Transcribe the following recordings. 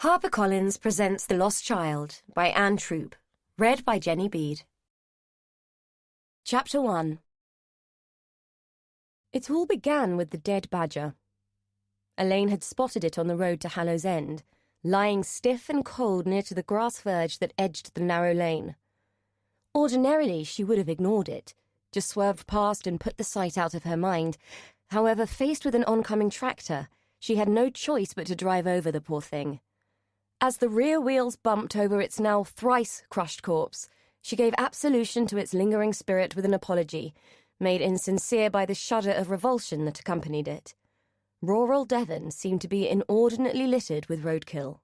HarperCollins presents The Lost Child by Anne Troup, read by Jenny Bede. Chapter 1. It all began with the dead badger. Elaine had spotted it on the road to Hallow's End, lying stiff and cold near to the grass verge that edged the narrow lane. Ordinarily, she would have ignored it, just swerved past and put the sight out of her mind. However, faced with an oncoming tractor, she had no choice but to drive over the poor thing. As the rear wheels bumped over its now thrice-crushed corpse, she gave absolution to its lingering spirit with an apology, made insincere by the shudder of revulsion that accompanied it. Rural Devon seemed to be inordinately littered with roadkill.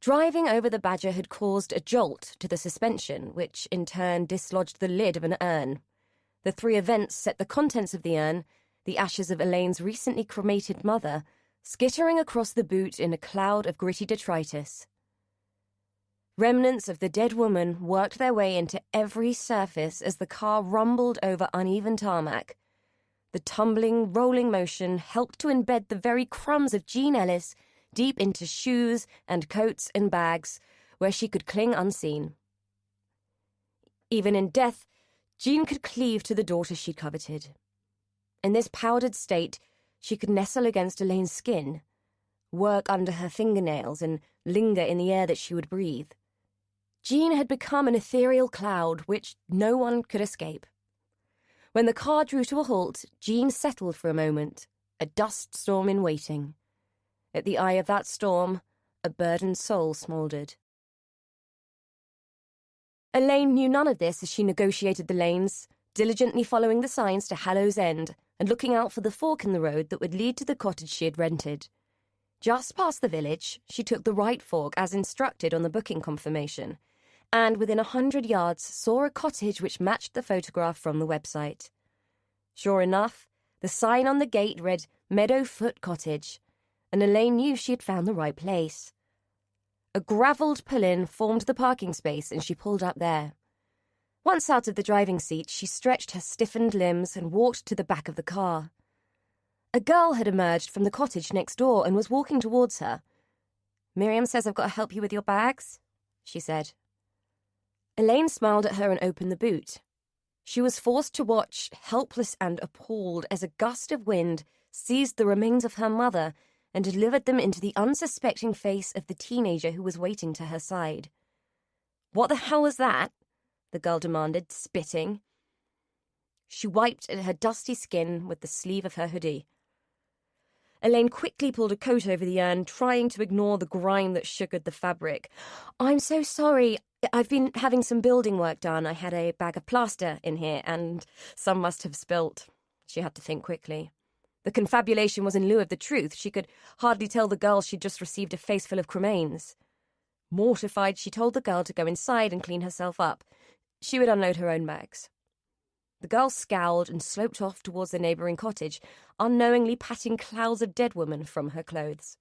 Driving over the badger had caused a jolt to the suspension, which in turn dislodged the lid of an urn. The three events set the contents of the urn, the ashes of Elaine's recently cremated mother, skittering across the boot in a cloud of gritty detritus. Remnants of the dead woman worked their way into every surface as the car rumbled over uneven tarmac. The tumbling, rolling motion helped to embed the very crumbs of Jean Ellis deep into shoes and coats and bags, where she could cling unseen. Even in death, Jean could cleave to the daughter she'd coveted. In this powdered state, she could nestle against Elaine's skin, work under her fingernails, and linger in the air that she would breathe. Jean had become an ethereal cloud which no one could escape. When the car drew to a halt, Jean settled for a moment, a dust storm in waiting. At the eye of that storm, a burdened soul smouldered. Elaine knew none of this as she negotiated the lanes, diligently following the signs to Hallow's End, and looking out for the fork in the road that would lead to the cottage she had rented. Just past the village, she took the right fork as instructed on the booking confirmation, and within 100 yards saw a cottage which matched the photograph from the website. Sure enough, the sign on the gate read Meadowfoot Cottage, and Elaine knew she had found the right place. A gravelled pull-in formed the parking space, and she pulled up there. Once out of the driving seat, she stretched her stiffened limbs and walked to the back of the car. A girl had emerged from the cottage next door and was walking towards her. "Miriam says I've got to help you with your bags," she said. Elaine smiled at her and opened the boot. She was forced to watch, helpless and appalled, as a gust of wind seized the remains of her mother and delivered them into the unsuspecting face of the teenager who was waiting to her side. "What the hell was that?" the girl demanded, spitting. She wiped at her dusty skin with the sleeve of her hoodie. Elaine quickly pulled a coat over the urn, trying to ignore the grime that sugared the fabric. "I'm so sorry. I've been having some building work done. I had a bag of plaster in here, and some must have spilt." She had to think quickly. The confabulation was in lieu of the truth. She could hardly tell the girl she'd just received a face full of cremains. Mortified, she told the girl to go inside and clean herself up. She would unload her own bags. The girl scowled and sloped off towards the neighbouring cottage, unknowingly patting clouds of dead woman from her clothes.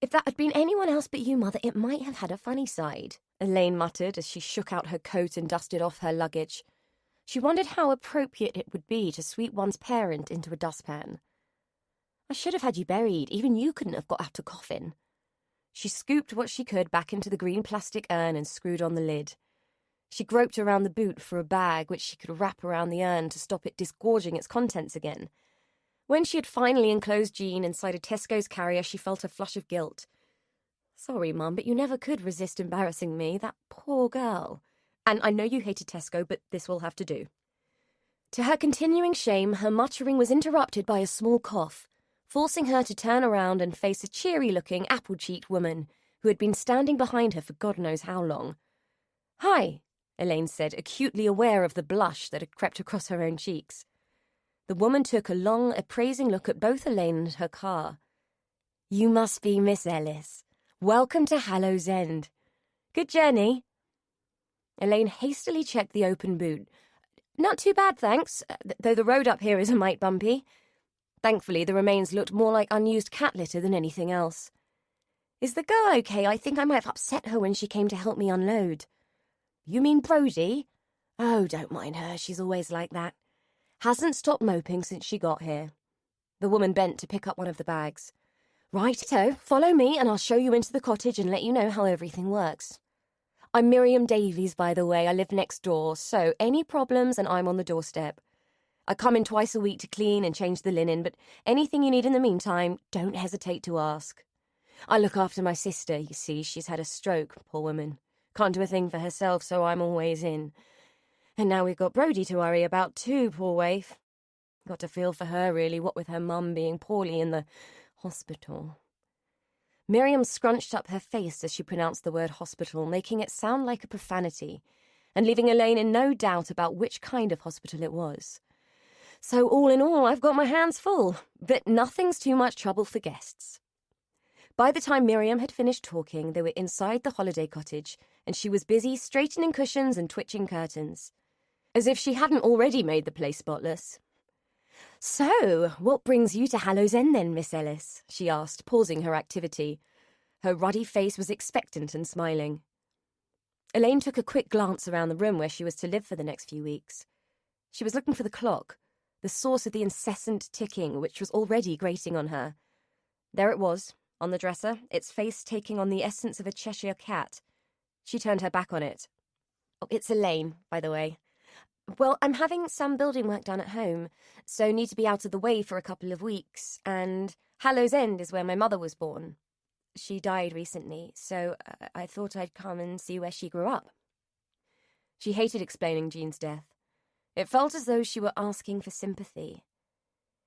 "If that had been anyone else but you, Mother, it might have had a funny side," Elaine muttered as she shook out her coat and dusted off her luggage. She wondered how appropriate it would be to sweep one's parent into a dustpan. "I should have had you buried. Even you couldn't have got out a coffin." She scooped what she could back into the green plastic urn and screwed on the lid. She groped around the boot for a bag which she could wrap around the urn to stop it disgorging its contents again. When she had finally enclosed Jean inside a Tesco's carrier, she felt a flush of guilt. "Sorry, Mum, but you never could resist embarrassing me, that poor girl. And I know you hated Tesco, but this will have to do." To her continuing shame, her muttering was interrupted by a small cough, forcing her to turn around and face a cheery-looking, apple-cheeked woman who had been standing behind her for God knows how long. "Hi," Elaine said, acutely aware of the blush that had crept across her own cheeks. The woman took a long, appraising look at both Elaine and her car. "You must be Miss Ellis. Welcome to Hallow's End. Good journey." Elaine hastily checked the open boot. "Not too bad, thanks, though the road up here is a mite bumpy." Thankfully, the remains looked more like unused cat litter than anything else. "Is the girl okay? I think I might have upset her when she came to help me unload." "You mean Brodie?" "Oh, don't mind her. She's always like that. Hasn't stopped moping since she got here." The woman bent to pick up one of the bags. Righto, follow me and I'll show you into the cottage and let you know how everything works. I'm Miriam Davies, by the way. I live next door, so any problems and I'm on the doorstep. I come in twice a week to clean and change the linen, but anything you need in the meantime, don't hesitate to ask. I look after my sister, you see. She's had a stroke, poor woman. Can't do a thing for herself, so I'm always in. And now we've got Brodie to worry about too, poor waif. Got to feel for her, really, what with her mum being poorly in the hospital. Miriam scrunched up her face as she pronounced the word hospital, making it sound like a profanity, and leaving Elaine in no doubt about which kind of hospital it was. So all in all, I've got my hands full, but nothing's too much trouble for guests. By the time Miriam had finished talking, they were inside the holiday cottage, and she was busy straightening cushions and twitching curtains, as if she hadn't already made the place spotless. "So, what brings you to Hallows End then, Miss Ellis?" she asked, pausing her activity. Her ruddy face was expectant and smiling. Elaine took a quick glance around the room where she was to live for the next few weeks. She was looking for the clock, the source of the incessant ticking which was already grating on her. There it was, on the dresser, its face taking on the essence of a Cheshire cat. She turned her back on it. "Oh, it's Elaine, by the way. Well, I'm having some building work done at home, so need to be out of the way for a couple of weeks, and Hallows End is where my mother was born. She died recently, so I thought I'd come and see where she grew up." She hated explaining Jean's death. It felt as though she were asking for sympathy.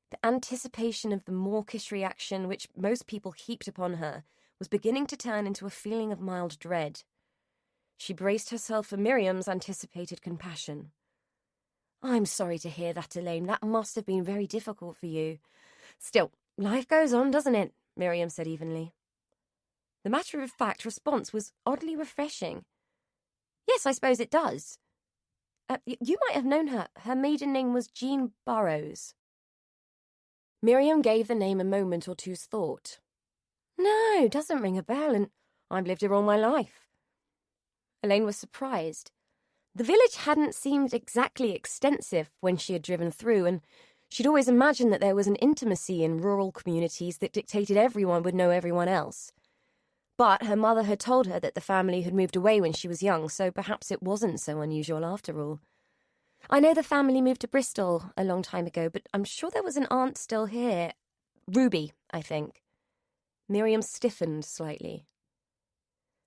The anticipation of the mawkish reaction which most people heaped upon her was beginning to turn into a feeling of mild dread. She braced herself for Miriam's anticipated compassion. "I'm sorry to hear that, Elaine. That must have been very difficult for you. Still, life goes on, doesn't it?" Miriam said evenly. The matter-of-fact response was oddly refreshing. "Yes, I suppose it does. You might have known her. Her maiden name was Jean Burrows." Miriam gave the name a moment or two's thought. "No, doesn't ring a bell, and I've lived here all my life." Elaine was surprised. The village hadn't seemed exactly extensive when she had driven through, and she'd always imagined that there was an intimacy in rural communities that dictated everyone would know everyone else. But her mother had told her that the family had moved away when she was young, so perhaps it wasn't so unusual after all. "I know the family moved to Bristol a long time ago, but I'm sure there was an aunt still here. Ruby, I think." Miriam stiffened slightly.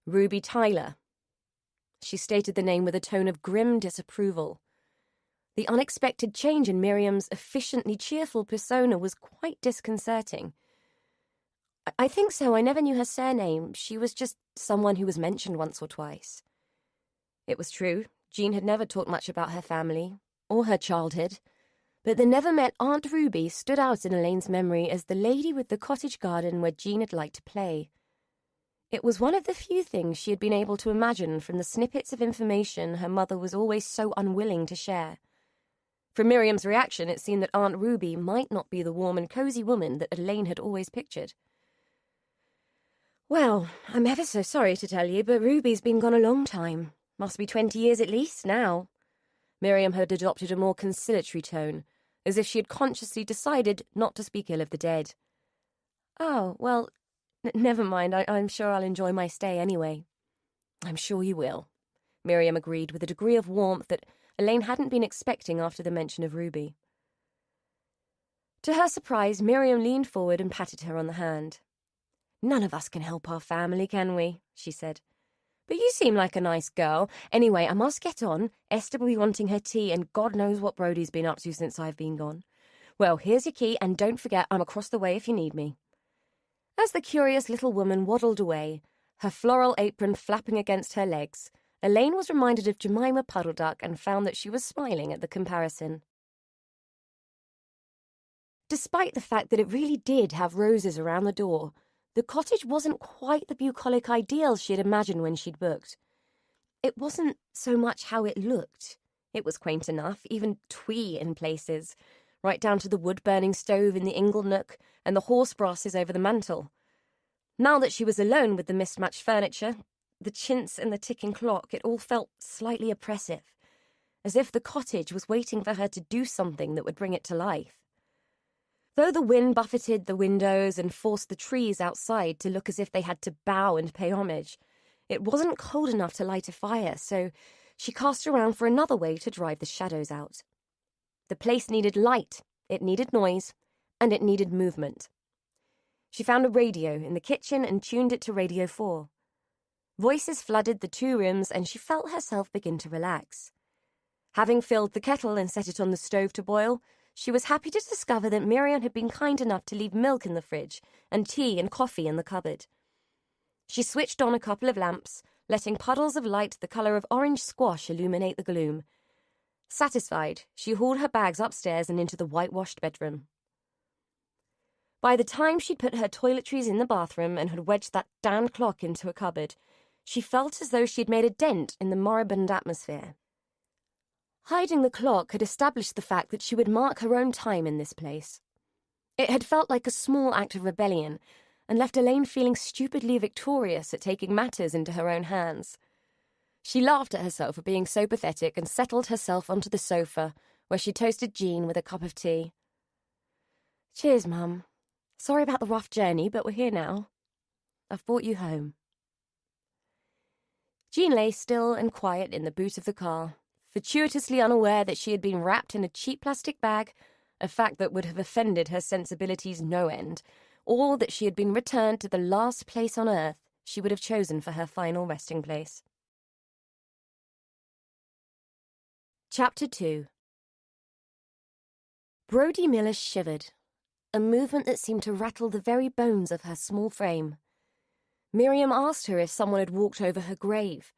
"Ruby Tyler." She stated the name with a tone of grim disapproval. The unexpected change in Miriam's efficiently cheerful persona was quite disconcerting. "I think so. I never knew her surname. She was just someone who was mentioned once or twice." It was true. Jean had never talked much about her family, or her childhood, but the never-met Aunt Ruby stood out in Elaine's memory as the lady with the cottage garden where Jean had liked to play. It was one of the few things she had been able to imagine from the snippets of information her mother was always so unwilling to share. From Miriam's reaction, it seemed that Aunt Ruby might not be the warm and cosy woman that Elaine had always pictured. "Well, I'm ever so sorry to tell you, but Ruby's been gone a long time. Must be 20 years at least now." Miriam had adopted a more conciliatory tone, as if she had consciously decided not to speak ill of the dead. "Oh, well, never mind. I'm sure I'll enjoy my stay anyway." "I'm sure you will," Miriam agreed with a degree of warmth that Elaine hadn't been expecting after the mention of Ruby. To her surprise, Miriam leaned forward and patted her on the hand. "None of us can help our family, can we?" she said. "But you seem like a nice girl. Anyway, I must get on. Esther will be wanting her tea, and God knows what Brodie's been up to since I've been gone. Well, here's your key, and don't forget I'm across the way if you need me." As the curious little woman waddled away, her floral apron flapping against her legs, Elaine was reminded of Jemima Puddle Duck and found that she was smiling at the comparison. Despite the fact that it really did have roses around the door, the cottage wasn't quite the bucolic ideal she had imagined when she'd booked. It wasn't so much how it looked. It was quaint enough, even twee in places, right down to the wood-burning stove in the ingle nook and the horse brasses over the mantel. Now that she was alone with the mismatched furniture, the chintz and the ticking clock, it all felt slightly oppressive, as if the cottage was waiting for her to do something that would bring it to life. Though the wind buffeted the windows and forced the trees outside to look as if they had to bow and pay homage, it wasn't cold enough to light a fire, so she cast around for another way to drive the shadows out. The place needed light, it needed noise, and it needed movement. She found a radio in the kitchen and tuned it to Radio 4. Voices flooded the 2 rooms and she felt herself begin to relax. Having filled the kettle and set it on the stove to boil, she was happy to discover that Miriam had been kind enough to leave milk in the fridge and tea and coffee in the cupboard. She switched on a couple of lamps, letting puddles of light the colour of orange squash illuminate the gloom. Satisfied, she hauled her bags upstairs and into the whitewashed bedroom. By the time she'd put her toiletries in the bathroom and had wedged that damned clock into a cupboard, she felt as though she'd made a dent in the moribund atmosphere. Hiding the clock had established the fact that she would mark her own time in this place. It had felt like a small act of rebellion and left Elaine feeling stupidly victorious at taking matters into her own hands. She laughed at herself for being so pathetic and settled herself onto the sofa, where she toasted Jean with a cup of tea. "Cheers, Mum. Sorry about the rough journey, but we're here now. I've brought you home." Jean lay still and quiet in the boot of the car, fortuitously unaware that she had been wrapped in a cheap plastic bag, a fact that would have offended her sensibilities no end, or that she had been returned to the last place on earth she would have chosen for her final resting place. Chapter 2. Brodie Miller shivered, a movement that seemed to rattle the very bones of her small frame. Miriam asked her if someone had walked over her grave.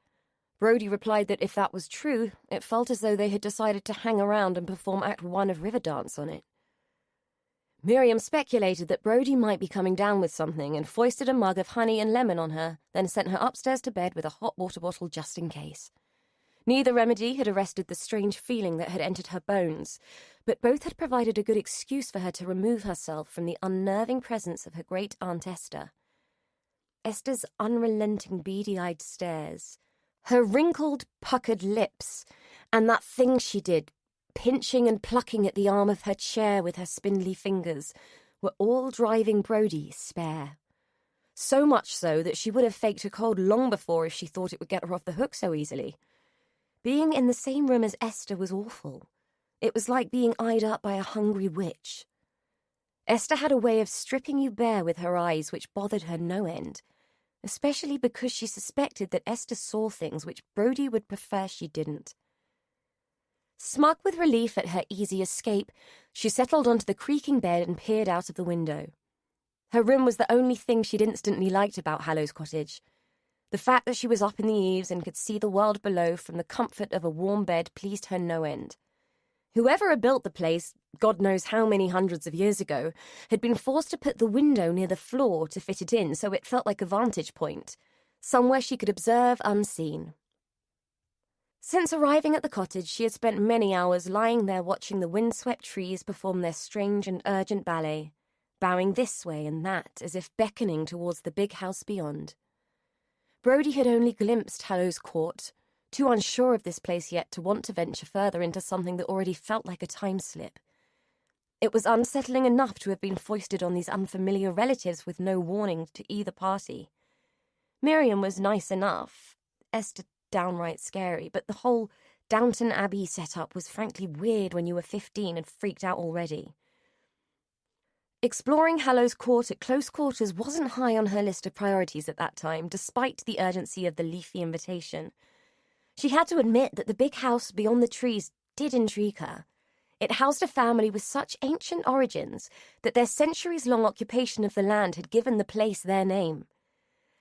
Brodie replied that if that was true, it felt as though they had decided to hang around and perform Act 1 of Riverdance on it. Miriam speculated that Brodie might be coming down with something and foisted a mug of honey and lemon on her, then sent her upstairs to bed with a hot water bottle just in case. Neither remedy had arrested the strange feeling that had entered her bones, but both had provided a good excuse for her to remove herself from the unnerving presence of her great Aunt Esther. Esther's unrelenting beady-eyed stares, her wrinkled, puckered lips, and that thing she did, pinching and plucking at the arm of her chair with her spindly fingers, were all driving Brodie spare. So much so that she would have faked a cold long before if she thought it would get her off the hook so easily. Being in the same room as Esther was awful. It was like being eyed up by a hungry witch. Esther had a way of stripping you bare with her eyes which bothered her no end, especially because she suspected that Esther saw things which Brodie would prefer she didn't. Smug with relief at her easy escape, she settled onto the creaking bed and peered out of the window. Her room was the only thing she'd instantly liked about Hallows Cottage. The fact that she was up in the eaves and could see the world below from the comfort of a warm bed pleased her no end. Whoever had built the place, God knows how many hundreds of years ago, had been forced to put the window near the floor to fit it in so it felt like a vantage point, somewhere she could observe unseen. Since arriving at the cottage, she had spent many hours lying there watching the windswept trees perform their strange and urgent ballet, bowing this way and that as if beckoning towards the big house beyond. Brodie had only glimpsed Hallows Court, too unsure of this place yet to want to venture further into something that already felt like a time slip. It was unsettling enough to have been foisted on these unfamiliar relatives with no warning to either party. Miriam was nice enough, Esther downright scary, but the whole Downton Abbey setup was frankly weird when you were 15 and freaked out already. Exploring Hallows Court at close quarters wasn't high on her list of priorities at that time, despite the urgency of the leafy invitation. She had to admit that the big house beyond the trees did intrigue her. It housed a family with such ancient origins that their centuries-long occupation of the land had given the place their name.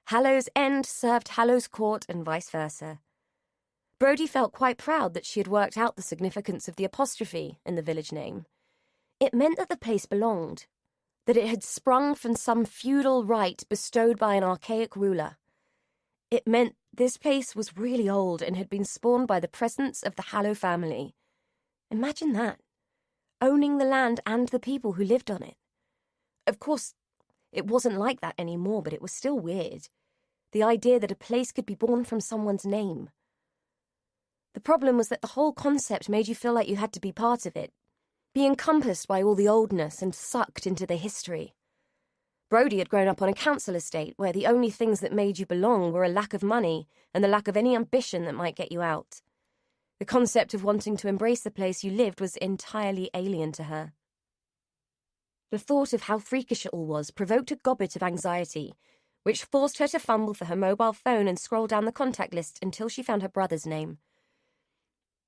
Hallows End served Hallows Court and vice versa. Brodie felt quite proud that she had worked out the significance of the apostrophe in the village name. It meant that the place belonged, that it had sprung from some feudal right bestowed by an archaic ruler. It meant this place was really old and had been spawned by the presence of the Hallow family. Imagine that, owning the land and the people who lived on it. Of course, it wasn't like that anymore, but it was still weird. The idea that a place could be born from someone's name. The problem was that the whole concept made you feel like you had to be part of it, be encompassed by all the oldness and sucked into the history. Brodie had grown up on a council estate where the only things that made you belong were a lack of money and the lack of any ambition that might get you out. The concept of wanting to embrace the place you lived was entirely alien to her. The thought of how freakish it all was provoked a gobbet of anxiety, which forced her to fumble for her mobile phone and scroll down the contact list until she found her brother's name.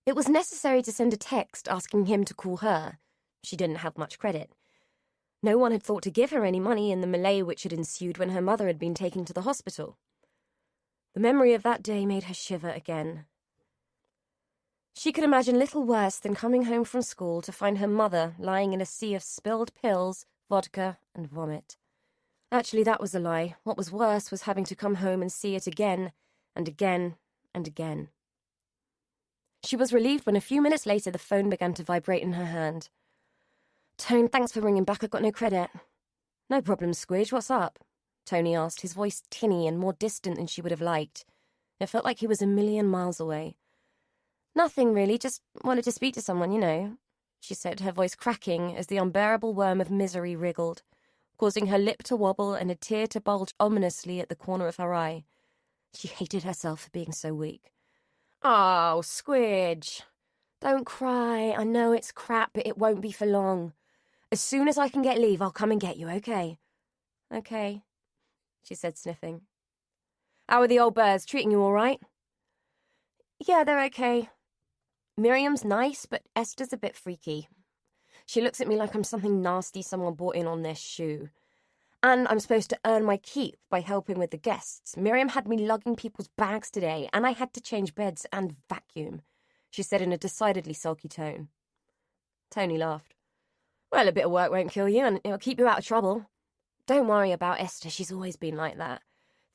It was necessary to send a text asking him to call her. She didn't have much credit. No one had thought to give her any money in the melee which had ensued when her mother had been taken to the hospital. The memory of that day made her shiver again. She could imagine little worse than coming home from school to find her mother lying in a sea of spilled pills, vodka, and vomit. Actually, that was a lie. What was worse was having to come home and see it again, and again, and again. She was relieved when a few minutes later the phone began to vibrate in her hand. "Tone, thanks for ringing back. I got no credit." "No problem, Squidge. What's up?" Tony asked, his voice tinny and more distant than she would have liked. It felt like he was a million miles away. "Nothing, really. Just wanted to speak to someone, you know," she said, her voice cracking as the unbearable worm of misery wriggled, causing her lip to wobble and a tear to bulge ominously at the corner of her eye. She hated herself for being so weak. "Oh, Squidge. Don't cry. I know it's crap, but it won't be for long. As soon as I can get leave, I'll come and get you, okay?" "Okay," she said, sniffing. "How are the old birds? Treating you all right?" "Yeah, they're okay. Miriam's nice, but Esther's a bit freaky. She looks at me like I'm something nasty someone brought in on their shoe. And I'm supposed to earn my keep by helping with the guests. Miriam had me lugging people's bags today, and I had to change beds and vacuum," she said in a decidedly sulky tone. Tony laughed. "Well, a bit of work won't kill you, and it'll keep you out of trouble. Don't worry about Esther, she's always been like that.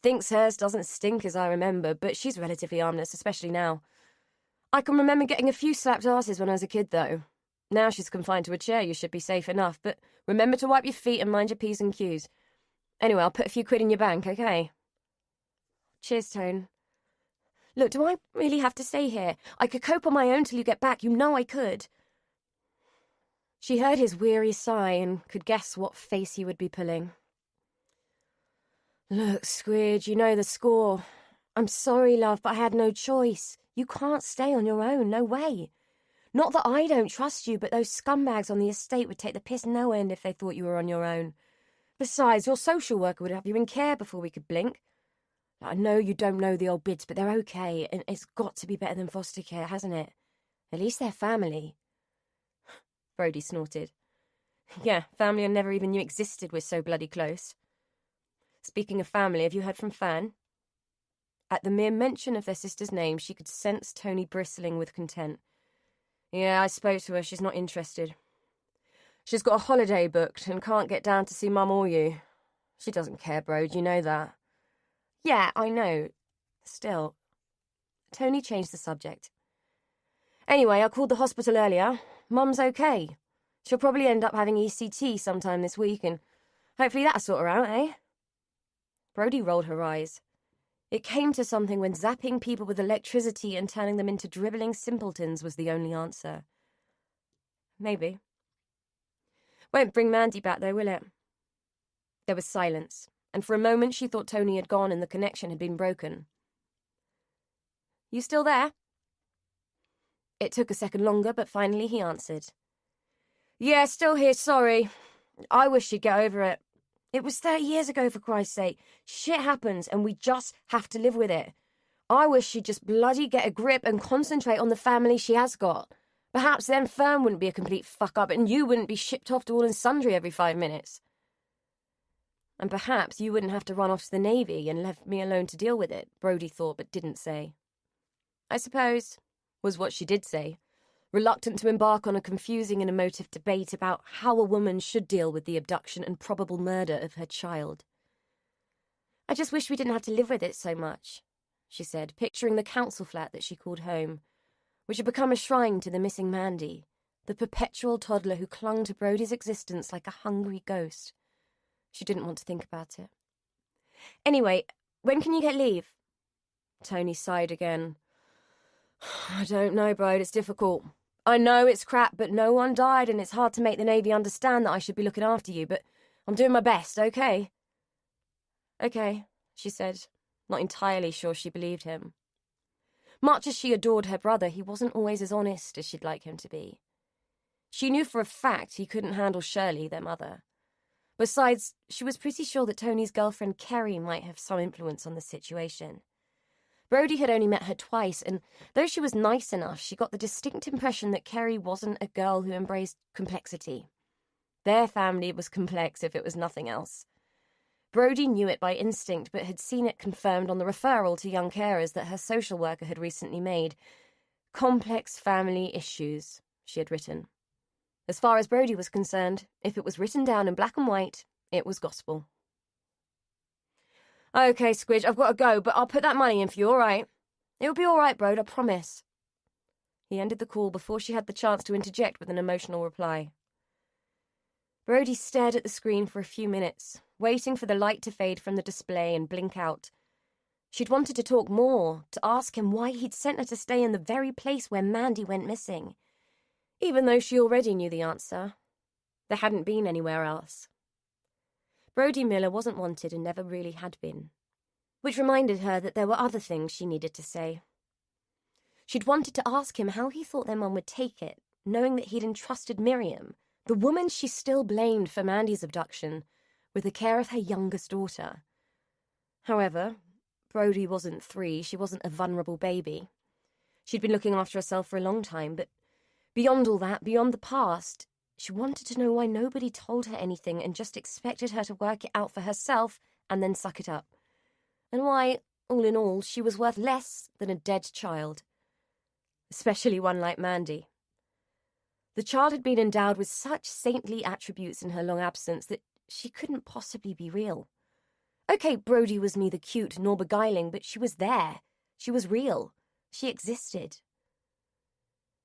Thinks hers doesn't stink as I remember, but she's relatively harmless, especially now. I can remember getting a few slapped asses when I was a kid, though. Now she's confined to a chair, you should be safe enough, but remember to wipe your feet and mind your P's and Q's. Anyway, I'll put a few quid in your bank, okay?" "Cheers, Tone. Look, do I really have to stay here? I could cope on my own till you get back. You know I could." She heard his weary sigh and could guess what face he would be pulling. "Look, Squidge, you know the score. I'm sorry, love, but I had no choice. You can't stay on your own, no way. Not that I don't trust you, but those scumbags on the estate would take the piss no end if they thought you were on your own. Besides, your social worker would have you in care before we could blink. I know you don't know the old bids, but they're okay, and it's got to be better than foster care, hasn't it? At least they're family." Brodie snorted. "Yeah, family I never even knew existed was so bloody close. Speaking of family, have you heard from Fan?" At the mere mention of their sister's name, she could sense Tony bristling with contempt. "Yeah, I spoke to her. She's not interested. She's got a holiday booked and can't get down to see Mum or you. She doesn't care, Brode, you know that." "Yeah, I know. Still." Tony changed the subject. "Anyway, I called the hospital earlier. Mum's okay. She'll probably end up having ECT sometime this week, and hopefully that'll sort her out, eh?" Brodie rolled her eyes. It came to something when zapping people with electricity and turning them into dribbling simpletons was the only answer. "Maybe. Won't bring Mandy back, though, will it?" There was silence, and for a moment she thought Tony had gone and the connection had been broken. "You still there?" It took a second longer, but finally he answered. "Yeah, still here, sorry. I wish she'd get over it. It was 30 years ago, for Christ's sake. Shit happens, and we just have to live with it. I wish she'd just bloody get a grip and concentrate on the family she has got. Perhaps then Fern wouldn't be a complete fuck-up, and you wouldn't be shipped off to all and sundry every 5 minutes. And perhaps you wouldn't have to run off to the Navy and left me alone to deal with it," Brodie thought but didn't say. "I suppose," was what she did say, reluctant to embark on a confusing and emotive debate about how a woman should deal with the abduction and probable murder of her child. "I just wish we didn't have to live with it so much," she said, picturing the council flat that she called home, which had become a shrine to the missing Mandy, the perpetual toddler who clung to Brodie's existence like a hungry ghost. She didn't want to think about it. "Anyway, when can you get leave?" Tony sighed again. "I don't know, Brode, it's difficult. I know it's crap, but no one died, and it's hard to make the Navy understand that I should be looking after you, but I'm doing my best, okay? Okay, she said, not entirely sure she believed him. Much as she adored her brother, he wasn't always as honest as she'd like him to be. She knew for a fact he couldn't handle Shirley, their mother. Besides, she was pretty sure that Tony's girlfriend Kerry might have some influence on the situation. Brody had only met her twice, and though she was nice enough, she got the distinct impression that Kerry wasn't a girl who embraced complexity. Their family was complex, if it was nothing else. Brody knew it by instinct, but had seen it confirmed on the referral to young carers that her social worker had recently made. Complex family issues, she had written. As far as Brody was concerned, if it was written down in black and white, it was gospel. Okay, Squidge, I've got to go, but I'll put that money in for you, all right? It'll be all right, Brode, I promise. He ended the call before she had the chance to interject with an emotional reply. Brody stared at the screen for a few minutes, waiting for the light to fade from the display and blink out. She'd wanted to talk more, to ask him why he'd sent her to stay in the very place where Mandy went missing, even though she already knew the answer. There hadn't been anywhere else. Brody Miller wasn't wanted and never really had been, which reminded her that there were other things she needed to say. She'd wanted to ask him how he thought their mum would take it, knowing that he'd entrusted Miriam, the woman she still blamed for Mandy's abduction, with the care of her youngest daughter. However, Brody wasn't 3, she wasn't a vulnerable baby. She'd been looking after herself for a long time, but beyond all that, beyond the past, she wanted to know why nobody told her anything and just expected her to work it out for herself and then suck it up. And why, all in all, she was worth less than a dead child. Especially one like Mandy. The child had been endowed with such saintly attributes in her long absence that she couldn't possibly be real. Okay, Brody was neither cute nor beguiling, but she was there. She was real. She existed.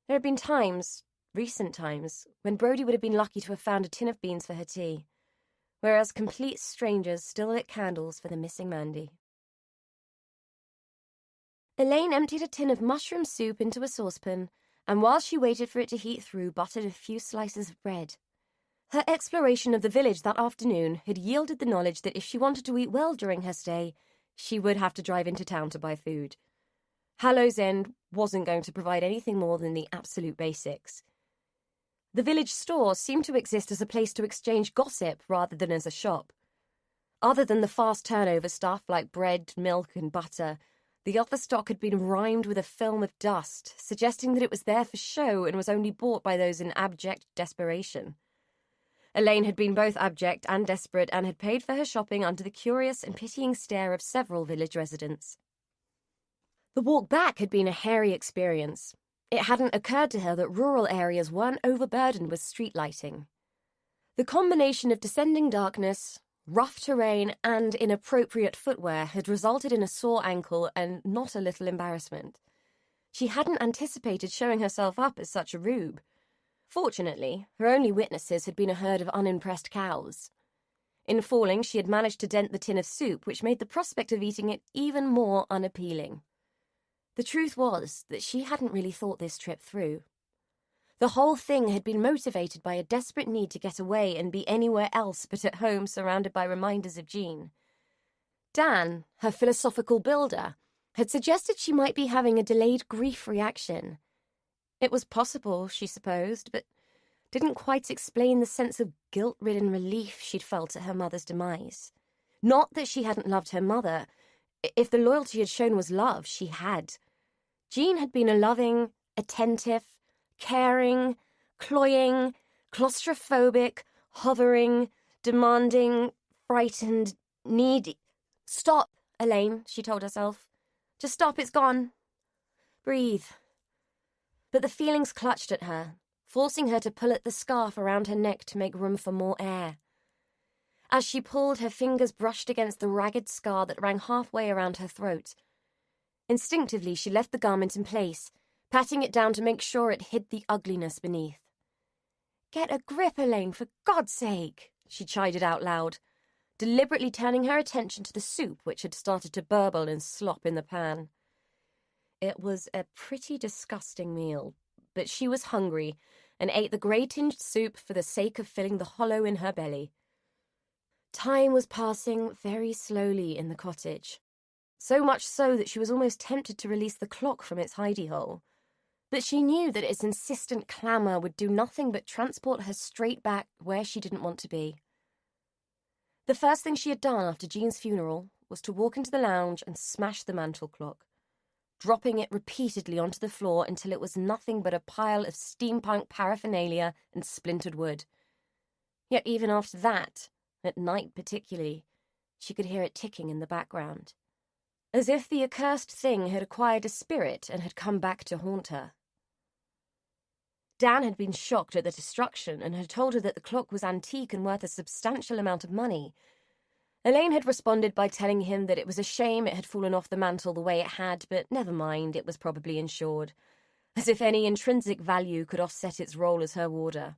There had been times, recent times, when Brody would have been lucky to have found a tin of beans for her tea, whereas complete strangers still lit candles for the missing Mandy. Elaine emptied a tin of mushroom soup into a saucepan, and while she waited for it to heat through, buttered a few slices of bread. Her exploration of the village that afternoon had yielded the knowledge that if she wanted to eat well during her stay, she would have to drive into town to buy food. Hallows End wasn't going to provide anything more than the absolute basics. The village store seemed to exist as a place to exchange gossip rather than as a shop. Other than the fast turnover stuff like bread, milk, and butter, the other stock had been rimed with a film of dust, suggesting that it was there for show and was only bought by those in abject desperation. Elaine had been both abject and desperate and had paid for her shopping under the curious and pitying stare of several village residents. The walk back had been a hairy experience. It hadn't occurred to her that rural areas weren't overburdened with street lighting. The combination of descending darkness, rough terrain, and inappropriate footwear had resulted in a sore ankle and not a little embarrassment. She hadn't anticipated showing herself up as such a rube. Fortunately, her only witnesses had been a herd of unimpressed cows. In falling, she had managed to dent the tin of soup, which made the prospect of eating it even more unappealing. The truth was that she hadn't really thought this trip through. The whole thing had been motivated by a desperate need to get away and be anywhere else but at home surrounded by reminders of Jean. Dan, her philosophical builder, had suggested she might be having a delayed grief reaction. It was possible, she supposed, but didn't quite explain the sense of guilt-ridden relief she'd felt at her mother's demise. Not that she hadn't loved her mother. If the loyalty had shown was love, she had. Jean had been a loving, attentive, caring, cloying, claustrophobic, hovering, demanding, frightened, needy. Stop, Elaine, she told herself. Just stop, it's gone. Breathe. But the feelings clutched at her, forcing her to pull at the scarf around her neck to make room for more air. As she pulled, her fingers brushed against the ragged scar that ran halfway around her throat. Instinctively, she left the garment in place, patting it down to make sure it hid the ugliness beneath. Get a grip, Elaine, for God's sake, she chided out loud, deliberately turning her attention to the soup which had started to burble and slop in the pan. It was a pretty disgusting meal, but she was hungry and ate the grey-tinged soup for the sake of filling the hollow in her belly. Time was passing very slowly in the cottage, so much so that she was almost tempted to release the clock from its hidey-hole. But she knew that its insistent clamour would do nothing but transport her straight back where she didn't want to be. The first thing she had done after Jean's funeral was to walk into the lounge and smash the mantel clock, dropping it repeatedly onto the floor until it was nothing but a pile of steampunk paraphernalia and splintered wood. Yet even after that, at night particularly, she could hear it ticking in the background, as if the accursed thing had acquired a spirit and had come back to haunt her. Dan had been shocked at the destruction and had told her that the clock was antique and worth a substantial amount of money. Elaine had responded by telling him that it was a shame it had fallen off the mantel the way it had, but never mind, it was probably insured, as if any intrinsic value could offset its role as her warder.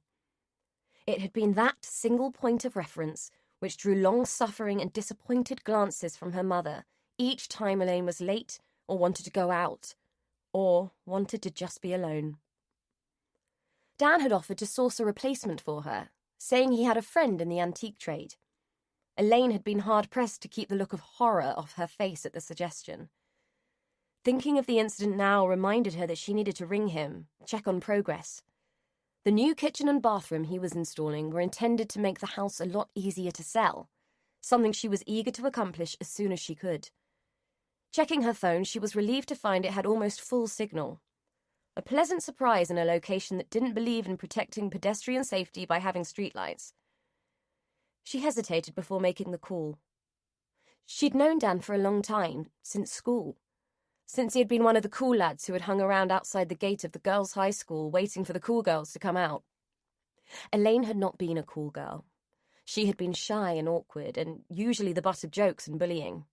It had been that single point of reference which drew long-suffering and disappointed glances from her mother each time Elaine was late or wanted to go out, or wanted to just be alone. Dan had offered to source a replacement for her, saying he had a friend in the antique trade. Elaine had been hard-pressed to keep the look of horror off her face at the suggestion. Thinking of the incident now reminded her that she needed to ring him, check on progress. The new kitchen and bathroom he was installing were intended to make the house a lot easier to sell, something she was eager to accomplish as soon as she could. Checking her phone, she was relieved to find it had almost full signal. A pleasant surprise in a location that didn't believe in protecting pedestrian safety by having streetlights. She hesitated before making the call. She'd known Dan for a long time, since school. Since he had been one of the cool lads who had hung around outside the gate of the girls' high school waiting for the cool girls to come out. Elaine had not been a cool girl. She had been shy and awkward, and usually the butt of jokes and bullying.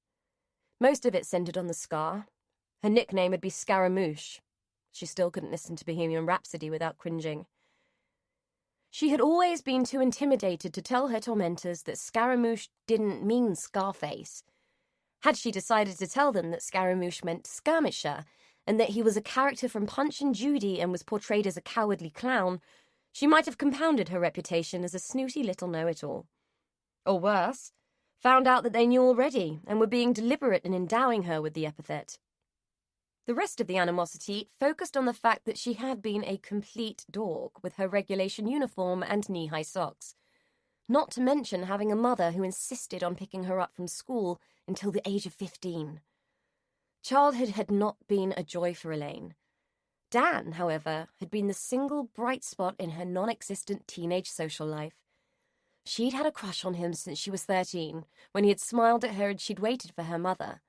Most of it centered on the scar. Her nickname would be Scaramouche. She still couldn't listen to Bohemian Rhapsody without cringing. She had always been too intimidated to tell her tormentors that Scaramouche didn't mean Scarface. Had she decided to tell them that Scaramouche meant skirmisher, and that he was a character from Punch and Judy and was portrayed as a cowardly clown, she might have compounded her reputation as a snooty little know-it-all. Or worse, found out that they knew already and were being deliberate in endowing her with the epithet. The rest of the animosity focused on the fact that she had been a complete dork with her regulation uniform and knee-high socks, not to mention having a mother who insisted on picking her up from school until the age of 15. Childhood had not been a joy for Elaine. Dan, however, had been the single bright spot in her non-existent teenage social life. She'd had a crush on him since she was 13, when he had smiled at her and she'd waited for her mother.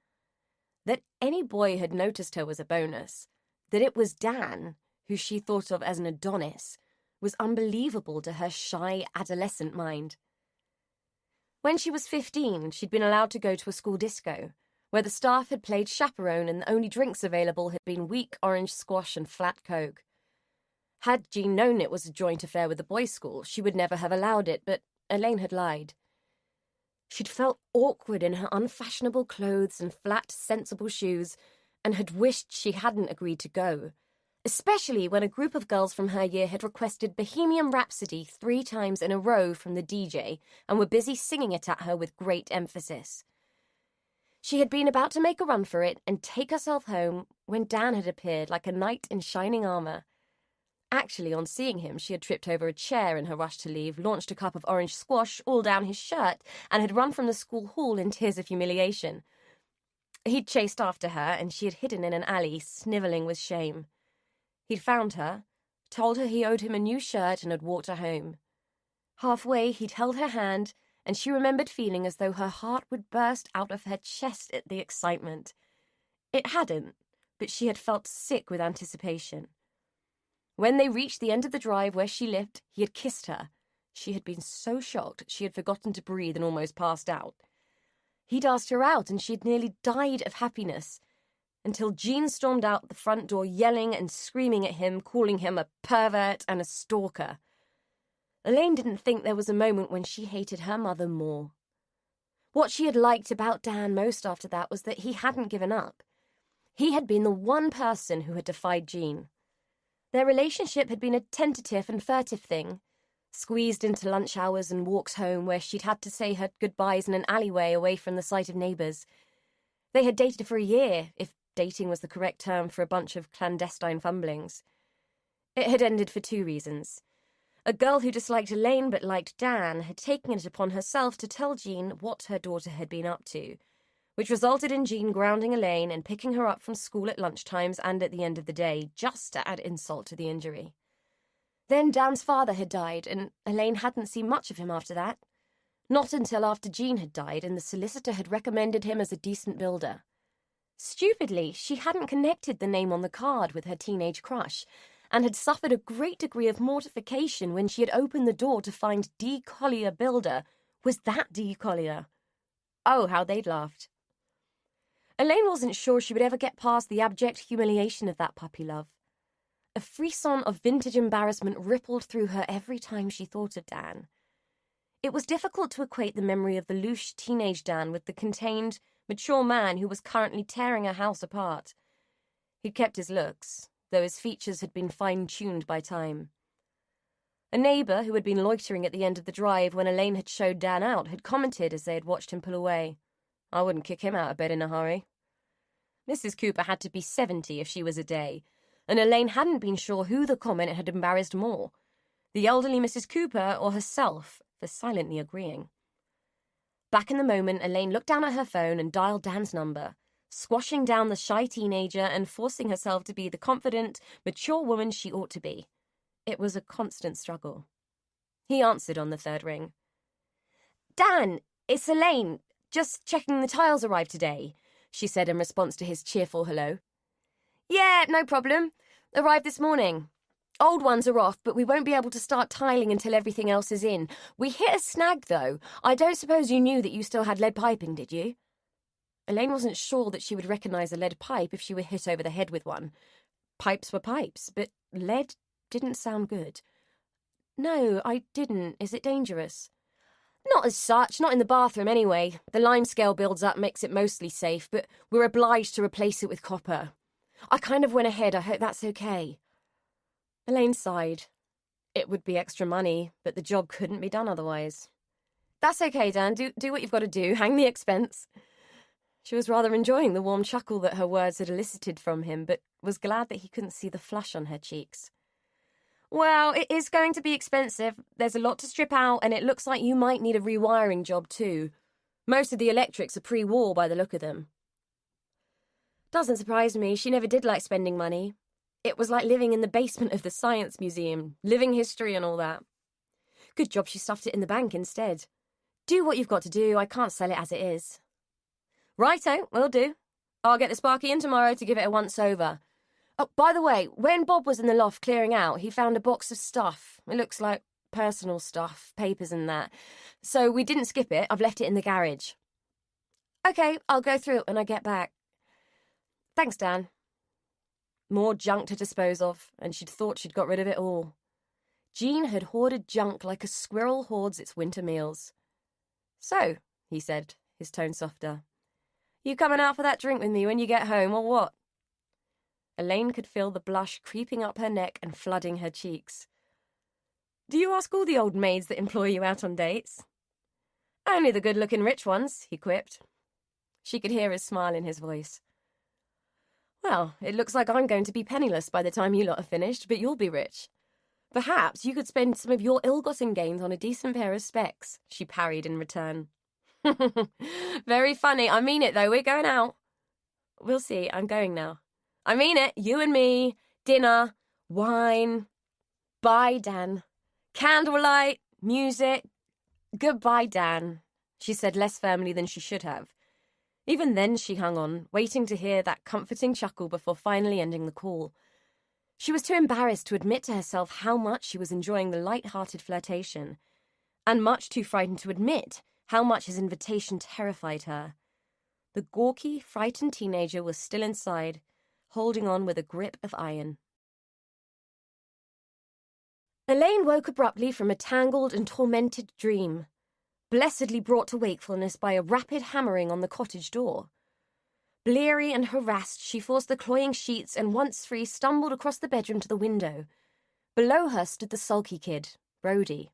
That any boy had noticed her was a bonus. That it was Dan, who she thought of as an Adonis, was unbelievable to her shy adolescent mind. When she was 15, she'd been allowed to go to a school disco, where the staff had played chaperone and the only drinks available had been weak orange squash and flat coke. Had Jean known it was a joint affair with the boys' school, she would never have allowed it, but Elaine had lied. She'd felt awkward in her unfashionable clothes and flat, sensible shoes, and had wished she hadn't agreed to go, especially when a group of girls from her year had requested Bohemian Rhapsody 3 times in a row from the DJ and were busy singing it at her with great emphasis. She had been about to make a run for it and take herself home when Dan had appeared like a knight in shining armour. Actually, on seeing him, she had tripped over a chair in her rush to leave, launched a cup of orange squash all down his shirt, and had run from the school hall in tears of humiliation. He'd chased after her, and she had hidden in an alley, snivelling with shame. He'd found her, told her he owed him a new shirt, and had walked her home. Halfway, he'd held her hand, and she remembered feeling as though her heart would burst out of her chest at the excitement. It hadn't, but she had felt sick with anticipation. When they reached the end of the drive where she lived, he had kissed her. She had been so shocked she had forgotten to breathe and almost passed out. He'd asked her out and she had nearly died of happiness, until Jean stormed out the front door yelling and screaming at him, calling him a pervert and a stalker. Elaine didn't think there was a moment when she hated her mother more. What she had liked about Dan most after that was that he hadn't given up. He had been the one person who had defied Jean. Their relationship had been a tentative and furtive thing, squeezed into lunch hours and walks home where she'd had to say her goodbyes in an alleyway away from the sight of neighbours. They had dated for a year, if dating was the correct term for a bunch of clandestine fumblings. It had ended for 2 reasons. A girl who disliked Elaine but liked Dan had taken it upon herself to tell Jean what her daughter had been up to, which resulted in Jean grounding Elaine and picking her up from school at lunchtimes and at the end of the day, just to add insult to the injury. Then Dan's father had died, and Elaine hadn't seen much of him after that. Not until after Jean had died and the solicitor had recommended him as a decent builder. Stupidly, she hadn't connected the name on the card with her teenage crush, and had suffered a great degree of mortification when she had opened the door to find D. Collier Builder was that D. Collier. Oh, how they'd laughed. Elaine wasn't sure she would ever get past the abject humiliation of that puppy love. A frisson of vintage embarrassment rippled through her every time she thought of Dan. It was difficult to equate the memory of the louche teenage Dan with the contained, mature man who was currently tearing her house apart. He'd kept his looks, though his features had been fine-tuned by time. A neighbour who had been loitering at the end of the drive when Elaine had showed Dan out had commented as they had watched him pull away. I wouldn't kick him out of bed in a hurry. Mrs. Cooper had to be 70 if she was a day, and Elaine hadn't been sure who the comment had embarrassed more, the elderly Mrs. Cooper or herself, for silently agreeing. Back in the moment, Elaine looked down at her phone and dialed Dan's number, squashing down the shy teenager and forcing herself to be the confident, mature woman she ought to be. It was a constant struggle. He answered on the 3rd ring. Dan, it's Elaine. Just checking the tiles arrived today, she said in response to his cheerful hello. Yeah, no problem. Arrived this morning. Old ones are off, but we won't be able to start tiling until everything else is in. We hit a snag, though. I don't suppose you knew that you still had lead piping, did you? Elaine wasn't sure that she would recognise a lead pipe if she were hit over the head with one. Pipes were pipes, but lead didn't sound good. No, I didn't. Is it dangerous? Not as such, not in the bathroom anyway. The limescale builds up makes it mostly safe, but we're obliged to replace it with copper. I kind of went ahead, I hope that's okay. Elaine sighed. It would be extra money, but the job couldn't be done otherwise. That's okay, Dan, do what you've got to do, hang the expense. She was rather enjoying the warm chuckle that her words had elicited from him, but was glad that he couldn't see the flush on her cheeks. Well, it is going to be expensive. There's a lot to strip out, and it looks like you might need a rewiring job too. Most of the electrics are pre-war by the look of them. Doesn't surprise me. She never did like spending money. It was like living in the basement of the Science Museum, living history and all that. Good job she stuffed it in the bank instead. Do what you've got to do. I can't sell it as it is. Righto, will do. I'll get the Sparky in tomorrow to give it a once-over. Oh, by the way, when Bob was in the loft clearing out, he found a box of stuff. It looks like personal stuff, papers and that. So we didn't skip it. I've left it in the garage. Okay, I'll go through it when I get back. Thanks, Dan. More junk to dispose of, and she'd thought she'd got rid of it all. Jean had hoarded junk like a squirrel hoards its winter meals. So, he said, his tone softer, you coming out for that drink with me when you get home, or what? Elaine could feel the blush creeping up her neck and flooding her cheeks. Do you ask all the old maids that employ you out on dates? Only the good-looking rich ones, he quipped. She could hear his smile in his voice. Well, it looks like I'm going to be penniless by the time you lot are finished, but you'll be rich. Perhaps you could spend some of your ill-gotten gains on a decent pair of specs, she parried in return. Very funny. I mean it, though. We're going out. We'll see. I'm going now. I mean it. You and me. Dinner. Wine. Bye, Dan. Candlelight. Music. Goodbye, Dan, she said less firmly than she should have. Even then she hung on, waiting to hear that comforting chuckle before finally ending the call. She was too embarrassed to admit to herself how much she was enjoying the light-hearted flirtation, and much too frightened to admit how much his invitation terrified her. The gawky, frightened teenager was still inside, holding on with a grip of iron. Elaine woke abruptly from a tangled and tormented dream, blessedly brought to wakefulness by a rapid hammering on the cottage door. Bleary and harassed, she forced the cloying sheets and, once free, stumbled across the bedroom to the window. Below her stood the sulky kid, Brody.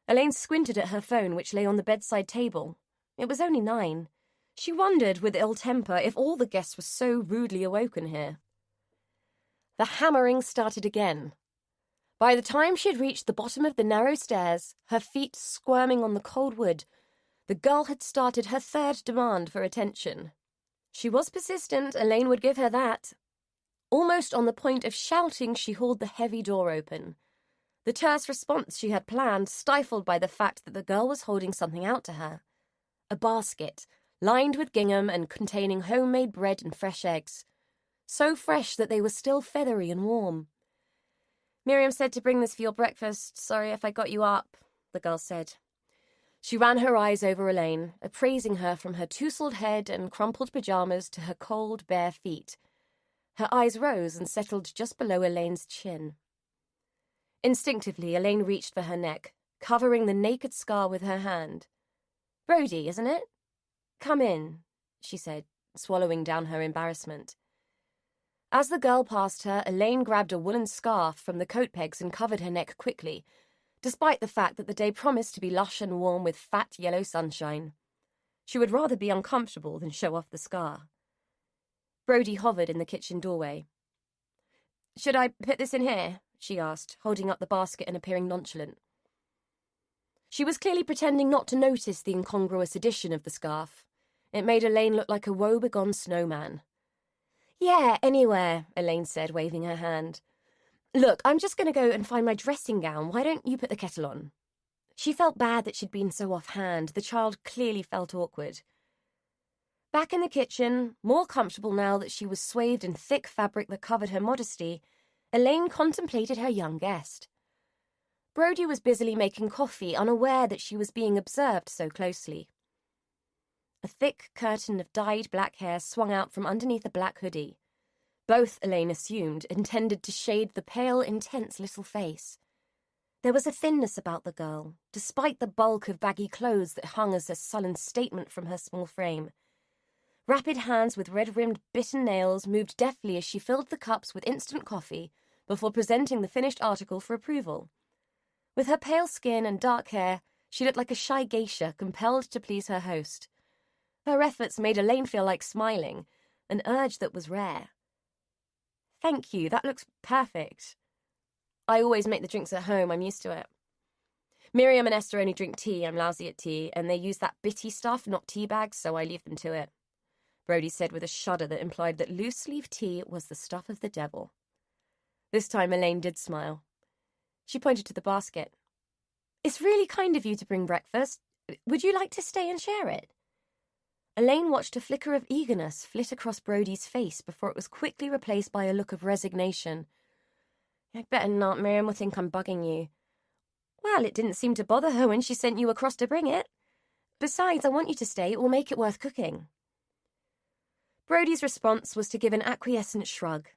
Elaine squinted at her phone, which lay on the bedside table. It was only 9. She wondered, with ill temper, if all the guests were so rudely awoken here. The hammering started again. By the time she had reached the bottom of the narrow stairs, her feet squirming on the cold wood, the girl had started her third demand for attention. She was persistent, Elaine would give her that. Almost on the point of shouting, she hauled the heavy door open. The terse response she had planned stifled by the fact that the girl was holding something out to her. A basket, lined with gingham and containing homemade bread and fresh eggs. So fresh that they were still feathery and warm. "Miriam said to bring this for your breakfast. Sorry if I got you up," the girl said. She ran her eyes over Elaine, appraising her from her tousled head and crumpled pajamas to her cold, bare feet. Her eyes rose and settled just below Elaine's chin. Instinctively, Elaine reached for her neck, covering the naked scar with her hand. "Brody, isn't it? Come in," she said, swallowing down her embarrassment. As the girl passed her, Elaine grabbed a woolen scarf from the coat pegs and covered her neck quickly, despite the fact that the day promised to be lush and warm with fat yellow sunshine. She would rather be uncomfortable than show off the scar. Brody hovered in the kitchen doorway. "Should I put this in here?" she asked, holding up the basket and appearing nonchalant. She was clearly pretending not to notice the incongruous addition of the scarf. It made Elaine look like a woe-begone snowman. "Yeah, anywhere," Elaine said, waving her hand. "Look, I'm just going to go and find my dressing gown. Why don't you put the kettle on?" She felt bad that she'd been so offhand. The child clearly felt awkward. Back in the kitchen, more comfortable now that she was swathed in thick fabric that covered her modesty, Elaine contemplated her young guest. Brody was busily making coffee, unaware that she was being observed so closely. A thick curtain of dyed black hair swung out from underneath a black hoodie. Both, Elaine assumed, intended to shade the pale, intense little face. There was a thinness about the girl, despite the bulk of baggy clothes that hung as a sullen statement from her small frame. Rapid hands with red-rimmed bitten nails moved deftly as she filled the cups with instant coffee before presenting the finished article for approval. With her pale skin and dark hair, she looked like a shy geisha compelled to please her host. Her efforts made Elaine feel like smiling, an urge that was rare. "Thank you, that looks perfect. I always make the drinks at home, I'm used to it. Miriam and Esther only drink tea, I'm lousy at tea, and they use that bitty stuff, not tea bags, so I leave them to it," Brody said with a shudder that implied that loose-leaf tea was the stuff of the devil. This time Elaine did smile. She pointed to the basket. "It's really kind of you to bring breakfast. Would you like to stay and share it?" Elaine watched a flicker of eagerness flit across Brody's face before it was quickly replaced by a look of resignation. "I'd better not. Miriam will think I'm bugging you." "Well, it didn't seem to bother her when she sent you across to bring it. Besides, I want you to stay. It will make it worth cooking." Brody's response was to give an acquiescent shrug.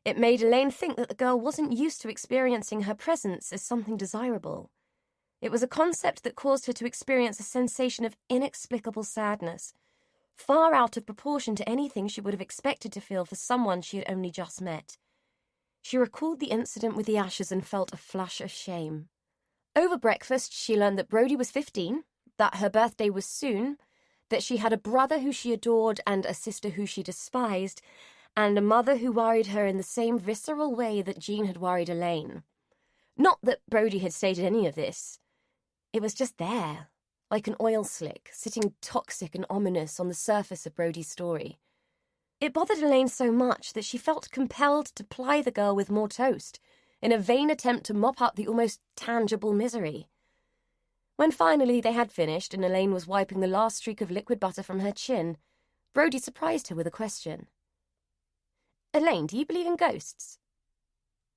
It made Elaine think that the girl wasn't used to experiencing her presence as something desirable. It was a concept that caused her to experience a sensation of inexplicable sadness, far out of proportion to anything she would have expected to feel for someone she had only just met. She recalled the incident with the ashes and felt a flush of shame. Over breakfast, she learned that Brody was 15, that her birthday was soon, that she had a brother who she adored and a sister who she despised, and a mother who worried her in the same visceral way that Jean had worried Elaine. Not that Brody had stated any of this. It was just there, like an oil slick, sitting toxic and ominous on the surface of Brody's story. It bothered Elaine so much that she felt compelled to ply the girl with more toast, in a vain attempt to mop up the almost tangible misery. When finally they had finished and Elaine was wiping the last streak of liquid butter from her chin, Brody surprised her with a question. "Elaine, do you believe in ghosts?"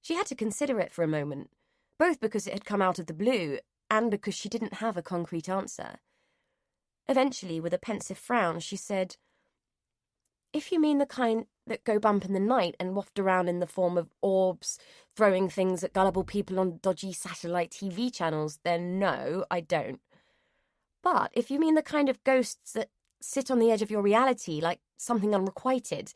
She had to consider it for a moment, both because it had come out of the blue and because she didn't have a concrete answer. Eventually, with a pensive frown, she said, "If you mean the kind that go bump in the night and waft around in the form of orbs, throwing things at gullible people on dodgy satellite TV channels, then no, I don't. But if you mean the kind of ghosts that sit on the edge of your reality, like something unrequited.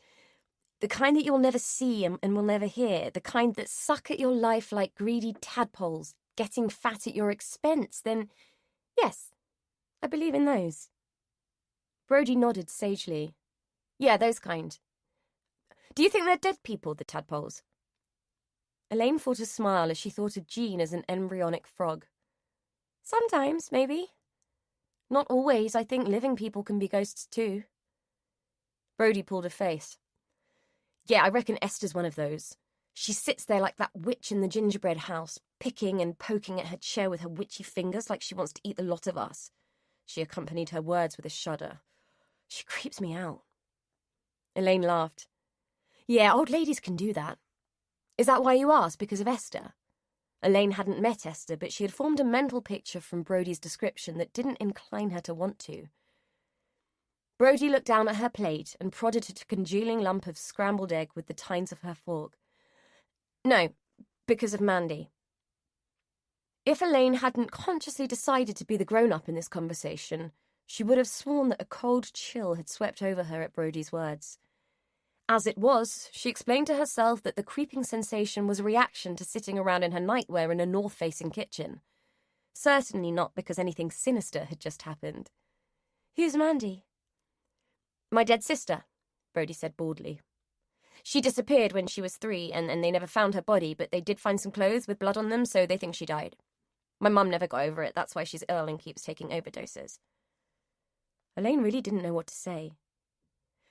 The kind that you'll never see and will never hear. The kind that suck at your life like greedy tadpoles, getting fat at your expense. Then, yes, I believe in those. Brodie nodded sagely. Yeah, those kind. Do you think they're dead people, the tadpoles? Elaine fought a smile as she thought of Jean as an embryonic frog. Sometimes, maybe. Not always. I think living people can be ghosts too. Brodie pulled a face. Yeah, I reckon Esther's one of those. She sits there like that witch in the gingerbread house, picking and poking at her chair with her witchy fingers like she wants to eat the lot of us. She accompanied her words with a shudder. She creeps me out. Elaine laughed. Yeah, old ladies can do that. Is that why you asked, because of Esther? Elaine hadn't met Esther, but she had formed a mental picture from Brodie's description that didn't incline her to want to. Brodie looked down at her plate and prodded at a congealing lump of scrambled egg with the tines of her fork. No, because of Mandy. If Elaine hadn't consciously decided to be the grown-up in this conversation, she would have sworn that a cold chill had swept over her at Brodie's words. As it was, she explained to herself that the creeping sensation was a reaction to sitting around in her nightwear in a north-facing kitchen. Certainly not because anything sinister had just happened. Who's Mandy? My dead sister, Brodie said baldly. She disappeared when she was 3, and they never found her body, but they did find some clothes with blood on them, so they think she died. My mum never got over it. That's why she's ill and keeps taking overdoses. Elaine really didn't know what to say.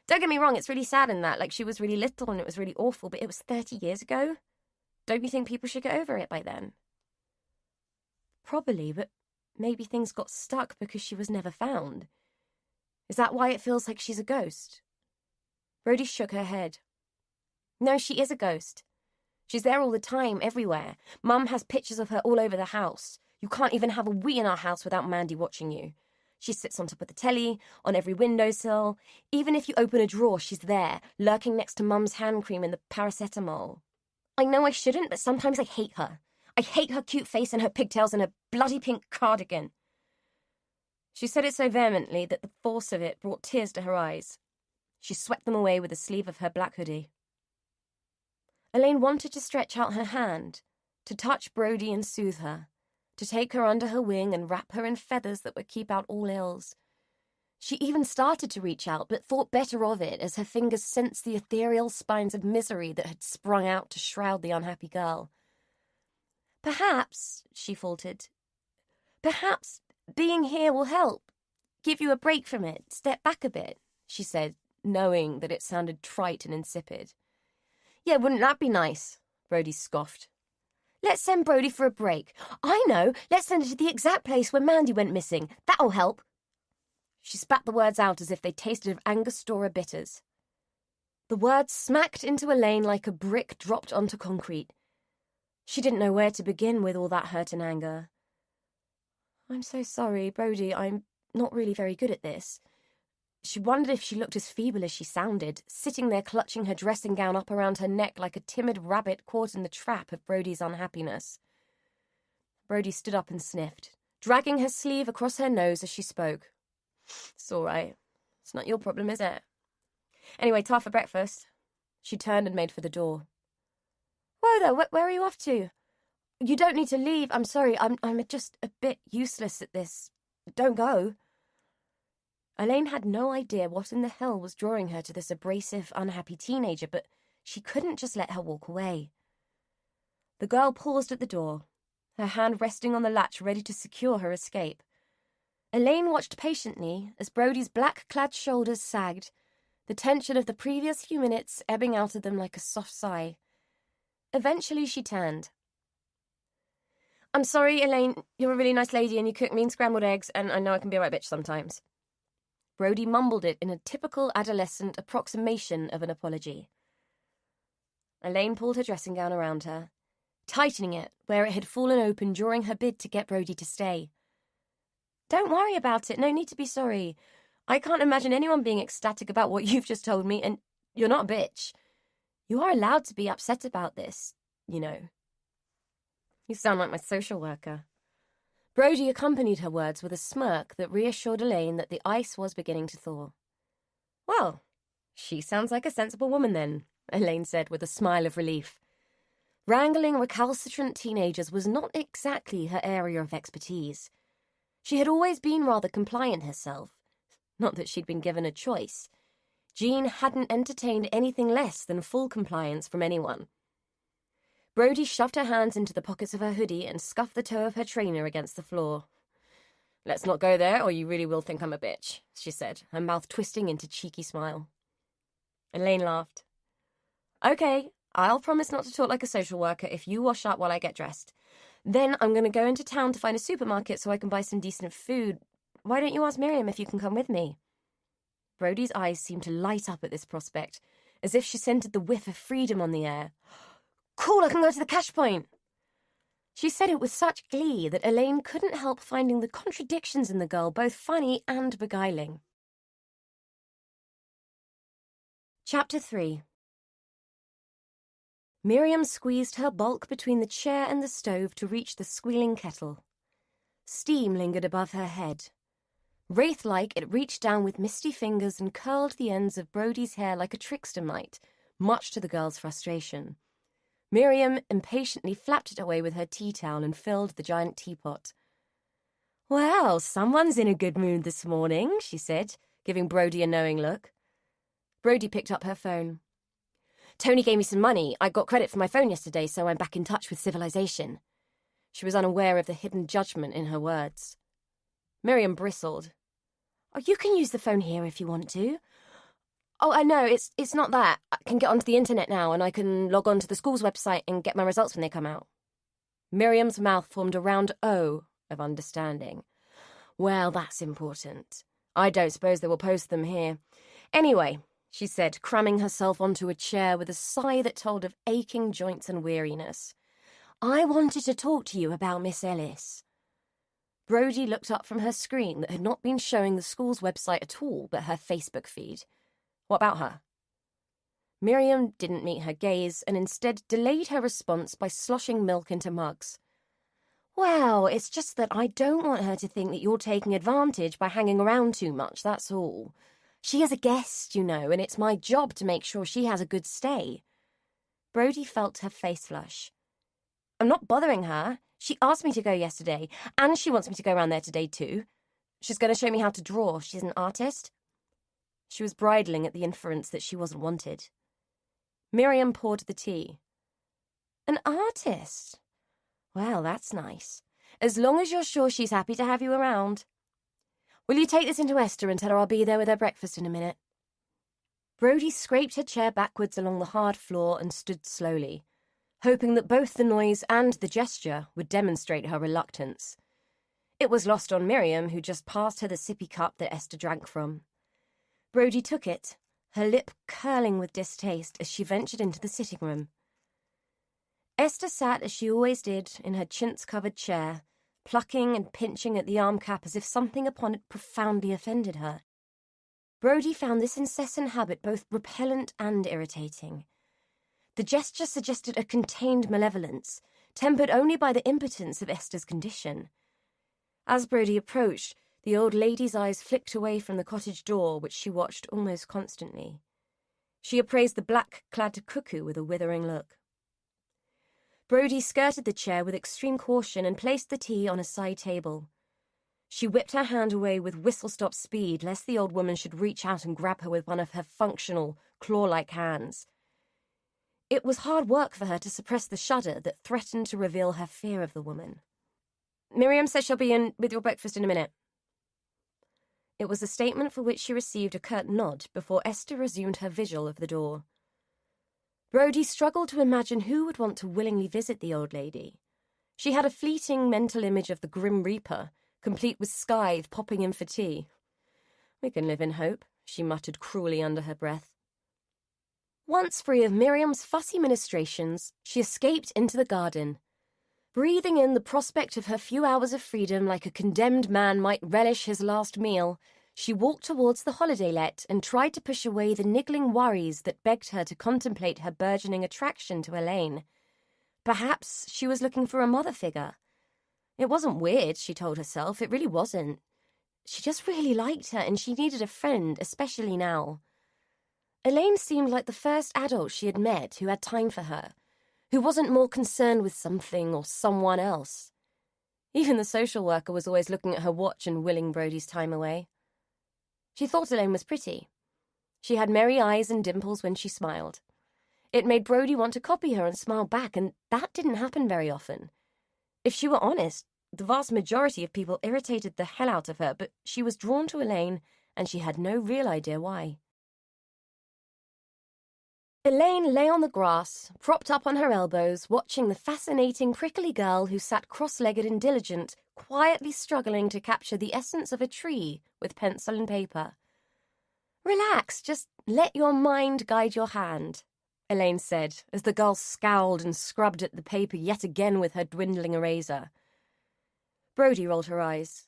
Don't get me wrong, it's really sad in that. Like, she was really little and it was really awful, but it was 30 years ago. Don't you think people should get over it by then? Probably, but maybe things got stuck because she was never found. Is that why it feels like she's a ghost? Brodie shook her head. No, she is a ghost. She's there all the time, everywhere. Mum has pictures of her all over the house. You can't even have a wee in our house without Mandy watching you. She sits on top of the telly, on every windowsill. Even if you open a drawer, she's there, lurking next to Mum's hand cream and the paracetamol. I know I shouldn't, but sometimes I hate her. I hate her cute face and her pigtails and her bloody pink cardigan. She said it so vehemently that the force of it brought tears to her eyes. She swept them away with the sleeve of her black hoodie. Elaine wanted to stretch out her hand, to touch Brodie and soothe her, to take her under her wing and wrap her in feathers that would keep out all ills. She even started to reach out, but thought better of it as her fingers sensed the ethereal spines of misery that had sprung out to shroud the unhappy girl. Perhaps, she faltered, perhaps being here will help. Give you a break from it, step back a bit, she said, knowing that it sounded trite and insipid. Yeah, wouldn't that be nice? Brodie scoffed. Let's send Brodie for a break. I know, let's send her to the exact place where Mandy went missing. That'll help. She spat the words out as if they tasted of Angostura bitters. The words smacked into Elaine like a brick dropped onto concrete. She didn't know where to begin with all that hurt and anger. I'm so sorry, Brodie, I'm not really very good at this. She wondered if she looked as feeble as she sounded, sitting there clutching her dressing gown up around her neck like a timid rabbit caught in the trap of Brodie's unhappiness. Brodie stood up and sniffed, dragging her sleeve across her nose as she spoke. It's all right. It's not your problem, is it? Anyway, time for breakfast. She turned and made for the door. Whoa there, where are you off to? You don't need to leave. I'm sorry, I'm just a bit useless at this. Don't go. Elaine had no idea what in the hell was drawing her to this abrasive, unhappy teenager, but she couldn't just let her walk away. The girl paused at the door, her hand resting on the latch ready to secure her escape. Elaine watched patiently as Brodie's black-clad shoulders sagged, the tension of the previous few minutes ebbing out of them like a soft sigh. Eventually she turned. I'm sorry, Elaine, you're a really nice lady and you cook mean scrambled eggs, and I know I can be a right bitch sometimes. Brodie mumbled it in a typical adolescent approximation of an apology. Elaine pulled her dressing gown around her, tightening it where it had fallen open during her bid to get Brodie to stay. Don't worry about it, no need to be sorry. I can't imagine anyone being ecstatic about what you've just told me, and you're not a bitch. You are allowed to be upset about this, you know. You sound like my social worker. Brodie accompanied her words with a smirk that reassured Elaine that the ice was beginning to thaw. Well, She sounds like a sensible woman then, Elaine said with a smile of relief. Wrangling recalcitrant teenagers was not exactly her area of expertise. She had always been rather compliant herself. Not that she'd been given a choice. Jean hadn't entertained anything less than full compliance from anyone. Brody shoved her hands into the pockets of her hoodie and scuffed the toe of her trainer against the floor. "Let's not go there, or you really will think I'm a bitch," she said, her mouth twisting into a cheeky smile. Elaine laughed. "Okay, I'll promise not to talk like a social worker if you wash up while I get dressed. Then I'm going to go into town to find a supermarket so I can buy some decent food. Why don't you ask Miriam if you can come with me?" Brody's eyes seemed to light up at this prospect, as if she scented the whiff of freedom on the air. "Cool, I can go to the cash point." She said it with such glee that Elaine couldn't help finding the contradictions in the girl both funny and beguiling. Chapter 3. Miriam squeezed her bulk between the chair and the stove to reach the squealing kettle. Steam lingered above her head. Wraith-like, it reached down with misty fingers and curled the ends of Brody's hair like a trickster might, much to the girl's frustration. Miriam impatiently flapped it away with her tea towel and filled the giant teapot. "Well, someone's in a good mood this morning," she said, giving Brody a knowing look. Brody picked up her phone. "Tony gave me some money. I got credit for my phone yesterday, so I'm back in touch with civilization." She was unaware of the hidden judgment in her words. Miriam bristled. "Oh, you can use the phone here if you want to." "Oh, I know, it's not that. I can get onto the internet now, and I can log on to the school's website and get my results when they come out." Miriam's mouth formed a round O of understanding. "Well, that's important. I don't suppose they will post them here. Anyway," she said, cramming herself onto a chair with a sigh that told of aching joints and weariness, "I wanted to talk to you about Miss Ellis." Brody looked up from her screen that had not been showing the school's website at all, but her Facebook feed. "What about her?" Miriam didn't meet her gaze and instead delayed her response by sloshing milk into mugs. "Well, it's just that I don't want her to think that you're taking advantage by hanging around too much, that's all. She is a guest, you know, and it's my job to make sure she has a good stay." Brody felt her face flush. "I'm not bothering her. She asked me to go yesterday, and she wants me to go around there today too. She's going to show me how to draw. She's an artist." She was bridling at the inference that she wasn't wanted. Miriam poured the tea. "An artist? Well, that's nice. As long as you're sure she's happy to have you around. Will you take this into Esther and tell her I'll be there with her breakfast in a minute?" Brody scraped her chair backwards along the hard floor and stood slowly, hoping that both the noise and the gesture would demonstrate her reluctance. It was lost on Miriam, who just passed her the sippy cup that Esther drank from. Brody took it, her lip curling with distaste as she ventured into the sitting room. Esther sat as she always did in her chintz-covered chair, plucking and pinching at the arm cap as if something upon it profoundly offended her. Brody found this incessant habit both repellent and irritating. The gesture suggested a contained malevolence, tempered only by the impotence of Esther's condition. As Brody approached, the old lady's eyes flicked away from the cottage door, which she watched almost constantly. She appraised the black-clad cuckoo with a withering look. Brody skirted the chair with extreme caution and placed the tea on a side table. She whipped her hand away with whistle-stop speed, lest the old woman should reach out and grab her with one of her functional, claw-like hands. It was hard work for her to suppress the shudder that threatened to reveal her fear of the woman. "Miriam says she'll be in with your breakfast in a minute." It was a statement for which she received a curt nod before Esther resumed her vigil of the door. Brody struggled to imagine who would want to willingly visit the old lady. She had a fleeting mental image of the Grim Reaper, complete with Scythe popping in for tea. "We can live in hope," she muttered cruelly under her breath. Once free of Miriam's fussy ministrations, she escaped into the garden. Breathing in the prospect of her few hours of freedom like a condemned man might relish his last meal, she walked towards the holiday let and tried to push away the niggling worries that begged her to contemplate her burgeoning attraction to Elaine. Perhaps she was looking for a mother figure. It wasn't weird, she told herself. It really wasn't. She just really liked her, and she needed a friend, especially now. Elaine seemed like the first adult she had met who had time for her, who wasn't more concerned with something or someone else. Even the social worker was always looking at her watch and willing Brody's time away. She thought Elaine was pretty. She had merry eyes and dimples when she smiled. It made Brody want to copy her and smile back, and that didn't happen very often. If she were honest, the vast majority of people irritated the hell out of her, but she was drawn to Elaine, and she had no real idea why. Elaine lay on the grass, propped up on her elbows, watching the fascinating, prickly girl who sat cross-legged and diligent, quietly struggling to capture the essence of a tree with pencil and paper. "Relax, just let your mind guide your hand," Elaine said, as the girl scowled and scrubbed at the paper yet again with her dwindling eraser. Brody rolled her eyes.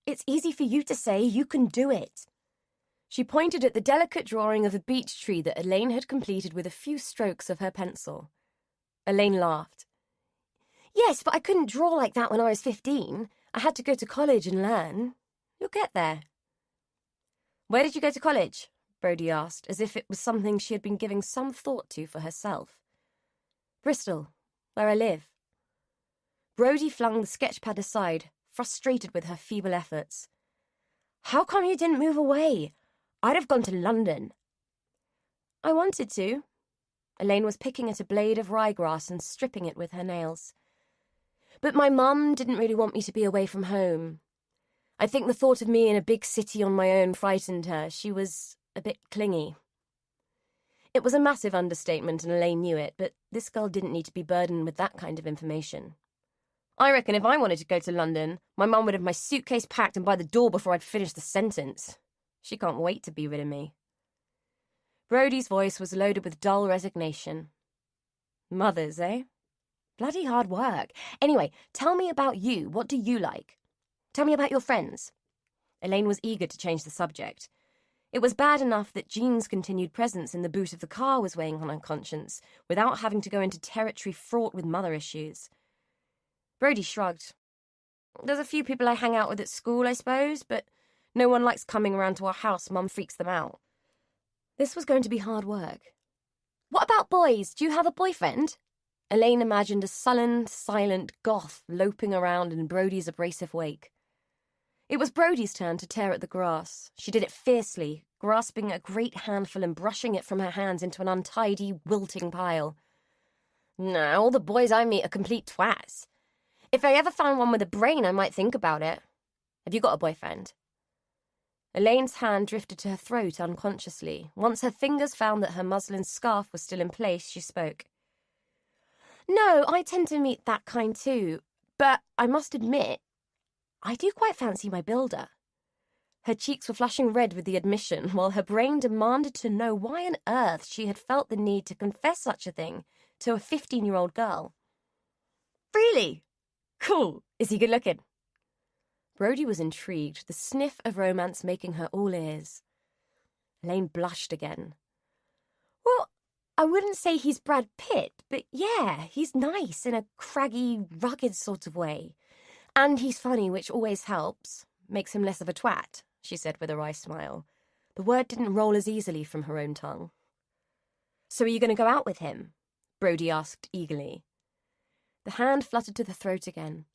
"It's easy for you to say, you can do it." She pointed at the delicate drawing of a beech tree that Elaine had completed with a few strokes of her pencil. Elaine laughed. "Yes, but I couldn't draw like that when I was 15. I had to go to college and learn. You'll get there." "Where did you go to college?" Brody asked, as if it was something she had been giving some thought to for herself. "Bristol, where I live." Brody flung the sketchpad aside, frustrated with her feeble efforts. "How come you didn't move away? I'd have gone to London." "I wanted to." Elaine was picking at a blade of ryegrass and stripping it with her nails. "But my mum didn't really want me to be away from home. I think the thought of me in a big city on my own frightened her. She was a bit clingy." It was a massive understatement, and Elaine knew it, but this girl didn't need to be burdened with that kind of information. "I reckon if I wanted to go to London, my mum would have my suitcase packed and by the door before I'd finished the sentence. She can't wait to be rid of me." Brody's voice was loaded with dull resignation. "Mothers, eh? Bloody hard work. Anyway, tell me about you. What do you like? Tell me about your friends." Elaine was eager to change the subject. It was bad enough that Jean's continued presence in the boot of the car was weighing on her conscience, without having to go into territory fraught with mother issues. Brody shrugged. "There's a few people I hang out with at school, I suppose, but no one likes coming around to our house. Mum freaks them out." This was going to be hard work. "What about boys? Do you have a boyfriend?" Elaine imagined a sullen, silent goth loping around in Brody's abrasive wake. It was Brody's turn to tear at the grass. She did it fiercely, grasping a great handful and brushing it from her hands into an untidy, wilting pile. "No, all the boys I meet are complete twats. If I ever found one with a brain, I might think about it. Have you got a boyfriend?" Elaine's hand drifted to her throat unconsciously. Once her fingers found that her muslin scarf was still in place, she spoke. "No, I tend to meet that kind too, but I must admit, I do quite fancy my builder." Her cheeks were flushing red with the admission, while her brain demanded to know why on earth she had felt the need to confess such a thing to a 15-year-old girl. "Really? Cool. Is he good looking?" Brody was intrigued, the sniff of romance making her all ears. Elaine blushed again. "Well, I wouldn't say he's Brad Pitt, but yeah, he's nice in a craggy, rugged sort of way. And he's funny, which always helps. Makes him less of a twat," she said with a wry smile. The word didn't roll as easily from her own tongue. "So are you going to go out with him?" Brody asked eagerly. The hand fluttered to the throat again.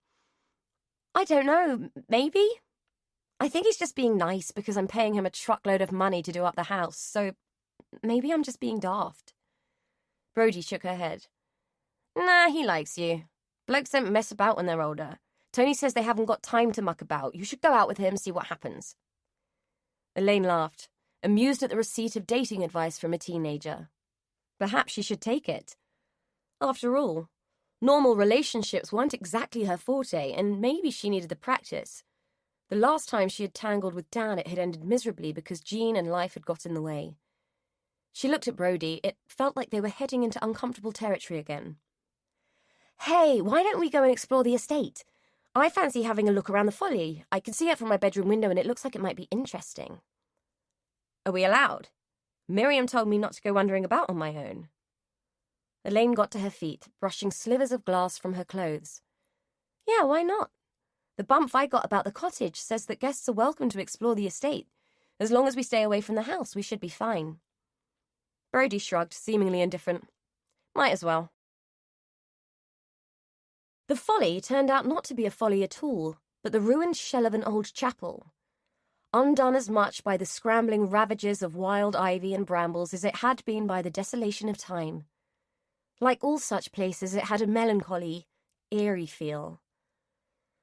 "I don't know, maybe. I think he's just being nice because I'm paying him a truckload of money to do up the house, so maybe I'm just being daft." Brody shook her head. "Nah, he likes you. Blokes don't mess about when they're older. Tony says they haven't got time to muck about. You should go out with him, see what happens." Elaine laughed, amused at the receipt of dating advice from a teenager. Perhaps she should take it. After all, normal relationships weren't exactly her forte, and maybe she needed the practice. The last time she had tangled with Dan, it had ended miserably because Jean and life had got in the way. She looked at Brody. It felt like they were heading into uncomfortable territory again. "Hey, why don't we go and explore the estate? I fancy having a look around the folly. I can see it from my bedroom window and it looks like it might be interesting." "Are we allowed? Miriam told me not to go wandering about on my own." Elaine got to her feet, brushing slivers of glass from her clothes. "Yeah, why not? The bump I got about the cottage says that guests are welcome to explore the estate. As long as we stay away from the house, we should be fine." Brody shrugged, seemingly indifferent. Might as well. The folly turned out not to be a folly at all, but the ruined shell of an old chapel. Undone as much by the scrambling ravages of wild ivy and brambles as it had been by the desolation of time. Like all such places, it had a melancholy, eerie feel.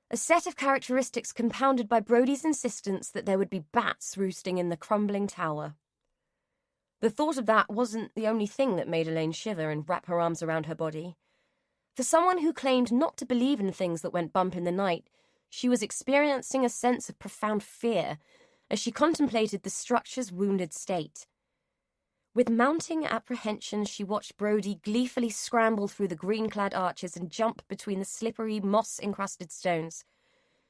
A set of characteristics compounded by Brody's insistence that there would be bats roosting in the crumbling tower. The thought of that wasn't the only thing that made Elaine shiver and wrap her arms around her body. For someone who claimed not to believe in things that went bump in the night, she was experiencing a sense of profound fear as she contemplated the structure's wounded state. With mounting apprehension, she watched Brody gleefully scramble through the green-clad arches and jump between the slippery, moss-encrusted stones.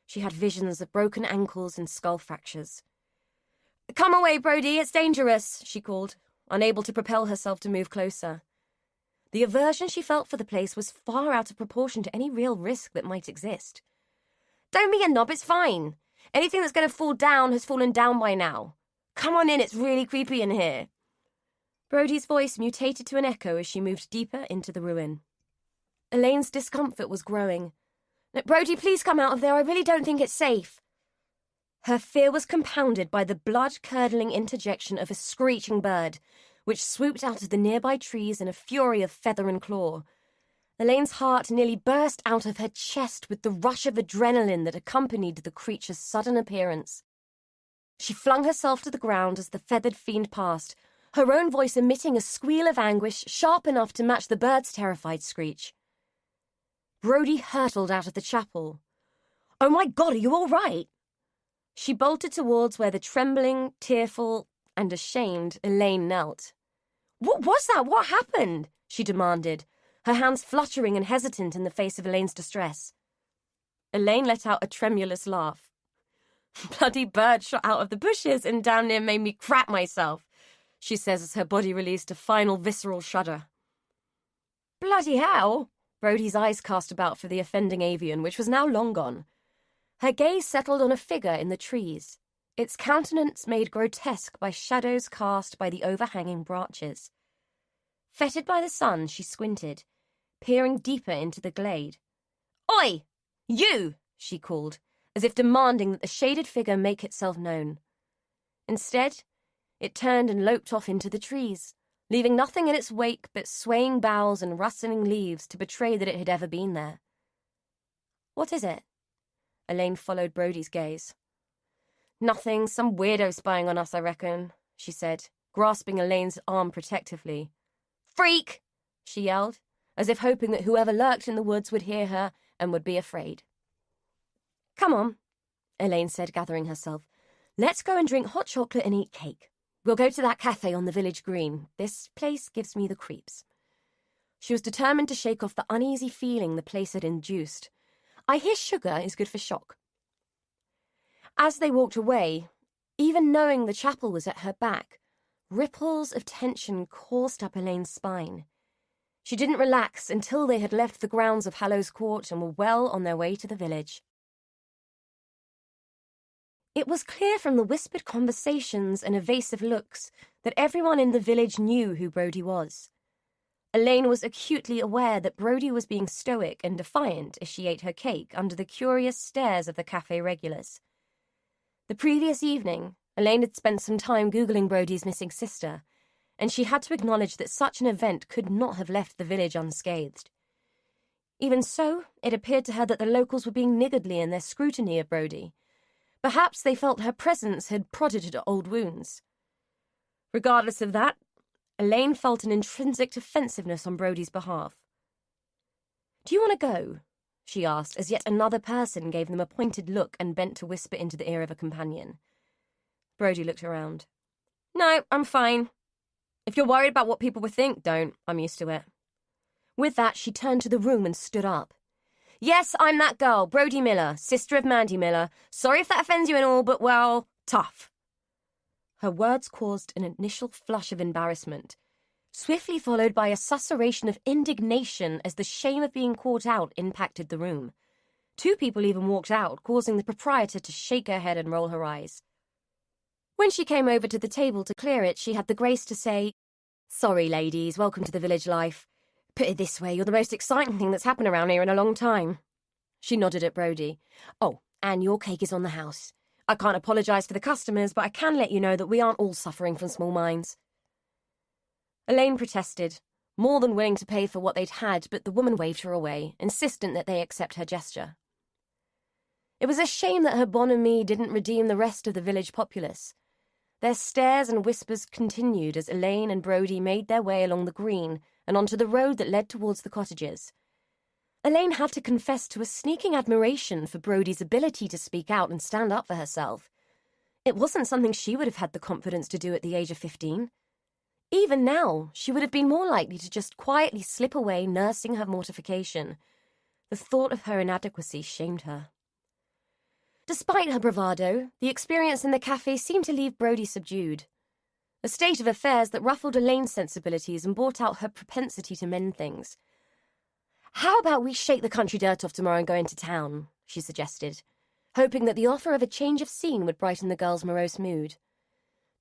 She had visions of broken ankles and skull fractures. "Come away, Brody, it's dangerous," she called, unable to propel herself to move closer. The aversion she felt for the place was far out of proportion to any real risk that might exist. "Don't be a knob, it's fine. Anything that's going to fall down has fallen down by now. Come on in, it's really creepy in here." Brody's voice mutated to an echo as she moved deeper into the ruin. Elaine's discomfort was growing. "Brody, please come out of there. I really don't think it's safe." Her fear was compounded by the blood-curdling interjection of a screeching bird, which swooped out of the nearby trees in a fury of feather and claw. Elaine's heart nearly burst out of her chest with the rush of adrenaline that accompanied the creature's sudden appearance. She flung herself to the ground as the feathered fiend passed, her own voice emitting a squeal of anguish sharp enough to match the bird's terrified screech. Brody hurtled out of the chapel. "Oh my God, are you all right?" She bolted towards where the trembling, tearful, and ashamed Elaine knelt. "What was that? What happened?" she demanded, her hands fluttering and hesitant in the face of Elaine's distress. Elaine let out a tremulous laugh. "Bloody bird shot out of the bushes and down near made me crap myself," she says as her body released a final visceral shudder. "Bloody hell!" Brody's eyes cast about for the offending avian, which was now long gone. Her gaze settled on a figure in the trees, its countenance made grotesque by shadows cast by the overhanging branches. Fettered by the sun, she squinted, peering deeper into the glade. "Oi! You!" she called, as if demanding that the shaded figure make itself known. Instead, it turned and loped off into the trees, leaving nothing in its wake but swaying boughs and rustling leaves to betray that it had ever been there. "What is it?" Elaine followed Brody's gaze. "Nothing, some weirdo spying on us, I reckon," she said, grasping Elaine's arm protectively. "Freak!" she yelled, as if hoping that whoever lurked in the woods would hear her and would be afraid. "Come on," Elaine said, gathering herself. "Let's go and drink hot chocolate and eat cake. We'll go to that cafe on the village green. This place gives me the creeps." She was determined to shake off the uneasy feeling the place had induced. I hear sugar is good for shock. As they walked away, even knowing the chapel was at her back, ripples of tension coursed up Elaine's spine. She didn't relax until they had left the grounds of Hallows Court and were well on their way to the village. It was clear from the whispered conversations and evasive looks that everyone in the village knew who Brody was. Elaine was acutely aware that Brody was being stoic and defiant as she ate her cake under the curious stares of the cafe regulars. The previous evening, Elaine had spent some time Googling Brody's missing sister, and she had to acknowledge that such an event could not have left the village unscathed. Even so, it appeared to her that the locals were being niggardly in their scrutiny of Brody. Perhaps they felt her presence had prodded at old wounds. Regardless of that, Elaine felt an intrinsic defensiveness on Brody's behalf. "Do you want to go?" she asked, as yet another person gave them a pointed look and bent to whisper into the ear of a companion. Brody looked around. "No, I'm fine. If you're worried about what people will think, don't. I'm used to it." With that, she turned to the room and stood up. "Yes, I'm that girl, Brody Miller, sister of Mandy Miller. Sorry if that offends you and all, but, well, tough." Her words caused an initial flush of embarrassment, swiftly followed by a susurration of indignation as the shame of being caught out impacted the room. 2 people even walked out, causing the proprietor to shake her head and roll her eyes. When she came over to the table to clear it, she had the grace to say, Sorry, ladies, welcome to the village life. Put it this way, you're the most exciting thing that's happened around here in a long time. She nodded at Brody. Oh, and your cake is on the house. I can't apologise for the customers, but I can let you know that we aren't all suffering from small minds. Elaine protested, more than willing to pay for what they'd had, but the woman waved her away, insistent that they accept her gesture. It was a shame that her bonhomie didn't redeem the rest of the village populace. Their stares and whispers continued as Elaine and Brody made their way along the green and onto the road that led towards the cottages. Elaine had to confess to a sneaking admiration for Brody's ability to speak out and stand up for herself. It wasn't something she would have had the confidence to do at the age of 15. Even now, she would have been more likely to just quietly slip away, nursing her mortification. The thought of her inadequacy shamed her. Despite her bravado, the experience in the cafe seemed to leave Brody subdued. A state of affairs that ruffled Elaine's sensibilities and brought out her propensity to mend things. How about we shake the country dirt off tomorrow and go into town, she suggested, hoping that the offer of a change of scene would brighten the girl's morose mood.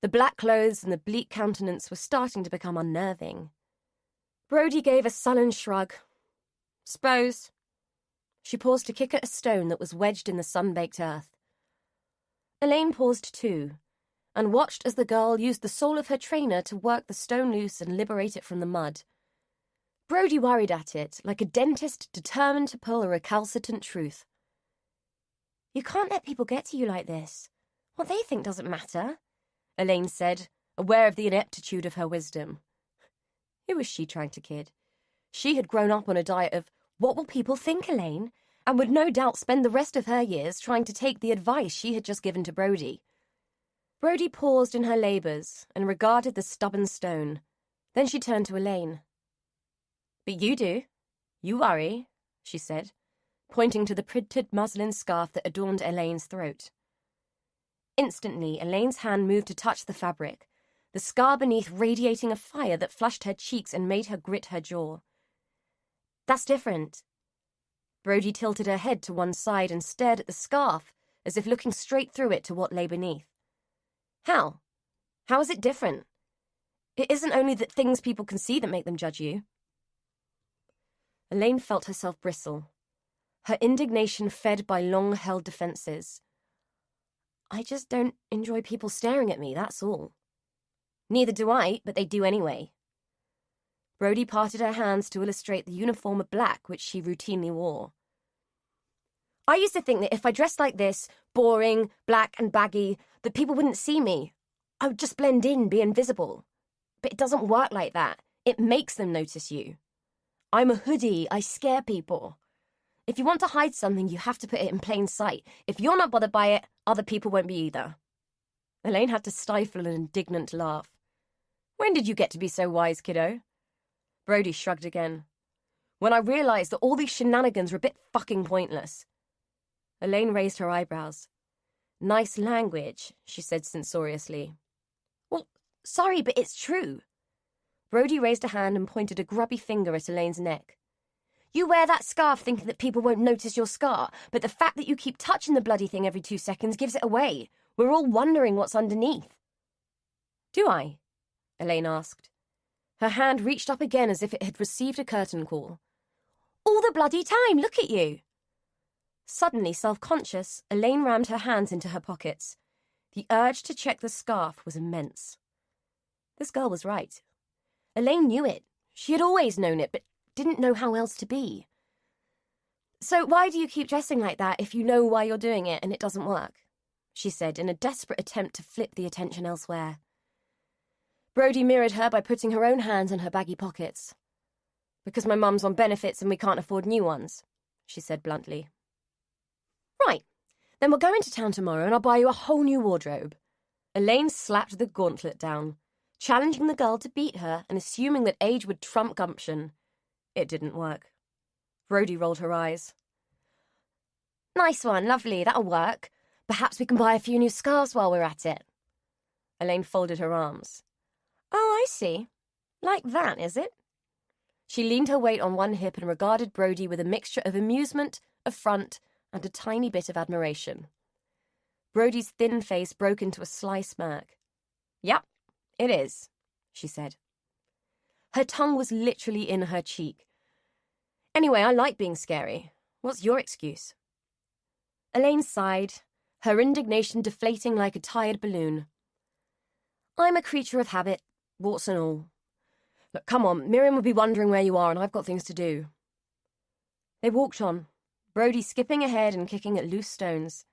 The black clothes and the bleak countenance were starting to become unnerving. Brody gave a sullen shrug. S'pose. She paused to kick at a stone that was wedged in the sun-baked earth. Elaine paused too, and watched as the girl used the sole of her trainer to work the stone loose and liberate it from the mud. Brody worried at it, like a dentist determined to pull a recalcitrant truth. You can't let people get to you like this. What they think doesn't matter, Elaine said, aware of the ineptitude of her wisdom. Who was she trying to kid? She had grown up on a diet of, what will people think, Elaine? And would no doubt spend the rest of her years trying to take the advice she had just given to Brody. Brody paused in her labours and regarded the stubborn stone. Then she turned to Elaine. But you do. You worry, she said, pointing to the printed muslin scarf that adorned Elaine's throat. Instantly, Elaine's hand moved to touch the fabric, the scar beneath radiating a fire that flushed her cheeks and made her grit her jaw. That's different. Brody tilted her head to one side and stared at the scarf, as if looking straight through it to what lay beneath. How? How is it different? It isn't only that things people can see that make them judge you. Elaine felt herself bristle, her indignation fed by long-held defences. I just don't enjoy people staring at me, that's all. Neither do I, but they do anyway. Brody parted her hands to illustrate the uniform of black which she routinely wore. I used to think that if I dressed like this, boring, black and baggy, that people wouldn't see me. I would just blend in, be invisible. But it doesn't work like that. It makes them notice you. I'm a hoodie. I scare people. If you want to hide something, you have to put it in plain sight. If you're not bothered by it, other people won't be either. Elaine had to stifle an indignant laugh. When did you get to be so wise, kiddo? Brody shrugged again. When I realised that all these shenanigans were a bit fucking pointless. Elaine raised her eyebrows. Nice language, she said censoriously. Well, sorry, but it's true. Brody raised a hand and pointed a grubby finger at Elaine's neck. You wear that scarf thinking that people won't notice your scar, but the fact that you keep touching the bloody thing every 2 seconds gives it away. We're all wondering what's underneath. Do I? Elaine asked. Her hand reached up again as if it had received a curtain call. All the bloody time, look at you! Suddenly self-conscious, Elaine rammed her hands into her pockets. The urge to check the scarf was immense. This girl was right. Elaine knew it. She had always known it, but didn't know how else to be. So why do you keep dressing like that if you know why you're doing it and it doesn't work? She said in a desperate attempt to flip the attention elsewhere. Brody mirrored her by putting her own hands in her baggy pockets. Because my mum's on benefits and we can't afford new ones, she said bluntly. Right, then we'll go into town tomorrow and I'll buy you a whole new wardrobe. Elaine slapped the gauntlet down, challenging the girl to beat her and assuming that age would trump gumption. It didn't work. Brody rolled her eyes. Nice one, lovely, that'll work. Perhaps we can buy a few new scarves while we're at it. Elaine folded her arms. Oh, I see. Like that, is it? She leaned her weight on one hip and regarded Brody with a mixture of amusement, affront, and a tiny bit of admiration. Brody's thin face broke into a sly smirk. Yep, it is, she said. Her tongue was literally in her cheek. Anyway, I like being scary. What's your excuse? Elaine sighed, her indignation deflating like a tired balloon. I'm a creature of habit, warts and all. Look, come on, Miriam will be wondering where you are and I've got things to do. They walked on, Brody skipping ahead and kicking at loose stones.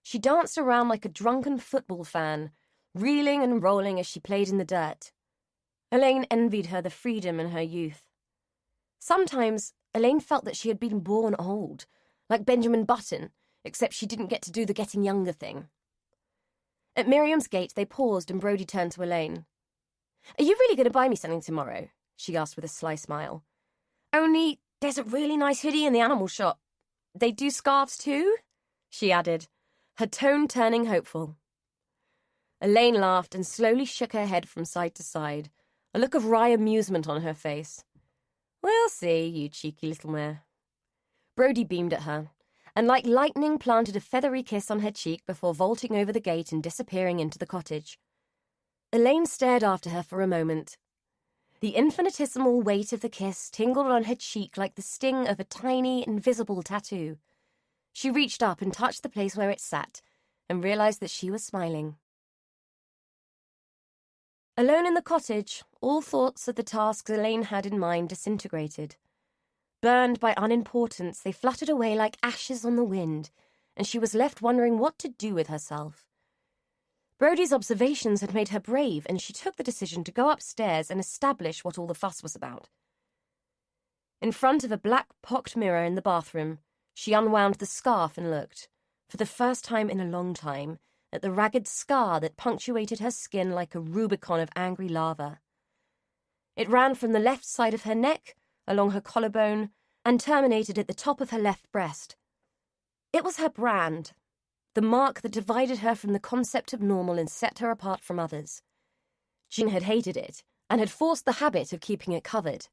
She danced around like a drunken football fan, reeling and rolling as she played in the dirt. Elaine envied her the freedom in her youth. Sometimes Elaine felt that she had been born old, like Benjamin Button, except she didn't get to do the getting younger thing. At Miriam's gate, they paused and Brody turned to Elaine. Are you really going to buy me something tomorrow? She asked with a sly smile. Only there's a really nice hoodie in the animal shop. They do scarves too? She added, her tone turning hopeful. Elaine laughed and slowly shook her head from side to side, a look of wry amusement on her face. We'll see, you cheeky little mare. Brody beamed at her, and like lightning planted a feathery kiss on her cheek before vaulting over the gate and disappearing into the cottage. Elaine stared after her for a moment. The infinitesimal weight of the kiss tingled on her cheek like the sting of a tiny, invisible tattoo. She reached up and touched the place where it sat, and realized that she was smiling. Alone in the cottage, all thoughts of the tasks Elaine had in mind disintegrated. Burned by unimportance, they fluttered away like ashes on the wind, and she was left wondering what to do with herself. Brody's observations had made her brave, and she took the decision to go upstairs and establish what all the fuss was about. In front of a black pocked mirror in the bathroom, she unwound the scarf and looked, for the first time in a long time, at the ragged scar that punctuated her skin like a Rubicon of angry lava. It ran from the left side of her neck, along her collarbone, and terminated at the top of her left breast. It was her brand, the mark that divided her from the concept of normal and set her apart from others. Jean had hated it, and had forced the habit of keeping it covered.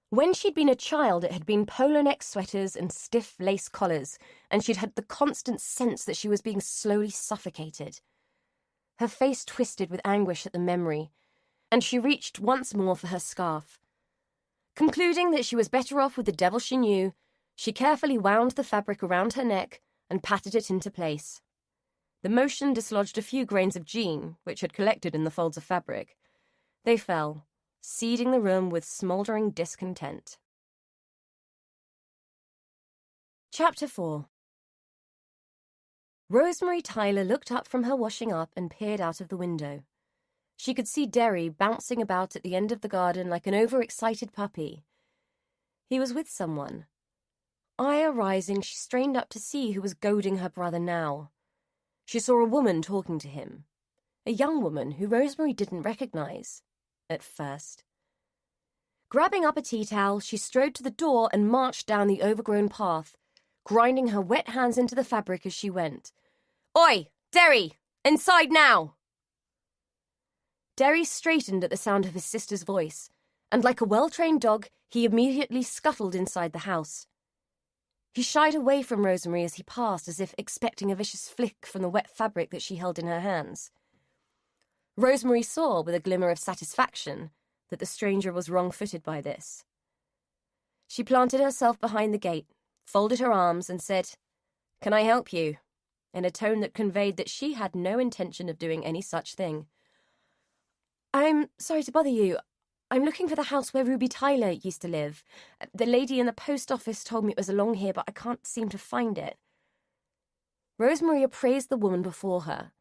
When she'd been a child, it had been polo neck sweaters and stiff lace collars, and she'd had the constant sense that she was being slowly suffocated. Her face twisted with anguish at the memory, and she reached once more for her scarf. Concluding that she was better off with the devil she knew, she carefully wound the fabric around her neck and patted it into place. The motion dislodged a few grains of jean, which had collected in the folds of fabric. They fell, seeding the room with smouldering discontent. Chapter 4. Rosemary Tyler looked up from her washing up and peered out of the window. She could see Derry bouncing about at the end of the garden like an overexcited puppy. He was with someone. Eye arising, she strained up to see who was goading her brother now. She saw a woman talking to him, a young woman who Rosemary didn't recognize, at first. Grabbing up a tea towel, she strode to the door and marched down the overgrown path, grinding her wet hands into the fabric as she went. Oi, Derry! Inside now! Derry straightened at the sound of his sister's voice, and like a well-trained dog, he immediately scuttled inside the house. He shied away from Rosemary as he passed, as if expecting a vicious flick from the wet fabric that she held in her hands. Rosemary saw, with a glimmer of satisfaction, that the stranger was wrong-footed by this. She planted herself behind the gate, folded her arms, and said, "Can I help you?" in a tone that conveyed that she had no intention of doing any such thing. "I'm sorry to bother you. I'm looking for the house where Ruby Tyler used to live. The lady in the post office told me it was along here, but I can't seem to find it." Rosemary appraised the woman before her.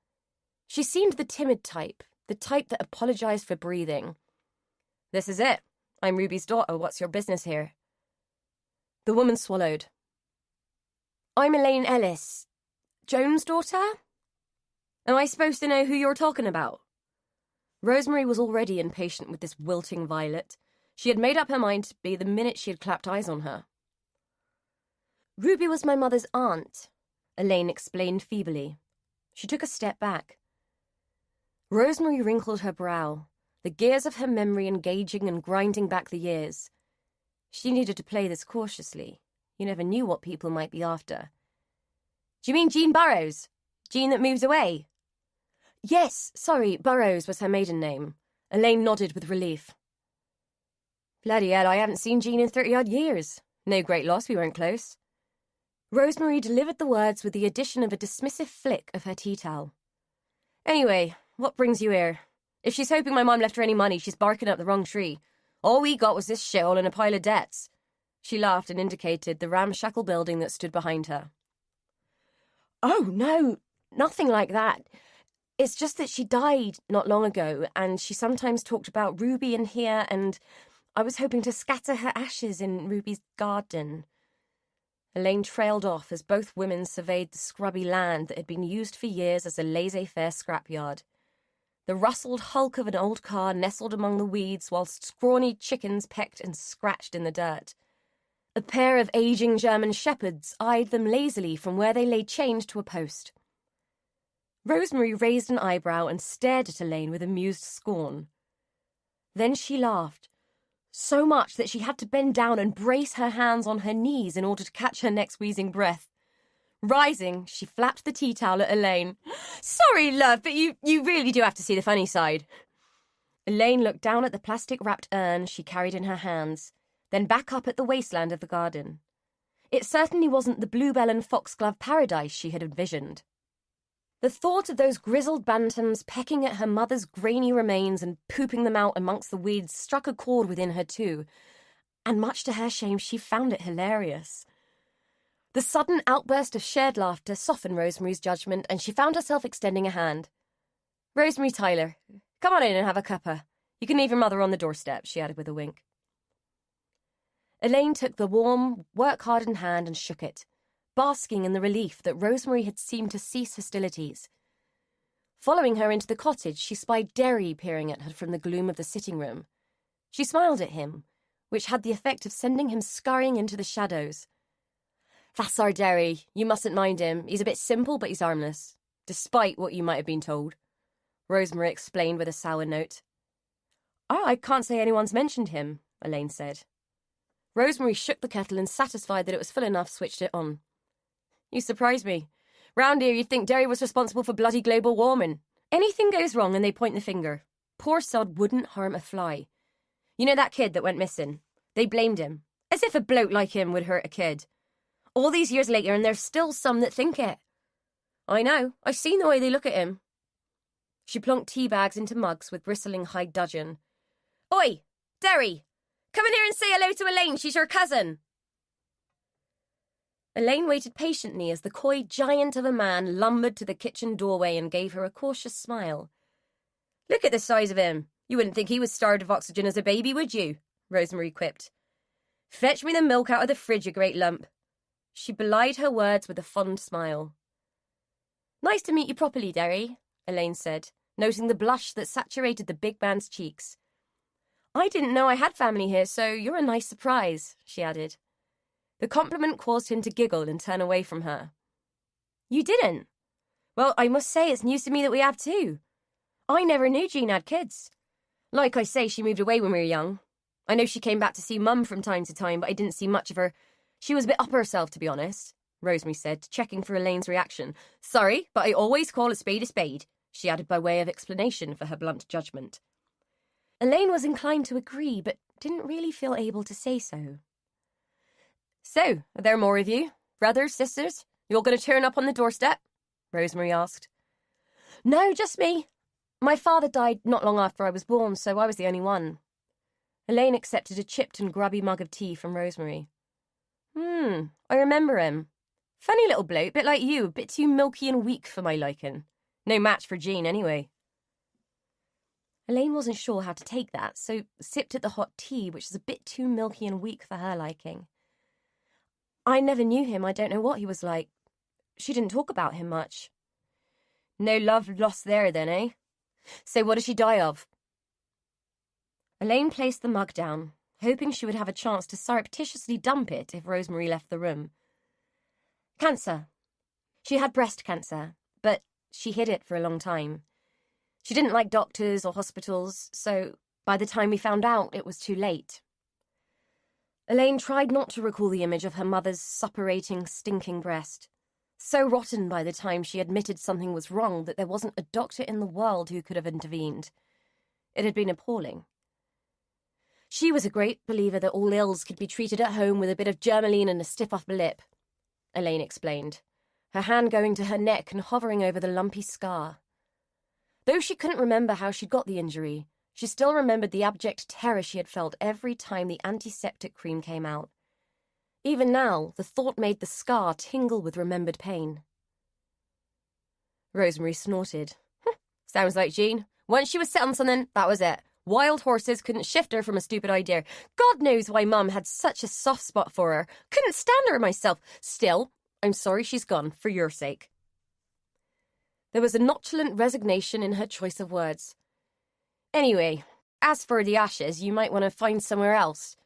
She seemed the timid type, the type that apologized for breathing. "This is it. I'm Ruby's daughter. What's your business here?" The woman swallowed. "I'm Elaine Ellis. Joan's daughter? Am I supposed to know who you're talking about?" Rosemary was already impatient with this wilting violet. She had made up her mind to be the minute she had clapped eyes on her. "Ruby was my mother's aunt," Elaine explained feebly. She took a step back. Rosemary wrinkled her brow, the gears of her memory engaging and grinding back the years. She needed to play this cautiously. You never knew what people might be after. "Do you mean Jean Burrows? Jean that moved away?" "Yes, sorry, Burrows was her maiden name." Elaine nodded with relief. Bloody hell, I haven't seen Jean in 30-odd years. No great loss we weren't close. Rosemary delivered the words with the addition of a dismissive flick of her tea towel. Anyway, what brings you here? If she's hoping my mum left her any money, she's barking up the wrong tree. All we got was this shithole and a pile of debts. She laughed and indicated the ramshackle building that stood behind her. Oh, no, nothing like that. It's just that she died not long ago, and she sometimes talked about Ruby in here, and I was hoping to scatter her ashes in Ruby's garden. Elaine trailed off as both women surveyed the scrubby land that had been used for years as a laissez-faire scrapyard. The rustled hulk of an old car nestled among the weeds whilst scrawny chickens pecked and scratched in the dirt. A pair of aging German shepherds eyed them lazily from where they lay chained to a post. Rosemary raised an eyebrow and stared at Elaine with amused scorn. Then she laughed, so much that she had to bend down and brace her hands on her knees in order to catch her next wheezing breath. Rising, she flapped the tea towel at Elaine. Sorry, love, but you really do have to see the funny side. Elaine looked down at the plastic-wrapped urn she carried in her hands, then back up at the wasteland of the garden. It certainly wasn't the bluebell and foxglove paradise she had envisioned. The thought of those grizzled bantams pecking at her mother's grainy remains and pooping them out amongst the weeds struck a chord within her too, and much to her shame she found it hilarious. The sudden outburst of shared laughter softened Rosemary's judgment, and she found herself extending a hand. Rosemary Tyler, come on in and have a cuppa. You can leave your mother on the doorstep, she added with a wink. Elaine took the warm, work-hardened hand and shook it, basking in the relief that Rosemary had seemed to cease hostilities. Following her into the cottage, she spied Derry peering at her from the gloom of the sitting room. She smiled at him, which had the effect of sending him scurrying into the shadows. That's our Derry. You mustn't mind him. He's a bit simple, but he's harmless, despite what you might have been told, Rosemary explained with a sour note. Oh, I can't say anyone's mentioned him, Elaine said. Rosemary shook the kettle and, satisfied that it was full enough, switched it on. You surprise me. Round here you'd think Derry was responsible for bloody global warming. Anything goes wrong and they point the finger. Poor sod wouldn't harm a fly. You know that kid that went missing? They blamed him. As if a bloke like him would hurt a kid. All these years later and there's still some that think it. I know. I've seen the way they look at him. She plonked tea bags into mugs with bristling high dudgeon. Oi, Derry! Come in here and say hello to Elaine. She's your cousin. Elaine waited patiently as the coy giant of a man lumbered to the kitchen doorway and gave her a cautious smile. Look at the size of him. You wouldn't think he was starved of oxygen as a baby, would you? Rosemary quipped. Fetch me the milk out of the fridge, you great lump. She belied her words with a fond smile. Nice to meet you properly, Derry, Elaine said, noting the blush that saturated the big man's cheeks. I didn't know I had family here, so you're a nice surprise, she added. The compliment caused him to giggle and turn away from her. You didn't? Well, I must say it's news to me that we have too. I never knew Jean had kids. Like I say, she moved away when we were young. I know she came back to see Mum from time to time, but I didn't see much of her. She was a bit up herself, to be honest, Rosemary said, checking for Elaine's reaction. Sorry, but I always call a spade, she added by way of explanation for her blunt judgment. Elaine was inclined to agree, but didn't really feel able to say so. So, are there more of you? Brothers, sisters? You all going to turn up on the doorstep? Rosemary asked. No, just me. My father died not long after I was born, so I was the only one. Elaine accepted a chipped and grubby mug of tea from Rosemary. I remember him. Funny little bloke, bit like you, a bit too milky and weak for my liking. No match for Jean, anyway. Elaine wasn't sure how to take that, so sipped at the hot tea, which was a bit too milky and weak for her liking. I never knew him. I don't know what he was like. She didn't talk about him much. No love lost there, then, eh? So what did she die of? Elaine placed the mug down, hoping she would have a chance to surreptitiously dump it if Rosemary left the room. Cancer. She had breast cancer, but she hid it for a long time. She didn't like doctors or hospitals, so by the time we found out, it was too late. Elaine tried not to recall the image of her mother's suppurating, stinking breast. So rotten by the time she admitted something was wrong that there wasn't a doctor in the world who could have intervened. It had been appalling. She was a great believer that all ills could be treated at home with a bit of Germaline and a stiff upper lip, Elaine explained, her hand going to her neck and hovering over the lumpy scar. Though she couldn't remember how she'd got the injury, she still remembered the abject terror she had felt every time the antiseptic cream came out. Even now, the thought made the scar tingle with remembered pain. Rosemary snorted. Sounds like Jean. Once she was set on something, that was it. Wild horses couldn't shift her from a stupid idea. God knows why Mum had such a soft spot for her. Couldn't stand her myself. Still, I'm sorry she's gone, for your sake. There was a nonchalant resignation in her choice of words. Anyway, as for the ashes, you might want to find somewhere else.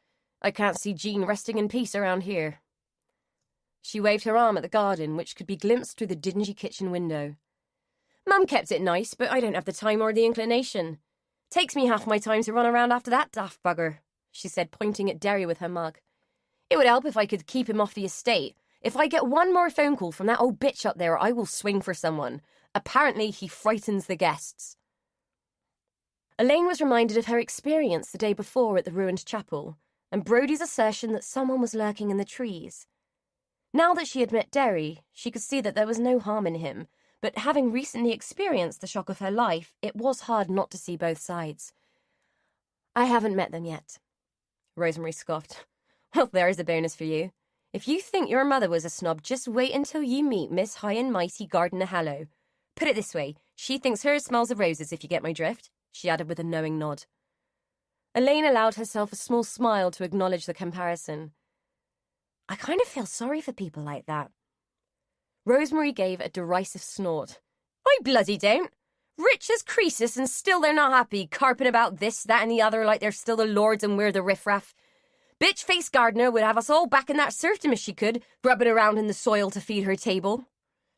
I can't see Jean resting in peace around here. She waved her arm at the garden, which could be glimpsed through the dingy kitchen window. Mum kept it nice, but I don't have the time or the inclination. Takes me half my time to run around after that daft bugger, she said, pointing at Derry with her mug. It would help if I could keep him off the estate. If I get one more phone call from that old bitch up there, I will swing for someone. Apparently, he frightens the guests. Elaine was reminded of her experience the day before at the ruined chapel, and Brodie's assertion that someone was lurking in the trees. Now that she had met Derry, she could see that there was no harm in him, but having recently experienced the shock of her life, it was hard not to see both sides. I haven't met them yet, Rosemary scoffed. Well, there is a bonus for you. If you think your mother was a snob, just wait until you meet Miss High and Mighty Gardiner Hallow. Put it this way, she thinks hers smells of roses, if you get my drift, she added with a knowing nod. Elaine allowed herself a small smile to acknowledge the comparison. I kind of feel sorry for people like that. Rosemary gave a derisive snort. I bloody don't. Rich as Croesus and still they're not happy, carping about this, that and the other like they're still the lords and we're the riffraff. Bitch-faced Gardiner would have us all back in that serfdom if she could, grubbing around in the soil to feed her table.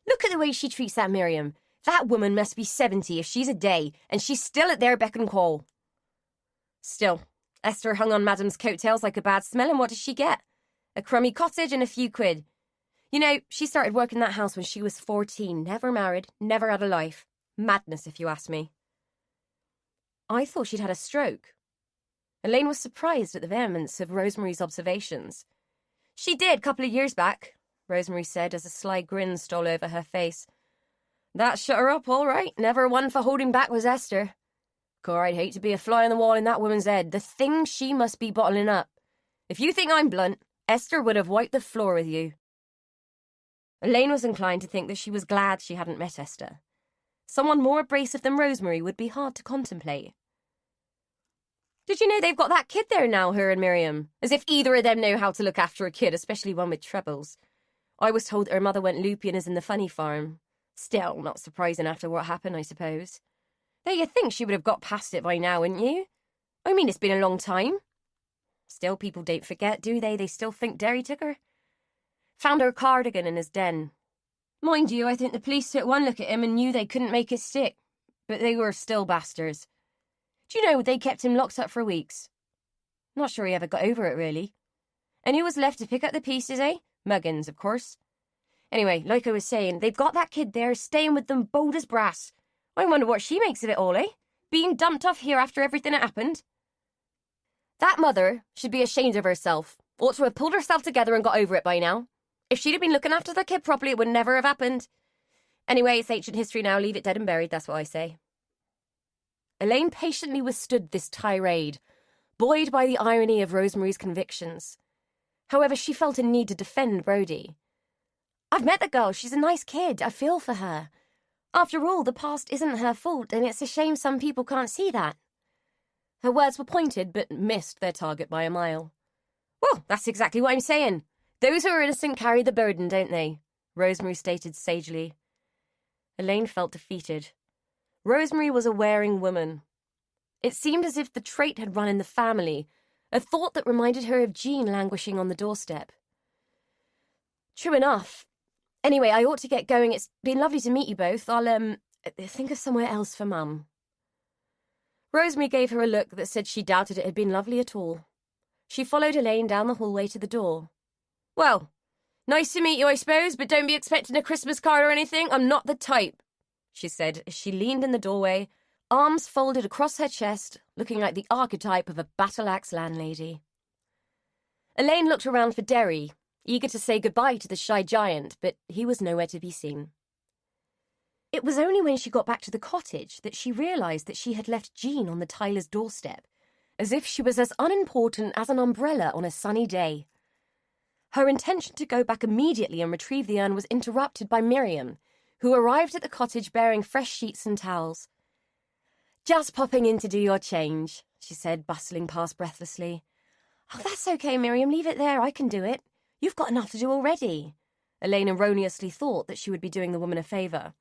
Look at the way she treats that Miriam. That woman must be 70 if she's a day, and she's still at their beck and call. Still, Esther hung on Madam's coattails like a bad smell, and what does she get? A crummy cottage and a few quid. You know, she started working that house when she was 14, never married, never had a life. Madness, if you ask me. I thought she'd had a stroke. Elaine was surprised at the vehemence of Rosemary's observations. She did, a couple of years back, Rosemary said as a sly grin stole over her face. That shut her up, all right. Never one for holding back was Esther. God, I'd hate to be a fly on the wall in that woman's head. The thing she must be bottling up. If you think I'm blunt, Esther would have wiped the floor with you. Elaine was inclined to think that she was glad she hadn't met Esther. Someone more abrasive than Rosemary would be hard to contemplate. Did you know they've got that kid there now, her and Miriam? As if either of them know how to look after a kid, especially one with troubles. I was told that her mother went loopy and is in the funny farm. Still, not surprising after what happened, I suppose. Though you'd think she would have got past it by now, wouldn't you? I mean, it's been a long time. Still, people don't forget, do they? They still think Derry took her. Found her cardigan in his den. Mind you, I think the police took one look at him and knew they couldn't make it stick. But they were still bastards. Do you know, they kept him locked up for weeks. Not sure he ever got over it, really. And who was left to pick up the pieces, eh? Muggins, of course. Anyway, like I was saying, they've got that kid there, staying with them bold as brass. I wonder what she makes of it all, eh? Being dumped off here after everything that happened. That mother should be ashamed of herself. Ought to have pulled herself together and got over it by now. If she'd have been looking after the kid properly, it would never have happened. Anyway, it's ancient history now. Leave it dead and buried, that's what I say. Elaine patiently withstood this tirade, buoyed by the irony of Rosemary's convictions. However, she felt a need to defend Brodie. I've met the girl. She's a nice kid. I feel for her. After all, the past isn't her fault, and it's a shame some people can't see that. Her words were pointed, but missed their target by a mile. Well, that's exactly what I'm saying. Those who are innocent carry the burden, don't they? Rosemary stated sagely. Elaine felt defeated. Rosemary was a wearing woman. It seemed as if the trait had run in the family, a thought that reminded her of Jean languishing on the doorstep. True enough. Anyway, I ought to get going. It's been lovely to meet you both. I'll, think of somewhere else for Mum. Rosemary gave her a look that said she doubted it had been lovely at all. She followed Elaine down the hallway to the door. Well, nice to meet you, I suppose, but don't be expecting a Christmas card or anything. I'm not the type, she said as she leaned in the doorway, arms folded across her chest, looking like the archetype of a battle-axe landlady. Elaine looked around for Derry, eager to say goodbye to the shy giant, but he was nowhere to be seen. It was only when she got back to the cottage that she realised that she had left Jean on the Tylers' doorstep, as if she was as unimportant as an umbrella on a sunny day. Her intention to go back immediately and retrieve the urn was interrupted by Miriam, who arrived at the cottage bearing fresh sheets and towels. "Just popping in to do your change," she said, bustling past breathlessly. "Oh, that's okay, Miriam. Leave it there. I can do it. You've got enough to do already." Elaine erroneously thought that she would be doing the woman a favour.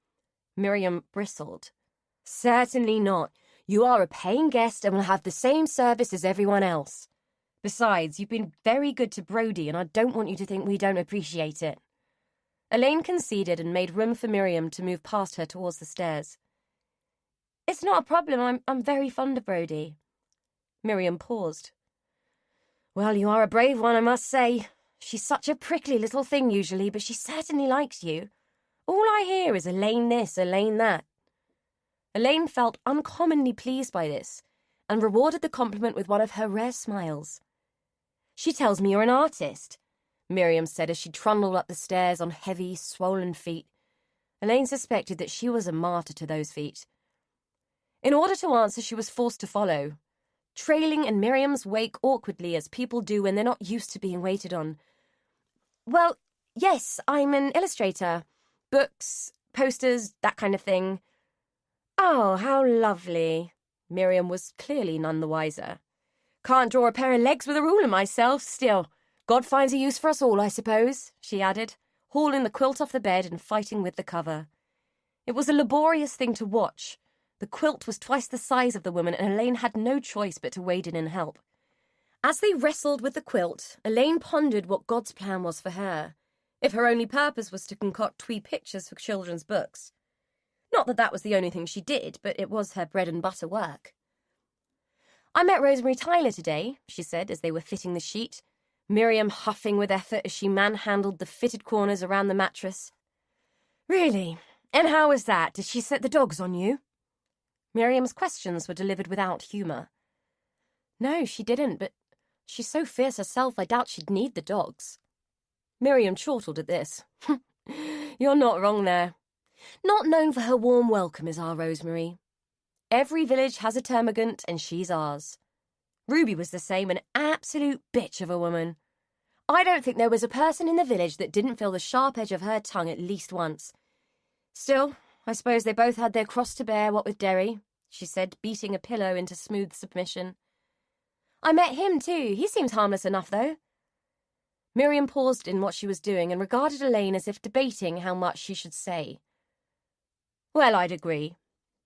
Miriam bristled. "Certainly not. You are a paying guest and will have the same service as everyone else. Besides, you've been very good to Brodie, and I don't want you to think we don't appreciate it." Elaine conceded and made room for Miriam to move past her towards the stairs. "It's not a problem. I'm very fond of Brodie." Miriam paused. "Well, you are a brave one, I must say. She's such a prickly little thing usually, but she certainly likes you. All I hear is Elaine this, Elaine that." Elaine felt uncommonly pleased by this, and rewarded the compliment with one of her rare smiles. "She tells me you're an artist," Miriam said as she trundled up the stairs on heavy, swollen feet. Elaine suspected that she was a martyr to those feet. In order to answer, she was forced to follow, trailing in Miriam's wake awkwardly as people do when they're not used to being waited on. "Well, yes, I'm an illustrator. Books, posters, that kind of thing." "Oh, how lovely." Miriam was clearly none the wiser. "Can't draw a pair of legs with a ruler myself. Still, God finds a use for us all, I suppose," she added, hauling the quilt off the bed and fighting with the cover. It was a laborious thing to watch. The quilt was twice the size of the woman, and Elaine had no choice but to wade in and help. As they wrestled with the quilt, Elaine pondered what God's plan was for her, if her only purpose was to concoct twee pictures for children's books. Not that that was the only thing she did, but it was her bread-and-butter work. "I met Rosemary Tyler today," she said as they were fitting the sheet, Miriam huffing with effort as she manhandled the fitted corners around the mattress. "Really? And how was that? Did she set the dogs on you?" Miriam's questions were delivered without humour. "No, she didn't, but she's so fierce herself I doubt she'd need the dogs." Miriam chortled at this. "You're not wrong there. Not known for her warm welcome is our Rosemary. Every village has a termagant, and she's ours. Ruby was the same, an absolute bitch of a woman. I don't think there was a person in the village that didn't feel the sharp edge of her tongue at least once. Still, I suppose they both had their cross to bear, what with Derry," she said, beating a pillow into smooth submission. "I met him too. He seems harmless enough, though." Miriam paused in what she was doing and regarded Elaine as if debating how much she should say. "Well, I'd agree.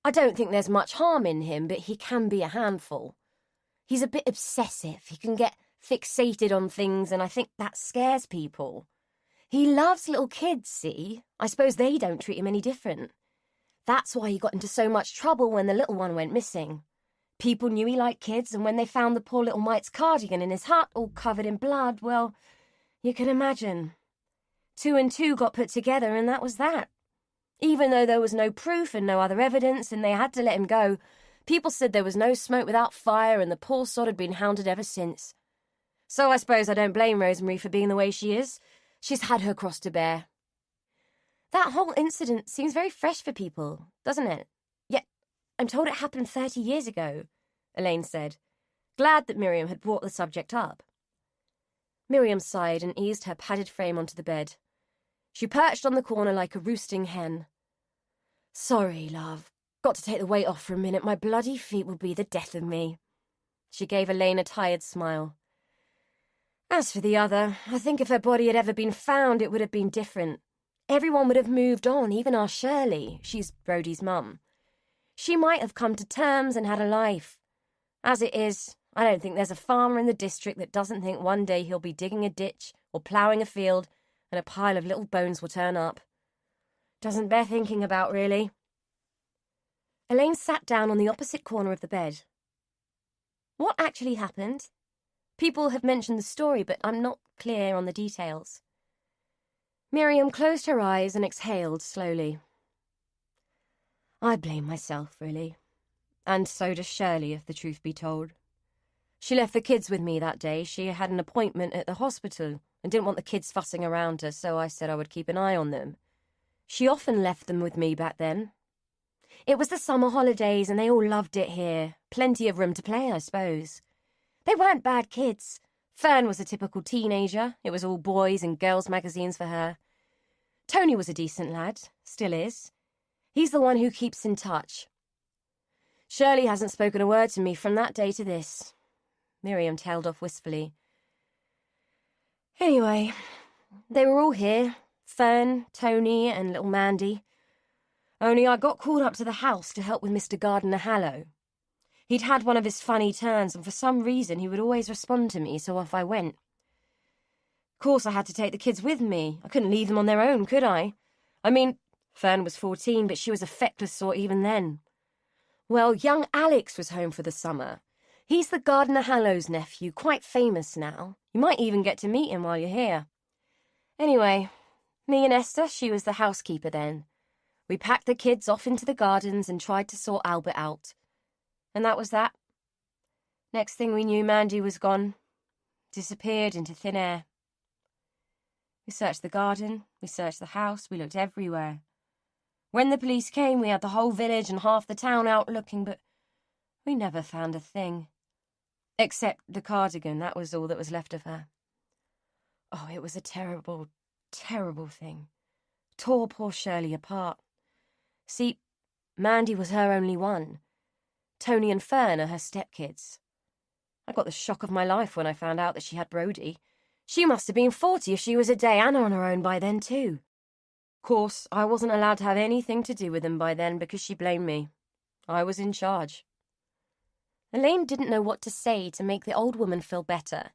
I don't think there's much harm in him, but he can be a handful. He's a bit obsessive. He can get fixated on things, and I think that scares people. He loves little kids, see? I suppose they don't treat him any different. That's why he got into so much trouble when the little one went missing. People knew he liked kids, and when they found the poor little mite's cardigan in his hut all covered in blood, well, you can imagine. 2 and 2 got put together, and that was that. Even though there was no proof and no other evidence, and they had to let him go, people said there was no smoke without fire, and the poor sod had been hounded ever since. So I suppose I don't blame Rosemary for being the way she is. She's had her cross to bear." "That whole incident seems very fresh for people, doesn't it? Yet I'm told it happened 30 years ago," Elaine said, glad that Miriam had brought the subject up. Miriam sighed and eased her padded frame onto the bed. She perched on the corner like a roosting hen. "Sorry, love. Got to take the weight off for a minute. My bloody feet will be the death of me." She gave Elaine a tired smile. "As for the other, I think if her body had ever been found, it would have been different. Everyone would have moved on, even our Shirley. She's Brodie's mum. She might have come to terms and had a life. As it is, I don't think there's a farmer in the district that doesn't think one day he'll be digging a ditch or ploughing a field and a pile of little bones will turn up. Doesn't bear thinking about, really." Elaine sat down on the opposite corner of the bed. "What actually happened? People have mentioned the story, but I'm not clear on the details." Miriam closed her eyes and exhaled slowly. "I blame myself, really. And so does Shirley, if the truth be told. She left the kids with me that day. She had an appointment at the hospital and didn't want the kids fussing around her, so I said I would keep an eye on them. She often left them with me back then. It was the summer holidays and they all loved it here. Plenty of room to play, I suppose. They weren't bad kids. Fern was a typical teenager. It was all boys and girls' magazines for her. Tony was a decent lad, still is. He's the one who keeps in touch. Shirley hasn't spoken a word to me from that day to this. Miriam tailed off wistfully. Anyway, they were all here. Fern, Tony, and little Mandy. Only I got called up to the house to help with Mr. Gardiner Hallow. He'd had one of his funny turns, and for some reason he would always respond to me, so off I went. Of course I had to take the kids with me. I couldn't leave them on their own, could I? I mean, Fern was 14, but she was a feckless sort even then. Well, young Alex was home for the summer. He's the Gardiner Hallow's nephew, quite famous now. You might even get to meet him while you're here. Anyway, me and Esther, she was the housekeeper then. We packed the kids off into the gardens and tried to sort Albert out. And that was that. Next thing we knew, Mandy was gone. Disappeared into thin air. We searched the garden, we searched the house, we looked everywhere. When the police came, we had the whole village and half the town out looking, but we never found a thing. Except the cardigan, that was all that was left of her. Oh, it was a terrible, terrible thing. Tore poor Shirley apart. See, Mandy was her only one. Tony and Fern are her stepkids. I got the shock of my life when I found out that she had Brodie. She must have been 40 if she was a Diana on her own by then, too. Of course, I wasn't allowed to have anything to do with them by then because she blamed me. I was in charge. Elaine didn't know what to say to make the old woman feel better.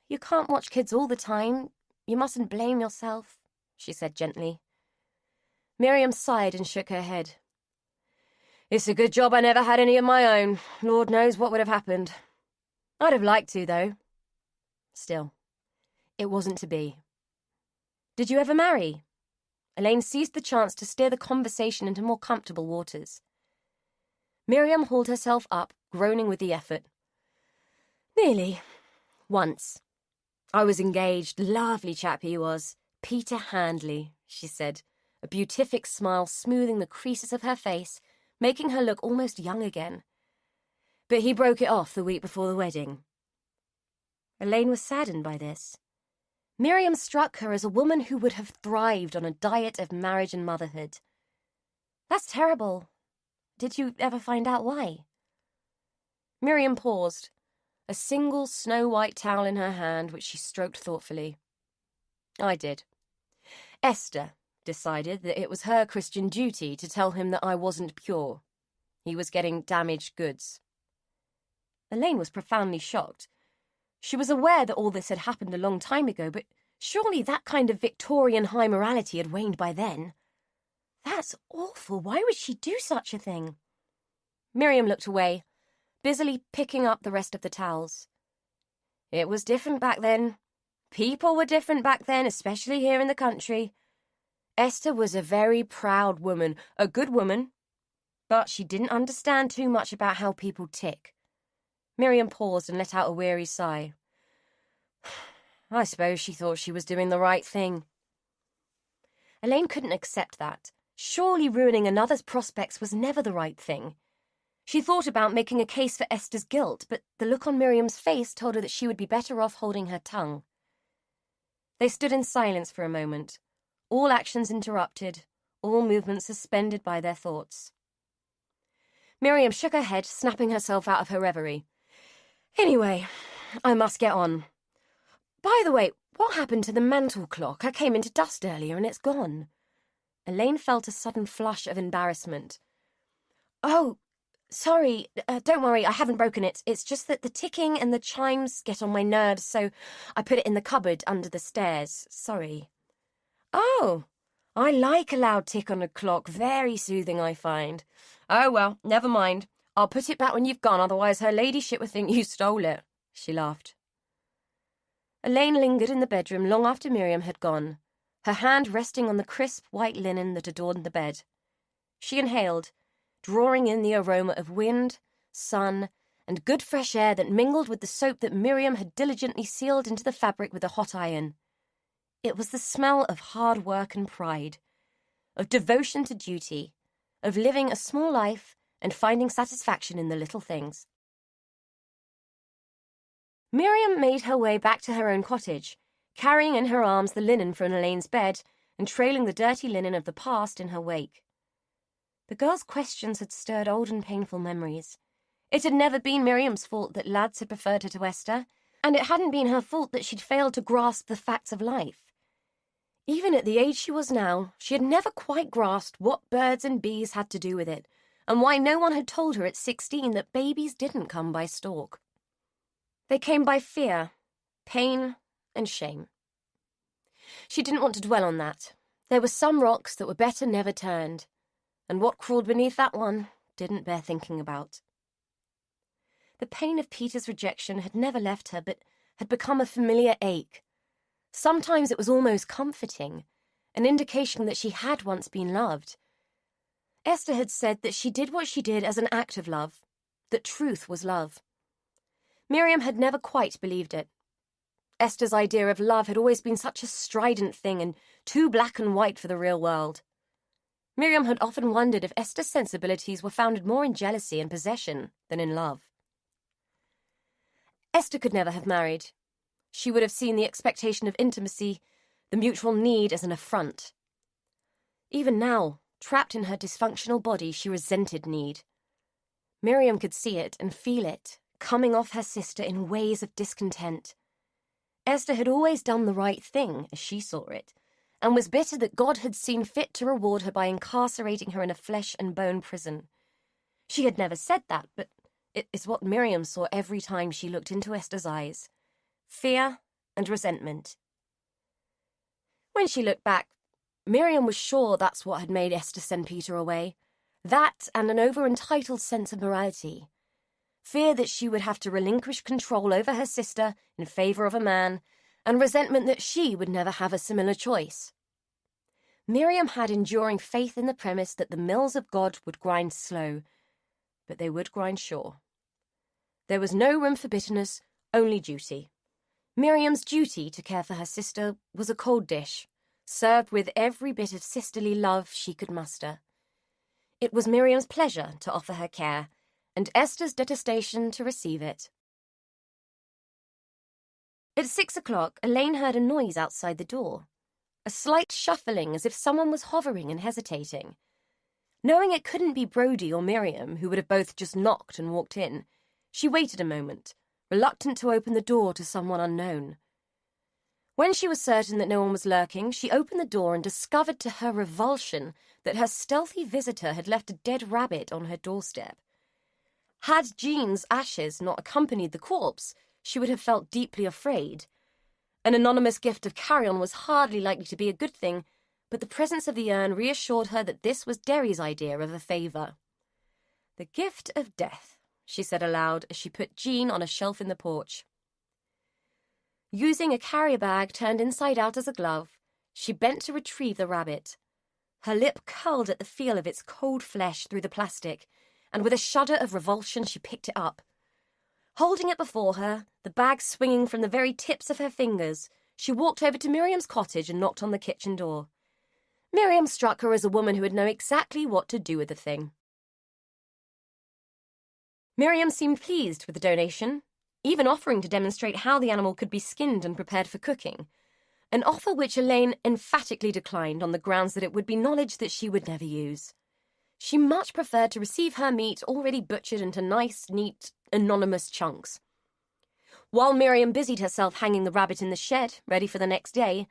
You can't watch kids all the time. You mustn't blame yourself, she said gently. Miriam sighed and shook her head. It's a good job I never had any of my own. Lord knows what would have happened. I'd have liked to, though. Still, it wasn't to be. Did you ever marry? Elaine seized the chance to steer the conversation into more comfortable waters. Miriam hauled herself up, groaning with the effort. Nearly. Once. I was engaged. Lovely chap he was. Peter Handley, she said, a beatific smile smoothing the creases of her face, making her look almost young again. But he broke it off the week before the wedding. Elaine was saddened by this. Miriam struck her as a woman who would have thrived on a diet of marriage and motherhood. That's terrible. Did you ever find out why? Miriam paused, a single snow-white towel in her hand, which she stroked thoughtfully. I did. Esther decided that it was her Christian duty to tell him that I wasn't pure. He was getting damaged goods. Elaine was profoundly shocked. She was aware that all this had happened a long time ago, but surely that kind of Victorian high morality had waned by then. That's awful. Why would she do such a thing? Miriam looked away, busily picking up the rest of the towels. It was different back then. People were different back then, especially here in the country. Esther was a very proud woman, a good woman, but she didn't understand too much about how people tick. Miriam paused and let out a weary sigh. I suppose she thought she was doing the right thing. Elaine couldn't accept that. Surely ruining another's prospects was never the right thing. She thought about making a case for Esther's guilt, but the look on Miriam's face told her that she would be better off holding her tongue. They stood in silence for a moment, all actions interrupted, all movements suspended by their thoughts. Miriam shook her head, snapping herself out of her reverie. Anyway, I must get on. By the way, what happened to the mantel clock? I came into dust earlier and it's gone. Elaine felt a sudden flush of embarrassment. Oh, sorry, don't worry, I haven't broken it. It's just that the ticking and the chimes get on my nerves, so I put it in the cupboard under the stairs. Sorry. Oh, I like a loud tick on a clock. Very soothing, I find. Oh, well, never mind. I'll put it back when you've gone, otherwise her ladyship would think you stole it, she laughed. Elaine lingered in the bedroom long after Miriam had gone, her hand resting on the crisp white linen that adorned the bed. She inhaled, drawing in the aroma of wind, sun, and good fresh air that mingled with the soap that Miriam had diligently sealed into the fabric with a hot iron. It was the smell of hard work and pride, of devotion to duty, of living a small life and finding satisfaction in the little things. Miriam made her way back to her own cottage, carrying in her arms the linen from Elaine's bed and trailing the dirty linen of the past in her wake. The girl's questions had stirred old and painful memories. It had never been Miriam's fault that lads had preferred her to Esther, and it hadn't been her fault that she'd failed to grasp the facts of life. Even at the age she was now, she had never quite grasped what birds and bees had to do with it, and why no one had told her at 16 that babies didn't come by stalk. They came by fear, pain, and shame. She didn't want to dwell on that. There were some rocks that were better never turned, and what crawled beneath that one didn't bear thinking about. The pain of Peter's rejection had never left her, but had become a familiar ache. Sometimes it was almost comforting, an indication that she had once been loved. Esther had said that she did what she did as an act of love, that truth was love. Miriam had never quite believed it. Esther's idea of love had always been such a strident thing and too black and white for the real world. Miriam had often wondered if Esther's sensibilities were founded more in jealousy and possession than in love. Esther could never have married. She would have seen the expectation of intimacy, the mutual need, as an affront. Even now, trapped in her dysfunctional body, she resented need. Miriam could see it and feel it, coming off her sister in waves of discontent. Esther had always done the right thing, as she saw it, and was bitter that God had seen fit to reward her by incarcerating her in a flesh-and-bone prison. She had never said that, but it is what Miriam saw every time she looked into Esther's eyes. Fear and resentment. When she looked back, Miriam was sure that's what had made Esther send Peter away. That and an over-entitled sense of morality. Fear that she would have to relinquish control over her sister in favour of a man, and resentment that she would never have a similar choice. Miriam had enduring faith in the premise that the mills of God would grind slow, but they would grind sure. There was no room for bitterness, only duty. Miriam's duty to care for her sister was a cold dish, served with every bit of sisterly love she could muster. It was Miriam's pleasure to offer her care, and Esther's detestation to receive it. At 6 o'clock, Elaine heard a noise outside the door, a slight shuffling as if someone was hovering and hesitating. Knowing it couldn't be Brodie or Miriam, who would have both just knocked and walked in, she waited a moment, reluctant to open the door to someone unknown. When she was certain that no one was lurking, she opened the door and discovered to her revulsion that her stealthy visitor had left a dead rabbit on her doorstep. Had Jean's ashes not accompanied the corpse, she would have felt deeply afraid. An anonymous gift of carrion was hardly likely to be a good thing, but the presence of the urn reassured her that this was Derry's idea of a favour. "The gift of death," she said aloud as she put Jean on a shelf in the porch. Using a carrier bag turned inside out as a glove, she bent to retrieve the rabbit. Her lip curled at the feel of its cold flesh through the plastic, and with a shudder of revulsion she picked it up. Holding it before her, the bag swinging from the very tips of her fingers, she walked over to Miriam's cottage and knocked on the kitchen door. Miriam struck her as a woman who would know exactly what to do with the thing. Miriam seemed pleased with the donation, even offering to demonstrate how the animal could be skinned and prepared for cooking, an offer which Elaine emphatically declined on the grounds that it would be knowledge that she would never use. She much preferred to receive her meat already butchered into nice, neat, anonymous chunks. While Miriam busied herself hanging the rabbit in the shed, ready for the next day,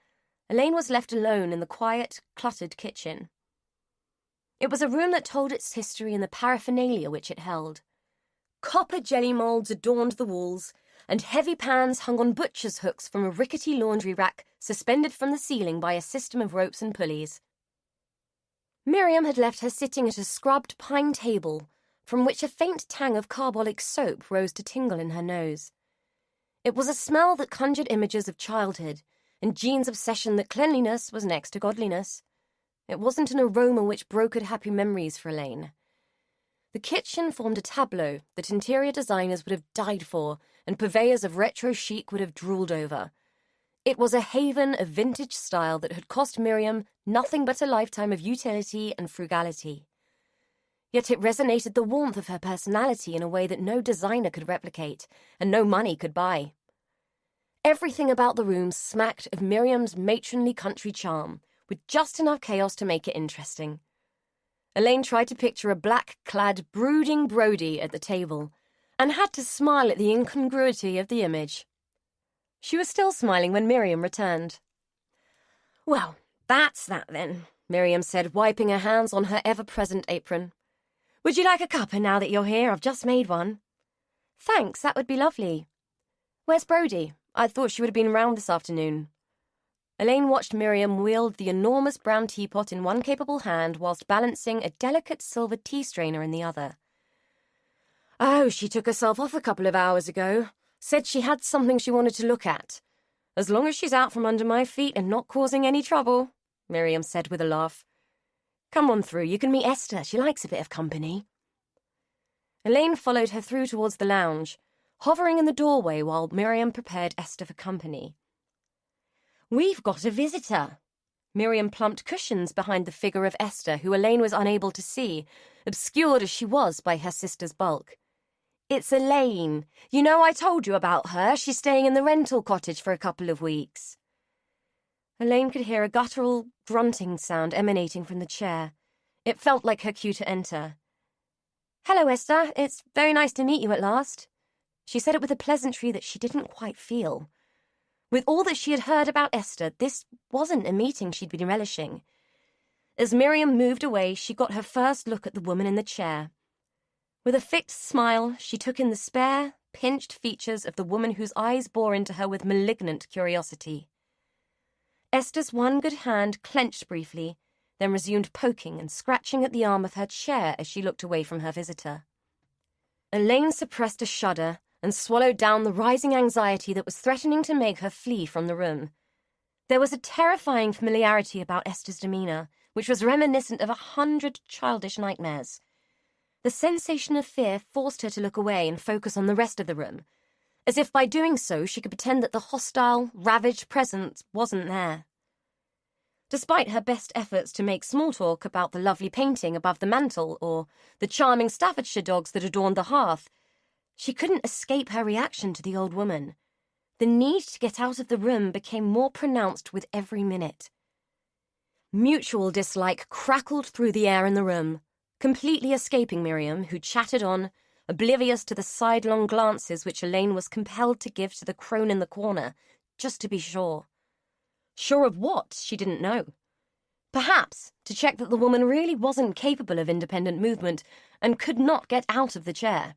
Elaine was left alone in the quiet, cluttered kitchen. It was a room that told its history in the paraphernalia which it held. Copper jelly moulds adorned the walls, and heavy pans hung on butcher's hooks from a rickety laundry rack suspended from the ceiling by a system of ropes and pulleys. Miriam had left her sitting at a scrubbed pine table, from which a faint tang of carbolic soap rose to tingle in her nose. It was a smell that conjured images of childhood, and Jean's obsession that cleanliness was next to godliness. It wasn't an aroma which brokered happy memories for Elaine. The kitchen formed a tableau that interior designers would have died for and purveyors of retro chic would have drooled over. It was a haven of vintage style that had cost Miriam nothing but a lifetime of utility and frugality. Yet it resonated the warmth of her personality in a way that no designer could replicate and no money could buy. Everything about the room smacked of Miriam's matronly country charm, with just enough chaos to make it interesting. Elaine tried to picture a black-clad, brooding Brody at the table, and had to smile at the incongruity of the image. She was still smiling when Miriam returned. "Well, that's that then," Miriam said, wiping her hands on her ever-present apron. "Would you like a cuppa now that you're here? I've just made one." "Thanks, that would be lovely." "Where's Brody? I thought she would have been round this afternoon." Elaine watched Miriam wield the enormous brown teapot in one capable hand whilst balancing a delicate silver tea strainer in the other. "Oh, she took herself off a couple of hours ago. Said she had something she wanted to look at. As long as she's out from under my feet and not causing any trouble," Miriam said with a laugh. "Come on through, you can meet Esther. She likes a bit of company." Elaine followed her through towards the lounge, hovering in the doorway while Miriam prepared Esther for company. "We've got a visitor." Miriam plumped cushions behind the figure of Esther, who Elaine was unable to see, obscured as she was by her sister's bulk. "It's Elaine. You know I told you about her. She's staying in the rental cottage for a couple of weeks." Elaine could hear a guttural, grunting sound emanating from the chair. It felt like her cue to enter. "Hello, Esther. It's very nice to meet you at last." She said it with a pleasantry that she didn't quite feel. With all that she had heard about Esther, this wasn't a meeting she'd been relishing. As Miriam moved away, she got her first look at the woman in the chair. With a fixed smile, she took in the spare, pinched features of the woman whose eyes bore into her with malignant curiosity. Esther's one good hand clenched briefly, then resumed poking and scratching at the arm of her chair as she looked away from her visitor. Elaine suppressed a shudder and swallowed down the rising anxiety that was threatening to make her flee from the room. There was a terrifying familiarity about Esther's demeanor, which was reminiscent of 100 childish nightmares. The sensation of fear forced her to look away and focus on the rest of the room, as if by doing so she could pretend that the hostile, ravaged presence wasn't there. Despite her best efforts to make small talk about the lovely painting above the mantel or the charming Staffordshire dogs that adorned the hearth, she couldn't escape her reaction to the old woman. The need to get out of the room became more pronounced with every minute. Mutual dislike crackled through the air in the room, completely escaping Miriam, who chattered on, oblivious to the sidelong glances which Elaine was compelled to give to the crone in the corner, just to be sure. Sure of what, she didn't know. Perhaps to check that the woman really wasn't capable of independent movement and could not get out of the chair.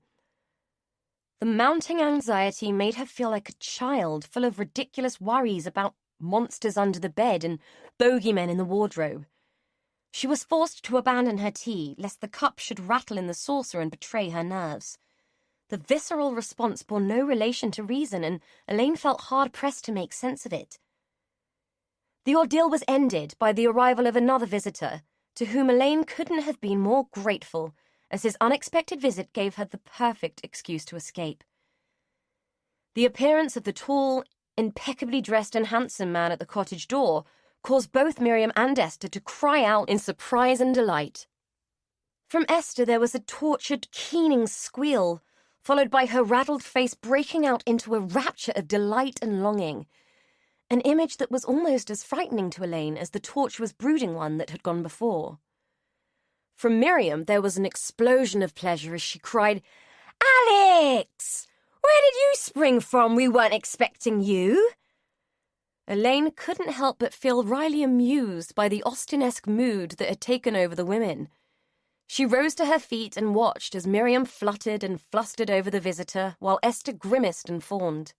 The mounting anxiety made her feel like a child full of ridiculous worries about monsters under the bed and bogeymen in the wardrobe. She was forced to abandon her tea, lest the cup should rattle in the saucer and betray her nerves. The visceral response bore no relation to reason, and Elaine felt hard-pressed to make sense of it. The ordeal was ended by the arrival of another visitor, to whom Elaine couldn't have been more grateful, as his unexpected visit gave her the perfect excuse to escape. The appearance of the tall, impeccably dressed and handsome man at the cottage door caused both Miriam and Esther to cry out in surprise and delight. From Esther there was a tortured, keening squeal, followed by her raddled face breaking out into a rapture of delight and longing, an image that was almost as frightening to Elaine as the tortuous brooding one that had gone before. From Miriam there was an explosion of pleasure as she cried, "Alex! Where did you spring from? We weren't expecting you." Elaine couldn't help but feel wryly amused by the Austen-esque mood that had taken over the women. She rose to her feet and watched as Miriam fluttered and flustered over the visitor, while Esther grimaced and fawned.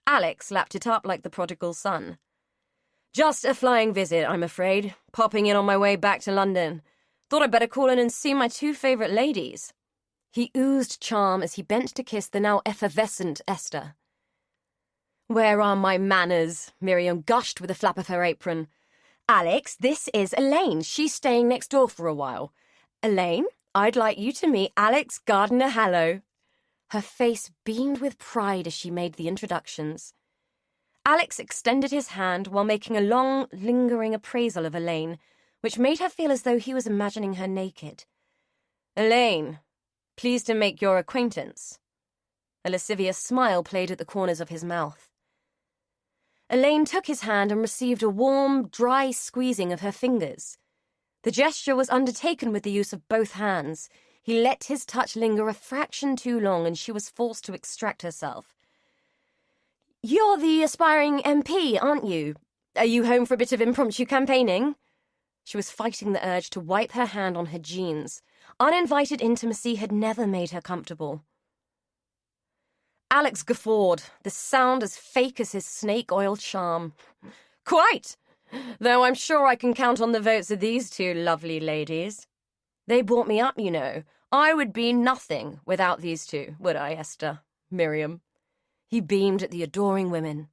Alex lapped it up like the prodigal son. "Just a flying visit, I'm afraid. Popping in on my way back to London. Thought I'd better call in and see my two favourite ladies." He oozed charm as he bent to kiss the now effervescent Esther. "Where are my manners?" Miriam gushed with a flap of her apron. "Alex, this is Elaine. She's staying next door for a while. Elaine, I'd like you to meet Alex Gardner-Hallow." Her face beamed with pride as she made the introductions. Alex extended his hand while making a long, lingering appraisal of Elaine, which made her feel as though he was imagining her naked. "Elaine, pleased to make your acquaintance." A lascivious smile played at the corners of his mouth. Elaine took his hand and received a warm, dry squeezing of her fingers. The gesture was undertaken with the use of both hands. He let his touch linger a fraction too long, and she was forced to extract herself. "You're the aspiring MP, aren't you? Are you home for a bit of impromptu campaigning?" She was fighting the urge to wipe her hand on her jeans. Uninvited intimacy had never made her comfortable. Alex guffawed, the sound as fake as his snake oil charm. "Quite! Though I'm sure I can count on the votes of these two lovely ladies. They brought me up, you know. I would be nothing without these two, would I, Esther? Miriam." He beamed at the adoring women.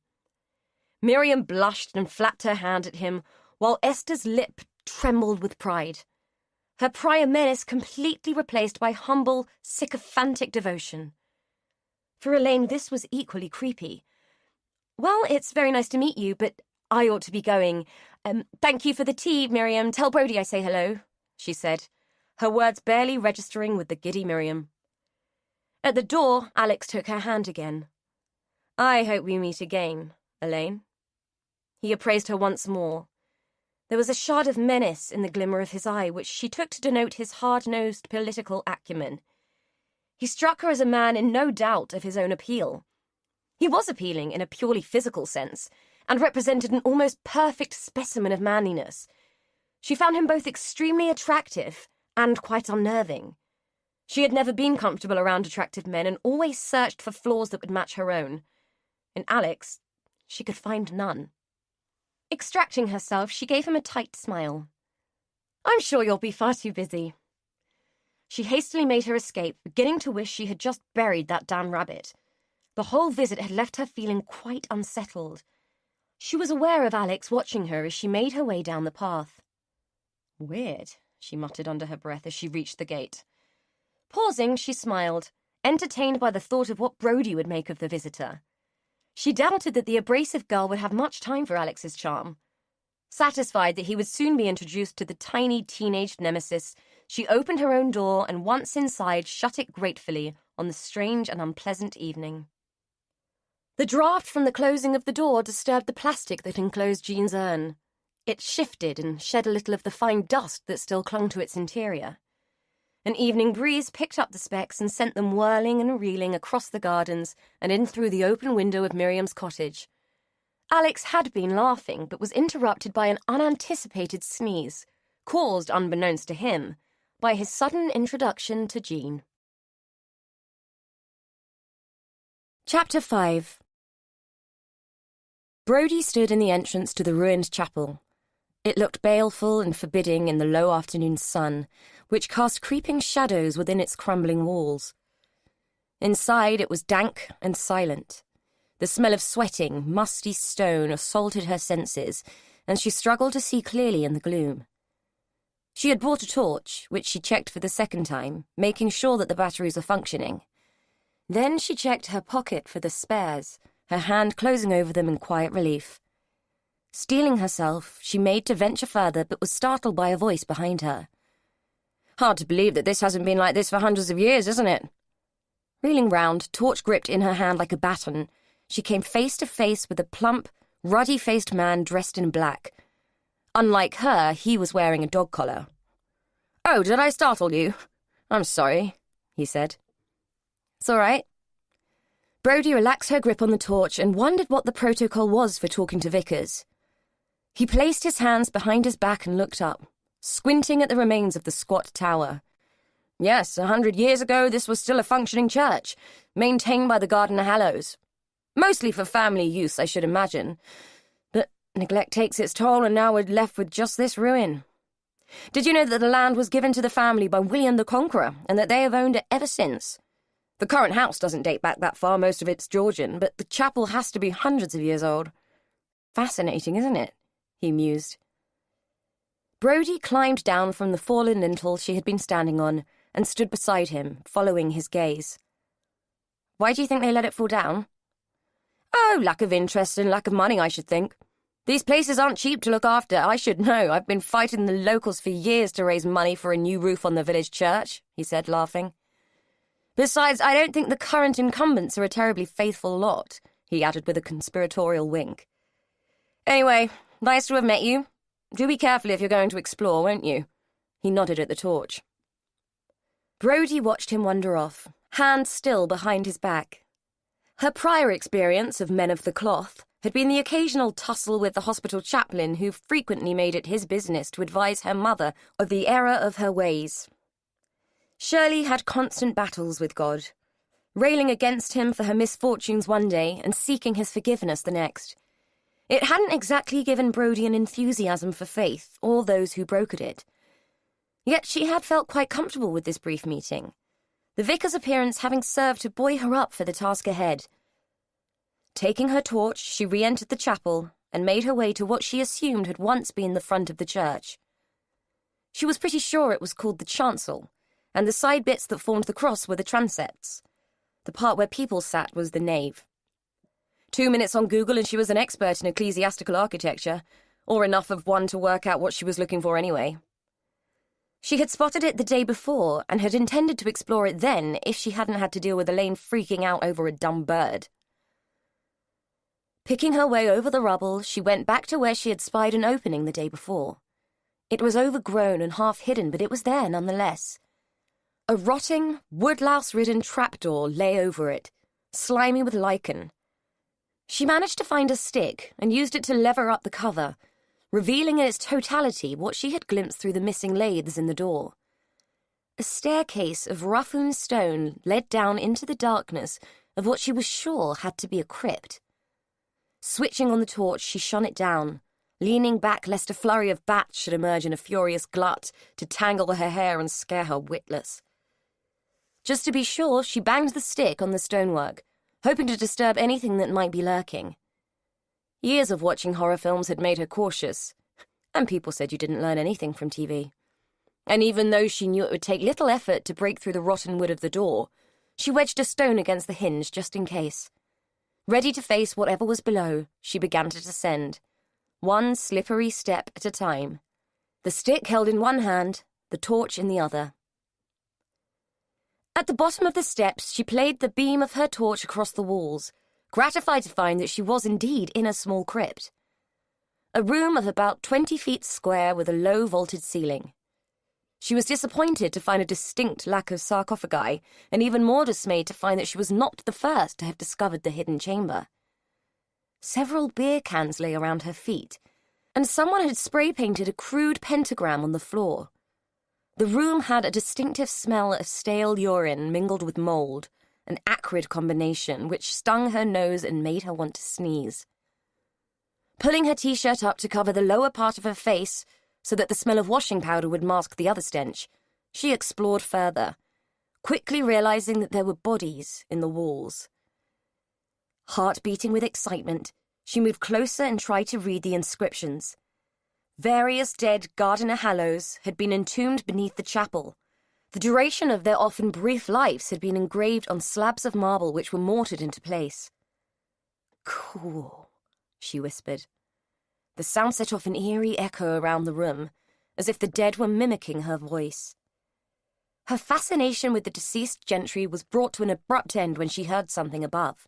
Miriam blushed and flapped her hand at him, while Esther's lip trembled with pride. Her prior menace completely replaced by humble, sycophantic devotion. For Elaine, this was equally creepy. "Well, it's very nice to meet you, but I ought to be going. Thank you for the tea, Miriam. Tell Brody I say hello," she said, her words barely registering with the giddy Miriam. At the door, Alex took her hand again. "I hope we meet again, Elaine." He appraised her once more. There was a shard of menace in the glimmer of his eye, which she took to denote his hard-nosed political acumen. He struck her as a man in no doubt of his own appeal. He was appealing in a purely physical sense, and represented an almost perfect specimen of manliness. She found him both extremely attractive and quite unnerving. She had never been comfortable around attractive men and always searched for flaws that would match her own. In Alex, she could find none. Extracting herself, she gave him a tight smile. "I'm sure you'll be far too busy." She hastily made her escape, beginning to wish she had just buried that damn rabbit. The whole visit had left her feeling quite unsettled. She was aware of Alex watching her as she made her way down the path. "Weird," she muttered under her breath as she reached the gate. Pausing, she smiled, entertained by the thought of what Brody would make of the visitor. She doubted that the abrasive girl would have much time for Alex's charm. Satisfied that he would soon be introduced to the tiny teenage nemesis, she opened her own door and once inside shut it gratefully on the strange and unpleasant evening. The draught from the closing of the door disturbed the plastic that enclosed Jean's urn. It shifted and shed a little of the fine dust that still clung to its interior. An evening breeze picked up the specks and sent them whirling and reeling across the gardens and in through the open window of Miriam's cottage. Alex had been laughing, but was interrupted by an unanticipated sneeze, caused, unbeknownst to him, by his sudden introduction to Jean. Chapter 5. Brody stood in the entrance to the ruined chapel. It looked baleful and forbidding in the low afternoon sun, which cast creeping shadows within its crumbling walls. Inside it was dank and silent. The smell of sweating, musty stone assaulted her senses, and she struggled to see clearly in the gloom. She had brought a torch, which she checked for the second time, making sure that the batteries were functioning. Then she checked her pocket for the spares, her hand closing over them in quiet relief. Steeling herself, she made to venture further, but was startled by a voice behind her. "Hard to believe that this hasn't been like this for hundreds of years, isn't it?" Reeling round, torch gripped in her hand like a baton, she came face to face with a plump, ruddy-faced man dressed in black. Unlike her, he was wearing a dog collar. "Oh, did I startle you? I'm sorry," he said. "It's all right." Brody relaxed her grip on the torch and wondered what the protocol was for talking to Vickers. He placed his hands behind his back and looked up, squinting at the remains of the squat tower. Yes, 100 years ago this was still a functioning church, maintained by the Gardner-Hallows. Mostly for family use, I should imagine. But neglect takes its toll, and now we're left with just this ruin. Did you know that the land was given to the family by William the Conqueror, and that they have owned it ever since? The current house doesn't date back that far, most of it's Georgian, but the chapel has to be hundreds of years old. Fascinating, isn't it? He mused. Brody climbed down from the fallen lintel she had been standing on and stood beside him, following his gaze. "Why do you think they let it fall down?" "Oh, lack of interest and lack of money, I should think. These places aren't cheap to look after. I should know. I've been fighting the locals for years to raise money for a new roof on the village church," he said, laughing. "Besides, I don't think the current incumbents are a terribly faithful lot," he added with a conspiratorial wink. "Anyway, nice to have met you. Do be careful if you're going to explore, won't you?" He nodded at the torch. Brodie watched him wander off, hand still behind his back. Her prior experience of men of the cloth had been the occasional tussle with the hospital chaplain who frequently made it his business to advise her mother of the error of her ways. Shirley had constant battles with God, railing against him for her misfortunes one day and seeking his forgiveness the next. It hadn't exactly given Brodie an enthusiasm for faith or those who brokered it. Yet she had felt quite comfortable with this brief meeting, the vicar's appearance having served to buoy her up for the task ahead. Taking her torch, she re-entered the chapel and made her way to what she assumed had once been the front of the church. She was pretty sure it was called the chancel, and the side bits that formed the cross were the transepts. The part where people sat was the nave. 2 minutes on Google and she was an expert in ecclesiastical architecture, or enough of one to work out what she was looking for anyway. She had spotted it the day before and had intended to explore it then if she hadn't had to deal with Elaine freaking out over a dumb bird. Picking her way over the rubble, she went back to where she had spied an opening the day before. It was overgrown and half-hidden, but it was there nonetheless. A rotting, woodlouse-ridden trapdoor lay over it, slimy with lichen. She managed to find a stick and used it to lever up the cover, revealing in its totality what she had glimpsed through the missing laths in the door. A staircase of rough-hewn stone led down into the darkness of what she was sure had to be a crypt. Switching on the torch, she shone it down, leaning back lest a flurry of bats should emerge in a furious glut to tangle her hair and scare her witless. Just to be sure, she banged the stick on the stonework, hoping to disturb anything that might be lurking. Years of watching horror films had made her cautious, and people said you didn't learn anything from TV. And even though she knew it would take little effort to break through the rotten wood of the door, she wedged a stone against the hinge just in case. Ready to face whatever was below, she began to descend, one slippery step at a time, the stick held in one hand, the torch in the other. At the bottom of the steps, she played the beam of her torch across the walls, gratified to find that she was indeed in a small crypt. A room of about 20 feet square with a low vaulted ceiling. She was disappointed to find a distinct lack of sarcophagi, and even more dismayed to find that she was not the first to have discovered the hidden chamber. Several beer cans lay around her feet, and someone had spray-painted a crude pentagram on the floor. The room had a distinctive smell of stale urine mingled with mold, an acrid combination which stung her nose and made her want to sneeze. Pulling her t-shirt up to cover the lower part of her face so that the smell of washing powder would mask the other stench, she explored further, quickly realizing that there were bodies in the walls. Heart beating with excitement, she moved closer and tried to read the inscriptions. Various dead Gardiner Hallows had been entombed beneath the chapel. The duration of their often brief lives had been engraved on slabs of marble which were mortared into place. "Cool," she whispered. The sound set off an eerie echo around the room, as if the dead were mimicking her voice. Her fascination with the deceased gentry was brought to an abrupt end when she heard something above.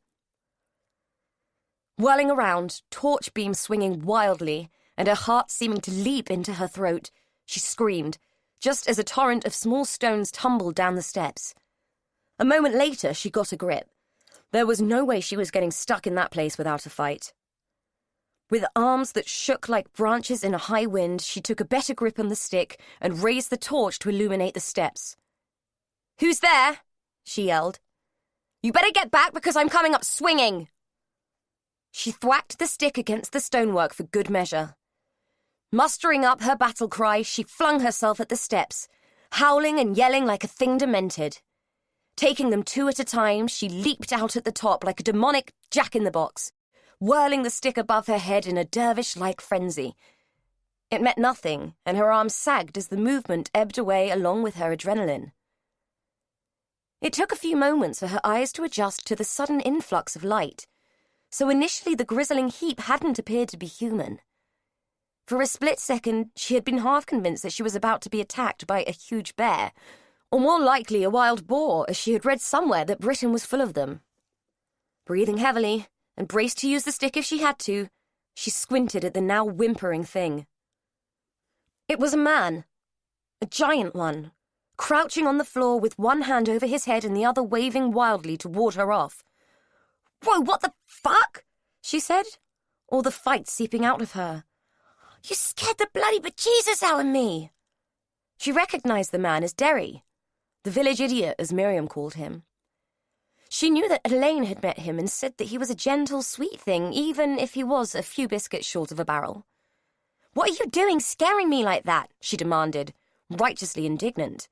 Whirling around, torch beam swinging wildly, and her heart seeming to leap into her throat, she screamed, just as a torrent of small stones tumbled down the steps. A moment later, she got a grip. There was no way she was getting stuck in that place without a fight. With arms that shook like branches in a high wind, she took a better grip on the stick and raised the torch to illuminate the steps. "Who's there?" she yelled. "You better get back because I'm coming up swinging." She thwacked the stick against the stonework for good measure. Mustering up her battle cry, she flung herself at the steps, howling and yelling like a thing demented. Taking them two at a time, she leaped out at the top like a demonic jack-in-the-box, whirling the stick above her head in a dervish-like frenzy. It meant nothing, and her arms sagged as the movement ebbed away along with her adrenaline. It took a few moments for her eyes to adjust to the sudden influx of light, so initially the grizzling heap hadn't appeared to be human. For a split second, she had been half convinced that she was about to be attacked by a huge bear, or more likely a wild boar, as she had read somewhere that Britain was full of them. Breathing heavily, and braced to use the stick if she had to, she squinted at the now whimpering thing. It was a man, a giant one, crouching on the floor with one hand over his head and the other waving wildly to ward her off. "Whoa, what the fuck?" she said, all the fight seeping out of her. "You scared the bloody bejesus out of me." She recognized the man as Derry, the village idiot, as Miriam called him. She knew that Elaine had met him and said that he was a gentle, sweet thing, even if he was a few biscuits short of a barrel. "What are you doing scaring me like that?" she demanded, righteously indignant.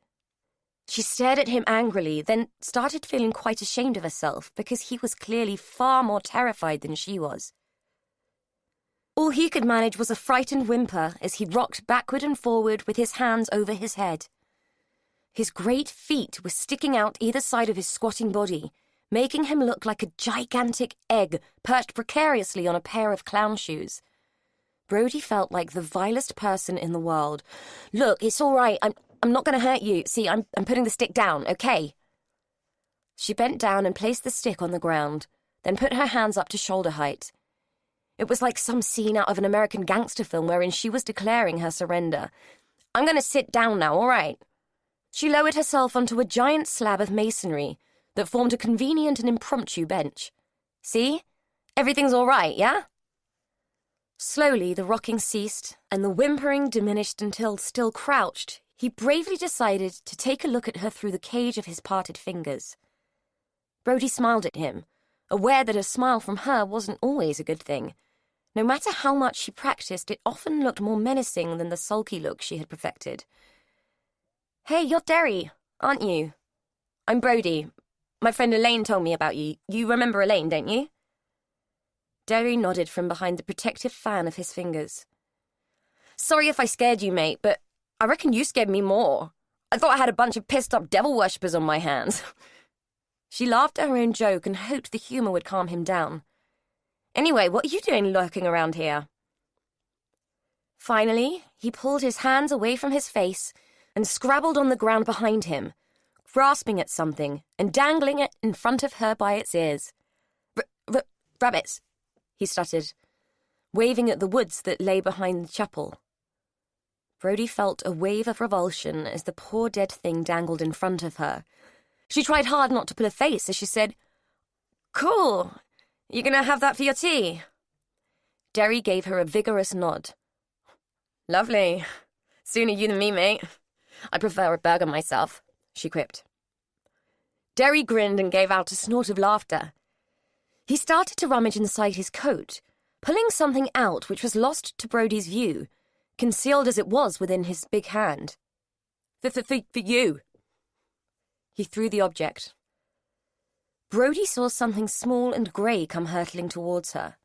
She stared at him angrily, then started feeling quite ashamed of herself because he was clearly far more terrified than she was. All he could manage was a frightened whimper as he rocked backward and forward with his hands over his head. His great feet were sticking out either side of his squatting body, making him look like a gigantic egg perched precariously on a pair of clown shoes. Brody felt like the vilest person in the world. "Look, it's all right. I'm not going to hurt you. See, I'm putting the stick down, okay?" She bent down and placed the stick on the ground, then put her hands up to shoulder height. It was like some scene out of an American gangster film wherein she was declaring her surrender. "I'm going to sit down now, all right?" She lowered herself onto a giant slab of masonry that formed a convenient and impromptu bench. "See? Everything's all right, yeah?" Slowly, the rocking ceased, and the whimpering diminished until, still crouched, he bravely decided to take a look at her through the cage of his parted fingers. Brody smiled at him, aware that a smile from her wasn't always a good thing. No matter how much she practiced, it often looked more menacing than the sulky look she had perfected. "Hey, you're Derry, aren't you?" "I'm Brody. My friend Elaine told me about you. You remember Elaine, don't you?" Derry nodded from behind the protective fan of his fingers. "Sorry if I scared you, mate, but I reckon you scared me more. I thought I had a bunch of pissed-up devil worshippers on my hands." She laughed at her own joke and hoped the humour would calm him down. "Anyway, what are you doing lurking around here?" Finally, he pulled his hands away from his face and scrabbled on the ground behind him, grasping at something and dangling it in front of her by its ears. Rabbits," he stuttered, waving at the woods that lay behind the chapel. Brody felt a wave of revulsion as the poor dead thing dangled in front of her. She tried hard not to pull a face as she said, "Cool. You gonna have that for your tea?" Derry gave her a vigorous nod. "Lovely. Sooner you than me, mate. I prefer a burger myself," she quipped. Derry grinned and gave out a snort of laughter. He started to rummage inside his coat, pulling something out which was lost to Brody's view, concealed as it was within his big hand. For you." He threw the object. Brody saw something small and grey come hurtling towards her.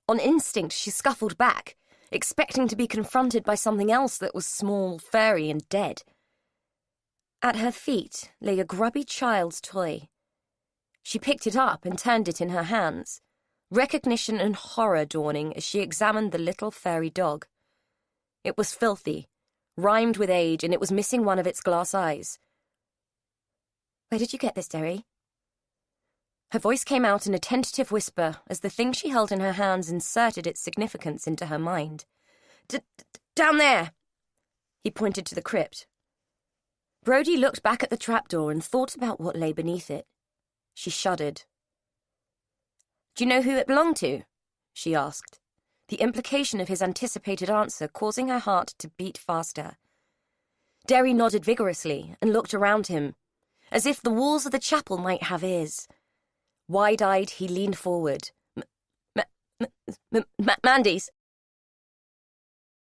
On instinct, she scuffled back, expecting to be confronted by something else that was small, furry, and dead. At her feet lay a grubby child's toy. She picked it up and turned it in her hands, recognition and horror dawning as she examined the little furry dog. It was filthy, rhymed with age, and it was missing one of its glass eyes. "Where did you get this, Derry?" Her voice came out in a tentative whisper as the thing she held in her hands inserted its significance into her mind. Down there!" He pointed to the crypt. Brody looked back at the trapdoor and thought about what lay beneath it. She shuddered. "Do you know who it belonged to?" she asked, the implication of his anticipated answer causing her heart to beat faster. Derry nodded vigorously and looked around him, as if the walls of the chapel might have ears. Wide-eyed, he leaned forward. Mandy's."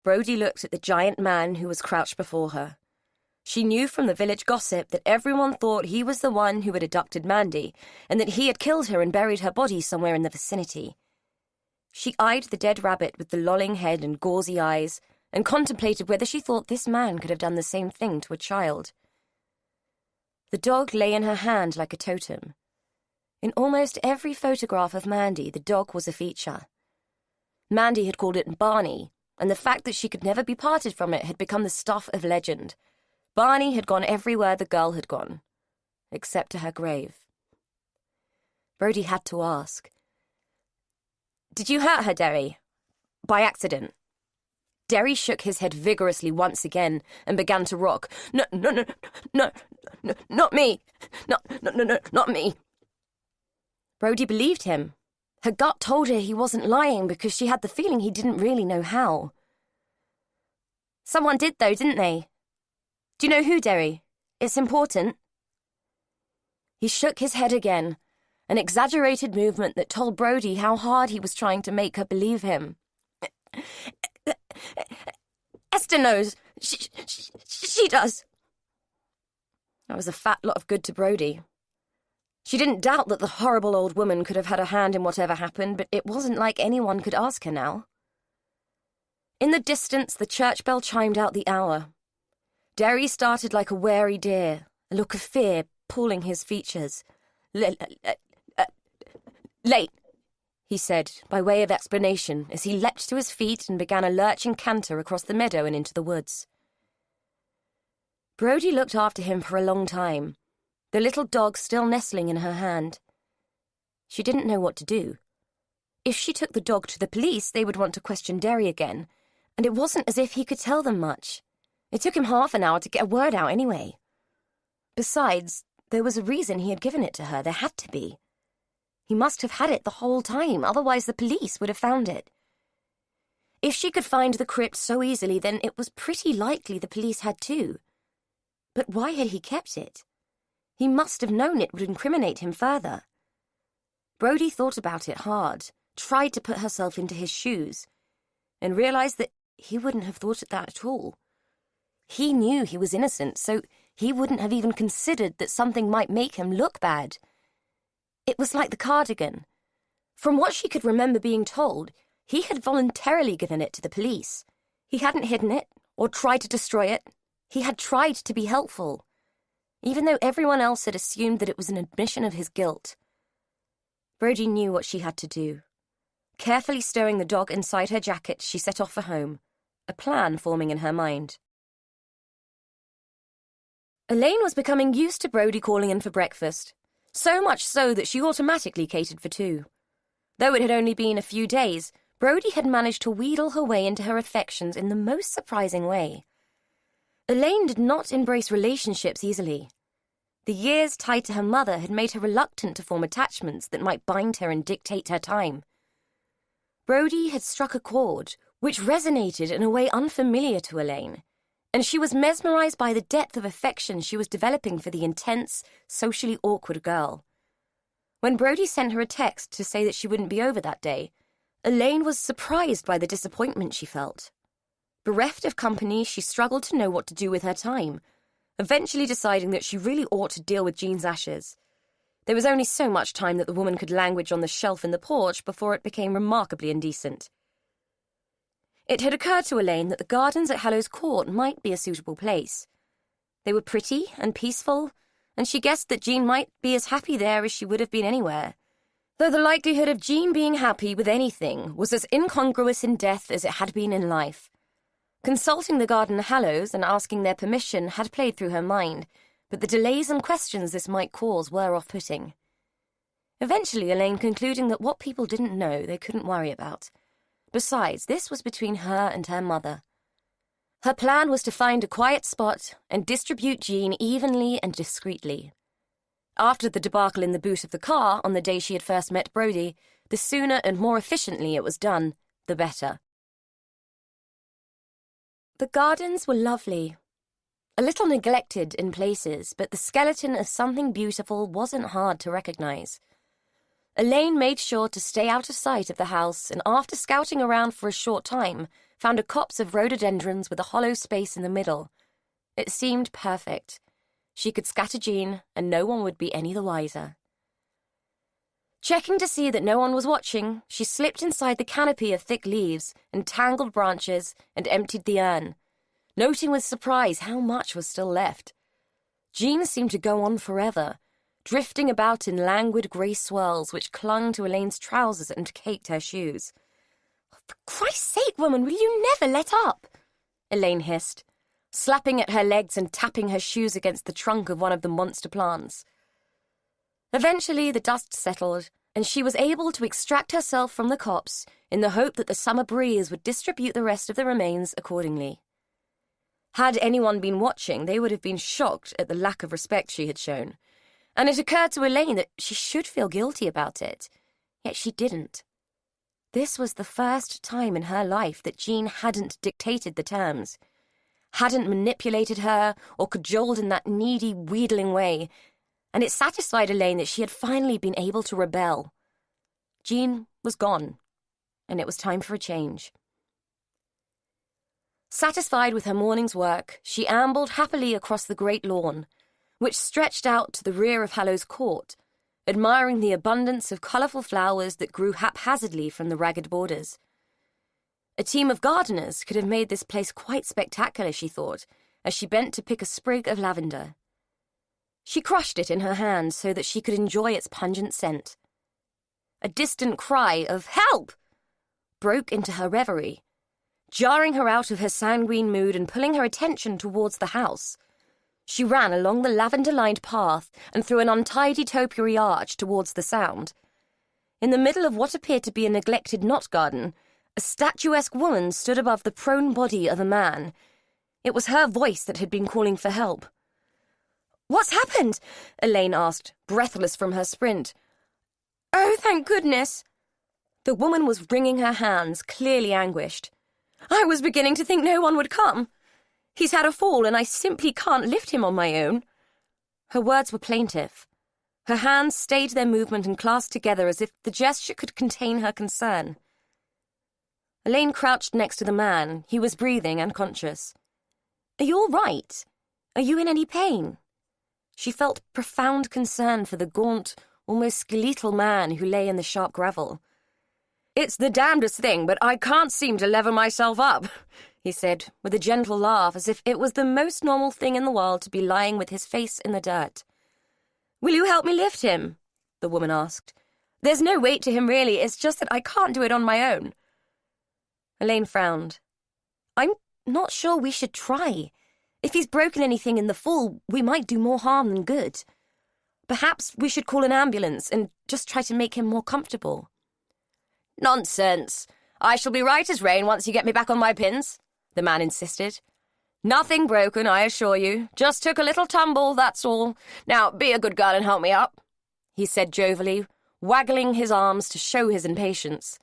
Brody looked at the giant man who was crouched before her. She knew from the village gossip that everyone thought he was the one who had abducted Mandy, and that he had killed her and buried her body somewhere in the vicinity. She eyed the dead rabbit with the lolling head and gauzy eyes, and contemplated whether she thought this man could have done the same thing to a child. The dog lay in her hand like a totem. In almost every photograph of Mandy, the dog was a feature. Mandy had called it Barney, and the fact that she could never be parted from it had become the stuff of legend. Barney had gone everywhere the girl had gone, except to her grave. Brodie had to ask, "Did you hurt her, Derry? By accident?" Derry shook his head vigorously once again and began to rock. No, not me. Not me. Brodie believed him. Her gut told her he wasn't lying because she had the feeling he didn't really know how. "Someone did, though, didn't they? Do you know who, Derry? It's important." He shook his head again, an exaggerated movement that told Brodie how hard he was trying to make her believe him. "Esther knows. She does." That was a fat lot of good to Brodie. She didn't doubt that the horrible old woman could have had a hand in whatever happened, but it wasn't like anyone could ask her now. In the distance, the church bell chimed out the hour. Derry started like a wary deer, a look of fear pulling his features. "Late," he said, by way of explanation, as he leapt to his feet and began a lurching canter across the meadow and into the woods. Brodie looked after him for a long time, the little dog still nestling in her hand. She didn't know what to do. If she took the dog to the police, they would want to question Derry again, and it wasn't as if he could tell them much. It took him half an hour to get a word out anyway. Besides, there was a reason he had given it to her. There had to be. He must have had it the whole time, otherwise the police would have found it. If she could find the crypt so easily, then it was pretty likely the police had too. But why had he kept it? He must have known it would incriminate him further. Brodie thought about it hard, tried to put herself into his shoes, and realised that he wouldn't have thought of that at all. He knew he was innocent, so he wouldn't have even considered that something might make him look bad. It was like the cardigan. From what she could remember being told, he had voluntarily given it to the police. He hadn't hidden it or tried to destroy it. He had tried to be helpful, even though everyone else had assumed that it was an admission of his guilt. Brodie knew what she had to do. Carefully stowing the dog inside her jacket, she set off for home, a plan forming in her mind. Elaine was becoming used to Brodie calling in for breakfast, so much so that she automatically catered for two. Though it had only been a few days, Brodie had managed to wheedle her way into her affections in the most surprising way. Elaine did not embrace relationships easily. The years tied to her mother had made her reluctant to form attachments that might bind her and dictate her time. Brodie had struck a chord which resonated in a way unfamiliar to Elaine, and she was mesmerised by the depth of affection she was developing for the intense, socially awkward girl. When Brodie sent her a text to say that she wouldn't be over that day, Elaine was surprised by the disappointment she felt. Bereft of company, she struggled to know what to do with her time, eventually deciding that she really ought to deal with Jean's ashes. There was only so much time that the woman could languish on the shelf in the porch before it became remarkably indecent. It had occurred to Elaine that the gardens at Hallows Court might be a suitable place. They were pretty and peaceful, and she guessed that Jean might be as happy there as she would have been anywhere, though the likelihood of Jean being happy with anything was as incongruous in death as it had been in life. Consulting the garden Hallows and asking their permission had played through her mind, but the delays and questions this might cause were off-putting. Eventually, Elaine concluding that what people didn't know they couldn't worry about. Besides, this was between her and her mother. Her plan was to find a quiet spot and distribute Jean evenly and discreetly. After the debacle in the boot of the car on the day she had first met Brodie, the sooner and more efficiently it was done, the better. The gardens were lovely. A little neglected in places, but the skeleton of something beautiful wasn't hard to recognise. Elaine made sure to stay out of sight of the house, and after scouting around for a short time, found a copse of rhododendrons with a hollow space in the middle. It seemed perfect. She could scatter Jean, and no one would be any the wiser. Checking to see that no one was watching, she slipped inside the canopy of thick leaves and tangled branches and emptied the urn, noting with surprise how much was still left. Jean seemed to go on forever, drifting about in languid grey swirls which clung to Elaine's trousers and caked her shoes. "For Christ's sake, woman, will you never let up?" Elaine hissed, slapping at her legs and tapping her shoes against the trunk of one of the monster plants. Eventually the dust settled, and she was able to extract herself from the copse in the hope that the summer breeze would distribute the rest of the remains accordingly. Had anyone been watching, they would have been shocked at the lack of respect she had shown, and it occurred to Elaine that she should feel guilty about it, yet she didn't. This was the first time in her life that Jean hadn't dictated the terms, hadn't manipulated her or cajoled in that needy, wheedling way, and it satisfied Elaine that she had finally been able to rebel. Jean was gone, and it was time for a change. Satisfied with her morning's work, she ambled happily across the great lawn, which stretched out to the rear of Hallow's court, admiring the abundance of colourful flowers that grew haphazardly from the ragged borders. A team of gardeners could have made this place quite spectacular, she thought, as she bent to pick a sprig of lavender. She crushed it in her hand so that she could enjoy its pungent scent. A distant cry of "Help!" broke into her reverie, jarring her out of her sanguine mood and pulling her attention towards the house. She ran along the lavender-lined path and through an untidy topiary arch towards the sound. In the middle of what appeared to be a neglected knot garden, a statuesque woman stood above the prone body of a man. It was her voice that had been calling for help. "What's happened?" Elaine asked, breathless from her sprint. "Oh, thank goodness." The woman was wringing her hands, clearly anguished. "I was beginning to think no one would come. He's had a fall, and I simply can't lift him on my own." Her words were plaintive. Her hands stayed their movement and clasped together as if the gesture could contain her concern. Elaine crouched next to the man. He was breathing and conscious. "Are you all right? Are you in any pain?" She felt profound concern for the gaunt, almost skeletal man who lay in the sharp gravel. "It's the damnedest thing, but I can't seem to lever myself up," he said, with a gentle laugh, as if it was the most normal thing in the world to be lying with his face in the dirt. "Will you help me lift him?" the woman asked. "There's no weight to him, really. It's just that I can't do it on my own." Elaine frowned. "I'm not sure we should try. If he's broken anything in the fall, we might do more harm than good. Perhaps we should call an ambulance and just try to make him more comfortable." "Nonsense. I shall be right as rain once you get me back on my pins," the man insisted. "Nothing broken, I assure you. Just took a little tumble, that's all. Now, be a good girl and help me up," he said jovially, waggling his arms to show his impatience.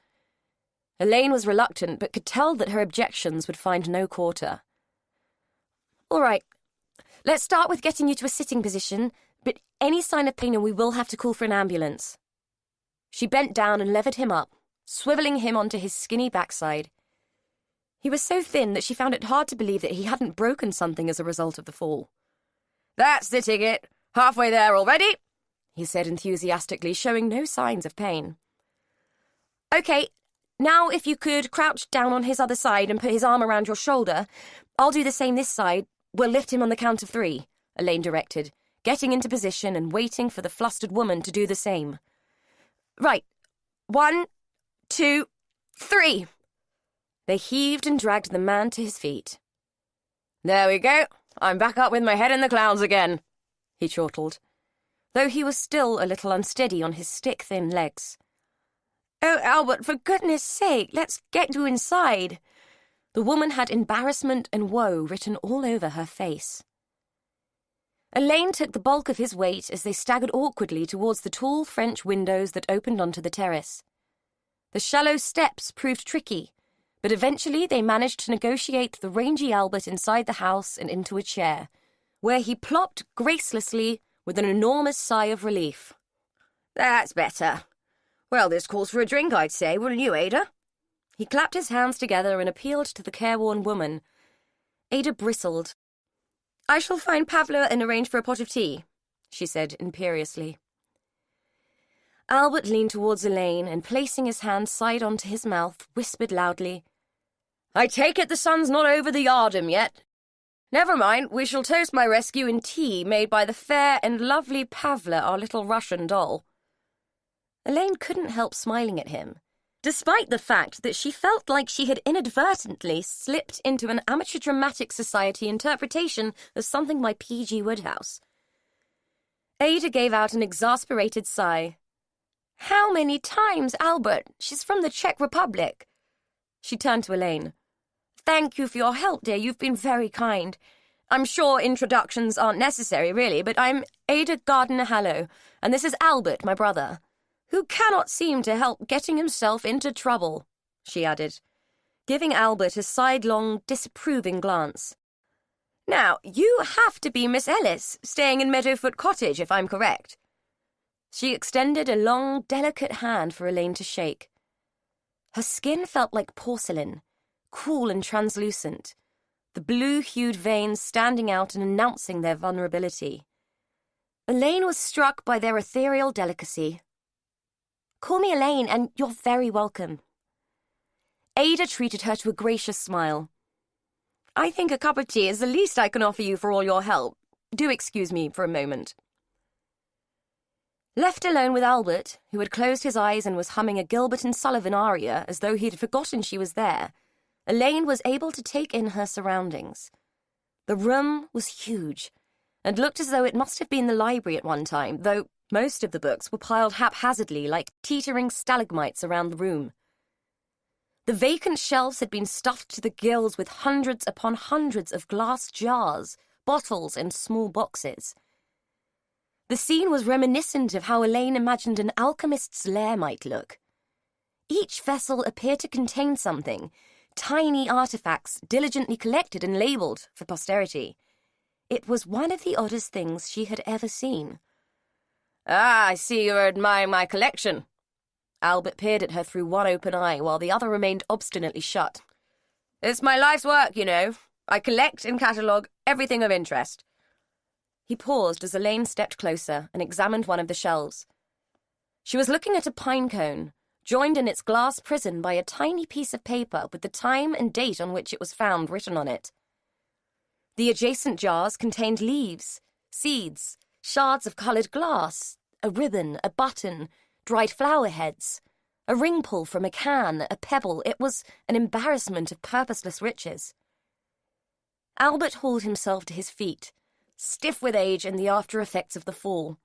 Elaine was reluctant, but could tell that her objections would find no quarter. "All right, let's start with getting you to a sitting position, but any sign of pain and we will have to call for an ambulance." She bent down and levered him up, swiveling him onto his skinny backside. He was so thin that she found it hard to believe that he hadn't broken something as a result of the fall. "That's the ticket. Halfway there already," he said enthusiastically, showing no signs of pain. "Okay, now if you could crouch down on his other side and put his arm around your shoulder. I'll do the same this side. We'll lift him on the count of 3, Elaine directed, getting into position and waiting for the flustered woman to do the same. "Right. 1, 2, 3. They heaved and dragged the man to his feet. "There we go. I'm back up with my head in the clouds again," he chortled, though he was still a little unsteady on his stick-thin legs. "Oh, Albert, for goodness sake, let's get you inside." The woman had embarrassment and woe written all over her face. Elaine took the bulk of his weight as they staggered awkwardly towards the tall French windows that opened onto the terrace. The shallow steps proved tricky, but eventually they managed to negotiate the rangy Albert inside the house and into a chair, where he plopped gracelessly with an enormous sigh of relief. "That's better. Well, this calls for a drink, I'd say, wouldn't you, Ada?" He clapped his hands together and appealed to the careworn woman. Ada bristled. "I shall find Pavlo and arrange for a pot of tea," she said imperiously. Albert leaned towards Elaine and, placing his hand side onto his mouth, whispered loudly, "I take it the sun's not over the Yardam yet." Never mind, we shall toast my rescue in tea made by the fair and lovely Pavla, our little Russian doll. Elaine couldn't help smiling at him, despite the fact that she felt like she had inadvertently slipped into an amateur dramatic society interpretation of something by P.G. Wodehouse. Ada gave out an exasperated sigh. How many times, Albert? She's from the Czech Republic. She turned to Elaine. Thank you for your help, dear. You've been very kind. I'm sure introductions aren't necessary, really, but I'm Ada Gardner-Hallow, and this is Albert, my brother, who cannot seem to help getting himself into trouble, she added, giving Albert a sidelong, disapproving glance. Now, you have to be Miss Ellis, staying in Meadowfoot Cottage, if I'm correct. She extended a long, delicate hand for Elaine to shake. Her skin felt like porcelain, cool and translucent, the blue-hued veins standing out and announcing their vulnerability. Elaine was struck by their ethereal delicacy. Call me Elaine, and you're very welcome. Ada treated her to a gracious smile. I think a cup of tea is the least I can offer you for all your help. Do excuse me for a moment. Left alone with Albert, who had closed his eyes and was humming a Gilbert and Sullivan aria as though he'd forgotten she was there, Elaine was able to take in her surroundings. The room was huge, and looked as though it must have been the library at one time, though most of the books were piled haphazardly like teetering stalagmites around the room. The vacant shelves had been stuffed to the gills with hundreds upon hundreds of glass jars, bottles, and small boxes. The scene was reminiscent of how Elaine imagined an alchemist's lair might look. Each vessel appeared to contain something, tiny artifacts diligently collected and labelled for posterity. It was one of the oddest things she had ever seen. Ah, I see you're admiring my collection. Albert peered at her through one open eye, while the other remained obstinately shut. It's my life's work, you know. I collect and catalogue everything of interest. He paused as Elaine stepped closer and examined one of the shelves. She was looking at a pine cone, joined in its glass prison by a tiny piece of paper with the time and date on which it was found written on it. The adjacent jars contained leaves, seeds, shards of coloured glass, a ribbon, a button, dried flower heads, a ring pull from a can, a pebble. It was an embarrassment of purposeless riches. Albert hauled himself to his feet, stiff with age and the after-effects of the fall.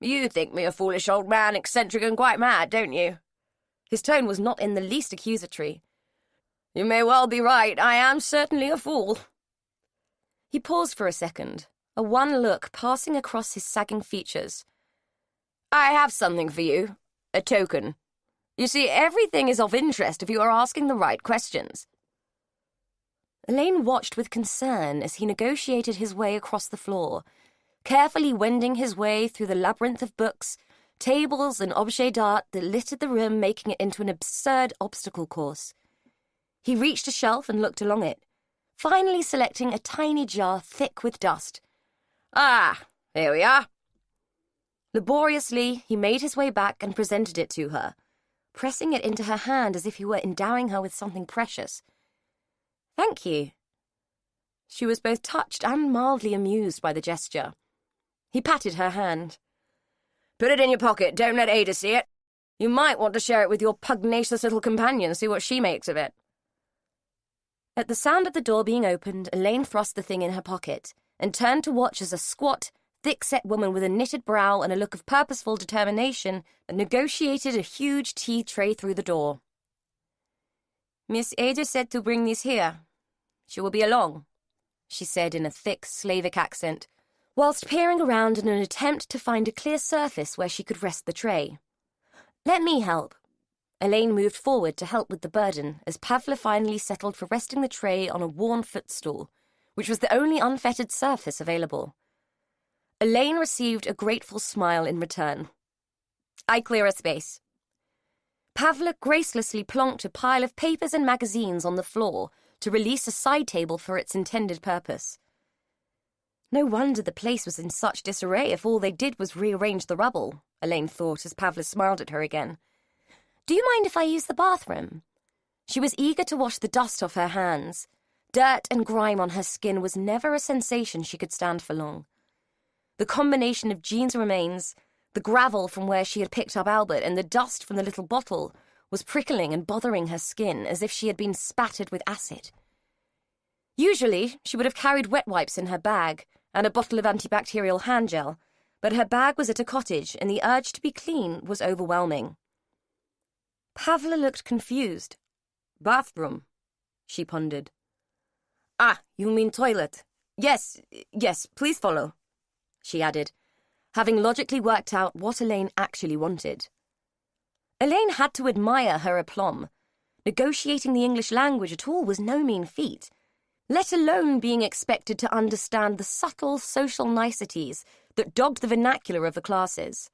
You think me a foolish old man, eccentric and quite mad, don't you? His tone was not in the least accusatory. You may well be right. I am certainly a fool. He paused for a second, a wan look passing across his sagging features. I have something for you, a token. You see, everything is of interest if you are asking the right questions. Elaine watched with concern as he negotiated his way across the floor, carefully wending his way through the labyrinth of books, tables and objets d'art that littered the room, making it into an absurd obstacle course. He reached a shelf and looked along it, finally selecting a tiny jar thick with dust. Ah, here we are. Laboriously, he made his way back and presented it to her, pressing it into her hand as if he were endowing her with something precious. Thank you. She was both touched and mildly amused by the gesture. He patted her hand. Put it in your pocket. Don't let Ada see it. You might want to share it with your pugnacious little companion, see what she makes of it. At the sound of the door being opened, Elaine thrust the thing in her pocket and turned to watch as a squat, thick-set woman with a knitted brow and a look of purposeful determination negotiated a huge tea tray through the door. Miss Ada said to bring this here. She will be along, she said in a thick Slavic accent, whilst peering around in an attempt to find a clear surface where she could rest the tray. Let me help. Elaine moved forward to help with the burden as Pavla finally settled for resting the tray on a worn footstool, which was the only unfettered surface available. Elaine received a grateful smile in return. I clear a space. Pavla gracelessly plonked a pile of papers and magazines on the floor to release a side table for its intended purpose. No wonder the place was in such disarray if all they did was rearrange the rubble, Elaine thought as Pavla smiled at her again. Do you mind if I use the bathroom? She was eager to wash the dust off her hands, Dirt and grime on her skin was never a sensation she could stand for long. The combination of Jean's remains, the gravel from where she had picked up Albert, and the dust from the little bottle was prickling and bothering her skin as if she had been spattered with acid. Usually, she would have carried wet wipes in her bag and a bottle of antibacterial hand gel, but her bag was at a cottage and the urge to be clean was overwhelming. Pavla looked confused. "Bathroom," she pondered. "Ah, you mean toilet. Yes, please follow," she added, having logically worked out what Elaine actually wanted. Elaine had to admire her aplomb. Negotiating the English language at all was no mean feat, let alone being expected to understand the subtle social niceties that dogged the vernacular of the classes.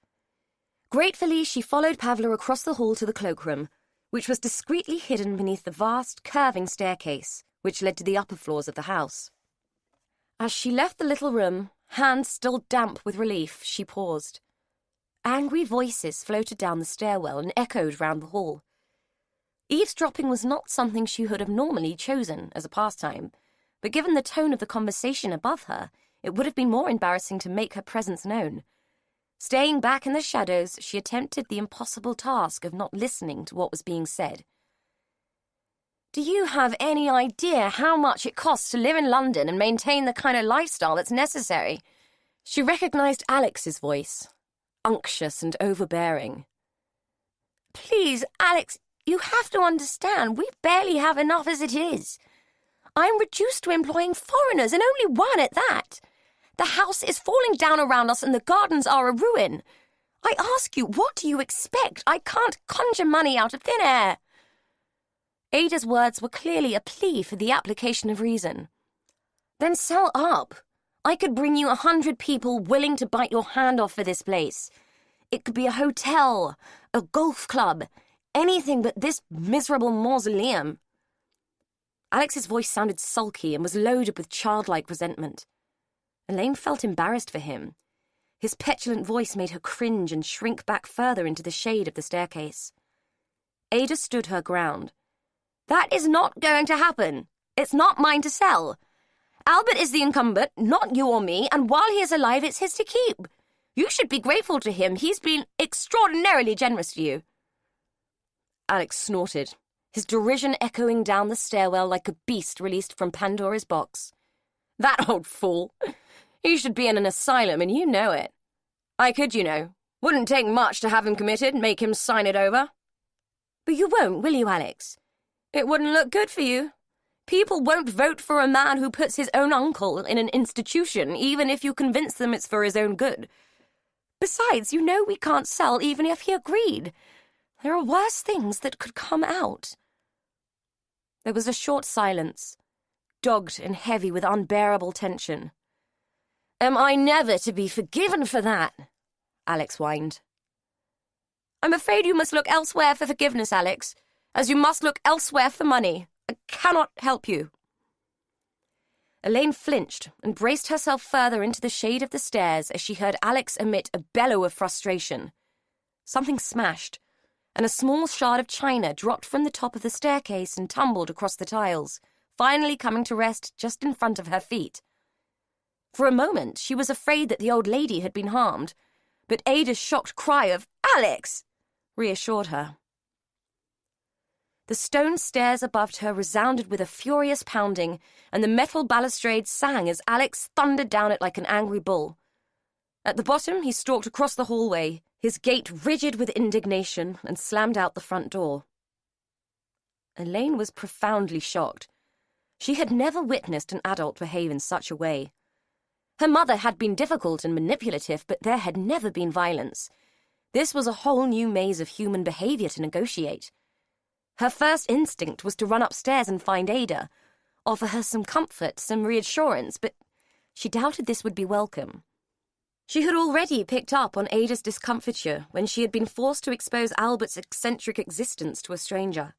Gratefully, she followed Pavla across the hall to the cloakroom, which was discreetly hidden beneath the vast, curving staircase which led to the upper floors of the house. As she left the little room, hands still damp with relief, she paused. Angry voices floated down the stairwell and echoed round the hall. Eavesdropping was not something she would have normally chosen as a pastime, but given the tone of the conversation above her, it would have been more embarrassing to make her presence known. Staying back in the shadows, she attempted the impossible task of not listening to what was being said. "Do you have any idea how much it costs to live in London and maintain the kind of lifestyle that's necessary?" She recognized Alex's voice, unctuous and overbearing. "Please, Alex, you have to understand, we barely have enough as it is. I'm reduced to employing foreigners, and only one at that. The house is falling down around us and the gardens are a ruin. I ask you, what do you expect? I can't conjure money out of thin air." Ada's words were clearly a plea for the application of reason. "Then sell up. I could bring you 100 people willing to bite your hand off for this place. It could be a hotel, a golf club, anything but this miserable mausoleum." Alex's voice sounded sulky and was loaded with childlike resentment. Elaine felt embarrassed for him. His petulant voice made her cringe and shrink back further into the shade of the staircase. Ada stood her ground. "That is not going to happen. It's not mine to sell. Albert is the incumbent, not you or me, and while he is alive, it's his to keep. You should be grateful to him. He's been extraordinarily generous to you." Alex snorted, his derision echoing down the stairwell like a beast released from Pandora's box. "That old fool. He should be in an asylum, and you know it. I could, you know. Wouldn't take much to have him committed, make him sign it over." "But you won't, will you, Alex?" "It wouldn't look good for you. People won't vote for a man who puts his own uncle in an institution, even if you convince them it's for his own good. Besides, you know we can't sell even if he agreed. There are worse things that could come out." There was a short silence, dogged and heavy with unbearable tension. "Am I never to be forgiven for that?" Alex whined. "I'm afraid you must look elsewhere for forgiveness, Alex, as you must look elsewhere for money. I cannot help you." Elaine flinched and braced herself further into the shade of the stairs as she heard Alex emit a bellow of frustration. Something smashed, and a small shard of china dropped from the top of the staircase and tumbled across the tiles, finally coming to rest just in front of her feet. For a moment, she was afraid that the old lady had been harmed, but Ada's shocked cry of "Alex!" reassured her. The stone stairs above her resounded with a furious pounding, and the metal balustrade sang as Alex thundered down it like an angry bull. At the bottom, he stalked across the hallway, his gait rigid with indignation, and slammed out the front door. Elaine was profoundly shocked. She had never witnessed an adult behave in such a way. Her mother had been difficult and manipulative, but there had never been violence. This was a whole new maze of human behavior to negotiate. Her first instinct was to run upstairs and find Ada, offer her some comfort, some reassurance, but she doubted this would be welcome. She had already picked up on Ada's discomfiture when she had been forced to expose Albert's eccentric existence to a stranger.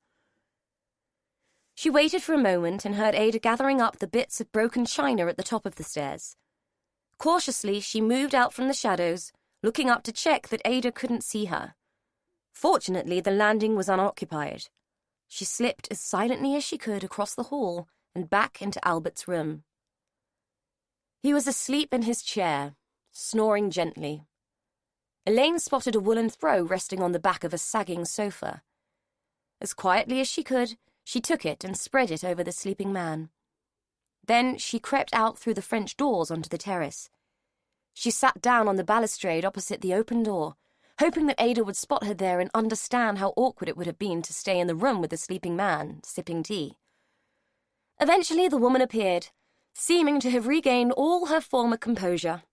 She waited for a moment and heard Ada gathering up the bits of broken china at the top of the stairs. Cautiously, she moved out from the shadows, looking up to check that Ada couldn't see her. Fortunately, the landing was unoccupied. She slipped as silently as she could across the hall and back into Albert's room. He was asleep in his chair, snoring gently. Elaine spotted a woolen throw resting on the back of a sagging sofa. As quietly as she could, she took it and spread it over the sleeping man. Then she crept out through the French doors onto the terrace. She sat down on the balustrade opposite the open door, hoping that Ada would spot her there and understand how awkward it would have been to stay in the room with the sleeping man, sipping tea. Eventually the woman appeared, seeming to have regained all her former composure.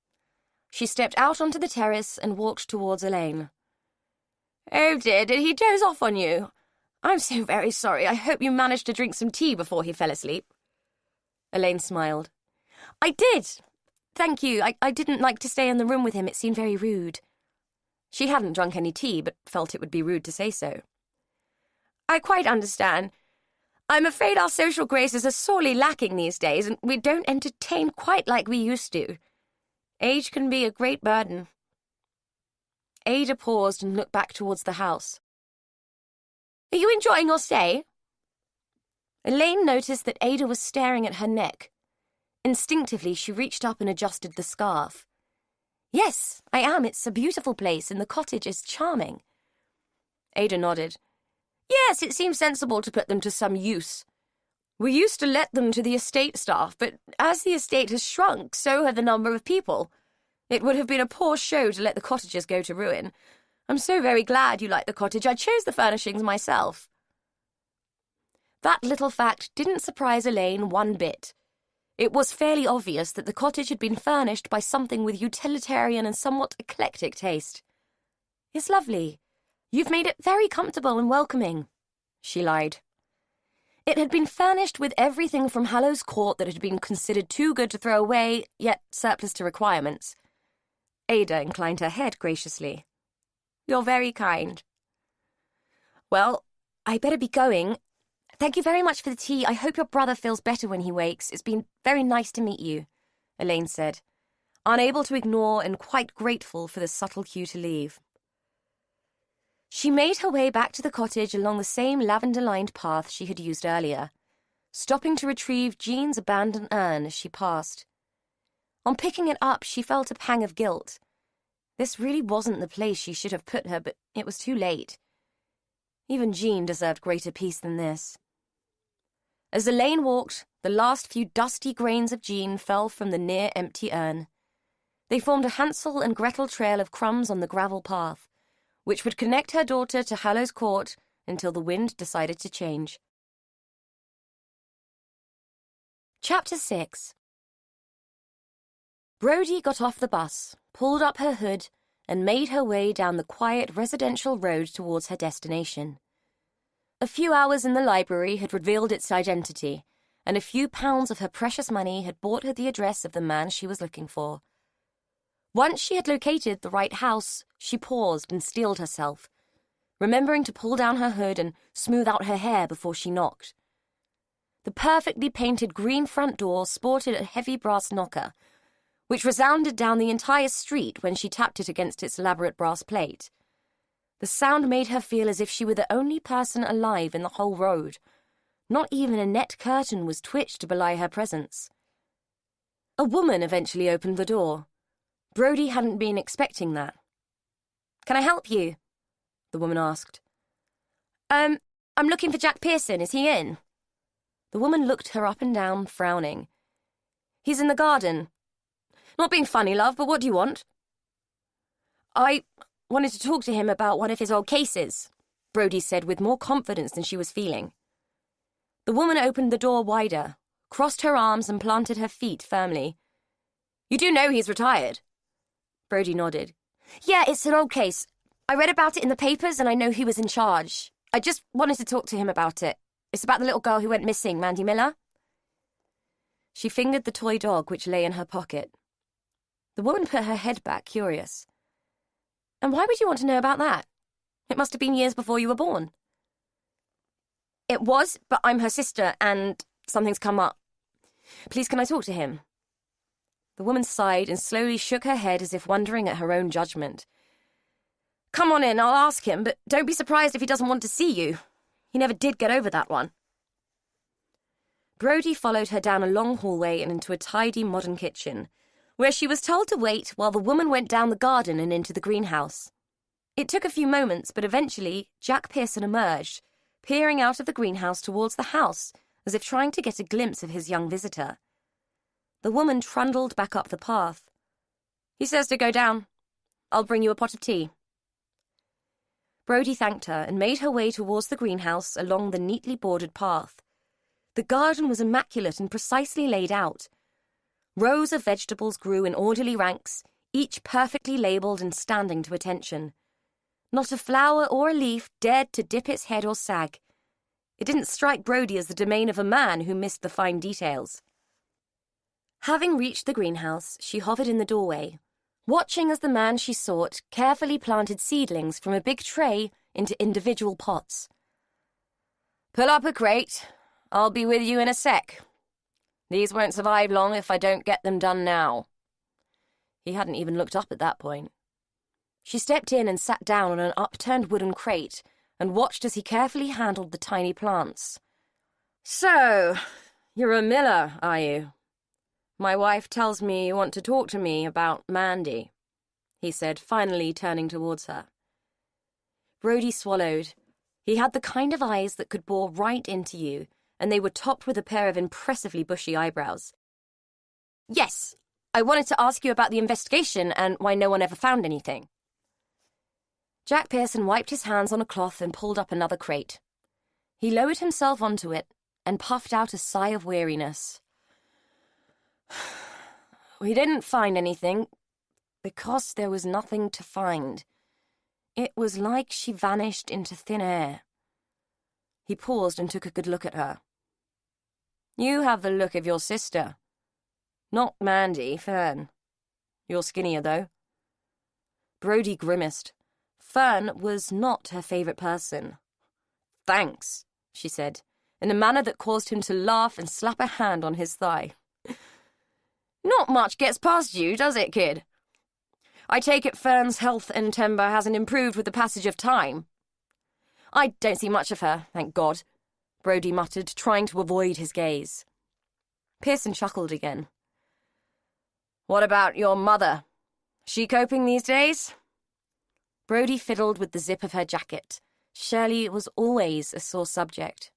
She stepped out onto the terrace and walked towards Elaine. "Oh dear, did he doze off on you? I'm so very sorry. I hope you managed to drink some tea before he fell asleep." Elaine smiled. "I did. Thank you. I didn't like to stay in the room with him. It seemed very rude." She hadn't drunk any tea, but felt it would be rude to say so. "I quite understand. I'm afraid our social graces are sorely lacking these days, and we don't entertain quite like we used to. Age can be a great burden." Ada paused and looked back towards the house. "Are you enjoying your stay?" Elaine noticed that Ada was staring at her neck. Instinctively, she reached up and adjusted the scarf. "Yes, I am. It's a beautiful place, and the cottage is charming." Ada nodded. "Yes, it seems sensible to put them to some use. We used to let them to the estate staff, but as the estate has shrunk, so have the number of people. It would have been a poor show to let the cottages go to ruin. I'm so very glad you like the cottage. I chose the furnishings myself." That little fact didn't surprise Elaine one bit. It was fairly obvious that the cottage had been furnished by something with utilitarian and somewhat eclectic taste. "It's lovely. You've made it very comfortable and welcoming," she lied. It had been furnished with everything from Hallows Court that had been considered too good to throw away, yet surplus to requirements. Ada inclined her head graciously. "You're very kind." "Well, I better be going. Thank you very much for the tea. I hope your brother feels better when he wakes. It's been very nice to meet you," Elaine said, unable to ignore and quite grateful for the subtle cue to leave. She made her way back to the cottage along the same lavender-lined path she had used earlier, stopping to retrieve Jean's abandoned urn as she passed. On picking it up, she felt a pang of guilt. This really wasn't the place she should have put her, but it was too late. Even Jean deserved greater peace than this. As Elaine walked, the last few dusty grains of Jean fell from the near-empty urn. They formed a Hansel and Gretel trail of crumbs on the gravel path, which would connect her daughter to Hallows Court until the wind decided to change. Chapter 6. Brodie got off the bus, pulled up her hood, and made her way down the quiet residential road towards her destination. A few hours in the library had revealed its identity, and a few pounds of her precious money had bought her the address of the man she was looking for. Once she had located the right house, she paused and steeled herself, remembering to pull down her hood and smooth out her hair before she knocked. The perfectly painted green front door sported a heavy brass knocker, which resounded down the entire street when she tapped it against its elaborate brass plate. The sound made her feel as if she were the only person alive in the whole road. Not even a net curtain was twitched to belie her presence. A woman eventually opened the door. Brodie hadn't been expecting that. "Can I help you?" the woman asked. I'm looking for Jack Pearson. Is he in?" The woman looked her up and down, frowning. "He's in the garden." "Not being funny, love, but what do you want?" "I wanted to talk to him about one of his old cases," Brodie said with more confidence than she was feeling. The woman opened the door wider, crossed her arms and planted her feet firmly. "You do know he's retired?" Brodie nodded. "Yeah, it's an old case. I read about it in the papers and I know he was in charge. I just wanted to talk to him about it. It's about the little girl who went missing, Mandy Miller." She fingered the toy dog which lay in her pocket. The woman put her head back, curious. "And why would you want to know about that? It must have been years before you were born." "It was, but I'm her sister, and something's come up. Please, can I talk to him?" The woman sighed and slowly shook her head as if wondering at her own judgment. "Come on in, I'll ask him, but don't be surprised if he doesn't want to see you. He never did get over that one." Brodie followed her down a long hallway and into a tidy modern kitchen, where she was told to wait while the woman went down the garden and into the greenhouse. It took a few moments, but eventually Jack Pearson emerged, peering out of the greenhouse towards the house, as if trying to get a glimpse of his young visitor. The woman trundled back up the path. "He says to go down. I'll bring you a pot of tea." Brodie thanked her and made her way towards the greenhouse along the neatly bordered path. The garden was immaculate and precisely laid out. Rows of vegetables grew in orderly ranks, each perfectly labelled and standing to attention. Not a flower or a leaf dared to dip its head or sag. It didn't strike Brodie as the domain of a man who missed the fine details. Having reached the greenhouse, she hovered in the doorway, watching as the man she sought carefully planted seedlings from a big tray into individual pots. "Pull up a crate. I'll be with you in a sec. These won't survive long if I don't get them done now." He hadn't even looked up at that point. She stepped in and sat down on an upturned wooden crate and watched as he carefully handled the tiny plants. "So, you're a miller, are you? My wife tells me you want to talk to me about Mandy," he said, finally turning towards her. Brodie swallowed. He had the kind of eyes that could bore right into you, and they were topped with a pair of impressively bushy eyebrows. "Yes, I wanted to ask you about the investigation and why no one ever found anything." Jack Pearson wiped his hands on a cloth and pulled up another crate. He lowered himself onto it and puffed out a sigh of weariness. "We didn't find anything because there was nothing to find. It was like she vanished into thin air." He paused and took a good look at her. "You have the look of your sister. Not Mandy, Fern. You're skinnier, though." Brodie grimaced. Fern was not her favourite person. "Thanks," she said, in a manner that caused him to laugh and slap a hand on his thigh. "Not much gets past you, does it, kid? I take it Fern's health and temper hasn't improved with the passage of time." "I don't see much of her, thank God," Brodie muttered, trying to avoid his gaze. Pearson chuckled again. "What about your mother? She coping these days?" Brodie fiddled with the zip of her jacket. Shirley was always a sore subject.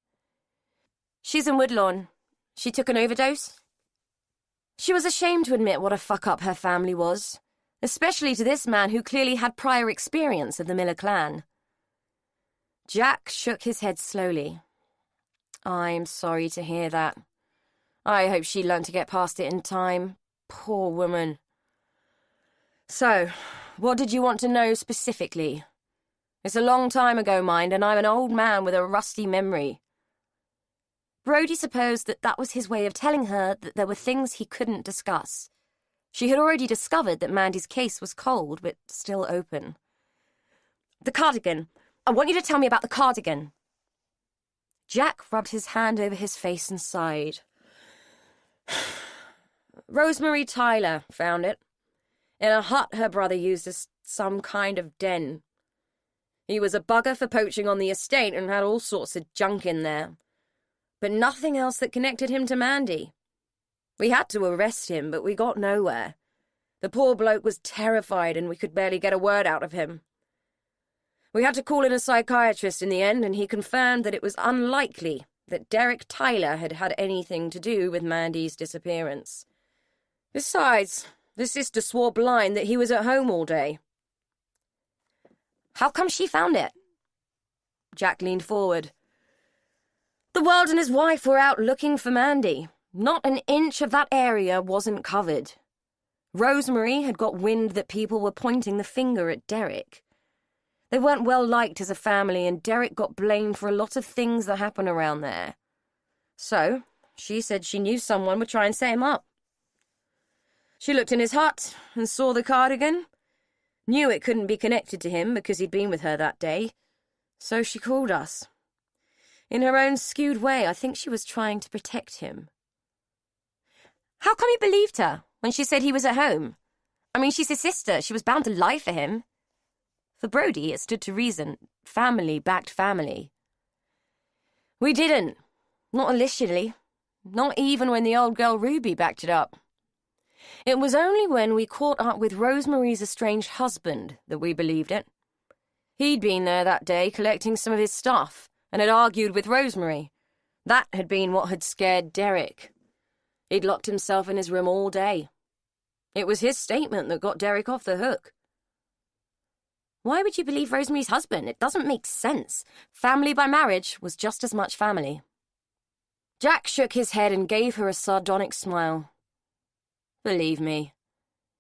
"She's in Woodlawn. She took an overdose." She was ashamed to admit what a fuck-up her family was, especially to this man who clearly had prior experience of the Miller clan. Jack shook his head slowly. "I'm sorry to hear that. I hope she learned to get past it in time. Poor woman. So, what did you want to know specifically? It's a long time ago, mind, and I'm an old man with a rusty memory." Brodie supposed that that was his way of telling her that there were things he couldn't discuss. She had already discovered that Mandy's case was cold, but still open. "The cardigan. I want you to tell me about the cardigan." Jack rubbed his hand over his face and sighed. "Rosemary Tyler found it. In a hut her brother used as some kind of den. He was a bugger for poaching on the estate and had all sorts of junk in there. But nothing else that connected him to Mandy. We had to arrest him, but we got nowhere. The poor bloke was terrified and we could barely get a word out of him. We had to call in a psychiatrist in the end, and he confirmed that it was unlikely that Derek Tyler had had anything to do with Mandy's disappearance. Besides, the sister swore blind that he was at home all day." "How come she found it?" Jack leaned forward. "The World and his wife were out looking for Mandy. Not an inch of that area wasn't covered. Rosemary had got wind that people were pointing the finger at Derek. They weren't well liked as a family, and Derek got blamed for a lot of things that happen around there. So, she said she knew someone would try and set him up. She looked in his hut and saw the cardigan. Knew it couldn't be connected to him because he'd been with her that day. So she called us. In her own skewed way, I think she was trying to protect him." "How come you believed her when she said he was at home? I mean, she's his sister. She was bound to lie for him." For Brodie, it stood to reason. Family backed family. "We didn't. Not initially. Not even when the old girl Ruby backed it up. It was only when we caught up with Rosemary's estranged husband that we believed it. He'd been there that day collecting some of his stuff and had argued with Rosemary. That had been what had scared Derek. He'd locked himself in his room all day. It was his statement that got Derek off the hook. Why would you believe Rosemary's husband? It doesn't make sense. Family by marriage was just as much family. Jack shook his head and gave her a sardonic smile. Believe me,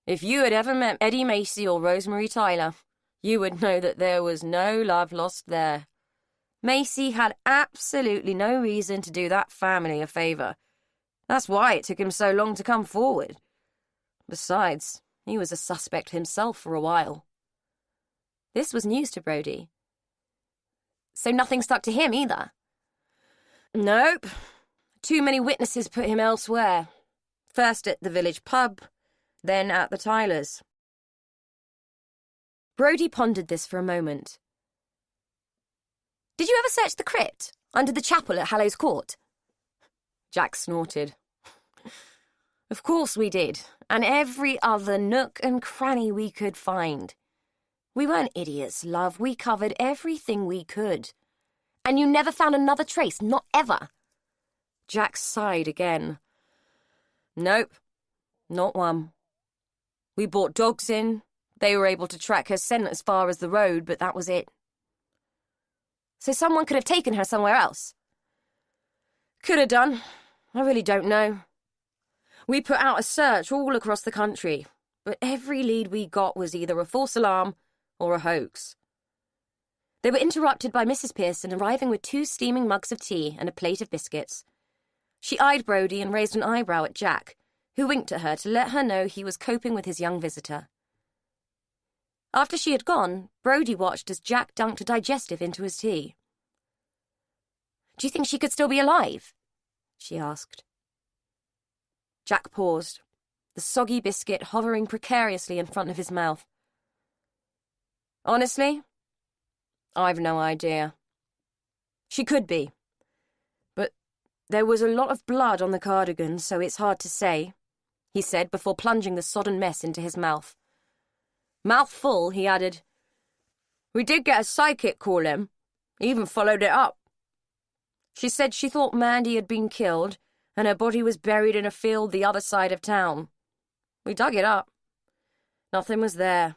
if you had ever met Eddie Macy or Rosemary Tyler, you would know that there was no love lost there. Macy had absolutely no reason to do that family a favor. That's why it took him so long to come forward. Besides, he was a suspect himself for a while. This was news to Brody. So nothing stuck to him either? Nope. Too many witnesses put him elsewhere. First at the village pub, then at the Tylers. Brody pondered this for a moment. Did you ever search the crypt under the chapel at Hallows Court? Jack snorted. Of course we did, and every other nook and cranny we could find. We weren't idiots, love. We covered everything we could. And you never found another trace, not ever. Jack sighed again. Nope, not one. We brought dogs in. They were able to track her scent as far as the road, but that was it. So someone could have taken her somewhere else? Could have done. I really don't know. We put out a search all across the country, but every lead we got was either a false alarm or a hoax. They were interrupted by Mrs. Pearson arriving with 2 steaming mugs of tea and a plate of biscuits. She eyed Brody and raised an eyebrow at Jack, who winked at her to let her know he was coping with his young visitor. After she had gone, Brody watched as Jack dunked a digestive into his tea. Do you think she could still be alive? She asked. Jack paused, the soggy biscuit hovering precariously in front of his mouth. Honestly, I've no idea. She could be. But there was a lot of blood on the cardigan, so it's hard to say, he said before plunging the sodden mess into his mouth. Mouth full, he added, We did get a psychic call in. Even followed it up. She said she thought Mandy had been killed and her body was buried in a field the other side of town. We dug it up. Nothing was there.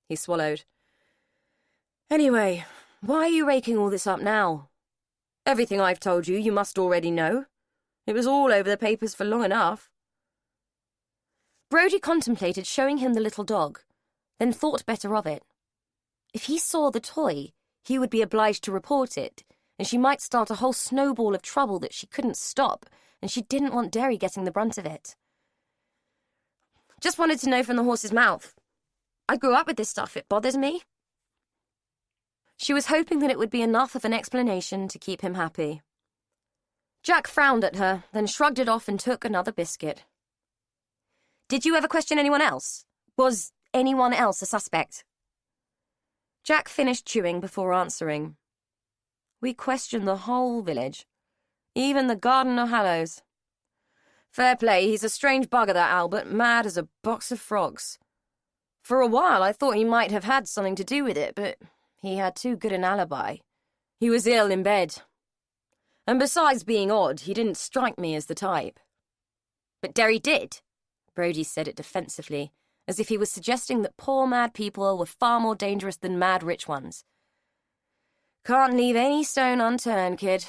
He swallowed. Anyway, why are you raking all this up now? Everything I've told you must already know. It was all over the papers for long enough. Brody contemplated showing him the little dog, then thought better of it. If he saw the toy, he would be obliged to report it, and she might start a whole snowball of trouble that she couldn't stop, and she didn't want Derry getting the brunt of it. Just wanted to know from the horse's mouth. I grew up with this stuff. It bothers me. She was hoping that it would be enough of an explanation to keep him happy. Jack frowned at her, then shrugged it off and took another biscuit. Did you ever question anyone else? Was anyone else a suspect? Jack finished chewing before answering. We questioned the whole village, even the Garden of Hallows. Fair play, he's a strange bugger, that Albert, mad as a box of frogs. For a while I thought he might have had something to do with it, but he had too good an alibi. He was ill in bed. And besides being odd, he didn't strike me as the type. But Derry did. Brody said it defensively, as if he was suggesting that poor mad people were far more dangerous than mad rich ones. Can't leave any stone unturned, kid.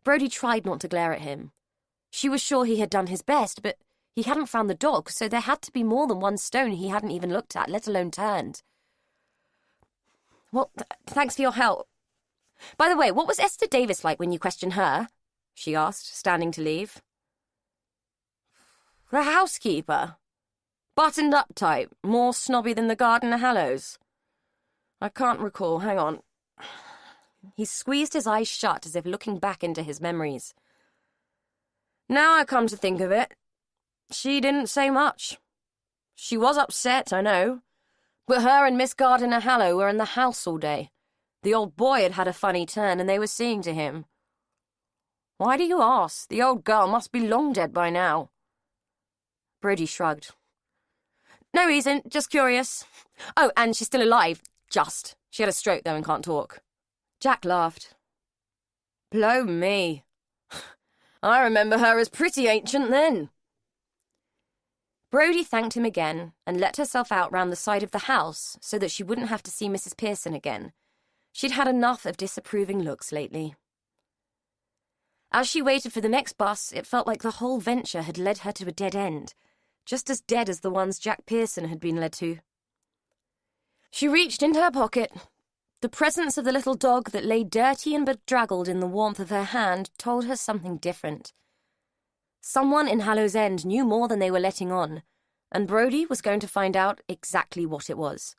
Brody tried not to glare at him. She was sure he had done his best, but he hadn't found the dog, so there had to be more than one stone he hadn't even looked at, let alone turned. Well, thanks for your help. By the way, what was Esther Davis like when you questioned her? She asked, standing to leave. The housekeeper. Buttoned-up type, more snobby than the Garden of Hallows. I can't recall, hang on. He squeezed his eyes shut as if looking back into his memories. Now I come to think of it, she didn't say much. She was upset, I know, but her and Miss Gardiner Hallow were in the house all day. The old boy had had a funny turn, and they were seeing to him. Why do you ask? The old girl must be long dead by now. Brodie shrugged. No reason, just curious. Oh, and she's still alive. Just. She had a stroke, though, and can't talk. Jack laughed. Blow me. I remember her as pretty ancient then. Brodie thanked him again and let herself out round the side of the house so that she wouldn't have to see Mrs. Pearson again. She'd had enough of disapproving looks lately. As she waited for the next bus, it felt like the whole venture had led her to a dead end, just as dead as the ones Jack Pearson had been led to. She reached into her pocket. The presence of the little dog that lay dirty and bedraggled in the warmth of her hand told her something different. Someone in Hallow's End knew more than they were letting on, and Brodie was going to find out exactly what it was.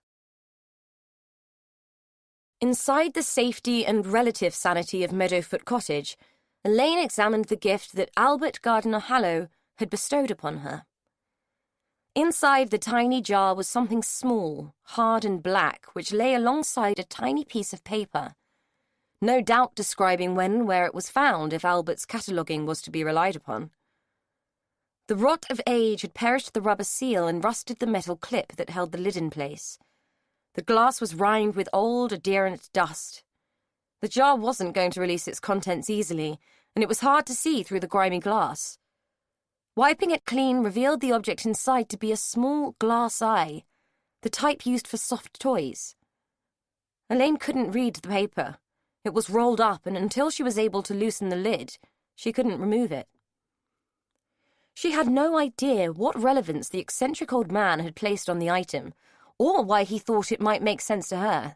Inside the safety and relative sanity of Meadowfoot Cottage, Elaine examined the gift that Albert Gardiner Hallow had bestowed upon her. Inside the tiny jar was something small, hard and black, which lay alongside a tiny piece of paper, no doubt describing when and where it was found if Albert's cataloguing was to be relied upon. The rot of age had perished the rubber seal and rusted the metal clip that held the lid in place. The glass was rimed with old, adherent dust. The jar wasn't going to release its contents easily, and it was hard to see through the grimy glass. Wiping it clean revealed the object inside to be a small glass eye, the type used for soft toys. Elaine couldn't read the paper. It was rolled up, and until she was able to loosen the lid, she couldn't remove it. She had no idea what relevance the eccentric old man had placed on the item, or why he thought it might make sense to her.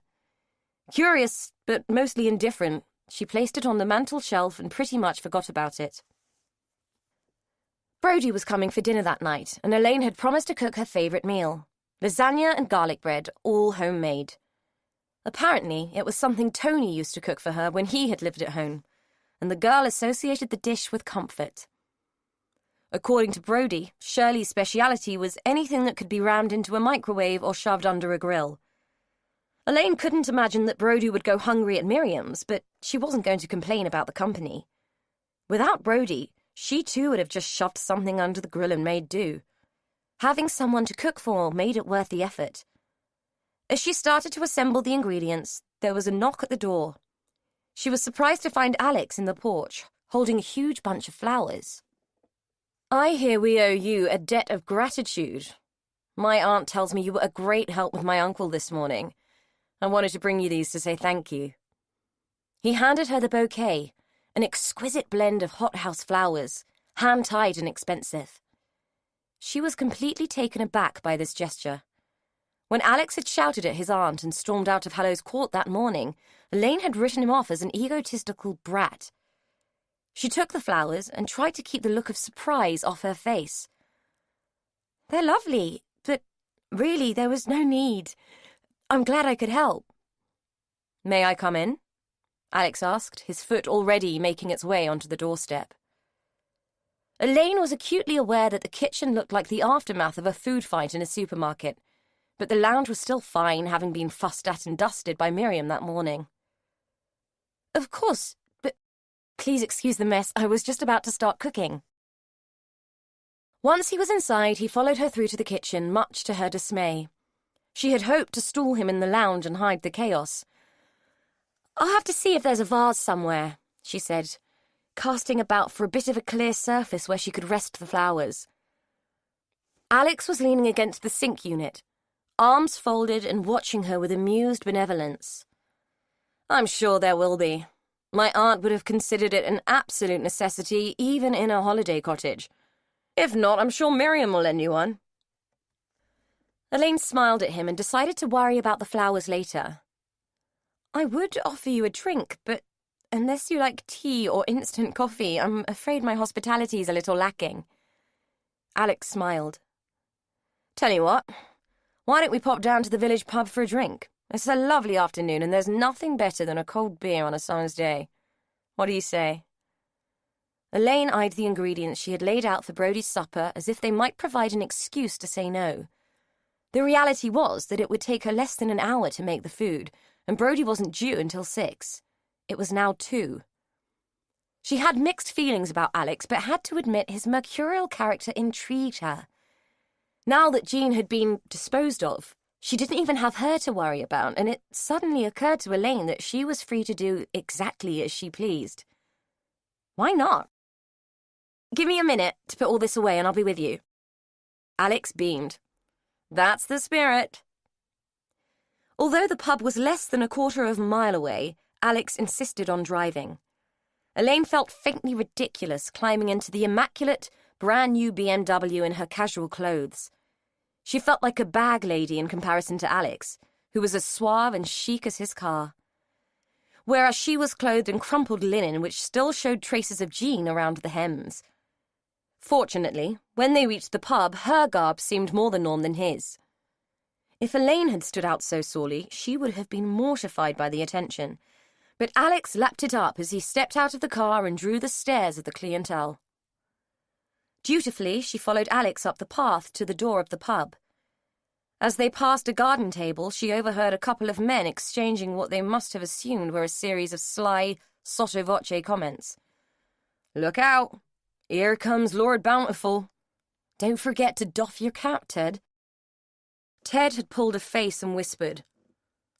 Curious, but mostly indifferent, she placed it on the mantel shelf and pretty much forgot about it. Brodie was coming for dinner that night, and Elaine had promised to cook her favourite meal, lasagna and garlic bread, all homemade. Apparently, it was something Tony used to cook for her when he had lived at home, and the girl associated the dish with comfort. According to Brodie, Shirley's speciality was anything that could be rammed into a microwave or shoved under a grill. Elaine couldn't imagine that Brodie would go hungry at Miriam's, but she wasn't going to complain about the company. Without Brodie, she too would have just shoved something under the grill and made do. Having someone to cook for made it worth the effort. As she started to assemble the ingredients, there was a knock at the door. She was surprised to find Alex in the porch, holding a huge bunch of flowers. I hear we owe you a debt of gratitude. My aunt tells me you were a great help with my uncle this morning. I wanted to bring you these to say thank you. He handed her the bouquet, an exquisite blend of hothouse flowers, hand-tied and expensive. She was completely taken aback by this gesture. When Alex had shouted at his aunt and stormed out of Hallow's Court that morning, Elaine had written him off as an egotistical brat. She took the flowers and tried to keep the look of surprise off her face. They're lovely, but really there was no need. I'm glad I could help. May I come in? Alex asked, his foot already making its way onto the doorstep. Elaine was acutely aware that the kitchen looked like the aftermath of a food fight in a supermarket, but the lounge was still fine, having been fussed at and dusted by Miriam that morning. Of course, but please excuse the mess. I was just about to start cooking. Once he was inside, he followed her through to the kitchen, much to her dismay. She had hoped to stall him in the lounge and hide the chaos. I'll have to see if there's a vase somewhere, she said, casting about for a bit of a clear surface where she could rest the flowers. Alex was leaning against the sink unit, arms folded and watching her with amused benevolence. I'm sure there will be. My aunt would have considered it an absolute necessity, even in a holiday cottage. If not, I'm sure Miriam will lend you one. Elaine smiled at him and decided to worry about the flowers later. I would offer you a drink, but unless you like tea or instant coffee, I'm afraid my hospitality is a little lacking. Alex smiled. Tell you what, why don't we pop down to the village pub for a drink? It's a lovely afternoon, and there's nothing better than a cold beer on a summer's day. What do you say? Elaine eyed the ingredients she had laid out for Brodie's supper as if they might provide an excuse to say no. The reality was that it would take her less than an hour to make the food, and Brodie wasn't due until 6. It was now 2. She had mixed feelings about Alex, but had to admit his mercurial character intrigued her. Now that Jean had been disposed of, she didn't even have her to worry about, and it suddenly occurred to Elaine that she was free to do exactly as she pleased. Why not? Give me a minute to put all this away and I'll be with you. Alex beamed. That's the spirit. Although the pub was less than a quarter of a mile away, Alex insisted on driving. Elaine felt faintly ridiculous climbing into the immaculate, brand-new BMW in her casual clothes. She felt like a bag lady in comparison to Alex, who was as suave and chic as his car. Whereas she was clothed in crumpled linen which still showed traces of Jean around the hems. Fortunately, when they reached the pub, her garb seemed more the norm than his. If Elaine had stood out so sorely, she would have been mortified by the attention, but Alex lapped it up as he stepped out of the car and drew the stares of the clientele. Dutifully, she followed Alex up the path to the door of the pub. As they passed a garden table, she overheard a couple of men exchanging what they must have assumed were a series of sly, sotto voce comments. "Look out! Here comes Lord Bountiful. Don't forget to doff your cap, Ted." Ted had pulled a face and whispered,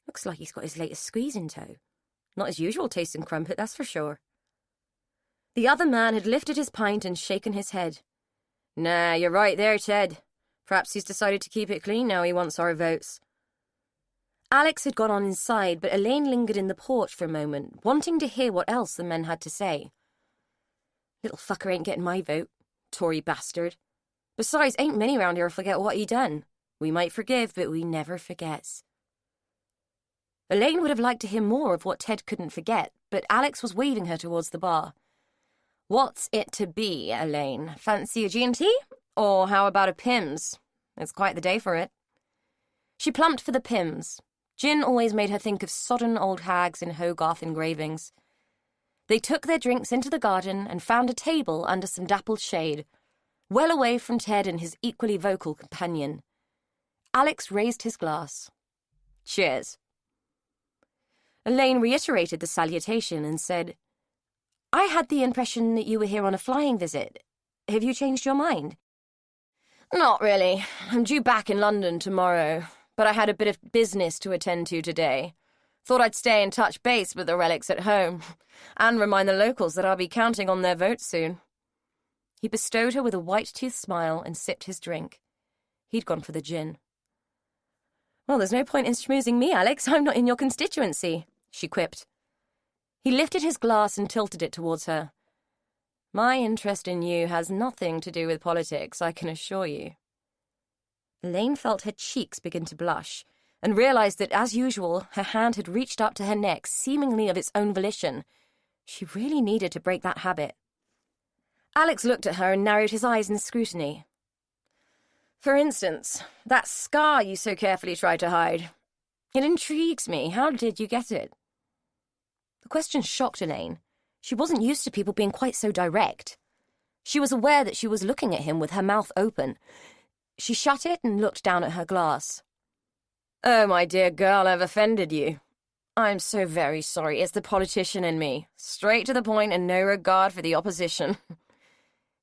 "Looks like he's got his latest squeeze in tow. Not his usual taste in crumpet, that's for sure." The other man had lifted his pint and shaken his head. "Nah, you're right there, Ted. Perhaps he's decided to keep it clean now he wants our votes." Alex had gone on inside, but Elaine lingered in the porch for a moment, wanting to hear what else the men had to say. "Little fucker ain't getting my vote, Tory bastard. Besides, ain't many round here forget what he done. We might forgive, but we never forgets." Elaine would have liked to hear more of what Ted couldn't forget, but Alex was waving her towards the bar. "What's it to be, Elaine? Fancy a G&T? Or how about a Pimm's? It's quite the day for it." She plumped for the Pimm's. Gin always made her think of sodden old hags in Hogarth engravings. They took their drinks into the garden and found a table under some dappled shade, well away from Ted and his equally vocal companion. Alex raised his glass. "Cheers." Elaine reiterated the salutation and said, "I had the impression that you were here on a flying visit. Have you changed your mind?" "Not really. I'm due back in London tomorrow, but I had a bit of business to attend to today. Thought I'd stay and touch base with the relics at home, and remind the locals that I'll be counting on their votes soon." He bestowed her with a white-toothed smile and sipped his drink. He'd gone for the gin. "Well, there's no point in schmoozing me, Alex. I'm not in your constituency," she quipped. He lifted his glass and tilted it towards her. "My interest in you has nothing to do with politics, I can assure you." Elaine felt her cheeks begin to blush, and realized that, as usual, her hand had reached up to her neck, seemingly of its own volition. She really needed to break that habit. Alex looked at her and narrowed his eyes in scrutiny. "For instance, that scar you so carefully tried to hide. It intrigues me. How did you get it?" The question shocked Elaine. She wasn't used to people being quite so direct. She was aware that she was looking at him with her mouth open. She shut it and looked down at her glass. "Oh, my dear girl, I've offended you. I'm so very sorry. It's the politician in me. Straight to the point and no regard for the opposition."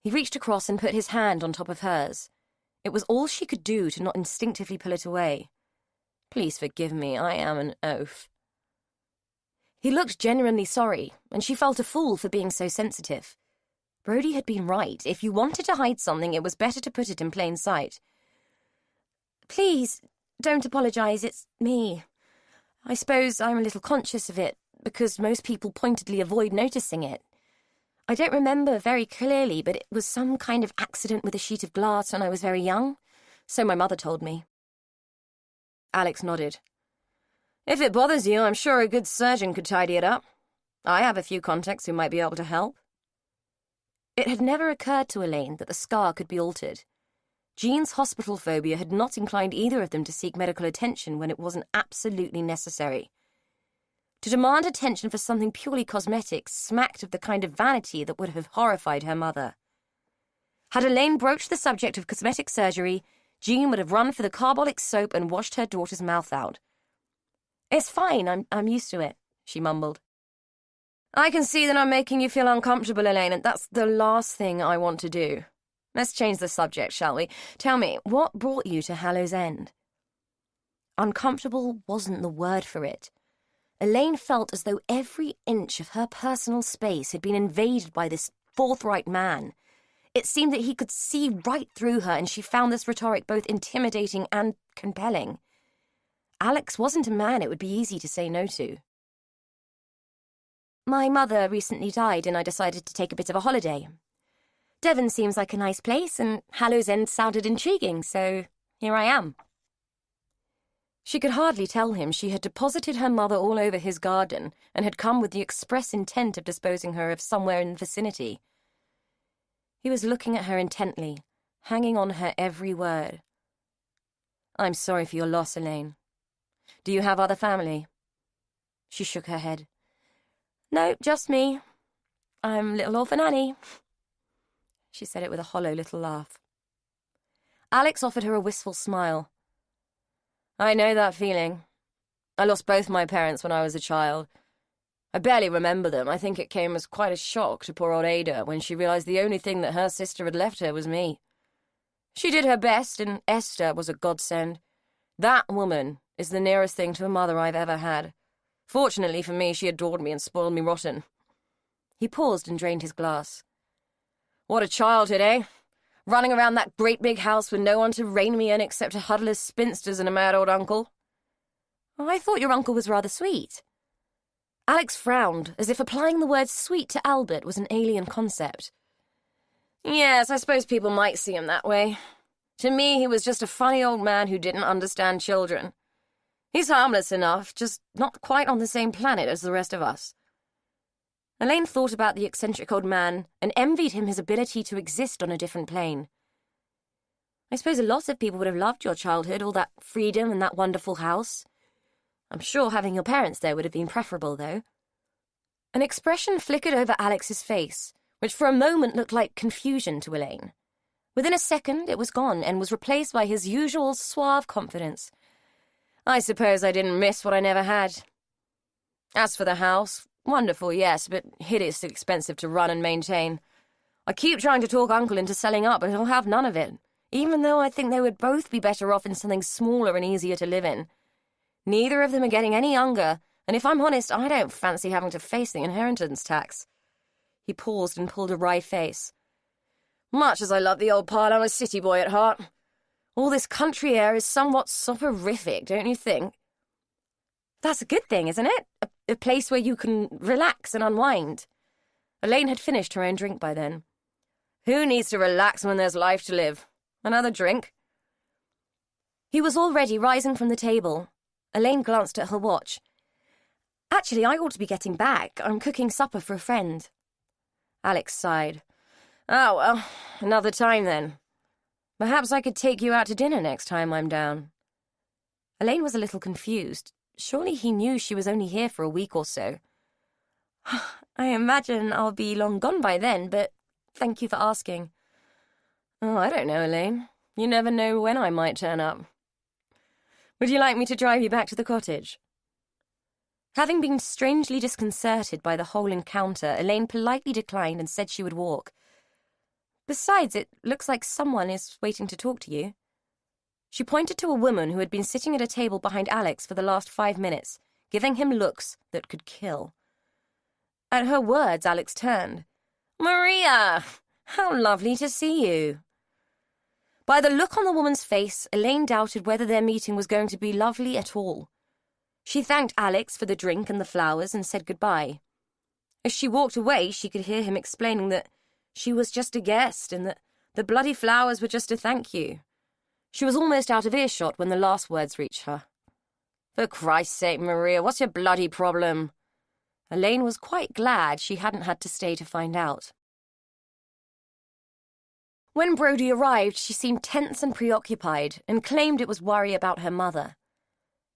He reached across and put his hand on top of hers. It was all she could do to not instinctively pull it away. "Please forgive me. I am an oaf." He looked genuinely sorry, and she felt a fool for being so sensitive. Brody had been right. If you wanted to hide something, it was better to put it in plain sight. "Please, don't apologize. It's me. I suppose I'm a little conscious of it, because most people pointedly avoid noticing it. I don't remember very clearly, but it was some kind of accident with a sheet of glass when I was very young, so my mother told me." Alex nodded. "If it bothers you, I'm sure a good surgeon could tidy it up. I have a few contacts who might be able to help." It had never occurred to Elaine that the scar could be altered. Jean's hospital phobia had not inclined either of them to seek medical attention when it wasn't absolutely necessary. To demand attention for something purely cosmetic smacked of the kind of vanity that would have horrified her mother. Had Elaine broached the subject of cosmetic surgery, Jean would have run for the carbolic soap and washed her daughter's mouth out. "It's fine, I'm used to it," she mumbled. I can see that I'm making you feel uncomfortable, Elaine, and that's the last thing I want to do. Let's change the subject, shall we? Tell me, what brought you to Hallow's End? Uncomfortable wasn't the word for it. Elaine felt as though every inch of her personal space had been invaded by this forthright man. It seemed that he could see right through her, and she found this rhetoric both intimidating and compelling. Alex wasn't a man it would be easy to say no to. My mother recently died, and I decided to take a bit of a holiday. Devon seems like a nice place, and Hallow's End sounded intriguing, so here I am. She could hardly tell him she had deposited her mother all over his garden and had come with the express intent of disposing her of somewhere in the vicinity. He was looking at her intently, hanging on her every word. I'm sorry for your loss, Elaine. Do you have other family? She shook her head. No, just me. I'm little orphan Annie. She said it with a hollow little laugh. Alex offered her a wistful smile. I know that feeling. I lost both my parents when I was a child. I barely remember them. I think it came as quite a shock to poor old Ada when she realized the only thing that her sister had left her was me. She did her best, and Esther was a godsend. That woman is the nearest thing to a mother I've ever had. Fortunately for me, she adored me and spoiled me rotten. He paused and drained his glass. What a childhood, eh? Running around that great big house with no one to rein me in except a huddle of spinsters and a mad old uncle. I thought your uncle was rather sweet. Alex frowned, as if applying the word sweet to Albert was an alien concept. Yes, I suppose people might see him that way. To me, he was just a funny old man who didn't understand children. He's harmless enough, just not quite on the same planet as the rest of us. Elaine thought about the eccentric old man and envied him his ability to exist on a different plane. I suppose a lot of people would have loved your childhood, all that freedom and that wonderful house. I'm sure having your parents there would have been preferable, though. An expression flickered over Alex's face, which for a moment looked like confusion to Elaine. Within a second, it was gone and was replaced by his usual suave confidence. I suppose I didn't miss what I never had. As for the house, wonderful, yes, but hideously expensive to run and maintain. I keep trying to talk Uncle into selling up, but he'll have none of it, even though I think they would both be better off in something smaller and easier to live in. Neither of them are getting any younger, and if I'm honest, I don't fancy having to face the inheritance tax. He paused and pulled a wry face. Much as I love the old pile, I'm a city boy at heart. All this country air is somewhat soporific, don't you think? That's a good thing, isn't it? A place where you can relax and unwind. Elaine had finished her own drink by then. Who needs to relax when there's life to live? Another drink? He was already rising from the table. Elaine glanced at her watch. Actually, I ought to be getting back. I'm cooking supper for a friend. Alex sighed. Oh, well, another time then. Perhaps I could take you out to dinner next time I'm down. Elaine was a little confused. Surely he knew she was only here for a week or so. I imagine I'll be long gone by then, but thank you for asking. Oh, I don't know, Elaine. You never know when I might turn up. Would you like me to drive you back to the cottage? Having been strangely disconcerted by the whole encounter, Elaine politely declined and said she would walk. Besides, it looks like someone is waiting to talk to you. She pointed to a woman who had been sitting at a table behind Alex for the last 5 minutes, giving him looks that could kill. At her words, Alex turned. Maria! How lovely to see you. By the look on the woman's face, Elaine doubted whether their meeting was going to be lovely at all. She thanked Alex for the drink and the flowers and said goodbye. As she walked away, she could hear him explaining that she was just a guest and that the bloody flowers were just a thank you. She was almost out of earshot when the last words reached her. For Christ's sake, Maria, what's your bloody problem? Elaine was quite glad she hadn't had to stay to find out. When Brodie arrived, she seemed tense and preoccupied and claimed it was worry about her mother.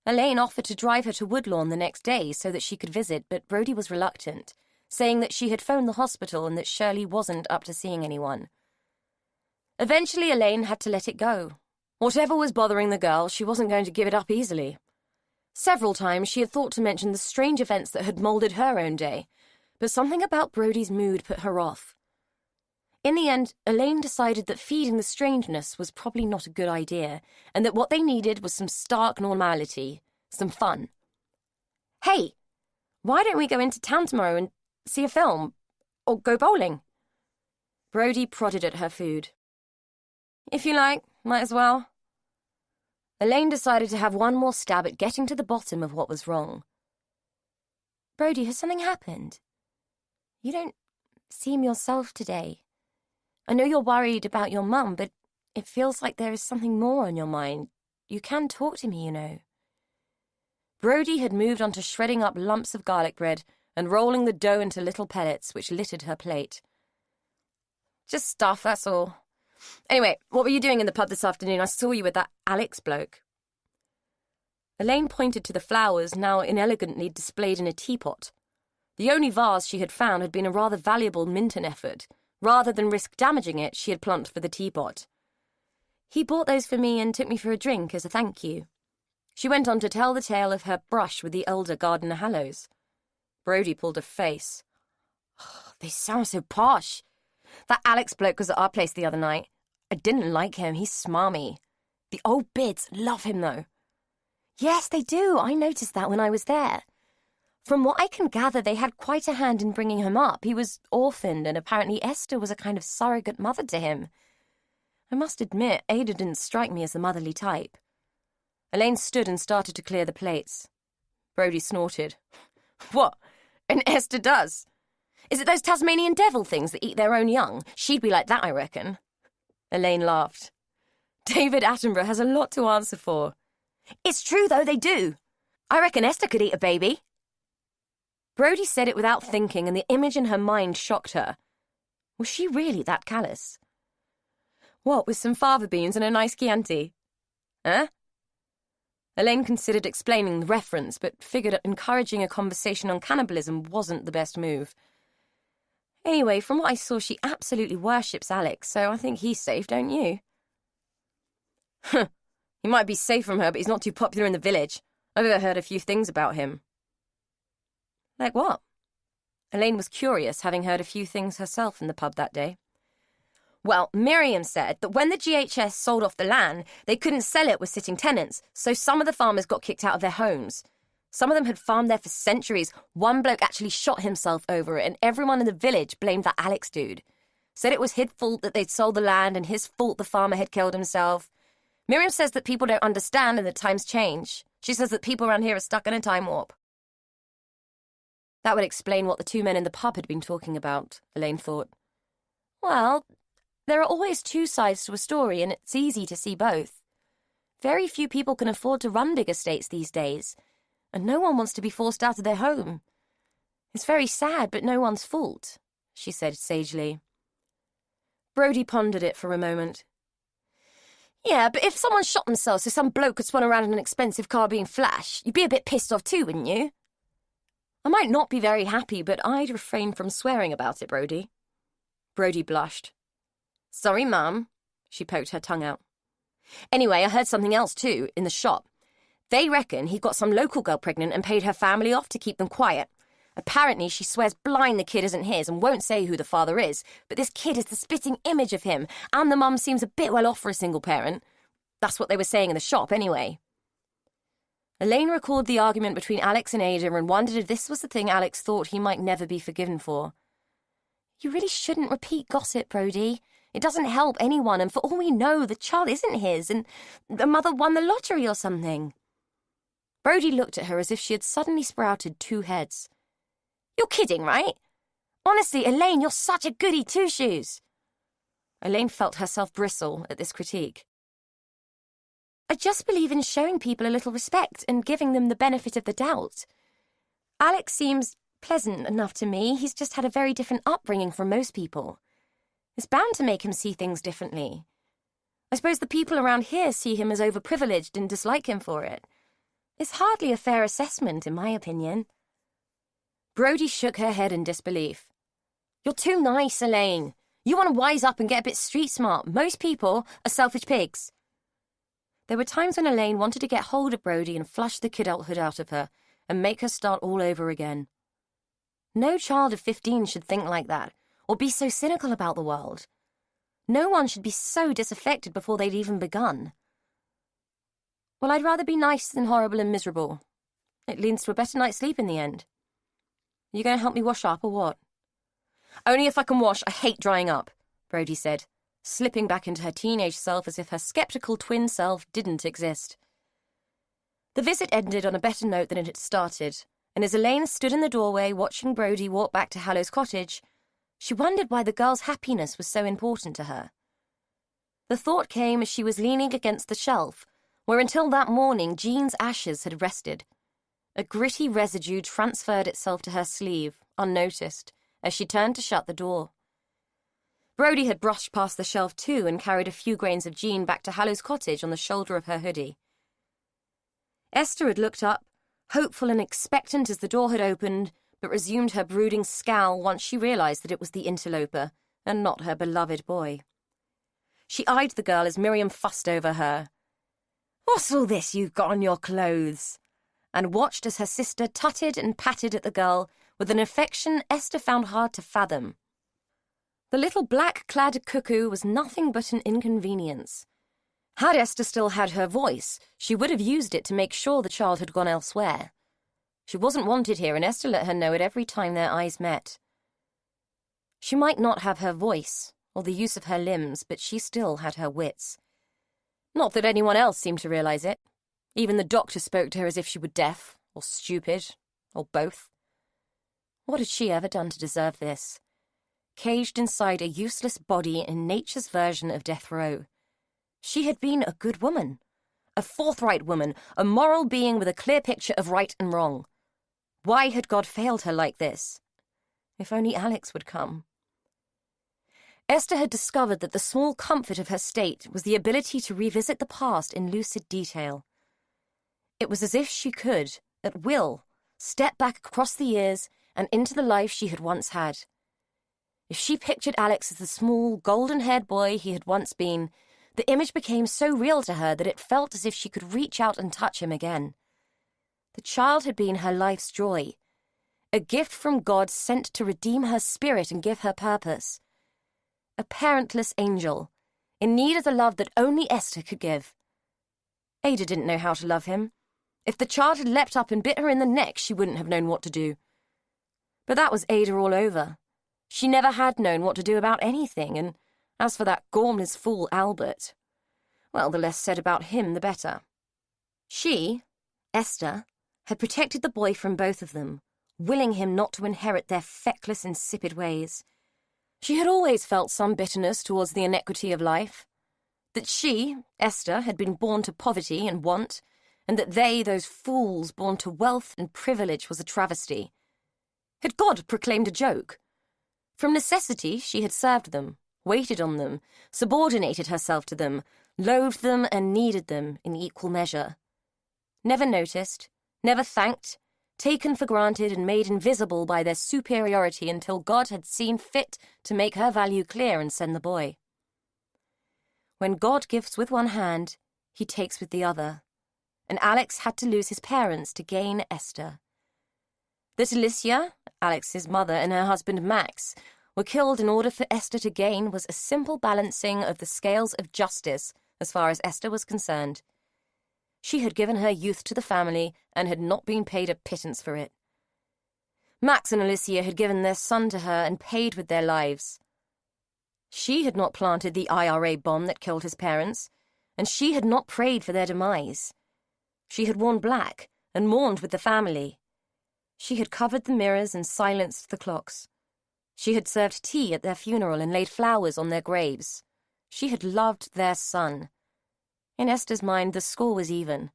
Elaine offered to drive her to Woodlawn the next day so that she could visit, but Brodie was reluctant, saying that she had phoned the hospital and that Shirley wasn't up to seeing anyone. Eventually, Elaine had to let it go. Whatever was bothering the girl, she wasn't going to give it up easily. Several times she had thought to mention the strange events that had moulded her own day, but something about Brodie's mood put her off. In the end, Elaine decided that feeding the strangeness was probably not a good idea, and that what they needed was some stark normality, some fun. Hey, why don't we go into town tomorrow and see a film? Or go bowling? Brodie prodded at her food. If you like, might as well. Elaine decided to have one more stab at getting to the bottom of what was wrong. Brodie, has something happened? You don't seem yourself today. I know you're worried about your mum, but it feels like there is something more on your mind. You can talk to me, you know. Brodie had moved on to shredding up lumps of garlic bread and rolling the dough into little pellets, which littered her plate. Just stuff, that's all. Anyway, what were you doing in the pub this afternoon? I saw you with that Alex bloke. Elaine pointed to the flowers now inelegantly displayed in a teapot. The only vase she had found had been a rather valuable Minton effort. Rather than risk damaging it, she had plumped for the teapot. He bought those for me and took me for a drink as a thank you. She went on to tell the tale of her brush with the elder Gardener Hallows. Brodie pulled a face. Oh, they sound so posh. That Alex bloke was at our place the other night. I didn't like him, he's smarmy. The old bids love him, though. Yes, they do, I noticed that when I was there. From what I can gather, they had quite a hand in bringing him up. He was orphaned, and apparently Esther was a kind of surrogate mother to him. I must admit, Ada didn't strike me as the motherly type. Elaine stood and started to clear the plates. Brodie snorted. What? And Esther does? Is it those Tasmanian devil things that eat their own young? She'd be like that, I reckon. Elaine laughed. David Attenborough has a lot to answer for. It's true, though, they do. I reckon Esther could eat a baby. Brodie said it without thinking, and the image in her mind shocked her. Was she really that callous? What, with some fava beans and a nice Chianti? Huh? Elaine considered explaining the reference, but figured encouraging a conversation on cannibalism wasn't the best move. Anyway, from what I saw, she absolutely worships Alex, so I think he's safe, don't you? Huh. He might be safe from her, but he's not too popular in the village. I've overheard a few things about him. Like what? Elaine was curious, having heard a few things herself in the pub that day. Well, Miriam said that when the GHS sold off the land, they couldn't sell it with sitting tenants, so some of the farmers got kicked out of their homes. Some of them had farmed there for centuries. One bloke actually shot himself over it, and everyone in the village blamed that Alex dude. Said it was his fault that they'd sold the land and his fault the farmer had killed himself. Miriam says that people don't understand and that times change. She says that people around here are stuck in a time warp. That would explain what the two men in the pub had been talking about, Elaine thought. Well, there are always two sides to a story, and it's easy to see both. Very few people can afford to run big estates these days, and no one wants to be forced out of their home. It's very sad, but no one's fault, she said sagely. Brodie pondered it for a moment. Yeah, but if someone shot themselves so some bloke could spun around in an expensive car being Flash, you'd be a bit pissed off too, wouldn't you? I might not be very happy, but I'd refrain from swearing about it, Brodie. Brodie blushed. Sorry, Mum. She poked her tongue out. Anyway, I heard something else too, in the shop. They reckon he got some local girl pregnant and paid her family off to keep them quiet. Apparently, she swears blind the kid isn't his and won't say who the father is, but this kid is the spitting image of him, and the mum seems a bit well off for a single parent. That's what they were saying in the shop, anyway. Elaine recalled the argument between Alex and Ada and wondered if this was the thing Alex thought he might never be forgiven for. You really shouldn't repeat gossip, Brodie. It doesn't help anyone, and for all we know, the child isn't his, and the mother won the lottery or something. Brodie looked at her as if she had suddenly sprouted two heads. You're kidding, right? Honestly, Elaine, you're such a goody two-shoes. Elaine felt herself bristle at this critique. I just believe in showing people a little respect and giving them the benefit of the doubt. Alex seems pleasant enough to me. He's just had a very different upbringing from most people. It's bound to make him see things differently. I suppose the people around here see him as overprivileged and dislike him for it. It's hardly a fair assessment, in my opinion. Brodie shook her head in disbelief. You're too nice, Elaine. You want to wise up and get a bit street smart. Most people are selfish pigs. There were times when Elaine wanted to get hold of Brodie and flush the kidulthood out of her and make her start all over again. No child of 15 should think like that, or be so cynical about the world. No one should be so disaffected before they'd even begun. Well, I'd rather be nice than horrible and miserable. It leads to a better night's sleep in the end. You going to help me wash up, or what? Only if I can wash. I hate drying up, Brody said, slipping back into her teenage self as if her skeptical twin self didn't exist. The visit ended on a better note than it had started, and as Elaine stood in the doorway watching Brody walk back to Hallow's cottage, she wondered why the girl's happiness was so important to her. The thought came as she was leaning against the shelf, where until that morning Jean's ashes had rested. A gritty residue transferred itself to her sleeve, unnoticed, as she turned to shut the door. Brody had brushed past the shelf too and carried a few grains of Jean back to Hallow's cottage on the shoulder of her hoodie. Esther had looked up, hopeful and expectant as the door had opened, but resumed her brooding scowl once she realized that it was the interloper, and not her beloved boy. She eyed the girl as Miriam fussed over her. "What's all this you've got on your clothes?" and watched as her sister tutted and patted at the girl with an affection Esther found hard to fathom. The little black-clad cuckoo was nothing but an inconvenience. Had Esther still had her voice, she would have used it to make sure the child had gone elsewhere. She wasn't wanted here, and Esther let her know it every time their eyes met. She might not have her voice, or the use of her limbs, but she still had her wits. Not that anyone else seemed to realize it. Even the doctor spoke to her as if she were deaf, or stupid, or both. What had she ever done to deserve this? Caged inside a useless body in nature's version of death row. She had been a good woman, a forthright woman, a moral being with a clear picture of right and wrong. Why had God failed her like this? If only Alex would come. Esther had discovered that the small comfort of her state was the ability to revisit the past in lucid detail. It was as if she could, at will, step back across the years and into the life she had once had. If she pictured Alex as the small, golden-haired boy he had once been, the image became so real to her that it felt as if she could reach out and touch him again. The child had been her life's joy, a gift from God sent to redeem her spirit and give her purpose. A parentless angel, in need of the love that only Esther could give. Ada didn't know how to love him. If the child had leapt up and bit her in the neck, she wouldn't have known what to do. But that was Ada all over. She never had known what to do about anything, and as for that gormless fool Albert, well, the less said about him, the better. She, Esther, had protected the boy from both of them, willing him not to inherit their feckless, insipid ways. She had always felt some bitterness towards the inequity of life. That she, Esther, had been born to poverty and want, and that they, those fools born to wealth and privilege, was a travesty. Had God proclaimed a joke? From necessity, she had served them, waited on them, subordinated herself to them, loathed them and needed them in equal measure. Never noticed, never thanked, taken for granted and made invisible by their superiority until God had seen fit to make her value clear and send the boy. When God gives with one hand, he takes with the other, and Alex had to lose his parents to gain Esther. That Alicia, Alex's mother, and her husband Max were killed in order for Esther to gain was a simple balancing of the scales of justice as far as Esther was concerned. She had given her youth to the family and had not been paid a pittance for it. Max and Alicia had given their son to her and paid with their lives. She had not planted the IRA bomb that killed his parents, and she had not prayed for their demise. She had worn black and mourned with the family. She had covered the mirrors and silenced the clocks. She had served tea at their funeral and laid flowers on their graves. She had loved their son. In Esther's mind, the score was even.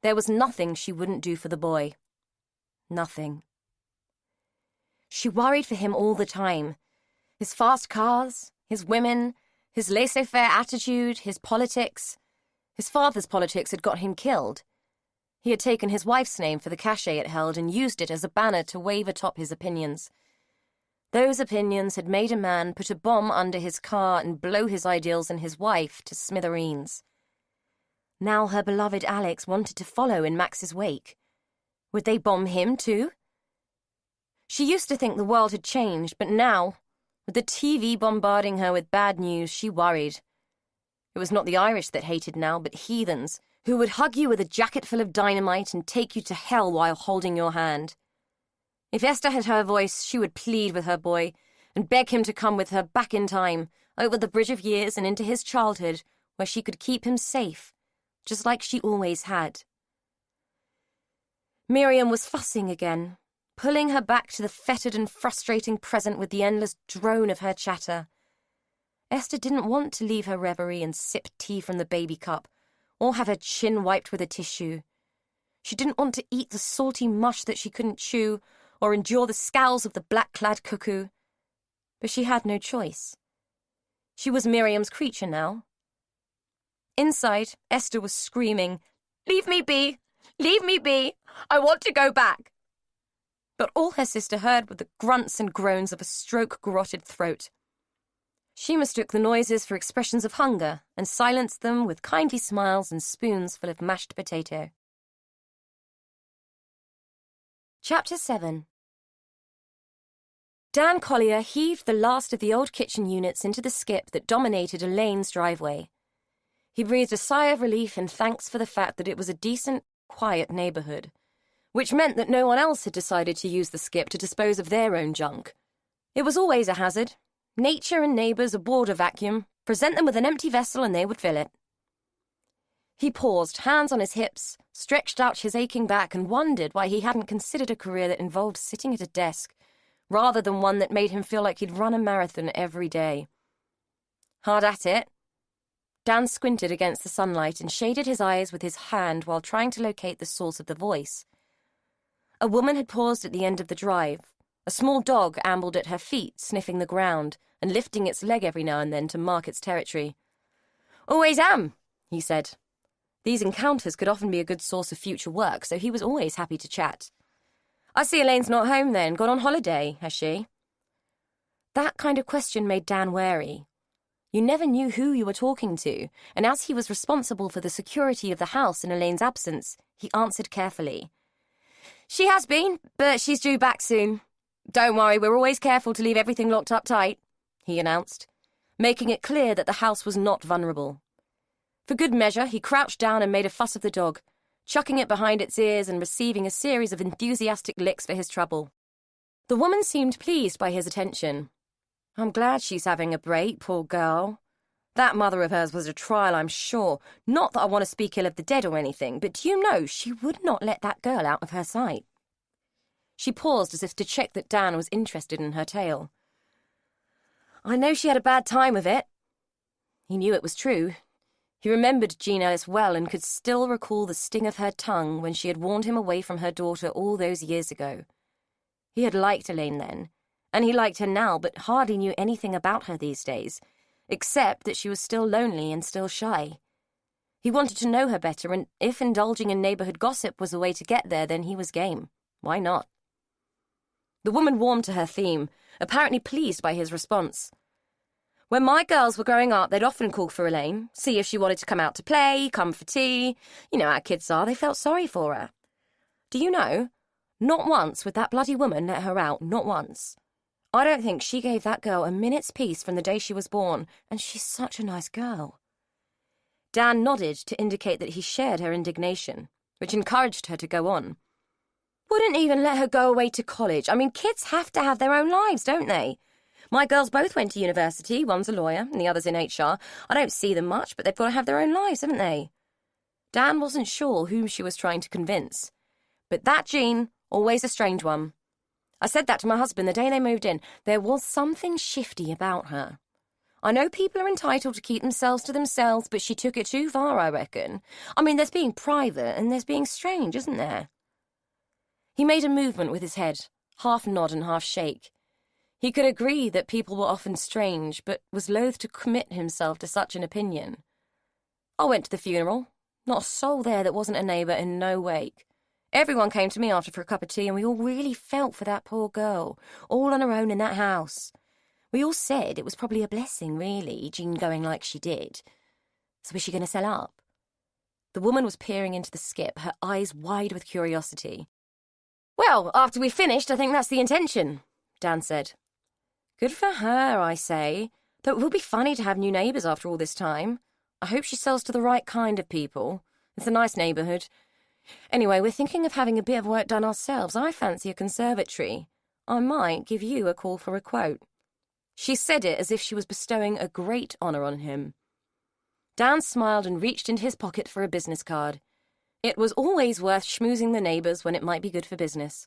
There was nothing she wouldn't do for the boy. Nothing. She worried for him all the time. His fast cars, his women, his laissez-faire attitude, his politics. His father's politics had got him killed. He had taken his wife's name for the cachet it held and used it as a banner to wave atop his opinions. Those opinions had made a man put a bomb under his car and blow his ideals and his wife to smithereens. Now her beloved Alex wanted to follow in Max's wake. Would they bomb him too? She used to think the world had changed, but now, with the TV bombarding her with bad news, she worried. It was not the Irish that hated now, but heathens, who would hug you with a jacket full of dynamite and take you to hell while holding your hand. If Esther had her voice, she would plead with her boy and beg him to come with her back in time, over the bridge of years and into his childhood, where she could keep him safe, just like she always had. Miriam was fussing again, pulling her back to the fettered and frustrating present with the endless drone of her chatter. Esther didn't want to leave her reverie and sip tea from the baby cup, or have her chin wiped with a tissue. She didn't want to eat the salty mush that she couldn't chew, or endure the scowls of the black-clad cuckoo. But she had no choice. She was Miriam's creature now. Inside, Esther was screaming, "Leave me be! Leave me be! I want to go back!" But all her sister heard were the grunts and groans of a stroke-garroted throat. She mistook the noises for expressions of hunger and silenced them with kindly smiles and spoons full of mashed potato. Chapter 7. Dan Collier heaved the last of the old kitchen units into the skip that dominated Elaine's driveway. He breathed a sigh of relief and thanks for the fact that it was a decent, quiet neighborhood, which meant that no one else had decided to use the skip to dispose of their own junk. It was always a hazard. Nature and neighbors aboard a vacuum, present them with an empty vessel and they would fill it. He paused, hands on his hips, stretched out his aching back and wondered why he hadn't considered a career that involved sitting at a desk, rather than one that made him feel like he'd run a marathon every day. Hard at it. Dan squinted against the sunlight and shaded his eyes with his hand while trying to locate the source of the voice. A woman had paused at the end of the drive. A small dog ambled at her feet, sniffing the ground and lifting its leg every now and then to mark its territory. "Always am," he said. These encounters could often be a good source of future work, so he was always happy to chat. "I see Elaine's not home then, gone on holiday, has she?" That kind of question made Dan wary. You never knew who you were talking to, and as he was responsible for the security of the house in Elaine's absence, he answered carefully. "She has been, but she's due back soon. Don't worry, we're always careful to leave everything locked up tight," he announced, making it clear that the house was not vulnerable. For good measure, he crouched down and made a fuss of the dog, chucking it behind its ears and receiving a series of enthusiastic licks for his trouble. The woman seemed pleased by his attention. "I'm glad she's having a break, poor girl. That mother of hers was a trial, I'm sure. Not that I want to speak ill of the dead or anything, but do you know she would not let that girl out of her sight." She paused as if to check that Dan was interested in her tale. "I know she had a bad time of it." He knew it was true. He remembered Jean Ellis well and could still recall the sting of her tongue when she had warned him away from her daughter all those years ago. He had liked Elaine then, and he liked her now, but hardly knew anything about her these days, except that she was still lonely and still shy. He wanted to know her better, and if indulging in neighborhood gossip was a way to get there, then he was game. Why not? The woman warmed to her theme, apparently pleased by his response. "When my girls were growing up, they'd often call for Elaine, see if she wanted to come out to play, come for tea. You know how kids are, they felt sorry for her. Do you know, not once would that bloody woman let her out, not once. I don't think she gave that girl a minute's peace from the day she was born, and she's such a nice girl." Dan nodded to indicate that he shared her indignation, which encouraged her to go on. "Wouldn't even let her go away to college. I mean, kids have to have their own lives, don't they? My girls both went to university. One's a lawyer and the other's in HR. I don't see them much, but they've got to have their own lives, haven't they?" Dan wasn't sure whom she was trying to convince. But that Jean, always a strange one. I said that to my husband the day they moved in. There was something shifty about her. I know people are entitled to keep themselves to themselves, but she took it too far, I reckon. I mean, there's being private and there's being strange, isn't there? He made a movement with his head, half nod and half shake. He could agree that people were often strange, but was loath to commit himself to such an opinion. I went to the funeral. Not a soul there that wasn't a neighbour in no wake. Everyone came to me after for a cup of tea, and we all really felt for that poor girl, all on her own in that house. We all said it was probably a blessing, really, Jean going like she did. So was she going to sell up? The woman was peering into the skip, her eyes wide with curiosity. Well, after we've finished, I think that's the intention, Dan said. Good for her, I say. Though it will be funny to have new neighbours after all this time. I hope she sells to the right kind of people. It's a nice neighbourhood. Anyway, we're thinking of having a bit of work done ourselves. I fancy a conservatory. I might give you a call for a quote. She said it as if she was bestowing a great honour on him. Dan smiled and reached into his pocket for a business card. It was always worth schmoozing the neighbours when it might be good for business.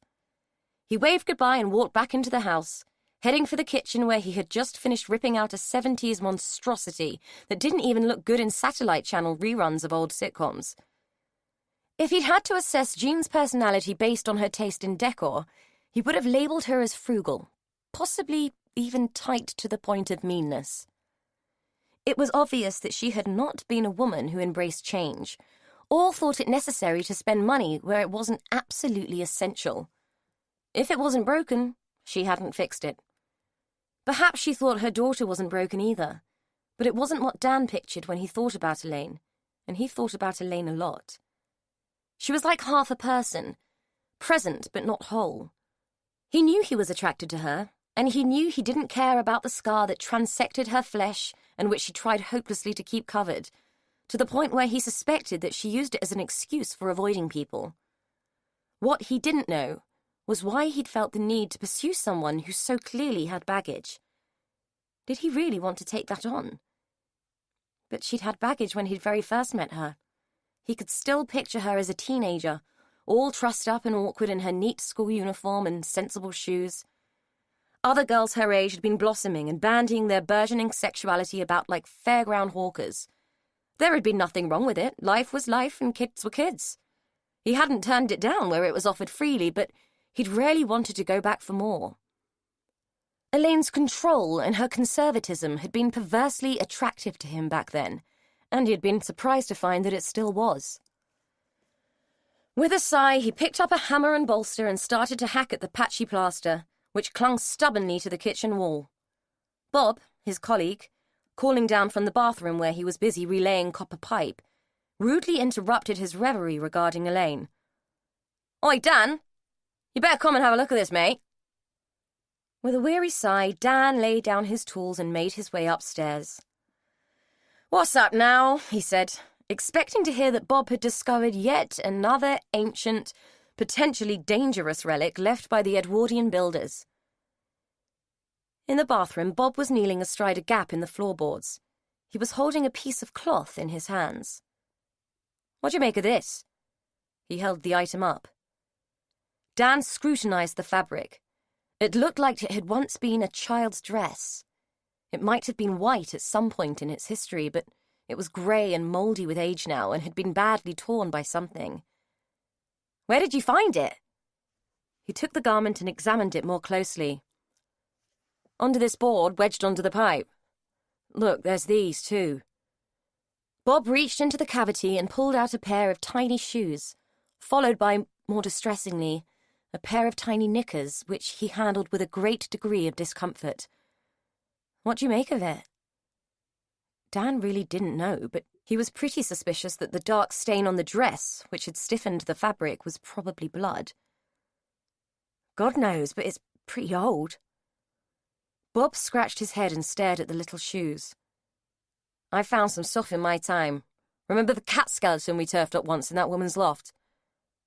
He waved goodbye and walked back into the house, heading for the kitchen where he had just finished ripping out a 70s monstrosity that didn't even look good in satellite channel reruns of old sitcoms. If he'd had to assess Jean's personality based on her taste in decor, he would have labelled her as frugal, possibly even tight to the point of meanness. It was obvious that she had not been a woman who embraced change, or thought it necessary to spend money where it wasn't absolutely essential. If it wasn't broken, she hadn't fixed it. Perhaps she thought her daughter wasn't broken either, but it wasn't what Dan pictured when he thought about Elaine, and he thought about Elaine a lot. She was like half a person, present but not whole. He knew he was attracted to her, and he knew he didn't care about the scar that transected her flesh and which she tried hopelessly to keep covered, to the point where he suspected that she used it as an excuse for avoiding people. What he didn't know was why he'd felt the need to pursue someone who so clearly had baggage. Did he really want to take that on? But she'd had baggage when he'd very first met her. He could still picture her as a teenager, all trussed up and awkward in her neat school uniform and sensible shoes. Other girls her age had been blossoming and bandying their burgeoning sexuality about like fairground hawkers. There had been nothing wrong with it. Life was life and kids were kids. He hadn't turned it down where it was offered freely, but he'd rarely wanted to go back for more. Elaine's control and her conservatism had been perversely attractive to him back then, and he had been surprised to find that it still was. With a sigh, he picked up a hammer and bolster and started to hack at the patchy plaster, which clung stubbornly to the kitchen wall. Bob, his colleague, calling down from the bathroom where he was busy relaying copper pipe, rudely interrupted his reverie regarding Elaine. Oi, Dan! You better come and have a look at this, mate. With a weary sigh, Dan laid down his tools and made his way upstairs. What's up now? He said, expecting to hear that Bob had discovered yet another ancient, potentially dangerous relic left by the Edwardian builders. In the bathroom, Bob was kneeling astride a gap in the floorboards. He was holding a piece of cloth in his hands. What do you make of this? He held the item up. Dan scrutinized the fabric. It looked like it had once been a child's dress. It might have been white at some point in its history, but it was grey and mouldy with age now and had been badly torn by something. Where did you find it? He took the garment and examined it more closely. Under this board, wedged onto the pipe. Look, there's these, too. Bob reached into the cavity and pulled out a pair of tiny shoes, followed by, more distressingly, a pair of tiny knickers, which he handled with a great degree of discomfort. What do you make of it? Dan really didn't know, but he was pretty suspicious that the dark stain on the dress, which had stiffened the fabric, was probably blood. God knows, but it's pretty old. Bob scratched his head and stared at the little shoes. I found some stuff in my time. Remember the cat skeleton we turfed up once in that woman's loft?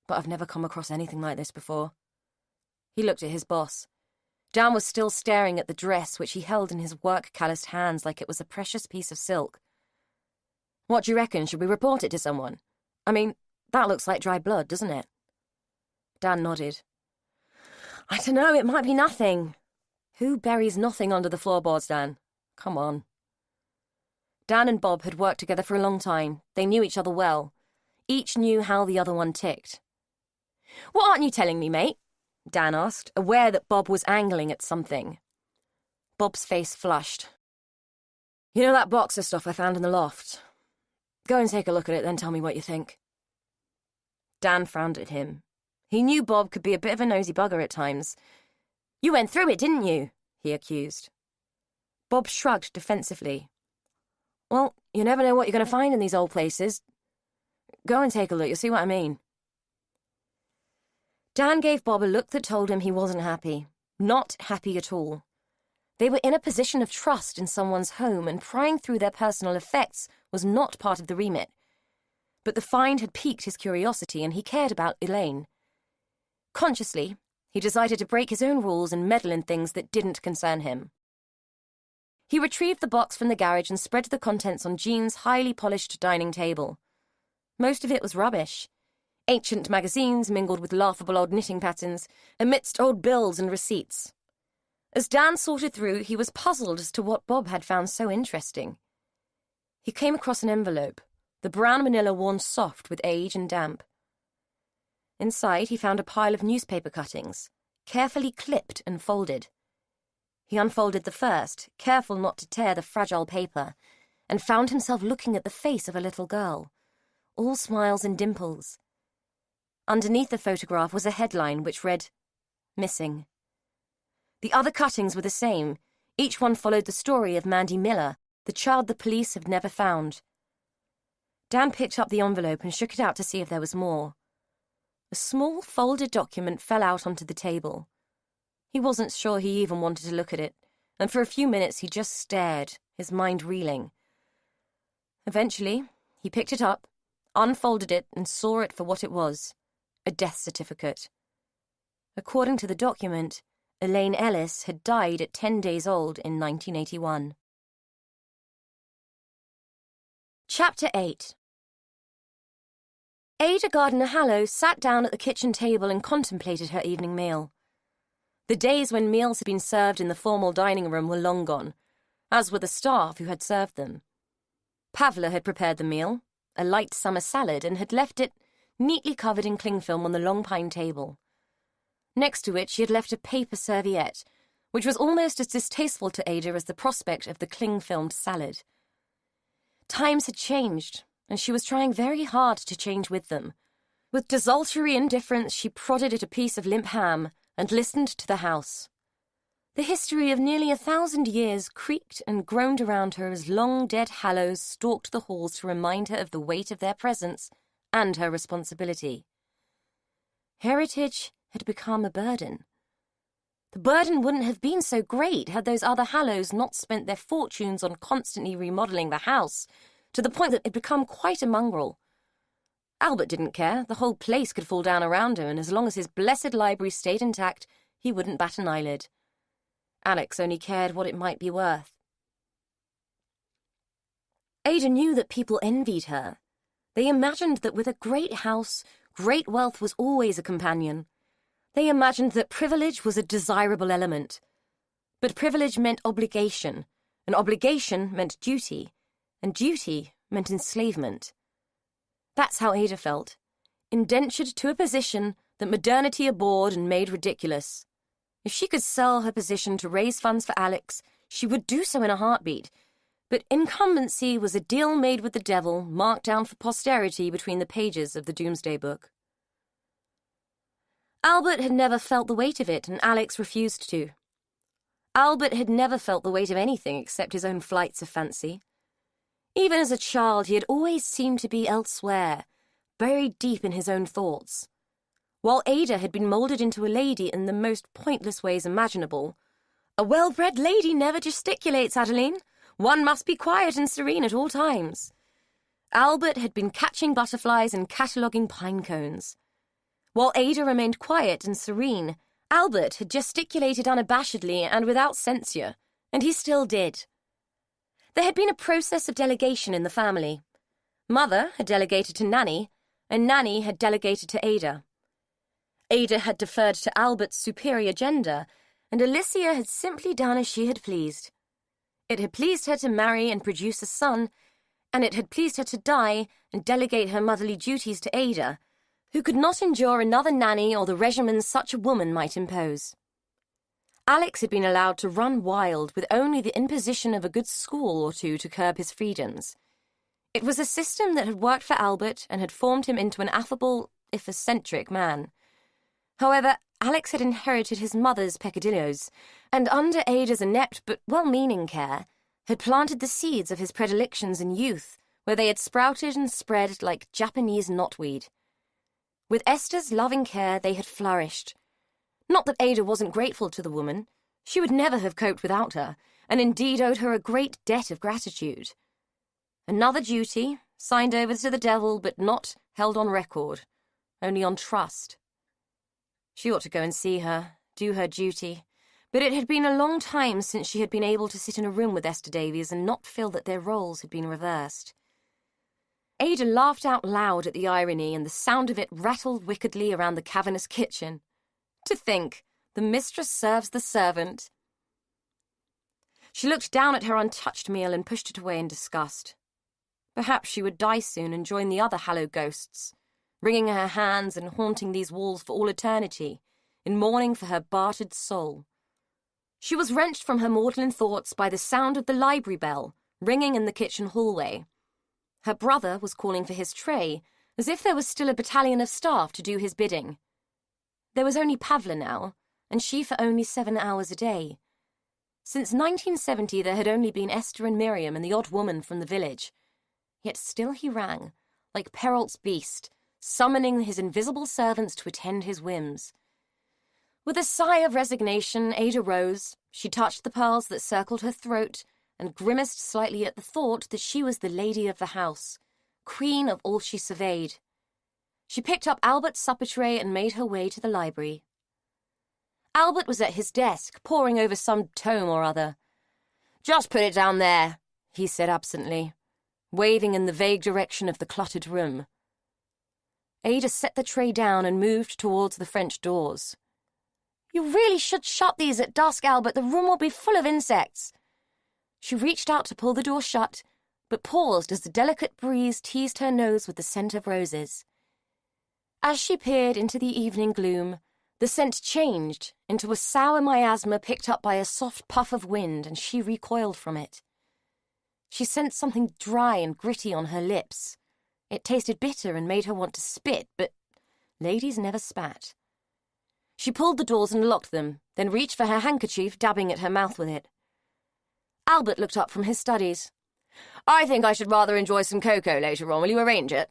But I've never come across anything like this before. He looked at his boss. Dan was still staring at the dress, which he held in his work-calloused hands like it was a precious piece of silk. What do you reckon? Should we report it to someone? I mean, that looks like dry blood, doesn't it? Dan nodded. I don't know, it might be nothing. Who buries nothing under the floorboards, Dan? Come on. Dan and Bob had worked together for a long time. They knew each other well. Each knew how the other one ticked. What aren't you telling me, mate? Dan asked, aware that Bob was angling at something. Bob's face flushed. You know that box of stuff I found in the loft? Go and take a look at it, then tell me what you think. Dan frowned at him. He knew Bob could be a bit of a nosy bugger at times. You went through it, didn't you? He accused. Bob shrugged defensively. Well, you never know what you're going to find in these old places. Go and take a look, you'll see what I mean. Dan gave Bob a look that told him he wasn't happy. Not happy at all. They were in a position of trust in someone's home, and prying through their personal effects was not part of the remit. But the find had piqued his curiosity, and he cared about Elaine. Consciously, he decided to break his own rules and meddle in things that didn't concern him. He retrieved the box from the garage and spread the contents on Jean's highly polished dining table. Most of it was rubbish. Ancient magazines mingled with laughable old knitting patterns, amidst old bills and receipts. As Dan sorted through, he was puzzled as to what Bob had found so interesting. He came across an envelope, the brown manila worn soft with age and damp. Inside, he found a pile of newspaper cuttings, carefully clipped and folded. He unfolded the first, careful not to tear the fragile paper, and found himself looking at the face of a little girl, all smiles and dimples. Underneath the photograph was a headline which read, "Missing." The other cuttings were the same. Each one followed the story of Mandy Miller, the child the police have never found. Dan picked up the envelope and shook it out to see if there was more. A small, folded document fell out onto the table. He wasn't sure he even wanted to look at it, and for a few minutes he just stared, his mind reeling. Eventually, he picked it up, unfolded it, and saw it for what it was, a death certificate. According to the document, Elaine Ellis had died at 10 days old in 1981. Chapter 8. Ada Gardner-Hallow sat down at the kitchen table and contemplated her evening meal. The days when meals had been served in the formal dining room were long gone, as were the staff who had served them. Pavla had prepared the meal, a light summer salad, and had left it neatly covered in cling film on the long pine table. Next to it she had left a paper serviette, which was almost as distasteful to Ada as the prospect of the cling-filmed salad. Times had changed, and she was trying very hard to change with them. With desultory indifference, she prodded at a piece of limp ham and listened to the house. The history of nearly 1,000 years creaked and groaned around her as long dead Hallows stalked the halls to remind her of the weight of their presence and her responsibility. Heritage had become a burden. The burden wouldn't have been so great had those other Hallows not spent their fortunes on constantly remodelling the house, to the point that it had become quite a mongrel. Albert didn't care. The whole place could fall down around him, and as long as his blessed library stayed intact, he wouldn't bat an eyelid. Alex only cared what it might be worth. Ada knew that people envied her. They imagined that with a great house, great wealth was always a companion. They imagined that privilege was a desirable element. But privilege meant obligation, and obligation meant duty, and duty meant enslavement. That's how Ada felt, indentured to a position that modernity abhorred and made ridiculous. If she could sell her position to raise funds for Alex, she would do so in a heartbeat. But incumbency was a deal made with the devil, marked down for posterity between the pages of the Doomsday Book. Albert had never felt the weight of it, and Alex refused to. Albert had never felt the weight of anything except his own flights of fancy. Even as a child, he had always seemed to be elsewhere, buried deep in his own thoughts. While Ada had been moulded into a lady in the most pointless ways imaginable. A well-bred lady never gesticulates, Adeline. One must be quiet and serene at all times. Albert had been catching butterflies and cataloguing pine cones. While Ada remained quiet and serene, Albert had gesticulated unabashedly and without censure, and he still did. There had been a process of delegation in the family. Mother had delegated to Nanny, and Nanny had delegated to Ada. Ada had deferred to Albert's superior gender, and Alicia had simply done as she had pleased. It had pleased her to marry and produce a son, and it had pleased her to die and delegate her motherly duties to Ada, who could not endure another nanny or the regimen such a woman might impose. Alex had been allowed to run wild with only the imposition of a good school or two to curb his freedoms. It was a system that had worked for Albert and had formed him into an affable, if eccentric, man. However, Alex had inherited his mother's peccadilloes, and under Ada's inept but well-meaning care, had planted the seeds of his predilections in youth, where they had sprouted and spread like Japanese knotweed. With Esther's loving care, they had flourished. Not that Ada wasn't grateful to the woman. She would never have coped without her, and indeed owed her a great debt of gratitude. Another duty, signed over to the devil, but not held on record, only on trust. She ought to go and see her, do her duty, but it had been a long time since she had been able to sit in a room with Esther Davies and not feel that their roles had been reversed. Ada laughed out loud at the irony, and the sound of it rattled wickedly around the cavernous kitchen. To think, the mistress serves the servant. She looked down at her untouched meal and pushed it away in disgust. Perhaps she would die soon and join the other hallowed ghosts, wringing her hands and haunting these walls for all eternity, in mourning for her bartered soul. She was wrenched from her maudlin thoughts by the sound of the library bell, ringing in the kitchen hallway. Her brother was calling for his tray, as if there was still a battalion of staff to do his bidding. There was only Pavla now, and she for only 7 hours a day. Since 1970 there had only been Esther and Miriam and the odd woman from the village. Yet still he rang, like Perrault's beast, summoning his invisible servants to attend his whims. With a sigh of resignation, Ada rose. She touched the pearls that circled her throat and grimaced slightly at the thought that she was the lady of the house, queen of all she surveyed. She picked up Albert's supper tray and made her way to the library. Albert was at his desk, poring over some tome or other. "Just put it down there," he said absently, waving in the vague direction of the cluttered room. Ada set the tray down and moved towards the French doors. "You really should shut these at dusk, Albert. The room will be full of insects." She reached out to pull the door shut, but paused as the delicate breeze teased her nose with the scent of roses. As she peered into the evening gloom, the scent changed into a sour miasma picked up by a soft puff of wind, and she recoiled from it. She sensed something dry and gritty on her lips. It tasted bitter and made her want to spit, but ladies never spat. She pulled the doors and locked them, then reached for her handkerchief, dabbing at her mouth with it. Albert looked up from his studies. "I think I should rather enjoy some cocoa later on. Will you arrange it?"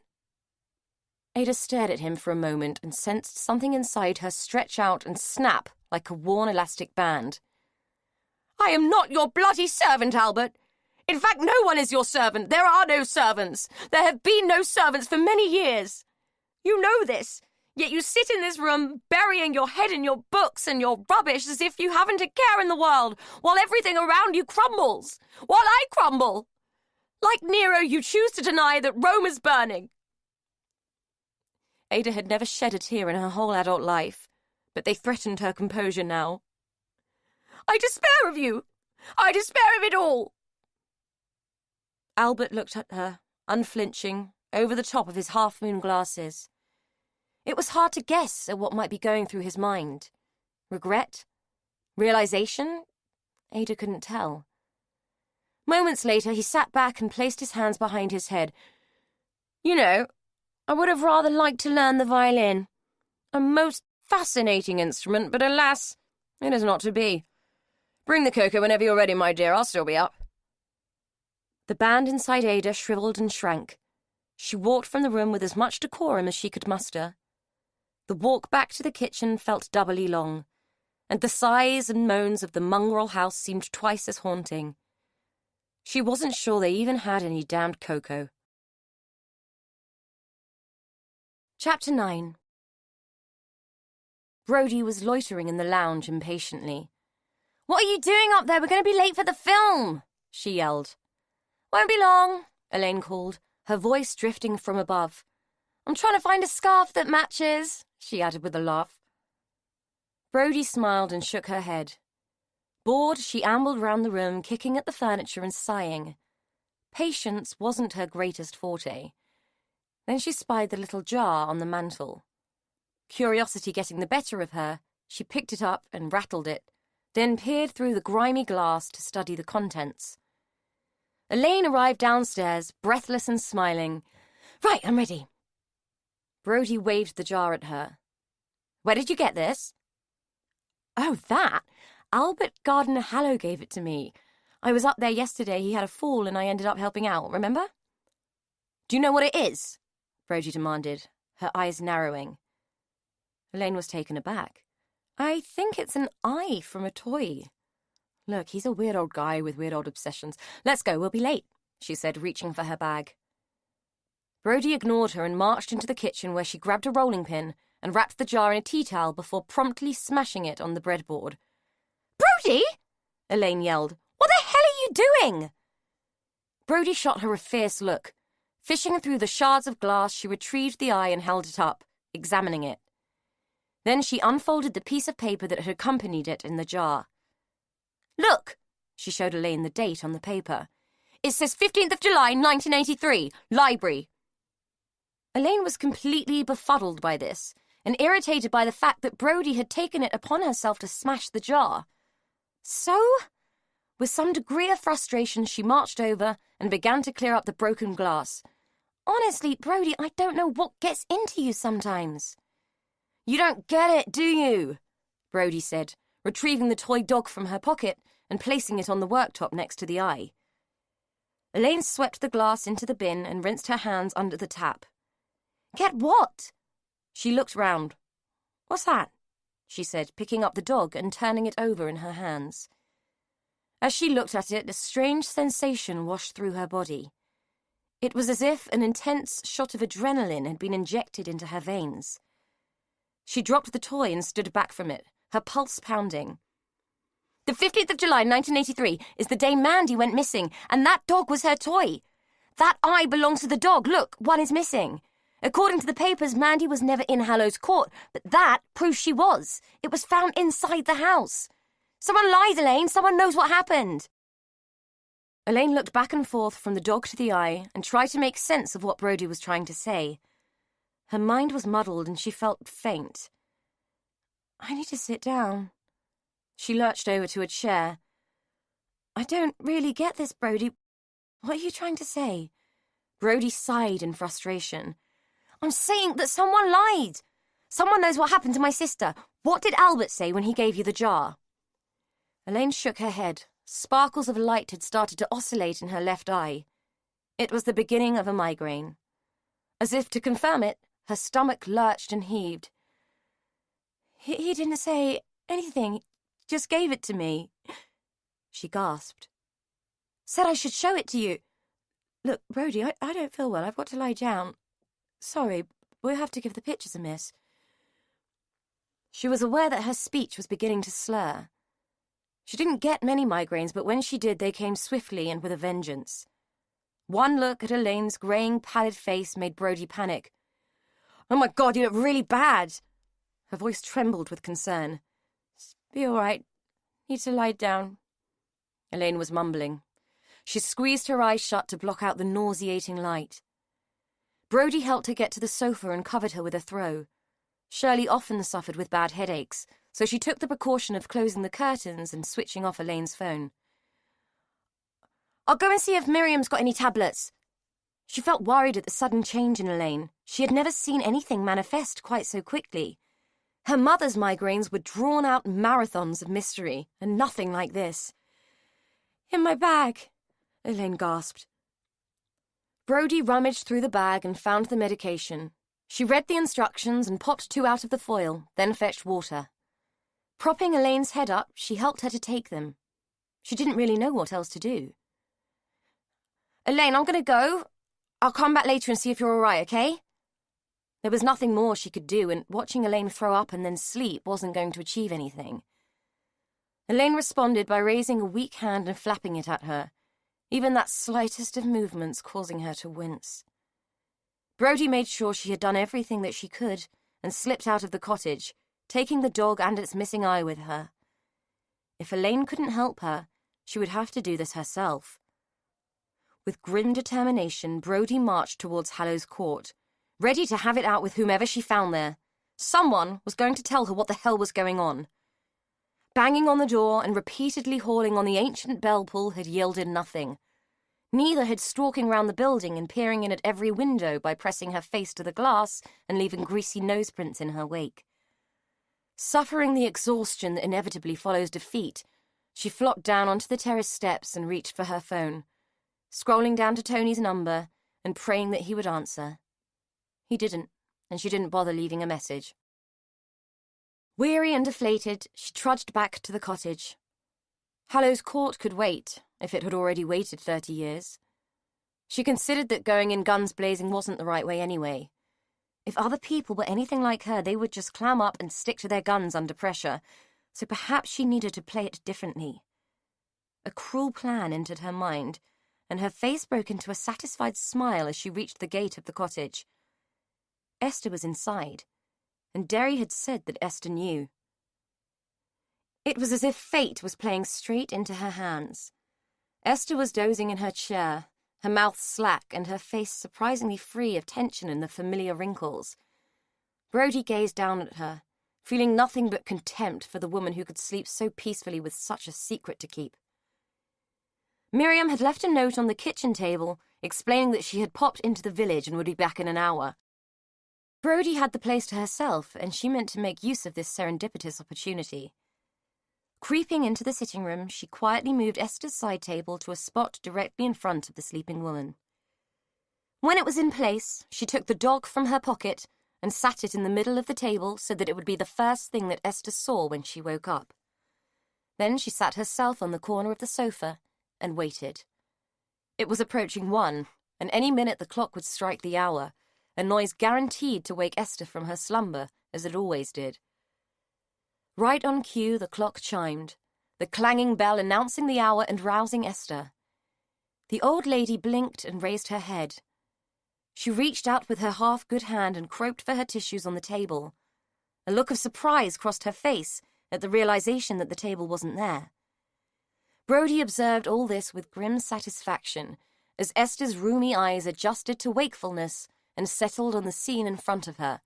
Ada stared at him for a moment and sensed something inside her stretch out and snap like a worn elastic band. "I am not your bloody servant, Albert. In fact, no one is your servant. There are no servants. There have been no servants for many years. You know this, yet you sit in this room burying your head in your books and your rubbish as if you haven't a care in the world, while everything around you crumbles, while I crumble. Like Nero, you choose to deny that Rome is burning." Ada had never shed a tear in her whole adult life, but they threatened her composure now. "I despair of you. I despair of it all." Albert looked at her, unflinching, over the top of his half-moon glasses. It was hard to guess at what might be going through his mind. Regret? Realization? Ada couldn't tell. Moments later, he sat back and placed his hands behind his head. "You know, I would have rather liked to learn the violin. A most fascinating instrument, but alas, it is not to be. Bring the cocoa whenever you're ready, my dear. I'll still be up." The band inside Ada shriveled and shrank. She walked from the room with as much decorum as she could muster. The walk back to the kitchen felt doubly long, and the sighs and moans of the mongrel house seemed twice as haunting. She wasn't sure they even had any damned cocoa. Chapter 9. Brodie was loitering in the lounge impatiently. "What are you doing up there? We're going to be late for the film," she yelled. "Won't be long," Elaine called, her voice drifting from above. "I'm trying to find a scarf that matches," she added with a laugh. Brodie smiled and shook her head. Bored, she ambled round the room, kicking at the furniture and sighing. Patience wasn't her greatest forte. Then she spied the little jar on the mantel. Curiosity getting the better of her, she picked it up and rattled it, then peered through the grimy glass to study the contents. Elaine arrived downstairs, breathless and smiling. "Right, I'm ready." Brodie waved the jar at her. "Where did you get this?" "Oh, that? Albert Gardner-Hallow gave it to me. I was up there yesterday. He had a fall and I ended up helping out, remember?" "Do you know what it is?" Brodie demanded, her eyes narrowing. Elaine was taken aback. I think it's an eye from a toy. Look, he's a weird old guy with weird old obsessions. Let's go, we'll be late, she said, reaching for her bag. Brody ignored her and marched into the kitchen where she grabbed a rolling pin and wrapped the jar in a tea towel before promptly smashing it on the breadboard. Brody! Elaine yelled. What the hell are you doing? Brody shot her a fierce look. Fishing through the shards of glass, she retrieved the eye and held it up, examining it. Then she unfolded the piece of paper that had accompanied it in the jar. Look, she showed Elaine the date on the paper. It says 15th of July, 1983, library. Elaine was completely befuddled by this, and irritated by the fact that Brody had taken it upon herself to smash the jar. So, with some degree of frustration, she marched over and began to clear up the broken glass. Honestly, Brody, I don't know what gets into you sometimes. You don't get it, do you? Brody said, retrieving the toy dog from her pocket and placing it on the worktop next to the eye. Elaine swept the glass into the bin and rinsed her hands under the tap. Get what? She looked round. What's that? She said, picking up the dog and turning it over in her hands. As she looked at it, a strange sensation washed through her body. It was as if an intense shot of adrenaline had been injected into her veins. She dropped the toy and stood back from it, her pulse pounding. The 15th of July, 1983, is the day Mandy went missing, and that dog was her toy. That eye belongs to the dog. Look, one is missing. According to the papers, Mandy was never in Hallows Court, but that proves she was. It was found inside the house. Someone lied, Elaine. Someone knows what happened. Elaine looked back and forth from the dog to the eye and tried to make sense of what Brody was trying to say. Her mind was muddled and she felt faint. I need to sit down. She lurched over to a chair. I don't really get this, Brody. What are you trying to say? Brody sighed in frustration. I'm saying that someone lied. Someone knows what happened to my sister. What did Albert say when he gave you the jar? Elaine shook her head. Sparkles of light had started to oscillate in her left eye. It was the beginning of a migraine. As if to confirm it, her stomach lurched and heaved. He didn't say anything. Just gave it to me. She gasped. Said I should show it to you. Look, Brody, I don't feel well. I've got to lie down. Sorry, we'll have to give the pictures a miss. She was aware that her speech was beginning to slur. She didn't get many migraines, but when she did, they came swiftly and with a vengeance. One look at Elaine's greying, pallid face made Brody panic. Oh my God, you look really bad. Her voice trembled with concern. Be all right. Need to lie down. Elaine was mumbling. She squeezed her eyes shut to block out the nauseating light. Brody helped her get to the sofa and covered her with a throw. Shirley often suffered with bad headaches, so she took the precaution of closing the curtains and switching off Elaine's phone. I'll go and see if Miriam's got any tablets. She felt worried at the sudden change in Elaine. She had never seen anything manifest quite so quickly. Her mother's migraines were drawn-out marathons of mystery, and nothing like this. In my bag, Elaine gasped. Brody rummaged through the bag and found the medication. She read the instructions and popped 2 out of the foil, then fetched water. Propping Elaine's head up, she helped her to take them. She didn't really know what else to do. Elaine, I'm going to go. I'll come back later and see if you're all right, okay? There was nothing more she could do, and watching Elaine throw up and then sleep wasn't going to achieve anything. Elaine responded by raising a weak hand and flapping it at her, even that slightest of movements causing her to wince. Brody made sure she had done everything that she could and slipped out of the cottage, taking the dog and its missing eye with her. If Elaine couldn't help her, she would have to do this herself. With grim determination, Brody marched towards Hallows Court, ready to have it out with whomever she found there. Someone was going to tell her what the hell was going on. Banging on the door and repeatedly hauling on the ancient bell pull had yielded nothing. Neither had stalking round the building and peering in at every window by pressing her face to the glass and leaving greasy noseprints in her wake. Suffering the exhaustion that inevitably follows defeat, she flopped down onto the terrace steps and reached for her phone, scrolling down to Tony's number and praying that he would answer. He didn't, and she didn't bother leaving a message. Weary and deflated, she trudged back to the cottage. Hallows Court could wait, if it had already waited 30 years. She considered that going in guns blazing wasn't the right way anyway. If other people were anything like her, they would just clam up and stick to their guns under pressure, so perhaps she needed to play it differently. A cruel plan entered her mind, and her face broke into a satisfied smile as she reached the gate of the cottage. Esther was inside, and Derry had said that Esther knew. It was as if fate was playing straight into her hands. Esther was dozing in her chair, her mouth slack and her face surprisingly free of tension and the familiar wrinkles. Brody gazed down at her, feeling nothing but contempt for the woman who could sleep so peacefully with such a secret to keep. Miriam had left a note on the kitchen table explaining that she had popped into the village and would be back in an hour. Brody had the place to herself, and she meant to make use of this serendipitous opportunity. Creeping into the sitting room, she quietly moved Esther's side table to a spot directly in front of the sleeping woman. When it was in place, she took the dog from her pocket and sat it in the middle of the table so that it would be the first thing that Esther saw when she woke up. Then she sat herself on the corner of the sofa and waited. It was approaching 1, and any minute the clock would strike the hour, a noise guaranteed to wake Esther from her slumber, as it always did. Right on cue, the clock chimed, the clanging bell announcing the hour and rousing Esther. The old lady blinked and raised her head. She reached out with her half-good hand and groped for her tissues on the table. A look of surprise crossed her face at the realization that the table wasn't there. Brody observed all this with grim satisfaction as Esther's rheumy eyes adjusted to wakefulness and settled on the scene in front of her.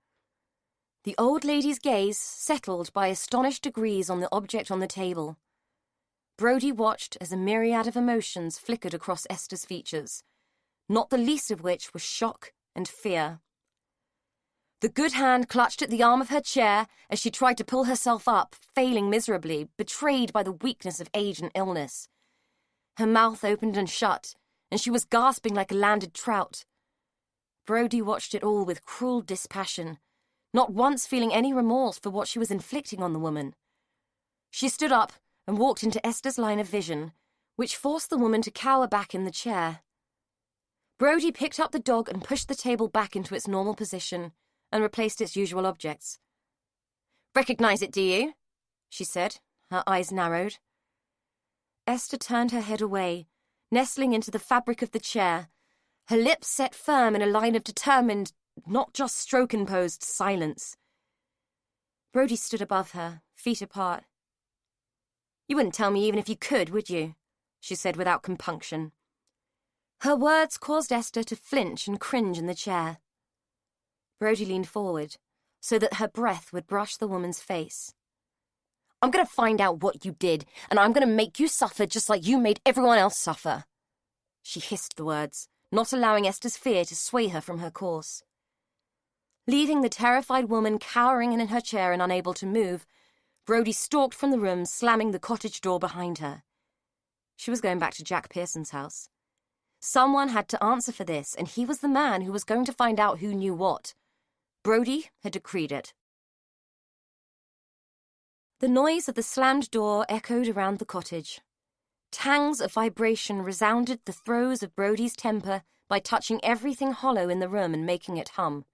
The old lady's gaze settled by astonished degrees on the object on the table. Brody watched as a myriad of emotions flickered across Esther's features, not the least of which was shock and fear. The good hand clutched at the arm of her chair as she tried to pull herself up, failing miserably, betrayed by the weakness of age and illness. Her mouth opened and shut, and she was gasping like a landed trout. Brody watched it all with cruel dispassion, not once feeling any remorse for what she was inflicting on the woman. She stood up and walked into Esther's line of vision, which forced the woman to cower back in the chair. Brody picked up the dog and pushed the table back into its normal position and replaced its usual objects. "Recognize it, do you?" she said, her eyes narrowed. Esther turned her head away, nestling into the fabric of the chair, her lips set firm in a line of determined, not just stroke-imposed silence. Brody stood above her, feet apart. "You wouldn't tell me even if you could, would you?" she said without compunction. Her words caused Esther to flinch and cringe in the chair. Brody leaned forward, so that her breath would brush the woman's face. "I'm going to find out what you did, and I'm going to make you suffer just like you made everyone else suffer." She hissed the words, not allowing Esther's fear to sway her from her course. Leaving the terrified woman cowering in her chair and unable to move, Brody stalked from the room, slamming the cottage door behind her. She was going back to Jack Pearson's house. Someone had to answer for this, and he was the man who was going to find out who knew what. Brody had decreed it. The noise of the slammed door echoed around the cottage. Tangs of vibration resounded the throes of Brody's temper by touching everything hollow in the room and making it hum.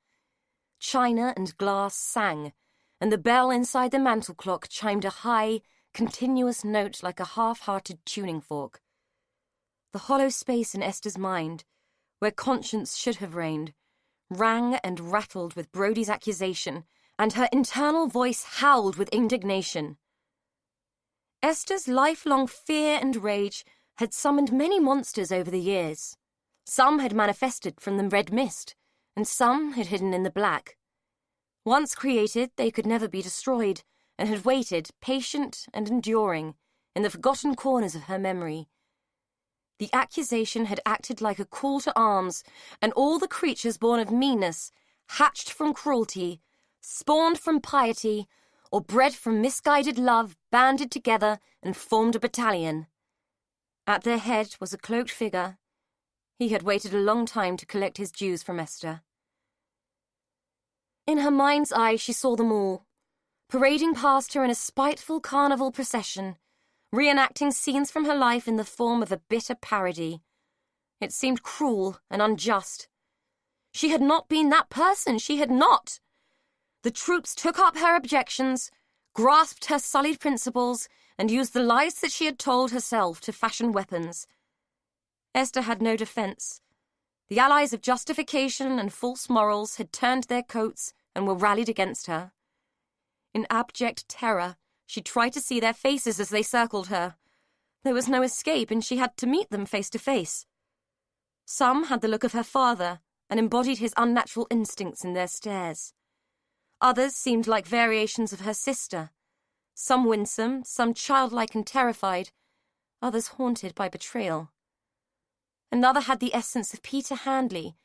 China and glass sang, and the bell inside the mantel clock chimed a high, continuous note like a half-hearted tuning fork. The hollow space in Esther's mind, where conscience should have reigned, rang and rattled with Brody's accusation, and her internal voice howled with indignation. Esther's lifelong fear and rage had summoned many monsters over the years. Some had manifested from the red mist, and some had hidden in the black. Once created, they could never be destroyed, and had waited, patient and enduring, in the forgotten corners of her memory. The accusation had acted like a call to arms, and all the creatures born of meanness, hatched from cruelty, spawned from piety, or bred from misguided love, banded together and formed a battalion. At their head was a cloaked figure. He had waited a long time to collect his dues from Esther. In her mind's eye she saw them all, parading past her in a spiteful carnival procession, reenacting scenes from her life in the form of a bitter parody. It seemed cruel and unjust. She had not been that person, she had not. The Troups took up her objections, grasped her sullied principles, and used the lies that she had told herself to fashion weapons. Esther had no defense. The allies of justification and false morals had turned their coats and were rallied against her. In abject terror, she tried to see their faces as they circled her. There was no escape, and she had to meet them face to face. Some had the look of her father and embodied his unnatural instincts in their stares. Others seemed like variations of her sister, some winsome, some childlike and terrified, others haunted by betrayal. Another had the essence of Peter Handley,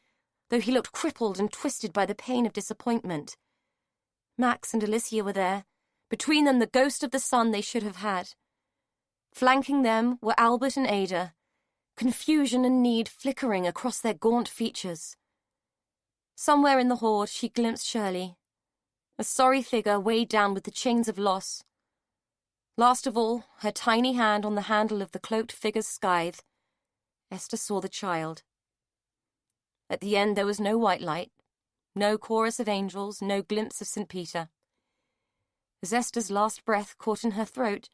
though he looked crippled and twisted by the pain of disappointment. Max and Alicia were there, between them the ghost of the son they should have had. Flanking them were Albert and Ada, confusion and need flickering across their gaunt features. Somewhere in the horde she glimpsed Shirley, a sorry figure weighed down with the chains of loss. Last of all, her tiny hand on the handle of the cloaked figure's scythe, Esther saw the child. At the end there was no white light, no chorus of angels, no glimpse of St. Peter. As Esther's last breath caught in her throat,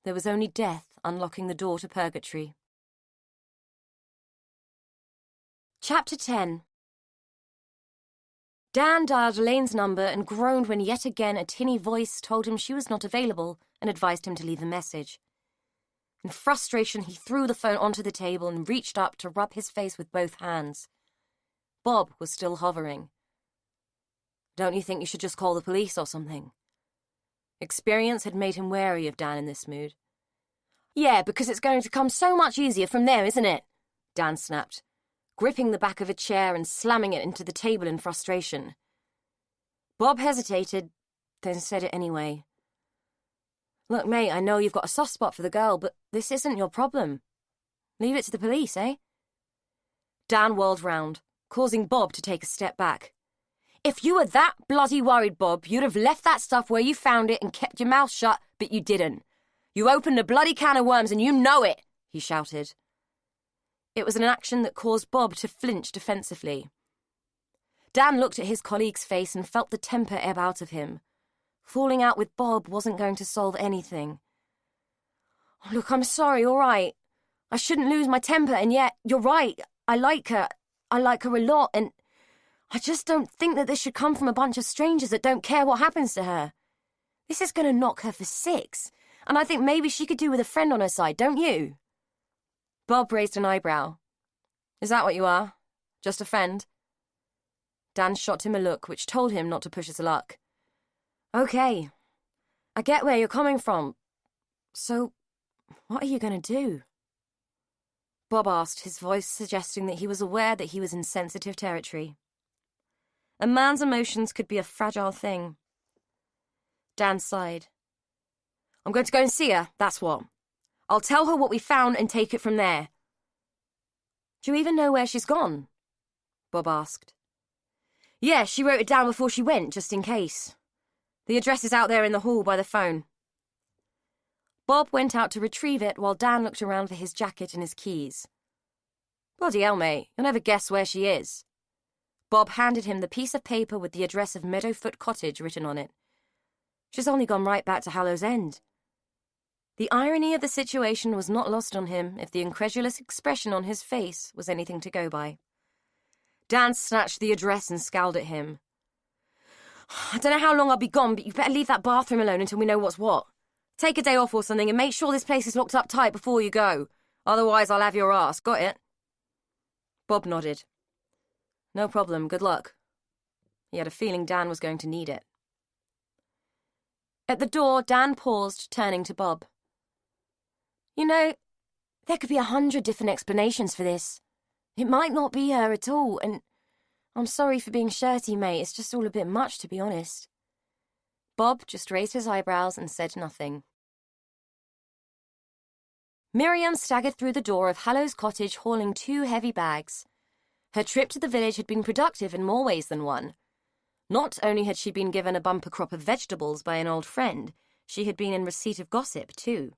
there was only death unlocking the door to purgatory. Chapter 10. Dan dialed Elaine's number and groaned when yet again a tinny voice told him she was not available and advised him to leave a message. In frustration, he threw the phone onto the table and reached up to rub his face with both hands. Bob was still hovering. "Don't you think you should just call the police or something?" Experience had made him wary of Dan in this mood. "Yeah, because it's going to come so much easier from there, isn't it?" Dan snapped, gripping the back of a chair and slamming it into the table in frustration. Bob hesitated, then said it anyway. "Look, mate, I know you've got a soft spot for the girl, but this isn't your problem. Leave it to the police, eh?" Dan whirled round, causing Bob to take a step back. "If you were that bloody worried, Bob, you'd have left that stuff where you found it and kept your mouth shut, but you didn't. You opened a bloody can of worms and you know it," he shouted. It was an action that caused Bob to flinch defensively. Dan looked at his colleague's face and felt the temper ebb out of him. Falling out with Bob wasn't going to solve anything. "Oh, look, I'm sorry, all right. I shouldn't lose my temper, and yet, you're right. I like her. I like her a lot, and I just don't think that this should come from a bunch of strangers that don't care what happens to her. This is going to knock her for 6, and I think maybe she could do with a friend on her side, don't you?" Bob raised an eyebrow. "Is that what you are? Just a friend?" Dan shot him a look which told him not to push his luck. "Okay, I get where you're coming from. So, what are you going to do?" Bob asked, his voice suggesting that he was aware that he was in sensitive territory. A man's emotions could be a fragile thing. Dan sighed. "I'm going to go and see her, that's what. I'll tell her what we found and take it from there." "Do you even know where she's gone?" Bob asked. "Yeah, she wrote it down before she went, just in case. The address is out there in the hall by the phone." Bob went out to retrieve it while Dan looked around for his jacket and his keys. "Bloody hell, mate, you'll never guess where she is." Bob handed him the piece of paper with the address of Meadowfoot Cottage written on it. "She's only gone right back to Hallow's End." The irony of the situation was not lost on him if the incredulous expression on his face was anything to go by. Dan snatched the address and scowled at him. "I don't know how long I'll be gone, but you better leave that bathroom alone until we know what's what. Take a day off or something and make sure this place is locked up tight before you go. Otherwise, I'll have your ass. Got it?" Bob nodded. "No problem. Good luck." He had a feeling Dan was going to need it. At the door, Dan paused, turning to Bob. "You know, there could be 100 different explanations for this. It might not be her at all, and I'm sorry for being shirty, mate. It's just all a bit much, to be honest." Bob just raised his eyebrows and said nothing. Miriam staggered through the door of Hallow's cottage hauling 2 heavy bags. Her trip to the village had been productive in more ways than one. Not only had she been given a bumper crop of vegetables by an old friend, she had been in receipt of gossip, too.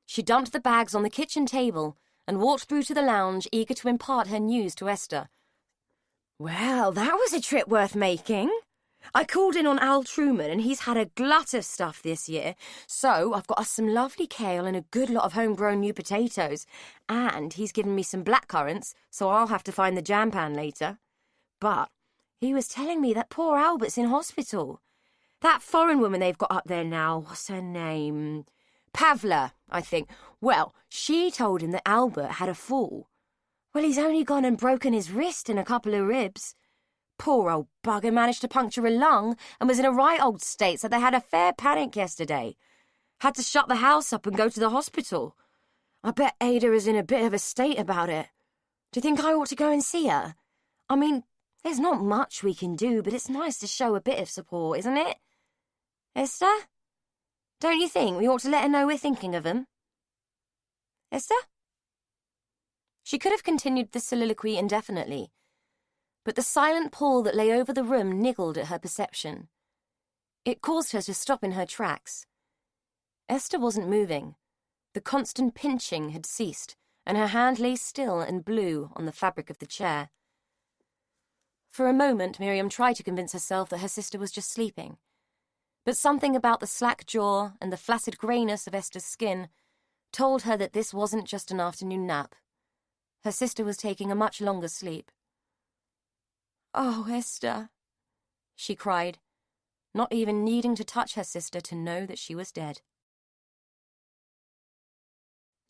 She dumped the bags on the kitchen table and walked through to the lounge, eager to impart her news to Esther. "Well, that was a trip worth making. I called in on Al Truman, and he's had a glut of stuff this year, so I've got us some lovely kale and a good lot of homegrown new potatoes, and he's given me some blackcurrants, so I'll have to find the jam pan later. But he was telling me that poor Albert's in hospital. That foreign woman they've got up there now, what's her name? Pavla, I think. Well, she told him that Albert had a fall. Well, he's only gone and broken his wrist and a couple of ribs. Poor old bugger managed to puncture a lung and was in a right old state, so they had a fair panic yesterday. Had to shut the house up and go to the hospital. I bet Ada is in a bit of a state about it. Do you think I ought to go and see her? I mean, there's not much we can do, but it's nice to show a bit of support, isn't it? Esther? Don't you think we ought to let her know we're thinking of them? Esther?" She could have continued this soliloquy indefinitely, but the silent pall that lay over the room niggled at her perception. It caused her to stop in her tracks. Esther wasn't moving. The constant pinching had ceased, and her hand lay still and blue on the fabric of the chair. For a moment, Miriam tried to convince herself that her sister was just sleeping, but something about the slack jaw and the flaccid greyness of Esther's skin told her that this wasn't just an afternoon nap. Her sister was taking a much longer sleep. "Oh, Esther," she cried, not even needing to touch her sister to know that she was dead.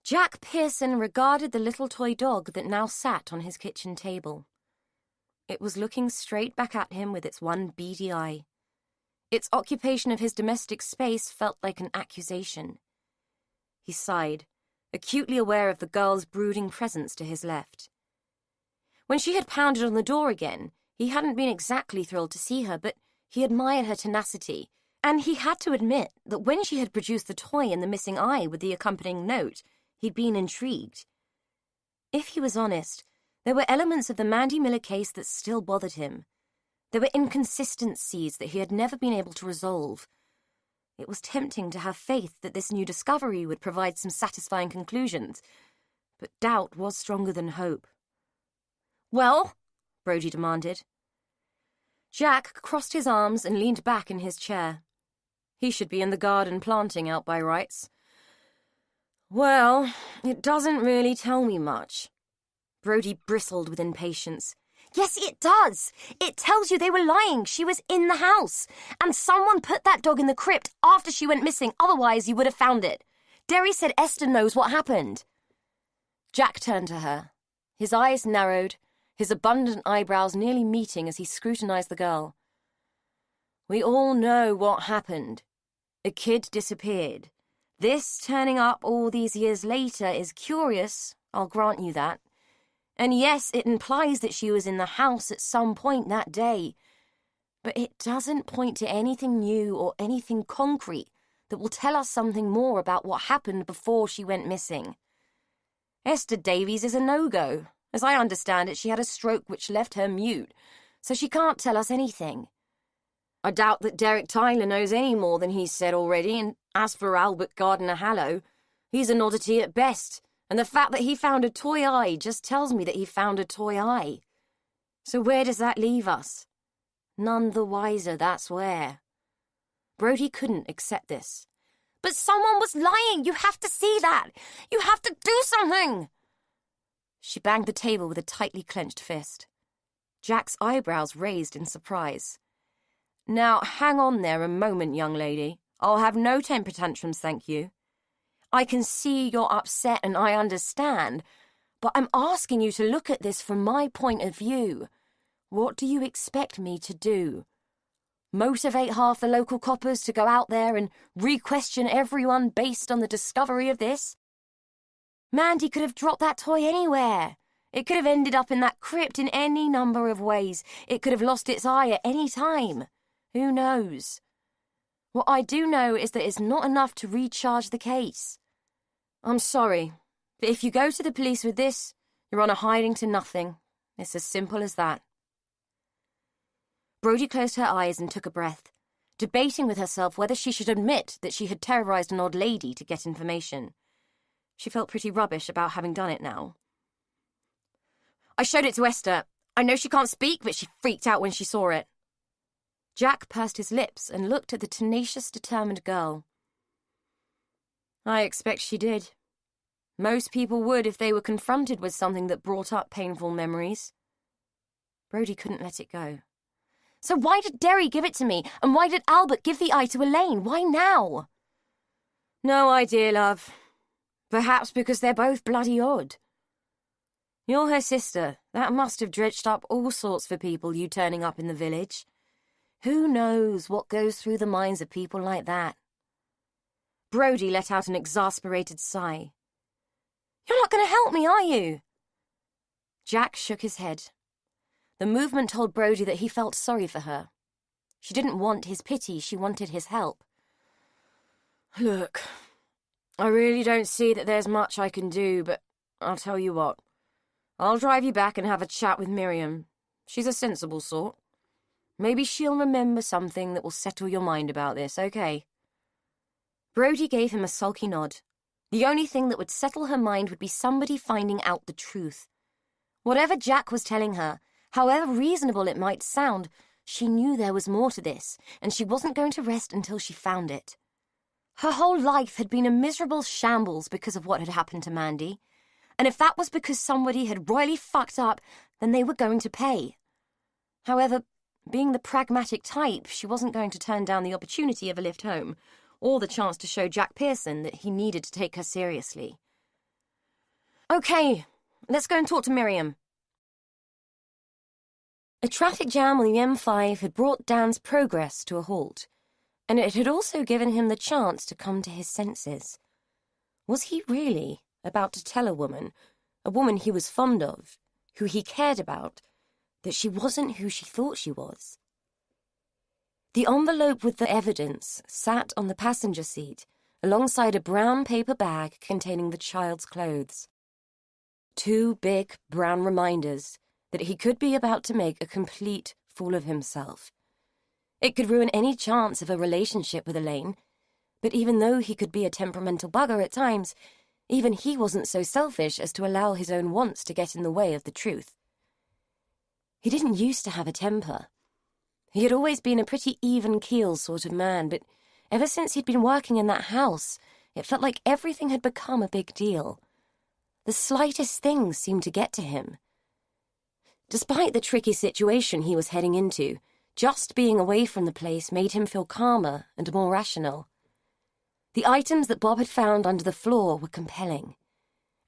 Jack Pearson regarded the little toy dog that now sat on his kitchen table. It was looking straight back at him with its one beady eye. Its occupation of his domestic space felt like an accusation. He sighed, acutely aware of the girl's brooding presence to his left. When she had pounded on the door again, he hadn't been exactly thrilled to see her, but he admired her tenacity, and he had to admit that when she had produced the toy and the missing eye with the accompanying note, he'd been intrigued. If he was honest, there were elements of the Mandy Miller case that still bothered him. There were inconsistencies that he had never been able to resolve. It was tempting to have faith that this new discovery would provide some satisfying conclusions, but doubt was stronger than hope. "Well?" Brody demanded. Jack crossed his arms and leaned back in his chair. He should be in the garden planting out by rights. "Well, it doesn't really tell me much." Brody bristled with impatience. "Yes, it does. It tells you they were lying. She was in the house. And someone put that dog in the crypt after she went missing. Otherwise, you would have found it. Derry said Esther knows what happened." Jack turned to her. His eyes narrowed, his abundant eyebrows nearly meeting as he scrutinized the girl. "We all know what happened. A kid disappeared. This turning up all these years later is curious, I'll grant you that. And yes, it implies that she was in the house at some point that day. But it doesn't point to anything new or anything concrete that will tell us something more about what happened before she went missing. Esther Davies is a no-go. As I understand it, she had a stroke which left her mute, so she can't tell us anything. I doubt that Derek Tyler knows any more than he's said already, and as for Albert Gardner-Hallow, he's an oddity at best. And the fact that he found a toy eye just tells me that he found a toy eye. So where does that leave us? None the wiser, that's where." Brody couldn't accept this. "But someone was lying! You have to see that! You have to do something!" She banged the table with a tightly clenched fist. Jack's eyebrows raised in surprise. "Now, hang on there a moment, young lady. I'll have no temper tantrums, thank you. I can see you're upset and I understand, but I'm asking you to look at this from my point of view. What do you expect me to do? Motivate half the local coppers to go out there and re-question everyone based on the discovery of this? Mandy could have dropped that toy anywhere. It could have ended up in that crypt in any number of ways. It could have lost its eye at any time. Who knows? What I do know is that it's not enough to recharge the case. I'm sorry, but if you go to the police with this, you're on a hiding to nothing. It's as simple as that." Brody closed her eyes and took a breath, debating with herself whether she should admit that she had terrorized an old lady to get information. She felt pretty rubbish about having done it now. I showed it to Esther. I know she can't speak, but she freaked out when she saw it. Jack pursed his lips and looked at the tenacious, determined girl. I expect she did. Most people would if they were confronted with something that brought up painful memories. Brody couldn't let it go. So why did Derry give it to me, and why did Albert give the eye to Elaine? Why now? No idea, love. Perhaps because they're both bloody odd. You're her sister. That must have dredged up all sorts for people, you turning up in the village. Who knows what goes through the minds of people like that? Brody let out an exasperated sigh. You're not going to help me, are you? Jack shook his head. The movement told Brody that he felt sorry for her. She didn't want his pity, she wanted his help. Look, I really don't see that there's much I can do, but I'll tell you what. I'll drive you back and have a chat with Miriam. She's a sensible sort. Maybe she'll remember something that will settle your mind about this, okay? Brody gave him a sulky nod. The only thing that would settle her mind would be somebody finding out the truth. Whatever Jack was telling her, however reasonable it might sound, she knew there was more to this, and she wasn't going to rest until she found it. Her whole life had been a miserable shambles because of what had happened to Mandy, and if that was because somebody had royally fucked up, then they were going to pay. However, being the pragmatic type, she wasn't going to turn down the opportunity of a lift home, or the chance to show Jack Pearson that he needed to take her seriously. Okay, let's go and talk to Miriam. A traffic jam on the M5 had brought Dan's progress to a halt, and it had also given him the chance to come to his senses. Was he really about to tell a woman he was fond of, who he cared about, that she wasn't who she thought she was? The envelope with the evidence sat on the passenger seat, alongside a brown paper bag containing the child's clothes. 2 big brown reminders that he could be about to make a complete fool of himself. It could ruin any chance of a relationship with Elaine, but even though he could be a temperamental bugger at times, even he wasn't so selfish as to allow his own wants to get in the way of the truth. He didn't used to have a temper. He had always been a pretty even-keel sort of man, but ever since he'd been working in that house, it felt like everything had become a big deal. The slightest things seemed to get to him. Despite the tricky situation he was heading into, just being away from the place made him feel calmer and more rational. The items that Bob had found under the floor were compelling.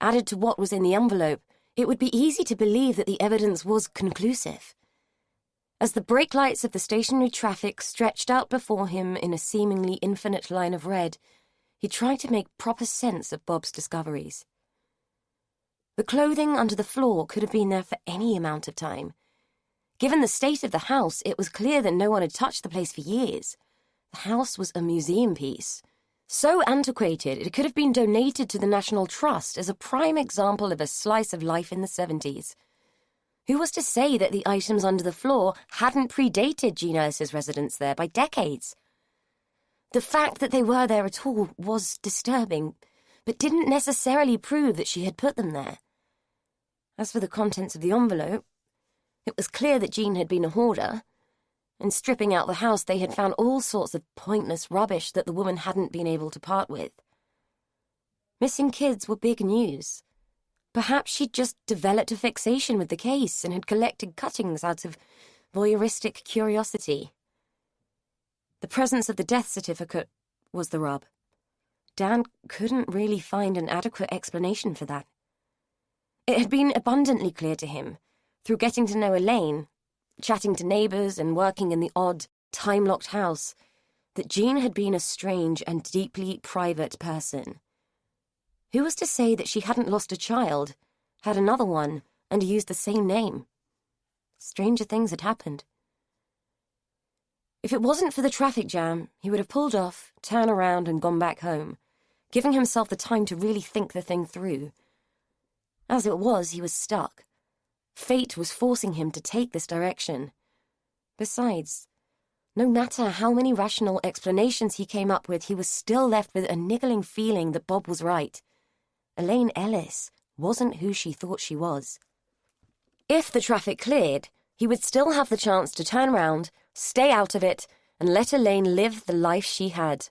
Added to what was in the envelope, it would be easy to believe that the evidence was conclusive. As the brake lights of the stationary traffic stretched out before him in a seemingly infinite line of red, he tried to make proper sense of Bob's discoveries. The clothing under the floor could have been there for any amount of time. Given the state of the house, it was clear that no one had touched the place for years. The house was a museum piece. So antiquated, it could have been donated to the National Trust as a prime example of a slice of life in the 70s. Who was to say that the items under the floor hadn't predated Jean Ellis's residence there by decades? The fact that they were there at all was disturbing, but didn't necessarily prove that she had put them there. As for the contents of the envelope, it was clear that Jean had been a hoarder. In stripping out the house, they had found all sorts of pointless rubbish that the woman hadn't been able to part with. Missing kids were big news. Perhaps she'd just developed a fixation with the case and had collected cuttings out of voyeuristic curiosity. The presence of the death certificate was the rub. Dan couldn't really find an adequate explanation for that. It had been abundantly clear to him, through getting to know Elaine, chatting to neighbours and working in the odd, time-locked house, that Jean had been a strange and deeply private person. Who was to say that she hadn't lost a child, had another one, and used the same name? Stranger things had happened. If it wasn't for the traffic jam, he would have pulled off, turned around and gone back home, giving himself the time to really think the thing through. As it was, he was stuck. Fate was forcing him to take this direction. Besides, no matter how many rational explanations he came up with, he was still left with a niggling feeling that Bob was right. Elaine Ellis wasn't who she thought she was. If the traffic cleared, he would still have the chance to turn round, stay out of it, and let Elaine live the life she had,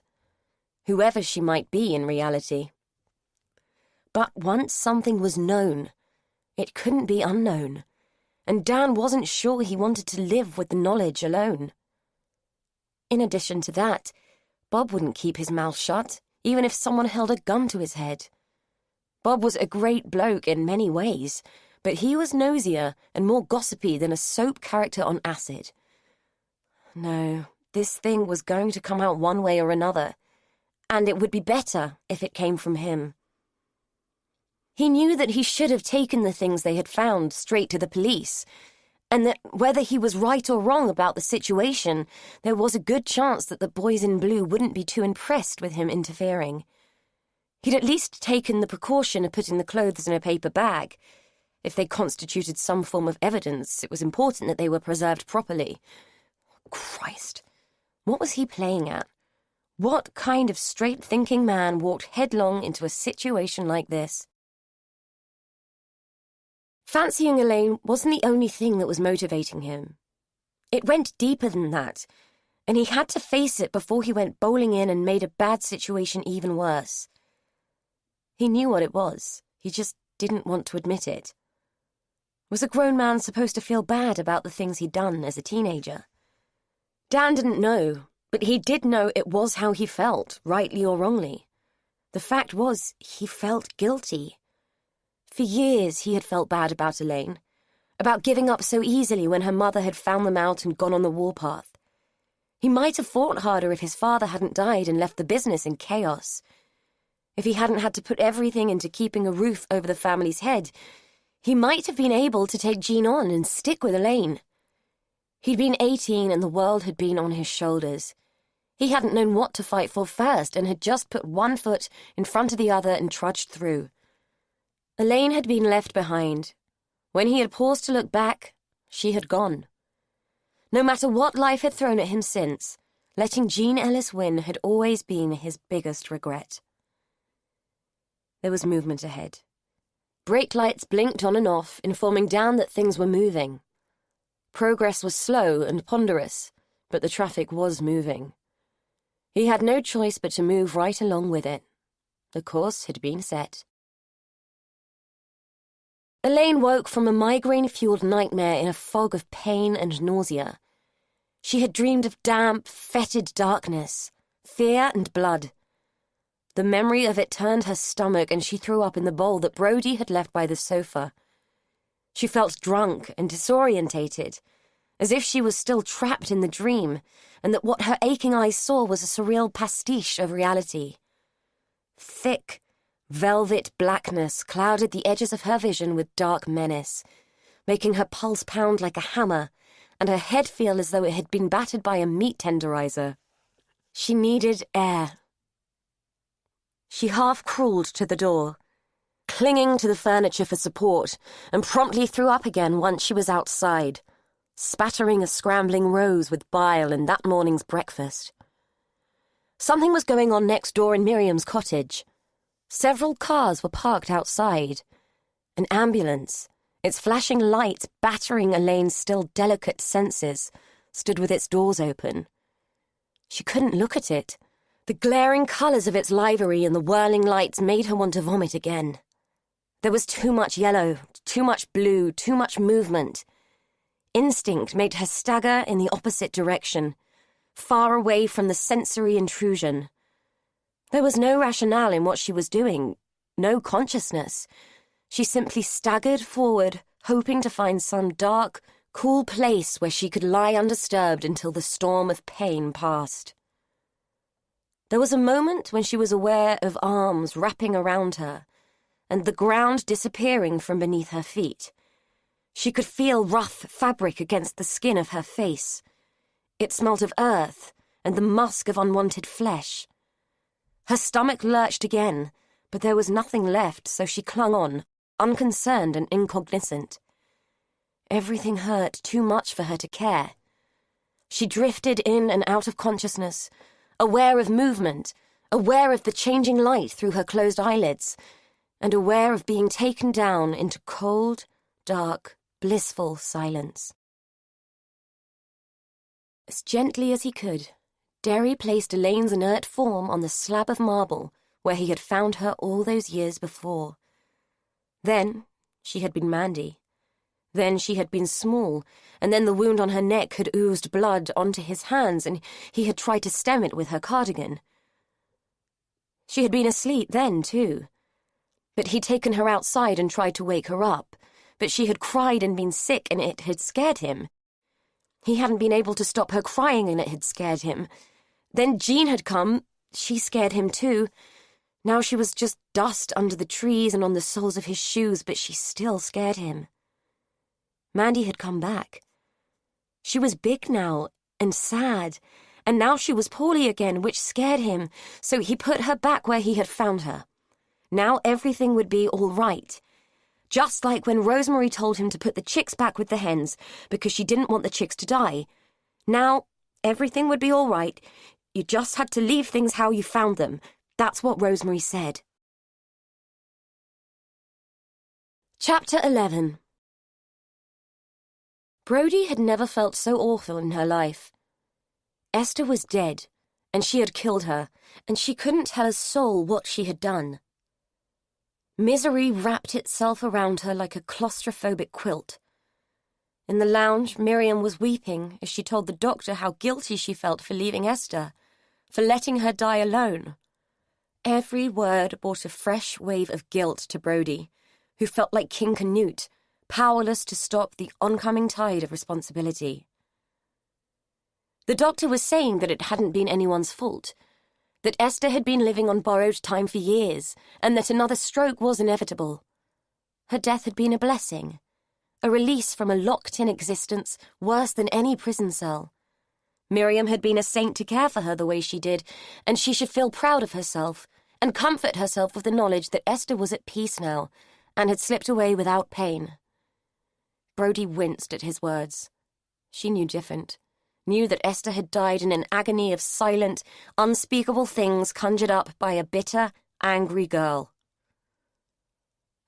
whoever she might be in reality. But once something was known, it couldn't be unknown, and Dan wasn't sure he wanted to live with the knowledge alone. In addition to that, Bob wouldn't keep his mouth shut, even if someone held a gun to his head. Bob was a great bloke in many ways, but he was nosier and more gossipy than a soap character on acid. No, this thing was going to come out one way or another, and it would be better if it came from him. He knew that he should have taken the things they had found straight to the police, and that whether he was right or wrong about the situation, there was a good chance that the boys in blue wouldn't be too impressed with him interfering. He'd at least taken the precaution of putting the clothes in a paper bag. If they constituted some form of evidence, it was important that they were preserved properly. Christ, what was he playing at? What kind of straight-thinking man walked headlong into a situation like this? Fancying Elaine wasn't the only thing that was motivating him. It went deeper than that, and he had to face it before he went bowling in and made a bad situation even worse. He knew what it was. He just didn't want to admit it. Was a grown man supposed to feel bad about the things he'd done as a teenager? Dan didn't know, but he did know it was how he felt, rightly or wrongly. The fact was, he felt guilty. For years he had felt bad about Elaine, about giving up so easily when her mother had found them out and gone on the warpath. He might have fought harder if his father hadn't died and left the business in chaos. If he hadn't had to put everything into keeping a roof over the family's head, he might have been able to take Jean on and stick with Elaine. He'd been 18 and the world had been on his shoulders. He hadn't known what to fight for first and had just put one foot in front of the other and trudged through. Elaine had been left behind. When he had paused to look back, she had gone. No matter what life had thrown at him since, letting Jean Ellis win had always been his biggest regret. There was movement ahead. Brake lights blinked on and off, informing Dan that things were moving. Progress was slow and ponderous, but the traffic was moving. He had no choice but to move right along with it. The course had been set. Elaine woke from a migraine-fueled nightmare in a fog of pain and nausea. She had dreamed of damp, fetid darkness, fear and blood. The memory of it turned her stomach and she threw up in the bowl that Brody had left by the sofa. She felt drunk and disorientated, as if she was still trapped in the dream, and that what her aching eyes saw was a surreal pastiche of reality. Thick, velvet blackness clouded the edges of her vision with dark menace, making her pulse pound like a hammer, and her head feel as though it had been battered by a meat tenderizer. She needed air. She half-crawled to the door, clinging to the furniture for support, and promptly threw up again once she was outside, spattering a scrambling Rose with bile and that morning's breakfast. Something was going on next door in Miriam's cottage. Several cars were parked outside. An ambulance, its flashing lights battering Elaine's still delicate senses, stood with its doors open. She couldn't look at it. The glaring colours of its livery and the whirling lights made her want to vomit again. There was too much yellow, too much blue, too much movement. Instinct made her stagger in the opposite direction, far away from the sensory intrusion. There was no rationale in what she was doing, no consciousness. She simply staggered forward, hoping to find some dark, cool place where she could lie undisturbed until the storm of pain passed. There was a moment when she was aware of arms wrapping around her, and the ground disappearing from beneath her feet. She could feel rough fabric against the skin of her face. It smelt of earth and the musk of unwanted flesh. Her stomach lurched again, but there was nothing left, so she clung on, unconcerned and incognizant. Everything hurt too much for her to care. She drifted in and out of consciousness, aware of movement, aware of the changing light through her closed eyelids, and aware of being taken down into cold, dark, blissful silence. As gently as he could, Derry placed Elaine's inert form on the slab of marble where he had found her all those years before. Then she had been Mandy. Then she had been small, and then the wound on her neck had oozed blood onto his hands, and he had tried to stem it with her cardigan. She had been asleep then, too. But he'd taken her outside and tried to wake her up, but she had cried and been sick, and it had scared him. He hadn't been able to stop her crying, and it had scared him. Then Jean had come. She scared him, too. Now she was just dust under the trees and on the soles of his shoes, but she still scared him. Mandy had come back. She was big now, and sad, and now she was poorly again, which scared him, so he put her back where he had found her. Now everything would be all right. Just like when Rosemary told him to put the chicks back with the hens, because she didn't want the chicks to die. Now everything would be all right. You just had to leave things how you found them. That's what Rosemary said. Chapter 11. Brodie had never felt so awful in her life. Esther was dead, and she had killed her, and she couldn't tell a soul what she had done. Misery wrapped itself around her like a claustrophobic quilt. In the lounge, Miriam was weeping as she told the doctor how guilty she felt for leaving Esther, for letting her die alone. Every word brought a fresh wave of guilt to Brodie, who felt like King Canute, powerless to stop the oncoming tide of responsibility. The doctor was saying that it hadn't been anyone's fault, that Esther had been living on borrowed time for years, and that another stroke was inevitable. Her death had been a blessing, a release from a locked-in existence worse than any prison cell. Miriam had been a saint to care for her the way she did, and she should feel proud of herself and comfort herself with the knowledge that Esther was at peace now and had slipped away without pain. Brodie winced at his words. She knew different, knew that Esther had died in an agony of silent, unspeakable things conjured up by a bitter, angry girl.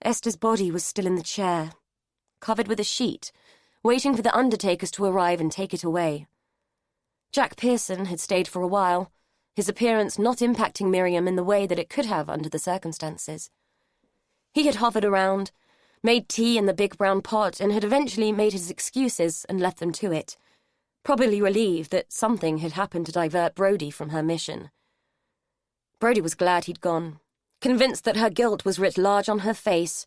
Esther's body was still in the chair, covered with a sheet, waiting for the undertakers to arrive and take it away. Jack Pearson had stayed for a while, his appearance not impacting Miriam in the way that it could have under the circumstances. He had hovered around, made tea in the big brown pot, and had eventually made his excuses and left them to it, probably relieved that something had happened to divert Brodie from her mission. Brodie was glad he'd gone, convinced that her guilt was writ large on her face,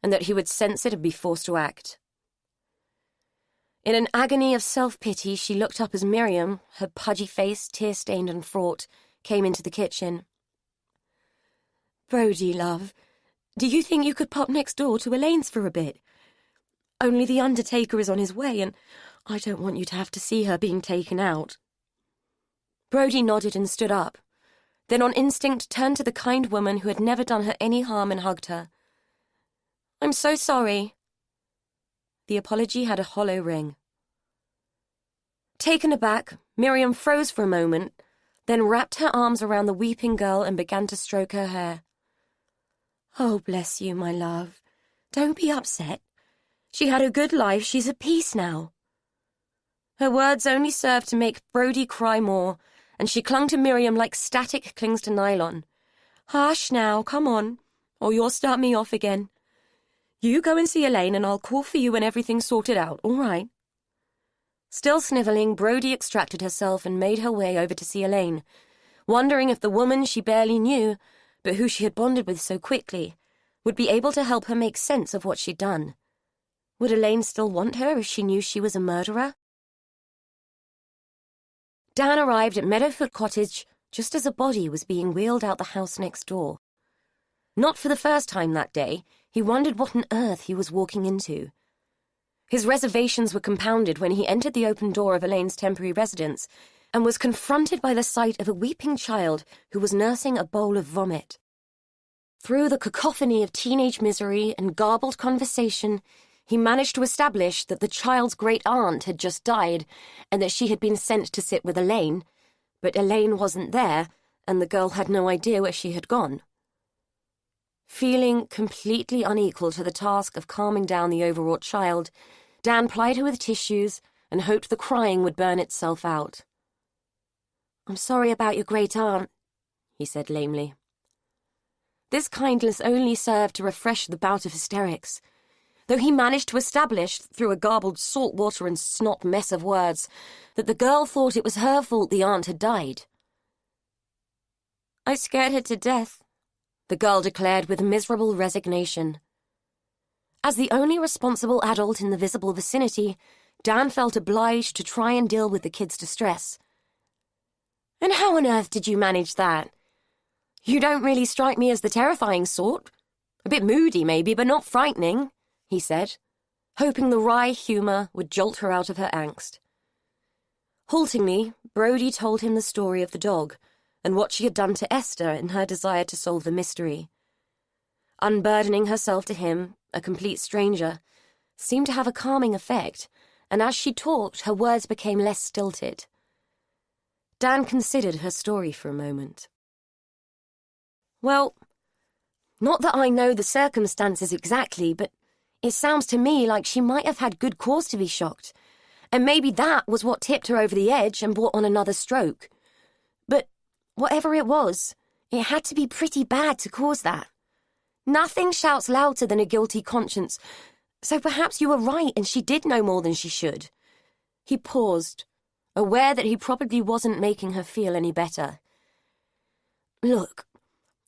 and that he would sense it and be forced to act. In an agony of self-pity, she looked up as Miriam, her pudgy face tear-stained and fraught, came into the kitchen. "Brodie, love, do you think you could pop next door to Elaine's for a bit? Only the undertaker is on his way, and I don't want you to have to see her being taken out." Brodie nodded and stood up, then on instinct turned to the kind woman who had never done her any harm and hugged her. "I'm so sorry." The apology had a hollow ring. Taken aback, Miriam froze for a moment, then wrapped her arms around the weeping girl and began to stroke her hair. "Oh, bless you, my love. Don't be upset. She had a good life. She's at peace now." Her words only served to make Brodie cry more, and she clung to Miriam like static clings to nylon. "Hush now, come on, or you'll start me off again. You go and see Elaine, and I'll call for you when everything's sorted out, all right?" Still snivelling, Brodie extracted herself and made her way over to see Elaine, wondering if the woman she barely knew, but who she had bonded with so quickly, would be able to help her make sense of what she'd done. Would Elaine still want her if she knew she was a murderer? Dan arrived at Meadowfoot Cottage just as a body was being wheeled out the house next door. Not for the first time that day, he wondered what on earth he was walking into. His reservations were compounded when he entered the open door of Elaine's temporary residence and was confronted by the sight of a weeping child who was nursing a bowl of vomit. Through the cacophony of teenage misery and garbled conversation, He managed to establish that the child's great-aunt had just died and that she had been sent to sit with Elaine, but Elaine wasn't there and the girl had no idea where she had gone. Feeling completely unequal to the task of calming down the overwrought child, Dan plied her with tissues and hoped the crying would burn itself out. "I'm sorry about your great-aunt," he said lamely. This kindness only served to refresh the bout of hysterics, though he managed to establish, through a garbled saltwater and snot mess of words, that the girl thought it was her fault the aunt had died. "I scared her to death," the girl declared with miserable resignation. As the only responsible adult in the visible vicinity, Dan felt obliged to try and deal with the kid's distress. "And how on earth did you manage that? You don't really strike me as the terrifying sort. A bit moody, maybe, but not frightening," he said, hoping the wry humour would jolt her out of her angst. Haltingly, Brody told him the story of the dog and what she had done to Esther in her desire to solve the mystery. Unburdening herself to him, a complete stranger, seemed to have a calming effect, and as she talked, her words became less stilted. Dan considered her story for a moment. "Well, not that I know the circumstances exactly, but it sounds to me like she might have had good cause to be shocked, and maybe that was what tipped her over the edge and brought on another stroke. But whatever it was, it had to be pretty bad to cause that. Nothing shouts louder than a guilty conscience, so perhaps you were right and she did know more than she should." He paused, aware that he probably wasn't making her feel any better. "Look,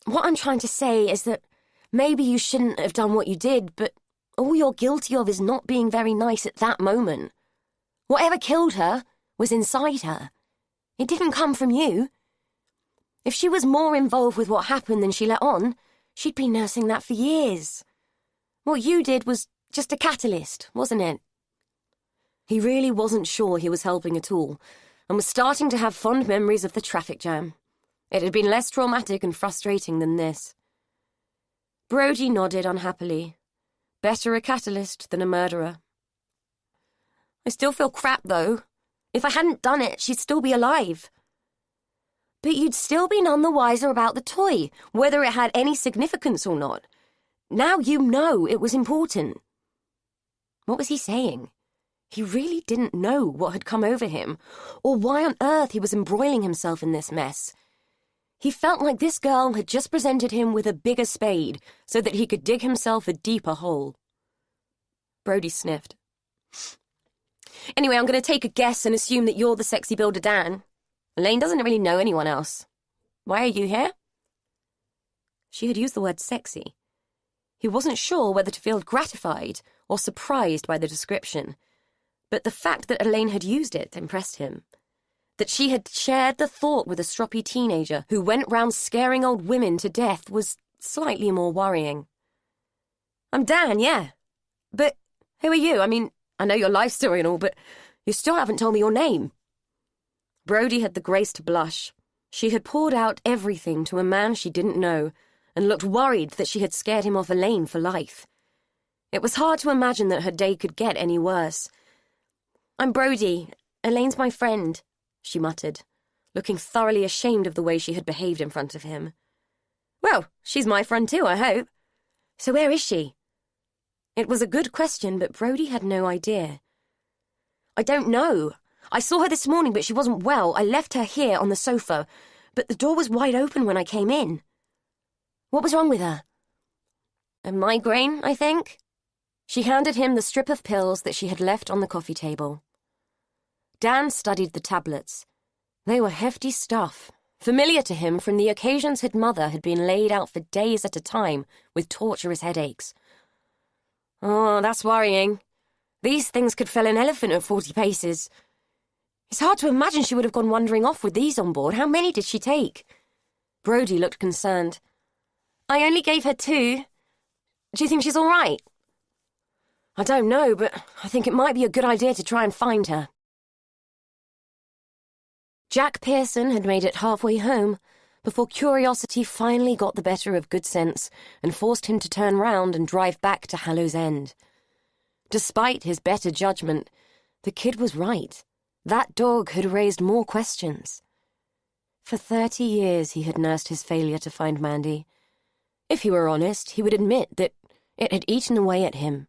what I'm trying to say is that maybe you shouldn't have done what you did, but all you're guilty of is not being very nice at that moment. Whatever killed her was inside her. It didn't come from you. If she was more involved with what happened than she let on, she'd been nursing that for years. What you did was just a catalyst, wasn't it?" He really wasn't sure he was helping at all, and was starting to have fond memories of the traffic jam. It had been less traumatic and frustrating than this. Brody nodded unhappily. Better a catalyst than a murderer. "I still feel crap, though. If I hadn't done it, she'd still be alive." "But you'd still be none the wiser about the toy, whether it had any significance or not. Now you know it was important." What was he saying? He really didn't know what had come over him, or why on earth he was embroiling himself in this mess. He felt like this girl had just presented him with a bigger spade so that he could dig himself a deeper hole. Brody sniffed. "Anyway, I'm going to take a guess and assume that you're the sexy builder Dan. Elaine doesn't really know anyone else. Why are you here?" She had used the word sexy. He wasn't sure whether to feel gratified or surprised by the description, but the fact that Elaine had used it impressed him. That she had shared the thought with a stroppy teenager who went round scaring old women to death was slightly more worrying. "I'm Dan, yeah. But who are you? I mean, I know your life story and all, but you still haven't told me your name." Brody had the grace to blush. She had poured out everything to a man she didn't know, and looked worried that she had scared him off Elaine for life. It was hard to imagine that her day could get any worse. "I'm Brody. Elaine's my friend," she muttered, looking thoroughly ashamed of the way she had behaved in front of him. "Well, she's my friend too, I hope. So where is she?" It was a good question, but Brody had no idea. "I don't know. I saw her this morning, but she wasn't well. I left her here on the sofa, but the door was wide open when I came in." "What was wrong with her?" "A migraine, I think." She handed him the strip of pills that she had left on the coffee table. Dan studied the tablets. They were hefty stuff, familiar to him from the occasions his mother had been laid out for days at a time with torturous headaches. "Oh, that's worrying. These things could fell an elephant at 40 paces. It's hard to imagine she would have gone wandering off with these on board. How many did she take?" Brody looked concerned. "I only gave her 2. Do you think she's all right?" "I don't know, but I think it might be a good idea to try and find her." Jack Pearson had made it halfway home before curiosity finally got the better of good sense and forced him to turn round and drive back to Hallow's End. Despite his better judgment, the kid was right. That dog had raised more questions. For 30 years he had nursed his failure to find Mandy. If he were honest, he would admit that it had eaten away at him,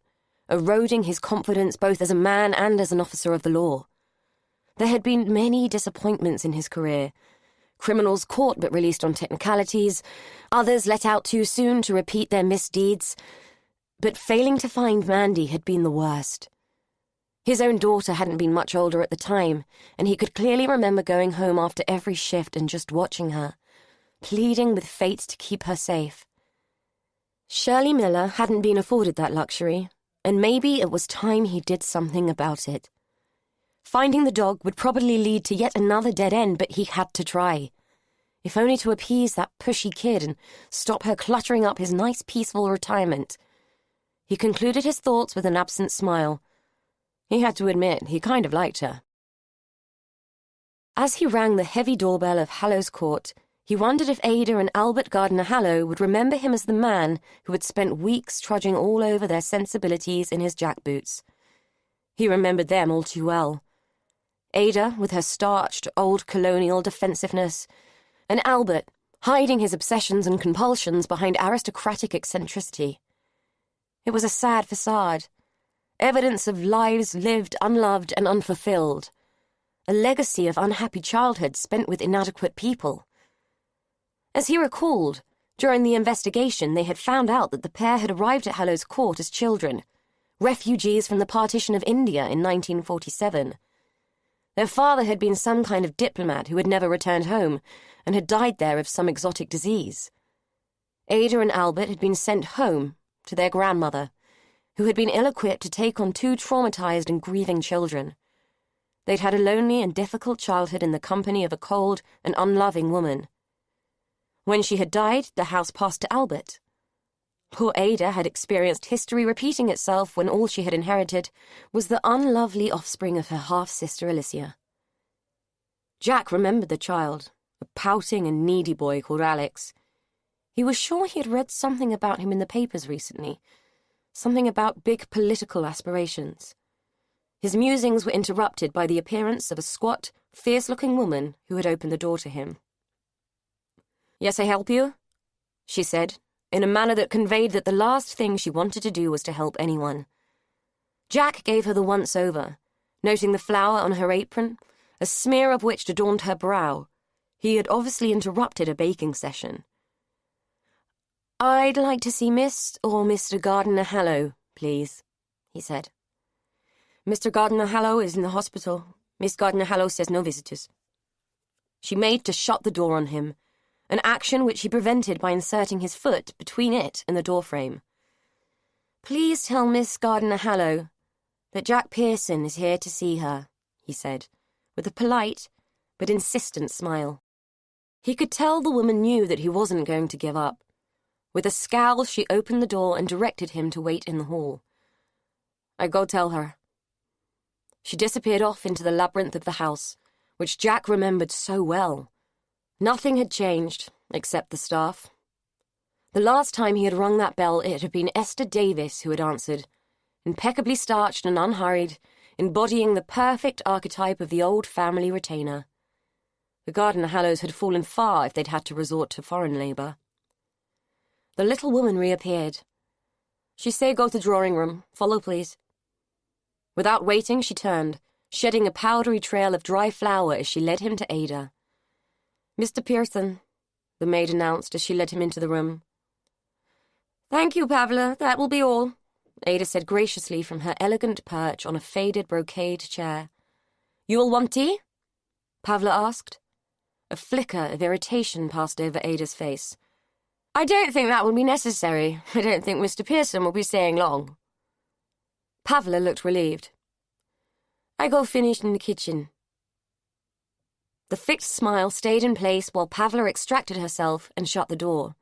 eroding his confidence both as a man and as an officer of the law. There had been many disappointments in his career. Criminals caught but released on technicalities, others let out too soon to repeat their misdeeds. But failing to find Mandy had been the worst. His own daughter hadn't been much older at the time, and he could clearly remember going home after every shift and just watching her, pleading with fate to keep her safe. Shirley Miller hadn't been afforded that luxury, and maybe it was time he did something about it. Finding the dog would probably lead to yet another dead end, but he had to try. If only to appease that pushy kid and stop her cluttering up his nice, peaceful retirement. He concluded his thoughts with an absent smile. He had to admit he kind of liked her. As he rang the heavy doorbell of Hallows Court, he wondered if Ada and Albert Gardner-Hallow would remember him as the man who had spent weeks trudging all over their sensibilities in his jackboots. He remembered them all too well. Ada, with her starched, old colonial defensiveness, and Albert, hiding his obsessions and compulsions behind aristocratic eccentricity. It was a sad facade, evidence of lives lived unloved and unfulfilled, a legacy of unhappy childhoods spent with inadequate people. As he recalled, during the investigation they had found out that the pair had arrived at Hallows Court as children, refugees from the partition of India in 1947. Their father had been some kind of diplomat who had never returned home and had died there of some exotic disease. Ada and Albert had been sent home to their grandmother, who had been ill-equipped to take on 2 traumatized and grieving children. They'd had a lonely and difficult childhood in the company of a cold and unloving woman. When she had died, the house passed to Albert. Poor Ada had experienced history repeating itself when all she had inherited was the unlovely offspring of her half-sister Alicia. Jack remembered the child, a pouting and needy boy called Alex. He was sure he had read something about him in the papers recently, something about big political aspirations. His musings were interrupted by the appearance of a squat, fierce-looking woman who had opened the door to him. "Yes, I help you?" she said, in a manner that conveyed that the last thing she wanted to do was to help anyone. Jack gave her the once-over, noting the flour on her apron, a smear of which adorned her brow. He had obviously interrupted a baking session. "I'd like to see Miss or Mr. Gardner-Hallow, please," he said. "Mr. Gardner-Hallow is in the hospital. Miss Gardner-Hallow says no visitors." She made to shut the door on him, an action which he prevented by inserting his foot between it and the doorframe. "Please tell Miss Gardner-Hallow that Jack Pearson is here to see her," he said, with a polite but insistent smile. He could tell the woman knew that he wasn't going to give up. With a scowl, she opened the door and directed him to wait in the hall. "I go tell her." She disappeared off into the labyrinth of the house, which Jack remembered so well. Nothing had changed, except the staff. The last time he had rung that bell, it had been Esther Davis who had answered, impeccably starched and unhurried, embodying the perfect archetype of the old family retainer. The Gardner-Hallows had fallen far if they'd had to resort to foreign labour. The little woman reappeared. "She say go to drawing room. Follow, please." Without waiting, she turned, shedding a powdery trail of dry flour as she led him to Ada. "Mr. Pearson," the maid announced as she led him into the room. "Thank you, Pavla, that will be all," Ada said graciously from her elegant perch on a faded brocade chair. "You will want tea?" Pavla asked. A flicker of irritation passed over Ada's face. "I don't think that will be necessary. I don't think Mr. Pearson will be staying long." Pavla looked relieved. "I go finish in the kitchen." The fixed smile stayed in place while Pavla extracted herself and shut the door.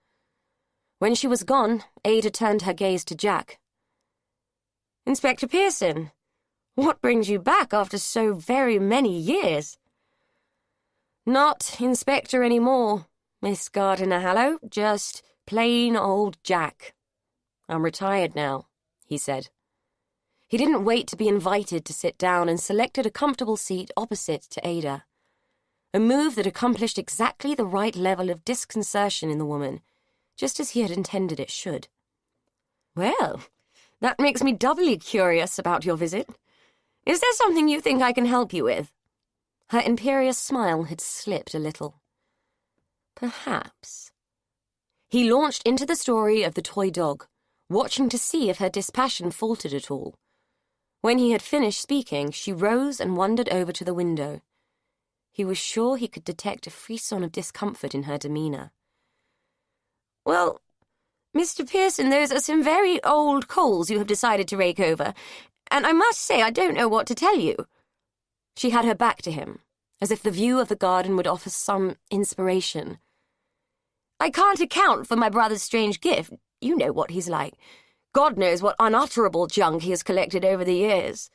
When she was gone, Ada turned her gaze to Jack. "Inspector Pearson, what brings you back after so very many years?" "Not Inspector anymore, Miss Gardner-Hallow, just plain old Jack. I'm retired now," he said. He didn't wait to be invited to sit down and selected a comfortable seat opposite to Ada. A move that accomplished exactly the right level of disconcertion in the woman, just as he had intended it should. "Well, that makes me doubly curious about your visit. Is there something you think I can help you with?" Her imperious smile had slipped a little. "Perhaps." He launched into the story of the toy dog, watching to see if her dispassion faltered at all. When he had finished speaking, she rose and wandered over to the window. He was sure he could detect a frisson of discomfort in her demeanour. "Well, Mr. Pearson, those are some very old coals you have decided to rake over, and I must say I don't know what to tell you." She had her back to him, as if the view of the garden would offer some inspiration. "I can't account for my brother's strange gift. You know what he's like. God knows what unutterable junk he has collected over the years.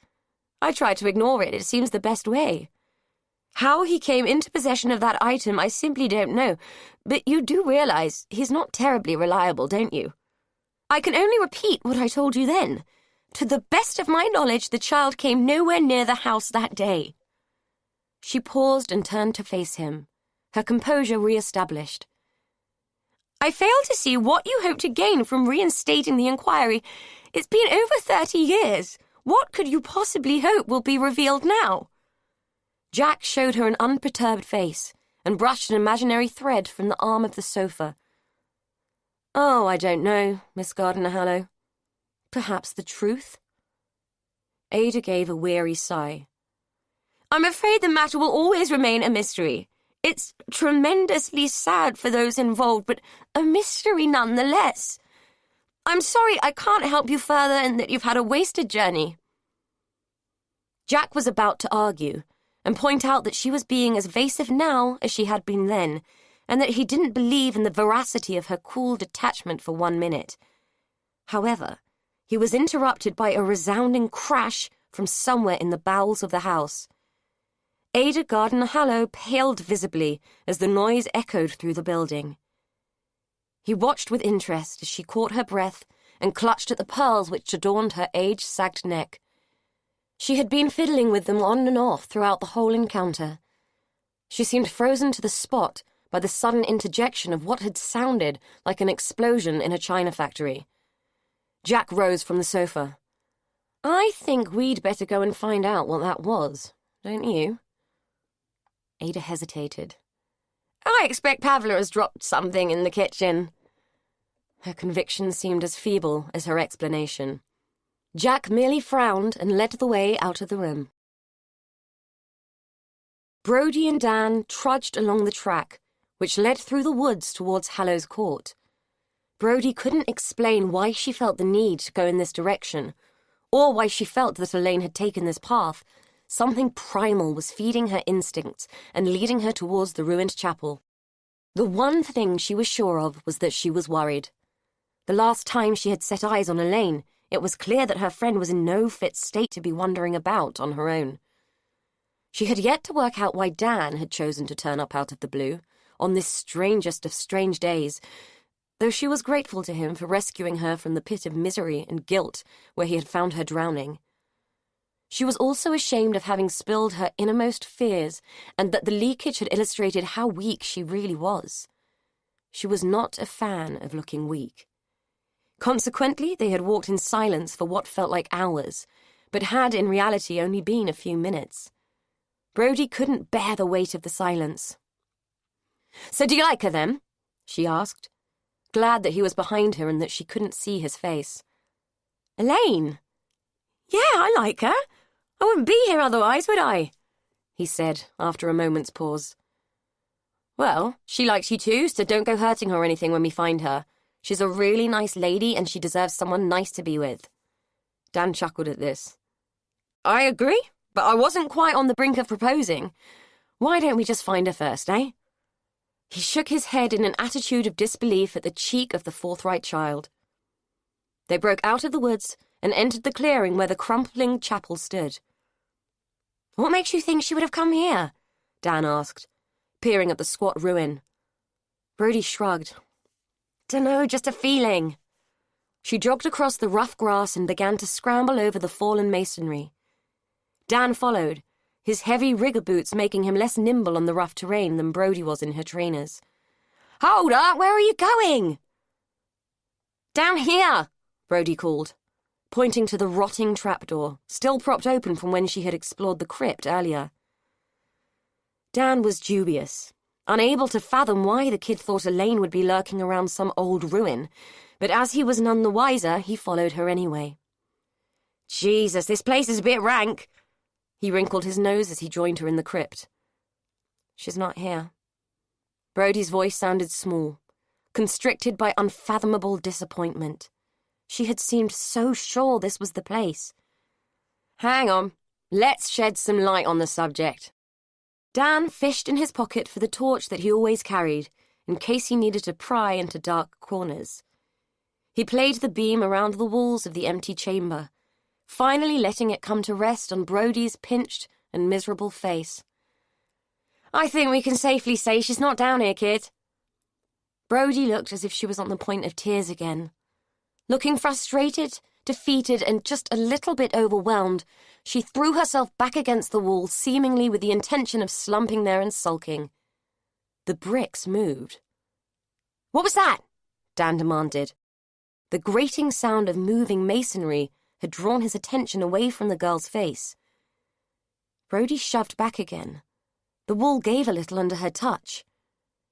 I try to ignore it. It seems the best way. How he came into possession of that item, I simply don't know. But you do realize he's not terribly reliable, don't you? I can only repeat what I told you then. To the best of my knowledge, the child came nowhere near the house that day." She paused and turned to face him, her composure re-established. "I fail to see what you hope to gain from reinstating the inquiry. It's been over 30 years. What could you possibly hope will be revealed now?" Jack showed her an unperturbed face and brushed an imaginary thread from the arm of the sofa. "Oh, I don't know, Miss Gardner-Hallow. Perhaps the truth?" Ada gave a weary sigh. "I'm afraid the matter will always remain a mystery. It's tremendously sad for those involved, but a mystery nonetheless. I'm sorry I can't help you further and that you've had a wasted journey." Jack was about to argue and point out that she was being as evasive now as she had been then, and that he didn't believe in the veracity of her cool detachment for 1 minute. However, he was interrupted by a resounding crash from somewhere in the bowels of the house. Ada Gardner-Hallow paled visibly as the noise echoed through the building. He watched with interest as she caught her breath and clutched at the pearls which adorned her age-sagged neck. She had been fiddling with them on and off throughout the whole encounter. She seemed frozen to the spot by the sudden interjection of what had sounded like an explosion in a china factory. Jack rose from the sofa. "I think we'd better go and find out what that was, don't you?" Ada hesitated. "I expect Pavla has dropped something in the kitchen." Her conviction seemed as feeble as her explanation. Jack merely frowned and led the way out of the room. Brody and Dan trudged along the track, which led through the woods towards Hallow's Court. Brody couldn't explain why she felt the need to go in this direction, or why she felt that Elaine had taken this path. Something primal was feeding her instincts and leading her towards the ruined chapel. The one thing she was sure of was that she was worried. The last time she had set eyes on Elaine, it was clear that her friend was in no fit state to be wandering about on her own. She had yet to work out why Dan had chosen to turn up out of the blue, on this strangest of strange days, though she was grateful to him for rescuing her from the pit of misery and guilt where he had found her drowning. She was also ashamed of having spilled her innermost fears, and that the leakage had illustrated how weak she really was. She was not a fan of looking weak. Consequently, they had walked in silence for what felt like hours, but had in reality only been a few minutes. Brody couldn't bear the weight of the silence. "So do you like her, then?" she asked, glad that he was behind her and that she couldn't see his face. "Elaine? Yeah, I like her. I wouldn't be here otherwise, would I?" he said, after a moment's pause. "Well, she likes you too, so don't go hurting her or anything when we find her. She's a really nice lady, and she deserves someone nice to be with." Dan chuckled at this. "I agree, but I wasn't quite on the brink of proposing. Why don't we just find her first, eh?" He shook his head in an attitude of disbelief at the cheek of the forthright child. They broke out of the woods and entered the clearing where the crumbling chapel stood. "What makes you think she would have come here?" Dan asked, peering at the squat ruin. Brody shrugged. "Dunno, just a feeling." She jogged across the rough grass and began to scramble over the fallen masonry. Dan followed, his heavy rigger boots making him less nimble on the rough terrain than Brody was in her trainers. "Hold up, where are you going?" "Down here," Brody called, pointing to the rotting trapdoor, still propped open from when she had explored the crypt earlier. Dan was dubious, unable to fathom why the kid thought Elaine would be lurking around some old ruin, but as he was none the wiser, he followed her anyway. "Jesus, this place is a bit rank." He wrinkled his nose as he joined her in the crypt. "She's not here." Brody's voice sounded small, constricted by unfathomable disappointment. She had seemed so sure this was the place. "Hang on, let's shed some light on the subject." Dan fished in his pocket for the torch that he always carried, in case he needed to pry into dark corners. He played the beam around the walls of the empty chamber, finally letting it come to rest on Brody's pinched and miserable face. "I think we can safely say she's not down here, kid." Brody looked as if she was on the point of tears again. Looking frustrated, defeated, and just a little bit overwhelmed, she threw herself back against the wall, seemingly with the intention of slumping there and sulking. The bricks moved. "What was that?" Dan demanded. The grating sound of moving masonry had drawn his attention away from the girl's face. Brody shoved back again. The wall gave a little under her touch.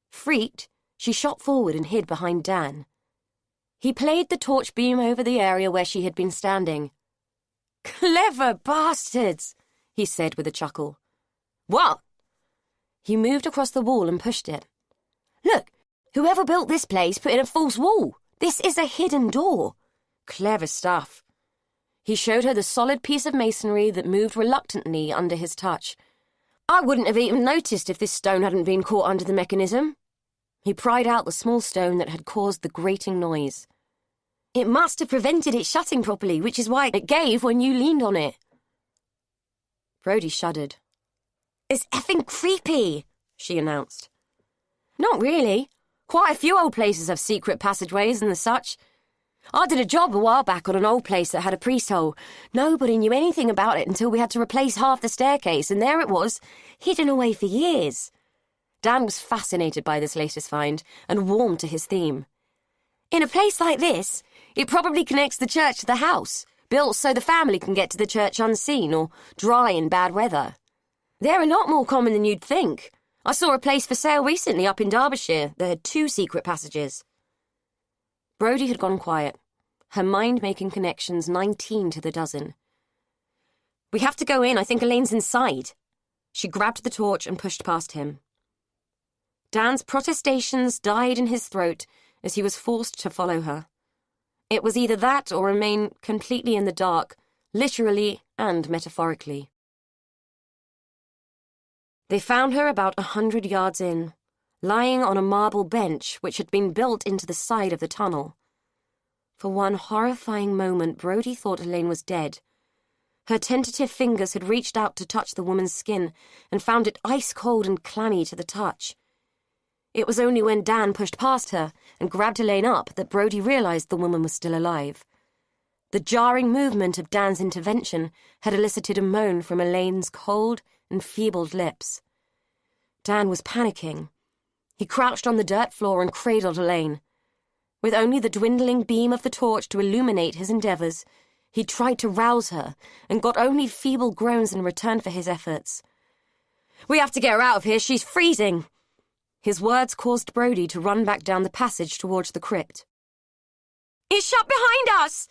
Freaked, she shot forward and hid behind Dan. He played the torch beam over the area where she had been standing. "Clever bastards," he said with a chuckle. "What?" He moved across the wall and pushed it. "Look, whoever built this place put in a false wall. This is a hidden door. Clever stuff." He showed her the solid piece of masonry that moved reluctantly under his touch. "I wouldn't have even noticed if this stone hadn't been caught under the mechanism." He pried out the small stone that had caused the grating noise. "It must have prevented it shutting properly, which is why it gave when you leaned on it." Brody shuddered. "It's effing creepy," she announced. "Not really. Quite a few old places have secret passageways and the such. I did a job a while back on an old place that had a priest hole. Nobody knew anything about it until we had to replace half the staircase, and there it was, hidden away for years." Dan was fascinated by this latest find and warmed to his theme. "In a place like this, it probably connects the church to the house, built so the family can get to the church unseen or dry in bad weather. They're a lot more common than you'd think. I saw a place for sale recently up in Derbyshire that had 2 secret passages." Brody had gone quiet, her mind making connections 19 to the dozen. "We have to go in. I think Elaine's inside." She grabbed the torch and pushed past him. Dan's protestations died in his throat as he was forced to follow her. It was either that or remain completely in the dark, literally and metaphorically. They found her about 100 yards in, lying on a marble bench which had been built into the side of the tunnel. For one horrifying moment, Brody thought Elaine was dead. Her tentative fingers had reached out to touch the woman's skin and found it ice-cold and clammy to the touch. It was only when Dan pushed past her and grabbed Elaine up that Brody realized the woman was still alive. The jarring movement of Dan's intervention had elicited a moan from Elaine's cold, enfeebled lips. Dan was panicking. He crouched on the dirt floor and cradled Elaine. With only the dwindling beam of the torch to illuminate his endeavors, he tried to rouse her and got only feeble groans in return for his efforts. "We have to get her out of here. She's freezing." His words caused Brody to run back down the passage towards the crypt. "It's shut behind us!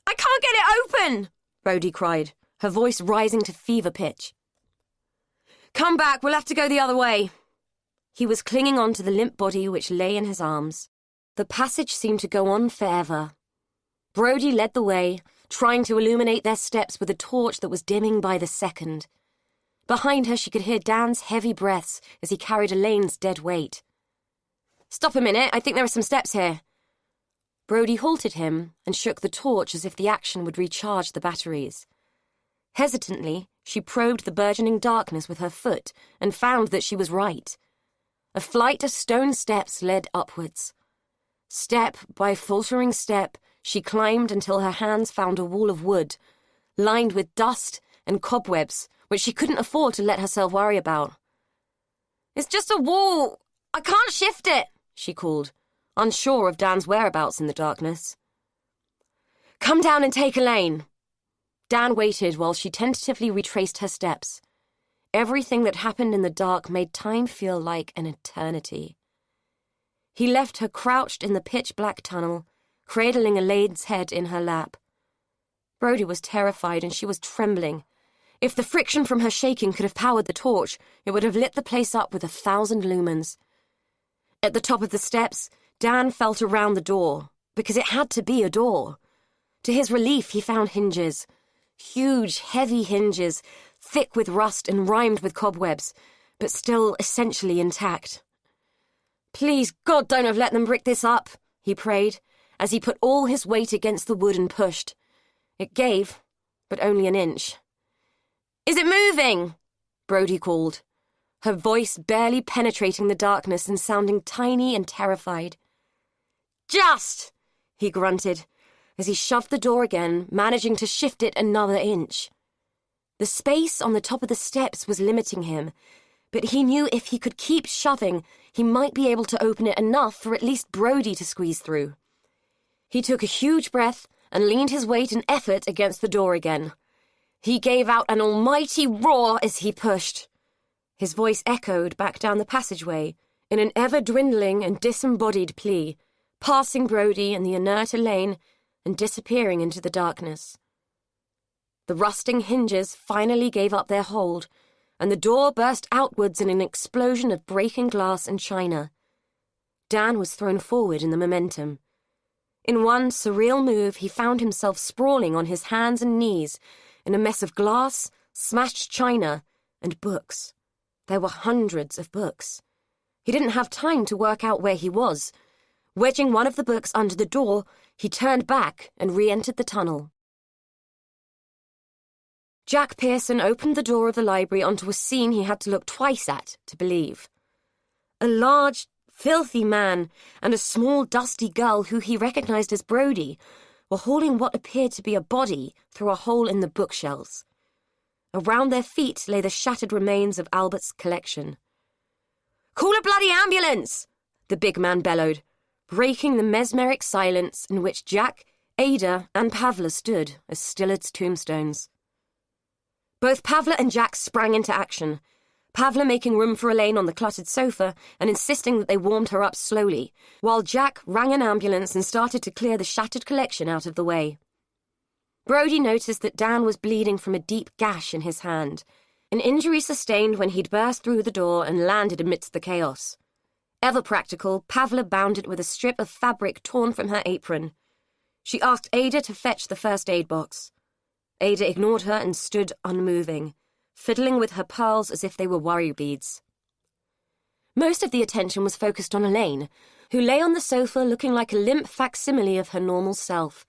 I can't get it open!" Brody cried, her voice rising to fever pitch. "Come back, we'll have to go the other way." He was clinging on to the limp body which lay in his arms. The passage seemed to go on forever. Brody led the way, trying to illuminate their steps with a torch that was dimming by the second. Behind her, she could hear Dan's heavy breaths as he carried Elaine's dead weight. "Stop a minute, I think there are some steps here." Brody halted him and shook the torch as if the action would recharge the batteries. Hesitantly, she probed the burgeoning darkness with her foot and found that she was right. A flight of stone steps led upwards. Step by faltering step, she climbed until her hands found a wall of wood, lined with dust and cobwebs, which she couldn't afford to let herself worry about. "It's just a wall. I can't shift it," she called, unsure of Dan's whereabouts in the darkness. "Come down and take Elaine." Dan waited while she tentatively retraced her steps. Everything that happened in the dark made time feel like an eternity. He left her crouched in the pitch-black tunnel, cradling Elaine's head in her lap. Brody was terrified and she was trembling. If the friction from her shaking could have powered the torch, it would have lit the place up with 1,000 lumens. At the top of the steps, Dan felt around the door, because it had to be a door. To his relief, he found hinges. Huge, heavy hinges, thick with rust and rimed with cobwebs, but still essentially intact. "Please, God, don't have let them brick this up," he prayed, as he put all his weight against the wood and pushed. It gave, but only an inch. "Is it moving?" Brody called, her voice barely penetrating the darkness and sounding tiny and terrified. "Just!" he grunted, as he shoved the door again, managing to shift it another inch. The space on the top of the steps was limiting him, but he knew if he could keep shoving, he might be able to open it enough for at least Brody to squeeze through. He took a huge breath and leaned his weight and effort against the door again. He gave out an almighty roar as he pushed. His voice echoed back down the passageway in an ever-dwindling and disembodied plea, passing Brody and the inert Elaine and disappearing into the darkness. The rusting hinges finally gave up their hold, and the door burst outwards in an explosion of breaking glass and china. Dan was thrown forward in the momentum. In one surreal move, he found himself sprawling on his hands and knees in a mess of glass, smashed china, and books. There were hundreds of books. He didn't have time to work out where he was. Wedging one of the books under the door, he turned back and re-entered the tunnel. Jack Pearson opened the door of the library onto a scene he had to look twice at to believe. A large, filthy man and a small, dusty girl who he recognized as Brody were hauling what appeared to be a body through a hole in the bookshelves. Around their feet lay the shattered remains of Albert's collection. "Call a bloody ambulance!" the big man bellowed, breaking the mesmeric silence in which Jack, Ada, and Pavla stood as still as tombstones. Both Pavla and Jack sprang into action, Pavla making room for Elaine on the cluttered sofa and insisting that they warmed her up slowly, while Jack rang an ambulance and started to clear the shattered collection out of the way. Brody noticed that Dan was bleeding from a deep gash in his hand, an injury sustained when he'd burst through the door and landed amidst the chaos. Ever practical, Pavla bound it with a strip of fabric torn from her apron. She asked Ada to fetch the first aid box. Ada ignored her and stood unmoving, fiddling with her pearls as if they were worry beads. Most of the attention was focused on Elaine, who lay on the sofa looking like a limp facsimile of her normal self.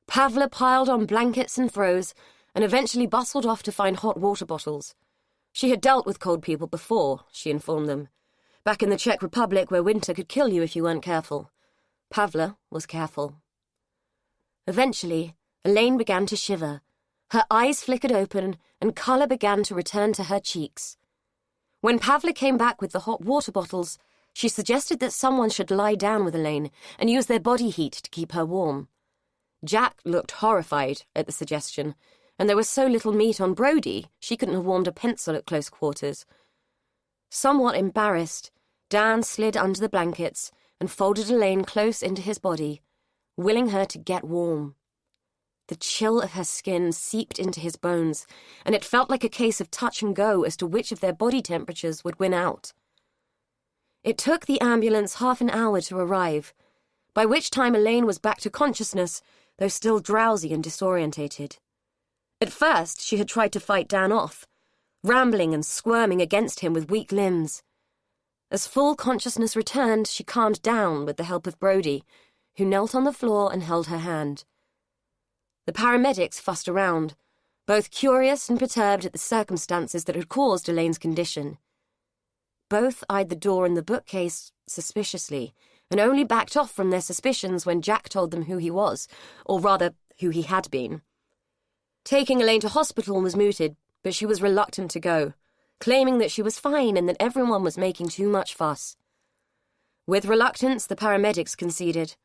Pavla piled on blankets and throws, and eventually bustled off to find hot water bottles. She had dealt with cold people before, she informed them. Back in the Czech Republic where winter could kill you if you weren't careful. Pavla was careful. Eventually, Elaine began to shiver. Her eyes flickered open, and colour began to return to her cheeks. When Pavla came back with the hot water bottles, she suggested that someone should lie down with Elaine and use their body heat to keep her warm. Jack looked horrified at the suggestion, and there was so little meat on Brody, she couldn't have warmed a pencil at close quarters. Somewhat embarrassed, Dan slid under the blankets and folded Elaine close into his body, willing her to get warm. The chill of her skin seeped into his bones, and it felt like a case of touch and go as to which of their body temperatures would win out. It took the ambulance half an hour to arrive, by which time Elaine was back to consciousness, though still drowsy and disorientated. At first, she had tried to fight Dan off, rambling and squirming against him with weak limbs. As full consciousness returned, she calmed down with the help of Brody, who knelt on the floor and held her hand. The paramedics fussed around, both curious and perturbed at the circumstances that had caused Elaine's condition. Both eyed the door in the bookcase suspiciously, and only backed off from their suspicions when Jack told them who he was, or rather, who he had been. Taking Elaine to hospital was mooted, but she was reluctant to go, claiming that she was fine and that everyone was making too much fuss. With reluctance, the paramedics conceded.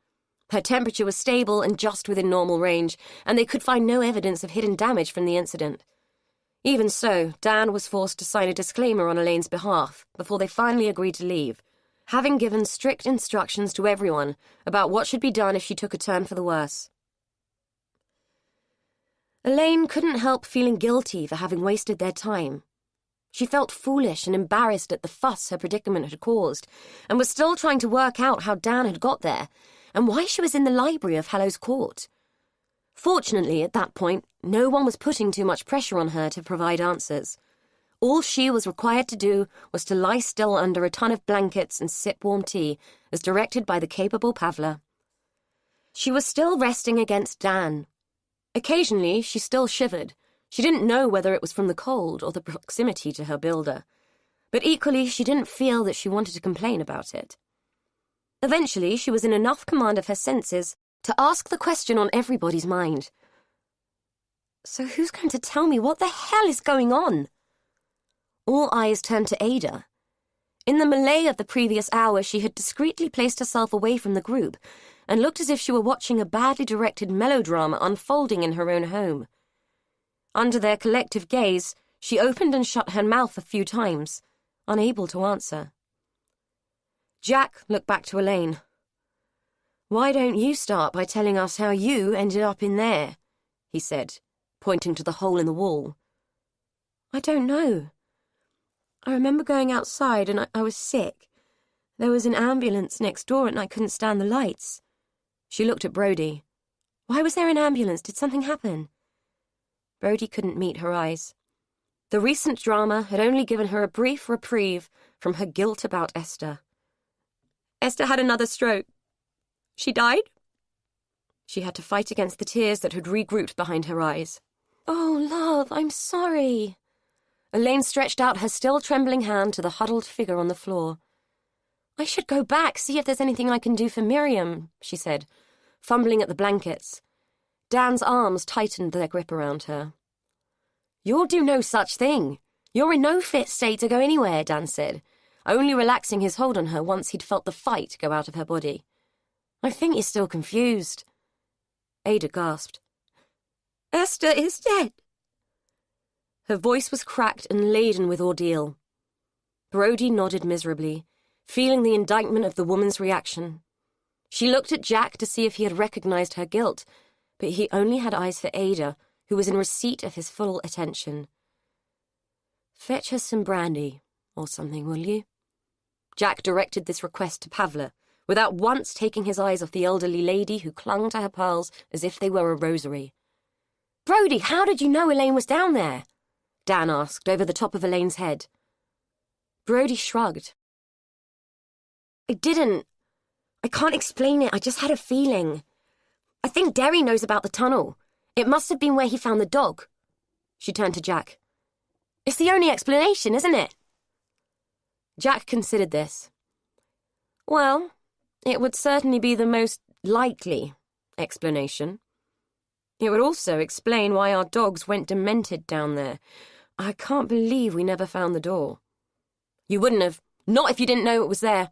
Her temperature was stable and just within normal range, and they could find no evidence of hidden damage from the incident. Even so, Dan was forced to sign a disclaimer on Elaine's behalf before they finally agreed to leave, having given strict instructions to everyone about what should be done if she took a turn for the worse. Elaine couldn't help feeling guilty for having wasted their time. She felt foolish and embarrassed at the fuss her predicament had caused, and was still trying to work out how Dan had got there, and why she was in the library of Hallows Court. Fortunately, at that point, no one was putting too much pressure on her to provide answers. All she was required to do was to lie still under a ton of blankets and sip warm tea, as directed by the capable Pavla. She was still resting against Dan. Occasionally, she still shivered. She didn't know whether it was from the cold or the proximity to her builder. But equally, she didn't feel that she wanted to complain about it. Eventually, she was in enough command of her senses to ask the question on everybody's mind. So who's going to tell me what the hell is going on? All eyes turned to Ada. In the melee of the previous hour, she had discreetly placed herself away from the group and looked as if she were watching a badly directed melodrama unfolding in her own home. Under their collective gaze, she opened and shut her mouth a few times, unable to answer. Jack looked back to Elaine. "Why don't you start by telling us how you ended up in there?" he said, pointing to the hole in the wall. "I don't know. I remember going outside and I was sick. There was an ambulance next door and I couldn't stand the lights." She looked at Brody. "Why was there an ambulance? Did something happen?" Brody couldn't meet her eyes. The recent drama had only given her a brief reprieve from her guilt about Esther. "Esther had another stroke. She died?" She had to fight against the tears that had regrouped behind her eyes. "Oh, love, I'm sorry." Elaine stretched out her still trembling hand to the huddled figure on the floor. "I should go back, see if there's anything I can do for Miriam," she said, fumbling at the blankets. Dan's arms tightened their grip around her. "You'll do no such thing. You're in no fit state to go anywhere," Dan said, only relaxing his hold on her once he'd felt the fight go out of her body. "I think you're still confused." Ada gasped. "Esther is dead." Her voice was cracked and laden with ordeal. Brody nodded miserably, feeling the indictment of the woman's reaction. She looked at Jack to see if he had recognized her guilt, but he only had eyes for Ada, who was in receipt of his full attention. "Fetch her some brandy, or something, will you?" Jack directed this request to Pavla, without once taking his eyes off the elderly lady who clung to her pearls as if they were a rosary. "Brody, how did you know Elaine was down there?" Dan asked, over the top of Elaine's head. Brody shrugged. "I can't explain it, I just had a feeling. I think Derry knows about the tunnel. It must have been where he found the dog." She turned to Jack. "It's the only explanation, isn't it?" Jack considered this. "Well, it would certainly be the most likely explanation. It would also explain why our dogs went demented down there. I can't believe we never found the door." "You wouldn't have. Not if you didn't know it was there.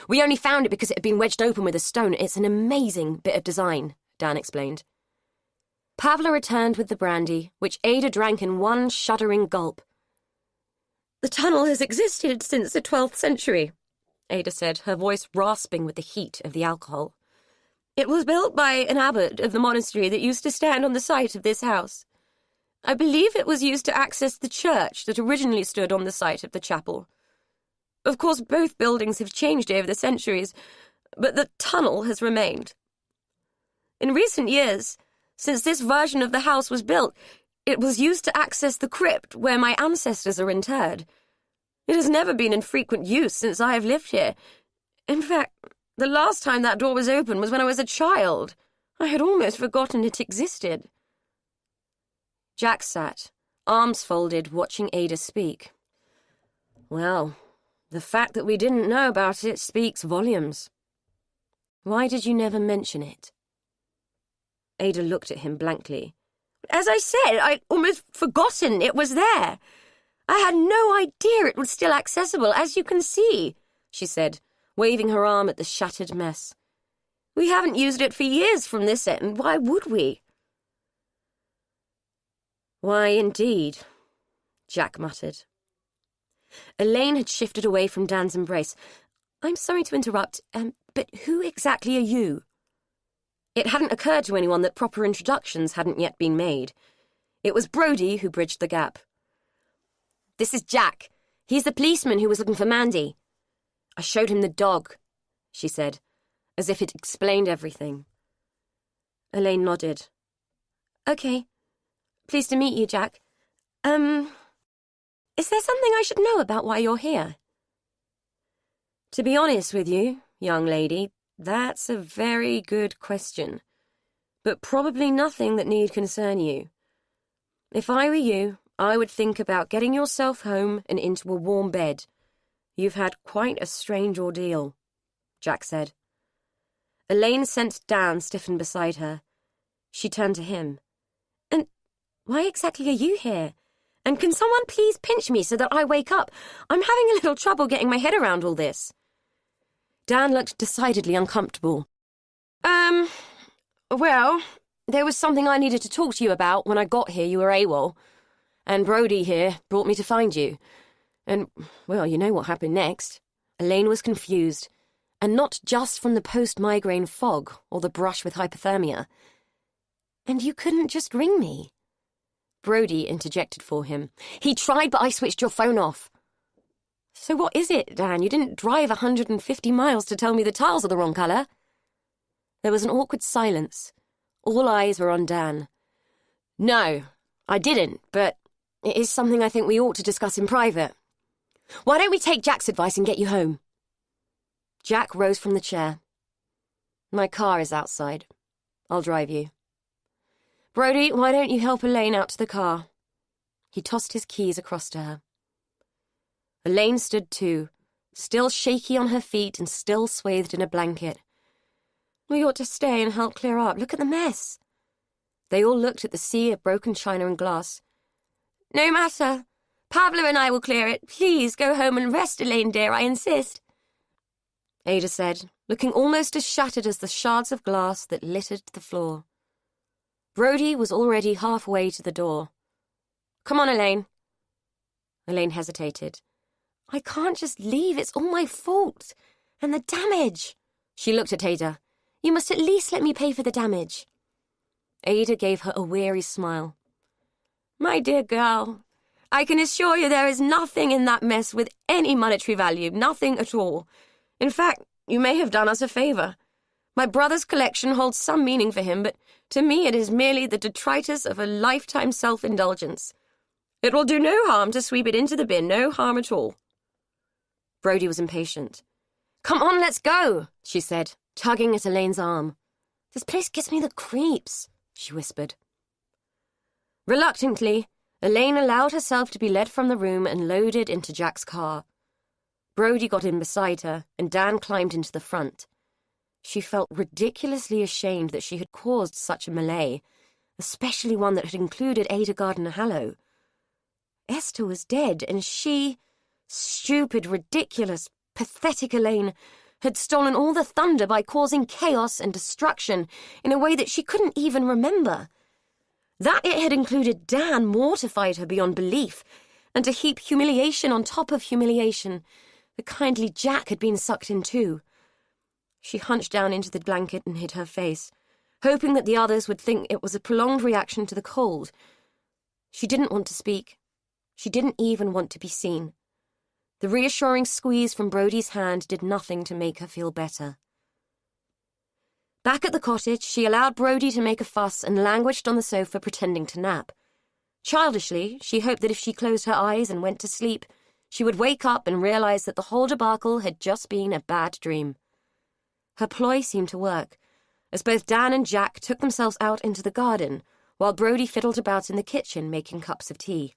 We only found it because it had been wedged open with a stone. It's an amazing bit of design," Dan explained. Pavla returned with the brandy, which Ada drank in one shuddering gulp. "The tunnel has existed since the 12th century, Ada said, her voice rasping with the heat of the alcohol. "It was built by an abbot of the monastery that used to stand on the site of this house. I believe it was used to access the church that originally stood on the site of the chapel. Of course, both buildings have changed over the centuries, but the tunnel has remained. In recent years, since this version of the house was built, it was used to access the crypt where my ancestors are interred. It has never been in frequent use since I have lived here. In fact, the last time that door was open was when I was a child. I had almost forgotten it existed." Jack sat, arms folded, watching Ada speak. "Well, the fact that we didn't know about it speaks volumes." Why did you never mention it? Ada looked at him blankly. As I said, I'd almost forgotten it was there. I had no idea it was still accessible, as you can see, she said, waving her arm at the shattered mess. We haven't used it for years from this end. Why would we? Why, indeed, Jack muttered. Elaine had shifted away from Dan's embrace. I'm sorry to interrupt, but who exactly are you? It hadn't occurred to anyone that proper introductions hadn't yet been made. It was Brody who bridged the gap. This is Jack. He's the policeman who was looking for Mandy. I showed him the dog, she said, as if it explained everything. Elaine nodded. Okay. Pleased to meet you, Jack. Is there something I should know about why you're here? To be honest with you, young lady, that's a very good question, but probably nothing that need concern you. If I were you, I would think about getting yourself home and into a warm bed. You've had quite a strange ordeal, Jack said. Elaine sensed Dan stiffen beside her. She turned to him. And why exactly are you here? And can someone please pinch me so that I wake up? I'm having a little trouble getting my head around all this. Dan looked decidedly uncomfortable. Well, there was something I needed to talk to you about. When I got here, you were AWOL. And Brody here brought me to find you. And, well, you know what happened next. Elaine was confused, and not just from the post-migraine fog or the brush with hypothermia. And you couldn't just ring me. Brody interjected for him. He tried, but I switched your phone off. So what is it, Dan? You didn't drive 150 miles to tell me the tiles are the wrong colour. There was an awkward silence. All eyes were on Dan. No, I didn't, but it is something I think we ought to discuss in private. Why don't we take Jack's advice and get you home? Jack rose from the chair. My car is outside. I'll drive you. Brody, why don't you help Elaine out to the car? He tossed his keys across to her. Elaine stood too, still shaky on her feet and still swathed in a blanket. We ought to stay and help clear up. Look at the mess. They all looked at the sea of broken china and glass. No matter. Pablo and I will clear it. Please go home and rest, Elaine, dear, I insist. Ada said, looking almost as shattered as the shards of glass that littered the floor. Brody was already halfway to the door. Come on, Elaine. Elaine hesitated. I can't just leave. It's all my fault. And the damage. She looked at Ada. You must at least let me pay for the damage. Ada gave her a weary smile. My dear girl, I can assure you there is nothing in that mess with any monetary value, nothing at all. In fact, you may have done us a favour. My brother's collection holds some meaning for him, but to me it is merely the detritus of a lifetime self-indulgence. It will do no harm to sweep it into the bin, no harm at all. Brody was impatient. Come on, let's go, she said, tugging at Elaine's arm. This place gives me the creeps, she whispered. Reluctantly, Elaine allowed herself to be led from the room and loaded into Jack's car. Brody got in beside her, and Dan climbed into the front. She felt ridiculously ashamed that she had caused such a melee, especially one that had included Ada Gardner-Hallow. Esther was dead, and she, stupid, ridiculous, pathetic Elaine, had stolen all the thunder by causing chaos and destruction in a way that she couldn't even remember. That it had included Dan mortified her beyond belief, and to heap humiliation on top of humiliation, the kindly Jack had been sucked in too. She hunched down into the blanket and hid her face, hoping that the others would think it was a prolonged reaction to the cold. She didn't want to speak. She didn't even want to be seen. The reassuring squeeze from Brody's hand did nothing to make her feel better. Back at the cottage, she allowed Brody to make a fuss and languished on the sofa pretending to nap. Childishly, she hoped that if she closed her eyes and went to sleep, she would wake up and realize that the whole debacle had just been a bad dream. Her ploy seemed to work, as both Dan and Jack took themselves out into the garden, while Brody fiddled about in the kitchen making cups of tea.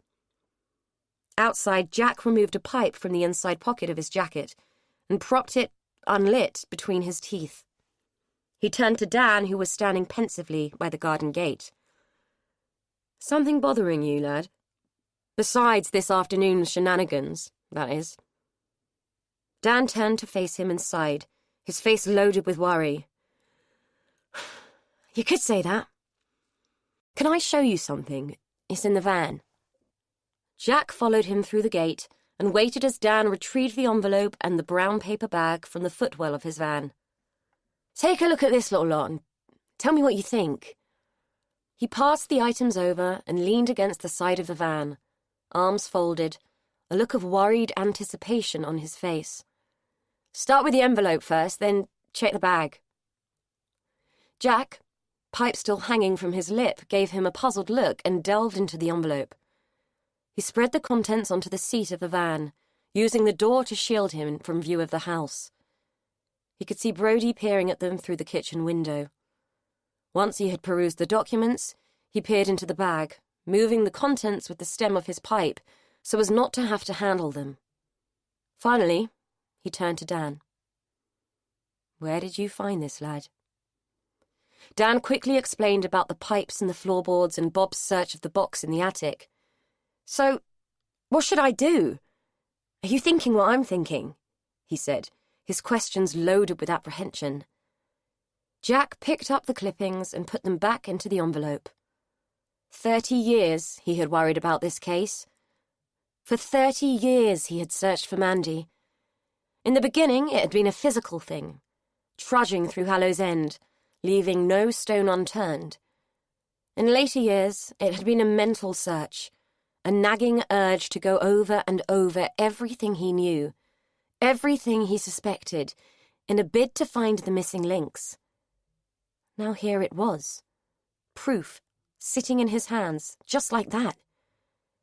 Outside, Jack removed a pipe from the inside pocket of his jacket and propped it, unlit, between his teeth. He turned to Dan, who was standing pensively by the garden gate. "Something bothering you, lad? Besides this afternoon's shenanigans, that is." Dan turned to face him and sighed, his face loaded with worry. "You could say that. Can I show you something? It's in the van." Jack followed him through the gate and waited as Dan retrieved the envelope and the brown paper bag from the footwell of his van. "Take a look at this little lot and tell me what you think." He passed the items over and leaned against the side of the van, arms folded, a look of worried anticipation on his face. "Start with the envelope first, then check the bag." Jack, pipe still hanging from his lip, gave him a puzzled look and delved into the envelope. He spread the contents onto the seat of the van, using the door to shield him from view of the house. He could see Brody peering at them through the kitchen window. Once he had perused the documents, he peered into the bag, moving the contents with the stem of his pipe so as not to have to handle them. Finally, he turned to Dan. "Where did you find this, lad?" Dan quickly explained about the pipes and the floorboards and Bob's search of the box in the attic. "So, what should I do? Are you thinking what I'm thinking?" he said, his questions loaded with apprehension. Jack picked up the clippings and put them back into the envelope. 30 years he had worried about this case. For 30 years he had searched for Mandy. In the beginning it had been a physical thing, trudging through Hallow's End, leaving no stone unturned. In later years it had been a mental search, a nagging urge to go over and over everything he knew, everything he suspected, in a bid to find the missing links. Now here it was. Proof, sitting in his hands, just like that.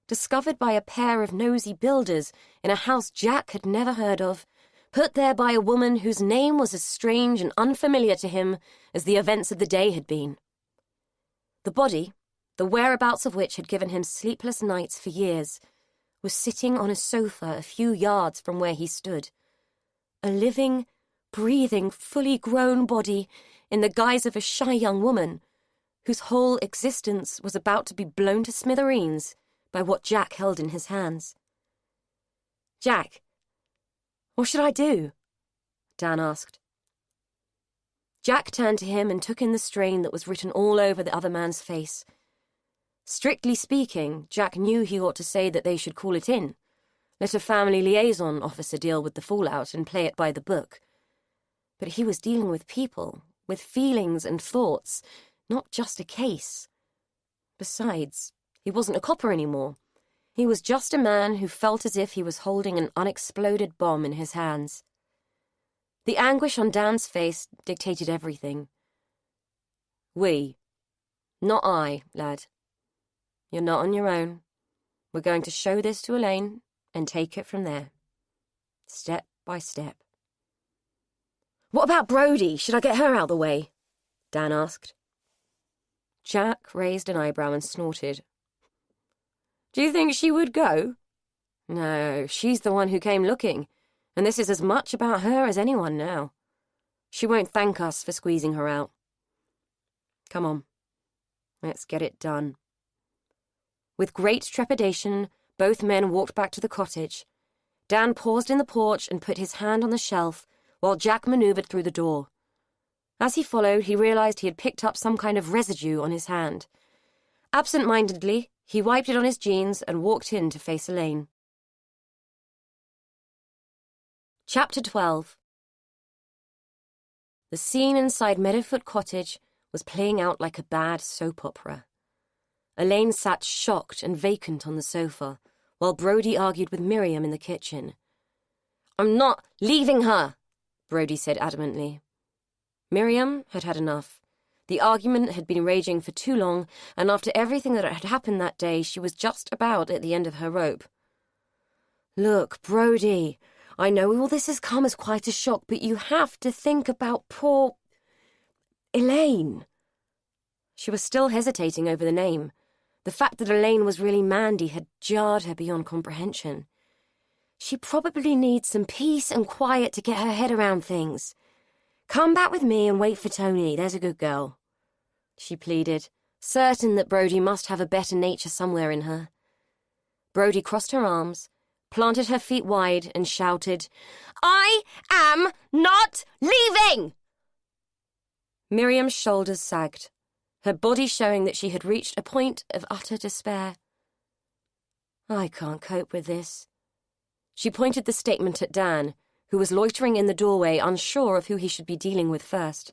Discovered by a pair of nosy builders in a house Jack had never heard of, put there by a woman whose name was as strange and unfamiliar to him as the events of the day had been. The body, the whereabouts of which had given him sleepless nights for years, was sitting on a sofa a few yards from where he stood. A living, breathing, fully grown body in the guise of a shy young woman, whose whole existence was about to be blown to smithereens by what Jack held in his hands. "Jack, what should I do?" Dan asked. Jack turned to him and took in the strain that was written all over the other man's face. Strictly speaking, Jack knew he ought to say that they should call it in, let a family liaison officer deal with the fallout and play it by the book. But he was dealing with people, with feelings and thoughts, not just a case. Besides, he wasn't a copper anymore. He was just a man who felt as if he was holding an unexploded bomb in his hands. The anguish on Dan's face dictated everything. "We, not I, lad. You're not on your own. We're going to show this to Elaine and take it from there. Step by step." "What about Brody? Should I get her out of the way?" Dan asked. Jack raised an eyebrow and snorted. "Do you think she would go?" "No, she's the one who came looking, and this is as much about her as anyone now. She won't thank us for squeezing her out. Come on, let's get it done." With great trepidation, both men walked back to the cottage. Dan paused in the porch and put his hand on the shelf, while Jack maneuvered through the door. As he followed, he realized he had picked up some kind of residue on his hand. Absent-mindedly, he wiped it on his jeans and walked in to face Elaine. Chapter 12. The scene inside Meadowfoot Cottage was playing out like a bad soap opera. Elaine sat shocked and vacant on the sofa, while Brody argued with Miriam in the kitchen. "I'm not leaving her," Brody said adamantly. Miriam had had enough. The argument had been raging for too long, and after everything that had happened that day, she was just about at the end of her rope. "Look, Brody, I know all this has come as quite a shock, but you have to think about poor Elaine." She was still hesitating over the name. The fact that Elaine was really Mandy had jarred her beyond comprehension. "She probably needs some peace and quiet to get her head around things. Come back with me and wait for Tony, there's a good girl, she pleaded, certain that Brody must have a better nature somewhere in her. Brody crossed her arms, planted her feet wide, and shouted, I am not leaving! Miriam's shoulders sagged, her body showing that she had reached a point of utter despair. I can't cope with this. She pointed the statement at Dan, who was loitering in the doorway, unsure of who he should be dealing with first.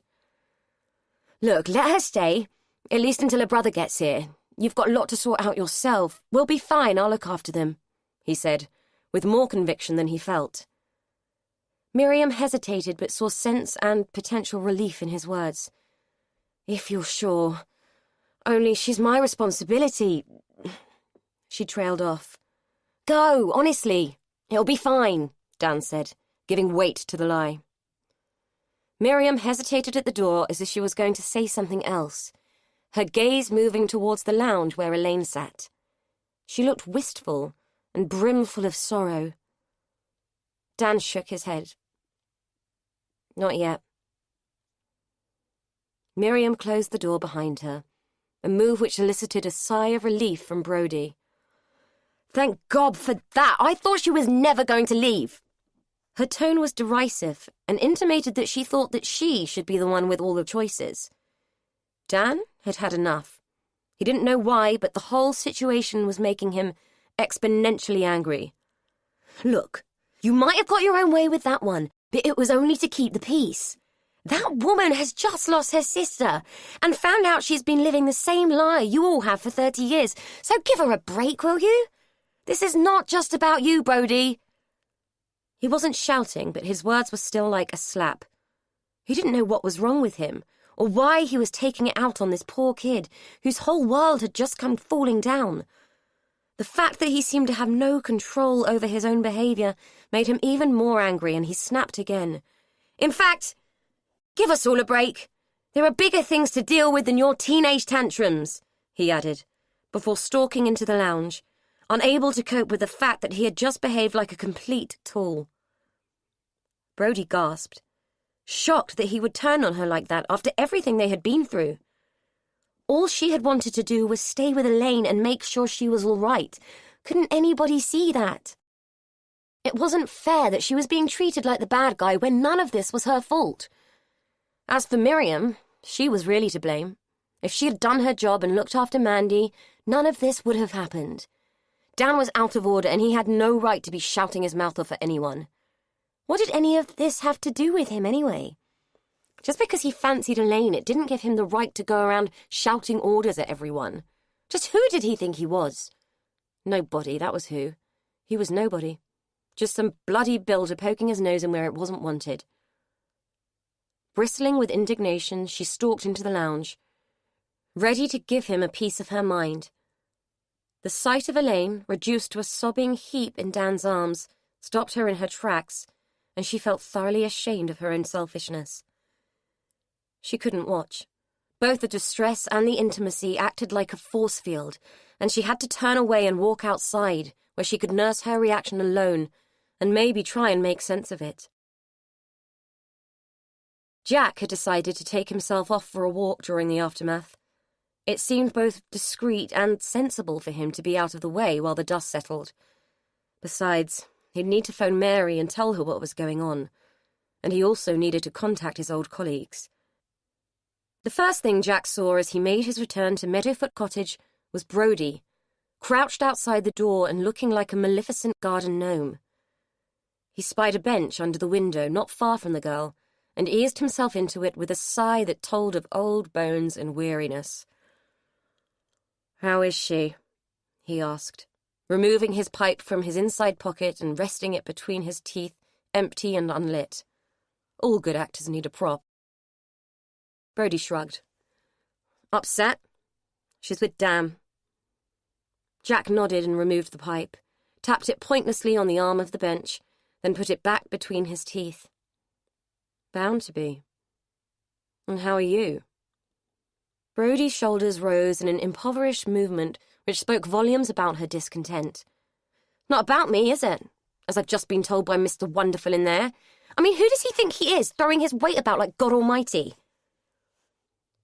Look, let her stay, at least until her brother gets here. You've got a lot to sort out yourself. We'll be fine, I'll look after them, he said, with more conviction than he felt. Miriam hesitated but saw sense and potential relief in his words. If you're sure. Only she's my responsibility. She trailed off. Go, honestly. It'll be fine, Dan said, giving weight to the lie. Miriam hesitated at the door as if she was going to say something else, her gaze moving towards the lounge where Elaine sat. She looked wistful and brimful of sorrow. Dan shook his head. Not yet. Miriam closed the door behind her, a move which elicited a sigh of relief from Brody. Thank God for that! I thought she was never going to leave! Her tone was derisive and intimated that she thought that she should be the one with all the choices. Dan had had enough. He didn't know why, but the whole situation was making him exponentially angry. Look, you might have got your own way with that one, but it was only to keep the peace. That woman has just lost her sister and found out she's been living the same lie you all have for 30 years, so give her a break, will you? This is not just about you, Brody. He wasn't shouting, but his words were still like a slap. He didn't know what was wrong with him, or why he was taking it out on this poor kid, whose whole world had just come falling down. The fact that he seemed to have no control over his own behaviour made him even more angry, and he snapped again. In fact, give us all a break. There are bigger things to deal with than your teenage tantrums, he added, before stalking into the lounge, unable to cope with the fact that he had just behaved like a complete tool. Brody gasped, shocked that he would turn on her like that after everything they had been through. All she had wanted to do was stay with Elaine and make sure she was all right. Couldn't anybody see that? It wasn't fair that she was being treated like the bad guy when none of this was her fault. As for Miriam, she was really to blame. If she had done her job and looked after Mandy, none of this would have happened. Dan was out of order and he had no right to be shouting his mouth off at anyone. What did any of this have to do with him anyway? Just because he fancied Elaine, it didn't give him the right to go around shouting orders at everyone. Just who did he think he was? Nobody, that was who. He was nobody. Just some bloody builder poking his nose in where it wasn't wanted. Bristling with indignation, she stalked into the lounge, ready to give him a piece of her mind. The sight of Elaine, reduced to a sobbing heap in Dan's arms, stopped her in her tracks, and she felt thoroughly ashamed of her own selfishness. She couldn't watch. Both the distress and the intimacy acted like a force field, and she had to turn away and walk outside, where she could nurse her reaction alone, and maybe try and make sense of it. Jack had decided to take himself off for a walk during the aftermath. It seemed both discreet and sensible for him to be out of the way while the dust settled. Besides, he'd need to phone Mary and tell her what was going on, and he also needed to contact his old colleagues. The first thing Jack saw as he made his return to Meadowfoot Cottage was Brody, crouched outside the door and looking like a maleficent garden gnome. He spied a bench under the window not far from the girl, and eased himself into it with a sigh that told of old bones and weariness. "How is she?" he asked, removing his pipe from his inside pocket and resting it between his teeth, empty and unlit. All good actors need a prop. Brody shrugged. "Upset? She's with Dan." Jack nodded and removed the pipe, tapped it pointlessly on the arm of the bench, then put it back between his teeth. "Bound to be. And how are you?" Brody's shoulders rose in an impoverished movement which spoke volumes about her discontent. "Not about me, is it? as I've just been told by Mr. Wonderful in there. I mean, who does he think he is, throwing his weight about like God Almighty?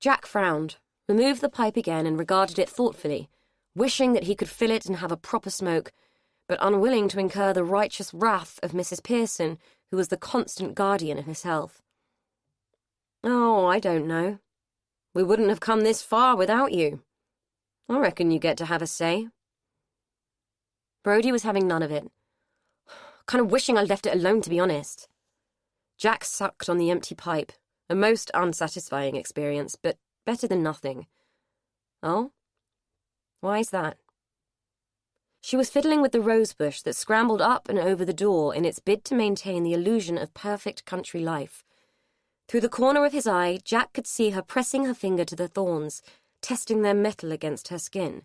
Jack frowned, removed the pipe again and regarded it thoughtfully, wishing that he could fill it and have a proper smoke, but unwilling to incur the righteous wrath of Mrs. Pearson, who was the constant guardian of his health. Oh, I don't know. We wouldn't have come this far without you. I reckon you get to have a say. Brodie was having none of it. Kind of wishing I'd left it alone, to be honest. Jack sucked on the empty pipe, a most unsatisfying experience, but better than nothing. Oh? Why's that? She was fiddling with the rosebush that scrambled up and over the door in its bid to maintain the illusion of perfect country life. Through the corner of his eye, Jack could see her pressing her finger to the thorns, testing their metal against her skin.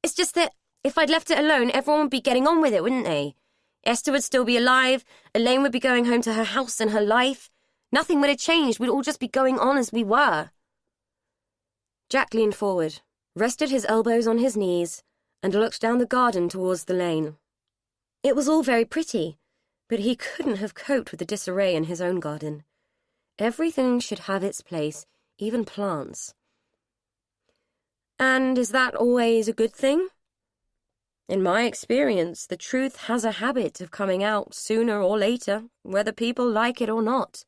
It's just that if I'd left it alone, everyone would be getting on with it, wouldn't they? Esther would still be alive, Elaine would be going home to her house and her life. Nothing would have changed, we'd all just be going on as we were. Jack leaned forward, rested his elbows on his knees, and looked down the garden towards the lane. It was all very pretty, but he couldn't have coped with the disarray in his own garden. Everything should have its place, even plants. And is that always a good thing? In my experience, the truth has a habit of coming out sooner or later, whether people like it or not.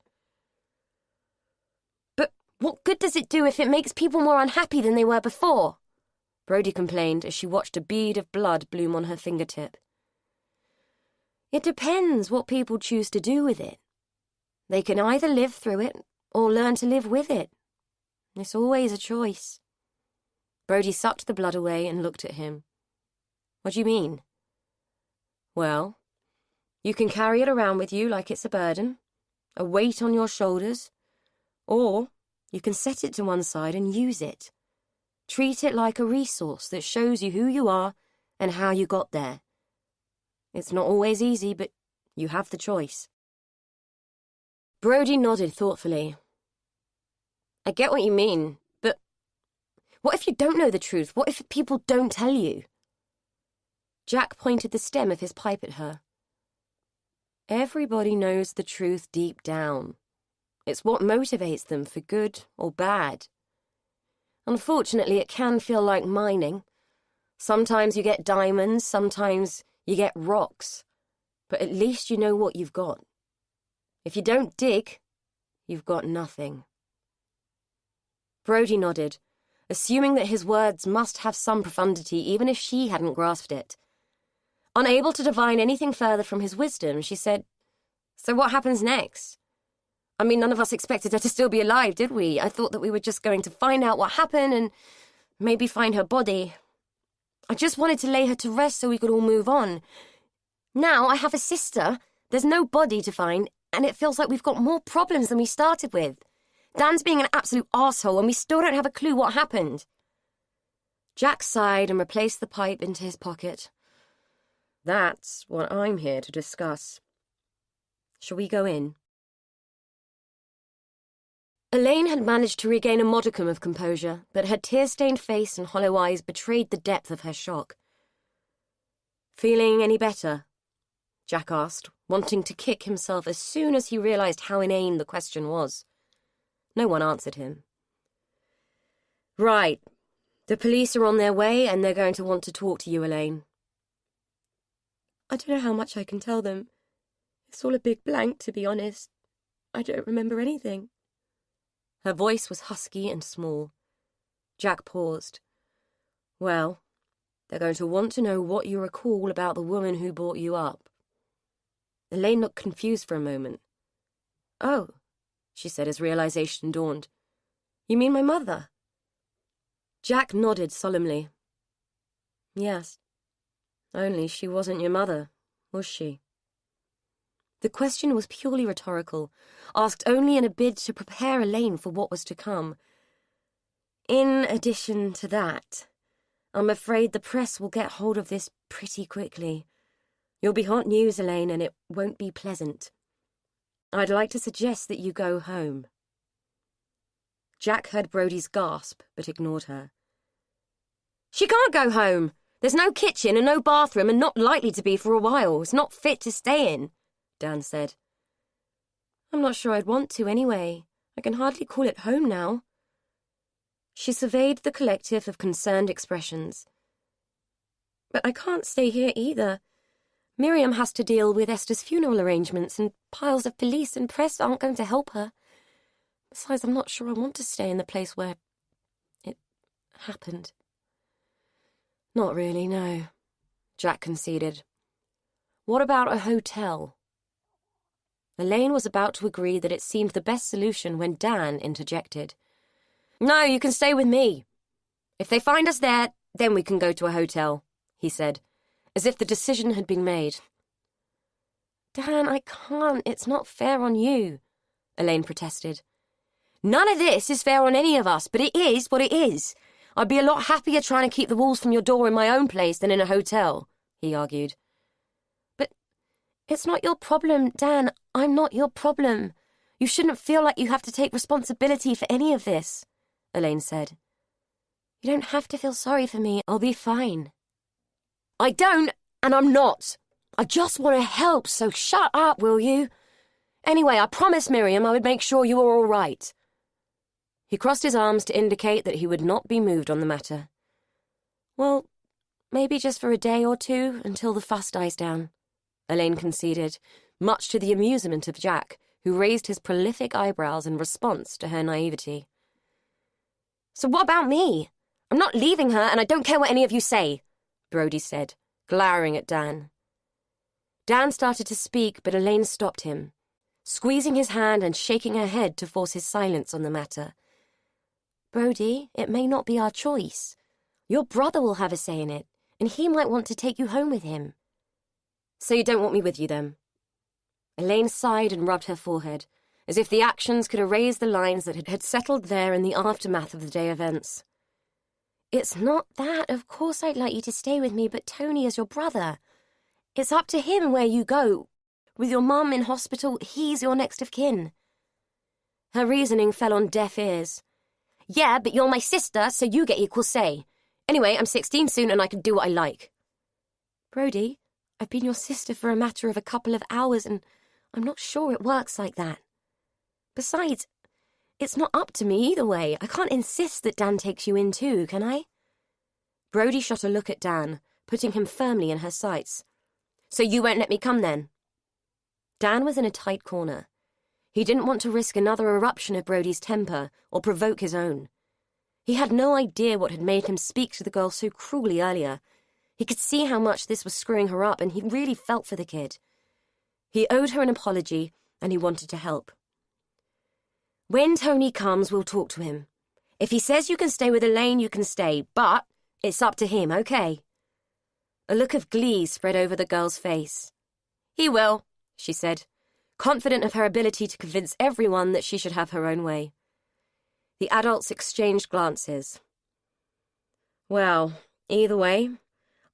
But what good does it do if it makes people more unhappy than they were before? Brodie complained as she watched a bead of blood bloom on her fingertip. It depends what people choose to do with it. They can either live through it or learn to live with it. It's always a choice. Brodie sucked the blood away and looked at him. What do you mean? Well, you can carry it around with you like it's a burden, a weight on your shoulders, or you can set it to one side and use it. Treat it like a resource that shows you who you are and how you got there. It's not always easy, but you have the choice. Brodie nodded thoughtfully. I get what you mean, but what if you don't know the truth? What if people don't tell you? Jack pointed the stem of his pipe at her. Everybody knows the truth deep down. It's what motivates them for good or bad. Unfortunately, it can feel like mining. Sometimes you get diamonds, sometimes you get rocks. But at least you know what you've got. If you don't dig, you've got nothing. Brodie nodded, assuming that his words must have some profundity even if she hadn't grasped it. Unable to divine anything further from his wisdom, she said, So what happens next? I mean, none of us expected her to still be alive, did we? I thought that we were just going to find out what happened and maybe find her body. I just wanted to lay her to rest so we could all move on. Now I have a sister, there's no body to find, and it feels like we've got more problems than we started with. Dan's being an absolute arsehole and we still don't have a clue what happened. Jack sighed and replaced the pipe into his pocket. That's what I'm here to discuss. Shall we go in? Elaine had managed to regain a modicum of composure, but her tear-stained face and hollow eyes betrayed the depth of her shock. Feeling any better? Jack asked, wanting to kick himself as soon as he realized how inane the question was. No one answered him. Right. The police are on their way and they're going to want to talk to you, Elaine. I don't know how much I can tell them. It's all a big blank, to be honest. I don't remember anything. Her voice was husky and small. Jack paused. Well, they're going to want to know what you recall about the woman who brought you up. Elaine looked confused for a moment. Oh, she said as realization dawned. You mean my mother? Jack nodded solemnly. Yes. Only she wasn't your mother, was she? The question was purely rhetorical, asked only in a bid to prepare Elaine for what was to come. In addition to that, I'm afraid the press will get hold of this pretty quickly. You'll be hot news, Elaine, and it won't be pleasant. I'd like to suggest that you go home. Jack heard Brodie's gasp, but ignored her. She can't go home. There's no kitchen and no bathroom and not likely to be for a while. It's not fit to stay in, Dan said. I'm not sure I'd want to anyway. I can hardly call it home now. She surveyed the collective of concerned expressions. But I can't stay here either. Miriam has to deal with Esther's funeral arrangements, and piles of police and press aren't going to help her. Besides, I'm not sure I want to stay in the place where it happened. Not really, no, Jack conceded. What about a hotel? Elaine was about to agree that it seemed the best solution when Dan interjected. No, you can stay with me. If they find us there, then we can go to a hotel, he said, as if the decision had been made. Dan, I can't. It's not fair on you, Elaine protested. None of this is fair on any of us, but it is what it is. I'd be a lot happier trying to keep the walls from your door in my own place than in a hotel, he argued. But it's not your problem, Dan. I'm not your problem. You shouldn't feel like you have to take responsibility for any of this, Elaine said. You don't have to feel sorry for me. I'll be fine. I don't, and I'm not. I just want to help, so shut up, will you? Anyway, I promised Miriam I would make sure you were all right. He crossed his arms to indicate that he would not be moved on the matter. Well, maybe just for a day or two until the fuss dies down, Elaine conceded, much to the amusement of Jack, who raised his prolific eyebrows in response to her naivety. So what about me? I'm not leaving her, and I don't care what any of you say, Brody said, glowering at Dan. Dan started to speak, but Elaine stopped him, squeezing his hand and shaking her head to force his silence on the matter. Brody, it may not be our choice. Your brother will have a say in it, and he might want to take you home with him. So you don't want me with you, then? Elaine sighed and rubbed her forehead, as if the actions could erase the lines that had settled there in the aftermath of the day events. It's not that. Of course I'd like you to stay with me, but Tony is your brother. It's up to him where you go. With your mum in hospital, he's your next of kin. Her reasoning fell on deaf ears. Yeah, but you're my sister, so you get equal say. Anyway, I'm 16 soon and I can do what I like. Brody, I've been your sister for a matter of a couple of hours and I'm not sure it works like that. Besides, it's not up to me either way. I can't insist that Dan takes you in too, can I? Brody shot a look at Dan, putting him firmly in her sights. So you won't let me come then? Dan was in a tight corner. He didn't want to risk another eruption of Brody's temper or provoke his own. He had no idea what had made him speak to the girl so cruelly earlier. He could see how much this was screwing her up, and he really felt for the kid. He owed her an apology, and he wanted to help. When Tony comes, we'll talk to him. If he says you can stay with Elaine, you can stay, but it's up to him, okay? A look of glee spread over the girl's face. He will, she said, confident of her ability to convince everyone that she should have her own way. The adults exchanged glances. Well, either way,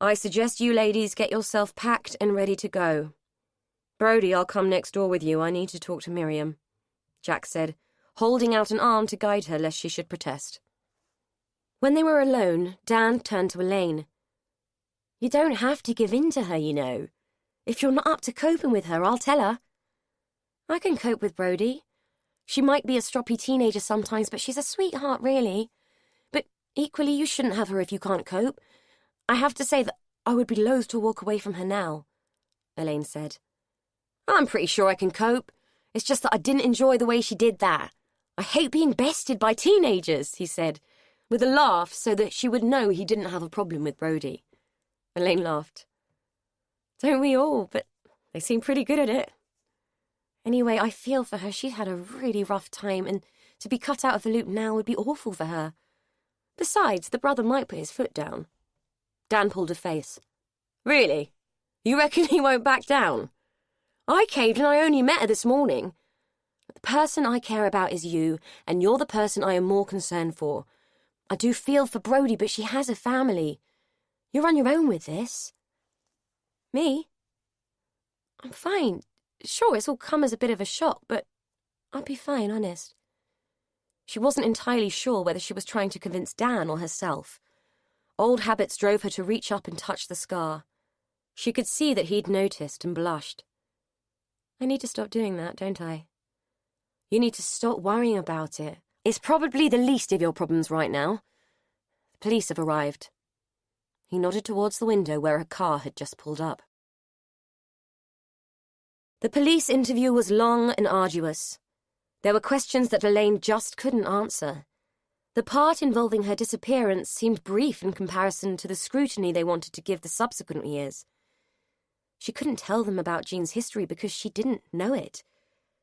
I suggest you ladies get yourself packed and ready to go. Brody, I'll come next door with you. I need to talk to Miriam, Jack said, holding out an arm to guide her lest she should protest. When they were alone, Dan turned to Elaine. You don't have to give in to her, you know. If you're not up to coping with her, I'll tell her. I can cope with Brody. She might be a stroppy teenager sometimes, but she's a sweetheart, really. But equally, you shouldn't have her if you can't cope. I have to say that I would be loath to walk away from her now, Elaine said. I'm pretty sure I can cope. It's just that I didn't enjoy the way she did that. I hate being bested by teenagers, he said, with a laugh so that she would know he didn't have a problem with Brody. Elaine laughed. Don't we all? But they seem pretty good at it. Anyway, I feel for her. She's had a really rough time, and to be cut out of the loop now would be awful for her. Besides, the brother might put his foot down. Dan pulled a face. Really? You reckon he won't back down? I caved and I only met her this morning. The person I care about is you, and you're the person I am more concerned for. I do feel for Brody, but she has a family. You're on your own with this. Me? I'm fine. Sure, it's all come as a bit of a shock, but I'll be fine, honest. She wasn't entirely sure whether she was trying to convince Dan or herself. Old habits drove her to reach up and touch the scar. She could see that he'd noticed and blushed. I need to stop doing that, don't I? You need to stop worrying about it. It's probably the least of your problems right now. The police have arrived. He nodded towards the window where a car had just pulled up. The police interview was long and arduous. There were questions that Elaine just couldn't answer. The part involving her disappearance seemed brief in comparison to the scrutiny they wanted to give the subsequent years. She couldn't tell them about Jean's history because she didn't know it.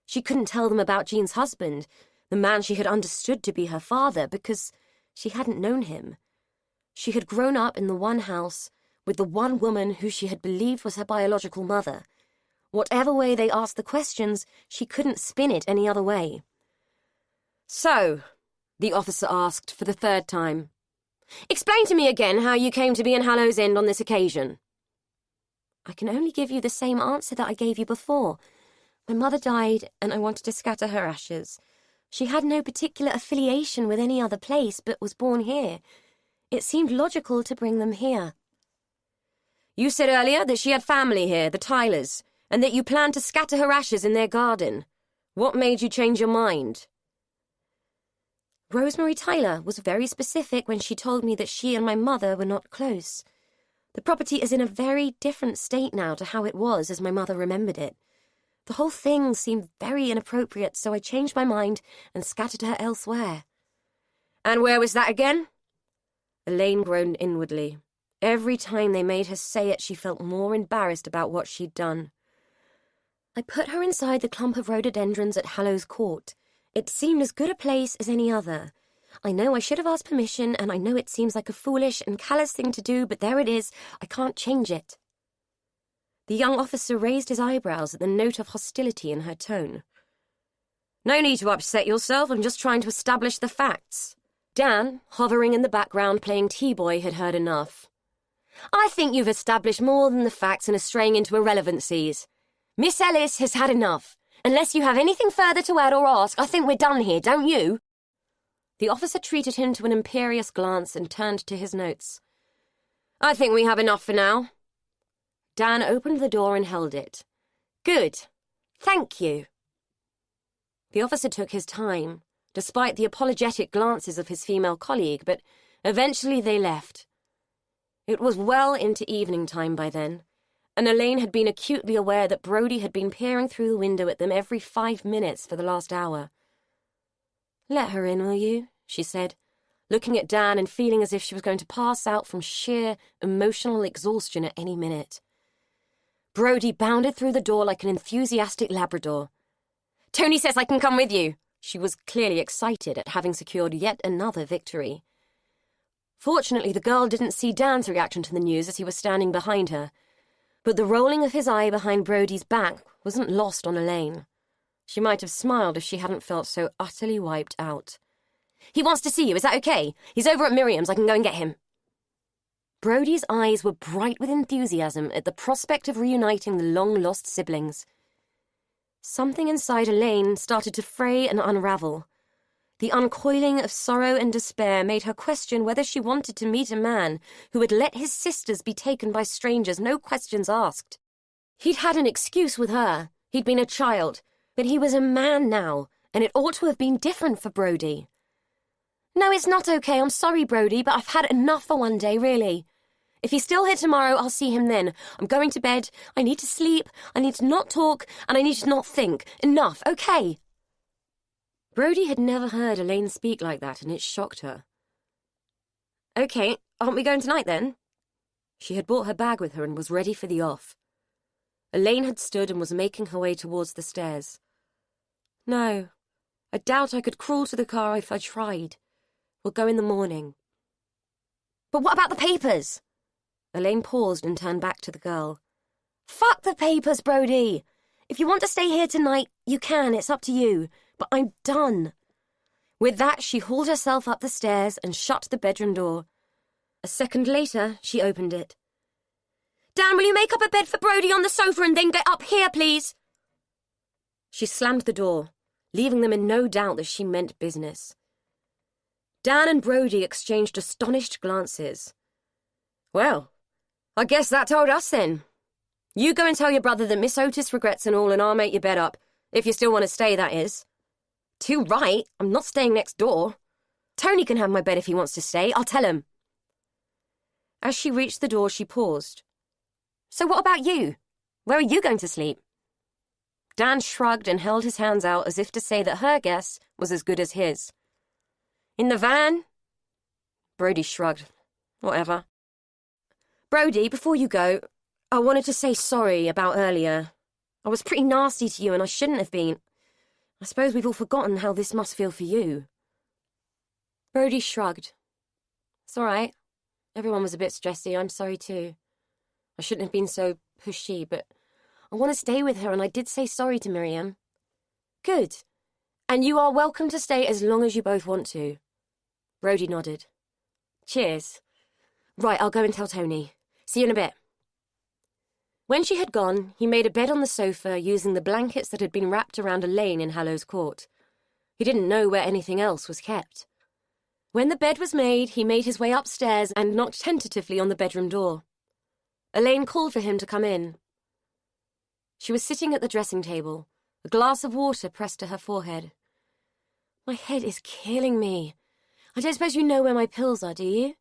She couldn't tell them about Jean's husband, the man she had understood to be her father, because she hadn't known him. She had grown up in the one house with the one woman who she had believed was her biological mother. Whatever way they asked the questions, she couldn't spin it any other way. "So," the officer asked for the third time, "explain to me again how you came to be in Hallows End on this occasion." "I can only give you the same answer that I gave you before. My mother died, and I wanted to scatter her ashes. She had no particular affiliation with any other place, but was born here. It seemed logical to bring them here." "You said earlier that she had family here, the Tylers, and that you planned to scatter her ashes in their garden. What made you change your mind?" "Rosemary Tyler was very specific when she told me that she and my mother were not close. The property is in a very different state now to how it was as my mother remembered it. The whole thing seemed very inappropriate, so I changed my mind and scattered her elsewhere." "And where was that again?" Elaine groaned inwardly. Every time they made her say it, she felt more embarrassed about what she'd done. "I put her inside the clump of rhododendrons at Hallows Court. It seemed as good a place as any other. I know I should have asked permission, and I know it seems like a foolish and callous thing to do, but there it is. I can't change it." The young officer raised his eyebrows at the note of hostility in her tone. "No need to upset yourself. I'm just trying to establish the facts." Dan, hovering in the background playing T-boy, had heard enough. "I think you've established more than the facts and are straying into irrelevancies. Miss Ellis has had enough. Unless you have anything further to add or ask, I think we're done here, don't you?" The officer treated him to an imperious glance and turned to his notes. "I think we have enough for now." Dan opened the door and held it. "Good. Thank you." The officer took his time, despite the apologetic glances of his female colleague, but eventually they left. It was well into evening time by then, and Elaine had been acutely aware that Brody had been peering through the window at them every 5 minutes for the last hour. "Let her in, will you?" she said, looking at Dan and feeling as if she was going to pass out from sheer emotional exhaustion at any minute. Brody bounded through the door like an enthusiastic Labrador. "Tony says I can come with you." She was clearly excited at having secured yet another victory. Fortunately, the girl didn't see Dan's reaction to the news as he was standing behind her, but the rolling of his eye behind Brody's back wasn't lost on Elaine. She might have smiled if she hadn't felt so utterly wiped out. "He wants to see you, is that okay? He's over at Miriam's, I can go and get him." Brody's eyes were bright with enthusiasm at the prospect of reuniting the long-lost siblings. Something inside Elaine started to fray and unravel. The uncoiling of sorrow and despair made her question whether she wanted to meet a man who had let his sisters be taken by strangers, no questions asked. He'd had an excuse with her. He'd been a child, but he was a man now, and it ought to have been different for Brody. "No, it's not okay. I'm sorry, Brody, but I've had enough for one day, really. If he's still here tomorrow, I'll see him then. I'm going to bed. I need to sleep. I need to not talk, and I need to not think. Enough, okay?" Brody had never heard Elaine speak like that, and it shocked her. "Okay, aren't we going tonight, then?" She had brought her bag with her and was ready for the off. Elaine had stood and was making her way towards the stairs. "No, I doubt I could crawl to the car if I tried. We'll go in the morning." "But what about the papers?" Elaine paused and turned back to the girl. "Fuck the papers, Brody. If you want to stay here tonight, you can. It's up to you. But I'm done." With that, she hauled herself up the stairs and shut the bedroom door. A second later, she opened it. "Dan, will you make up a bed for Brody on the sofa and then get up here, please?" She slammed the door, leaving them in no doubt that she meant business. Dan and Brody exchanged astonished glances. Well, I guess that told us then. You go and tell your brother that Miss Otis regrets and all, and I'll make your bed up. If you still want to stay, that is. Too right, I'm not staying next door. Tony can have my bed if he wants to stay, I'll tell him. As she reached the door, she paused. So what about you? Where are you going to sleep? Dan shrugged and held his hands out as if to say that her guess was as good as his. In the van? Brody shrugged. Whatever. Brody, before you go, I wanted to say sorry about earlier. I was pretty nasty to you and I shouldn't have been. I suppose we've all forgotten how this must feel for you. Brody shrugged. It's all right. Everyone was a bit stressy. I'm sorry too. I shouldn't have been so pushy, but I want to stay with her and I did say sorry to Miriam. Good. And you are welcome to stay as long as you both want to. Brody nodded. Cheers. Right, I'll go and tell Tony. See you in a bit. When she had gone, he made a bed on the sofa using the blankets that had been wrapped around Elaine in Hallows Court. He didn't know where anything else was kept. When the bed was made, he made his way upstairs and knocked tentatively on the bedroom door. Elaine called for him to come in. She was sitting at the dressing table, a glass of water pressed to her forehead. My head is killing me. I don't suppose you know where my pills are, do you?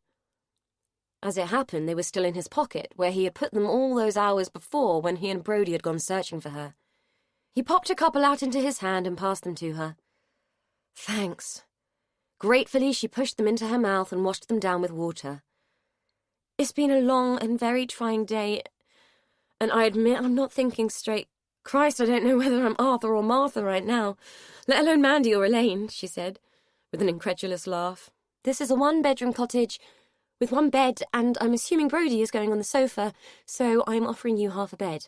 As it happened, they were still in his pocket, where he had put them all those hours before when he and Brody had gone searching for her. He popped a couple out into his hand and passed them to her. Thanks. Gratefully, she pushed them into her mouth and washed them down with water. It's been a long and very trying day, and I admit I'm not thinking straight. Christ, I don't know whether I'm Arthur or Martha right now, let alone Mandy or Elaine, she said, with an incredulous laugh. This is a one-bedroom cottage with one bed, and I'm assuming Brody is going on the sofa, so I'm offering you half a bed.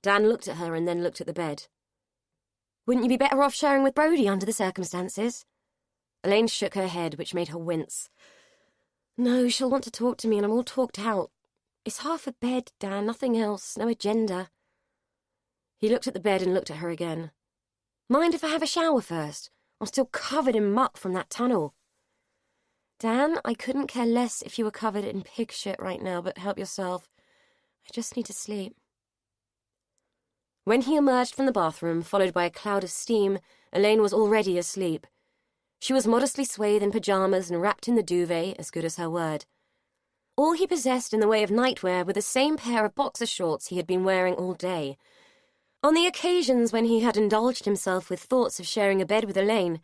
Dan looked at her and then looked at the bed. Wouldn't you be better off sharing with Brody under the circumstances? Elaine shook her head, which made her wince. No, she'll want to talk to me, and I'm all talked out. It's half a bed, Dan, nothing else, no agenda. He looked at the bed and looked at her again. Mind if I have a shower first? I'm still covered in muck from that tunnel. Dan, I couldn't care less if you were covered in pig shit right now, but help yourself. I just need to sleep. When he emerged from the bathroom, followed by a cloud of steam, Elaine was already asleep. She was modestly swathed in pyjamas and wrapped in the duvet, as good as her word. All he possessed in the way of nightwear were the same pair of boxer shorts he had been wearing all day. On the occasions when he had indulged himself with thoughts of sharing a bed with Elaine,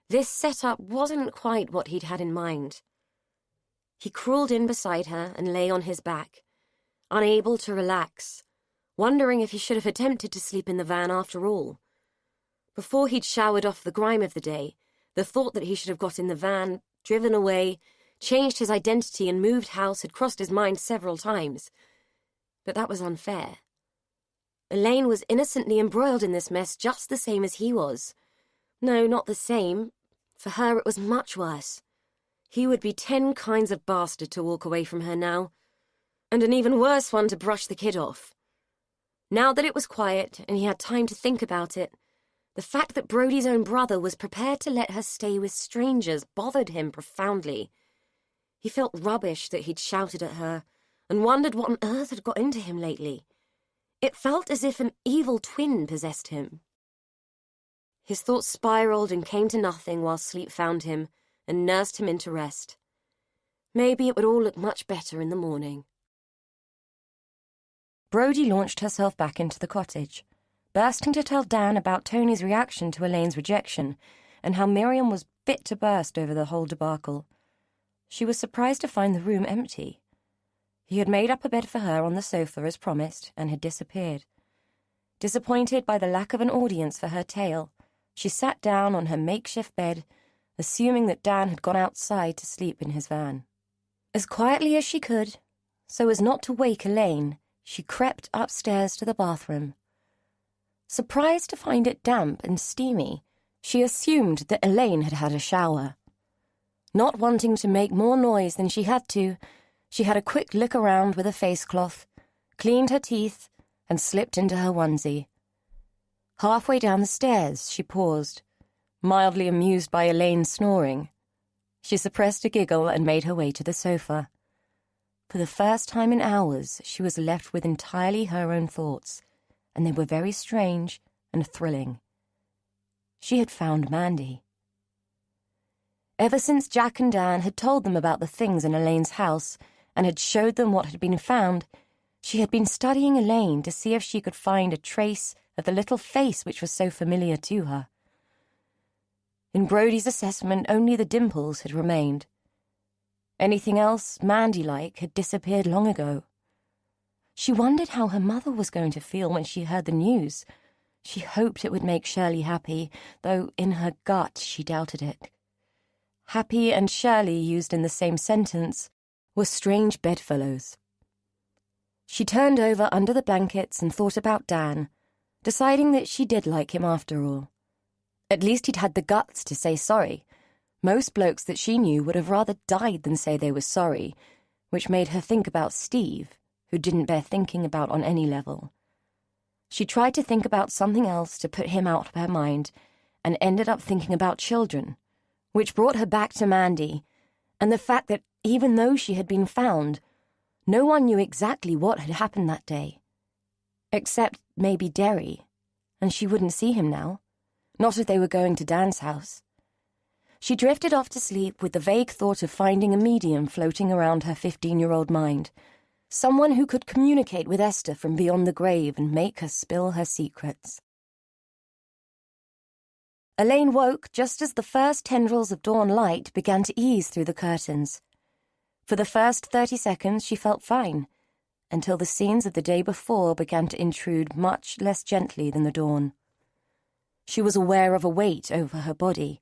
this setup wasn't quite what he'd had in mind. He crawled in beside her and lay on his back, unable to relax, wondering if he should have attempted to sleep in the van after all. Before he'd showered off the grime of the day, the thought that he should have got in the van, driven away, changed his identity and moved house had crossed his mind several times. But that was unfair. Elaine was innocently embroiled in this mess just the same as he was. No, not the same. For her it was much worse. He would be 10 kinds of bastard to walk away from her now, and an even worse one to brush the kid off. Now that it was quiet and he had time to think about it, the fact that Brody's own brother was prepared to let her stay with strangers bothered him profoundly. He felt rubbish that he'd shouted at her and wondered what on earth had got into him lately. It felt as if an evil twin possessed him. His thoughts spiraled and came to nothing while sleep found him and nursed him into rest. Maybe it would all look much better in the morning. Brody launched herself back into the cottage, bursting to tell Dan about Tony's reaction to Elaine's rejection and how Miriam was fit to burst over the whole debacle. She was surprised to find the room empty. He had made up a bed for her on the sofa as promised and had disappeared. Disappointed by the lack of an audience for her tale, she sat down on her makeshift bed, assuming that Dan had gone outside to sleep in his van. As quietly as she could, so as not to wake Elaine, she crept upstairs to the bathroom. Surprised to find it damp and steamy, she assumed that Elaine had had a shower. Not wanting to make more noise than she had a quick look around with a face cloth, cleaned her teeth, and slipped into her onesie. Halfway down the stairs, she paused, mildly amused by Elaine's snoring. She suppressed a giggle and made her way to the sofa. For the first time in hours, she was left with entirely her own thoughts, and they were very strange and thrilling. She had found Mandy. Ever since Jack and Dan had told them about the things in Elaine's house and had showed them what had been found, she had been studying Elaine to see if she could find a trace of the little face which was so familiar to her. In Brody's assessment, only the dimples had remained. Anything else Mandy-like had disappeared long ago. She wondered how her mother was going to feel when she heard the news. She hoped it would make Shirley happy, though in her gut she doubted it. Happy and Shirley, used in the same sentence, were strange bedfellows. She turned over under the blankets and thought about Dan, deciding that she did like him after all. At least he'd had the guts to say sorry. Most blokes that she knew would have rather died than say they were sorry, which made her think about Steve, who didn't bear thinking about on any level. She tried to think about something else to put him out of her mind, and ended up thinking about children, which brought her back to Mandy, and the fact that even though she had been found, no one knew exactly what had happened that day. Except maybe Derry, and she wouldn't see him now, not if they were going to Dan's house. She drifted off to sleep with the vague thought of finding a medium floating around her 15-year-old mind, someone who could communicate with Esther from beyond the grave and make her spill her secrets. Elaine woke just as the first tendrils of dawn light began to ease through the curtains. For the first 30 seconds she felt fine, until the scenes of the day before began to intrude much less gently than the dawn. She was aware of a weight over her body,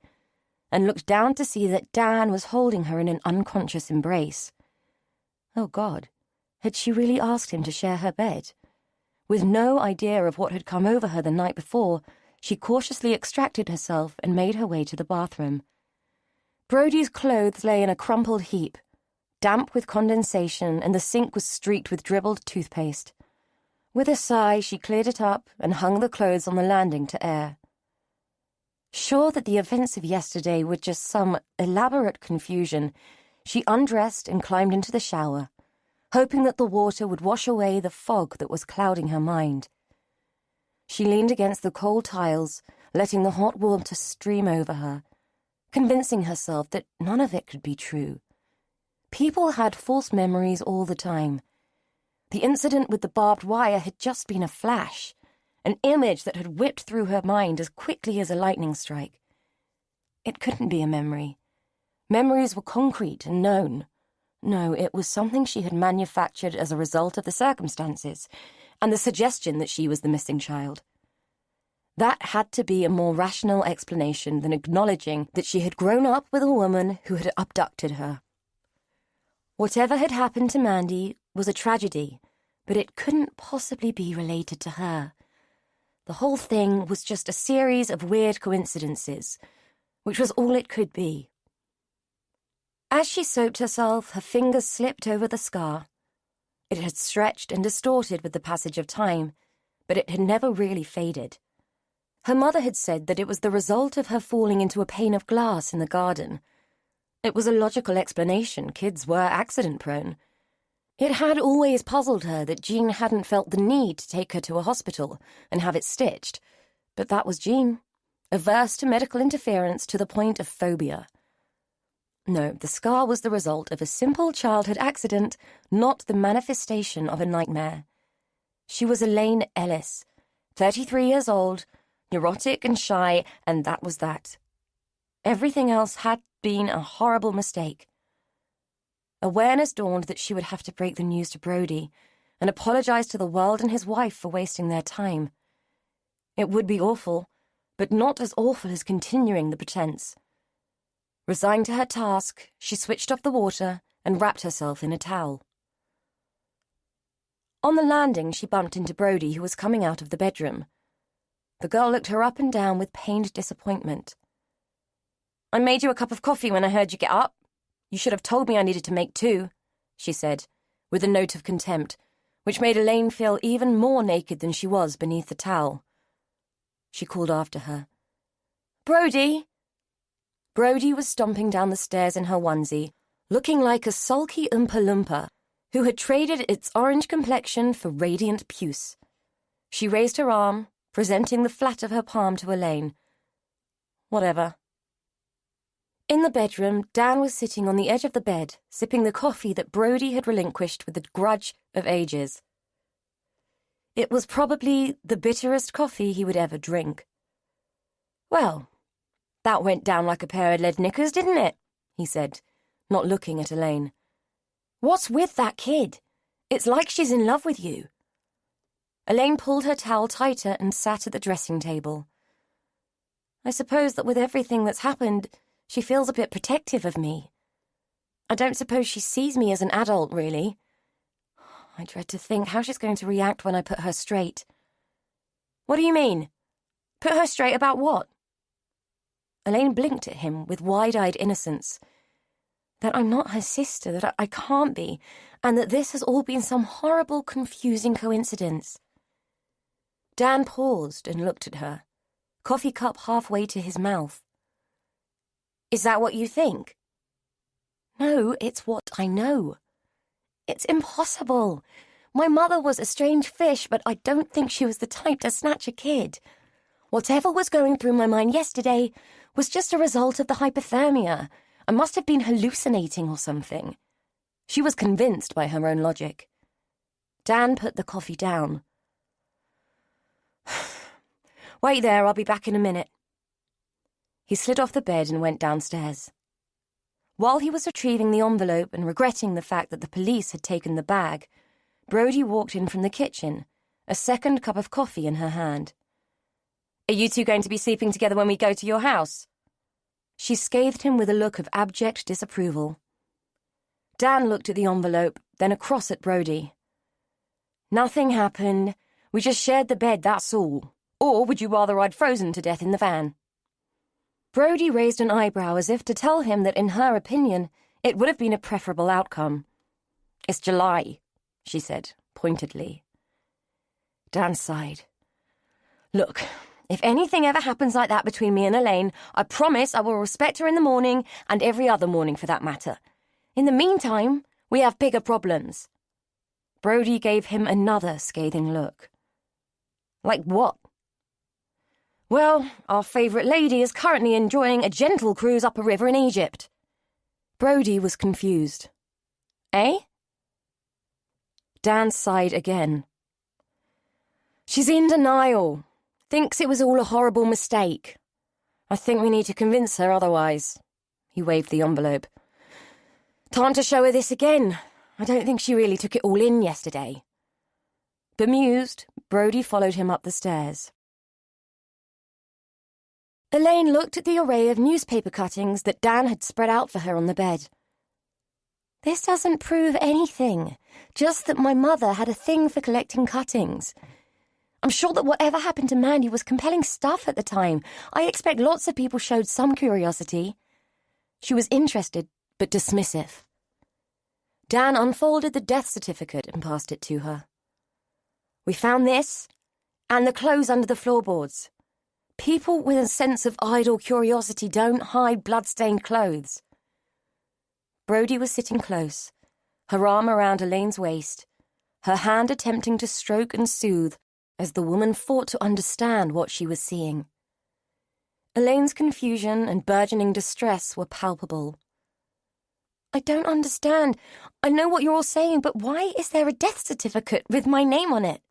and looked down to see that Dan was holding her in an unconscious embrace. Oh God, had she really asked him to share her bed? With no idea of what had come over her the night before, she cautiously extracted herself and made her way to the bathroom. Brody's clothes lay in a crumpled heap, damp with condensation, and the sink was streaked with dribbled toothpaste. With a sigh, she cleared it up and hung the clothes on the landing to air. Sure that the events of yesterday were just some elaborate confusion, she undressed and climbed into the shower, hoping that the water would wash away the fog that was clouding her mind. She leaned against the cold tiles, letting the hot warmth stream over her, convincing herself that none of it could be true. People had false memories all the time. The incident with the barbed wire had just been a flash, an image that had whipped through her mind as quickly as a lightning strike. It couldn't be a memory. Memories were concrete and known. No, it was something she had manufactured as a result of the circumstances and the suggestion that she was the missing child. That had to be a more rational explanation than acknowledging that she had grown up with a woman who had abducted her. Whatever had happened to Mandy was a tragedy, but it couldn't possibly be related to her. The whole thing was just a series of weird coincidences, which was all it could be. As she soaped herself, her fingers slipped over the scar. It had stretched and distorted with the passage of time, but it had never really faded. Her mother had said that it was the result of her falling into a pane of glass in the garden. It was a logical explanation. Kids were accident-prone. It had always puzzled her that Jean hadn't felt the need to take her to a hospital and have it stitched, but that was Jean, averse to medical interference to the point of phobia. No, the scar was the result of a simple childhood accident, not the manifestation of a nightmare. She was Elaine Ellis, 33 years old, neurotic and shy, and that was that. Everything else had been a horrible mistake. Awareness dawned that she would have to break the news to Brody and apologize to the world and his wife for wasting their time. It would be awful, but not as awful as continuing the pretense. Resigned to her task, she switched off the water and wrapped herself in a towel. On the landing, she bumped into Brody, who was coming out of the bedroom. The girl looked her up and down with pained disappointment. "I made you a cup of coffee when I heard you get up. You should have told me I needed to make two," she said, with a note of contempt, which made Elaine feel even more naked than she was beneath the towel. She called after her. "Brody!" Brody was stomping down the stairs in her onesie, looking like a sulky Oompa Loompa, who had traded its orange complexion for radiant puce. She raised her arm, presenting the flat of her palm to Elaine. Whatever. In the bedroom, Dan was sitting on the edge of the bed, sipping the coffee that Brody had relinquished with the grudge of ages. It was probably the bitterest coffee he would ever drink. "Well, that went down like a pair of lead knickers, didn't it?" he said, not looking at Elaine. "What's with that kid? It's like she's in love with you." Elaine pulled her towel tighter and sat at the dressing table. "I suppose that with everything that's happened, she feels a bit protective of me. I don't suppose she sees me as an adult, really. I dread to think how she's going to react when I put her straight." "What do you mean? Put her straight about what?" Elaine blinked at him with wide-eyed innocence. "That I'm not her sister, that I can't be, and that this has all been some horrible, confusing coincidence." Dan paused and looked at her, coffee cup halfway to his mouth. "Is that what you think?" "No, it's what I know. It's impossible. My mother was a strange fish, but I don't think she was the type to snatch a kid. Whatever was going through my mind yesterday was just a result of the hypothermia. I must have been hallucinating or something." She was convinced by her own logic. Dan put the coffee down. "Wait there, I'll be back in a minute." He slid off the bed and went downstairs. While he was retrieving the envelope and regretting the fact that the police had taken the bag, Brody walked in from the kitchen, a second cup of coffee in her hand. "Are you two going to be sleeping together when we go to your house?" She scathed him with a look of abject disapproval. Dan looked at the envelope, then across at Brody. "Nothing happened. We just shared the bed, that's all. Or would you rather I'd frozen to death in the van?" Brody raised an eyebrow as if to tell him that in her opinion it would have been a preferable outcome. "It's July," she said, pointedly. Dan sighed. "Look, if anything ever happens like that between me and Elaine, I promise I will respect her in the morning, and every other morning for that matter. In the meantime, we have bigger problems." Brody gave him another scathing look. "Like what?" "Well, our favourite lady is currently enjoying a gentle cruise up a river in Egypt." Brody was confused. "Eh?" Dan sighed again. "She's in denial. Thinks it was all a horrible mistake. I think we need to convince her otherwise." He waved the envelope. "Time to show her this again. I don't think she really took it all in yesterday." Bemused, Brody followed him up the stairs. Elaine looked at the array of newspaper cuttings that Dan had spread out for her on the bed. "This doesn't prove anything, just that my mother had a thing for collecting cuttings. I'm sure that whatever happened to Mandy was compelling stuff at the time. I expect lots of people showed some curiosity." She was interested, but dismissive. Dan unfolded the death certificate and passed it to her. "We found this, and the clothes under the floorboards. People with a sense of idle curiosity don't hide blood-stained clothes." Brody was sitting close, her arm around Elaine's waist, her hand attempting to stroke and soothe as the woman fought to understand what she was seeing. Elaine's confusion and burgeoning distress were palpable. "I don't understand. I know what you're all saying, but why is there a death certificate with my name on it?"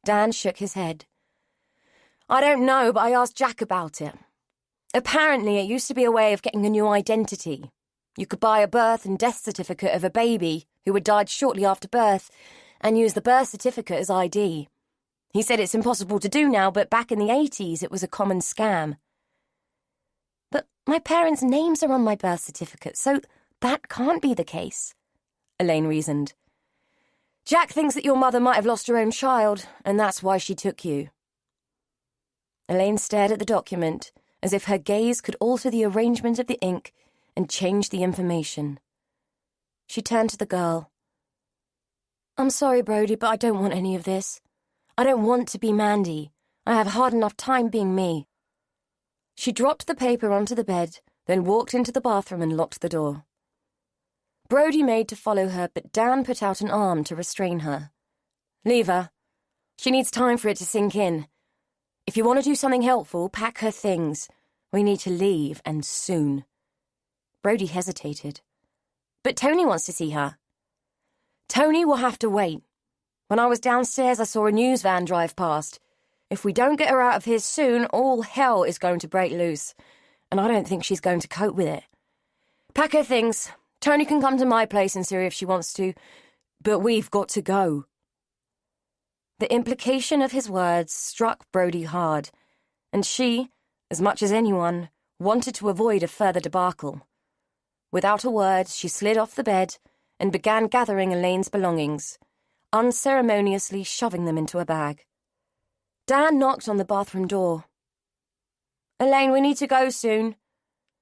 Dan shook his head. "I don't know, but I asked Jack about it. Apparently, it used to be a way of getting a new identity. You could buy a birth and death certificate of a baby who had died shortly after birth and use the birth certificate as ID. He said it's impossible to do now, but back in the 80s it was a common scam." "But my parents' names are on my birth certificate, so that can't be the case," Elaine reasoned. "Jack thinks that your mother might have lost her own child, and that's why she took you." Elaine stared at the document, as if her gaze could alter the arrangement of the ink and change the information. She turned to the girl. "I'm sorry, Brody, but I don't want any of this. I don't want to be Mandy. I have hard enough time being me." She dropped the paper onto the bed, then walked into the bathroom and locked the door. Brodie made to follow her, but Dan put out an arm to restrain her. Leave her. She needs time for it to sink in. If you want to do something helpful, pack her things. We need to leave, and soon. Brodie hesitated. But Tony wants to see her. Tony will have to wait. When I was downstairs, I saw a news van drive past. If we don't get her out of here soon, all hell is going to break loose, and I don't think she's going to cope with it. Pack her things. Tony can come to my place and see her if she wants to, but we've got to go. The implication of his words struck Brodie hard, and she, as much as anyone, wanted to avoid a further debacle. Without a word, she slid off the bed and began gathering Elaine's belongings, unceremoniously shoving them into a bag. Dan knocked on the bathroom door. Elaine, we need to go soon.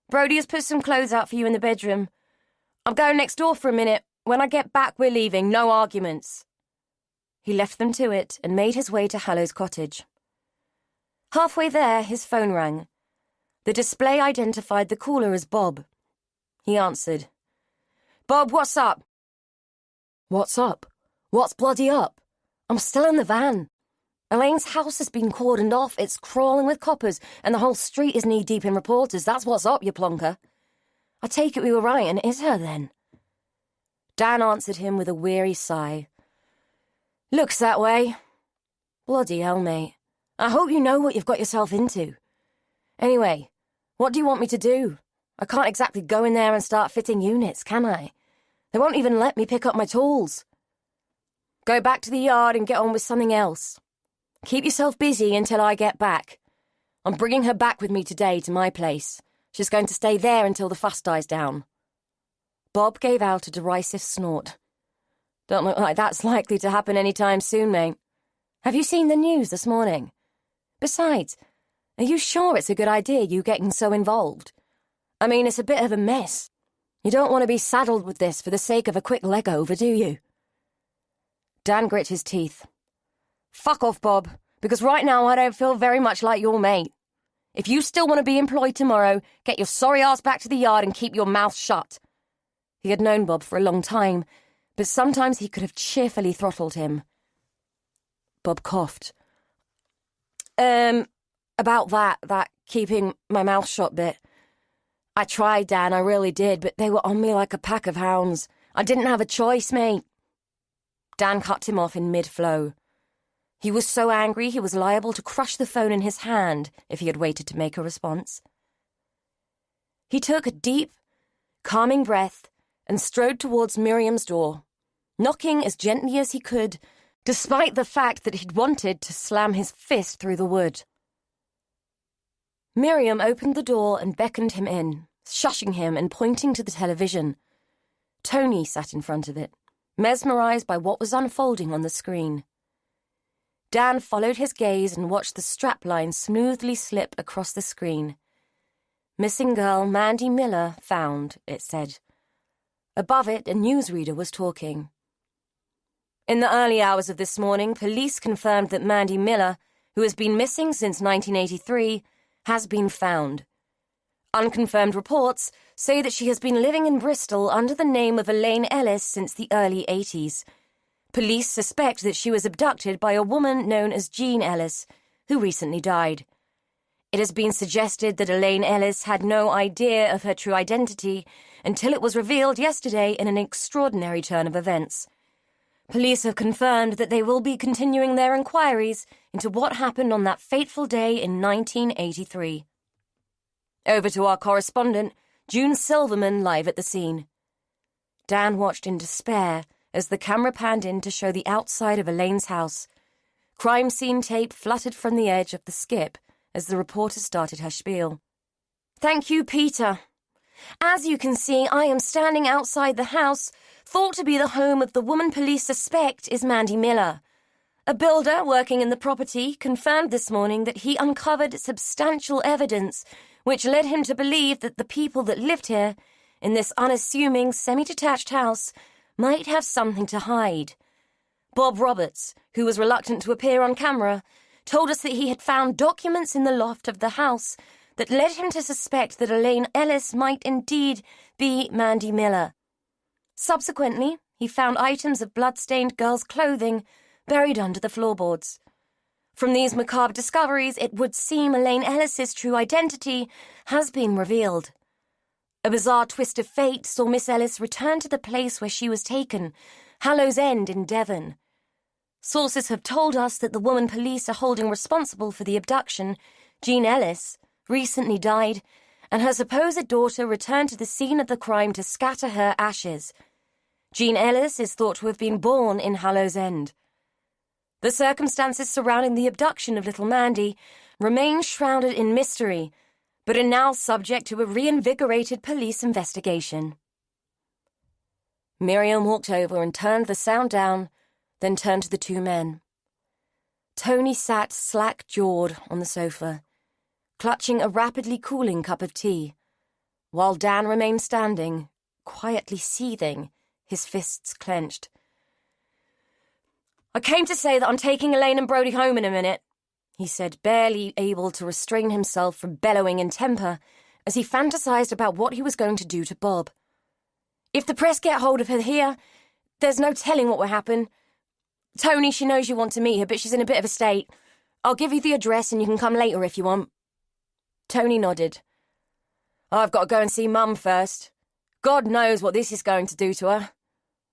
Brodie has put some clothes out for you in the bedroom. I'm going next door for a minute. When I get back, we're leaving. No arguments. He left them to it and made his way to Hallow's cottage. Halfway there, his phone rang. The display identified the caller as Bob. He answered. Bob, what's up? What's up? What's bloody up? I'm still in the van. Elaine's house has been cordoned off. It's crawling with coppers, and the whole street is knee-deep in reporters. That's what's up, you plonker. I take it we were right, and it is her, then. Dan answered him with a weary sigh. Looks that way. Bloody hell, mate. I hope you know what you've got yourself into. Anyway, what do you want me to do? I can't exactly go in there and start fitting units, can I? They won't even let me pick up my tools. Go back to the yard and get on with something else. Keep yourself busy until I get back. I'm bringing her back with me today to my place. She's going to stay there until the fuss dies down. Bob gave out a derisive snort. Don't look like that's likely to happen any time soon, mate. Have you seen the news this morning? Besides, are you sure it's a good idea you getting so involved? I mean, it's a bit of a mess. You don't want to be saddled with this for the sake of a quick leg over, do you? Dan grit his teeth. Fuck off, Bob, because right now I don't feel very much like your mate. If you still want to be employed tomorrow, get your sorry ass back to the yard and keep your mouth shut. He had known Bob for a long time, but sometimes he could have cheerfully throttled him. Bob coughed. About that keeping my mouth shut bit. I tried, Dan, I really did, but they were on me like a pack of hounds. I didn't have a choice, mate. Dan cut him off in mid-flow. He was so angry he was liable to crush the phone in his hand if he had waited to make a response. He took a deep, calming breath and strode towards Miriam's door, knocking as gently as he could, despite the fact that he'd wanted to slam his fist through the wood. Miriam opened the door and beckoned him in, shushing him and pointing to the television. Tony sat in front of it, mesmerized by what was unfolding on the screen. Dan followed his gaze and watched the strapline smoothly slip across the screen. Missing girl Mandy Miller found, it said. Above it, a newsreader was talking. In the early hours of this morning, police confirmed that Mandy Miller, who has been missing since 1983, has been found. Unconfirmed reports say that she has been living in Bristol under the name of Elaine Ellis since the early 80s. Police suspect that she was abducted by a woman known as Jean Ellis, who recently died. It has been suggested that Elaine Ellis had no idea of her true identity until it was revealed yesterday in an extraordinary turn of events. Police have confirmed that they will be continuing their inquiries into what happened on that fateful day in 1983. Over to our correspondent, June Silverman, live at the scene. Dan watched in despair as the camera panned in to show the outside of Elaine's house. Crime scene tape fluttered from the edge of the skip as the reporter started her spiel. Thank you, Peter. As you can see, I am standing outside the house, thought to be the home of the woman police suspect is Mandy Miller. A builder working in the property confirmed this morning that he uncovered substantial evidence which led him to believe that the people that lived here, in this unassuming semi-detached house, might have something to hide. Bob Roberts, who was reluctant to appear on camera, told us that he had found documents in the loft of the house that led him to suspect that Elaine Ellis might indeed be Mandy Miller. Subsequently, he found items of blood-stained girls' clothing buried under the floorboards. From these macabre discoveries, it would seem Elaine Ellis's true identity has been revealed. A bizarre twist of fate saw Miss Ellis return to the place where she was taken, Hallows End in Devon. Sources have told us that the woman police are holding responsible for the abduction, Jean Ellis, recently died, and her supposed daughter returned to the scene of the crime to scatter her ashes. Jean Ellis is thought to have been born in Hallows End. The circumstances surrounding the abduction of little Mandy remain shrouded in mystery, but are now subject to a reinvigorated police investigation. Miriam walked over and turned the sound down, then turned to the two men. Tony sat slack-jawed on the sofa, clutching a rapidly cooling cup of tea, while Dan remained standing, quietly seething, his fists clenched. "I came to say that I'm taking Elaine and Brody home in a minute," he said, barely able to restrain himself from bellowing in temper as he fantasized about what he was going to do to Bob. "If the press get hold of her here, there's no telling what will happen. Tony, she knows you want to meet her, but she's in a bit of a state. I'll give you the address and you can come later if you want." Tony nodded. "I've got to go and see Mum first. God knows what this is going to do to her.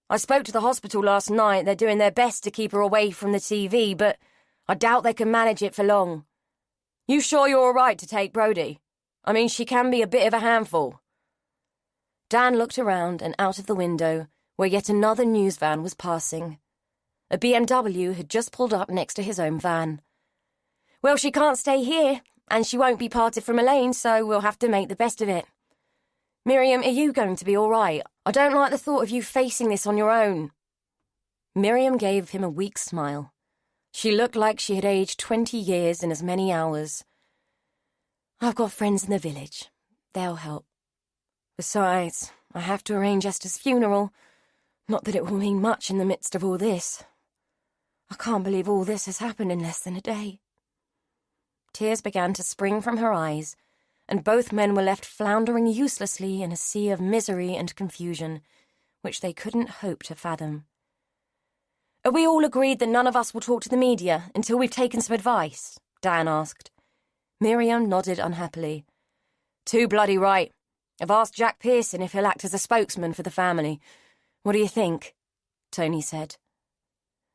I spoke to the hospital last night. They're doing their best to keep her away from the TV, but I doubt they can manage it for long. You sure you're all right to take Brody? I mean, she can be a bit of a handful." Dan looked around and out of the window, where yet another news van was passing. A BMW had just pulled up next to his own van. "Well, she can't stay here, and she won't be parted from Elaine, so we'll have to make the best of it. Miriam, are you going to be all right? I don't like the thought of you facing this on your own." Miriam gave him a weak smile. She looked like she had aged 20 years in as many hours. "I've got friends in the village. They'll help. Besides, I have to arrange Esther's funeral. Not that it will mean much in the midst of all this. I can't believe all this has happened in less than a day." Tears began to spring from her eyes, and both men were left floundering uselessly in a sea of misery and confusion, which they couldn't hope to fathom. "Are we all agreed that none of us will talk to the media until we've taken some advice?" Dan asked. Miriam nodded unhappily. "Too bloody right. I've asked Jack Pearson if he'll act as a spokesman for the family. What do you think?" Tony said.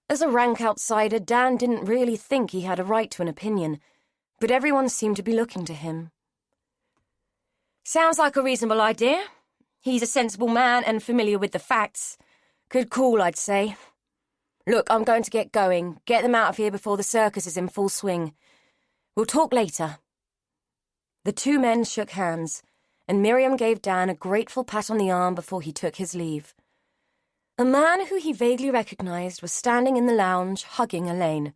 As a rank outsider, Dan didn't really think he had a right to an opinion, but everyone seemed to be looking to him. "Sounds like a reasonable idea. He's a sensible man and familiar with the facts. Good call, I'd say. Look, I'm going to get going. Get them out of here before the circus is in full swing. We'll talk later." The two men shook hands, and Miriam gave Dan a grateful pat on the arm before he took his leave. A man who he vaguely recognized was standing in the lounge, hugging Elaine.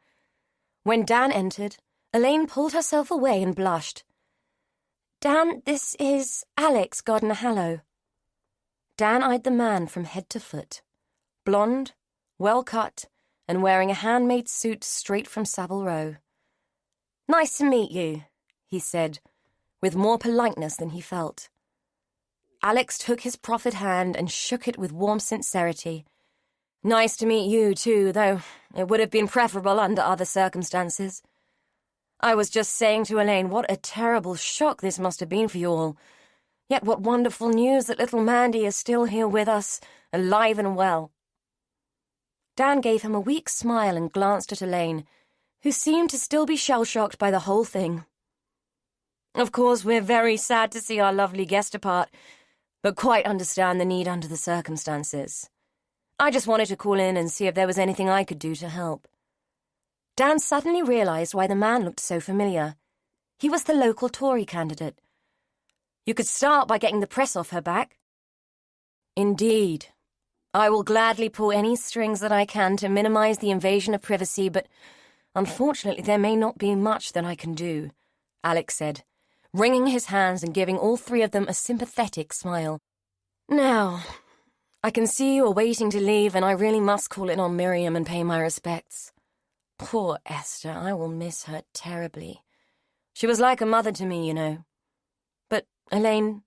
When Dan entered, Elaine pulled herself away and blushed. "Dan, this is Alex Gardner-Hallow." Dan eyed the man from head to foot. Blonde, well-cut, and wearing a handmade suit straight from Savile Row. "Nice to meet you," he said, with more politeness than he felt. Alex took his proffered hand and shook it with warm sincerity. "Nice to meet you, too, though it would have been preferable under other circumstances. I was just saying to Elaine what a terrible shock this must have been for you all. Yet what wonderful news that little Mandy is still here with us, alive and well." Dan gave him a weak smile and glanced at Elaine, who seemed to still be shell-shocked by the whole thing. "Of course, we're very sad to see our lovely guest depart, but quite understand the need under the circumstances. I just wanted to call in and see if there was anything I could do to help." Dan suddenly realized why the man looked so familiar. He was the local Tory candidate. "You could start by getting the press off her back." "Indeed. I will gladly pull any strings that I can to minimize the invasion of privacy, but unfortunately there may not be much that I can do," Alex said, wringing his hands and giving all three of them a sympathetic smile. "Now, I can see you are waiting to leave, and I really must call in on Miriam and pay my respects. Poor Esther, I will miss her terribly. She was like a mother to me, you know. But, Elaine,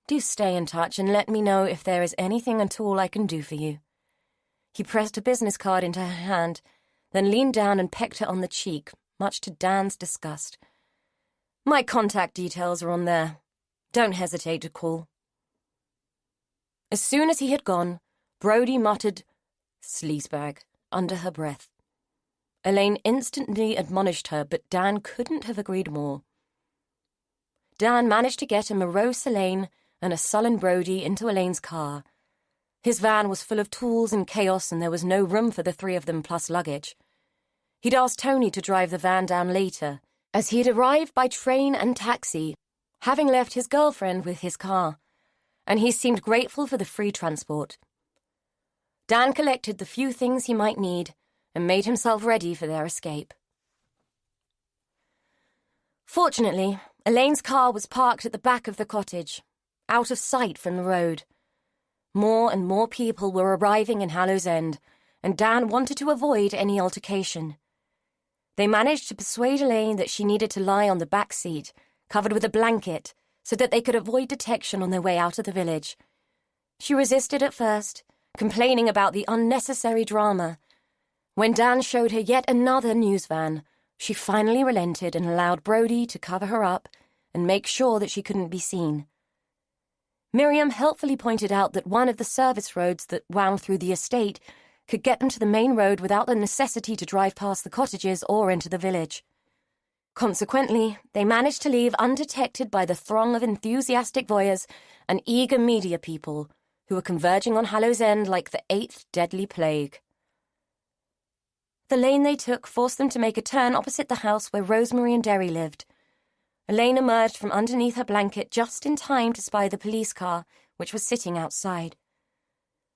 Do stay in touch and let me know if there is anything at all I can do for you." He pressed a business card into her hand, then leaned down and pecked her on the cheek, much to Dan's disgust. "My contact details are on there. Don't hesitate to call." As soon as he had gone, Brody muttered, "Sleazebag," under her breath. Elaine instantly admonished her, but Dan couldn't have agreed more. Dan managed to get a morose Elaine and a sullen Brody into Elaine's car. His van was full of tools and chaos, and there was no room for the three of them plus luggage. He'd asked Tony to drive the van down later, as he'd arrived by train and taxi, having left his girlfriend with his car, and he seemed grateful for the free transport. Dan collected the few things he might need and made himself ready for their escape. Fortunately, Elaine's car was parked at the back of the cottage, out of sight from the road. More and more people were arriving in Hallows End, and Dan wanted to avoid any altercation. They managed to persuade Elaine that she needed to lie on the back seat, covered with a blanket, so that they could avoid detection on their way out of the village. She resisted at first, complaining about the unnecessary drama. When Dan showed her yet another news van, she finally relented and allowed Brody to cover her up and make sure that she couldn't be seen. Miriam helpfully pointed out that one of the service roads that wound through the estate could get them to the main road without the necessity to drive past the cottages or into the village. Consequently, they managed to leave undetected by the throng of enthusiastic voyeurs and eager media people who were converging on Hallows End like the 8th deadly plague. The lane they took forced them to make a turn opposite the house where Rosemary and Derry lived. Elaine emerged from underneath her blanket just in time to spy the police car, which was sitting outside.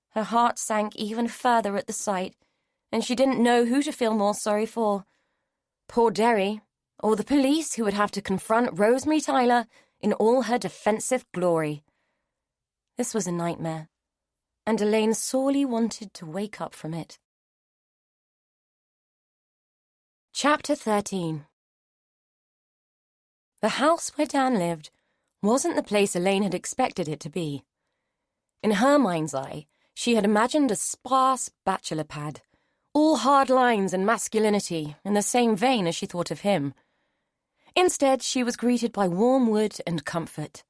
Her heart sank even further at the sight, and she didn't know who to feel more sorry for. Poor Derry, or the police who would have to confront Rosemary Tyler in all her defensive glory. This was a nightmare, and Elaine sorely wanted to wake up from it. Chapter 13. The house where Dan lived wasn't the place Elaine had expected it to be. In her mind's eye, she had imagined a sparse bachelor pad, all hard lines and masculinity, in the same vein as she thought of him. Instead, she was greeted by warm wood and comfort.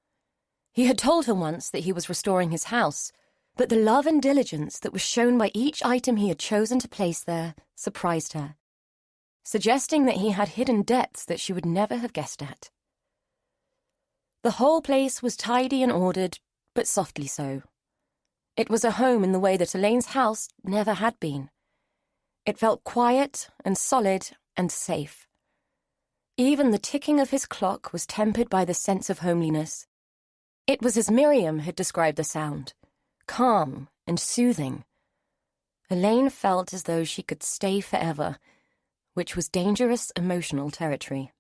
He had told her once that he was restoring his house, but the love and diligence that was shown by each item he had chosen to place there surprised her, suggesting that he had hidden depths that she would never have guessed at. The whole place was tidy and ordered, but softly so. It was a home in the way that Elaine's house never had been. It felt quiet and solid and safe. Even the ticking of his clock was tempered by the sense of homeliness. It was as Miriam had described the sound, calm and soothing. Elaine felt as though she could stay forever, which was dangerous emotional territory.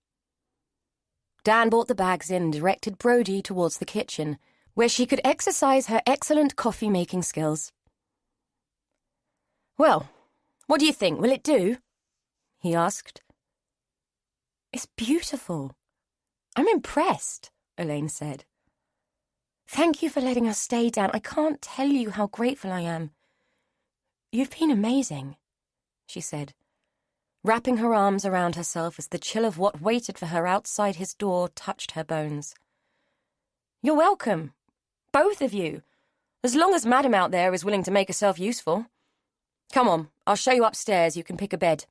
Dan brought the bags in and directed Brody towards the kitchen, where she could exercise her excellent coffee-making skills. "Well, what do you think? Will it do?" he asked. "It's beautiful. I'm impressed," Elaine said. "Thank you for letting us stay, Dan. I can't tell you how grateful I am. You've been amazing," she said, wrapping her arms around herself as the chill of what waited for her outside his door touched her bones. "You're welcome. Both of you. As long as Madam out there is willing to make herself useful. Come on, I'll show you upstairs. You can pick a bed."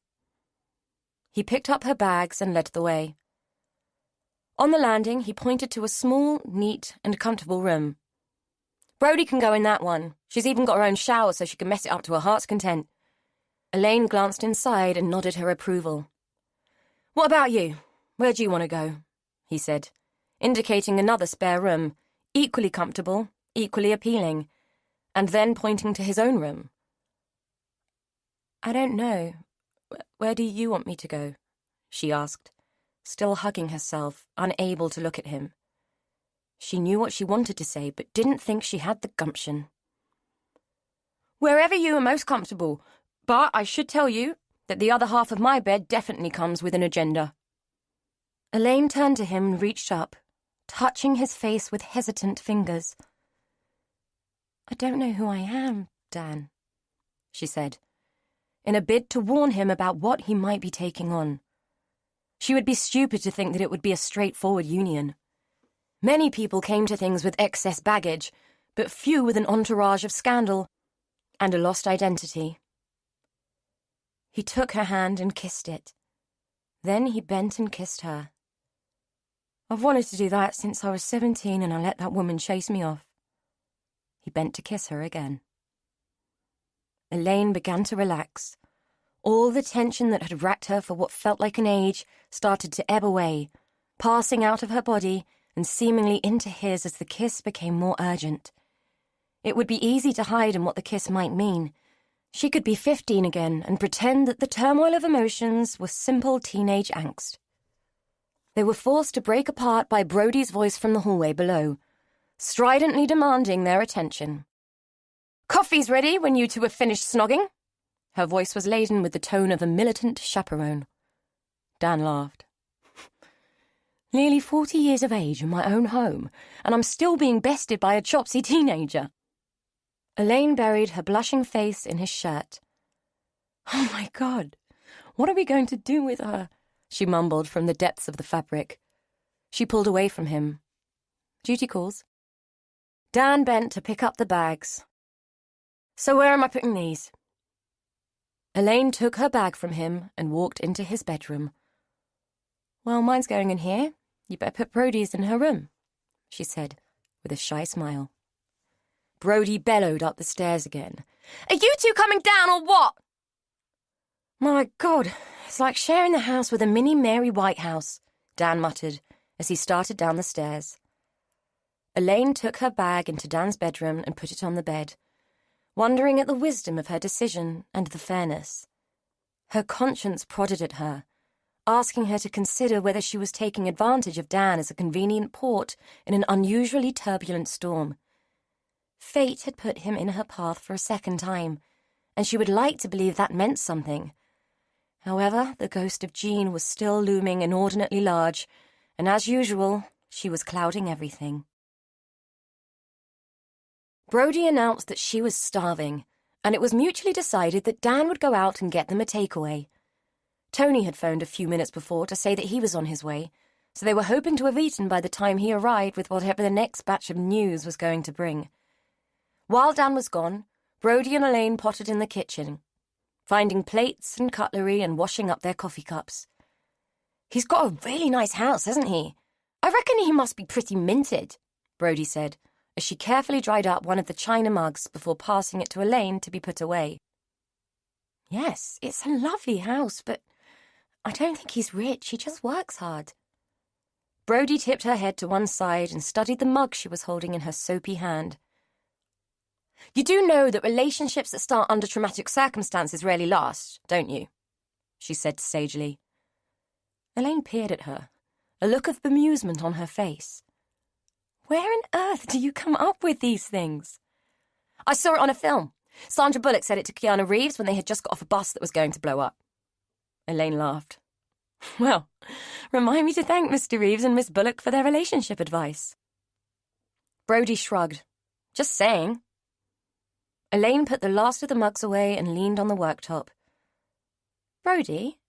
He picked up her bags and led the way. On the landing, he pointed to a small, neat, and comfortable room. "Brody can go in that one. She's even got her own shower so she can mess it up to her heart's content." Elaine glanced inside and nodded her approval. "What about you? Where do you want to go?" he said, indicating another spare room, equally comfortable, equally appealing, and then pointing to his own room. "I don't know. Where do you want me to go?" she asked, still hugging herself, unable to look at him. She knew what she wanted to say, but didn't think she had the gumption. "Wherever you are most comfortable. But I should tell you that the other half of my bed definitely comes with an agenda." Elaine turned to him and reached up, touching his face with hesitant fingers. "I don't know who I am, Dan," she said, in a bid to warn him about what he might be taking on. She would be stupid to think that it would be a straightforward union. Many people came to things with excess baggage, but few with an entourage of scandal and a lost identity. He took her hand and kissed it. Then he bent and kissed her. "I've wanted to do that since I was 17 and I let that woman chase me off." He bent to kiss her again. Elaine began to relax. All the tension that had racked her for what felt like an age started to ebb away, passing out of her body and seemingly into his as the kiss became more urgent. It would be easy to hide in what the kiss might mean. She could be 15 again and pretend that the turmoil of emotions was simple teenage angst. They were forced to break apart by Brody's voice from the hallway below, stridently demanding their attention. "Coffee's ready when you two have finished snogging." Her voice was laden with the tone of a militant chaperone. Dan laughed. "Nearly 40 years of age in my own home, and I'm still being bested by a chopsy teenager." Elaine buried her blushing face in his shirt. "Oh my God, what are we going to do with her?" she mumbled from the depths of the fabric. She pulled away from him. "Duty calls." Dan bent to pick up the bags. "So where am I putting these?" Elaine took her bag from him and walked into his bedroom. "Well, mine's going in here. You better put Brody's in her room," she said, with a shy smile. Brody bellowed up the stairs again. "Are you two coming down or what?" "My God, it's like sharing the house with a mini Mary Whitehouse," Dan muttered as he started down the stairs. Elaine took her bag into Dan's bedroom and put it on the bed, wondering at the wisdom of her decision and the fairness. Her conscience prodded at her, asking her to consider whether she was taking advantage of Dan as a convenient port in an unusually turbulent storm. Fate had put him in her path for a second time, and she would like to believe that meant something. However, the ghost of Jean was still looming inordinately large, and as usual, she was clouding everything. Brody announced that she was starving, and it was mutually decided that Dan would go out and get them a takeaway. Tony had phoned a few minutes before to say that he was on his way, so they were hoping to have eaten by the time he arrived with whatever the next batch of news was going to bring. While Dan was gone, Brody and Elaine pottered in the kitchen, finding plates and cutlery and washing up their coffee cups. "He's got a really nice house, hasn't he? I reckon he must be pretty minted," Brody said, as she carefully dried up one of the china mugs before passing it to Elaine to be put away. "Yes, it's a lovely house, but I don't think he's rich. He just works hard." Brody tipped her head to one side and studied the mug she was holding in her soapy hand. "You do know that relationships that start under traumatic circumstances rarely last, don't you?" she said sagely. Elaine peered at her, a look of bemusement on her face. "Where on earth do you come up with these things?" "I saw it on a film. Sandra Bullock said it to Keanu Reeves when they had just got off a bus that was going to blow up." Elaine laughed. "Well, remind me to thank Mr. Reeves and Miss Bullock for their relationship advice." Brody shrugged. "Just saying." Elaine put the last of the mugs away and leaned on the worktop. "Brody,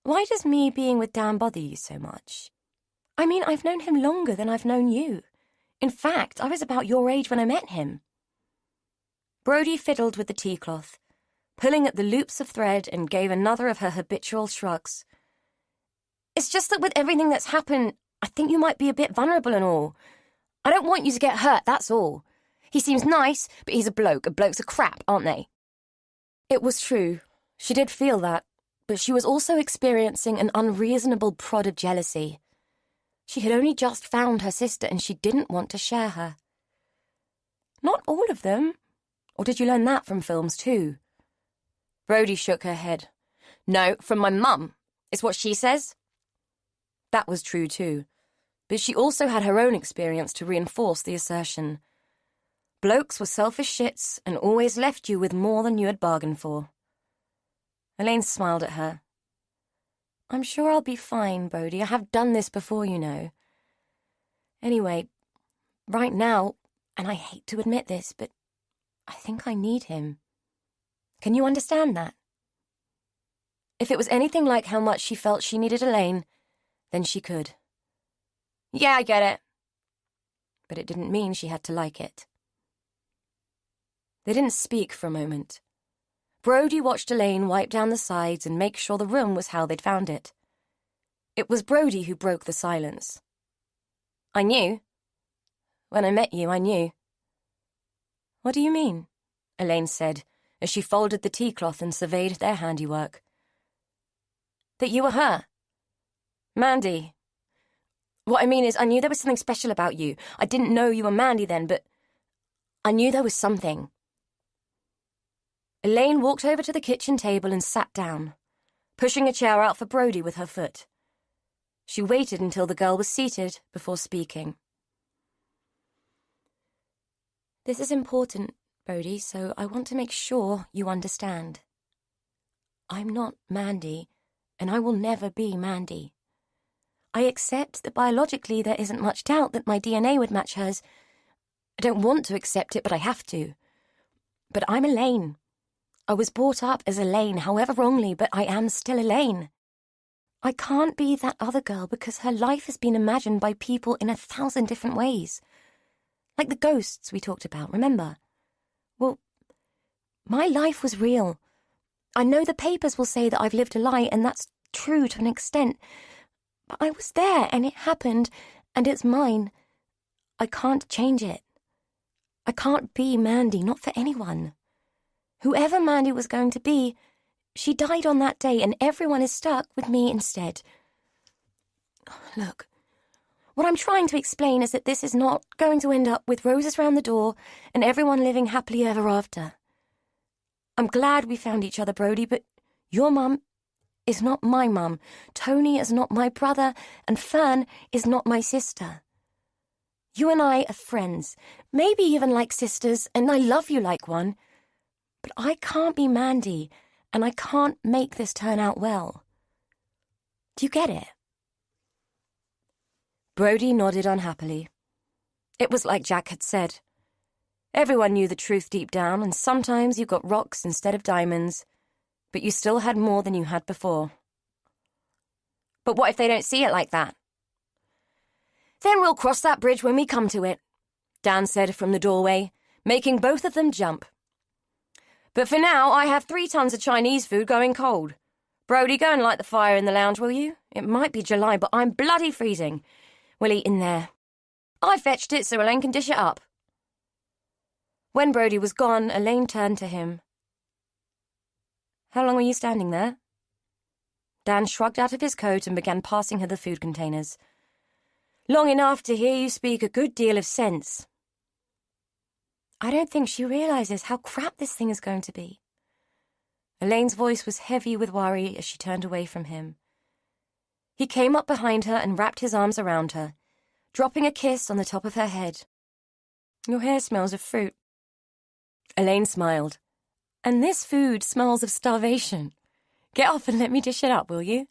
why does me being with Dan bother you so much? I mean, I've known him longer than I've known you. In fact, I was about your age when I met him." Brody fiddled with the tea cloth, pulling at the loops of thread, and gave another of her habitual shrugs. "It's just that with everything that's happened, I think you might be a bit vulnerable and all. I don't want you to get hurt, that's all. He seems nice, but he's a bloke, and blokes are crap, aren't they?" It was true. She did feel that, but she was also experiencing an unreasonable prod of jealousy. She had only just found her sister, and she didn't want to share her. "Not all of them. Or did you learn that from films too?" Brody shook her head. "No, from my mum. It's what she says." That was true too, but she also had her own experience to reinforce the assertion. Blokes were selfish shits and always left you with more than you had bargained for. Elaine smiled at her. "I'm sure I'll be fine, Brody. I have done this before, you know. Anyway, right now, and I hate to admit this, but I think I need him. Can you understand that? If it was anything like how much she felt she needed Elaine, then she could. Yeah, I get it. But it didn't mean she had to like it. They didn't speak for a moment. Brody watched Elaine wipe down the sides and make sure the room was how they'd found it. It was Brody who broke the silence. I knew. When I met you, I knew. What do you mean? Elaine said, as she folded the tea cloth and surveyed their handiwork. That you were her. Mandy. What I mean is, I knew there was something special about you. I didn't know you were Mandy then, but I knew there was something. Elaine walked over to the kitchen table and sat down, pushing a chair out for Brody with her foot. She waited until the girl was seated before speaking. This is important, Brody, so I want to make sure you understand. I'm not Mandy, and I will never be Mandy. I accept that biologically there isn't much doubt that my DNA would match hers. I don't want to accept it, but I have to. But I'm Elaine. I was brought up as Elaine, however wrongly, but I am still Elaine. I can't be that other girl because her life has been imagined by people in 1,000 different ways. Like the ghosts we talked about, remember? Well, my life was real. I know the papers will say that I've lived a lie, and that's true to an extent. But I was there, and it happened, and it's mine. I can't change it. I can't be Mandy, not for anyone. Whoever Mandy was going to be, she died on that day, and everyone is stuck with me instead. Look, what I'm trying to explain is that this is not going to end up with roses round the door and everyone living happily ever after. I'm glad we found each other, Brody, but your mum is not my mum, Tony is not my brother, and Fern is not my sister. You and I are friends, maybe even like sisters, and I love you like one. But I can't be Mandy, and I can't make this turn out well. Do you get it? Brody nodded unhappily. It was like Jack had said. Everyone knew the truth deep down, and sometimes you got rocks instead of diamonds, but you still had more than you had before. But what if they don't see it like that? Then we'll cross that bridge when we come to it, Dan said from the doorway, making both of them jump. But for now, I have 3 tons of Chinese food going cold. Brody, go and light the fire in the lounge, will you? It might be July, but I'm bloody freezing. We'll eat in there. I fetched it so Elaine can dish it up. When Brody was gone, Elaine turned to him. How long were you standing there? Dan shrugged out of his coat and began passing her the food containers. Long enough to hear you speak a good deal of sense. I don't think she realizes how crap this thing is going to be. Elaine's voice was heavy with worry as she turned away from him. He came up behind her and wrapped his arms around her, dropping a kiss on the top of her head. Your hair smells of fruit. Elaine smiled. And this food smells of starvation. Get off and let me dish it up, will you?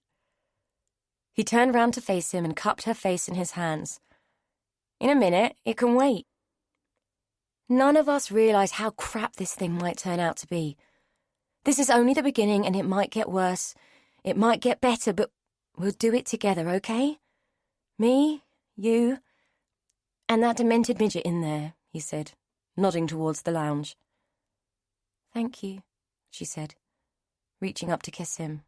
He turned round to face him and cupped her face in his hands. In a minute, it can wait. None of us realize how crap this thing might turn out to be. This is only the beginning, and it might get worse. It might get better, but we'll do it together, okay? Me, you, and that demented midget in there, he said, nodding towards the lounge. Thank you, she said, reaching up to kiss him.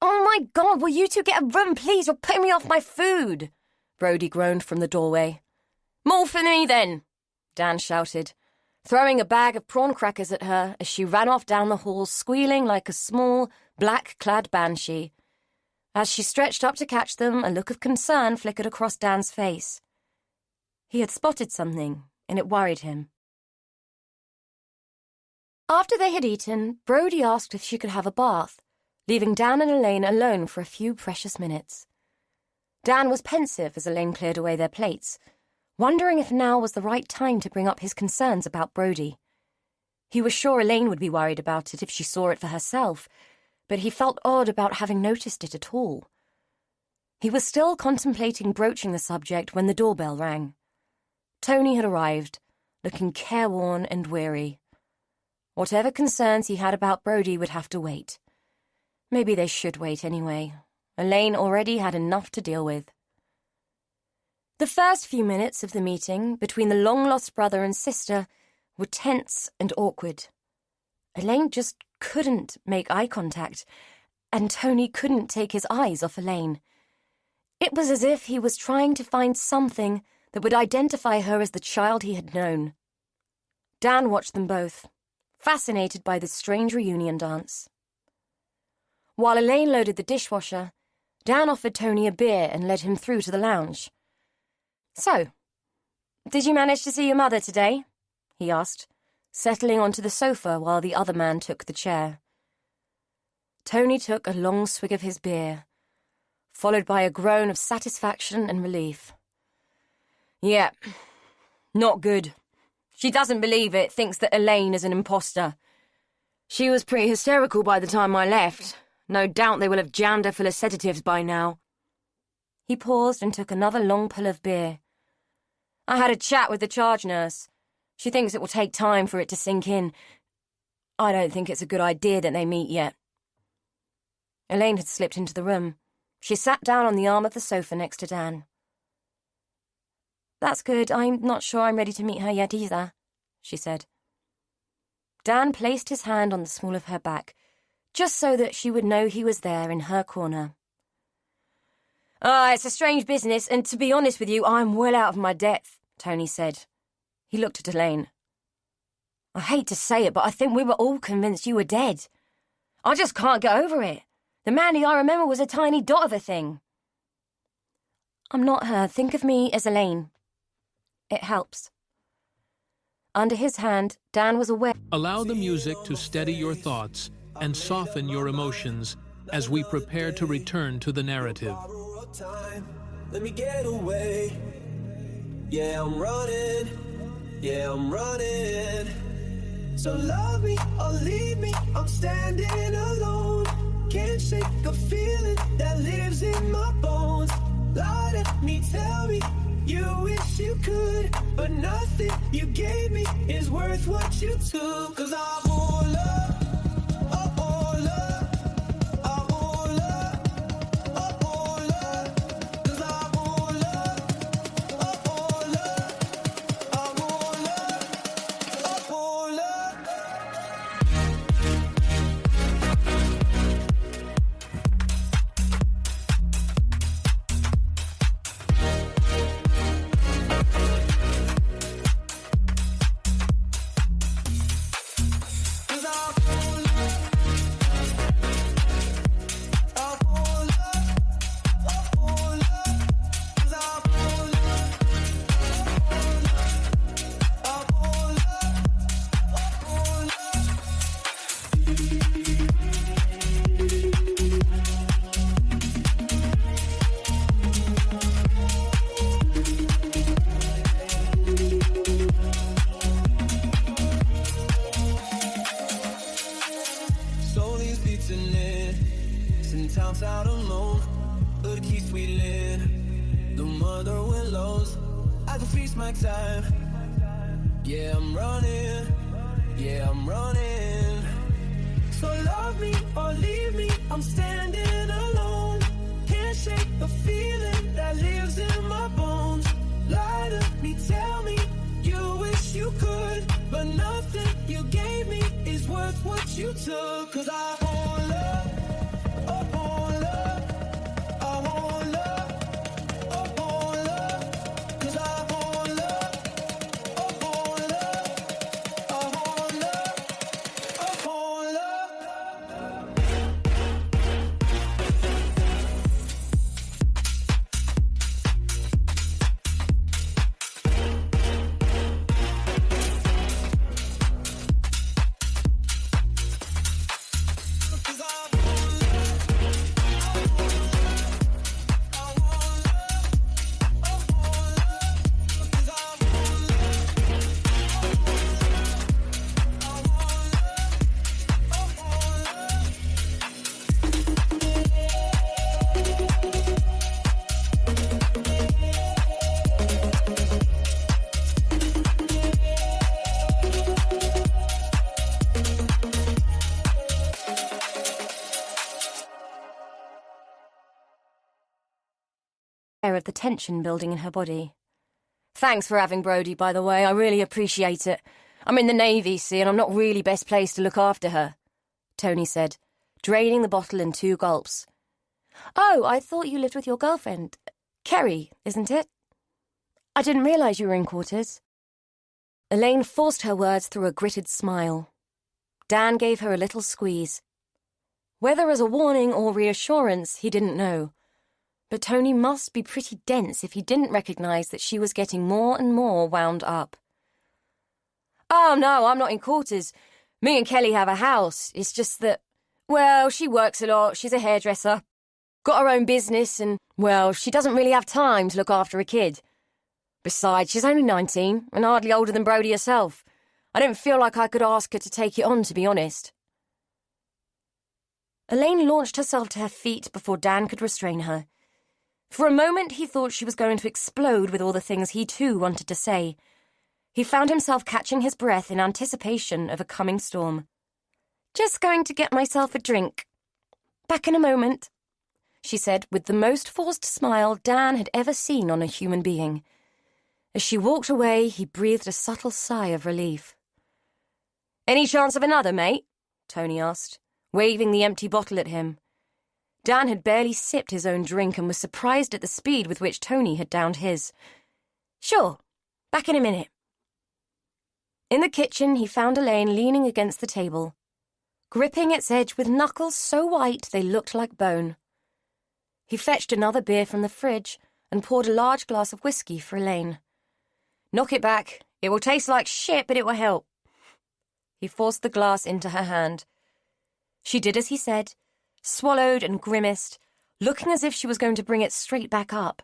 Oh my God, will you two get a room, please? You're putting me off my food, Brody groaned from the doorway. More for me, then, Dan shouted, throwing a bag of prawn crackers at her as she ran off down the hall, squealing like a small, black-clad banshee. As she stretched up to catch them, a look of concern flickered across Dan's face. He had spotted something, and it worried him. After they had eaten, Brody asked if she could have a bath, leaving Dan and Elaine alone for a few precious minutes. Dan was pensive as Elaine cleared away their plates, wondering if now was the right time to bring up his concerns about Brody. He was sure Elaine would be worried about it if she saw it for herself, but he felt odd about having noticed it at all. He was still contemplating broaching the subject when the doorbell rang. Tony had arrived, looking careworn and weary. Whatever concerns he had about Brody would have to wait. Maybe they should wait anyway. Elaine already had enough to deal with. The first few minutes of the meeting between the long-lost brother and sister were tense and awkward. Elaine just couldn't make eye contact, and Tony couldn't take his eyes off Elaine. It was as if he was trying to find something that would identify her as the child he had known. Dan watched them both, fascinated by this strange reunion dance. While Elaine loaded the dishwasher, Dan offered Tony a beer and led him through to the lounge. "So, did you manage to see your mother today?" he asked, settling onto the sofa while the other man took the chair. Tony took a long swig of his beer, followed by a groan of satisfaction and relief. "Yeah, not good. She doesn't believe it, thinks that Elaine is an imposter. She was pretty hysterical by the time I left. No doubt they will have jammed her full of sedatives by now." He paused and took another long pull of beer. "I had a chat with the charge nurse. She thinks it will take time for it to sink in. I don't think it's a good idea that they meet yet." Elaine had slipped into the room. She sat down on the arm of the sofa next to Dan. "That's good. I'm not sure I'm ready to meet her yet either," she said. Dan placed his hand on the small of her back, just so that she would know he was there in her corner. It's a strange business, and to be honest with you, I'm well out of my depth," Tony said. He looked at Elaine. "I hate to say it, but I think we were all convinced you were dead. I just can't get over it. The Mandy I remember was a tiny dot of a thing." "I'm not her. Think of me as Elaine. It helps." Under his hand, Dan was aware. Allow the music to steady your thoughts and soften your emotions as we prepare to return to the narrative. Let me get away. Yeah, I'm running. Yeah, I'm running. So love me or leave me, I'm standing alone. Can't shake a feeling that lives in my bones. Lie to me, tell me you wish you could, but nothing you gave me is worth what you took. 'Cause I won't love. Out alone, hood keeps wheeling. The mother willows, I can freeze my time. Yeah, I'm running. Yeah, I'm running. So love me or leave me, I'm standing alone. Can't shake the feeling that lives in my bones. Lie to me, tell me you wish you could, but nothing you gave me is worth what you took. 'Cause I won't love. of the tension building in her body. "Thanks for having Brodie, by the way. I really appreciate it. I'm in the Navy, see, and I'm not really best placed to look after her," Tony said, draining the bottle in 2 gulps. "Oh, I thought you lived with your girlfriend. Kerry, isn't it? I didn't realise you were in quarters." Elaine forced her words through a gritted smile. Dan gave her a little squeeze. Whether as a warning or reassurance, he didn't know. But Tony must be pretty dense if he didn't recognise that she was getting more and more wound up. "Oh, no, I'm not in quarters. Me and Kelly have a house. It's just that, well, she works a lot. She's a hairdresser. Got her own business and, well, she doesn't really have time to look after a kid. Besides, she's only 19 and hardly older than Brodie herself. I don't feel like I could ask her to take it on, to be honest." Elaine launched herself to her feet before Dan could restrain her. For a moment, he thought she was going to explode with all the things he too wanted to say. He found himself catching his breath in anticipation of a coming storm. "Just going to get myself a drink. Back in a moment," she said with the most forced smile Dan had ever seen on a human being. As she walked away, he breathed a subtle sigh of relief. "Any chance of another, mate?" Tony asked, waving the empty bottle at him. Dan had barely sipped his own drink and was surprised at the speed with which Tony had downed his. "Sure, back in a minute." In the kitchen, he found Elaine leaning against the table, gripping its edge with knuckles so white they looked like bone. He fetched another beer from the fridge and poured a large glass of whiskey for Elaine. "Knock it back. It will taste like shit, but it will help." He forced the glass into her hand. She did as he said, swallowed and grimaced, looking as if she was going to bring it straight back up.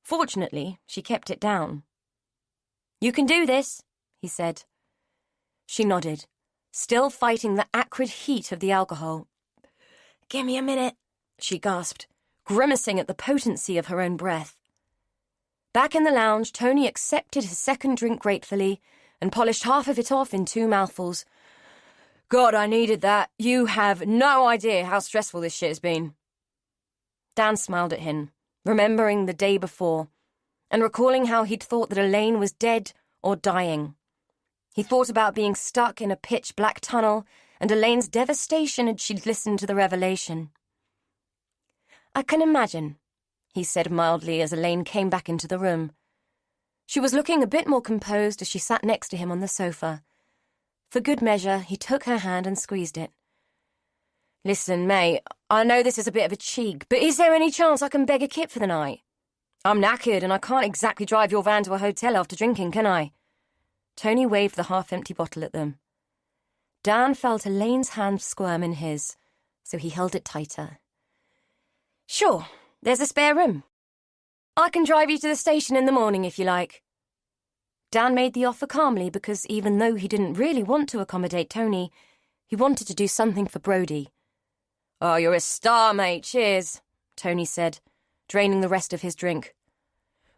Fortunately, she kept it down. "You can do this," he said. She nodded, still fighting the acrid heat of the alcohol. "Give me a minute," she gasped, grimacing at the potency of her own breath. Back in the lounge, Tony accepted his second drink gratefully and polished half of it off in 2 mouthfuls. "God, I needed that. You have no idea how stressful this shit has been." Dan smiled at him, remembering the day before, and recalling how he'd thought that Elaine was dead or dying. He thought about being stuck in a pitch-black tunnel and Elaine's devastation as she'd listened to the revelation. "I can imagine," he said mildly as Elaine came back into the room. She was looking a bit more composed as she sat next to him on the sofa. For good measure, he took her hand and squeezed it. "Listen, mate, I know this is a bit of a cheek, but is there any chance I can beg a kip for the night? I'm knackered and I can't exactly drive your van to a hotel after drinking, can I?" Tony waved the half-empty bottle at them. Dan felt Elaine's hand squirm in his, so he held it tighter. "Sure, there's a spare room. I can drive you to the station in the morning if you like." Dan made the offer calmly because even though he didn't really want to accommodate Tony, he wanted to do something for Brodie. "Oh, you're a star, mate. Cheers," Tony said, draining the rest of his drink.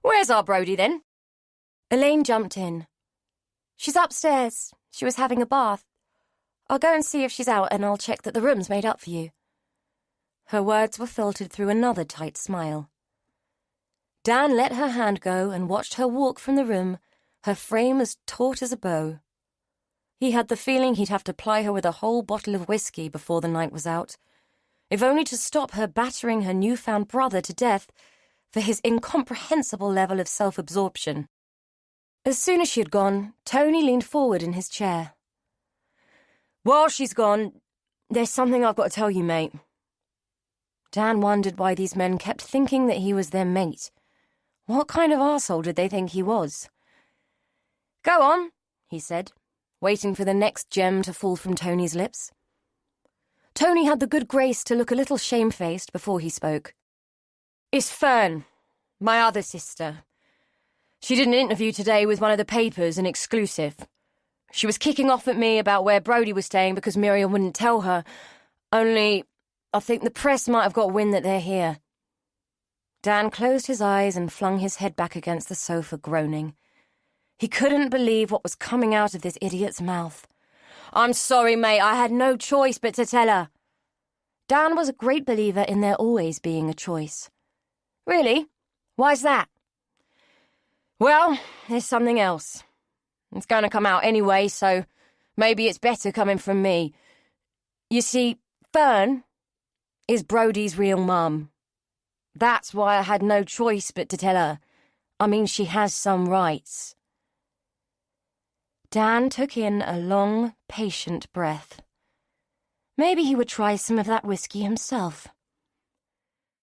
"Where's our Brodie, then?" Elaine jumped in. "She's upstairs. She was having a bath. I'll go and see if she's out and I'll check that the room's made up for you." Her words were filtered through another tight smile. Dan let her hand go and watched her walk from the room, her frame as taut as a bow. He had the feeling he'd have to ply her with a whole bottle of whiskey before the night was out, if only to stop her battering her newfound brother to death for his incomprehensible level of self-absorption. As soon as she had gone, Tony leaned forward in his chair. "While she's gone, there's something I've got to tell you, mate." Dan wondered why these men kept thinking that he was their mate. What kind of arsehole did they think he was? "Go on," he said, waiting for the next gem to fall from Tony's lips. Tony had the good grace to look a little shamefaced before he spoke. "It's Fern, my other sister. She did an interview today with one of the papers, an exclusive. She was kicking off at me about where Brodie was staying because Miriam wouldn't tell her, only I think the press might have got wind that they're here." Dan closed his eyes and flung his head back against the sofa, groaning. He couldn't believe what was coming out of this idiot's mouth. "I'm sorry, mate, I had no choice but to tell her." Dan was a great believer in there always being a choice. "Really? Why's that? Well, there's something else. It's going to come out anyway, so maybe it's better coming from me. You see, Fern is Brodie's real mum. That's why I had no choice but to tell her. I mean, she has some rights. Dan took in a long, patient breath. Maybe he would try some of that whiskey himself.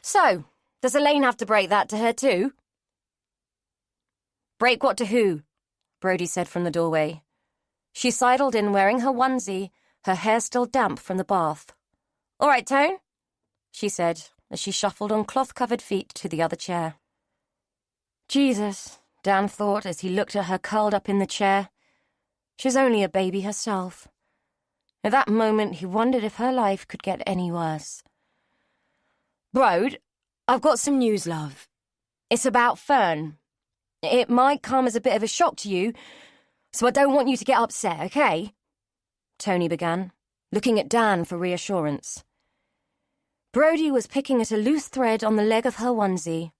So, does Elaine have to break that to her too? Break what to who? Brodie said from the doorway. She sidled in wearing her onesie, her hair still damp from the bath. All right, Tone, she said as she shuffled on cloth-covered feet to the other chair. Jesus, Dan thought as he looked at her curled up in the chair. She's only a baby herself. At that moment, he wondered if her life could get any worse. Brode, I've got some news, love. It's about Fern. It might come as a bit of a shock to you, so I don't want you to get upset, okay? Tony began, looking at Dan for reassurance. Brodie was picking at a loose thread on the leg of her onesie.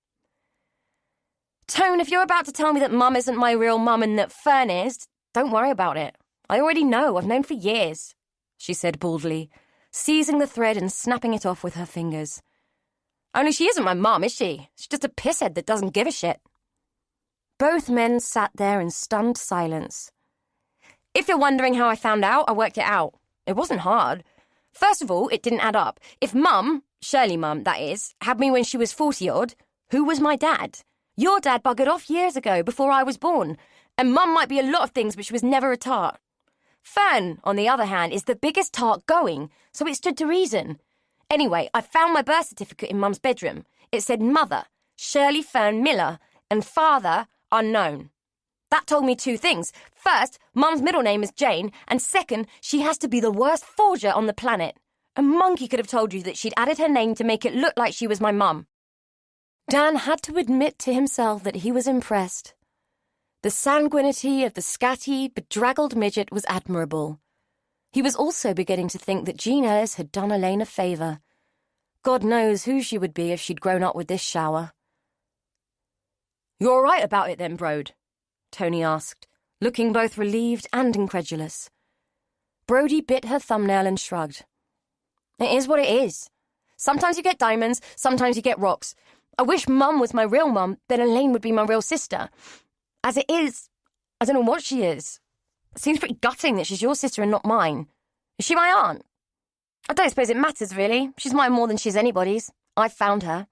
Tone, if you're about to tell me that Mum isn't my real mum and that Fern is, don't worry about it. I already know. I've known for years, she said baldly, seizing the thread and snapping it off with her fingers. Only she isn't my mum, is she? She's just a pisshead that doesn't give a shit. Both men sat there in stunned silence. If you're wondering how I found out, I worked it out. It wasn't hard. First of all, it didn't add up. If Mum, Shirley Mum, that is, had me when she was 40-odd, who was my dad? Your dad buggered off years ago, before I was born. And Mum might be a lot of things, but she was never a tart. Fern, on the other hand, is the biggest tart going, so it stood to reason. Anyway, I found my birth certificate in Mum's bedroom. It said Mother, Shirley Fern Miller, and Father, unknown. That told me two things. First, Mum's middle name is Jane, and second, she has to be the worst forger on the planet. A monkey could have told you that she'd added her name to make it look like she was my mum. Dan had to admit to himself that he was impressed. The sanguinity of the scatty, bedraggled midget was admirable. He was also beginning to think that Jean Ellis had done Elaine a favour. God knows who she would be if she'd grown up with this shower. You all right about it then, Brode? Tony asked, looking both relieved and incredulous. Brodie bit her thumbnail and shrugged. It is what it is. Sometimes you get diamonds, sometimes you get rocks. I wish Mum was my real mum, then Elaine would be my real sister. As it is, I don't know what she is. It seems pretty gutting that she's your sister and not mine. Is she my aunt? I don't suppose it matters, really. She's mine more than she's anybody's. I found her.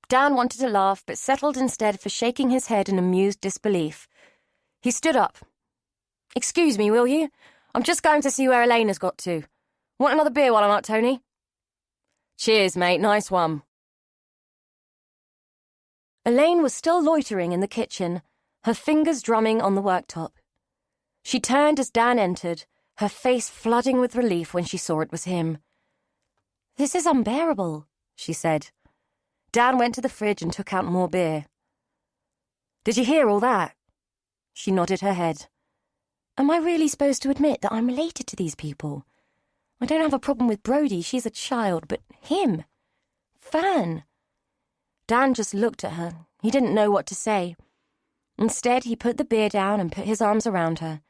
Dan wanted to laugh, but settled instead for shaking his head in amused disbelief. He stood up. Excuse me, will you? I'm just going to see where Elaine has got to. Want another beer while I'm out, Tony? Cheers, mate. Nice one. Elaine was still loitering in the kitchen, her fingers drumming on the worktop. She turned as Dan entered, her face flooding with relief when she saw it was him. This is unbearable, she said. Dan went to the fridge and took out more beer. Did you hear all that? She nodded her head. Am I really supposed to admit that I'm related to these people? I don't have a problem with Brodie, she's a child, but him? Fern? Dan just looked at her. He didn't know what to say. Instead, he put the beer down and put his arms around her,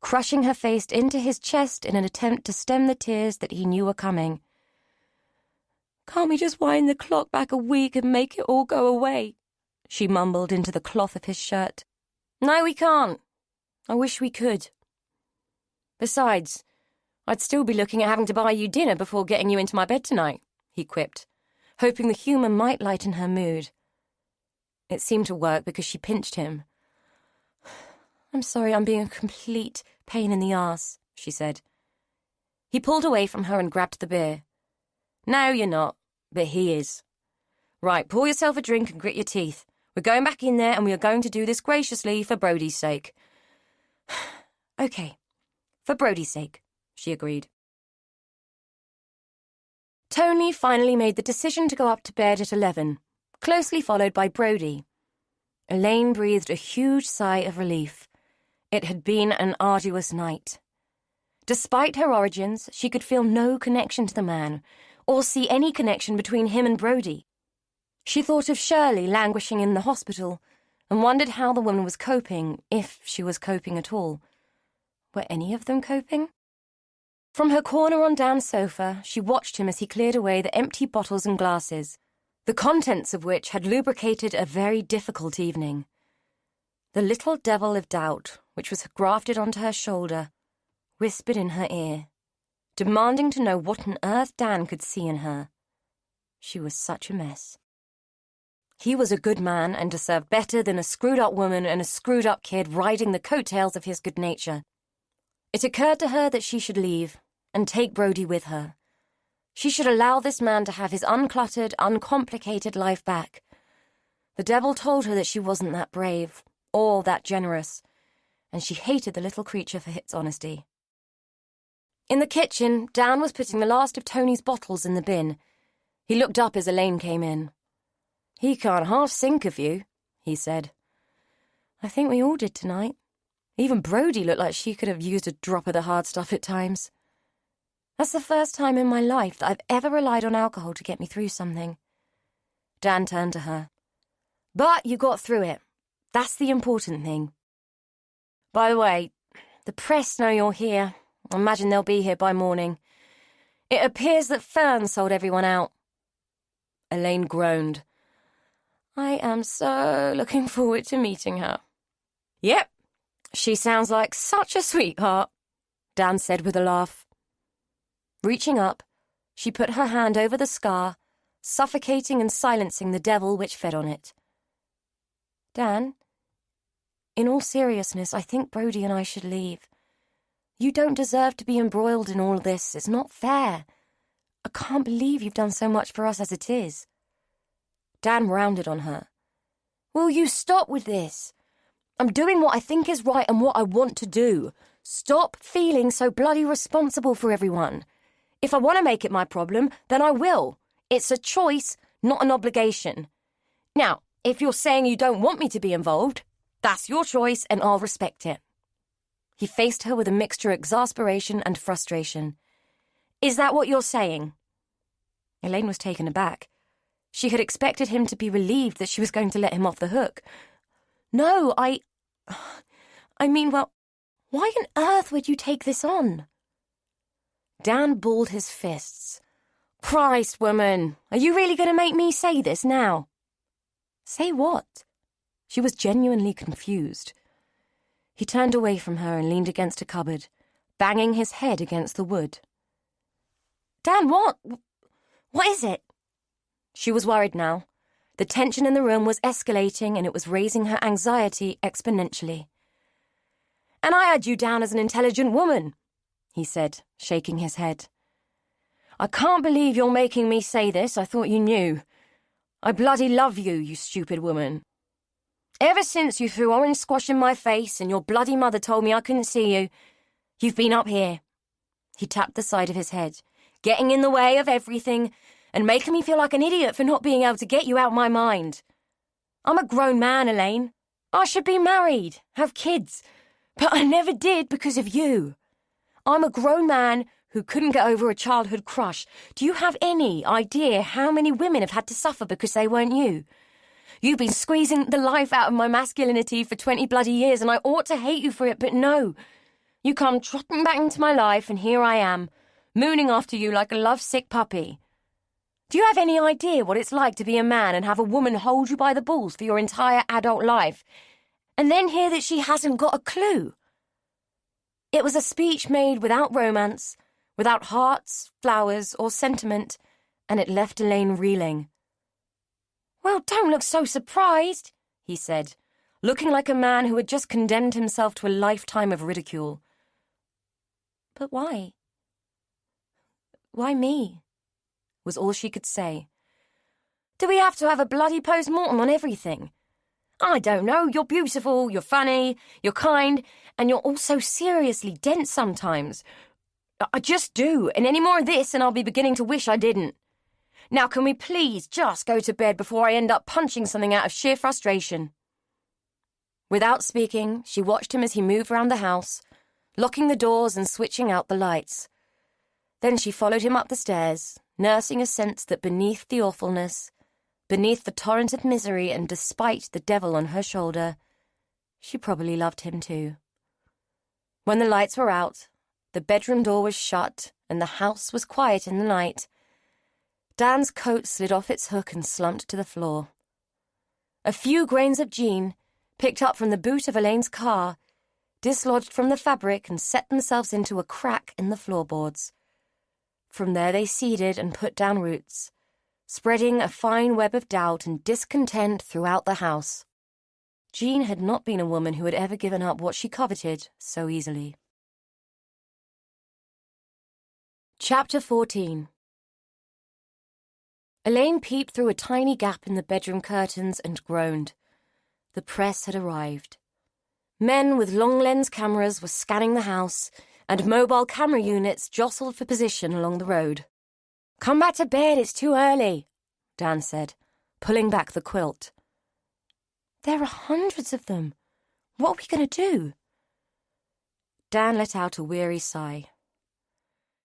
crushing her face into his chest in an attempt to stem the tears that he knew were coming. Can't we just wind the clock back a week and make it all go away? She mumbled into the cloth of his shirt. No, we can't. I wish we could. Besides, I'd still be looking at having to buy you dinner before getting you into my bed tonight, he quipped, hoping the humour might lighten her mood. It seemed to work because she pinched him. I'm sorry I'm being a complete pain in the arse, she said. He pulled away from her and grabbed the beer. No, you're not, but he is. Right, pour yourself a drink and grit your teeth. We're going back in there and we are going to do this graciously for Brodie's sake. Okay, for Brodie's sake, she agreed. Tony finally made the decision to go up to bed at 11, closely followed by Brodie. Elaine breathed a huge sigh of relief. It had been an arduous night. Despite her origins, she could feel no connection to the man, or see any connection between him and Brodie. She thought of Shirley languishing in the hospital and wondered how the woman was coping, if she was coping at all. Were any of them coping? From her corner on Dan's sofa, she watched him as he cleared away the empty bottles and glasses, the contents of which had lubricated a very difficult evening. The little devil of doubt, which was grafted onto her shoulder, whispered in her ear, demanding to know what on earth Dan could see in her. She was such a mess. He was a good man and deserved better than a screwed-up woman and a screwed-up kid riding the coattails of his good nature. It occurred to her that she should leave and take Brody with her. She should allow this man to have his uncluttered, uncomplicated life back. The devil told her that she wasn't that brave or that generous, and she hated the little creature for its honesty. In the kitchen, Dan was putting the last of Tony's bottles in the bin. He looked up as Elaine came in. "He can't half think of you," he said. "I think we all did tonight. Even Brody looked like she could have used a drop of the hard stuff at times. That's the first time in my life that I've ever relied on alcohol to get me through something." Dan turned to her. "But you got through it. That's the important thing. By the way, the press know you're here. I imagine they'll be here by morning. It appears that Fern sold everyone out." Elaine groaned. "I am so looking forward to meeting her." "Yep, she sounds like such a sweetheart," Dan said with a laugh. Reaching up, she put her hand over the scar, suffocating and silencing the devil which fed on it. "Dan, in all seriousness, I think Brody and I should leave. You don't deserve to be embroiled in all this. It's not fair. I can't believe you've done so much for us as it is." Dan rounded on her. "Will you stop with this? I'm doing what I think is right and what I want to do. Stop feeling so bloody responsible for everyone. If I want to make it my problem, then I will. It's a choice, not an obligation. Now, if you're saying you don't want me to be involved, that's your choice and I'll respect it." He faced her with a mixture of exasperation and frustration. "Is that what you're saying?" Elaine was taken aback. She had expected him to be relieved that she was going to let him off the hook. "No, I mean, well, why on earth would you take this on?" Dan balled his fists. "Christ, woman, are you really going to make me say this now?" "Say what?" She was genuinely confused. He turned away from her and leaned against a cupboard, banging his head against the wood. "Dan, what? What is it?" She was worried now. The tension in the room was escalating and it was raising her anxiety exponentially. "And I had you down as an intelligent woman," he said, shaking his head. "I can't believe you're making me say this. I thought you knew. I bloody love you, you stupid woman. Ever since you threw orange squash in my face and your bloody mother told me I couldn't see you, you've been up here." He tapped the side of his head, "getting in the way of everything and making me feel like an idiot for not being able to get you out my mind. I'm a grown man, Elaine. I should be married, have kids, but I never did because of you. I'm a grown man who couldn't get over a childhood crush. Do you have any idea how many women have had to suffer because they weren't you? You've been squeezing the life out of my masculinity for 20 bloody years and I ought to hate you for it, but no. You come trotting back into my life and here I am, mooning after you like a lovesick puppy. Do you have any idea what it's like to be a man and have a woman hold you by the balls for your entire adult life, and then hear that she hasn't got a clue?" It was a speech made without romance, without hearts, flowers, or sentiment, and it left Elaine reeling. "Well, don't look so surprised," he said, looking like a man who had just condemned himself to a lifetime of ridicule. "But why? Why me?" was all she could say. "Do we have to have a bloody post-mortem on everything? I don't know, you're beautiful, you're funny, you're kind, and you're also seriously dense sometimes. I just do, and any more of this and I'll be beginning to wish I didn't. Now can we please just go to bed before I end up punching something out of sheer frustration?" Without speaking, she watched him as he moved round the house, locking the doors and switching out the lights. Then she followed him up the stairs, nursing a sense that beneath the awfulness, Beneath the torrent of misery and despite the devil on her shoulder, she probably loved him too. When the lights were out, the bedroom door was shut, and the house was quiet in the night, Dan's coat slid off its hook and slumped to the floor. A few grains of jean, picked up from the boot of Elaine's car, dislodged from the fabric and set themselves into a crack in the floorboards. From there they seeded and put down roots, spreading a fine web of doubt and discontent throughout the house. Jean had not been a woman who had ever given up what she coveted so easily. Chapter 14. Elaine peeped through a tiny gap in the bedroom curtains and groaned. The press had arrived. Men with long-lens cameras were scanning the house, and mobile camera units jostled for position along the road. "Come back to bed, it's too early," Dan said, pulling back the quilt. "There are hundreds of them. What are we going to do?" Dan let out a weary sigh.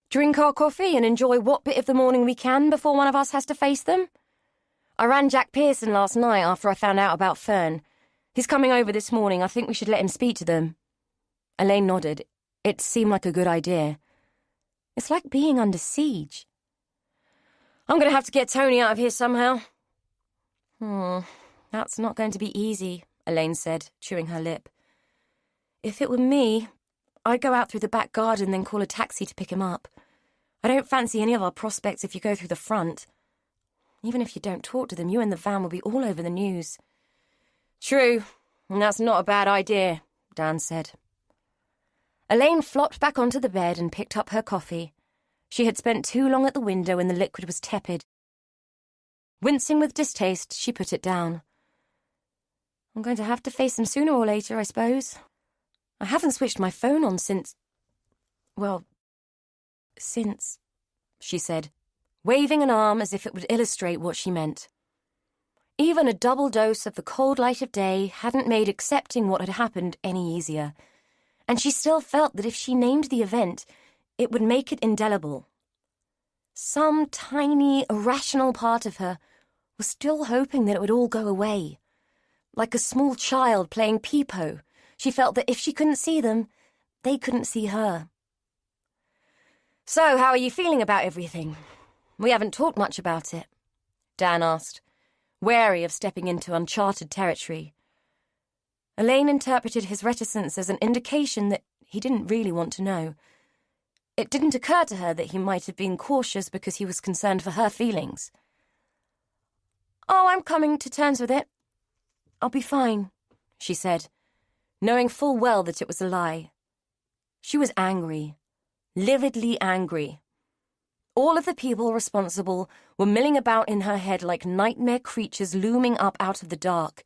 "Drink our coffee and enjoy what bit of the morning we can before one of us has to face them? I ran Jack Pearson last night after I found out about Fern. He's coming over this morning. I think we should let him speak to them." Elaine nodded. It seemed like a good idea. It's like being under siege. "I'm going to have to get Tony out of here somehow." That's not going to be easy," Elaine said, chewing her lip. "If it were me, I'd go out through the back garden, then call a taxi to pick him up. I don't fancy any of our prospects if you go through the front. Even if you don't talk to them, you and the van will be all over the news." "True, and that's not a bad idea," Dan said. Elaine flopped back onto the bed and picked up her coffee. She had spent too long at the window and the liquid was tepid. Wincing with distaste, she put it down. "I'm going to have to face them sooner or later, I suppose. I haven't switched my phone on since, she said, waving an arm as if it would illustrate what she meant. Even a double dose of the cold light of day hadn't made accepting what had happened any easier, and she still felt that if she named the event, it would make it indelible. Some tiny, irrational part of her was still hoping that it would all go away. Like a small child playing peep-o, she felt that if she couldn't see them, they couldn't see her. "So, how are you feeling about everything? We haven't talked much about it," Dan asked, wary of stepping into uncharted territory. Elaine interpreted his reticence as an indication that he didn't really want to know. It didn't occur to her that he might have been cautious because he was concerned for her feelings. "Oh, I'm coming to terms with it. I'll be fine," she said, knowing full well that it was a lie. She was angry, lividly angry. All of the people responsible were milling about in her head like nightmare creatures looming up out of the dark.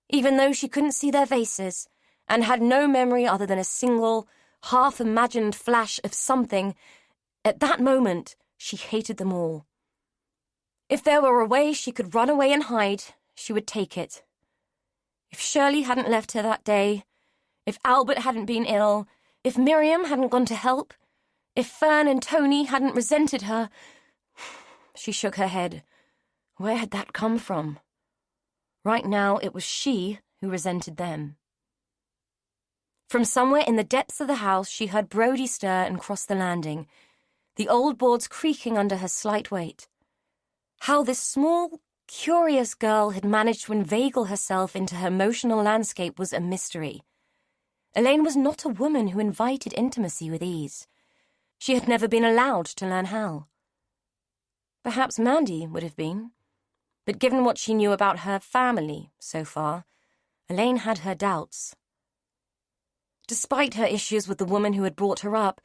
Even though she couldn't see their faces and had no memory other than a single, half-imagined flash of something, at that moment she hated them all. If there were a way she could run away and hide, she would take it. If Shirley hadn't left her that day, if Albert hadn't been ill, if Miriam hadn't gone to help, if Fern and Tony hadn't resented her... She shook her head. Where had that come from? Right now it was she who resented them. From somewhere in the depths of the house she heard Brodie stir and cross the landing, the old boards creaking under her slight weight. How this small, curious girl had managed to inveigle herself into her emotional landscape was a mystery. Elaine was not a woman who invited intimacy with ease. She had never been allowed to learn how. Perhaps Mandy would have been, but given what she knew about her family so far, Elaine had her doubts. Despite her issues with the woman who had brought her up,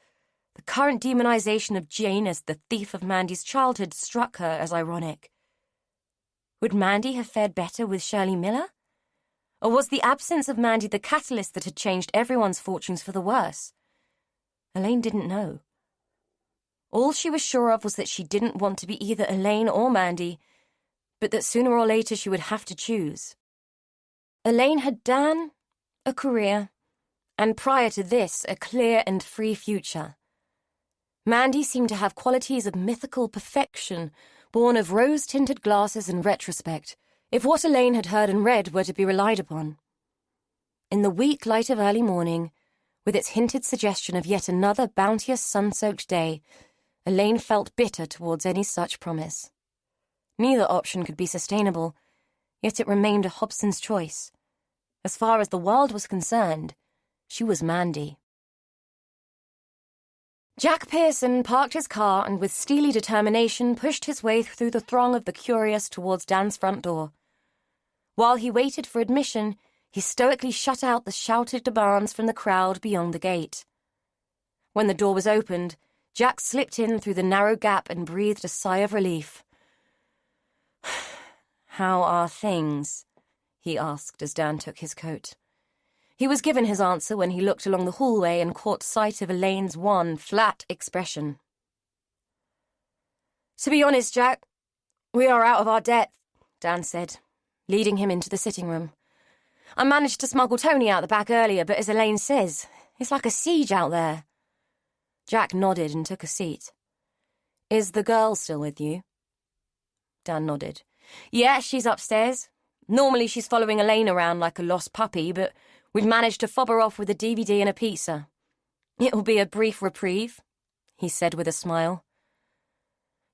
the current demonization of Jane as the thief of Mandy's childhood struck her as ironic. Would Mandy have fared better with Shirley Miller? Or was the absence of Mandy the catalyst that had changed everyone's fortunes for the worse? Elaine didn't know. All she was sure of was that she didn't want to be either Elaine or Mandy, but that sooner or later she would have to choose. Elaine had Dan, a career, and prior to this, a clear and free future. Mandy seemed to have qualities of mythical perfection, born of rose-tinted glasses in retrospect, if what Elaine had heard and read were to be relied upon. In the weak light of early morning, with its hinted suggestion of yet another bounteous sun-soaked day, Elaine felt bitter towards any such promise. Neither option could be sustainable, yet it remained a Hobson's choice. As far as the world was concerned, she was Mandy. Jack Pearson parked his car and with steely determination pushed his way through the throng of the curious towards Dan's front door. While he waited for admission, he stoically shut out the shouted demands from the crowd beyond the gate. When the door was opened, Jack slipped in through the narrow gap and breathed a sigh of relief. "How are things?" he asked as Dan took his coat. He was given his answer when he looked along the hallway and caught sight of Elaine's wan, flat expression. "To be honest, Jack, we are out of our depth," Dan said, leading him into the sitting room. "I managed to smuggle Tony out the back earlier, but as Elaine says, it's like a siege out there." Jack nodded and took a seat. "Is the girl still with you?" Dan nodded. "Yeah, she's upstairs. Normally she's following Elaine around like a lost puppy, but we've managed to fob her off with a DVD and a pizza. It'll be a brief reprieve," he said with a smile.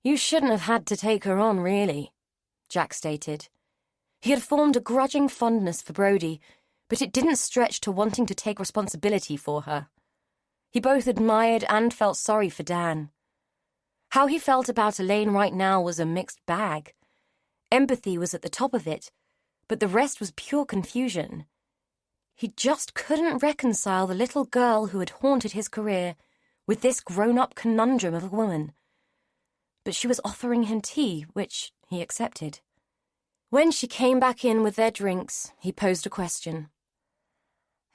"You shouldn't have had to take her on, really," Jack stated. He had formed a grudging fondness for Brody, but it didn't stretch to wanting to take responsibility for her. He both admired and felt sorry for Dan. How he felt about Elaine right now was a mixed bag. Empathy was at the top of it, but the rest was pure confusion. He just couldn't reconcile the little girl who had haunted his career with this grown-up conundrum of a woman. But she was offering him tea, which he accepted. When she came back in with their drinks, he posed a question.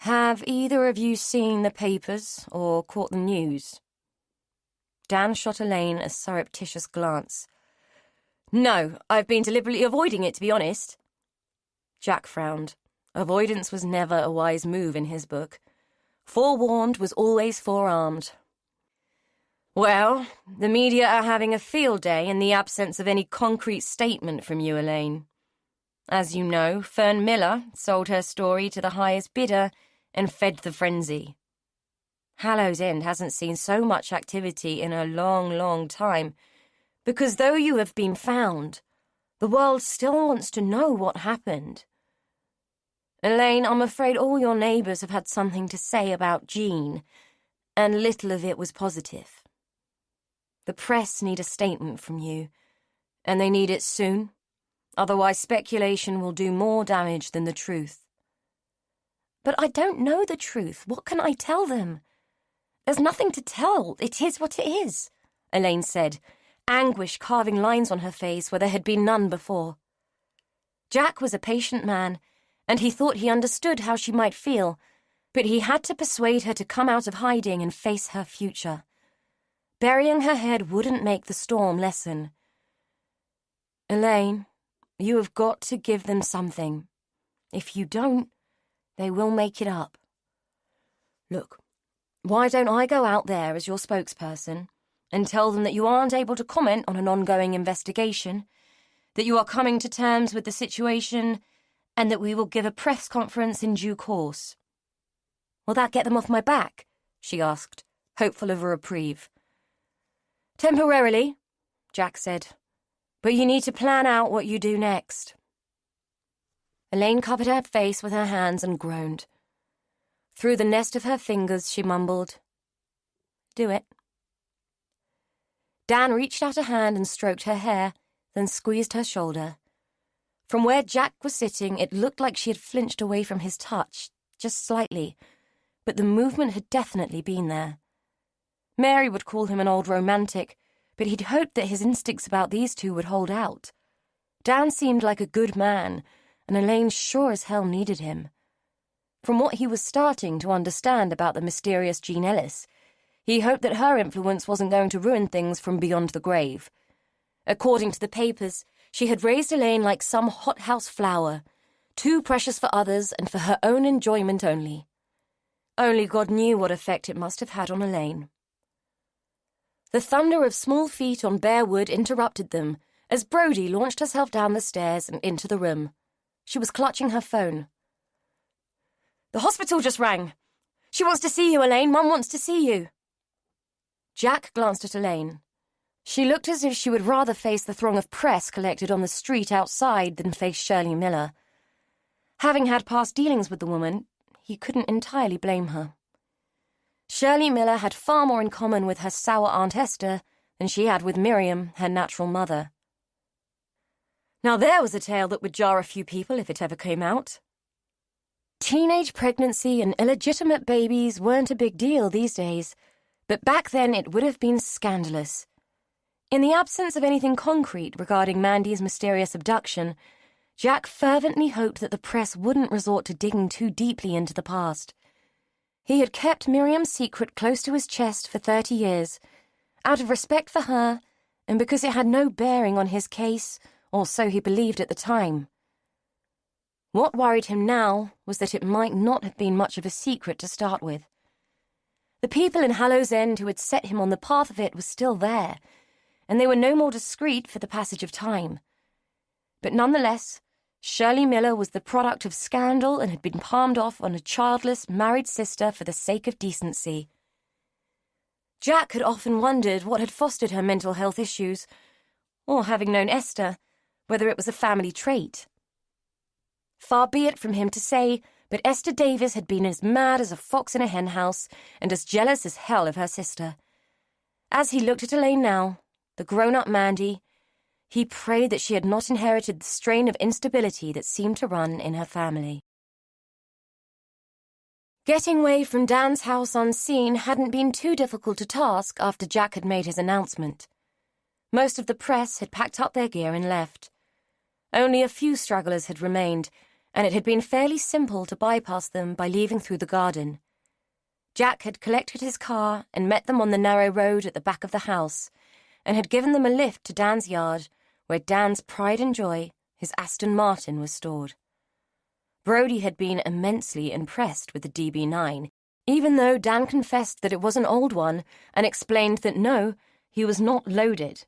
"Have either of you seen the papers or caught the news?" Dan shot Elaine a surreptitious glance. "No, I've been deliberately avoiding it, to be honest." Jack frowned. Avoidance was never a wise move in his book. Forewarned was always forearmed. "Well, the media are having a field day in the absence of any concrete statement from you, Elaine. As you know, Fern Miller sold her story to the highest bidder and fed the frenzy. Hallows End hasn't seen so much activity in a long, long time, because though you have been found, the world still wants to know what happened. Elaine, I'm afraid all your neighbours have had something to say about Jean, and little of it was positive. The press need a statement from you, and they need it soon. Otherwise, speculation will do more damage than the truth." "But I don't know the truth. What can I tell them?" "There's nothing to tell. It is what it is," Elaine said, anguish carving lines on her face where there had been none before. Jack was a patient man, and he thought he understood how she might feel, but he had to persuade her to come out of hiding and face her future. Burying her head wouldn't make the storm lessen. "Elaine, you have got to give them something. If you don't, they will make it up. Look, why don't I go out there as your spokesperson and tell them that you aren't able to comment on an ongoing investigation, that you are coming to terms with the situation, and that we will give a press conference in due course." "Will that get them off my back?" she asked, hopeful of a reprieve. "Temporarily," Jack said. "But you need to plan out what you do next." Elaine covered her face with her hands and groaned. Through the nest of her fingers, she mumbled, "Do it." Dan reached out a hand and stroked her hair, then squeezed her shoulder. From where Jack was sitting, it looked like she had flinched away from his touch, just slightly, but the movement had definitely been there. Mary would call him an old romantic, but he'd hoped that his instincts about these two would hold out. Dan seemed like a good man, and Elaine sure as hell needed him. From what he was starting to understand about the mysterious Jean Ellis, he hoped that her influence wasn't going to ruin things from beyond the grave. According to the papers, she had raised Elaine like some hothouse flower, too precious for others and for her own enjoyment only. Only God knew what effect it must have had on Elaine. The thunder of small feet on bare wood interrupted them as Brodie launched herself down the stairs and into the room. She was clutching her phone. "The hospital just rang. She wants to see you, Elaine. Mum wants to see you." Jack glanced at Elaine. She looked as if she would rather face the throng of press collected on the street outside than face Shirley Miller. Having had past dealings with the woman, he couldn't entirely blame her. Shirley Miller had far more in common with her sour Aunt Esther than she had with Miriam, her natural mother. Now there was a tale that would jar a few people if it ever came out. Teenage pregnancy and illegitimate babies weren't a big deal these days, but back then it would have been scandalous. In the absence of anything concrete regarding Mandy's mysterious abduction, Jack fervently hoped that the press wouldn't resort to digging too deeply into the past. He had kept Miriam's secret close to his chest for 30 years, out of respect for her and because it had no bearing on his case, or so he believed at the time. What worried him now was that it might not have been much of a secret to start with. The people in Hallows End who had set him on the path of it were still there, and they were no more discreet for the passage of time. But nonetheless, Shirley Miller was the product of scandal and had been palmed off on a childless, married sister for the sake of decency. Jack had often wondered what had fostered her mental health issues, or, having known Esther, whether it was a family trait. Far be it from him to say, but Esther Davis had been as mad as a fox in a henhouse and as jealous as hell of her sister. As he looked at Elaine now, the grown-up Mandy, he prayed that she had not inherited the strain of instability that seemed to run in her family. Getting away from Dan's house unseen hadn't been too difficult a task after Jack had made his announcement. Most of the press had packed up their gear and left. Only a few stragglers had remained, and it had been fairly simple to bypass them by leaving through the garden. Jack had collected his car and met them on the narrow road at the back of the house, and had given them a lift to Dan's yard, where Dan's pride and joy, his Aston Martin, was stored. Brodie had been immensely impressed with the DB9, even though Dan confessed that it was an old one and explained that no, he was not loaded.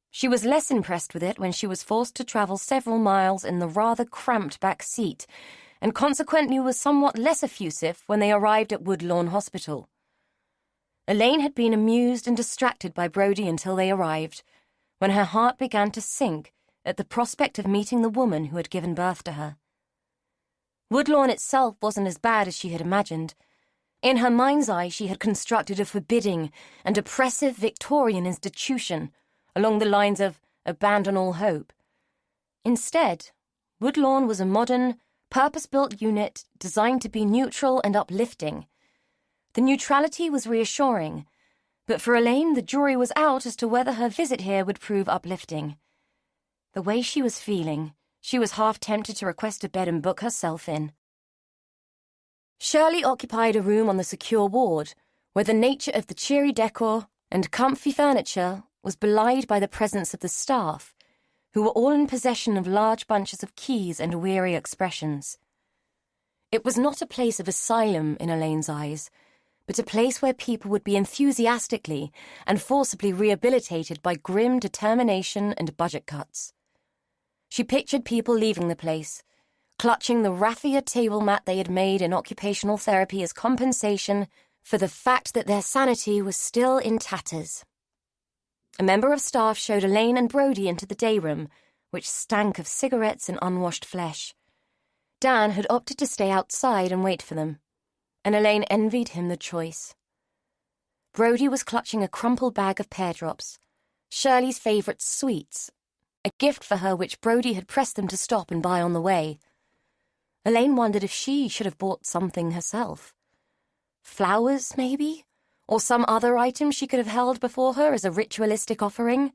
She was less impressed with it when she was forced to travel several miles in the rather cramped back seat, and consequently was somewhat less effusive when they arrived at Woodlawn Hospital. Elaine had been amused and distracted by Brodie until they arrived, when her heart began to sink at the prospect of meeting the woman who had given birth to her. Woodlawn itself wasn't as bad as she had imagined. In her mind's eye, she had constructed a forbidding and oppressive Victorian institution along the lines of abandon all hope. Instead, Woodlawn was a modern, purpose-built unit designed to be neutral and uplifting. The neutrality was reassuring, but for Elaine the jury was out as to whether her visit here would prove uplifting. The way she was feeling, she was half tempted to request a bed and book herself in. Shirley occupied a room on the secure ward, where the nature of the cheery decor and comfy furniture was belied by the presence of the staff, who were all in possession of large bunches of keys and weary expressions. It was not a place of asylum in Elaine's eyes, but a place where people would be enthusiastically and forcibly rehabilitated by grim determination and budget cuts. She pictured people leaving the place, clutching the raffia table mat they had made in occupational therapy as compensation for the fact that their sanity was still in tatters. A member of staff showed Elaine and Brodie into the day room, which stank of cigarettes and unwashed flesh. Dan had opted to stay outside and wait for them, and Elaine envied him the choice. Brodie was clutching a crumpled bag of pear drops, Shirley's favourite sweets, a gift for her which Brodie had pressed them to stop and buy on the way. Elaine wondered if she should have bought something herself. Flowers, maybe? Or some other item she could have held before her as a ritualistic offering?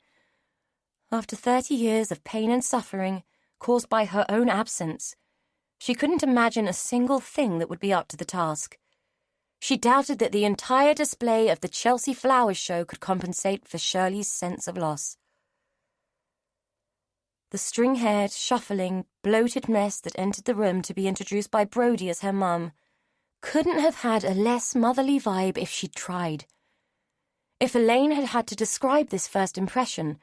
After 30 years of pain and suffering caused by her own absence, she couldn't imagine a single thing that would be up to the task. She doubted that the entire display of the Chelsea Flowers Show could compensate for Shirley's sense of loss. The string-haired, shuffling, bloated mess that entered the room to be introduced by Brodie as her mum couldn't have had a less motherly vibe if she'd tried. If Elaine had had to describe this first impression,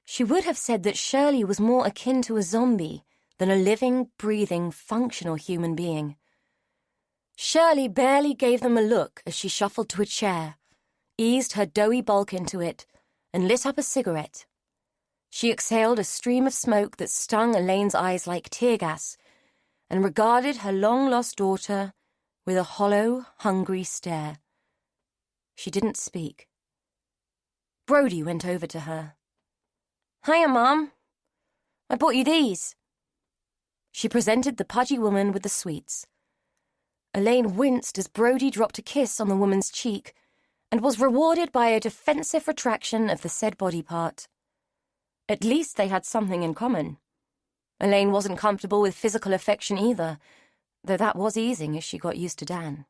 She would have said that Shirley was more akin to a zombie than a living, breathing, functional human being. Shirley barely gave them a look as she shuffled to a chair, eased her doughy bulk into it, and lit up a cigarette. She exhaled a stream of smoke that stung Elaine's eyes like tear gas, and regarded her long-lost daughter with a hollow, hungry stare. She didn't speak. Brody went over to her. "Hiya, Mum. I bought you these." She presented the pudgy woman with the sweets. Elaine winced as Brody dropped a kiss on the woman's cheek and was rewarded by a defensive retraction of the said body part. At least they had something in common. Elaine wasn't comfortable with physical affection either, though that was easing as she got used to Dan.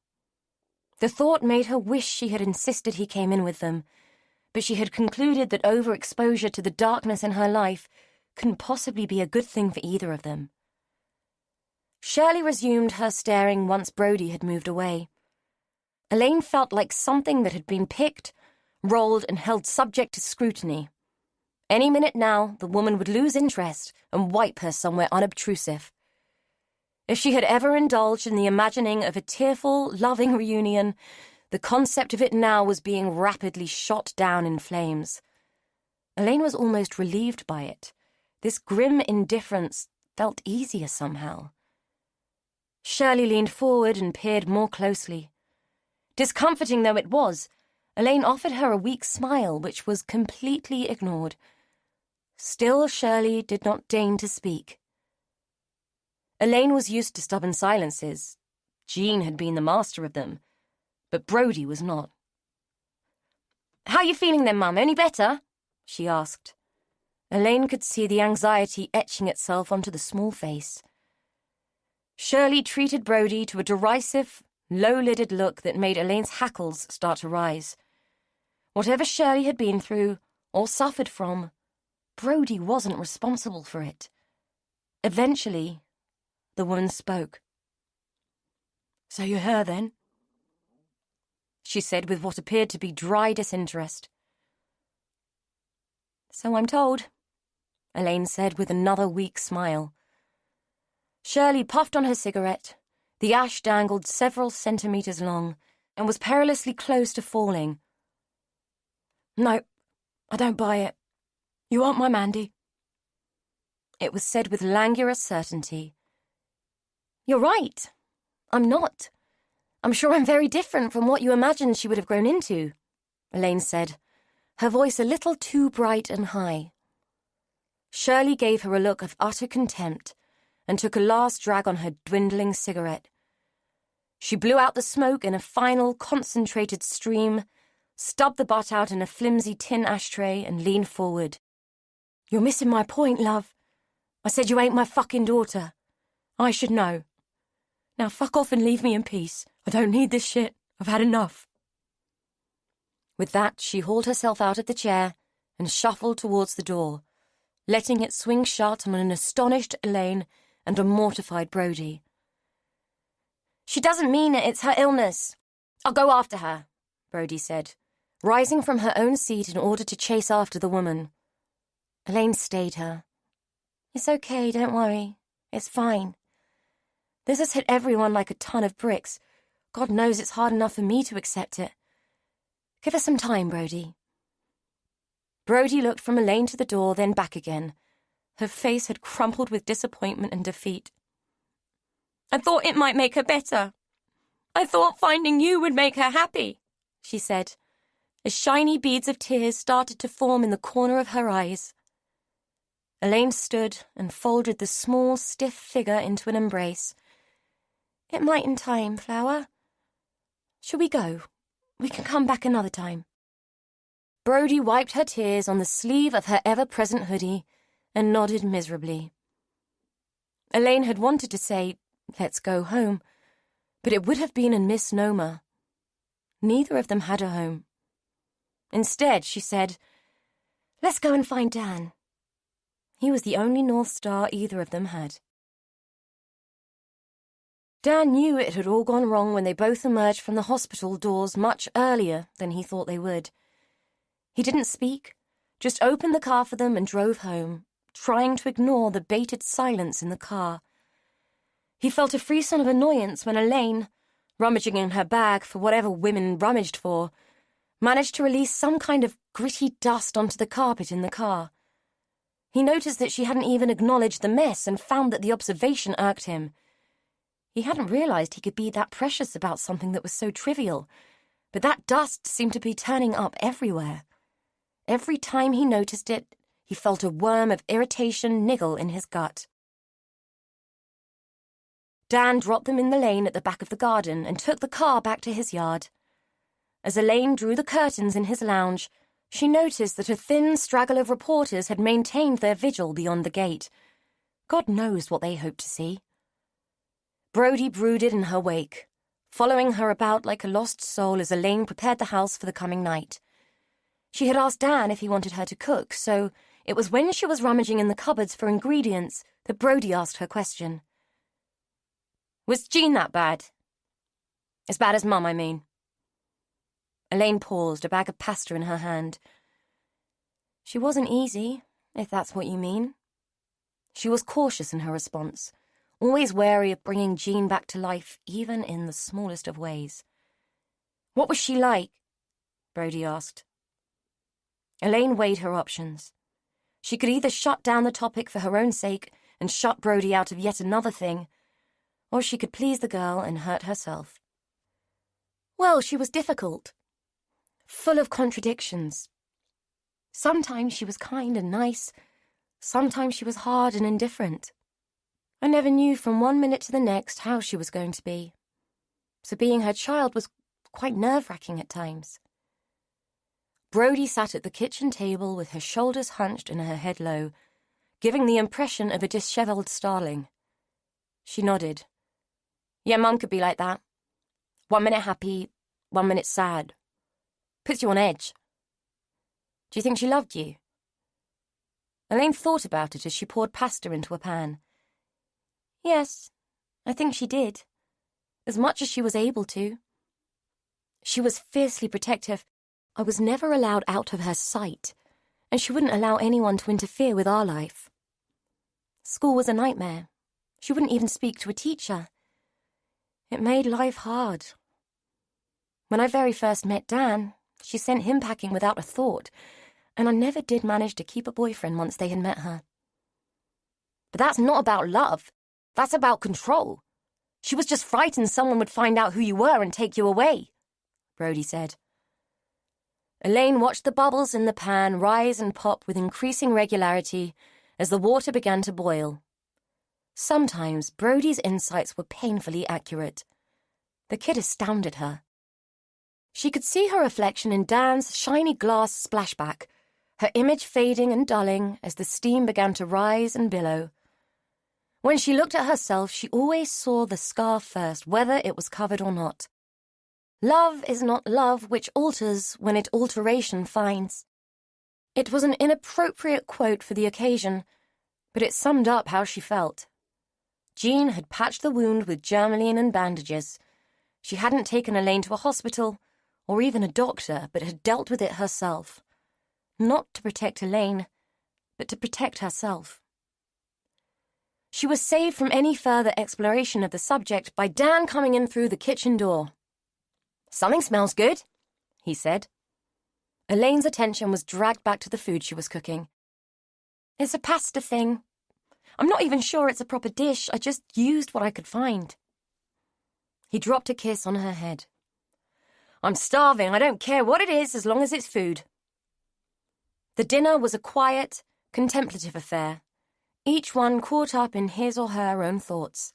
The thought made her wish she had insisted he came in with them, but she had concluded that overexposure to the darkness in her life couldn't possibly be a good thing for either of them. Shirley resumed her staring once Brody had moved away. Elaine felt like something that had been picked, rolled, and held subject to scrutiny. Any minute now, the woman would lose interest and wipe her somewhere unobtrusive. If she had ever indulged in the imagining of a tearful, loving reunion, the concept of it now was being rapidly shot down in flames. Elaine was almost relieved by it. This grim indifference felt easier somehow. Shirley leaned forward and peered more closely. Discomforting though it was, Elaine offered her a weak smile, which was completely ignored. Still, Shirley did not deign to speak. Elaine was used to stubborn silences. Jean had been the master of them, but Brody was not. "How you feeling then, Mum? Any better?" she asked. Elaine could see the anxiety etching itself onto the small face. Shirley treated Brody to a derisive, low-lidded look that made Elaine's hackles start to rise. Whatever Shirley had been through, or suffered from, Brody wasn't responsible for it. Eventually, the woman spoke. "So you're her, then?" she said with what appeared to be dry disinterest. "So I'm told," Elaine said with another weak smile. Shirley puffed on her cigarette. The ash dangled several centimeters long and was perilously close to falling. "No, I don't buy it. You aren't my Mandy." It was said with languorous certainty. "You're right. I'm not. I'm sure I'm very different from what you imagined she would have grown into," Elaine said, her voice a little too bright and high. Shirley gave her a look of utter contempt and took a last drag on her dwindling cigarette. She blew out the smoke in a final, concentrated stream, stubbed the butt out in a flimsy tin ashtray, and leaned forward. "You're missing my point, love. I said you ain't my fucking daughter. I should know. Now fuck off and leave me in peace. I don't need this shit. I've had enough." With that, she hauled herself out of the chair and shuffled towards the door, letting it swing shut on an astonished Elaine and a mortified Brody. "She doesn't mean it. It's her illness. I'll go after her," Brody said, rising from her own seat in order to chase after the woman. Elaine stayed her. "It's okay, don't worry. It's fine. This has hit everyone like a ton of bricks. God knows it's hard enough for me to accept it. Give us some time, Brody." Brody looked from Elaine to the door, then back again. Her face had crumpled with disappointment and defeat. "I thought it might make her better. I thought finding you would make her happy," she said, as shiny beads of tears started to form in the corner of her eyes. Elaine stood and folded the small, stiff figure into an embrace. "It might in time, Flower. Shall we go? We can come back another time." Brody wiped her tears on the sleeve of her ever-present hoodie and nodded miserably. Elaine had wanted to say, "Let's go home," but it would have been a misnomer. Neither of them had a home. Instead, she said, "Let's go and find Dan." He was the only North Star either of them had. Dan knew it had all gone wrong when they both emerged from the hospital doors much earlier than he thought they would. He didn't speak, just opened the car for them and drove home, trying to ignore the bated silence in the car. He felt a frisson of annoyance when Elaine, rummaging in her bag for whatever women rummaged for, managed to release some kind of gritty dust onto the carpet in the car. He noticed that she hadn't even acknowledged the mess and found that the observation irked him. He hadn't realized he could be that precious about something that was so trivial, but that dust seemed to be turning up everywhere. Every time he noticed it, he felt a worm of irritation niggle in his gut. Dan dropped them in the lane at the back of the garden and took the car back to his yard. As Elaine drew the curtains in his lounge, she noticed that a thin straggle of reporters had maintained their vigil beyond the gate. God knows what they hoped to see. Brody brooded in her wake, following her about like a lost soul as Elaine prepared the house for the coming night. She had asked Dan if he wanted her to cook, so it was when she was rummaging in the cupboards for ingredients that Brody asked her question. Was Jean that bad? As bad as Mum, I mean. Elaine paused, a bag of pasta in her hand. She wasn't easy, if that's what you mean. She was cautious in her response, always wary of bringing Jean back to life, even in the smallest of ways. What was she like? Brody asked. Elaine weighed her options. She could either shut down the topic for her own sake and shut Brody out of yet another thing, or she could please the girl and hurt herself. Well, she was difficult, full of contradictions. Sometimes she was kind and nice, sometimes she was hard and indifferent. I never knew from one minute to the next how she was going to be, so being her child was quite nerve-wracking at times. Brody sat at the kitchen table with her shoulders hunched and her head low, giving the impression of a dishevelled starling. She nodded. Yeah, Mum could be like that. 1 minute happy, 1 minute sad. Puts you on edge. Do you think she loved you? Elaine thought about it as she poured pasta into a pan. Yes, I think she did. As much as she was able to. She was fiercely protective. I was never allowed out of her sight, and she wouldn't allow anyone to interfere with our life. School was a nightmare. She wouldn't even speak to a teacher. It made life hard. When I very first met Dan, she sent him packing without a thought, and I never did manage to keep a boyfriend once they had met her. But that's not about love. That's about control. She was just frightened someone would find out who you were and take you away, Brody said. Elaine watched the bubbles in the pan rise and pop with increasing regularity as the water began to boil. Sometimes Brody's insights were painfully accurate. The kid astounded her. She could see her reflection in Dan's shiny glass splashback, her image fading and dulling as the steam began to rise and billow. When she looked at herself, she always saw the scar first, whether it was covered or not. Love is not love which alters when it alteration finds. It was an inappropriate quote for the occasion, but it summed up how she felt. Jean had patched the wound with Germaline and bandages. She hadn't taken Elaine to a hospital, or even a doctor, but had dealt with it herself. Not to protect Elaine, but to protect herself. She was saved from any further exploration of the subject by Dan coming in through the kitchen door. "Something smells good," he said. Elaine's attention was dragged back to the food she was cooking. "It's a pasta thing. I'm not even sure it's a proper dish. I just used what I could find." He dropped a kiss on her head. "I'm starving. I don't care what it is as long as it's food." The dinner was a quiet, contemplative affair, each one caught up in his or her own thoughts.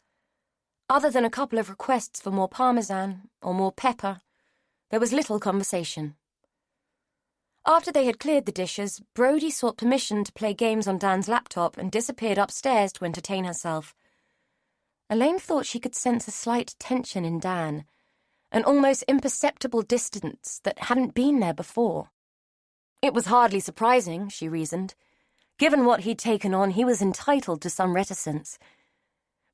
Other than a couple of requests for more parmesan or more pepper, there was little conversation. After they had cleared the dishes, Brody sought permission to play games on Dan's laptop and disappeared upstairs to entertain herself. Elaine thought she could sense a slight tension in Dan, an almost imperceptible distance that hadn't been there before. It was hardly surprising, she reasoned. Given what he'd taken on, he was entitled to some reticence.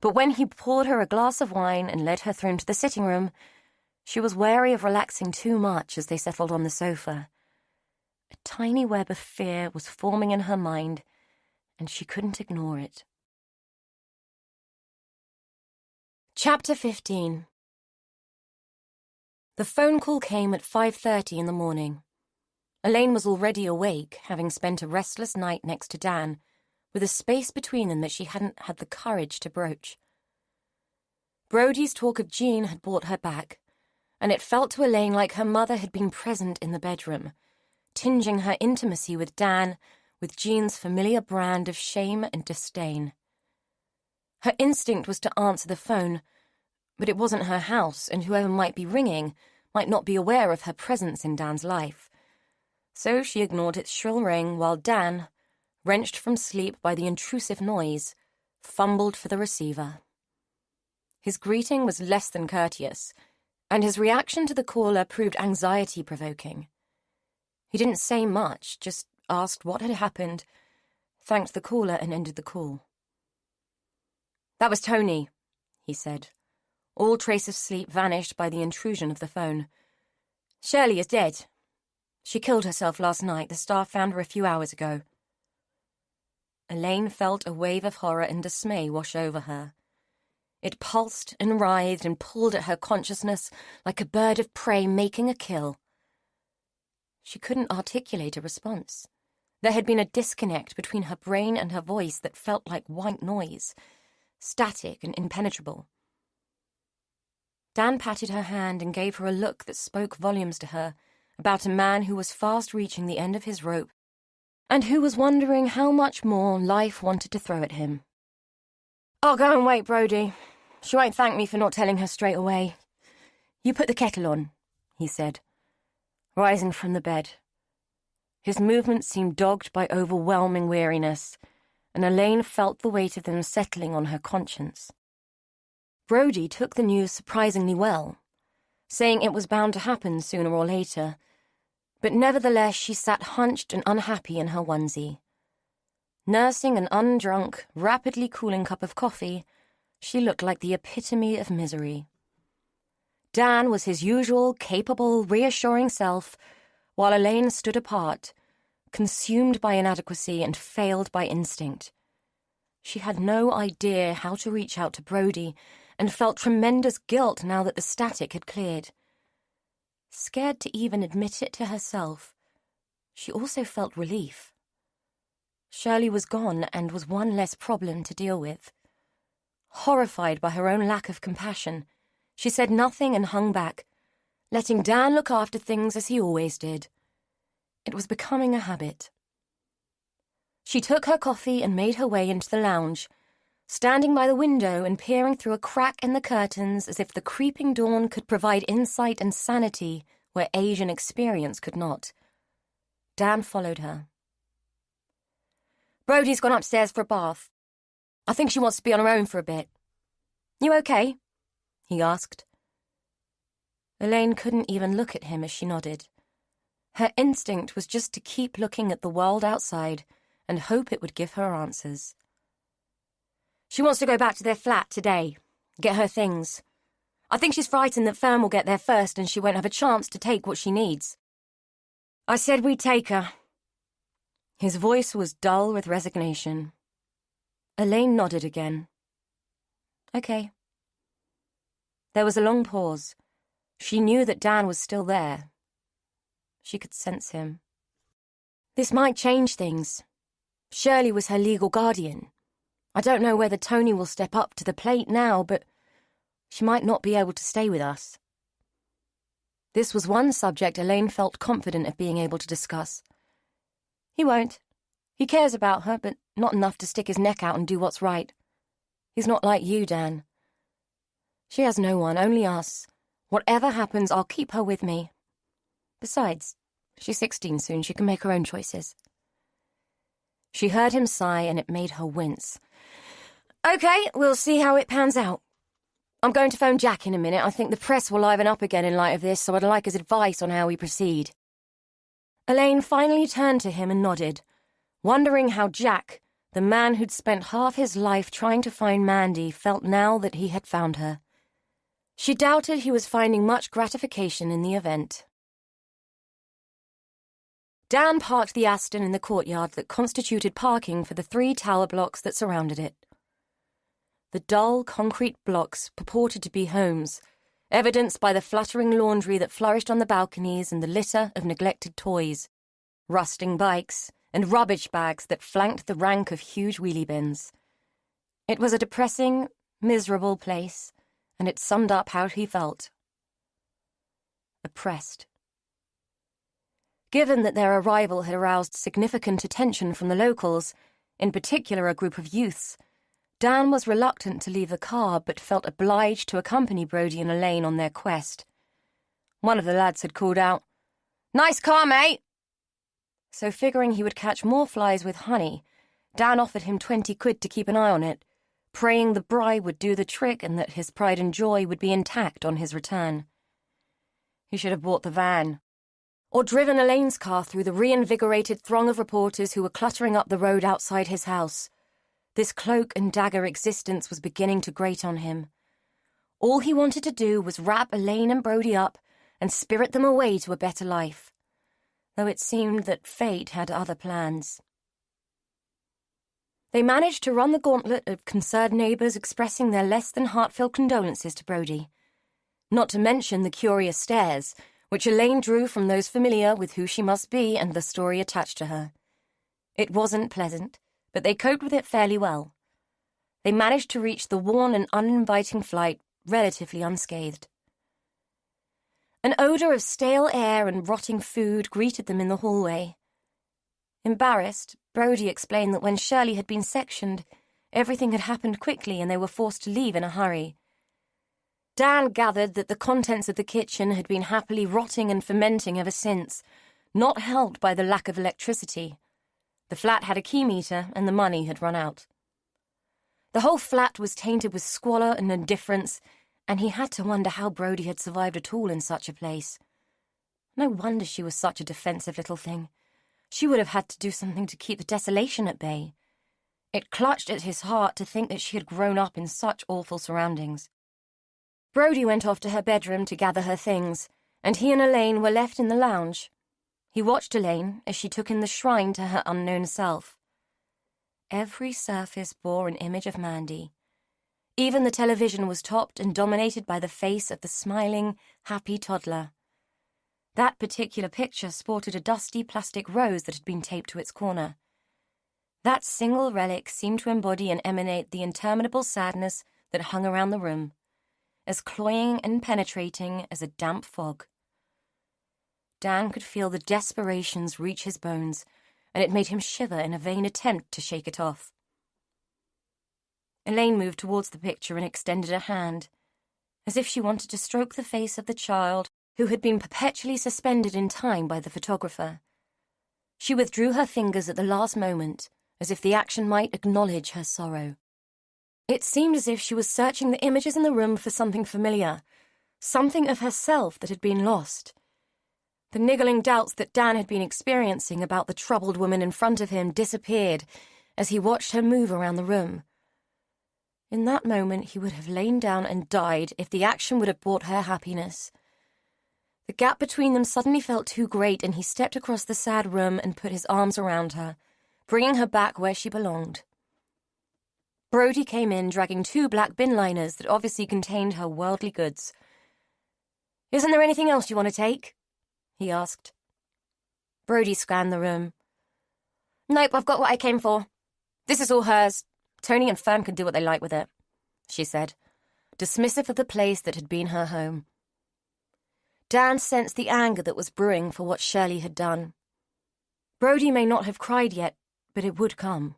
But when he poured her a glass of wine and led her through into the sitting room, she was wary of relaxing too much as they settled on the sofa. A tiny web of fear was forming in her mind, and she couldn't ignore it. Chapter 15. The phone call came at 5:30 in the morning. Elaine was already awake, having spent a restless night next to Dan, with a space between them that she hadn't had the courage to broach. Brody's talk of Jean had brought her back, and it felt to Elaine like her mother had been present in the bedroom, tinging her intimacy with Dan with Jean's familiar brand of shame and disdain. Her instinct was to answer the phone, but it wasn't her house, and whoever might be ringing might not be aware of her presence in Dan's life. So she ignored its shrill ring while Dan, wrenched from sleep by the intrusive noise, fumbled for the receiver. His greeting was less than courteous, and his reaction to the caller proved anxiety-provoking. He didn't say much, just asked what had happened, thanked the caller, and ended the call. "That was Tony," he said. All trace of sleep vanished by the intrusion of the phone. "Shirley is dead. She killed herself last night. The staff found her a few hours ago." Elaine felt a wave of horror and dismay wash over her. It pulsed and writhed and pulled at her consciousness like a bird of prey making a kill. She couldn't articulate a response. There had been a disconnect between her brain and her voice that felt like white noise, static and impenetrable. Dan patted her hand and gave her a look that spoke volumes to her about a man who was fast reaching the end of his rope and who was wondering how much more life wanted to throw at him. "I'll go and wait, Brody. She won't thank me for not telling her straight away. You put the kettle on," he said, rising from the bed. His movements seemed dogged by overwhelming weariness, and Elaine felt the weight of them settling on her conscience. Brody took the news surprisingly well, saying it was bound to happen sooner or later, but nevertheless she sat hunched and unhappy in her onesie. Nursing an undrunk, rapidly cooling cup of coffee, she looked like the epitome of misery. Dan was his usual, capable, reassuring self, while Elaine stood apart, consumed by inadequacy and failed by instinct. She had no idea how to reach out to Brody and felt tremendous guilt now that the static had cleared. Scared to even admit it to herself, she also felt relief. Shirley was gone and was one less problem to deal with. Horrified by her own lack of compassion, she said nothing and hung back, letting Dan look after things as he always did. It was becoming a habit. She took her coffee and made her way into the lounge, standing by the window and peering through a crack in the curtains as if the creeping dawn could provide insight and sanity where age and experience could not. Dan followed her. "Brody's gone upstairs for a bath. I think she wants to be on her own for a bit. You okay?" he asked. Elaine couldn't even look at him as she nodded. Her instinct was just to keep looking at the world outside and hope it would give her answers. "She wants to go back to their flat today, get her things. I think she's frightened that Fern will get there first and she won't have a chance to take what she needs. I said we'd take her." His voice was dull with resignation. Elaine nodded again. "Okay." There was a long pause. She knew that Dan was still there. She could sense him. "This might change things. Shirley was her legal guardian. I don't know whether Tony will step up to the plate now, but she might not be able to stay with us." This was one subject Elaine felt confident of being able to discuss. "He won't. He cares about her, but not enough to stick his neck out and do what's right. He's not like you, Dan. She has no one, only us. Whatever happens, I'll keep her with me. Besides, she's 16 soon. She can make her own choices." She heard him sigh, and it made her wince. "Okay, we'll see how it pans out. I'm going to phone Jack in a minute. I think the press will liven up again in light of this, so I'd like his advice on how we proceed." Elaine finally turned to him and nodded, wondering how Jack, the man who'd spent half his life trying to find Mandy, felt now that he had found her. She doubted he was finding much gratification in the event. Dan parked the Aston in the courtyard that constituted parking for the 3 tower blocks that surrounded it. The dull concrete blocks purported to be homes, evidenced by the fluttering laundry that flourished on the balconies and the litter of neglected toys, rusting bikes, and rubbish bags that flanked the rank of huge wheelie bins. It was a depressing, miserable place, and it summed up how he felt. Oppressed. Given that their arrival had aroused significant attention from the locals, in particular a group of youths, Dan was reluctant to leave the car but felt obliged to accompany Brody and Elaine on their quest. One of the lads had called out, "Nice car, mate!" So figuring he would catch more flies with honey, Dan offered him 20 quid to keep an eye on it, praying the bribe would do the trick and that his pride and joy would be intact on his return. He should have bought the van, or driven Elaine's car through the reinvigorated throng of reporters who were cluttering up the road outside his house. This cloak and dagger existence was beginning to grate on him. All he wanted to do was wrap Elaine and Brody up and spirit them away to a better life, though it seemed that fate had other plans. They managed to run the gauntlet of concerned neighbours expressing their less than heartfelt condolences to Brody, not to mention the curious stares which Elaine drew from those familiar with who she must be and the story attached to her. It wasn't pleasant, but they coped with it fairly well. They managed to reach the worn and uninviting flight relatively unscathed. An odour of stale air and rotting food greeted them in the hallway. Embarrassed, Brody explained that when Shirley had been sectioned, everything had happened quickly and they were forced to leave in a hurry. Dan gathered that the contents of the kitchen had been happily rotting and fermenting ever since, not helped by the lack of electricity. The flat had a key meter and the money had run out. The whole flat was tainted with squalor and indifference, and he had to wonder how Brody had survived at all in such a place. No wonder she was such a defensive little thing. She would have had to do something to keep the desolation at bay. It clutched at his heart to think that she had grown up in such awful surroundings. Brody went off to her bedroom to gather her things, and he and Elaine were left in the lounge. He watched Elaine as she took in the shrine to her unknown self. Every surface bore an image of Mandy. Even the television was topped and dominated by the face of the smiling, happy toddler. That particular picture sported a dusty plastic rose that had been taped to its corner. That single relic seemed to embody and emanate the interminable sadness that hung around the room, as cloying and penetrating as a damp fog. Dan could feel the desperations reach his bones, and it made him shiver in a vain attempt to shake it off. Elaine moved towards the picture and extended a hand, as if she wanted to stroke the face of the child who had been perpetually suspended in time by the photographer. She withdrew her fingers at the last moment, as if the action might acknowledge her sorrow. It seemed as if she was searching the images in the room for something familiar, something of herself that had been lost. The niggling doubts that Dan had been experiencing about the troubled woman in front of him disappeared as he watched her move around the room. In that moment, he would have lain down and died if the action would have brought her happiness. The gap between them suddenly felt too great, and he stepped across the sad room and put his arms around her, bringing her back where she belonged. Brody came in, dragging 2 black bin liners that obviously contained her worldly goods. "Isn't there anything else you want to take?" he asked. Brody scanned the room. "Nope, I've got what I came for. This is all hers. Tony and Fern can do what they like with it," she said, dismissive of the place that had been her home. Dan sensed the anger that was brewing for what Shirley had done. Brody may not have cried yet, but it would come.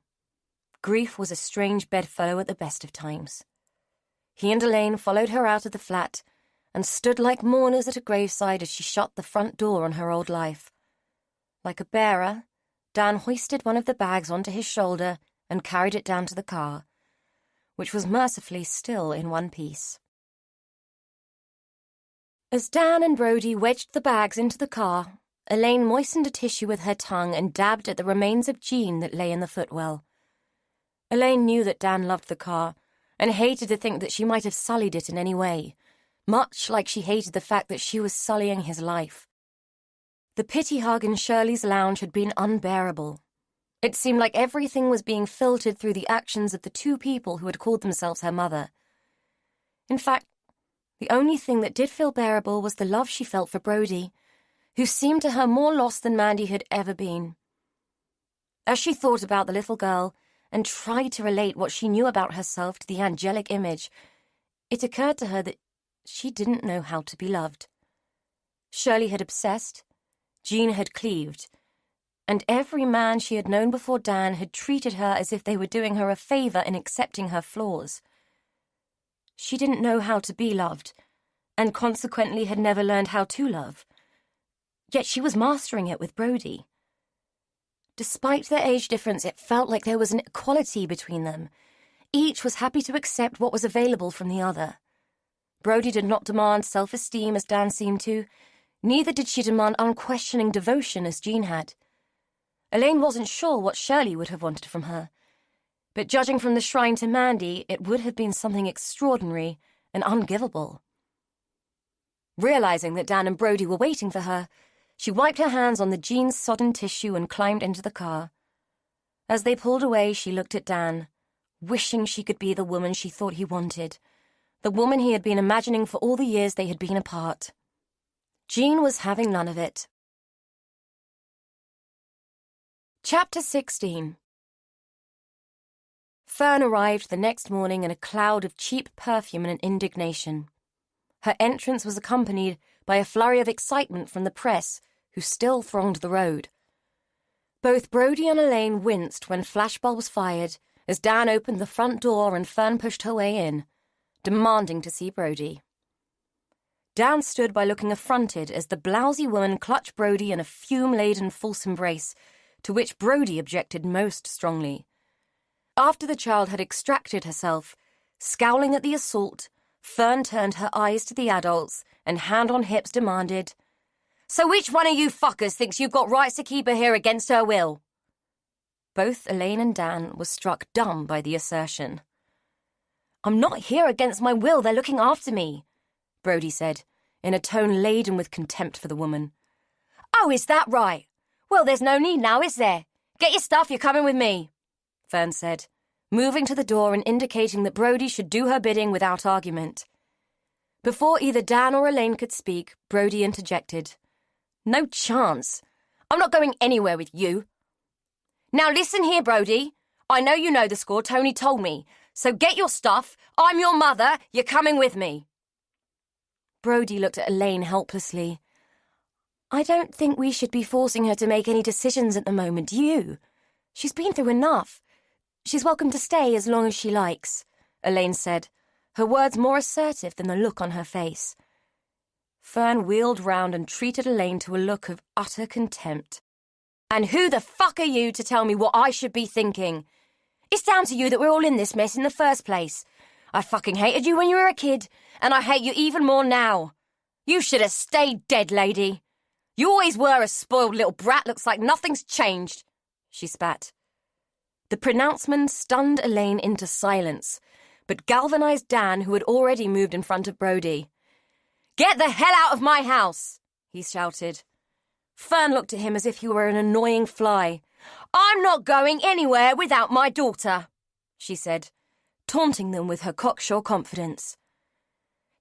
Grief was a strange bedfellow at the best of times. He and Elaine followed her out of the flat and stood like mourners at a graveside as she shut the front door on her old life. Like a bearer, Dan hoisted one of the bags onto his shoulder and carried it down to the car, which was mercifully still in one piece. As Dan and Brody wedged the bags into the car, Elaine moistened a tissue with her tongue and dabbed at the remains of Jean that lay in the footwell. Elaine knew that Dan loved the car and hated to think that she might have sullied it in any way, much like she hated the fact that she was sullying his life. The pity hug in Shirley's lounge had been unbearable. It seemed like everything was being filtered through the actions of the two people who had called themselves her mother. In fact, the only thing that did feel bearable was the love she felt for Brody, who seemed to her more lost than Mandy had ever been. As she thought about the little girl and tried to relate what she knew about herself to the angelic image, it occurred to her that she didn't know how to be loved. Shirley had obsessed, Jean had cleaved, and every man she had known before Dan had treated her as if they were doing her a favor in accepting her flaws. She didn't know how to be loved, and consequently had never learned how to love. Yet she was mastering it with Brody. Despite their age difference, it felt like there was an equality between them. Each was happy to accept what was available from the other. Brody did not demand self-esteem as Dan seemed to. Neither did she demand unquestioning devotion as Jean had. Elaine wasn't sure what Shirley would have wanted from her, but judging from the shrine to Mandy, it would have been something extraordinary and ungivable. Realizing that Dan and Brody were waiting for her, she wiped her hands on the jean-sodden tissue and climbed into the car. As they pulled away, she looked at Dan, wishing she could be the woman she thought he wanted, the woman he had been imagining for all the years they had been apart. Jean was having none of it. Chapter 16. Fern arrived the next morning in a cloud of cheap perfume and indignation. Her entrance was accompanied by a flurry of excitement from the press, who still thronged the road. Both Brody and Elaine winced when flashbulbs fired as Dan opened the front door and Fern pushed her way in, demanding to see Brody. Dan stood by looking affronted as the blousy woman clutched Brody in a fume-laden false embrace, to which Brody objected most strongly. After the child had extracted herself, scowling at the assault, Fern turned her eyes to the adults and hand on hips demanded, "So which one of you fuckers thinks you've got rights to keep her here against her will?" Both Elaine and Dan were struck dumb by the assertion. "I'm not here against my will, they're looking after me," Brody said, in a tone laden with contempt for the woman. "Oh, is that right? Well, there's no need now, is there? Get your stuff, you're coming with me," Fern said, moving to the door and indicating that Brody should do her bidding without argument. Before either Dan or Elaine could speak, Brody interjected. "No chance. I'm not going anywhere with you." "Now listen here, Brody. I know you know the score, Tony told me. So get your stuff. I'm your mother. You're coming with me." Brody looked at Elaine helplessly. "I don't think we should be forcing her to make any decisions at the moment, do you? She's been through enough. She's welcome to stay as long as she likes," Elaine said, her words more assertive than the look on her face. Fern wheeled round and treated Elaine to a look of utter contempt. "And who the fuck are you to tell me what I should be thinking? It's down to you that we're all in this mess in the first place. I fucking hated you when you were a kid, and I hate you even more now. You should have stayed dead, lady. You always were a spoiled little brat, looks like nothing's changed," she spat. The pronouncement stunned Elaine into silence, but galvanized Dan, who had already moved in front of Brody. "Get the hell out of my house!" he shouted. Fern looked at him as if he were an annoying fly. "I'm not going anywhere without my daughter," she said, taunting them with her cocksure confidence.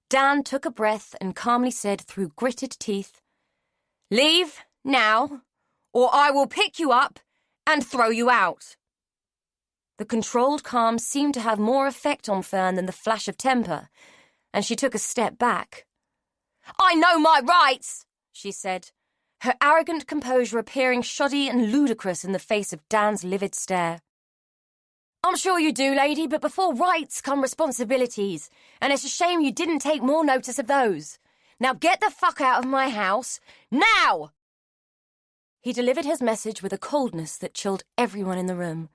Dan took a breath and calmly said through gritted teeth, "Leave now, or I will pick you up and throw you out." The controlled calm seemed to have more effect on Fern than the flash of temper, and she took a step back. "I know my rights," she said, her arrogant composure appearing shoddy and ludicrous in the face of Dan's livid stare. "I'm sure you do, lady, but before rights come responsibilities, and it's a shame you didn't take more notice of those. Now get the fuck out of my house, now!" He delivered his message with a coldness that chilled everyone in the room.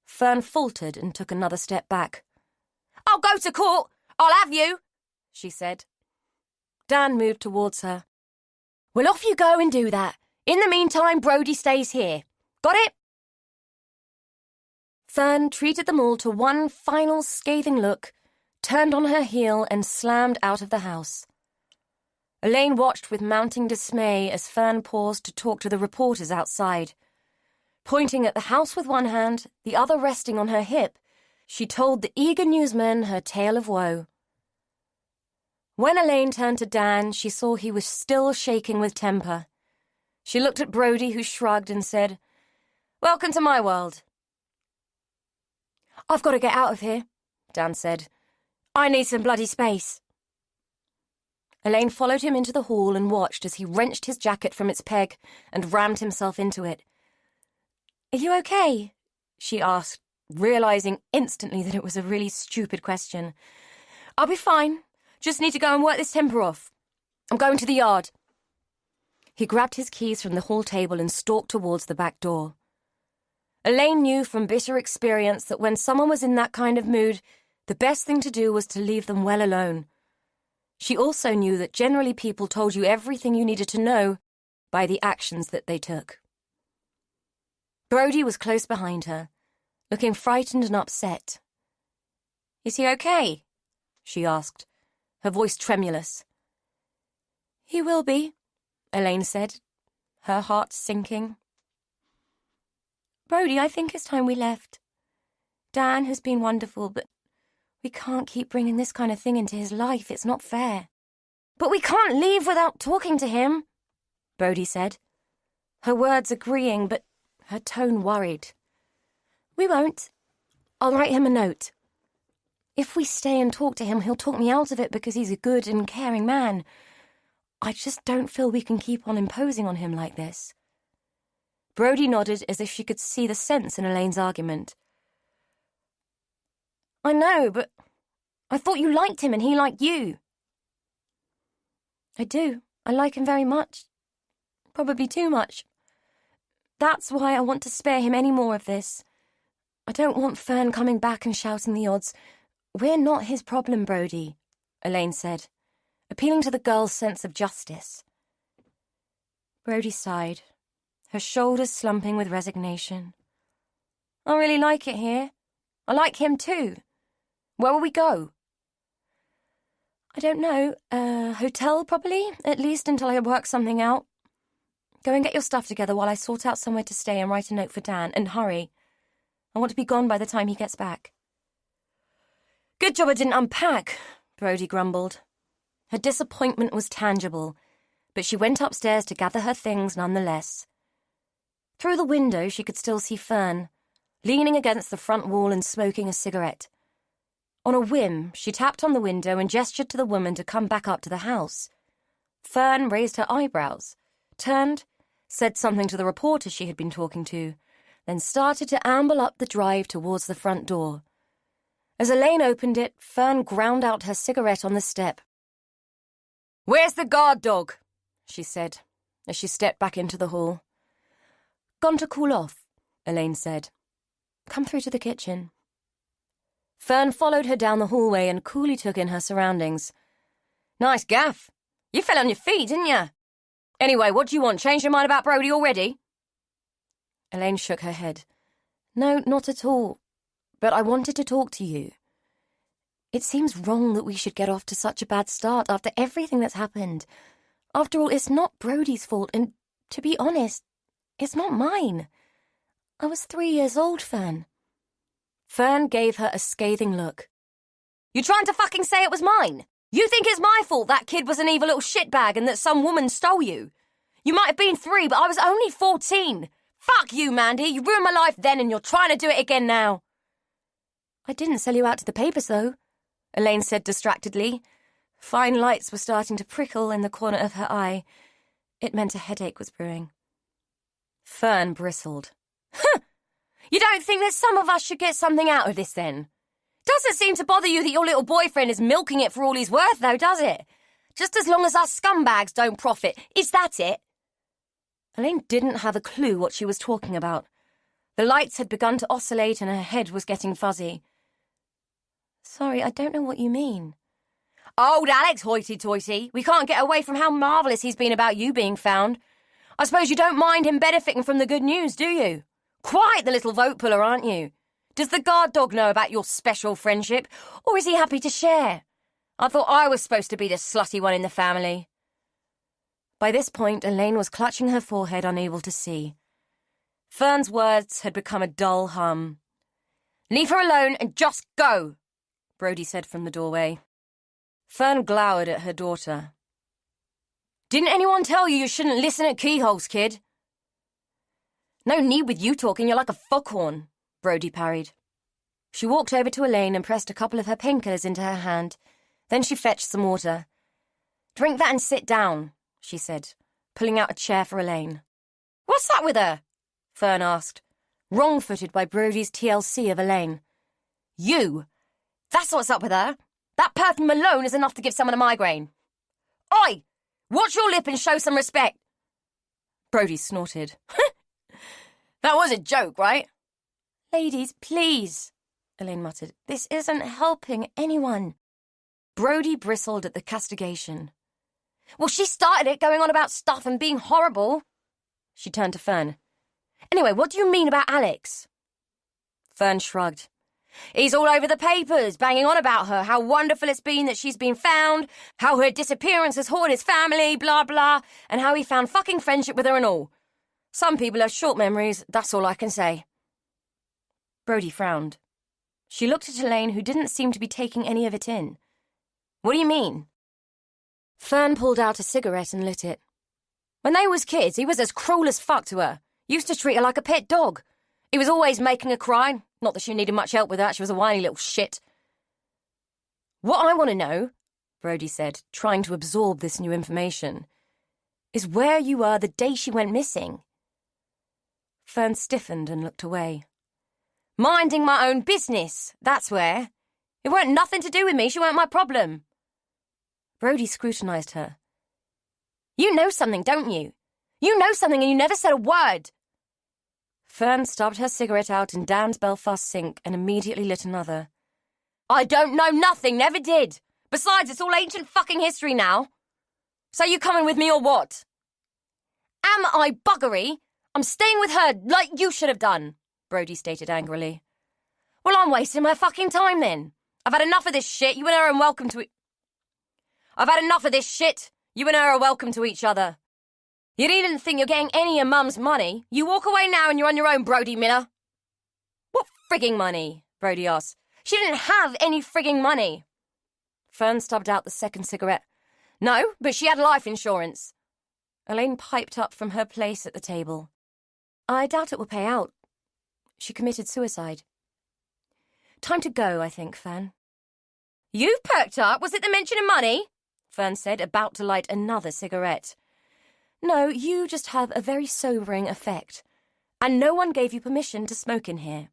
Fern faltered and took another step back. "I'll go to court! I'll have you!" she said. Dan moved towards her. "Well, off you go and do that. In the meantime, Brody stays here. Got it?" Fern treated them all to one final scathing look, turned on her heel and slammed out of the house. Elaine watched with mounting dismay as Fern paused to talk to the reporters outside. Pointing at the house with one hand, the other resting on her hip, she told the eager newsmen her tale of woe. When Elaine turned to Dan, she saw he was still shaking with temper. She looked at Brody, who shrugged and said, "Welcome to my world." "I've got to get out of here," Dan said. "I need some bloody space." Elaine followed him into the hall and watched as he wrenched his jacket from its peg and rammed himself into it. "Are you okay?" she asked, realizing instantly that it was a really stupid question. "I'll be fine. Just need to go and work this temper off. I'm going to the yard." He grabbed his keys from the hall table and stalked towards the back door. Elaine knew from bitter experience that when someone was in that kind of mood, the best thing to do was to leave them well alone. She also knew that generally people told you everything you needed to know by the actions that they took. Brody was close behind her, looking frightened and upset. "Is he okay?" she asked, her voice tremulous. "He will be," Elaine said, her heart sinking. "Brody, I think it's time we left. Dan has been wonderful, but we can't keep bringing this kind of thing into his life. It's not fair." "But we can't leave without talking to him," Brody said, her words agreeing, but her tone worried. "We won't. I'll write him a note. If we stay and talk to him, he'll talk me out of it because he's a good and caring man. I just don't feel we can keep on imposing on him like this." Brody nodded as if she could see the sense in Elaine's argument. "I know, but I thought you liked him and he liked you." "I do. I like him very much. Probably too much. That's why I want to spare him any more of this. I don't want Fern coming back and shouting the odds. We're not his problem, Brody," Elaine said, appealing to the girl's sense of justice. Brody sighed, her shoulders slumping with resignation. "I really like it here. I like him too. Where will we go?" "I don't know. A hotel, probably, at least until I work something out. Go and get your stuff together while I sort out somewhere to stay and write a note for Dan, and hurry. I want to be gone by the time he gets back." "Good job I didn't unpack," Brody grumbled. Her disappointment was tangible, but she went upstairs to gather her things nonetheless. Through the window she could still see Fern, leaning against the front wall and smoking a cigarette. On a whim, she tapped on the window and gestured to the woman to come back up to the house. Fern raised her eyebrows, turned, said something to the reporter she had been talking to, then started to amble up the drive towards the front door. As Elaine opened it, Fern ground out her cigarette on the step. "Where's the guard dog?" she said, as she stepped back into the hall. "Gone to cool off," Elaine said. "Come through to the kitchen." Fern followed her down the hallway and coolly took in her surroundings. "Nice gaff. You fell on your feet, didn't you? Anyway, what do you want? Changed your mind about Brody already?" Elaine shook her head. "No, not at all. But I wanted to talk to you. It seems wrong that we should get off to such a bad start after everything that's happened. After all, it's not Brody's fault, and to be honest, it's not mine. I was 3 years old, Fern." Fern gave her a scathing look. "You trying to fucking say it was mine? You think it's my fault that kid was an evil little shitbag and that some woman stole you? You might have been 3, but I was only 14. Fuck you, Mandy. You ruined my life then and you're trying to do it again now." "I didn't sell you out to the papers, though," Elaine said distractedly. Fine lights were starting to prickle in the corner of her eye. It meant a headache was brewing. Fern bristled. "Huh! You don't think that some of us should get something out of this, then? Doesn't seem to bother you that your little boyfriend is milking it for all he's worth, though, does it? Just as long as us scumbags don't profit. Is that it?" Elaine didn't have a clue what she was talking about. The lights had begun to oscillate and her head was getting fuzzy. "Sorry, I don't know what you mean." "Old Alex, hoity-toity. We can't get away from how marvellous he's been about you being found. I suppose you don't mind him benefiting from the good news, do you? Quite the little vote puller, aren't you? Does the guard dog know about your special friendship, or is he happy to share? I thought I was supposed to be the slutty one in the family." By this point, Elaine was clutching her forehead, unable to see. Fern's words had become a dull hum. "Leave her alone and just go," Brody said from the doorway. Fern glowered at her daughter. "Didn't anyone tell you shouldn't listen at keyholes, kid?" "No need with you talking, you're like a foghorn," Brody parried. She walked over to Elaine and pressed a couple of her painkillers into her hand. Then she fetched some water. "Drink that and sit down," she said, pulling out a chair for Elaine. "What's that with her?" Fern asked, wrong-footed by Brody's TLC of Elaine. "You! That's what's up with her. That perfume alone is enough to give someone a migraine. Oi! Watch your lip and show some respect." Brody snorted. "That was a joke, right?" "Ladies, please," Elaine muttered. "This isn't helping anyone." Brody bristled at the castigation. "Well, she started it, going on about stuff and being horrible." She turned to Fern. "Anyway, what do you mean about Alex?" Fern shrugged. "He's all over the papers, banging on about her, how wonderful it's been that she's been found, how her disappearance has haunted his family, blah, blah, and how he found fucking friendship with her and all. Some people have short memories, that's all I can say." Brody frowned. She looked at Elaine, who didn't seem to be taking any of it in. "What do you mean?" Fern pulled out a cigarette and lit it. "When they was kids, he was as cruel as fuck to her. Used to treat her like a pet dog. He was always making her cry. Not that she needed much help with that, she was a whiny little shit." "What I want to know," Brody said, trying to absorb this new information, "is where you were the day she went missing." Fern stiffened and looked away. "Minding my own business, that's where. It weren't nothing to do with me, she weren't my problem." Brody scrutinised her. "You know something, don't you? You know something and you never said a word." Fern stubbed her cigarette out in Dan's Belfast sink and immediately lit another. "I don't know nothing, never did. Besides, it's all ancient fucking history now. So you coming with me or what?" "Am I buggery? I'm staying with her like you should have done," Brody stated angrily. "Well, I'm wasting my fucking time then. I've had enough of this shit. You and her are welcome to I've had enough of this shit. You and her are welcome to each other. You needn't think you're getting any of Mum's money. You walk away now and you're on your own, Brody Miller." "What frigging money?" Brody asked. "She didn't have any frigging money." Fern stubbed out the second cigarette. "No, but she had life insurance." Elaine piped up from her place at the table. "I doubt it will pay out. She committed suicide." "Time to go, I think, Fern." "You've perked up. Was it the mention of money?" Fern said, about to light another cigarette. "No, you just have a very sobering effect. And no one gave you permission to smoke in here.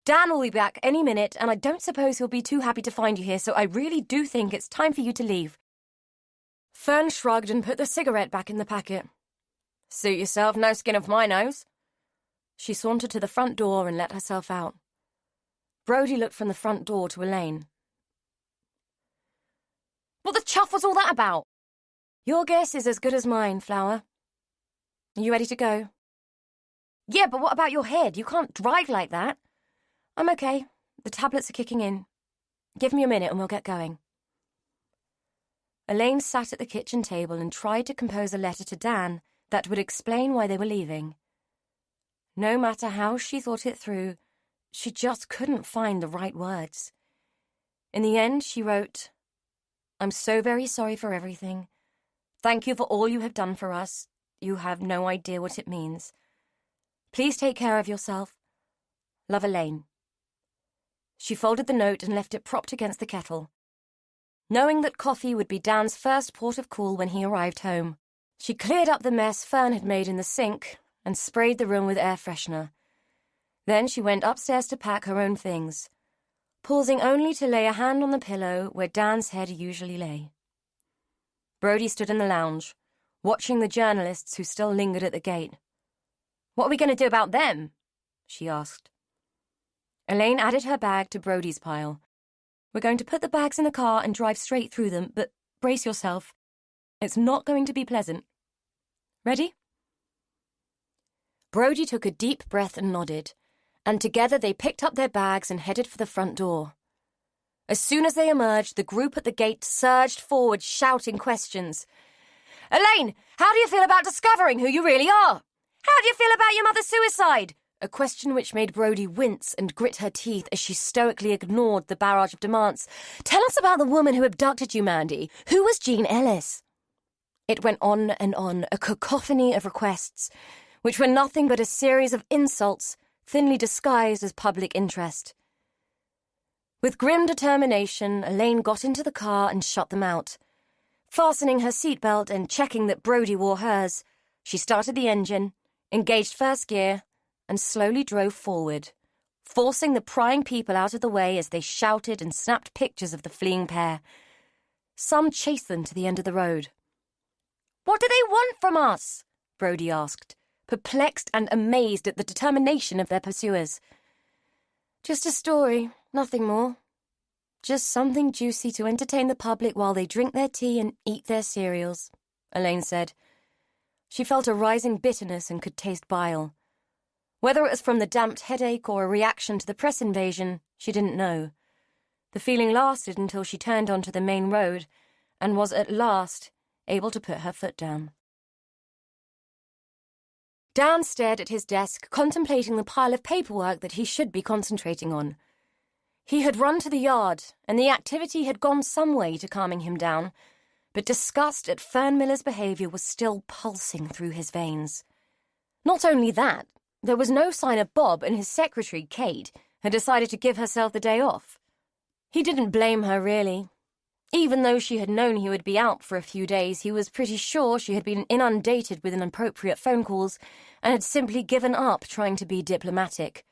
Dan will be back any minute, and I don't suppose he'll be too happy to find you here, so I really do think it's time for you to leave." Fern shrugged and put the cigarette back in the packet. "Suit yourself, no skin off my nose." She sauntered to the front door and let herself out. Brody looked from the front door to Elaine. "What the chuff was all that about?" "Your guess is as good as mine, Flower. Are you ready to go?" "Yeah, but what about your head? You can't drive like that." "I'm okay. The tablets are kicking in. Give me a minute and we'll get going." Elaine sat at the kitchen table and tried to compose a letter to Dan that would explain why they were leaving. No matter how she thought it through, she just couldn't find the right words. In the end, she wrote, "I'm so very sorry for everything. Thank you for all you have done for us. You have no idea what it means. Please take care of yourself. Love, Elaine." She folded the note and left it propped against the kettle. Knowing that coffee would be Dan's first port of call when he arrived home, she cleared up the mess Fern had made in the sink and sprayed the room with air freshener. Then she went upstairs to pack her own things, pausing only to lay a hand on the pillow where Dan's head usually lay. Brody stood in the lounge, watching the journalists who still lingered at the gate. "What are we going to do about them?" she asked. Elaine added her bag to Brody's pile. "We're going to put the bags in the car and drive straight through them, but brace yourself. It's not going to be pleasant. Ready?" Brody took a deep breath and nodded, and together they picked up their bags and headed for the front door. As soon as they emerged, the group at the gate surged forward, shouting questions. Elaine, how do you feel about discovering who you really are? How do you feel about your mother's suicide? A question which made Brodie wince and grit her teeth as she stoically ignored the barrage of demands. Tell us about the woman who abducted you, Mandy. Who was Jean Ellis? It went on, a cacophony of requests, which were nothing but a series of insults, thinly disguised as public interest. With grim determination, Elaine got into the car and shut them out. Fastening her seatbelt and checking that Brodie wore hers, she started the engine, engaged first gear, and slowly drove forward, forcing the prying people out of the way as they shouted and snapped pictures of the fleeing pair. Some chased them to the end of the road. "What do they want from us?" Brodie asked, perplexed and amazed at the determination of their pursuers. "Just a story, nothing more. Just something juicy to entertain the public while they drink their tea and eat their cereals," Elaine said. She felt a rising bitterness and could taste bile. Whether it was from the damped headache or a reaction to the press invasion, she didn't know. The feeling lasted until she turned onto the main road and was at last able to put her foot down. Dan stared at his desk, contemplating the pile of paperwork that he should be concentrating on. He had run to the yard, and the activity had gone some way to calming him down, but disgust at Fern Miller's behaviour was still pulsing through his veins. Not only that, there was no sign of Bob, and his secretary, Kate, had decided to give herself the day off. He didn't blame her, really. Even though she had known he would be out for a few days, he was pretty sure she had been inundated with inappropriate phone calls and had simply given up trying to be diplomatic.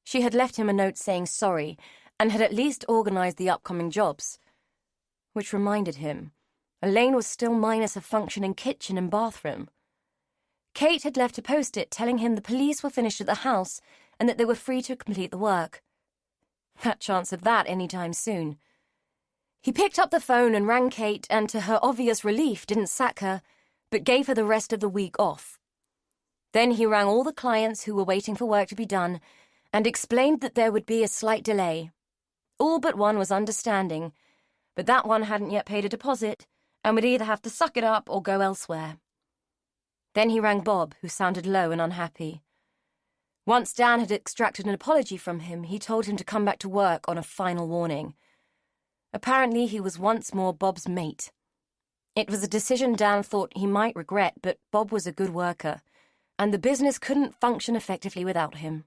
She had left him a note saying sorry and had at least organised the upcoming jobs. Which reminded him, Elaine was still minus a functioning kitchen and bathroom. Kate had left a post-it telling him the police were finished at the house and that they were free to complete the work. Fat chance of that any time soon. He picked up the phone and rang Kate, and to her obvious relief didn't sack her, but gave her the rest of the week off. Then he rang all the clients who were waiting for work to be done and explained that there would be a slight delay. All but one was understanding, but that one hadn't yet paid a deposit and would either have to suck it up or go elsewhere. Then he rang Bob, who sounded low and unhappy. Once Dan had extracted an apology from him, he told him to come back to work on a final warning. Apparently, he was once more Bob's mate. It was a decision Dan thought he might regret, but Bob was a good worker, and the business couldn't function effectively without him.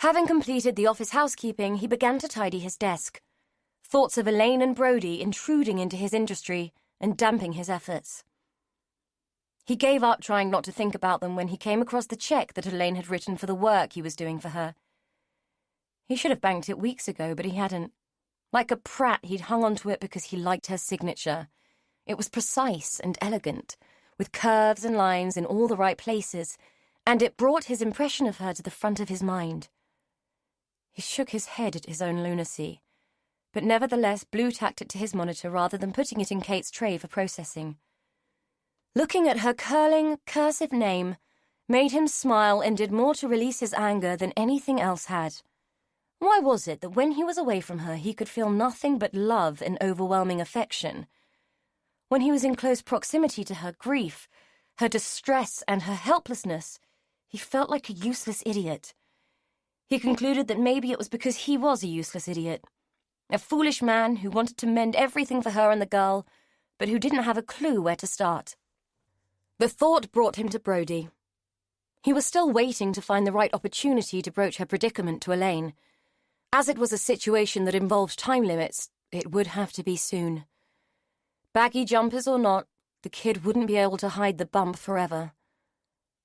Having completed the office housekeeping, he began to tidy his desk. Thoughts of Elaine and Brodie intruding into his industry and damping his efforts. He gave up trying not to think about them when he came across the cheque that Elaine had written for the work he was doing for her. He should have banked it weeks ago, but he hadn't. Like a prat, he'd hung onto it because he liked her signature. It was precise and elegant, with curves and lines in all the right places, and it brought his impression of her to the front of his mind. He shook his head at his own lunacy, but nevertheless blue-tacked it to his monitor rather than putting it in Kate's tray for processing. Looking at her curling, cursive name made him smile and did more to release his anger than anything else had. Why was it that when he was away from her he could feel nothing but love and overwhelming affection? When he was in close proximity to her grief, her distress and her helplessness, he felt like a useless idiot. He concluded that maybe it was because he was a useless idiot. A foolish man who wanted to mend everything for her and the girl, but who didn't have a clue where to start. The thought brought him to Brodie. He was still waiting to find the right opportunity to broach her predicament to Elaine. As it was a situation that involved time limits, it would have to be soon. Baggy jumpers or not, the kid wouldn't be able to hide the bump forever.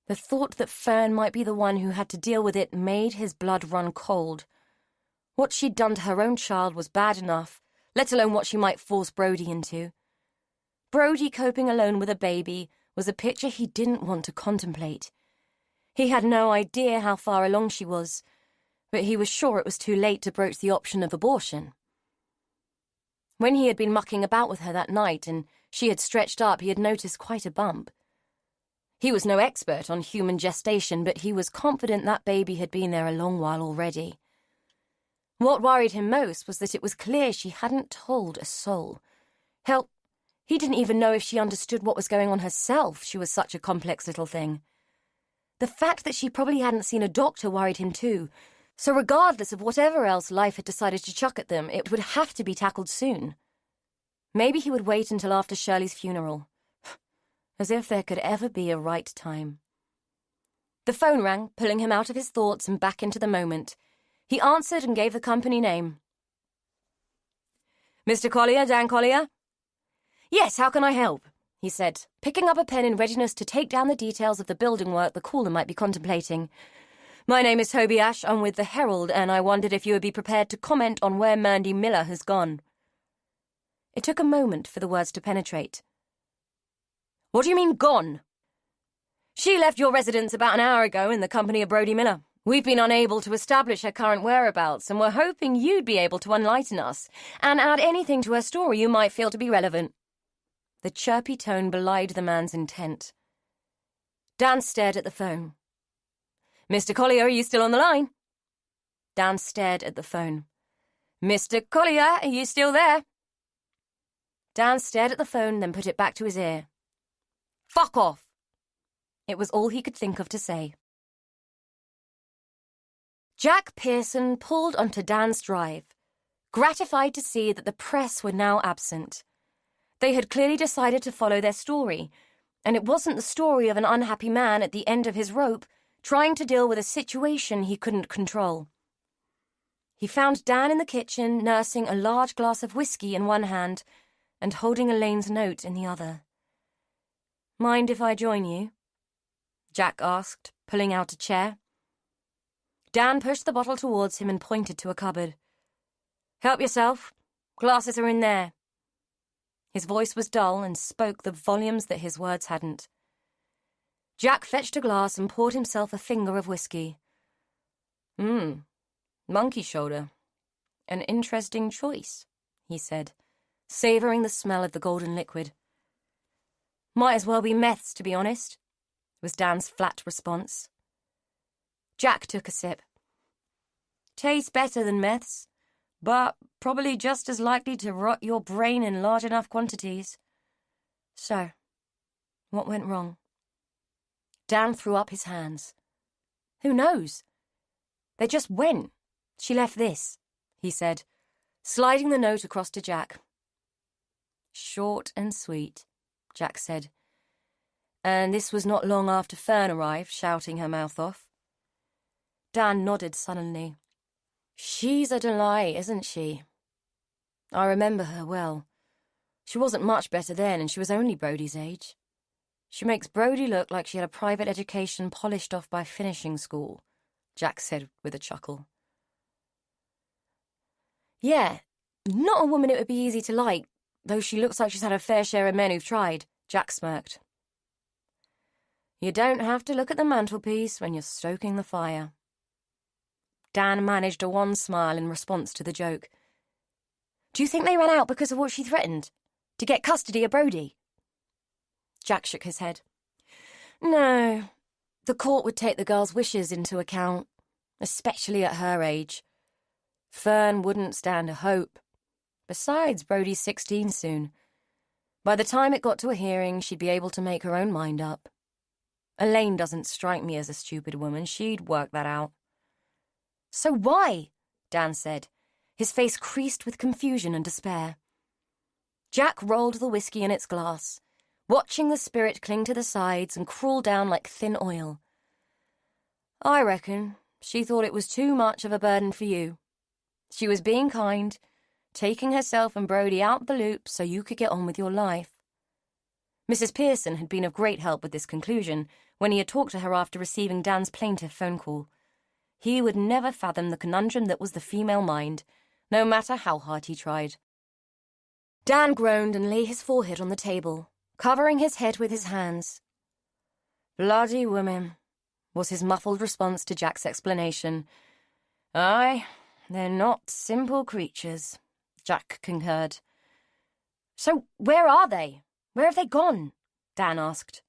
The thought that Fern might be the one who had to deal with it made his blood run cold. What she'd done to her own child was bad enough, let alone what she might force Brodie into. Brodie coping alone with a baby was a picture he didn't want to contemplate. He had no idea how far along she was, but he was sure it was too late to broach the option of abortion. When he had been mucking about with her that night and she had stretched up, he had noticed quite a bump. He was no expert on human gestation, but he was confident that baby had been there a long while already. What worried him most was that it was clear she hadn't told a soul. Hell, He didn't even know if she understood what was going on herself. She was such a complex little thing. The fact that she probably hadn't seen a doctor worried him too. So regardless of whatever else life had decided to chuck at them, it would have to be tackled soon. Maybe he would wait until after Shirley's funeral. As if there could ever be a right time. The phone rang, pulling him out of his thoughts and back into the moment. He answered and gave the company name. Mr. Collier, Dan Collier? Yes, how can I help? He said, picking up a pen in readiness to take down the details of the building work the caller might be contemplating. My name is Toby Ash, I'm with the Herald, and I wondered if you would be prepared to comment on where Mandy Miller has gone. It took a moment for the words to penetrate. What do you mean, gone? She left your residence about an hour ago in the company of Brodie Miller. We've been unable to establish her current whereabouts, and we're hoping you'd be able to enlighten us and add anything to her story you might feel to be relevant. The chirpy tone belied the man's intent. Dan stared at the phone. Mr. Collier, are you still on the line? Dan stared at the phone. Mr. Collier, are you still there? Dan stared at the phone, then put it back to his ear. Fuck off! It was all he could think of to say. Jack Pearson pulled onto Dan's drive, gratified to see that the press were now absent. They had clearly decided to follow their story, and it wasn't the story of an unhappy man at the end of his rope trying to deal with a situation he couldn't control. He found Dan in the kitchen, nursing a large glass of whiskey in one hand and holding Elaine's note in the other. Mind if I join you? Jack asked, pulling out a chair. Dan pushed the bottle towards him and pointed to a cupboard. Help yourself. Glasses are in there. His voice was dull and spoke the volumes that his words hadn't. Jack fetched a glass and poured himself a finger of whiskey. Monkey shoulder. An interesting choice, he said, savouring the smell of the golden liquid. Might as well be meths, to be honest, was Dan's flat response. Jack took a sip. Tastes better than meths, but probably just as likely to rot your brain in large enough quantities. So, what went wrong? Dan threw up his hands. Who knows? They just went. She left this, he said, sliding the note across to Jack. Short and sweet, Jack said. And this was not long after Fern arrived, shouting her mouth off. Dan nodded sullenly. She's a delight, isn't she? I remember her well. She wasn't much better then, and she was only Brodie's age. She makes Brodie look like she had a private education polished off by finishing school, Jack said with a chuckle. Yeah, not a woman it would be easy to like, though she looks like she's had her fair share of men who've tried, Jack smirked. You don't have to look at the mantelpiece when you're stoking the fire. Dan managed a wan smile in response to the joke. Do you think they ran out because of what she threatened? To get custody of Brodie? Jack shook his head. No, the court would take the girl's wishes into account, especially at her age. Fern wouldn't stand a hope. Besides, Brodie's 16 soon. By the time it got to a hearing, she'd be able to make her own mind up. Elaine doesn't strike me as a stupid woman. She'd work that out. So why? Dan said, his face creased with confusion and despair. Jack rolled the whiskey in its glass, watching the spirit cling to the sides and crawl down like thin oil. I reckon she thought it was too much of a burden for you. She was being kind, taking herself and Brodie out the loop so you could get on with your life. Mrs. Pearson had been of great help with this conclusion when he had talked to her after receiving Dan's plaintive phone call. He would never fathom the conundrum that was the female mind, no matter how hard he tried. Dan groaned and lay his forehead on the table, covering his head with his hands. Bloody women, was his muffled response to Jack's explanation. Aye, they're not simple creatures, Jack concurred. So where are they? Where have they gone? Dan asked.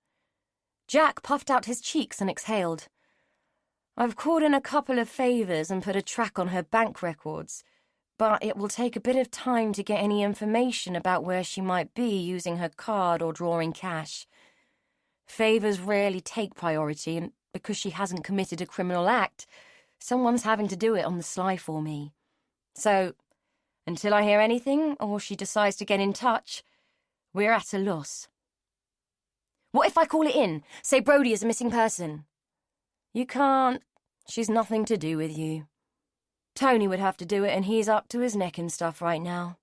Jack puffed out his cheeks and exhaled. I've called in a couple of favours and put a track on her bank records, but it will take a bit of time to get any information about where she might be using her card or drawing cash. Favors rarely take priority, and because she hasn't committed a criminal act, someone's having to do it on the sly for me. So, until I hear anything or she decides to get in touch, we're at a loss. What if I call it in? Say Brody is a missing person. You can't. She's nothing to do with you. Tony would have to do it, and he's up to his neck in stuff right now.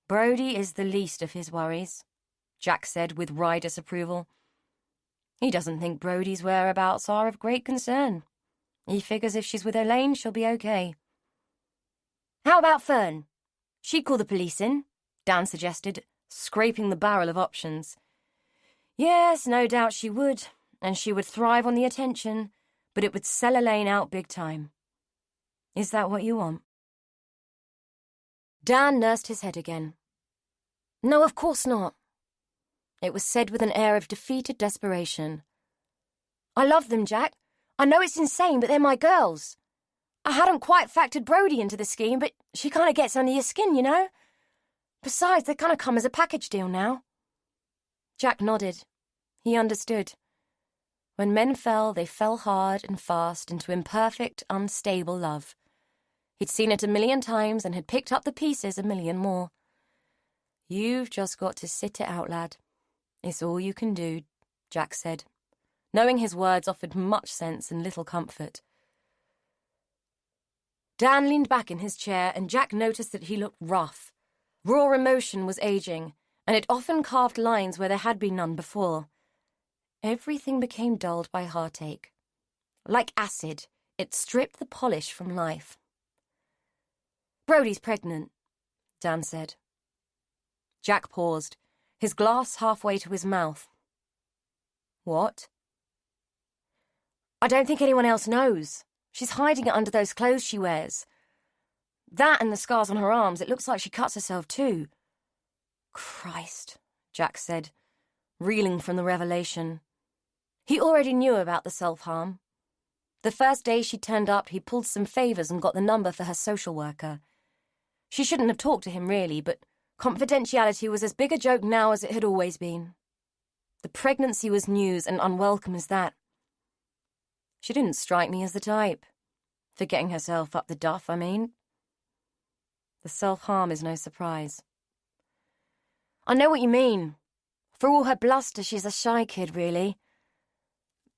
Brody is the least of his worries, Jack said with wry disapproval. He doesn't think Brody's whereabouts are of great concern. He figures if she's with Elaine, she'll be okay. How about Fern? She'd call the police in, Dan suggested, scraping the barrel of options. Yes, no doubt she would, and she would thrive on the attention, but it would sell Elaine out big time. Is that what you want? Dan nursed his head again. No, of course not. It was said with an air of defeated desperation. I love them, Jack. I know it's insane, but they're my girls. I hadn't quite factored Brody into the scheme, but she kind of gets under your skin, you know? Besides, they kind of come as a package deal now. Jack nodded. He understood. When men fell, they fell hard and fast into imperfect, unstable love. He'd seen it 1,000,000 times and had picked up the pieces 1,000,000 more. You've just got to sit it out, lad. It's all you can do, Jack said, knowing his words offered much sense and little comfort. Dan leaned back in his chair, and Jack noticed that he looked rough. Raw emotion was aging, and it often carved lines where there had been none before. Everything became dulled by heartache. Like acid, it stripped the polish from life. Brody's pregnant, Dan said. Jack paused, his glass halfway to his mouth. What? I don't think anyone else knows. She's hiding it under those clothes she wears. That and the scars on her arms, it looks like she cuts herself too. Christ, Jack said, reeling from the revelation. He already knew about the self-harm. The first day she turned up, he pulled some favours and got the number for her social worker. She shouldn't have talked to him, really, but confidentiality was as big a joke now as it had always been. The pregnancy was news and unwelcome as that. She didn't strike me as the type. For getting herself up the duff, I mean. The self-harm is no surprise. I know what you mean. For all her bluster, she's a shy kid, really.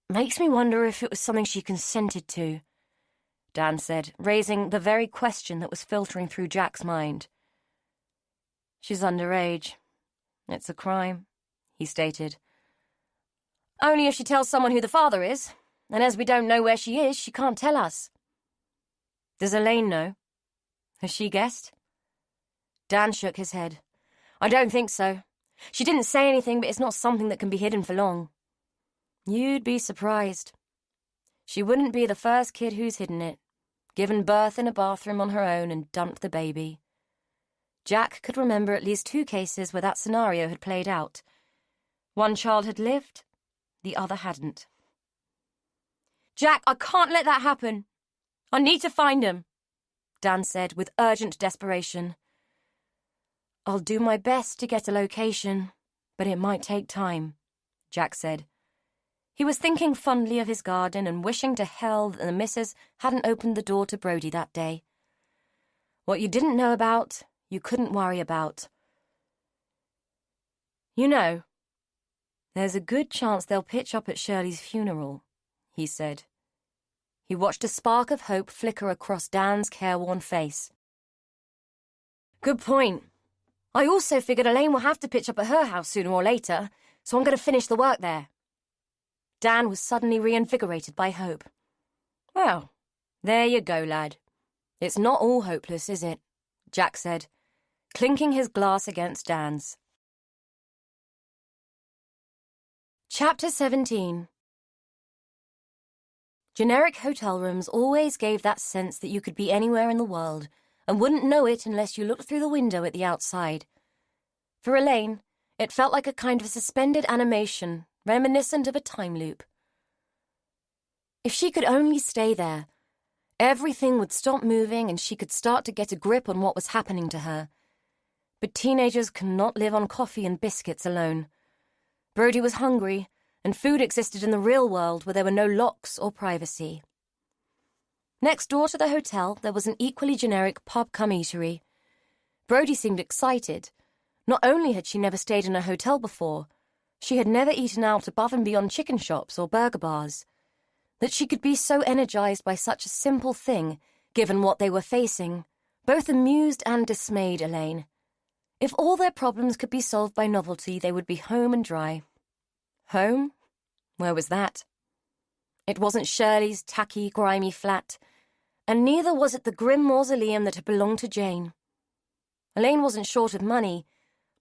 Makes me wonder if it was something she consented to, Dan said, raising the very question that was filtering through Jack's mind. She's underage. It's a crime, he stated. Only if she tells someone who the father is, and as we don't know where she is, she can't tell us. Does Elaine know? Has she guessed? Dan shook his head. I don't think so. She didn't say anything, but it's not something that can be hidden for long. You'd be surprised. She wouldn't be the first kid who's hidden it, given birth in a bathroom on her own and dumped the baby. Jack could remember at least 2 cases where that scenario had played out. One child had lived, the other hadn't. Jack, I can't let that happen. I need to find him, Dan said with urgent desperation. I'll do my best to get a location, but it might take time, Jack said. He was thinking fondly of his garden and wishing to hell that the missus hadn't opened the door to Brody that day. What you didn't know about, you couldn't worry about. You know, there's a good chance they'll pitch up at Shirley's funeral, he said. He watched a spark of hope flicker across Dan's careworn face. Good point. I also figured Elaine will have to pitch up at her house sooner or later, so I'm going to finish the work there. Dan was suddenly reinvigorated by hope. Well, there you go, lad. It's not all hopeless, is it? Jack said, clinking his glass against Dan's. Chapter 17. Generic hotel rooms always gave that sense that you could be anywhere in the world and wouldn't know it unless you looked through the window at the outside. For Elaine, it felt like a kind of suspended animation, reminiscent of a time loop. If she could only stay there, Everything would stop moving and she could start to get a grip on what was happening to her. But teenagers cannot live on coffee and biscuits alone. Brody was hungry, and food existed in the real world where there were no locks or privacy. Next door to the hotel, there was an equally generic pub-cum-eatery. Brody seemed excited. Not only had she never stayed in a hotel before, she had never eaten out above and beyond chicken shops or burger bars. That she could be so energized by such a simple thing, given what they were facing, both amused and dismayed Elaine. If all their problems could be solved by novelty, they would be home and dry. Home? Where was that? It wasn't Shirley's tacky, grimy flat, and neither was it the grim mausoleum that had belonged to Jane. Elaine wasn't short of money,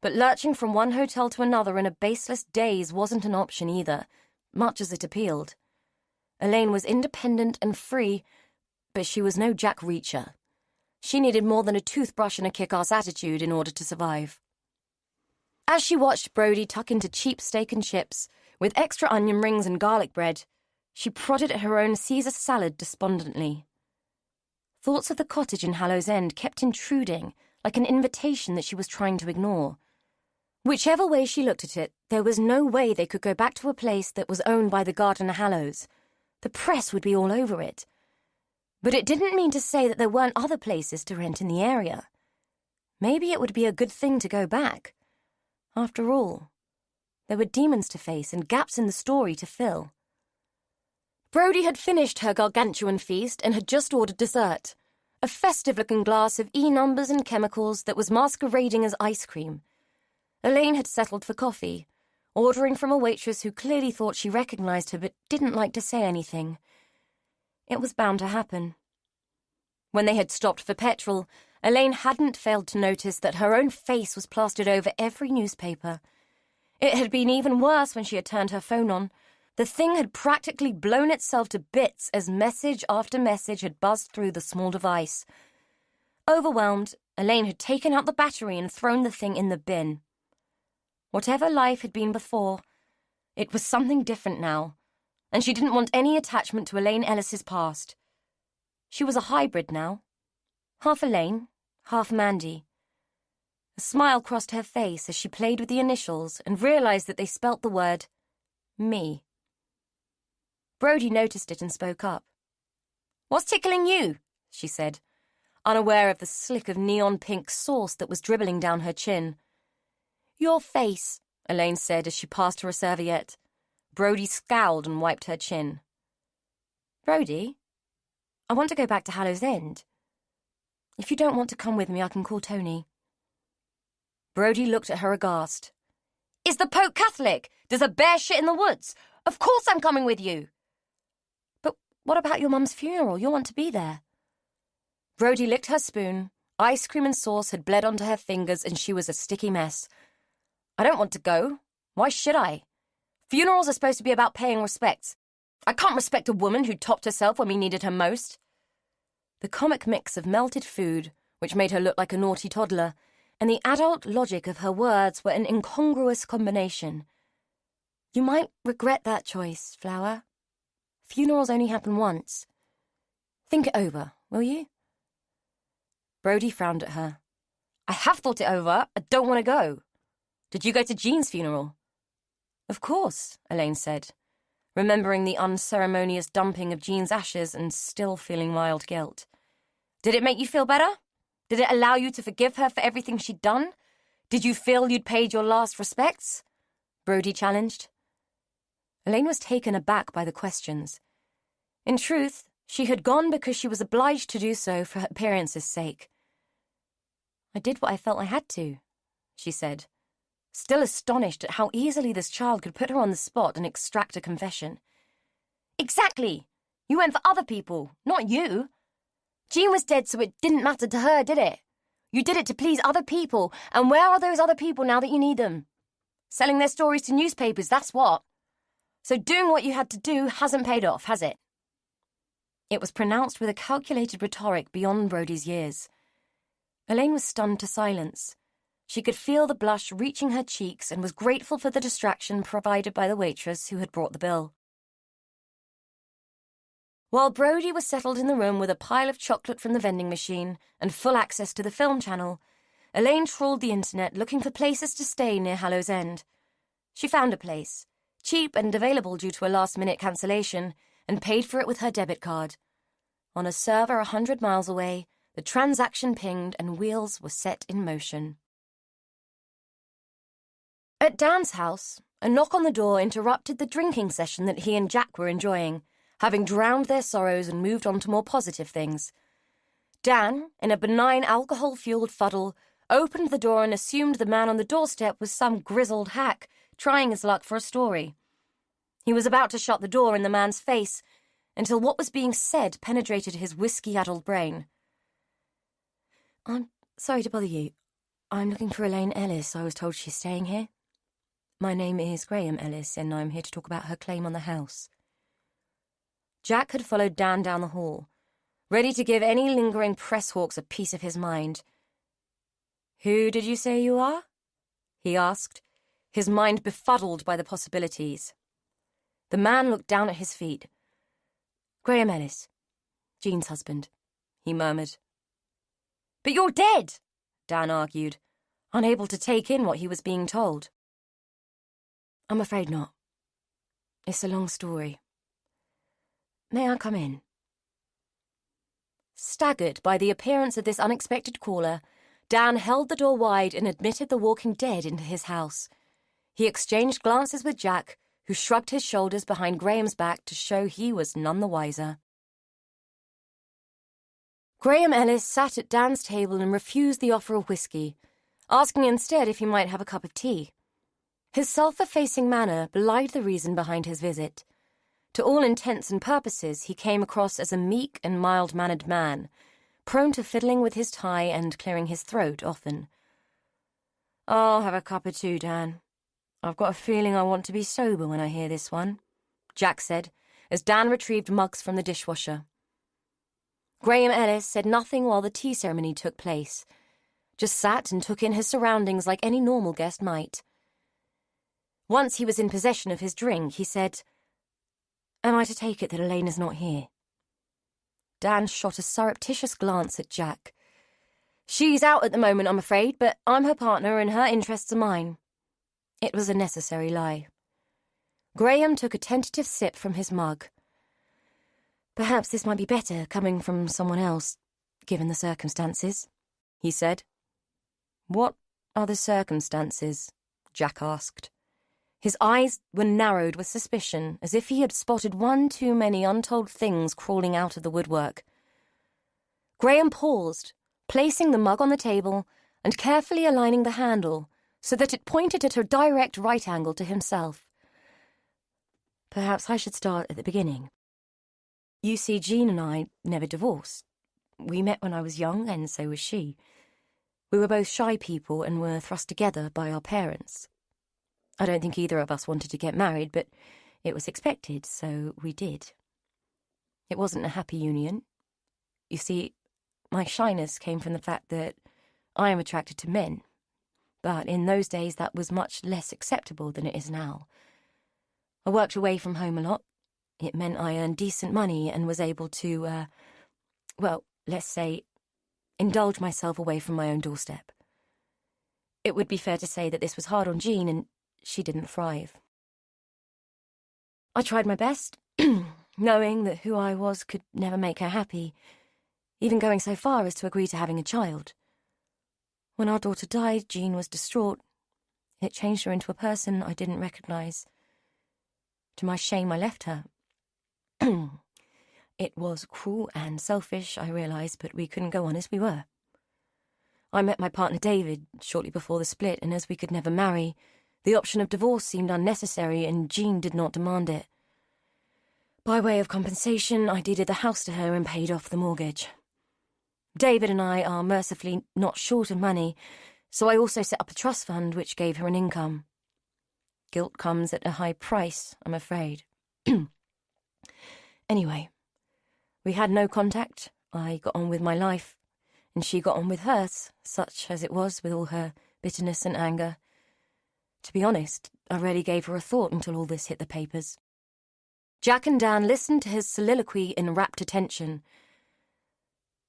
but lurching from one hotel to another in a baseless daze wasn't an option either, much as it appealed. Elaine was independent and free, but she was no Jack Reacher. She needed more than a toothbrush and a kick-ass attitude in order to survive. As she watched Brody tuck into cheap steak and chips, with extra onion rings and garlic bread, she prodded at her own Caesar salad despondently. Thoughts of the cottage in Hallows End kept intruding, like an invitation that she was trying to ignore. Whichever way she looked at it, there was no way they could go back to a place that was owned by the gardener Hallows. The press would be all over it. But it didn't mean to say that there weren't other places to rent in the area. Maybe it would be a good thing to go back. After all, there were demons to face and gaps in the story to fill. Brody had finished her gargantuan feast and had just ordered dessert, a festive-looking glass of E-numbers and chemicals that was masquerading as ice cream. Elaine had settled for coffee, ordering from a waitress who clearly thought she recognized her but didn't like to say anything. It was bound to happen. When they had stopped for petrol, Elaine hadn't failed to notice that her own face was plastered over every newspaper. It had been even worse when she had turned her phone on. The thing had practically blown itself to bits as message after message had buzzed through the small device. Overwhelmed, Elaine had taken out the battery and thrown the thing in the bin. Whatever life had been before, it was something different now, and she didn't want any attachment to Elaine Ellis's past. She was a hybrid now. Half Elaine, half Mandy. A smile crossed her face as she played with the initials and realized that they spelt the word me. Brody noticed it and spoke up. "What's tickling you?" she said, unaware of the slick of neon pink sauce that was dribbling down her chin. "Your face," Elaine said as she passed her a serviette. Brody scowled and wiped her chin. "Brody, I want to go back to Hallows End. If you don't want to come with me, I can call Tony." Brody looked at her aghast. "Is the Pope Catholic? Does a bear shit in the woods? Of course I'm coming with you." "But what about your mum's funeral? You'll want to be there." Brody licked her spoon. Ice cream and sauce had bled onto her fingers and she was a sticky mess. "I don't want to go. Why should I? Funerals are supposed to be about paying respects. I can't respect a woman who topped herself when we needed her most." The comic mix of melted food, which made her look like a naughty toddler, and the adult logic of her words were an incongruous combination. "You might regret that choice, Flower. Funerals only happen once. Think it over, will you?" Brody frowned at her. "I have thought it over. I don't want to go. Did you go to Jean's funeral?" "Of course," Elaine said, remembering the unceremonious dumping of Jean's ashes and still feeling mild guilt. "Did it make you feel better? Did it allow you to forgive her for everything she'd done? Did you feel you'd paid your last respects?" Brody challenged. Elaine was taken aback by the questions. In truth, she had gone because she was obliged to do so for her appearance's sake. "I did what I felt I had to," she said, still astonished at how easily this child could put her on the spot and extract a confession. "Exactly! You went for other people, not you. Jean was dead, so it didn't matter to her, did it? You did it to please other people, and where are those other people now that you need them? Selling their stories to newspapers, that's what. So doing what you had to do hasn't paid off, has it?" It was pronounced with a calculated rhetoric beyond Brody's years. Elaine was stunned to silence. She could feel the blush reaching her cheeks and was grateful for the distraction provided by the waitress who had brought the bill. While Brodie was settled in the room with a pile of chocolate from the vending machine and full access to the film channel, Elaine trawled the internet looking for places to stay near Hallow's End. She found a place, cheap and available due to a last-minute cancellation, and paid for it with her debit card. On a server 100 miles away, the transaction pinged and wheels were set in motion. At Dan's house, a knock on the door interrupted the drinking session that he and Jack were enjoying, having drowned their sorrows and moved on to more positive things. Dan, in a benign alcohol-fueled fuddle, opened the door and assumed the man on the doorstep was some grizzled hack trying his luck for a story. He was about to shut the door in the man's face until what was being said penetrated his whiskey-addled brain. "I'm sorry to bother you. I'm looking for Elaine Ellis. I was told she's staying here. My name is Graham Ellis, and I'm here to talk about her claim on the house." Jack had followed Dan down the hall, ready to give any lingering press hawks a piece of his mind. "Who did you say you are?" he asked, his mind befuddled by the possibilities. The man looked down at his feet. "Graham Ellis, Jean's husband," he murmured. "But you're dead," Dan argued, unable to take in what he was being told. "I'm afraid not. It's a long story. May I come in?" Staggered by the appearance of this unexpected caller, Dan held the door wide and admitted the walking dead into his house. He exchanged glances with Jack, who shrugged his shoulders behind Graham's back to show he was none the wiser. Graham Ellis sat at Dan's table and refused the offer of whiskey, asking instead if he might have a cup of tea. His self-effacing manner belied the reason behind his visit. To all intents and purposes, he came across as a meek and mild-mannered man, prone to fiddling with his tie and clearing his throat often. "I'll have a cup or two, Dan. I've got a feeling I want to be sober when I hear this one," Jack said, as Dan retrieved mugs from the dishwasher. Graham Ellis said nothing while the tea ceremony took place, just sat and took in his surroundings like any normal guest might. Once he was in possession of his drink, he said, "Am I to take it that Elaine is not here?" Dan shot a surreptitious glance at Jack. "She's out at the moment, I'm afraid, but I'm her partner and her interests are mine." It was a necessary lie. Graham took a tentative sip from his mug. "Perhaps this might be better coming from someone else, given the circumstances," he said. "What are the circumstances?" Jack asked. His eyes were narrowed with suspicion, as if he had spotted one too many untold things crawling out of the woodwork. Graham paused, placing the mug on the table and carefully aligning the handle so that it pointed at a direct right angle to himself. "Perhaps I should start at the beginning. You see, Jean and I never divorced. We met when I was young, and so was she. We were both shy people and were thrust together by our parents. I don't think either of us wanted to get married, but it was expected, so we did. It wasn't a happy union. You see, my shyness came from the fact that I am attracted to men, but in those days that was much less acceptable than it is now. I worked away from home a lot. It meant I earned decent money and was able to, let's say, indulge myself away from my own doorstep. It would be fair to say that this was hard on Jean, and she didn't thrive. I tried my best, knowing that who I was could never make her happy, even going so far as to agree to having a child. When our daughter died, Jean was distraught. It changed her into a person I didn't recognize. To my shame, I left her. It was cruel and selfish, I realized, but we couldn't go on as we were. I met my partner David shortly before the split, and as we could never marry, the option of divorce seemed unnecessary, and Jean did not demand it. By way of compensation, I deeded the house to her and paid off the mortgage. David and I are mercifully not short of money, so I also set up a trust fund which gave her an income. Guilt comes at a high price, I'm afraid. Anyway, we had no contact. I got on with my life, and she got on with hers, such as it was with all her bitterness and anger. To be honest, I rarely gave her a thought until all this hit the papers. Jack and Dan listened to his soliloquy in rapt attention.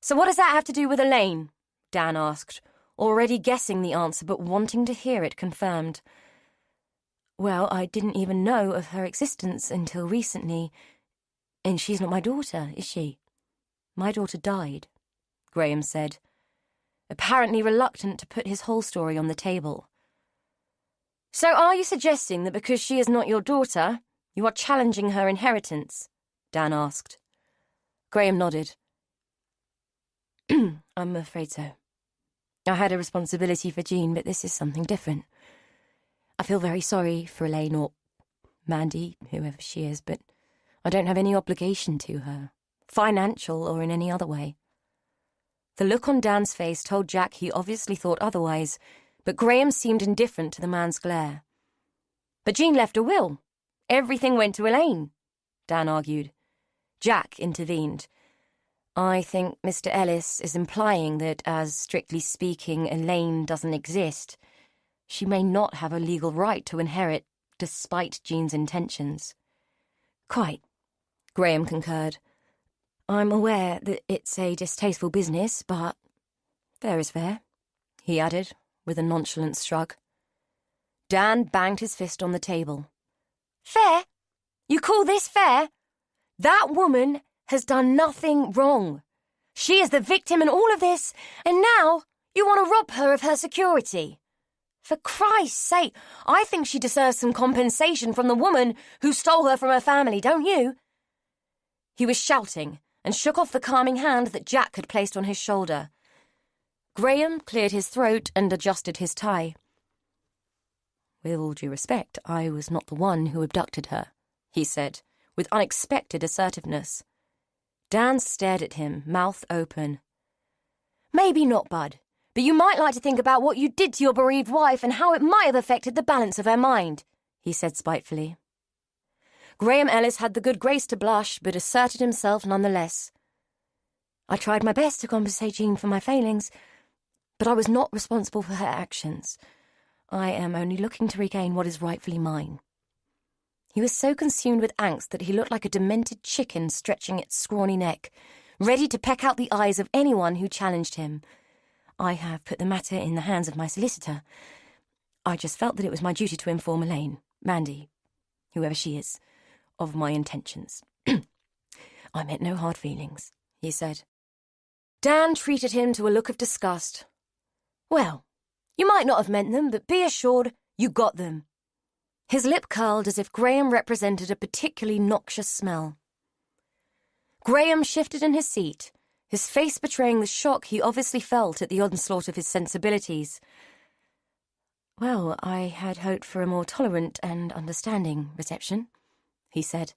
"So what does that have to do with Elaine?" Dan asked, already guessing the answer but wanting to hear it confirmed. "Well, I didn't even know of her existence until recently. And she's not my daughter, is she?" "My daughter died," Graham said, apparently reluctant to put his whole story on the table. "So are you suggesting that because she is not your daughter, you are challenging her inheritance?" Dan asked. Graham nodded. "I'm afraid so. I had a responsibility for Jean, but this is something different. I feel very sorry for Elaine or Mandy, whoever she is, but I don't have any obligation to her, financial or in any other way." The look on Dan's face told Jack he obviously thought otherwise, but Graham seemed indifferent to the man's glare. "But Jean left a will. Everything went to Elaine," Dan argued. Jack intervened. "I think Mr. Ellis is implying that, as strictly speaking, Elaine doesn't exist. She may not have a legal right to inherit, despite Jean's intentions." "Quite," Graham concurred. "I'm aware that it's a distasteful business, but fair is fair," he added, with a nonchalant shrug. Dan banged his fist on the table. "Fair? You call this fair? That woman has done nothing wrong. She is the victim in all of this, and now you want to rob her of her security. For Christ's sake, I think she deserves some compensation from the woman who stole her from her family, don't you?" He was shouting and shook off the calming hand that Jack had placed on his shoulder. Graham cleared his throat and adjusted his tie. "With all due respect, I was not the one who abducted her," he said, with unexpected assertiveness. Dan stared at him, mouth open. "Maybe not, Bud, but you might like to think about what you did to your bereaved wife and how it might have affected the balance of her mind," he said spitefully. Graham Ellis had the good grace to blush, but asserted himself nonetheless. "I tried my best to compensate Jean for my failings, but I was not responsible for her actions. I am only looking to regain what is rightfully mine." He was so consumed with angst that he looked like a demented chicken stretching its scrawny neck, ready to peck out the eyes of anyone who challenged him. "I have put the matter in the hands of my solicitor. I just felt that it was my duty to inform Elaine, Mandy, whoever she is, of my intentions." "I meant no hard feelings," he said. Dan treated him to a look of disgust. "Well, you might not have meant them, but be assured you got them." His lip curled as if Graham represented a particularly noxious smell. Graham shifted in his seat, his face betraying the shock he obviously felt at the onslaught of his sensibilities. "Well, I had hoped for a more tolerant and understanding reception," he said.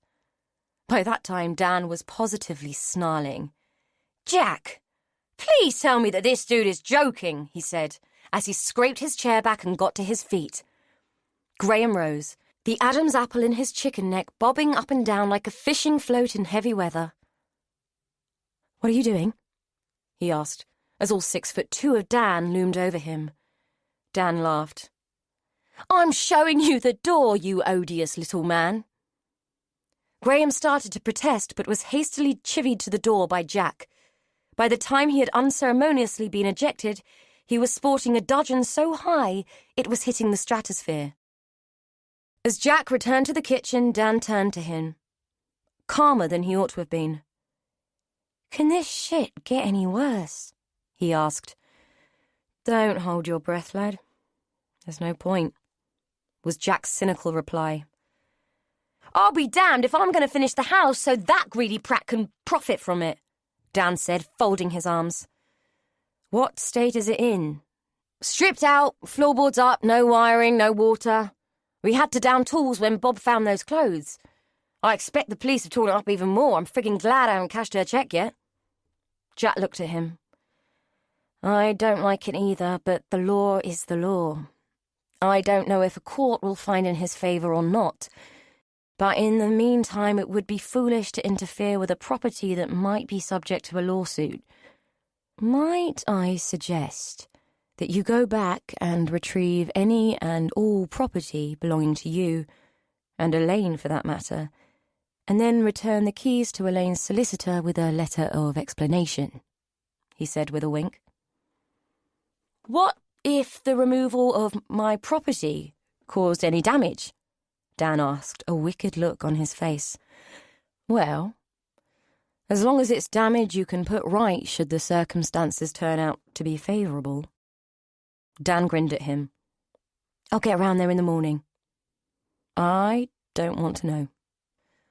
By that time, Dan was positively snarling. "Jack, please tell me that this dude is joking," he said, as he scraped his chair back and got to his feet. Graham rose, the Adam's apple in his chicken neck bobbing up and down like a fishing float in heavy weather. "What are you doing?" he asked, as all 6'2" of Dan loomed over him. Dan laughed. "I'm showing you the door, you odious little man." Graham started to protest, but was hastily chivied to the door by Jack. By the time he had unceremoniously been ejected, he was sporting a dudgeon so high it was hitting the stratosphere. As Jack returned to the kitchen, Dan turned to him, calmer than he ought to have been. "Can this shit get any worse?" he asked. "Don't hold your breath, lad. There's no point," was Jack's cynical reply. "I'll be damned if I'm going to finish the house so that greedy prat can profit from it," Dan said, folding his arms. "What state is it in?" "Stripped out, floorboards up, no wiring, no water. We had to down tools when Bob found those clothes. I expect the police have torn it up even more. I'm frigging glad I haven't cashed her check yet." Jack looked at him. "I don't like it either, but the law is the law. I don't know if a court will find in his favour or not, but in the meantime it would be foolish to interfere with a property that might be subject to a lawsuit. Might I suggest that you go back and retrieve any and all property belonging to you, and Elaine for that matter, and then return the keys to Elaine's solicitor with a letter of explanation, he said with a wink. What if the removal of my property caused any damage? Dan asked, a wicked look on his face. Well, as long as it's damage you can put right should the circumstances turn out to be favourable. Dan grinned at him. I'll get around there in the morning. I don't want to know.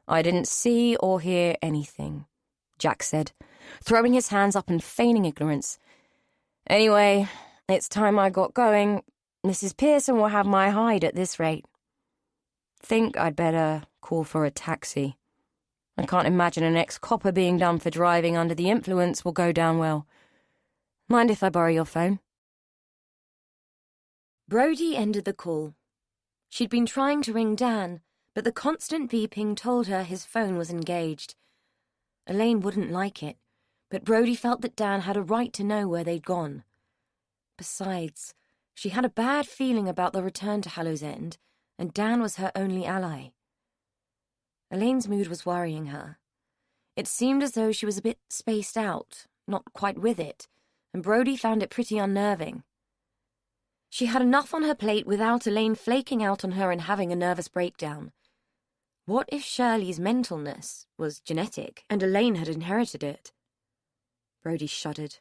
I didn't see or hear anything, Jack said, throwing his hands up and feigning ignorance. Anyway, it's time I got going. Mrs. Pearson will have my hide at this rate. Think I'd better call for a taxi. I can't imagine an ex-copper being done for driving under the influence will go down well. Mind if I borrow your phone? Brodie ended the call. She'd been trying to ring Dan, but the constant beeping told her his phone was engaged. Elaine wouldn't like it, but Brodie felt that Dan had a right to know where they'd gone. Besides, she had a bad feeling about the return to Hallow's End, and Dan was her only ally. Elaine's mood was worrying her. It seemed as though she was a bit spaced out, not quite with it, and Brodie found it pretty unnerving. She had enough on her plate without Elaine flaking out on her and having a nervous breakdown. What if Shirley's mentalness was genetic and Elaine had inherited it? Brodie shuddered.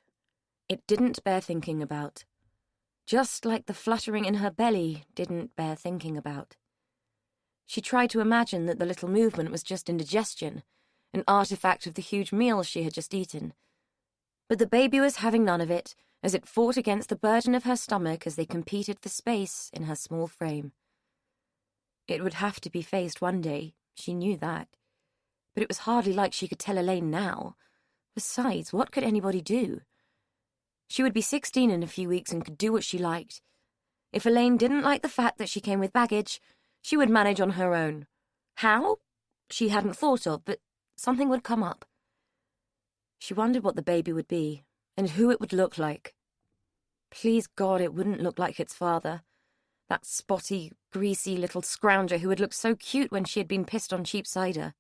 It didn't bear thinking about. Just like the fluttering in her belly didn't bear thinking about. She tried to imagine that the little movement was just indigestion, an artifact of the huge meal she had just eaten. But the baby was having none of it, as it fought against the burden of her stomach as they competed for space in her small frame. It would have to be faced one day, she knew that. But it was hardly like she could tell Elaine now. Besides, what could anybody do? She would be 16 in a few weeks and could do what she liked. If Elaine didn't like the fact that she came with baggage, she would manage on her own. How? She hadn't thought of, but something would come up. She wondered what the baby would be, and who it would look like. Please God it wouldn't look like its father. That spotty, greasy little scrounger who had looked so cute when she had been pissed on cheap cider.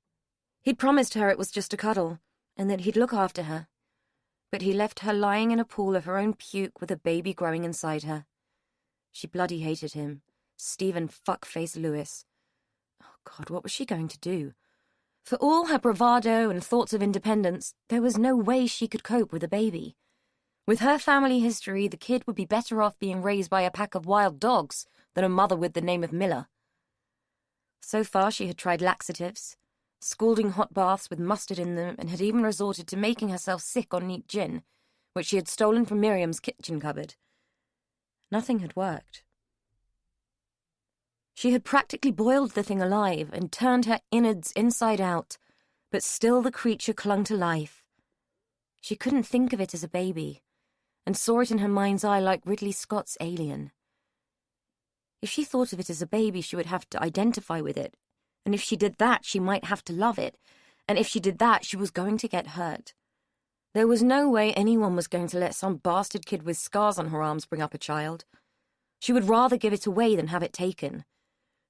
He'd promised her it was just a cuddle, and that he'd look after her. But he left her lying in a pool of her own puke with a baby growing inside her. She bloody hated him. Stephen fuckface Lewis. Oh God, what was she going to do? For all her bravado and thoughts of independence, there was no way she could cope with a baby. With her family history, the kid would be better off being raised by a pack of wild dogs than a mother with the name of Miller. So far she had tried laxatives, scalding hot baths with mustard in them, and had even resorted to making herself sick on neat gin, which she had stolen from Miriam's kitchen cupboard. Nothing had worked. She had practically boiled the thing alive and turned her innards inside out, but still the creature clung to life. She couldn't think of it as a baby, and saw it in her mind's eye like Ridley Scott's Alien. If she thought of it as a baby, she would have to identify with it, and if she did that, she might have to love it, and if she did that, she was going to get hurt. There was no way anyone was going to let some bastard kid with scars on her arms bring up a child. She would rather give it away than have it taken.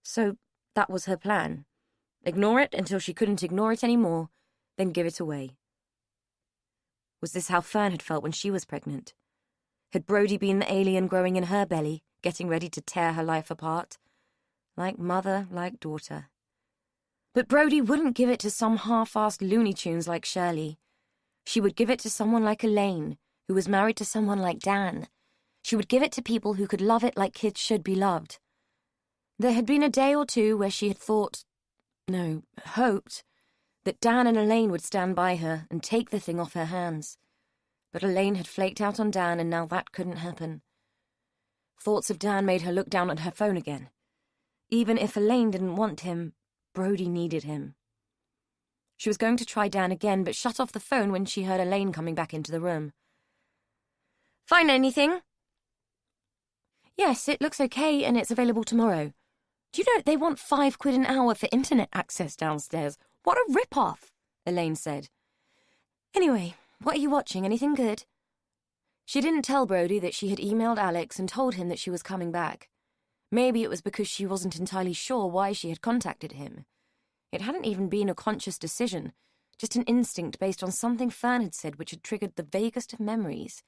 So that was her plan. Ignore it until she couldn't ignore it anymore, then give it away. Was this how Fern had felt when she was pregnant? Had Brodie been the alien growing in her belly, getting ready to tear her life apart? Like mother, like daughter. But Brodie wouldn't give it to some half-assed Looney Tunes like Shirley. She would give it to someone like Elaine, who was married to someone like Dan. She would give it to people who could love it like kids should be loved. There had been a day or two where she had hoped, that Dan and Elaine would stand by her and take the thing off her hands. But Elaine had flaked out on Dan, and now that couldn't happen. Thoughts of Dan made her look down at her phone again. Even if Elaine didn't want him, Brodie needed him. She was going to try Dan again, but shut off the phone when she heard Elaine coming back into the room. Find anything? Yes, it looks okay, and it's available tomorrow. Do you know they want £5 an hour for internet access downstairs? What a rip-off, Elaine said. Anyway, what are you watching? Anything good? She didn't tell Brodie that she had emailed Alex and told him that she was coming back. Maybe it was because she wasn't entirely sure why she had contacted him. It hadn't even been a conscious decision, just an instinct based on something Fern had said which had triggered the vaguest of memories.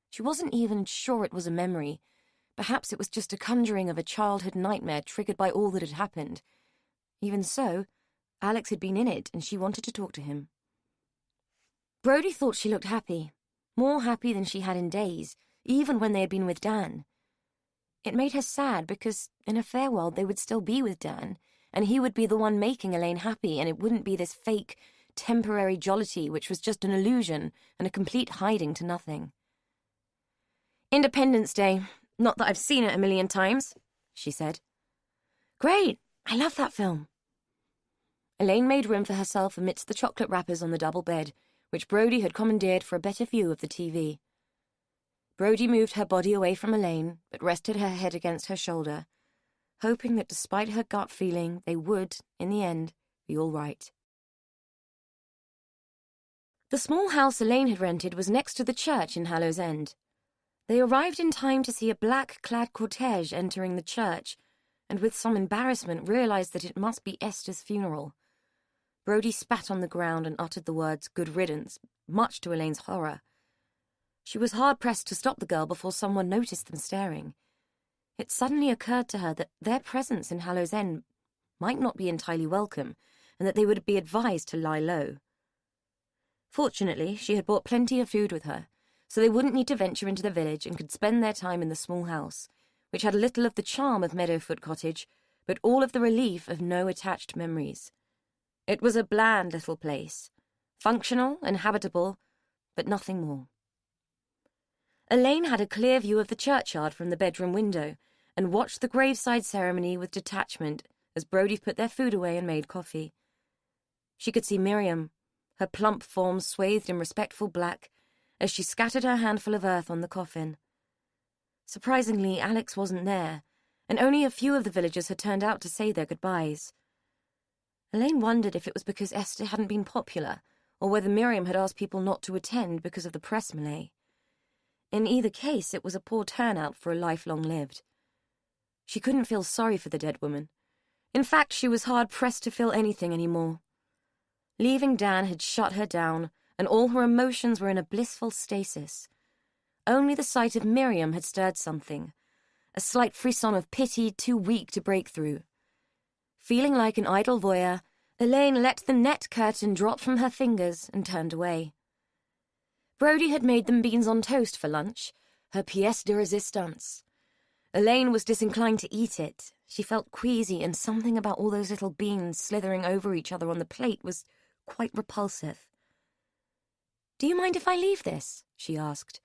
She wasn't even sure it was a memory. Perhaps it was just a conjuring of a childhood nightmare triggered by all that had happened. Even so, Alex had been in it, and she wanted to talk to him. Brody thought she looked happy, more happy than she had in days, even when they had been with Dan. It made her sad because, in a fair world, they would still be with Dan, and he would be the one making Elaine happy, and it wouldn't be this fake, temporary jollity which was just an illusion and a complete hiding to nothing. Independence Day. Not that I've seen it a million times, she said. Great! I love that film. Elaine made room for herself amidst the chocolate wrappers on the double bed, which Brody had commandeered for a better view of the TV. Brody moved her body away from Elaine, but rested her head against her shoulder, hoping that despite her gut feeling, they would, in the end, be all right. The small house Elaine had rented was next to the church in Hallows End. They arrived in time to see a black-clad cortege entering the church, and with some embarrassment realized that it must be Esther's funeral. Brody spat on the ground and uttered the words, "Good riddance," much to Elaine's horror. She was hard-pressed to stop the girl before someone noticed them staring. It suddenly occurred to her that their presence in Hallows End might not be entirely welcome, and that they would be advised to lie low. Fortunately, she had brought plenty of food with her, so they wouldn't need to venture into the village and could spend their time in the small house, which had little of the charm of Meadowfoot Cottage, but all of the relief of no attached memories. It was a bland little place, functional and habitable, but nothing more. Elaine had a clear view of the churchyard from the bedroom window and watched the graveside ceremony with detachment as Brody put their food away and made coffee. She could see Miriam, her plump form swathed in respectful black, as she scattered her handful of earth on the coffin. Surprisingly, Alex wasn't there, and only a few of the villagers had turned out to say their goodbyes. Elaine wondered if it was because Esther hadn't been popular, or whether Miriam had asked people not to attend because of the press melee. In either case, it was a poor turnout for a life long lived. She couldn't feel sorry for the dead woman. In fact, she was hard-pressed to feel anything anymore. Leaving Dan had shut her down, and all her emotions were in a blissful stasis. Only the sight of Miriam had stirred something, a slight frisson of pity too weak to break through. Feeling like an idle voyeur, Elaine let the net curtain drop from her fingers and turned away. Brody had made them beans on toast for lunch, her pièce de résistance. Elaine was disinclined to eat it. She felt queasy, and something about all those little beans slithering over each other on the plate was quite repulsive. "Do you mind if I leave this?" she asked.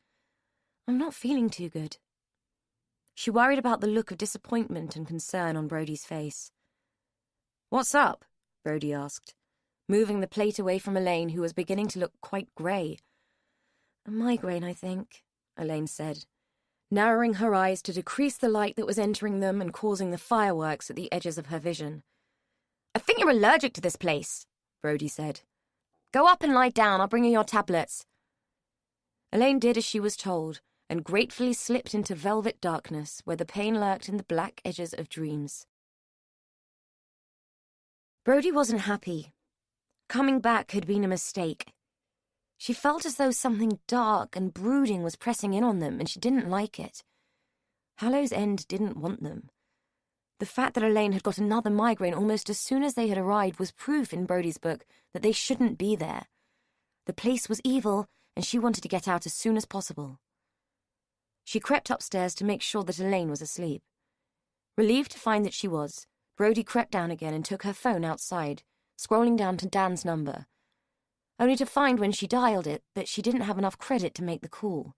"I'm not feeling too good." She worried about the look of disappointment and concern on Brody's face. "What's up?" Brody asked, moving the plate away from Elaine, who was beginning to look quite grey. "A migraine, I think," Elaine said, narrowing her eyes to decrease the light that was entering them and causing the fireworks at the edges of her vision. "I think you're allergic to this place," Brody said. "Go up and lie down. I'll bring you your tablets." Elaine did as she was told, and gratefully slipped into velvet darkness where the pain lurked in the black edges of dreams. Brody wasn't happy. Coming back had been a mistake. She felt as though something dark and brooding was pressing in on them, and she didn't like it. Hallows End didn't want them. The fact that Elaine had got another migraine almost as soon as they had arrived was proof in Brody's book that they shouldn't be there. The place was evil, and she wanted to get out as soon as possible. She crept upstairs to make sure that Elaine was asleep. Relieved to find that she was, Brody crept down again and took her phone outside, scrolling down to Dan's number, only to find when she dialed it that she didn't have enough credit to make the call.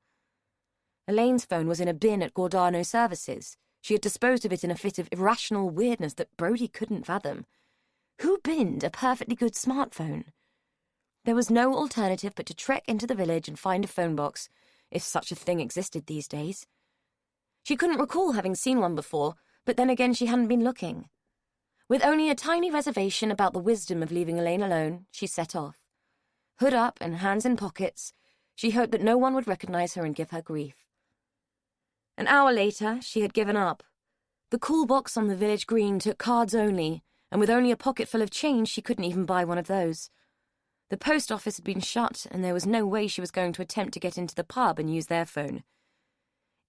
Elaine's phone was in a bin at Gordano Services. She had disposed of it in a fit of irrational weirdness that Brody couldn't fathom. Who binned a perfectly good smartphone? There was no alternative but to trek into the village and find a phone box, if such a thing existed these days. She couldn't recall having seen one before, but then again she hadn't been looking. With only a tiny reservation about the wisdom of leaving Elaine alone, she set off. Hood up and hands in pockets, she hoped that no one would recognize her and give her grief. An hour later, she had given up. The call box on the village green took cards only, and with only a pocket full of change, she couldn't even buy one of those. The post office had been shut, and there was no way she was going to attempt to get into the pub and use their phone.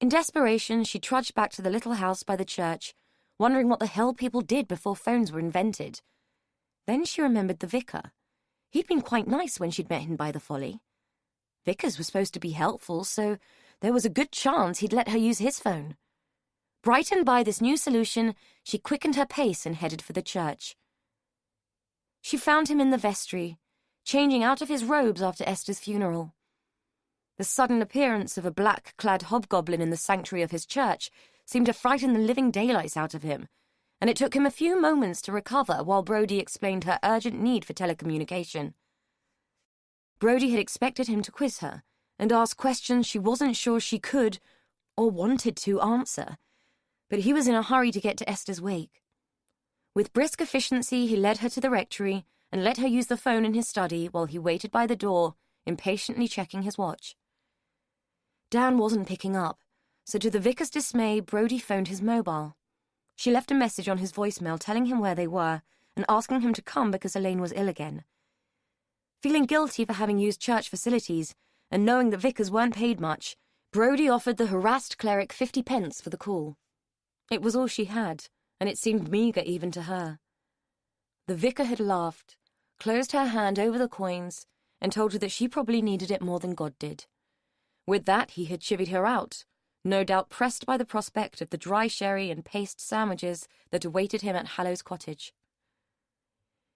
In desperation, she trudged back to the little house by the church, wondering what the hell people did before phones were invented. Then she remembered the vicar. He'd been quite nice when she'd met him by the Folly. Vicars were supposed to be helpful, so there was a good chance he'd let her use his phone. Brightened by this new solution, she quickened her pace and headed for the church. She found him in the vestry, changing out of his robes after Esther's funeral. The sudden appearance of a black-clad hobgoblin in the sanctuary of his church seemed to frighten the living daylights out of him, and it took him a few moments to recover while Brodie explained her urgent need for telecommunication. Brodie had expected him to quiz her and ask questions she wasn't sure she could or wanted to answer, but he was in a hurry to get to Esther's wake. With brisk efficiency, he led her to the rectory and let her use the phone in his study while he waited by the door, impatiently checking his watch. Dan wasn't picking up, so to the vicar's dismay, Brodie phoned his mobile. She left a message on his voicemail telling him where they were and asking him to come because Elaine was ill again. Feeling guilty for having used church facilities and knowing that vicars weren't paid much, Brodie offered the harassed cleric 50 pence for the call. It was all she had, and it seemed meagre even to her. The vicar had laughed, closed her hand over the coins, and told her that she probably needed it more than God did. With that, he had chivied her out, no doubt pressed by the prospect of the dry sherry and paste sandwiches that awaited him at Hallow's cottage.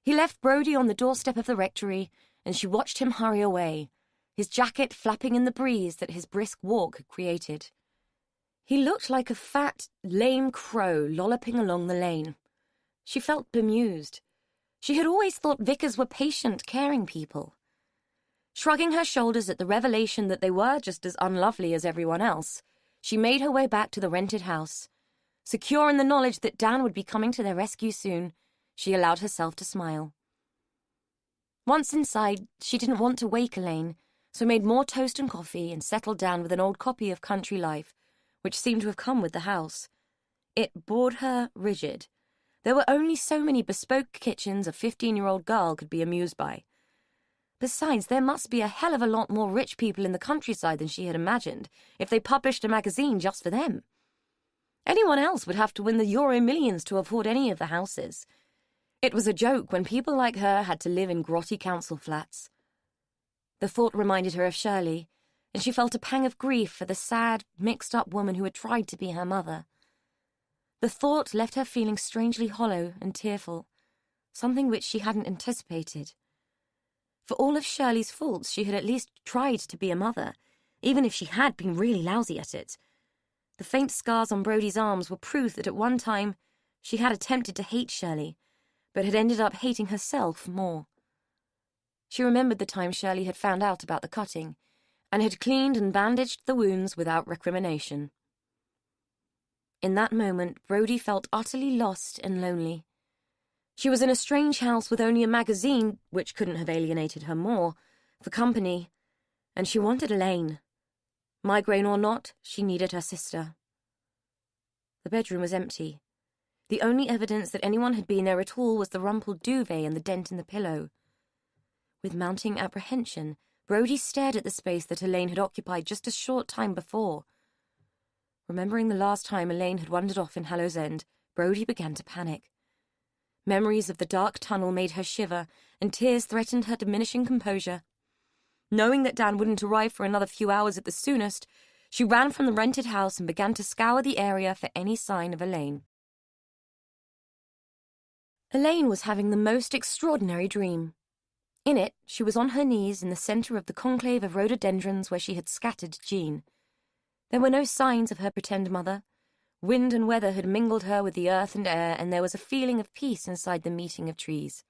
He left Brodie on the doorstep of the rectory, and she watched him hurry away, his jacket flapping in the breeze that his brisk walk had created. He looked like a fat, lame crow lolloping along the lane. She felt bemused. She had always thought vicars were patient, caring people. Shrugging her shoulders at the revelation that they were just as unlovely as everyone else, she made her way back to the rented house. Secure in the knowledge that Dan would be coming to their rescue soon, she allowed herself to smile. Once inside, she didn't want to wake Elaine, so made more toast and coffee and settled down with an old copy of Country Life, which seemed to have come with the house. It bored her rigid. There were only so many bespoke kitchens a 15-year-old girl could be amused by. Besides, there must be a hell of a lot more rich people in the countryside than she had imagined if they published a magazine just for them. Anyone else would have to win the Euro millions to afford any of the houses. It was a joke when people like her had to live in grotty council flats. The thought reminded her of Shirley, and she felt a pang of grief for the sad, mixed-up woman who had tried to be her mother. The thought left her feeling strangely hollow and tearful, something which she hadn't anticipated. For all of Shirley's faults, she had at least tried to be a mother, even if she had been really lousy at it. The faint scars on Brodie's arms were proof that at one time she had attempted to hate Shirley, but had ended up hating herself more. She remembered the time Shirley had found out about the cutting, and had cleaned and bandaged the wounds without recrimination. In that moment, Brodie felt utterly lost and lonely. She was in a strange house with only a magazine, which couldn't have alienated her more, for company, and she wanted Elaine. Migraine or not, she needed her sister. The bedroom was empty. The only evidence that anyone had been there at all was the rumpled duvet and the dent in the pillow. With mounting apprehension, Brodie stared at the space that Elaine had occupied just a short time before. Remembering the last time Elaine had wandered off in Hallow's End, Brodie began to panic. Memories of the dark tunnel made her shiver, and tears threatened her diminishing composure. Knowing that Dan wouldn't arrive for another few hours at the soonest, she ran from the rented house and began to scour the area for any sign of Elaine. Elaine was having the most extraordinary dream. In it, she was on her knees in the centre of the conclave of rhododendrons where she had scattered Jean. There were no signs of her pretend mother. Wind and weather had mingled her with the earth and air, and there was a feeling of peace inside the meeting of trees.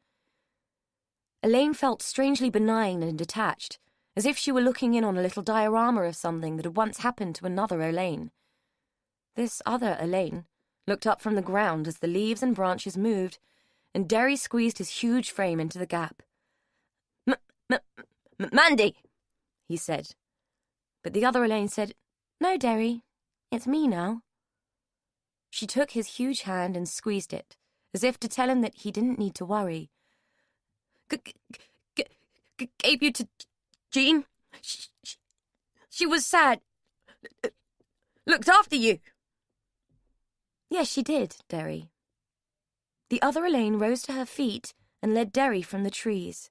Elaine felt strangely benign and detached, as if she were looking in on a little diorama of something that had once happened to another Elaine. This other Elaine looked up from the ground as the leaves and branches moved, and Derry squeezed his huge frame into the gap. "Mandy," he said. But the other Elaine said, "No, Derry, it's me now." She took his huge hand and squeezed it, as if to tell him that he didn't need to worry. Gave you to Jean? She was sad. Looked after you. Yes, she did, Derry. The other Elaine rose to her feet and led Derry from the trees.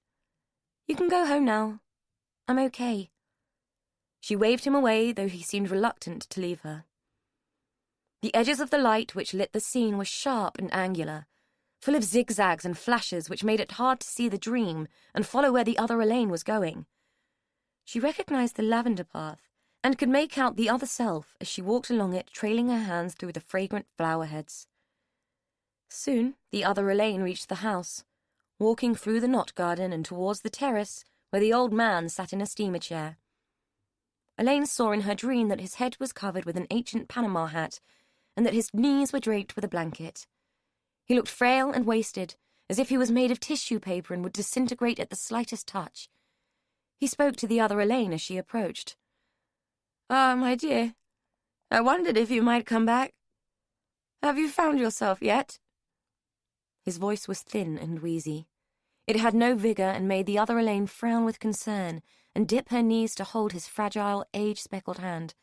You can go home now. I'm okay. She waved him away, though he seemed reluctant to leave her. The edges of the light which lit the scene were sharp and angular, full of zigzags and flashes which made it hard to see the dream and follow where the other Elaine was going. She recognized the lavender path and could make out the other self as she walked along it, trailing her hands through the fragrant flower heads. Soon the other Elaine reached the house, walking through the knot garden and towards the terrace where the old man sat in a steamer chair. Elaine saw in her dream that his head was covered with an ancient Panama hat and that his knees were draped with a blanket. He looked frail and wasted, as if he was made of tissue paper and would disintegrate at the slightest touch. He spoke to the other Elaine as she approached. "Ah, my dear, I wondered if you might come back. Have you found yourself yet?" His voice was thin and wheezy. It had no vigour and made the other Elaine frown with concern and dip her knees to hold his fragile, age-speckled hand.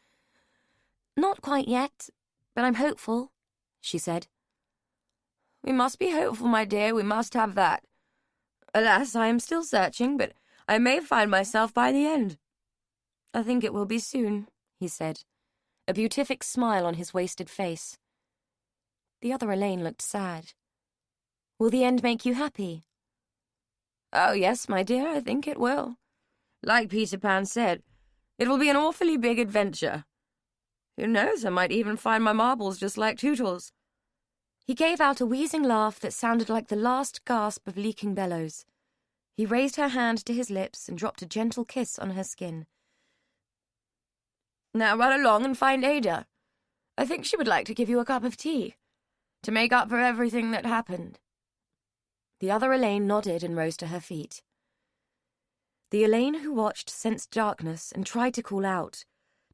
"Not quite yet, but I'm hopeful," she said. "We must be hopeful, my dear, we must have that. Alas, I am still searching, but I may find myself by the end." "I think it will be soon," he said, a beatific smile on his wasted face. The other Elaine looked sad. "Will the end make you happy?" "Oh, yes, my dear, I think it will. Like Peter Pan said, it will be an awfully big adventure. Who knows, I might even find my marbles just like Tootles." He gave out a wheezing laugh that sounded like the last gasp of leaking bellows. He raised her hand to his lips and dropped a gentle kiss on her skin. "Now run along and find Ada. I think she would like to give you a cup of tea, to make up for everything that happened." The other Elaine nodded and rose to her feet. The Elaine who watched sensed darkness and tried to call out,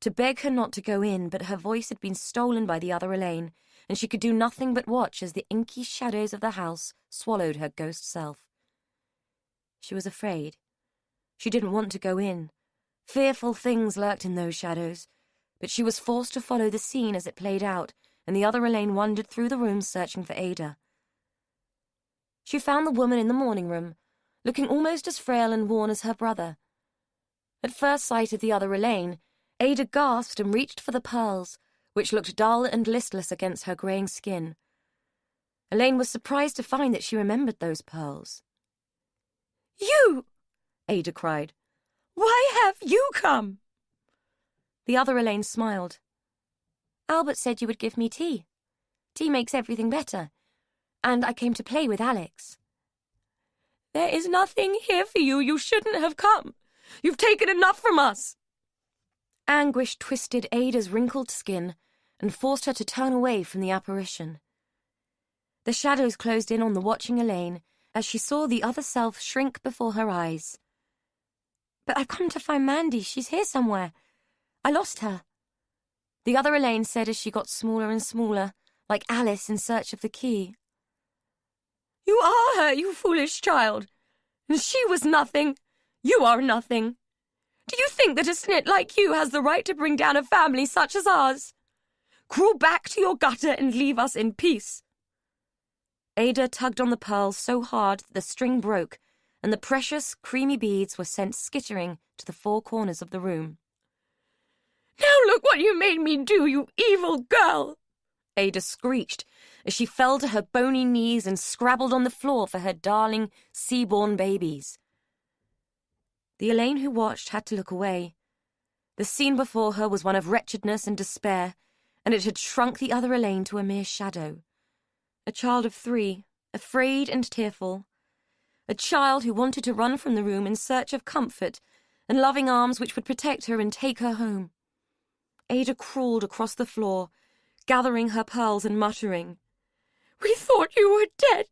to beg her not to go in, but her voice had been stolen by the other Elaine, and she could do nothing but watch as the inky shadows of the house swallowed her ghost self. She was afraid. She didn't want to go in. Fearful things lurked in those shadows, but she was forced to follow the scene as it played out, and the other Elaine wandered through the rooms searching for Ada. She found the woman in the morning room, looking almost as frail and worn as her brother. At first sight of the other Elaine, Ada gasped and reached for the pearls, which looked dull and listless against her greying skin. Elaine was surprised to find that she remembered those pearls. "You!" Ada cried. "Why have you come?" The other Elaine smiled. "Albert said you would give me tea. Tea makes everything better. And I came to play with Alex." "There is nothing here for you. You shouldn't have come. You've taken enough from us." Anguish twisted Ada's wrinkled skin and forced her to turn away from the apparition. The shadows closed in on the watching Elaine as she saw the other self shrink before her eyes. "But I've come to find Mandy. She's here somewhere. I lost her," the other Elaine said as she got smaller and smaller, like Alice in search of the key. "You are her, you foolish child. And she was nothing. You are nothing. Do you think that a snit like you has the right to bring down a family such as ours? Crawl back to your gutter and leave us in peace." Ada tugged on the pearls so hard that the string broke, and the precious, creamy beads were sent skittering to the four corners of the room. "Now look what you made me do, you evil girl!" Ada screeched as she fell to her bony knees and scrabbled on the floor for her darling, sea-born babies. The Elaine who watched had to look away. The scene before her was one of wretchedness and despair, and it had shrunk the other Elaine to a mere shadow. A child of 3, afraid and tearful. A child who wanted to run from the room in search of comfort and loving arms which would protect her and take her home. Ada crawled across the floor, gathering her pearls and muttering, "We thought you were dead.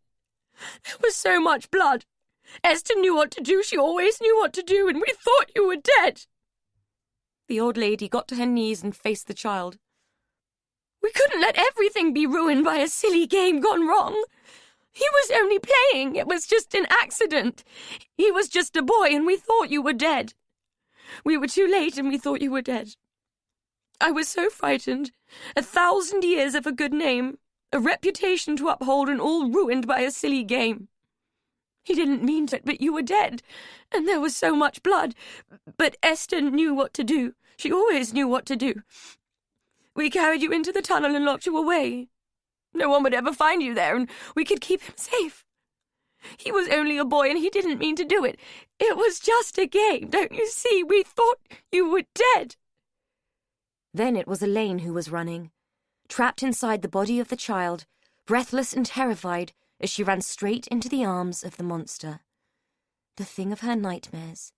There was so much blood. Esther knew what to do. She always knew what to do, and we thought you were dead." The old lady got to her knees and faced the child. "We couldn't let everything be ruined by a silly game gone wrong. He was only playing. It was just an accident. He was just a boy, and we thought you were dead. We were too late, and we thought you were dead. I was so frightened. 1,000 years of a good name, a reputation to uphold, and all ruined by a silly game. He didn't mean it, but you were dead, and there was so much blood. But Esther knew what to do. She always knew what to do. We carried you into the tunnel and locked you away. No one would ever find you there, and we could keep him safe. He was only a boy, and he didn't mean to do it. It was just a game, don't you see? We thought you were dead. Then it was Elaine who was running, trapped inside the body of the child, breathless and terrified as she ran straight into the arms of the monster. The thing of her nightmares.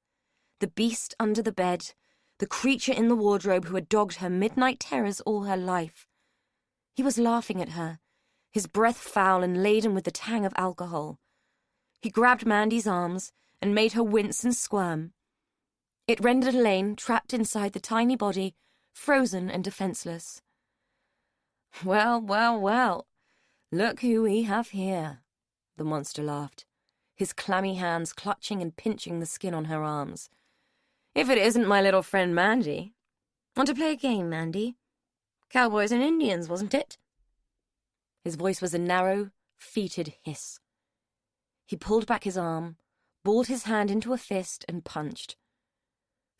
The beast under the bed, the creature in the wardrobe who had dogged her midnight terrors all her life. He was laughing at her, his breath foul and laden with the tang of alcohol. He grabbed Mandy's arms and made her wince and squirm. It rendered Elaine, trapped inside the tiny body, frozen and defenseless. Well, well, well. Look who we have here, the monster laughed, his clammy hands clutching and pinching the skin on her arms. If it isn't my little friend Mandy. Want to play a game, Mandy? Cowboys and Indians, wasn't it? His voice was a narrow, fetid hiss. He pulled back his arm, balled his hand into a fist, and punched.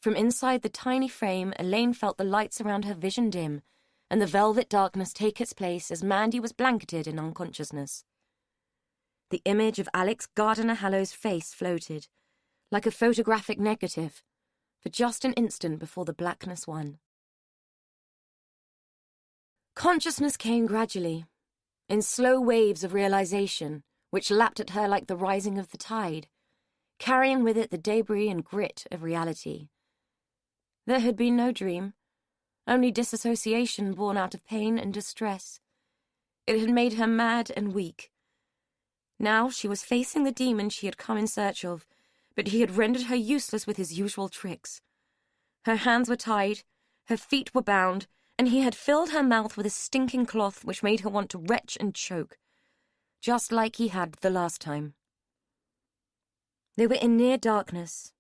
From inside the tiny frame, Elaine felt the lights around her vision dim, and the velvet darkness take its place as Mandy was blanketed in unconsciousness. The image of Alex Gardiner-Hallow's face floated, like a photographic negative, for just an instant before the blackness won. Consciousness came gradually, in slow waves of realization, which lapped at her like the rising of the tide, carrying with it the debris and grit of reality. There had been no dream, only disassociation born out of pain and distress. It had made her mad and weak. Now she was facing the demon she had come in search of, but he had rendered her useless with his usual tricks. Her hands were tied, her feet were bound, and he had filled her mouth with a stinking cloth which made her want to retch and choke, just like he had the last time. They were in near darkness.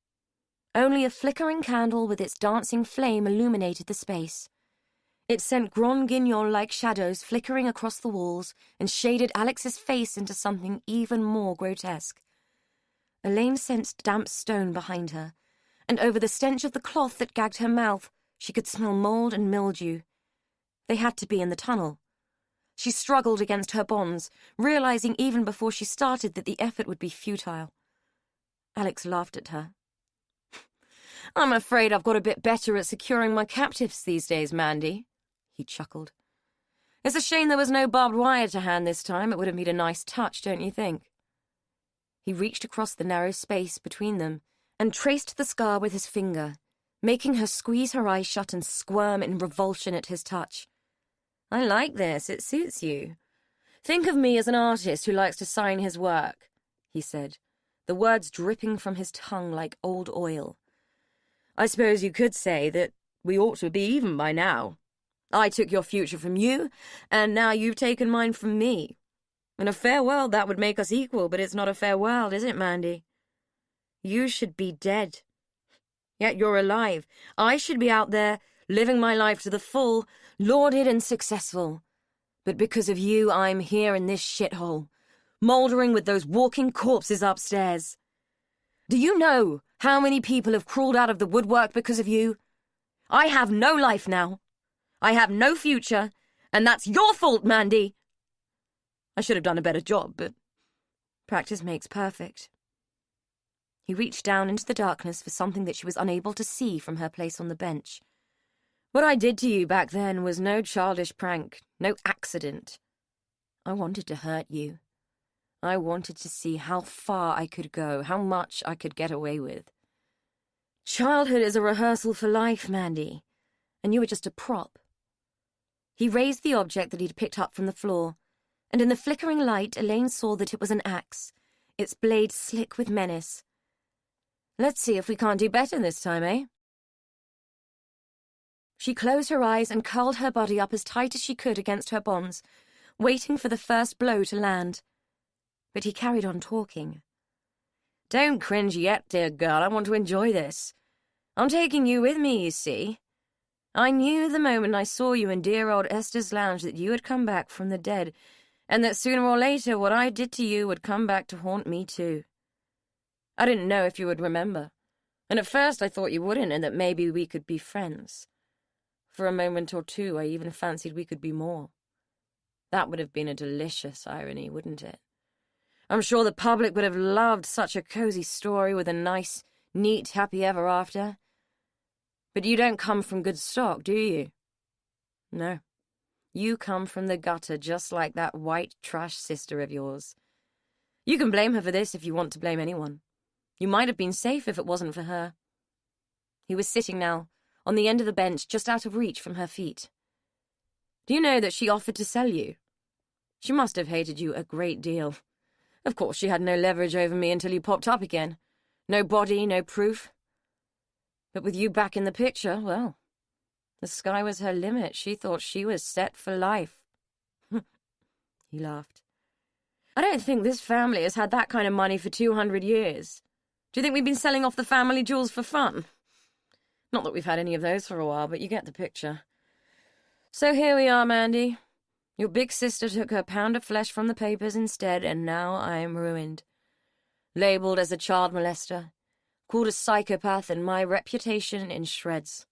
Only a flickering candle with its dancing flame illuminated the space. It sent Grand Guignol-like shadows flickering across the walls and shaded Alex's face into something even more grotesque. Elaine sensed damp stone behind her, and over the stench of the cloth that gagged her mouth, she could smell mold and mildew. They had to be in the tunnel. She struggled against her bonds, realizing even before she started that the effort would be futile. Alex laughed at her. I'm afraid I've got a bit better at securing my captives these days, Mandy, he chuckled. It's a shame there was no barbed wire to hand this time. It would have made a nice touch, don't you think? He reached across the narrow space between them and traced the scar with his finger, making her squeeze her eyes shut and squirm in revulsion at his touch. I like this. It suits you. Think of me as an artist who likes to sign his work, he said, the words dripping from his tongue like old oil. I suppose you could say that we ought to be even by now. I took your future from you, and now you've taken mine from me. In a fair world, that would make us equal, but it's not a fair world, is it, Mandy? You should be dead. Yet you're alive. I should be out there, living my life to the full, lauded and successful. But because of you, I'm here in this shithole, mouldering with those walking corpses upstairs. Do you know how many people have crawled out of the woodwork because of you? I have no life now. I have no future, and that's your fault, Mandy. I should have done a better job, but practice makes perfect. He reached down into the darkness for something that she was unable to see from her place on the bench. What I did to you back then was no childish prank, no accident. I wanted to hurt you. I wanted to see how far I could go, how much I could get away with. Childhood is a rehearsal for life, Mandy, and you were just a prop. He raised the object that he'd picked up from the floor, and in the flickering light, Elaine saw that it was an axe, its blade slick with menace. Let's see if we can't do better this time, eh? She closed her eyes and curled her body up as tight as she could against her bonds, waiting for the first blow to land. But he carried on talking. "Don't cringe yet, dear girl. I want to enjoy this. I'm taking you with me, you see. I knew the moment I saw you in dear old Esther's lounge that you had come back from the dead, and that sooner or later what I did to you would come back to haunt me too. I didn't know if you would remember, and at first I thought you wouldn't, and that maybe we could be friends. For a moment or two, I even fancied we could be more. That would have been a delicious irony, wouldn't it? I'm sure the public would have loved such a cozy story with a nice, neat, happy ever after. But you don't come from good stock, do you? No. You come from the gutter just like that white trash sister of yours. You can blame her for this if you want to blame anyone. You might have been safe if it wasn't for her." He was sitting now, on the end of the bench, just out of reach from her feet. "Do you know that she offered to sell you? She must have hated you a great deal. Of course, she had no leverage over me until you popped up again. No body, no proof. But with you back in the picture, well, the sky was her limit. She thought she was set for life." He laughed. "I don't think this family has had that kind of money for 200 years. Do you think we've been selling off the family jewels for fun? Not that we've had any of those for a while, but you get the picture. So here we are, Mandy. Your big sister took her pound of flesh from the papers instead, and now I am ruined. Labelled as a child molester, called a psychopath, and my reputation in shreds.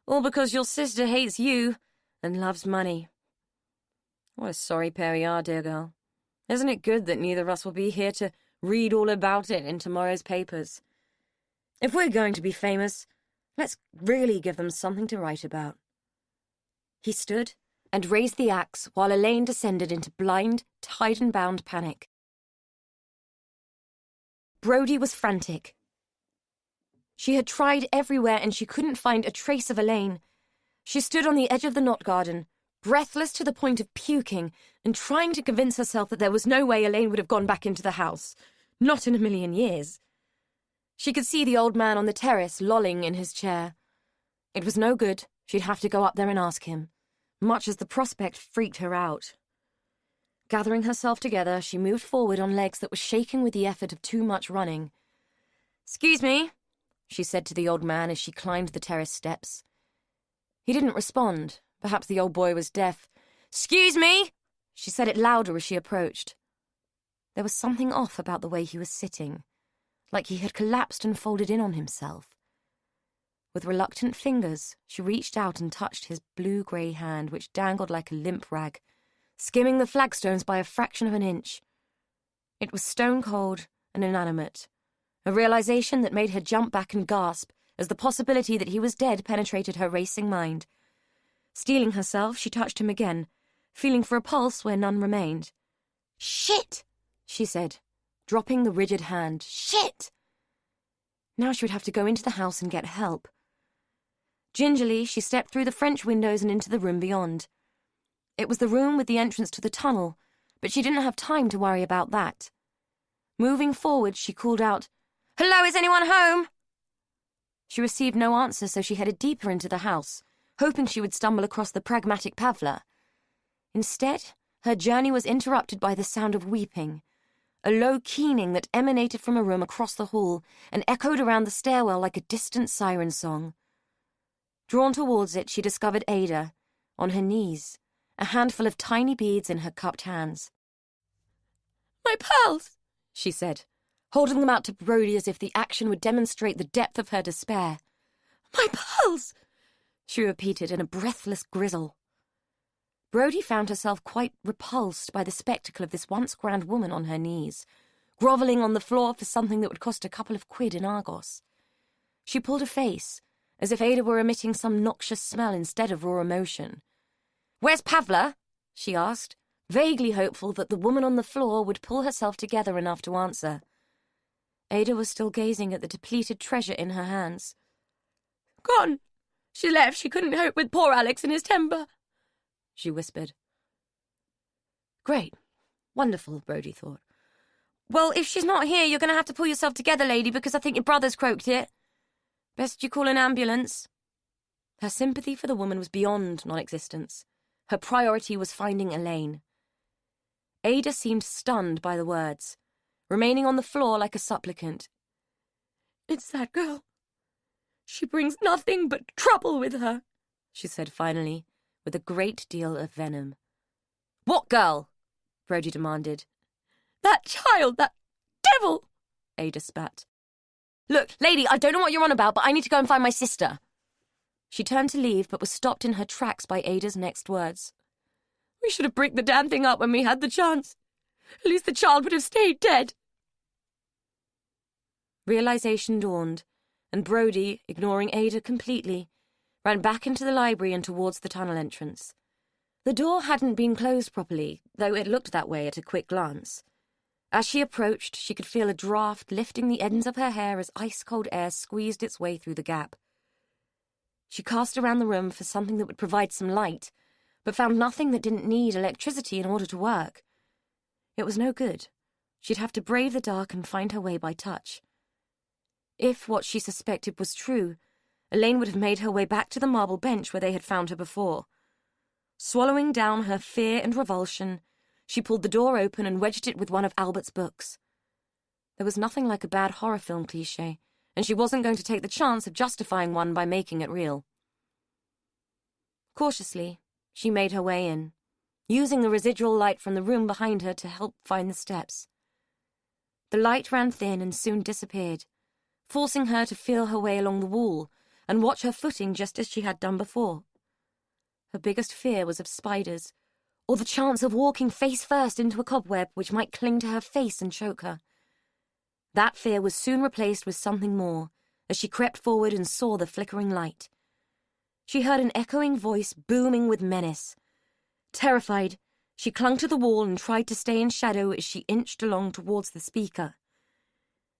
All because your sister hates you and loves money. What a sorry pair we are, dear girl. Isn't it good that neither of us will be here to read all about it in tomorrow's papers? If we're going to be famous, let's really give them something to write about." He stood and raised the axe while Elaine descended into blind, tied-and-bound panic. Brodie was frantic. She had tried everywhere and she couldn't find a trace of Elaine. She stood on the edge of the knot garden, breathless to the point of puking, and trying to convince herself that there was no way Elaine would have gone back into the house. Not in a million years. She could see the old man on the terrace lolling in his chair. It was no good. She'd have to go up there and ask him, much as the prospect freaked her out. Gathering herself together, she moved forward on legs that were shaking with the effort of too much running. "Excuse me," she said to the old man as she climbed the terrace steps. He didn't respond. Perhaps the old boy was deaf. "Excuse me!" She said it louder as she approached. There was something off about the way he was sitting, like he had collapsed and folded in on himself. With reluctant fingers, she reached out and touched his blue-grey hand, which dangled like a limp rag, skimming the flagstones by a fraction of an inch. It was stone-cold and inanimate, a realization that made her jump back and gasp as the possibility that he was dead penetrated her racing mind. Steeling herself, she touched him again, feeling for a pulse where none remained. "Shit!" she said, dropping the rigid hand. "Shit!" Now she would have to go into the house and get help. Gingerly, she stepped through the French windows and into the room beyond. It was the room with the entrance to the tunnel, but she didn't have time to worry about that. Moving forward, she called out, "Hello, is anyone home?" She received no answer, so she headed deeper into the house, hoping she would stumble across the pragmatic Pavla. Instead, her journey was interrupted by the sound of weeping, a low keening that emanated from a room across the hall and echoed around the stairwell like a distant siren song. Drawn towards it, she discovered Ada, on her knees, a handful of tiny beads in her cupped hands. "My pearls," she said, holding them out to Brodie as if the action would demonstrate the depth of her despair. "My pearls," she repeated in a breathless grizzle. Brodie found herself quite repulsed by the spectacle of this once grand woman on her knees, grovelling on the floor for something that would cost a couple of quid in Argos. She pulled a face, as if Ada were emitting some noxious smell instead of raw emotion. "Where's Pavla?" she asked, vaguely hopeful that the woman on the floor would pull herself together enough to answer. Ada was still gazing at the depleted treasure in her hands. "Gone. She left. She couldn't cope with poor Alex and his temper," she whispered. Great. Wonderful, Brodie thought. "Well, if she's not here, you're going to have to pull yourself together, lady, because I think your brother's croaked it. Best you call an ambulance." Her sympathy for the woman was beyond non-existence. Her priority was finding Elaine. Ada seemed stunned by the words, remaining on the floor like a supplicant. "It's that girl. She brings nothing but trouble with her," she said finally, with a great deal of venom. "What girl?" Brody demanded. "That child, that devil," Ada spat. "Look, lady, I don't know what you're on about, but I need to go and find my sister." She turned to leave, but was stopped in her tracks by Ada's next words. "We should have bricked the damn thing up when we had the chance. At least the child would have stayed dead." Realization dawned, and Brody, ignoring Ada completely, ran back into the library and towards the tunnel entrance. The door hadn't been closed properly, though it looked that way at a quick glance. As she approached, she could feel a draft lifting the ends of her hair as ice-cold air squeezed its way through the gap. She cast around the room for something that would provide some light, but found nothing that didn't need electricity in order to work. It was no good. She'd have to brave the dark and find her way by touch. If what she suspected was true, Elaine would have made her way back to the marble bench where they had found her before. Swallowing down her fear and revulsion, she pulled the door open and wedged it with one of Albert's books. There was nothing like a bad horror film cliché, and she wasn't going to take the chance of justifying one by making it real. Cautiously, she made her way in, using the residual light from the room behind her to help find the steps. The light ran thin and soon disappeared, forcing her to feel her way along the wall and watch her footing just as she had done before. Her biggest fear was of spiders, or the chance of walking face first into a cobweb which might cling to her face and choke her. That fear was soon replaced with something more as she crept forward and saw the flickering light. She heard an echoing voice booming with menace. Terrified, she clung to the wall and tried to stay in shadow as she inched along towards the speaker.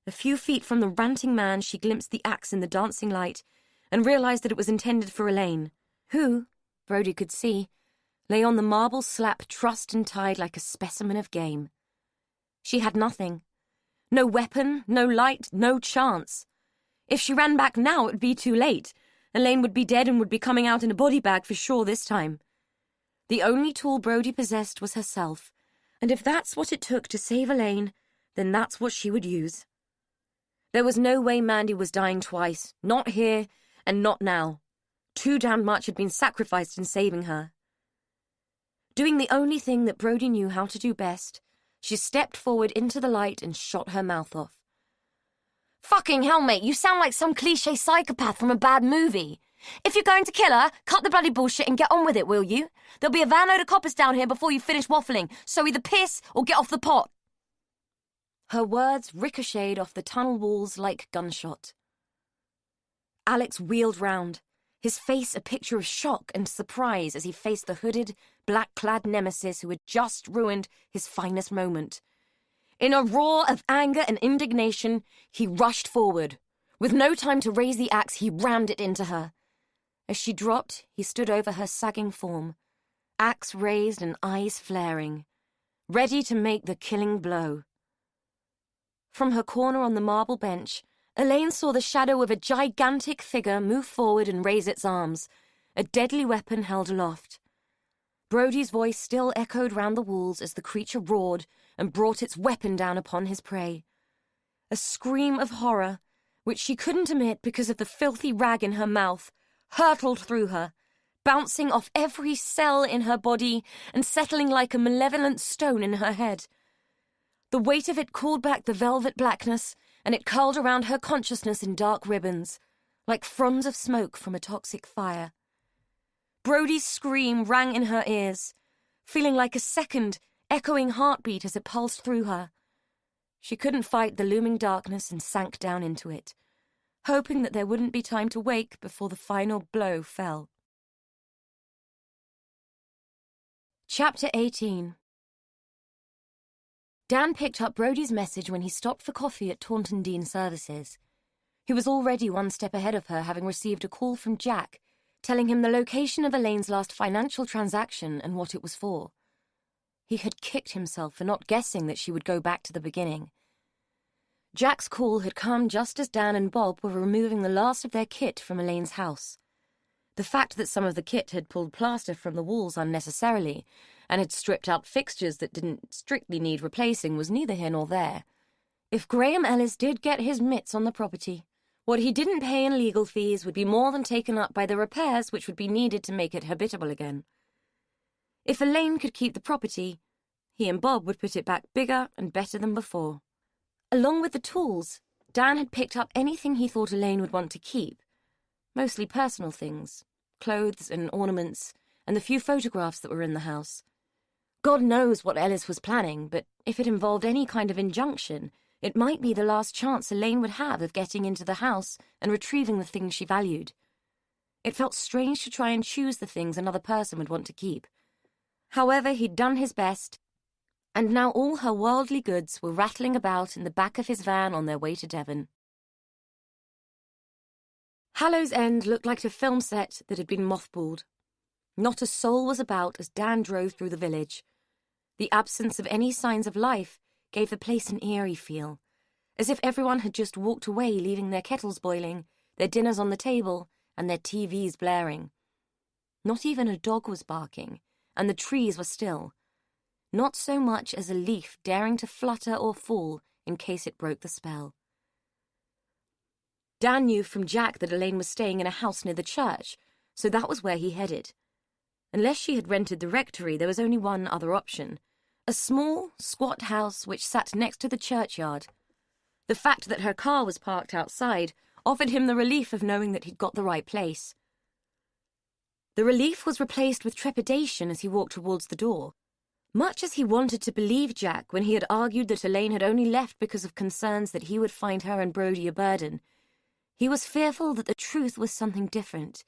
A few feet from the ranting man, she glimpsed the axe in the dancing light and realized that it was intended for Elaine, who, Brody could see, lay on the marble slab trussed and tied like a specimen of game. She had nothing. No weapon, no light, no chance. If she ran back now, it would be too late. Elaine would be dead and would be coming out in a body bag for sure this time. The only tool Brody possessed was herself, and if that's what it took to save Elaine, then that's what she would use. There was no way Mandy was dying twice, not here and not now. Too damn much had been sacrificed in saving her. Doing the only thing that Brody knew how to do best, she stepped forward into the light and shot her mouth off. "Fucking hell, mate, you sound like some cliché psychopath from a bad movie. If you're going to kill her, cut the bloody bullshit and get on with it, will you? There'll be a van load of coppers down here before you finish waffling, so either piss or get off the pot." Her words ricocheted off the tunnel walls like gunshot. Alex wheeled round, his face a picture of shock and surprise as he faced the hooded, black-clad nemesis who had just ruined his finest moment. In a roar of anger and indignation, he rushed forward. With no time to raise the axe, he rammed it into her. As she dropped, he stood over her sagging form, axe raised and eyes flaring, ready to make the killing blow. From her corner on the marble bench, Elaine saw the shadow of a gigantic figure move forward and raise its arms, a deadly weapon held aloft. Brody's voice still echoed round the walls as the creature roared and brought its weapon down upon his prey. A scream of horror, which she couldn't emit because of the filthy rag in her mouth, hurtled through her, bouncing off every cell in her body and settling like a malevolent stone in her head. The weight of it called back the velvet blackness, and it curled around her consciousness in dark ribbons, like fronds of smoke from a toxic fire. Brody's scream rang in her ears, feeling like a second, echoing heartbeat as it pulsed through her. She couldn't fight the looming darkness and sank down into it, hoping that there wouldn't be time to wake before the final blow fell. Chapter 18. Dan picked up Brody's message when he stopped for coffee at Taunton Dean Services. He was already one step ahead of her, having received a call from Jack, telling him the location of Elaine's last financial transaction and what it was for. He had kicked himself for not guessing that she would go back to the beginning. Jack's call had come just as Dan and Bob were removing the last of their kit from Elaine's house. The fact that some of the kit had pulled plaster from the walls unnecessarily and had stripped out fixtures that didn't strictly need replacing was neither here nor there. If Graham Ellis did get his mitts on the property, what he didn't pay in legal fees would be more than taken up by the repairs which would be needed to make it habitable again. If Elaine could keep the property, he and Bob would put it back bigger and better than before. Along with the tools, Dan had picked up anything he thought Elaine would want to keep, mostly personal things, clothes and ornaments, and the few photographs that were in the house. God knows what Ellis was planning, but if it involved any kind of injunction, it might be the last chance Elaine would have of getting into the house and retrieving the things she valued. It felt strange to try and choose the things another person would want to keep. However, he'd done his best, and now all her worldly goods were rattling about in the back of his van on their way to Devon. Hallow's End looked like a film set that had been mothballed. Not a soul was about as Dan drove through the village. The absence of any signs of life gave the place an eerie feel, as if everyone had just walked away, leaving their kettles boiling, their dinners on the table, and their TVs blaring. Not even a dog was barking, and the trees were still. Not so much as a leaf daring to flutter or fall in case it broke the spell. Dan knew from Jack that Elaine was staying in a house near the church, so that was where he headed. Unless she had rented the rectory, there was only one other option. A small, squat house which sat next to the churchyard. The fact that her car was parked outside offered him the relief of knowing that he'd got the right place. The relief was replaced with trepidation as he walked towards the door. Much as he wanted to believe Jack when he had argued that Elaine had only left because of concerns that he would find her and Brody a burden, he was fearful that the truth was something different.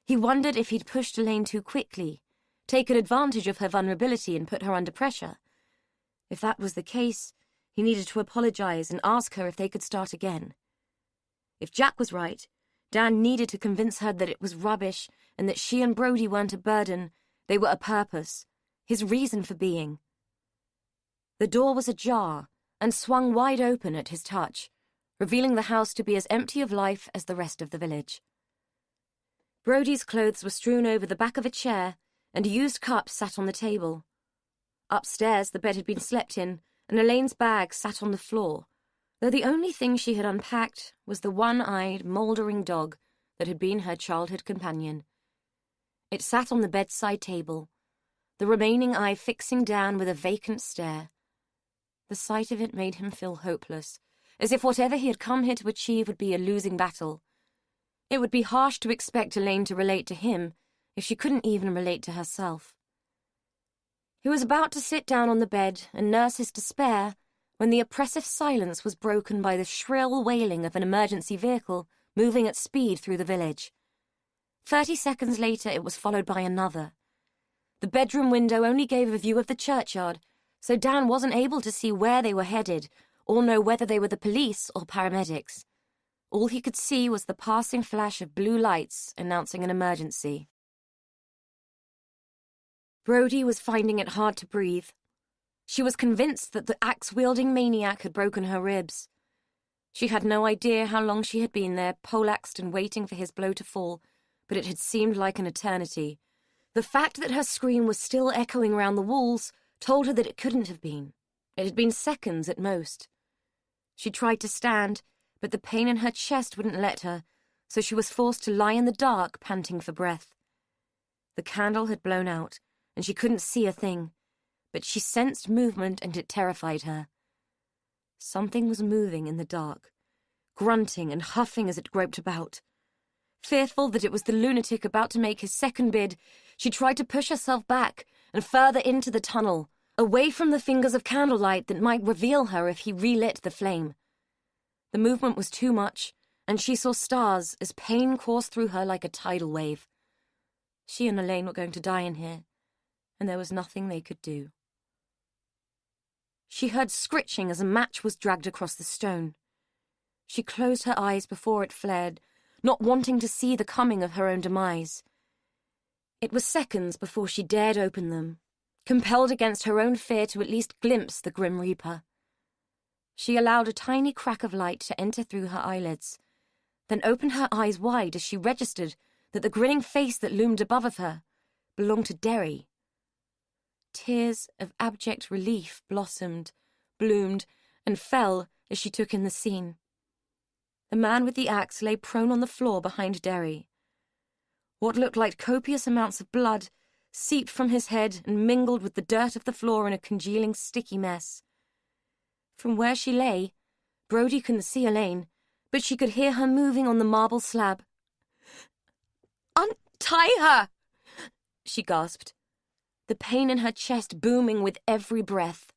He wondered if he'd pushed Elaine too quickly, taken advantage of her vulnerability and put her under pressure. If that was the case, he needed to apologize and ask her if they could start again. If Jack was right, Dan needed to convince her that it was rubbish and that she and Brody weren't a burden, they were a purpose, his reason for being. The door was ajar and swung wide open at his touch, revealing the house to be as empty of life as the rest of the village. Brody's clothes were strewn over the back of a chair, and a used cup sat on the table. Upstairs, the bed had been slept in, and Elaine's bag sat on the floor, though the only thing she had unpacked was the one-eyed, mouldering dog that had been her childhood companion. It sat on the bedside table, the remaining eye fixing Dan with a vacant stare. The sight of it made him feel hopeless, as if whatever he had come here to achieve would be a losing battle. It would be harsh to expect Elaine to relate to him if she couldn't even relate to herself. He was about to sit down on the bed and nurse his despair when the oppressive silence was broken by the shrill wailing of an emergency vehicle moving at speed through the village. 30 seconds later, it was followed by another. The bedroom window only gave a view of the churchyard, so Dan wasn't able to see where they were headed or know whether they were the police or paramedics. All he could see was the passing flash of blue lights announcing an emergency. Brody was finding it hard to breathe. She was convinced that the axe-wielding maniac had broken her ribs. She had no idea how long she had been there, poleaxed and waiting for his blow to fall, but it had seemed like an eternity. The fact that her scream was still echoing round the walls told her that it couldn't have been. It had been seconds at most. She tried to stand, but the pain in her chest wouldn't let her, so she was forced to lie in the dark, panting for breath. The candle had blown out, and she couldn't see a thing, but she sensed movement and it terrified her. Something was moving in the dark, grunting and huffing as it groped about. Fearful that it was the lunatic about to make his second bid, she tried to push herself back and further into the tunnel, away from the fingers of candlelight that might reveal her if he relit the flame. The movement was too much, and she saw stars as pain coursed through her like a tidal wave. She and Elaine were going to die in here, and there was nothing they could do. She heard scritching as a match was dragged across the stone. She closed her eyes before it flared, not wanting to see the coming of her own demise. It was seconds before she dared open them, compelled against her own fear to at least glimpse the Grim Reaper. She allowed a tiny crack of light to enter through her eyelids, then opened her eyes wide as she registered that the grinning face that loomed above of her belonged to Derry. Tears of abject relief blossomed, bloomed, and fell as she took in the scene. The man with the axe lay prone on the floor behind Derry. What looked like copious amounts of blood seeped from his head and mingled with the dirt of the floor in a congealing, sticky mess. From where she lay, Brodie couldn't see Elaine, but she could hear her moving on the marble slab. "Untie her!" she gasped, the pain in her chest booming with every breath.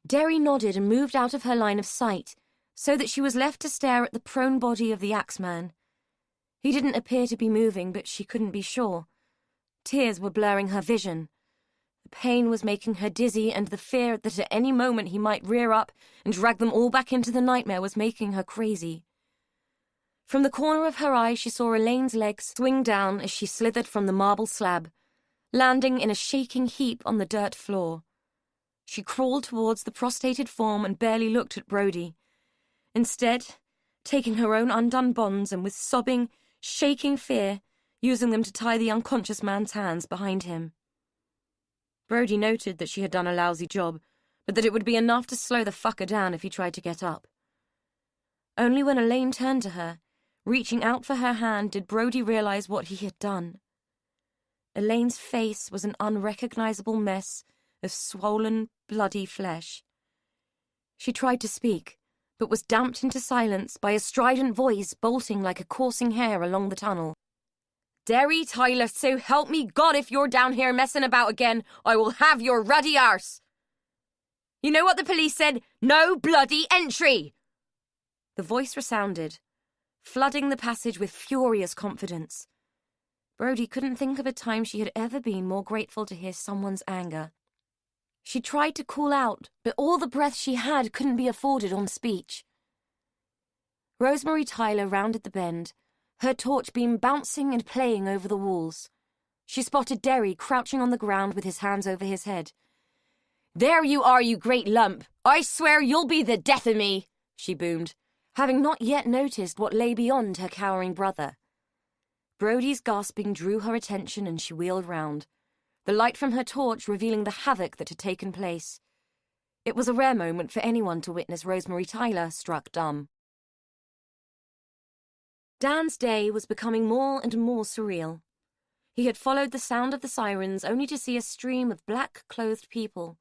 Derry nodded and moved out of her line of sight, so that she was left to stare at the prone body of the axeman. He didn't appear to be moving, but she couldn't be sure. Tears were blurring her vision. The pain was making her dizzy, and the fear that at any moment he might rear up and drag them all back into the nightmare was making her crazy. From the corner of her eye, she saw Elaine's legs swing down as she slithered from the marble slab, landing in a shaking heap on the dirt floor. She crawled towards the prostrated form and barely looked at Brodie. Instead, taking her own undone bonds and with sobbing, shaking fear, using them to tie the unconscious man's hands behind him. Brodie noted that she had done a lousy job, but that it would be enough to slow the fucker down if he tried to get up. Only when Elaine turned to her, reaching out for her hand, did Brodie realize what he had done. Elaine's face was an unrecognizable mess of swollen, bloody flesh. She tried to speak, but was damped into silence by a strident voice bolting like a coursing hare along the tunnel. "Derry Tyler, so help me God, if you're down here messing about again, I will have your ruddy arse. You know what the police said? No bloody entry!" The voice resounded, flooding the passage with furious confidence. Brodie couldn't think of a time she had ever been more grateful to hear someone's anger. She tried to call out, but all the breath she had couldn't be afforded on speech. Rosemary Tyler rounded the bend, her torch beam bouncing and playing over the walls. She spotted Derry crouching on the ground with his hands over his head. "There you are, you great lump! I swear you'll be the death of me!" she boomed, having not yet noticed what lay beyond her cowering brother. Brodie's gasping drew her attention and she wheeled round, the light from her torch revealing the havoc that had taken place. It was a rare moment for anyone to witness Rosemary Tyler struck dumb. Dan's day was becoming more and more surreal. He had followed the sound of the sirens only to see a stream of black-clothed people,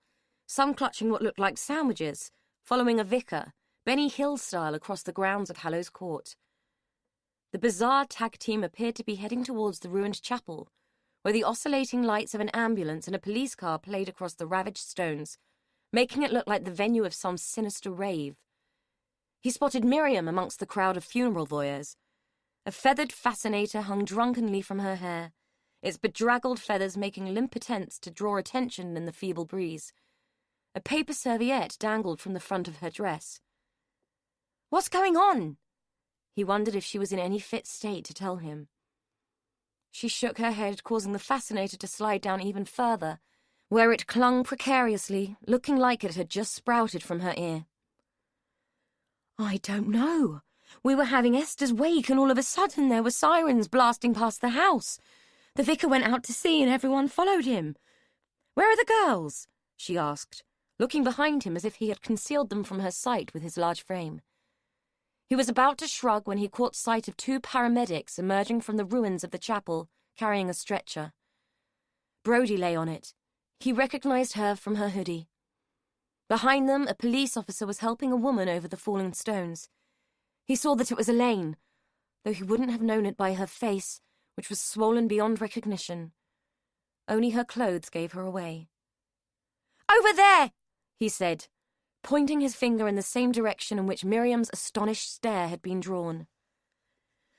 some clutching what looked like sandwiches, following a vicar, Benny Hill style, across the grounds of Hallows Court. The bizarre tag team appeared to be heading towards the ruined chapel, where the oscillating lights of an ambulance and a police car played across the ravaged stones, making it look like the venue of some sinister rave. He spotted Miriam amongst the crowd of funeral voyeurs. A feathered fascinator hung drunkenly from her hair, its bedraggled feathers making limp attempts to draw attention in the feeble breeze. A paper serviette dangled from the front of her dress. "What's going on?" He wondered if she was in any fit state to tell him. She shook her head, causing the fascinator to slide down even further, where it clung precariously, looking like it had just sprouted from her ear. "I don't know. We were having Esther's wake and all of a sudden there were sirens blasting past the house. The vicar went out to see and everyone followed him. Where are the girls?" she asked, looking behind him as if he had concealed them from her sight with his large frame. He was about to shrug when he caught sight of two paramedics emerging from the ruins of the chapel, carrying a stretcher. Brodie lay on it. He recognized her from her hoodie. Behind them, a police officer was helping a woman over the fallen stones. He saw that it was Elaine, though he wouldn't have known it by her face, which was swollen beyond recognition. Only her clothes gave her away. "Over there!" he said, pointing his finger in the same direction in which Miriam's astonished stare had been drawn.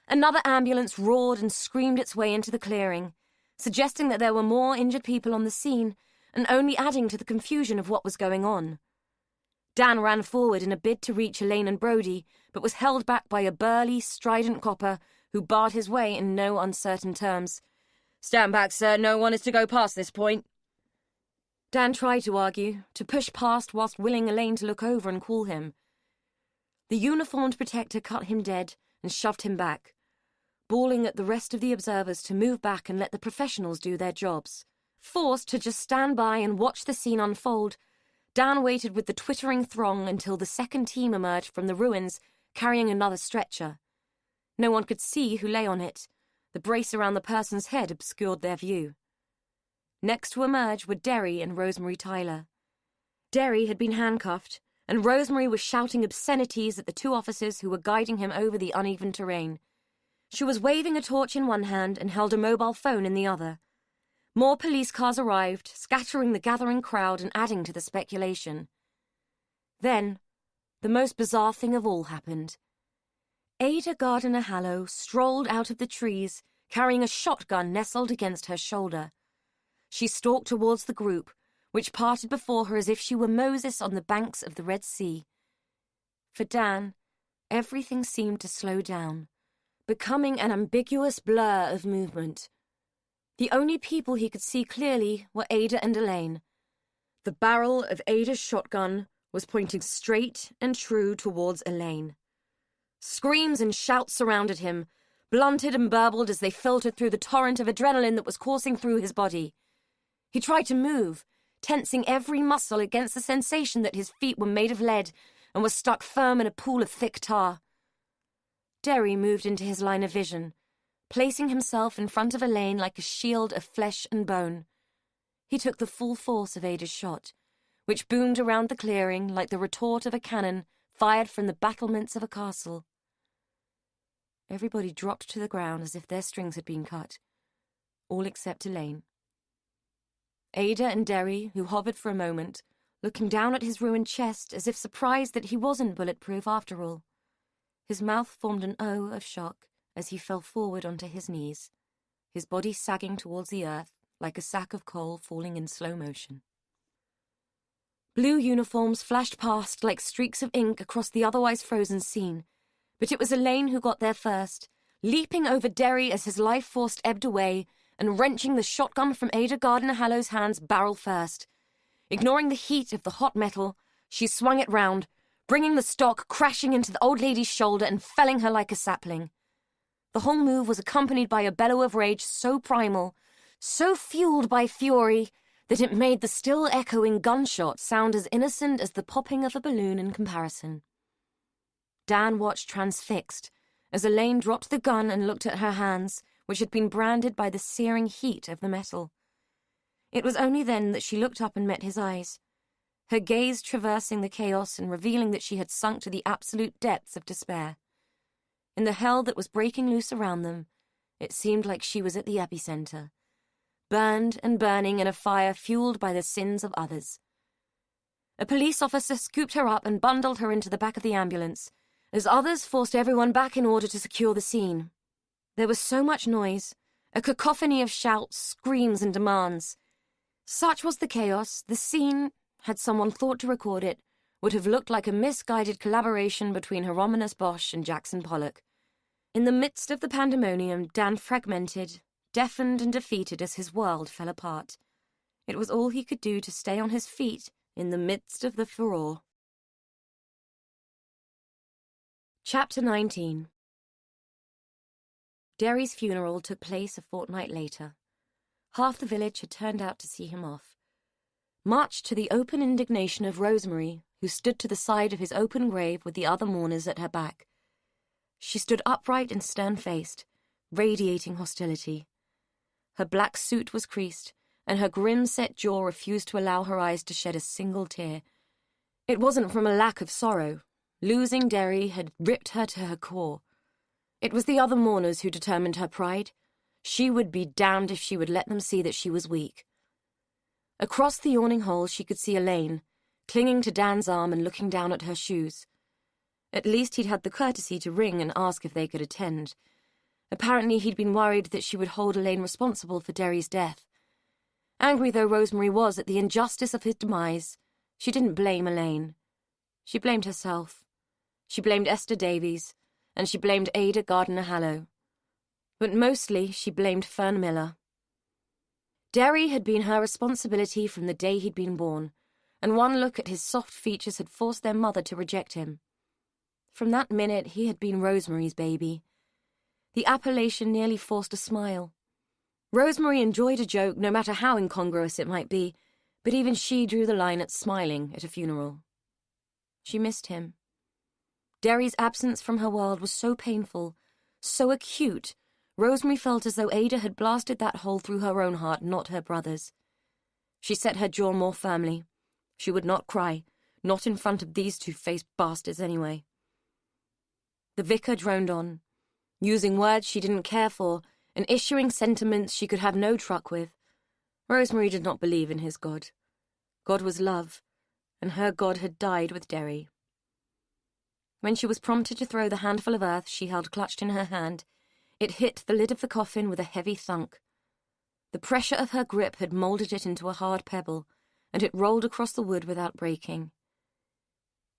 Another ambulance roared and screamed its way into the clearing, suggesting that there were more injured people on the scene and only adding to the confusion of what was going on. Dan ran forward in a bid to reach Elaine and Brodie, but was held back by a burly, strident copper who barred his way in no uncertain terms. "Stand back, sir. No one is to go past this point." Dan tried to argue, to push past whilst willing Elaine to look over and call him. The uniformed protector cut him dead and shoved him back. bawling at the rest of the observers to move back and let the professionals do their jobs. Forced to just stand by and watch the scene unfold, Dan waited with the twittering throng until the second team emerged from the ruins, carrying another stretcher. No one could see who lay on it. The brace around the person's head obscured their view. Next to emerge were Derry and Rosemary Tyler. Derry had been handcuffed, and Rosemary was shouting obscenities at the two officers who were guiding him over the uneven terrain. She was waving a torch in one hand and held a mobile phone in the other. More police cars arrived, scattering the gathering crowd and adding to the speculation. Then, the most bizarre thing of all happened. Ada Gardiner-Hallow strolled out of the trees, carrying a shotgun nestled against her shoulder. She stalked towards the group, which parted before her as if she were Moses on the banks of the Red Sea. For Dan, everything seemed to slow down, becoming an ambiguous blur of movement. The only people he could see clearly were Ada and Elaine. The barrel of Ada's shotgun was pointing straight and true towards Elaine. Screams and shouts surrounded him, blunted and burbled as they filtered through the torrent of adrenaline that was coursing through his body. He tried to move, tensing every muscle against the sensation that his feet were made of lead and were stuck firm in a pool of thick tar. Derry moved into his line of vision, placing himself in front of Elaine like a shield of flesh and bone. He took the full force of Ada's shot, which boomed around the clearing like the retort of a cannon fired from the battlements of a castle. Everybody dropped to the ground as if their strings had been cut, all except Elaine. Ada and Derry, who hovered for a moment, looking down at his ruined chest as if surprised that he wasn't bulletproof after all. His mouth formed an O of shock as he fell forward onto his knees, his body sagging towards the earth like a sack of coal falling in slow motion. Blue uniforms flashed past like streaks of ink across the otherwise frozen scene, but it was Elaine who got there first, leaping over Derry as his life force ebbed away and wrenching the shotgun from Ada Gardiner-Hallow's hands barrel first. Ignoring the heat of the hot metal, she swung it round, bringing the stock crashing into the old lady's shoulder and felling her like a sapling. The whole move was accompanied by a bellow of rage so primal, so fueled by fury, that it made the still echoing gunshot sound as innocent as the popping of a balloon in comparison. Dan watched transfixed as Elaine dropped the gun and looked at her hands, which had been branded by the searing heat of the metal. It was only then that she looked up and met his eyes, her gaze traversing the chaos and revealing that she had sunk to the absolute depths of despair. In the hell that was breaking loose around them, it seemed like she was at the epicenter, burned and burning in a fire fueled by the sins of others. A police officer scooped her up and bundled her into the back of the ambulance, as others forced everyone back in order to secure the scene. There was so much noise, a cacophony of shouts, screams, and demands. Such was the chaos, the scene, had someone thought to record it, would have looked like a misguided collaboration between Hieronymus Bosch and Jackson Pollock. In the midst of the pandemonium, Dan fragmented, deafened and defeated as his world fell apart. It was all he could do to stay on his feet in the midst of the furore. Chapter 19. Derry's funeral took place a fortnight later. Half the village had turned out to see him off. Much to the open indignation of Rosemary, who stood to the side of his open grave with the other mourners at her back. She stood upright and stern-faced, radiating hostility. Her black suit was creased, and her grim-set jaw refused to allow her eyes to shed a single tear. It wasn't from a lack of sorrow. Losing Derry had ripped her to her core. It was the other mourners who determined her pride. She would be damned if she would let them see that she was weak. Across the yawning hole she could see Elaine, clinging to Dan's arm and looking down at her shoes. At least he'd had the courtesy to ring and ask if they could attend. Apparently he'd been worried that she would hold Elaine responsible for Derry's death. Angry though Rosemary was at the injustice of his demise, she didn't blame Elaine. She blamed herself. She blamed Esther Davies, and she blamed Ada Gardiner-Hallow. But mostly she blamed Fern Miller. Derry had been her responsibility from the day he'd been born, and one look at his soft features had forced their mother to reject him. From that minute he had been Rosemary's baby. The appellation nearly forced a smile. Rosemary enjoyed a joke, no matter how incongruous it might be, but even she drew the line at smiling at a funeral. She missed him. Derry's absence from her world was so painful, so acute, Rosemary felt as though Ada had blasted that hole through her own heart, not her brother's. She set her jaw more firmly. She would not cry, not in front of these two-faced bastards anyway. The vicar droned on, using words she didn't care for and issuing sentiments she could have no truck with. Rosemary did not believe in his God. God was love, and her God had died with Derry. When she was prompted to throw the handful of earth she held clutched in her hand, it hit the lid of the coffin with a heavy thunk. The pressure of her grip had moulded it into a hard pebble, and it rolled across the wood without breaking.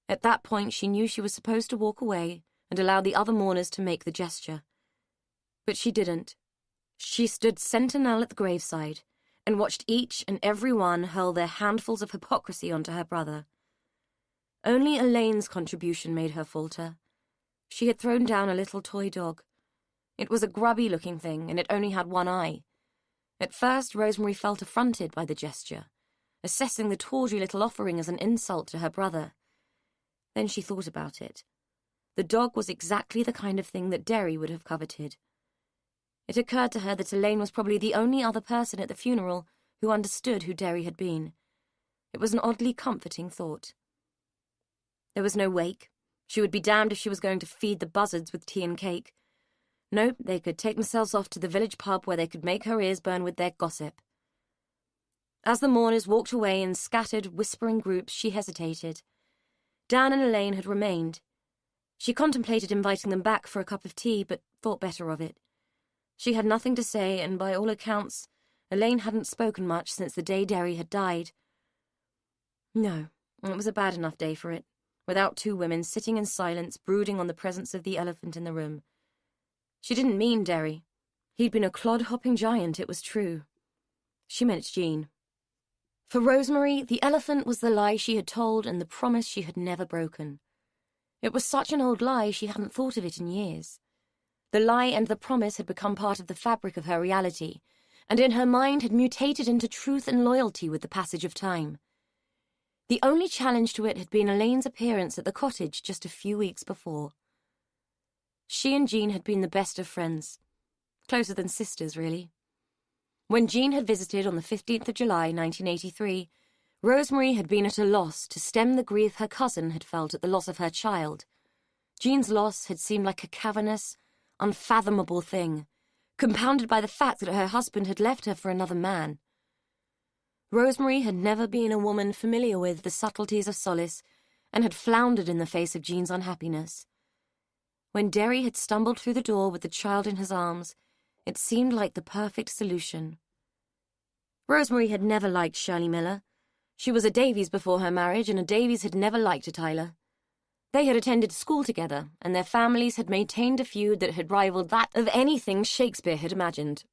At that point she knew she was supposed to walk away and allow the other mourners to make the gesture. But she didn't. She stood sentinel at the graveside and watched each and every one hurl their handfuls of hypocrisy onto her brother. Only Elaine's contribution made her falter. She had thrown down a little toy dog. It was a grubby-looking thing, and it only had one eye. At first, Rosemary felt affronted by the gesture, assessing the tawdry little offering as an insult to her brother. Then she thought about it. The dog was exactly the kind of thing that Derry would have coveted. It occurred to her that Elaine was probably the only other person at the funeral who understood who Derry had been. It was an oddly comforting thought. There was no wake. She would be damned if she was going to feed the buzzards with tea and cake. Nope, they could take themselves off to the village pub where they could make her ears burn with their gossip. As the mourners walked away in scattered, whispering groups, she hesitated. Dan and Elaine had remained. She contemplated inviting them back for a cup of tea, but thought better of it. She had nothing to say, and by all accounts, Elaine hadn't spoken much since the day Derry had died. No, it was a bad enough day for it, without two women sitting in silence, brooding on the presence of the elephant in the room. She didn't mean Derry. He'd been a clod-hopping giant, it was true. She meant Jean. For Rosemary, the elephant was the lie she had told and the promise she had never broken. It was such an old lie she hadn't thought of it in years. The lie and the promise had become part of the fabric of her reality, and in her mind had mutated into truth and loyalty with the passage of time. The only challenge to it had been Elaine's appearance at the cottage just a few weeks before. She and Jean had been the best of friends, closer than sisters, really. When Jean had visited on the 15th of July, 1983, Rosemary had been at a loss to stem the grief her cousin had felt at the loss of her child. Jean's loss had seemed like a cavernous, unfathomable thing, compounded by the fact that her husband had left her for another man. Rosemary had never been a woman familiar with the subtleties of solace and had floundered in the face of Jean's unhappiness. When Derry had stumbled through the door with the child in his arms, it seemed like the perfect solution. Rosemary had never liked Shirley Miller. She was a Davies before her marriage, and a Davies had never liked a Tyler. They had attended school together, and their families had maintained a feud that had rivaled that of anything Shakespeare had imagined.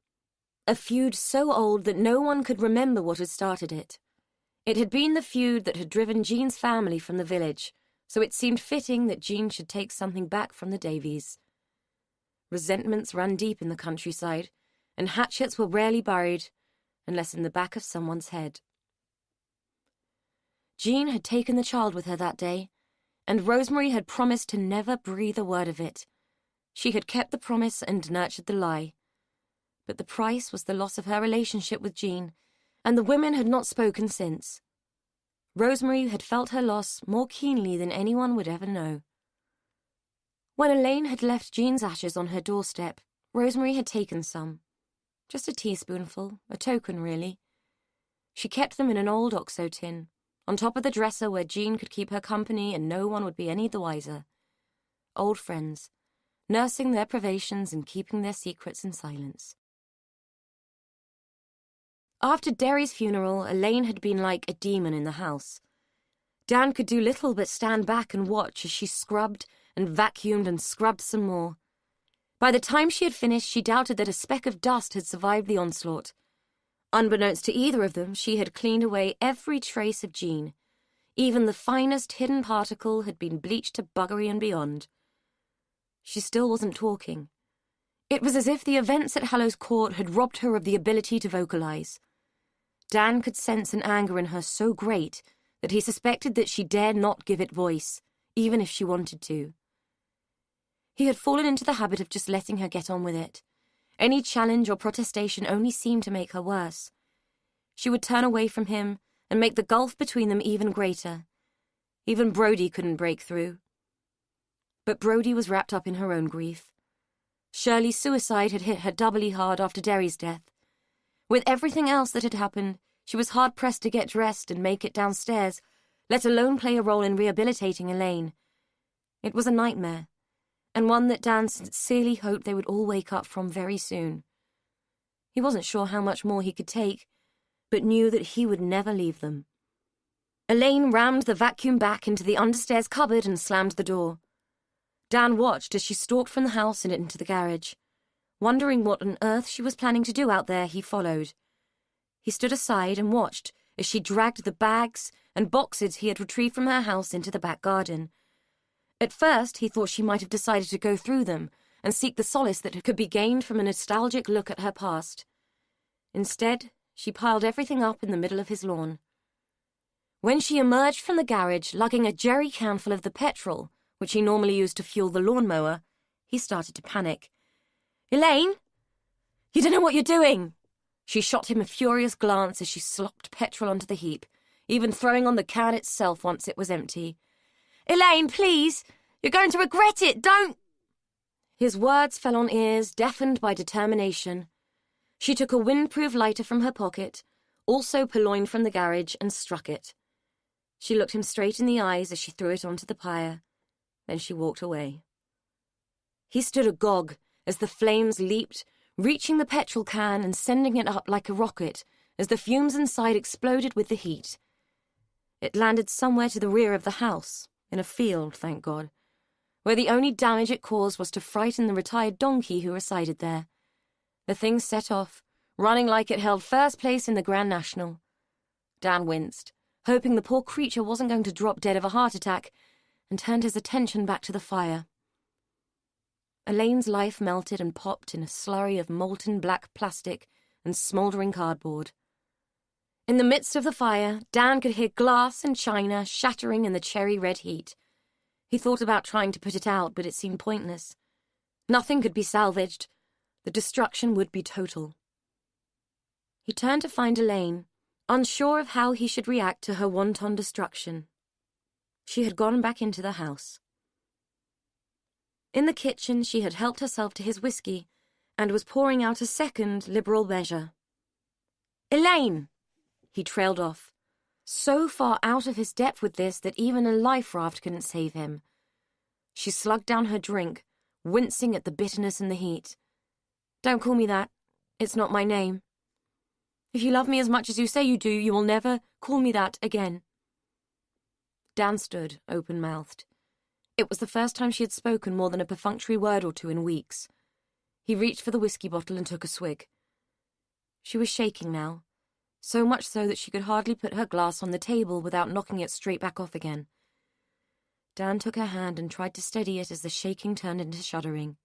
A feud so old that no one could remember what had started it. It had been the feud that had driven Jean's family from the village, so it seemed fitting that Jean should take something back from the Davies. Resentments ran deep in the countryside, and hatchets were rarely buried, unless in the back of someone's head. Jean had taken the child with her that day, and Rosemary had promised to never breathe a word of it. She had kept the promise and nurtured the lie. But the price was the loss of her relationship with Jean, and the women had not spoken since. Rosemary had felt her loss more keenly than anyone would ever know. When Elaine had left Jean's ashes on her doorstep, Rosemary had taken some. Just a teaspoonful, a token, really. She kept them in an old OXO tin, on top of the dresser where Jean could keep her company and no one would be any the wiser. Old friends, nursing their privations and keeping their secrets in silence. After Derry's funeral, Elaine had been like a demon in the house. Dan could do little but stand back and watch as she scrubbed and vacuumed and scrubbed some more. By the time she had finished, she doubted that a speck of dust had survived the onslaught. Unbeknownst to either of them, she had cleaned away every trace of Jean. Even the finest hidden particle had been bleached to buggery and beyond. She still wasn't talking. It was as if the events at Hallows Court had robbed her of the ability to vocalize. Dan could sense an anger in her so great that he suspected that she dared not give it voice, even if she wanted to. He had fallen into the habit of just letting her get on with it. Any challenge or protestation only seemed to make her worse. She would turn away from him and make the gulf between them even greater. Even Brody couldn't break through. But Brody was wrapped up in her own grief. Shirley's suicide had hit her doubly hard after Derry's death. With everything else that had happened, she was hard-pressed to get dressed and make it downstairs, let alone play a role in rehabilitating Elaine. It was a nightmare, and one that Dan sincerely hoped they would all wake up from very soon. He wasn't sure how much more he could take, but knew that he would never leave them. Elaine rammed the vacuum back into the understairs cupboard and slammed the door. Dan watched as she stalked from the house and into the garage. Wondering what on earth she was planning to do out there, he followed. He stood aside and watched as she dragged the bags and boxes he had retrieved from her house into the back garden. At first, he thought she might have decided to go through them and seek the solace that could be gained from a nostalgic look at her past. Instead, she piled everything up in the middle of his lawn. When she emerged from the garage, lugging a jerry can full of the petrol, which he normally used to fuel the lawnmower, he started to panic. "Elaine? You don't know what you're doing!" She shot him a furious glance as she slopped petrol onto the heap, even throwing on the can itself once it was empty. "Elaine, please! You're going to regret it! Don't—" His words fell on ears deafened by determination. She took a windproof lighter from her pocket, also purloined from the garage, and struck it. She looked him straight in the eyes as she threw it onto the pyre. Then she walked away. He stood agog as the flames leaped, reaching the petrol can and sending it up like a rocket as the fumes inside exploded with the heat. It landed somewhere to the rear of the house, in a field, thank God, where the only damage it caused was to frighten the retired donkey who resided there. The thing set off, running like it held first place in the Grand National. Dan winced, hoping the poor creature wasn't going to drop dead of a heart attack, and turned his attention back to the fire. Elaine's life melted and popped in a slurry of molten black plastic and smouldering cardboard. In the midst of the fire, Dan could hear glass and china shattering in the cherry-red heat. He thought about trying to put it out, but it seemed pointless. Nothing could be salvaged. The destruction would be total. He turned to find Elaine, unsure of how he should react to her wanton destruction. She had gone back into the house. In the kitchen, she had helped herself to his whiskey and was pouring out a second liberal measure. "Elaine!" He trailed off, so far out of his depth with this that even a life raft couldn't save him. She slugged down her drink, wincing at the bitterness and the heat. "Don't call me that. It's not my name. If you love me as much as you say you do, you will never call me that again." Dan stood, open-mouthed. It was the first time she had spoken more than a perfunctory word or two in weeks. He reached for the whiskey bottle and took a swig. She was shaking now, so much so that she could hardly put her glass on the table without knocking it straight back off again. Dan took her hand and tried to steady it as the shaking turned into shuddering.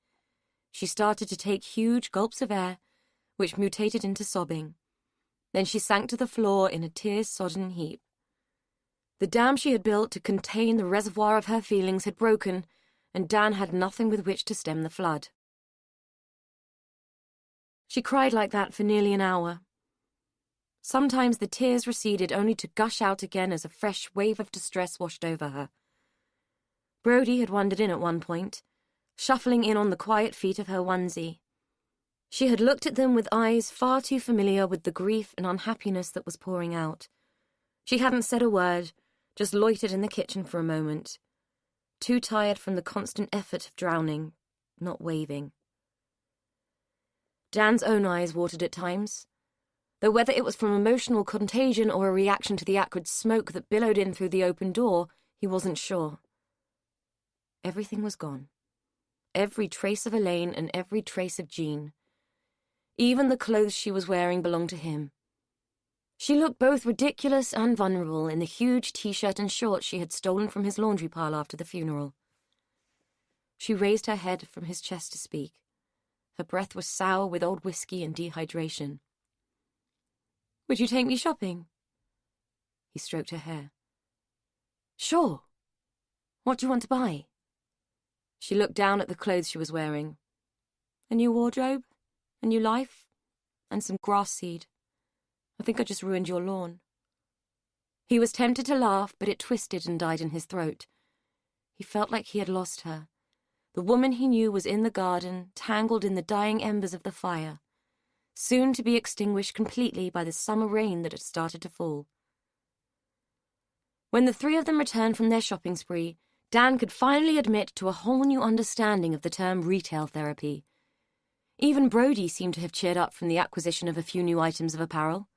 She started to take huge gulps of air, which mutated into sobbing. Then she sank to the floor in a tear-sodden heap. The dam she had built to contain the reservoir of her feelings had broken, and Dan had nothing with which to stem the flood. She cried like that for nearly an hour. Sometimes the tears receded only to gush out again as a fresh wave of distress washed over her. Brody had wandered in at one point, shuffling in on the quiet feet of her onesie. She had looked at them with eyes far too familiar with the grief and unhappiness that was pouring out. She hadn't said a word, just loitered in the kitchen for a moment, too tired from the constant effort of drowning, not waving. Dan's own eyes watered at times, though whether it was from emotional contagion or a reaction to the acrid smoke that billowed in through the open door, he wasn't sure. Everything was gone. Every trace of Elaine and every trace of Jean. Even the clothes she was wearing belonged to him. She looked both ridiculous and vulnerable in the huge t-shirt and shorts she had stolen from his laundry pile after the funeral. She raised her head from his chest to speak, Her breath was sour with old whiskey and dehydration. "Would you take me shopping?" He stroked her hair. "Sure. What do you want to buy?" She looked down at the clothes she was wearing. "A new wardrobe, a new life, and some grass seed. I think I just ruined your lawn." He was tempted to laugh, but it twisted and died in his throat. He felt like he had lost her. The woman he knew was in the garden, tangled in the dying embers of the fire, soon to be extinguished completely by the summer rain that had started to fall. When the three of them returned from their shopping spree, Dan could finally admit to a whole new understanding of the term retail therapy. Even Brody seemed to have cheered up from the acquisition of a few new items of apparel.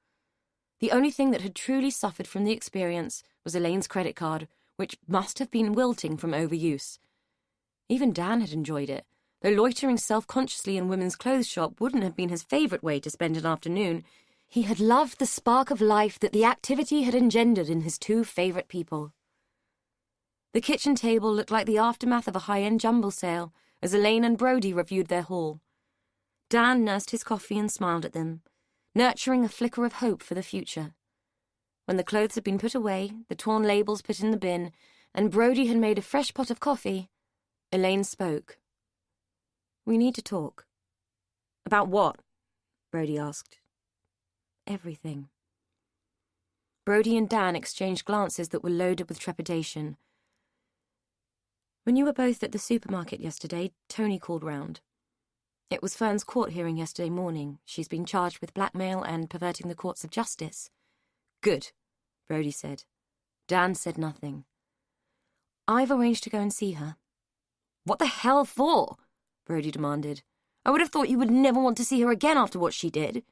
The only thing that had truly suffered from the experience was Elaine's credit card, which must have been wilting from overuse. Even Dan had enjoyed it, though loitering self-consciously in women's clothes shop wouldn't have been his favourite way to spend an afternoon. He had loved the spark of life that the activity had engendered in his two favourite people. The kitchen table looked like the aftermath of a high-end jumble sale as Elaine and Brody reviewed their haul. Dan nursed his coffee and smiled at them, nurturing a flicker of hope for the future. When the clothes had been put away, the torn labels put in the bin, and Brody had made a fresh pot of coffee, Elaine spoke. "We need to talk." "About what?" Brody asked. "Everything." Brody and Dan exchanged glances that were loaded with trepidation. "When you were both at the supermarket yesterday, Tony called round. It was Fern's court hearing yesterday morning. She's been charged with blackmail and perverting the courts of justice." "Good," Brody said. Dan said nothing. "I've arranged to go and see her." "What the hell for?" Brody demanded. "I would have thought you would never want to see her again after what she did."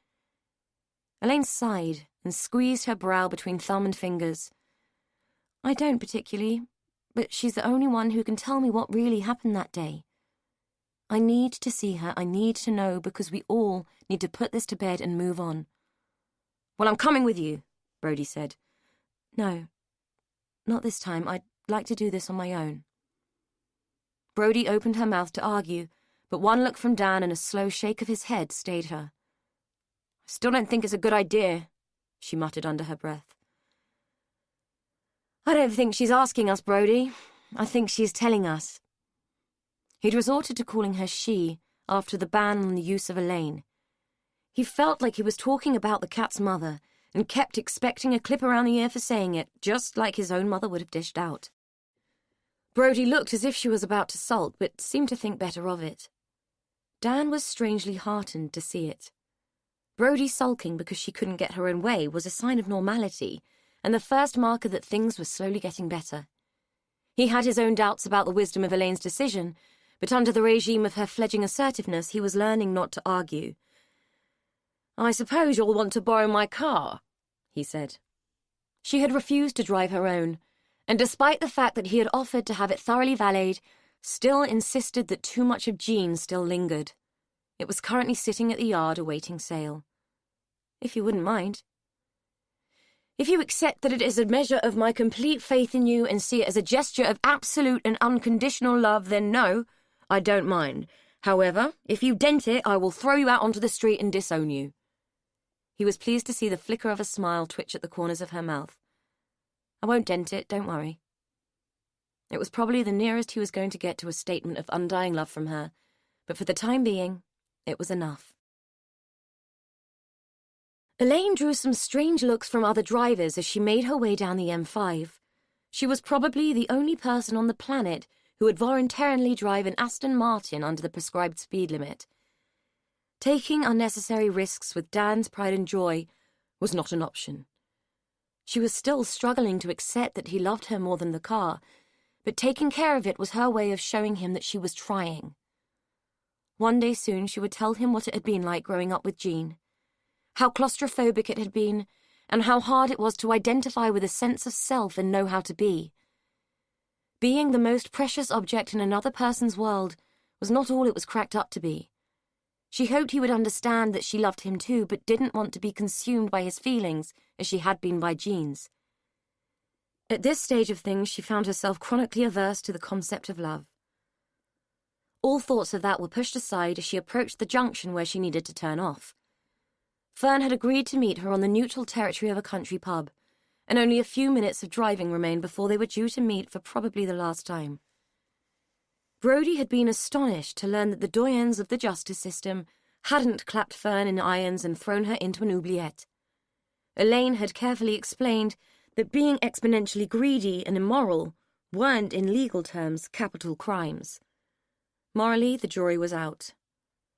Elaine sighed and squeezed her brow between thumb and fingers. "I don't particularly, but she's the only one who can tell me what really happened that day. I need to see her, I need to know, because we all need to put this to bed and move on." "Well, I'm coming with you," Brody said. "No, not this time. I'd like to do this on my own." Brody opened her mouth to argue, but one look from Dan and a slow shake of his head stayed her. "I still don't think it's a good idea," she muttered under her breath. "I don't think she's asking us, Brody. I think she's telling us." He'd resorted to calling her she after the ban on the use of Elaine. He felt like he was talking about the cat's mother and kept expecting a clip around the ear for saying it, just like his own mother would have dished out. Brody looked as if she was about to sulk, but seemed to think better of it. Dan was strangely heartened to see it. Brody sulking because she couldn't get her own way was a sign of normality, and the first marker that things were slowly getting better. He had his own doubts about the wisdom of Elaine's decision, but under the regime of her fledgling assertiveness, he was learning not to argue. "I suppose you'll want to borrow my car," he said. She had refused to drive her own, and despite the fact that he had offered to have it thoroughly valeted, still insisted that too much of Jean still lingered. It was currently sitting at the yard awaiting sale. "If you wouldn't mind." "If you accept that it is a measure of my complete faith in you and see it as a gesture of absolute and unconditional love, then no, I don't mind. However, if you dent it, I will throw you out onto the street and disown you." He was pleased to see the flicker of a smile twitch at the corners of her mouth. "I won't dent it, don't worry." It was probably the nearest he was going to get to a statement of undying love from her, but for the time being, it was enough. Elaine drew some strange looks from other drivers as she made her way down the M5. She was probably the only person on the planet who would voluntarily drive an Aston Martin under the prescribed speed limit. Taking unnecessary risks with Dan's pride and joy was not an option. She was still struggling to accept that he loved her more than the car, but taking care of it was her way of showing him that she was trying. One day soon she would tell him what it had been like growing up with Jean, how claustrophobic it had been, and how hard it was to identify with a sense of self and know how to be. Being the most precious object in another person's world was not all it was cracked up to be. She hoped he would understand that she loved him too, but didn't want to be consumed by his feelings as she had been by Jean's. At this stage of things, she found herself chronically averse to the concept of love. all thoughts of that were pushed aside as she approached the junction where she needed to turn off. Fern had agreed to meet her on the neutral territory of a country pub, and only a few minutes of driving remained before they were due to meet for probably the last time. Brodie had been astonished to learn that the doyens of the justice system hadn't clapped Fern in irons and thrown her into an oubliette. Elaine had carefully explained that being exponentially greedy and immoral weren't, in legal terms, capital crimes. Morally, the jury was out.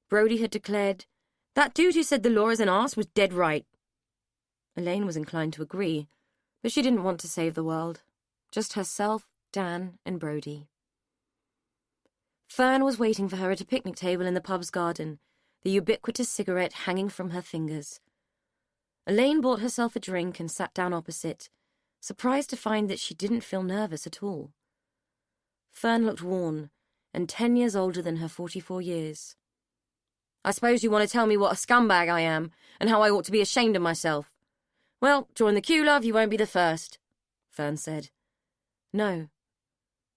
Brodie had declared, "That dude who said the law is an arse was dead right." Elaine was inclined to agree, but she didn't want to save the world. Just herself, Dan, and Brodie. Fern was waiting for her at a picnic table in the pub's garden, the ubiquitous cigarette hanging from her fingers. Elaine bought herself a drink and sat down opposite, surprised to find that she didn't feel nervous at all. Fern looked worn, and 10 years older than her 44 years. "I suppose you want to tell me what a scumbag I am, and how I ought to be ashamed of myself. Well, join the queue, love, you won't be the first," Fern said. "No,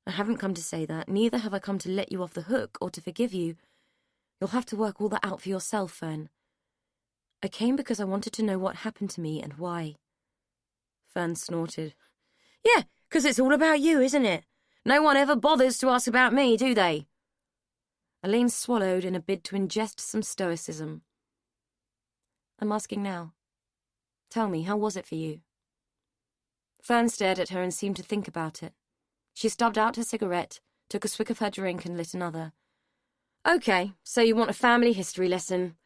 I haven't come to say that. Neither have I come to let you off the hook or to forgive you. You'll have to work all that out for yourself, Fern. I came because I wanted to know what happened to me and why." Fern snorted. "Yeah, 'cause it's all about you, isn't it? No one ever bothers to ask about me, do they?" Elaine swallowed in a bid to ingest some stoicism. "I'm asking now. Tell me, how was it for you?" Fern stared at her and seemed to think about it. She stubbed out her cigarette, took a swig of her drink and lit another. "Okay, so you want a family history lesson.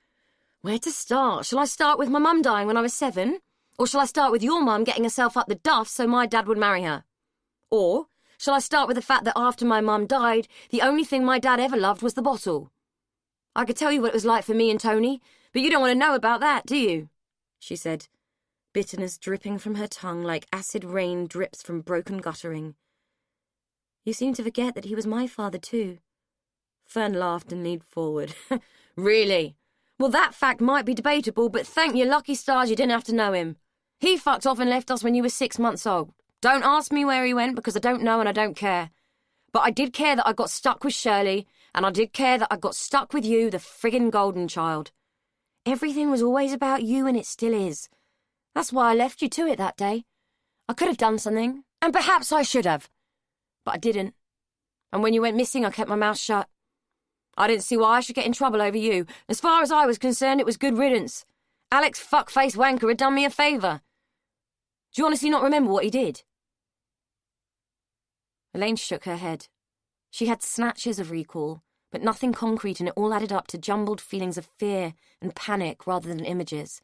Where to start? Shall I start with my mum dying when I was 7? Or shall I start with your mum getting herself up the duff so my dad would marry her? Or shall I start with the fact that after my mum died, the only thing my dad ever loved was the bottle? I could tell you what it was like for me and Tony, but you don't want to know about that, do you?" she said, bitterness dripping from her tongue like acid rain drips from broken guttering. "You seem to forget that he was my father too." Fern laughed and leaned forward. "Really? Well, that fact might be debatable, but thank your lucky stars you didn't have to know him. He fucked off and left us when you were 6 months old. Don't ask me where he went, because I don't know and I don't care. But I did care that I got stuck with Shirley, and I did care that I got stuck with you, the friggin' golden child. Everything was always about you, and it still is. That's why I left you to it that day. I could have done something, and perhaps I should have. But I didn't. And when you went missing, I kept my mouth shut. I didn't see why I should get in trouble over you. As far as I was concerned, it was good riddance. Alex fuckface wanker had done me a favour. Do you honestly not remember what he did?" Elaine shook her head. She had snatches of recall, but nothing concrete, and it all added up to jumbled feelings of fear and panic rather than images.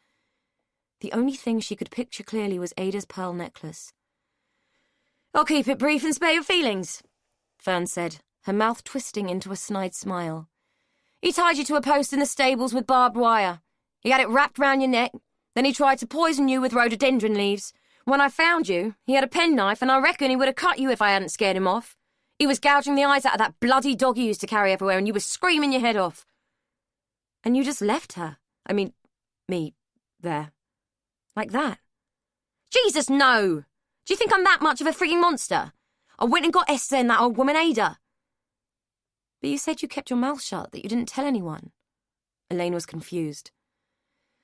The only thing she could picture clearly was Ada's pearl necklace. "I'll keep it brief and spare your feelings," Fern said, her mouth twisting into a snide smile. "He tied you to a post in the stables with barbed wire. He had it wrapped round your neck. Then he tried to poison you with rhododendron leaves. When I found you, he had a penknife, and I reckon he would have cut you if I hadn't scared him off. He was gouging the eyes out of that bloody dog he used to carry everywhere, and you were screaming your head off. And you just left her. I mean, me, there. Like that." "Jesus, no! Do you think I'm that much of a frigging monster? I went and got Esther and that old woman Ada." "But you said you kept your mouth shut, that you didn't tell anyone." Elaine was confused.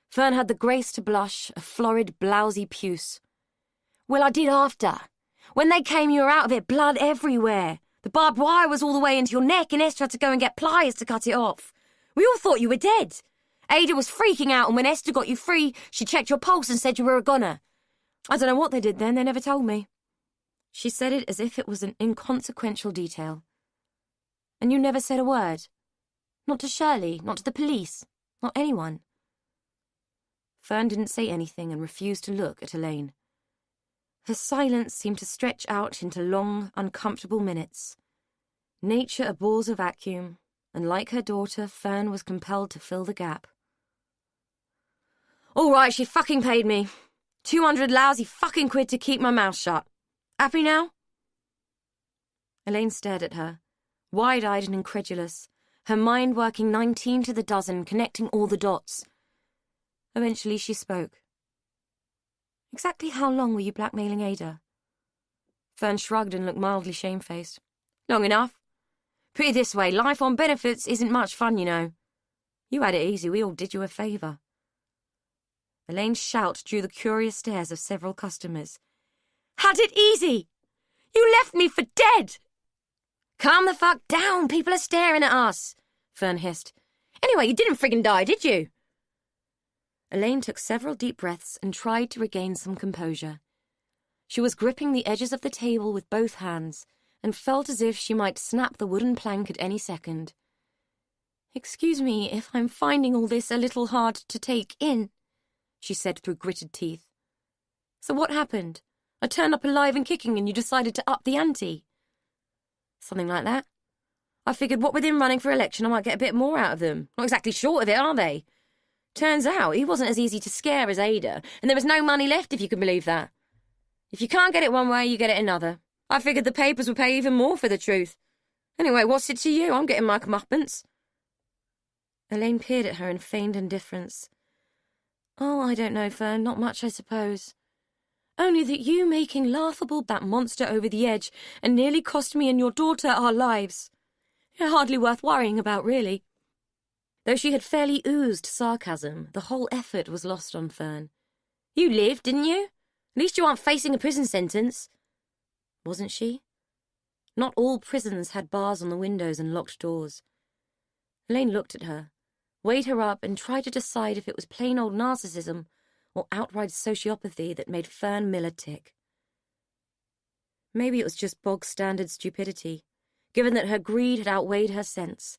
Fern had the grace to blush, a florid, blousy puce. "Well, I did after. When they came, you were out of it, blood everywhere. The barbed wire was all the way into your neck, and Esther had to go and get pliers to cut it off. We all thought you were dead. Ada was freaking out, and when Esther got you free, she checked your pulse and said you were a goner. I don't know what they did then, they never told me." She said it as if it was an inconsequential detail. "And you never said a word? Not to Shirley, not to the police, not anyone?" Fern didn't say anything and refused to look at Elaine. Her silence seemed to stretch out into long, uncomfortable minutes. Nature abhors a vacuum, and like her daughter, Fern was compelled to fill the gap. "All right, she fucking paid me. 200 lousy fucking quid to keep my mouth shut. Happy now?" Elaine stared at her, wide-eyed and incredulous, her mind working 19 to the dozen, connecting all the dots. Eventually she spoke. "Exactly how long were you blackmailing Ada?" Fern shrugged and looked mildly shamefaced. "Long enough. Put it this way, life on benefits isn't much fun, you know. You had it easy, we all did you a favour. Elaine's shout drew the curious stares of several customers. Had it easy? You left me for dead! Calm the fuck down, people are staring at us, Fern hissed. Anyway, you didn't friggin' die, did you? Elaine took several deep breaths and tried to regain some composure. She was gripping the edges of the table with both hands and felt as if she might snap the wooden plank at any second. Excuse me if I'm finding all this a little hard to take in, she said through gritted teeth. So what happened? I turned up alive and kicking and you decided to up the ante? Something like that. I figured what with him running for election I might get a bit more out of them. Not exactly short of it, are they? Turns out he wasn't as easy to scare as Ada, and there was no money left if you can believe that. If you can't get it one way, you get it another. I figured the papers would pay even more for the truth. Anyway, what's it to you? I'm getting my comeuppance. Elaine peered at her in feigned indifference. Oh, I don't know, Fern. Not much, I suppose. Only that you making laughable that monster over the edge and nearly cost me and your daughter our lives. You're hardly worth worrying about, really. Though she had fairly oozed sarcasm, the whole effort was lost on Fern. You lived, didn't you? At least you aren't facing a prison sentence. Wasn't she? Not all prisons had bars on the windows and locked doors. Elaine looked at her, weighed her up, and tried to decide if it was plain old narcissism or outright sociopathy that made Fern Miller tick. Maybe it was just bog-standard stupidity, given that her greed had outweighed her sense.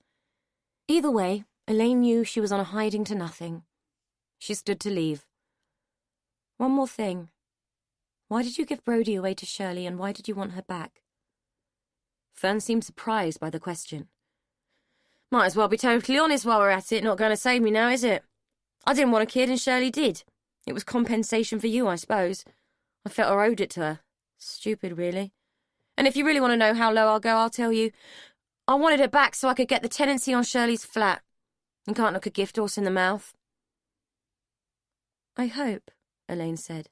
Either way, Elaine knew she was on a hiding to nothing. She stood to leave. One more thing. Why did you give Brodie away to Shirley, and why did you want her back? Fern seemed surprised by the question. Might as well be totally honest while we're at it. Not going to save me now, is it? I didn't want a kid, and Shirley did. It was compensation for you, I suppose. I felt I owed it to her. Stupid, really. And if you really want to know how low I'll go, I'll tell you. I wanted her back so I could get the tenancy on Shirley's flat. You can't look a gift horse in the mouth. I hope, Elaine said,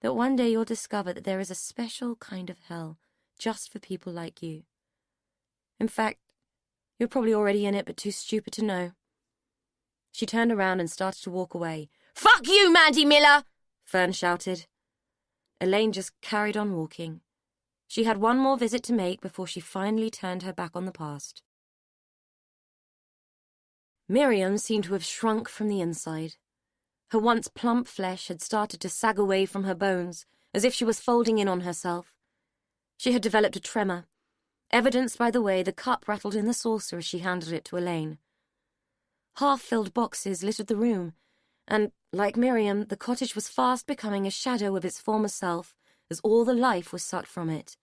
that one day you'll discover that there is a special kind of hell just for people like you. In fact, you're probably already in it, but too stupid to know. She turned around and started to walk away. Fuck you, Mandy Miller! Fern shouted. Elaine just carried on walking. She had one more visit to make before she finally turned her back on the past. Miriam seemed to have shrunk from the inside. Her once plump flesh had started to sag away from her bones, as if she was folding in on herself. She had developed a tremor, evidenced by the way the cup rattled in the saucer as she handed it to Elaine. Half-filled boxes littered the room, and, like Miriam, the cottage was fast becoming a shadow of its former self as all the life was sucked from it.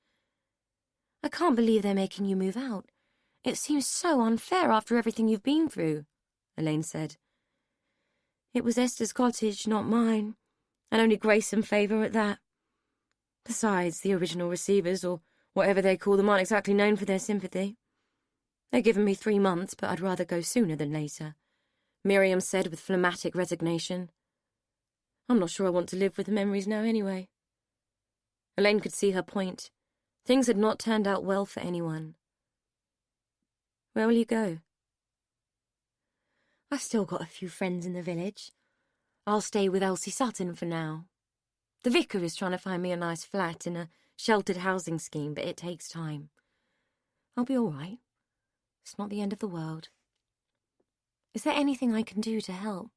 I can't believe they're making you move out. It seems so unfair after everything you've been through, Elaine said. It was Esther's cottage, not mine, and only grace and favour at that. Besides, the original receivers, or whatever they call them, aren't exactly known for their sympathy. They've given me 3 months, but I'd rather go sooner than later, Miriam said with phlegmatic resignation. I'm not sure I want to live with the memories now anyway. Elaine could see her point. Things had not turned out well for anyone. Where will you go? I've still got a few friends in the village. I'll stay with Elsie Sutton for now. The vicar is trying to find me a nice flat in a sheltered housing scheme, but it takes time. I'll be all right. It's not the end of the world. Is there anything I can do to help?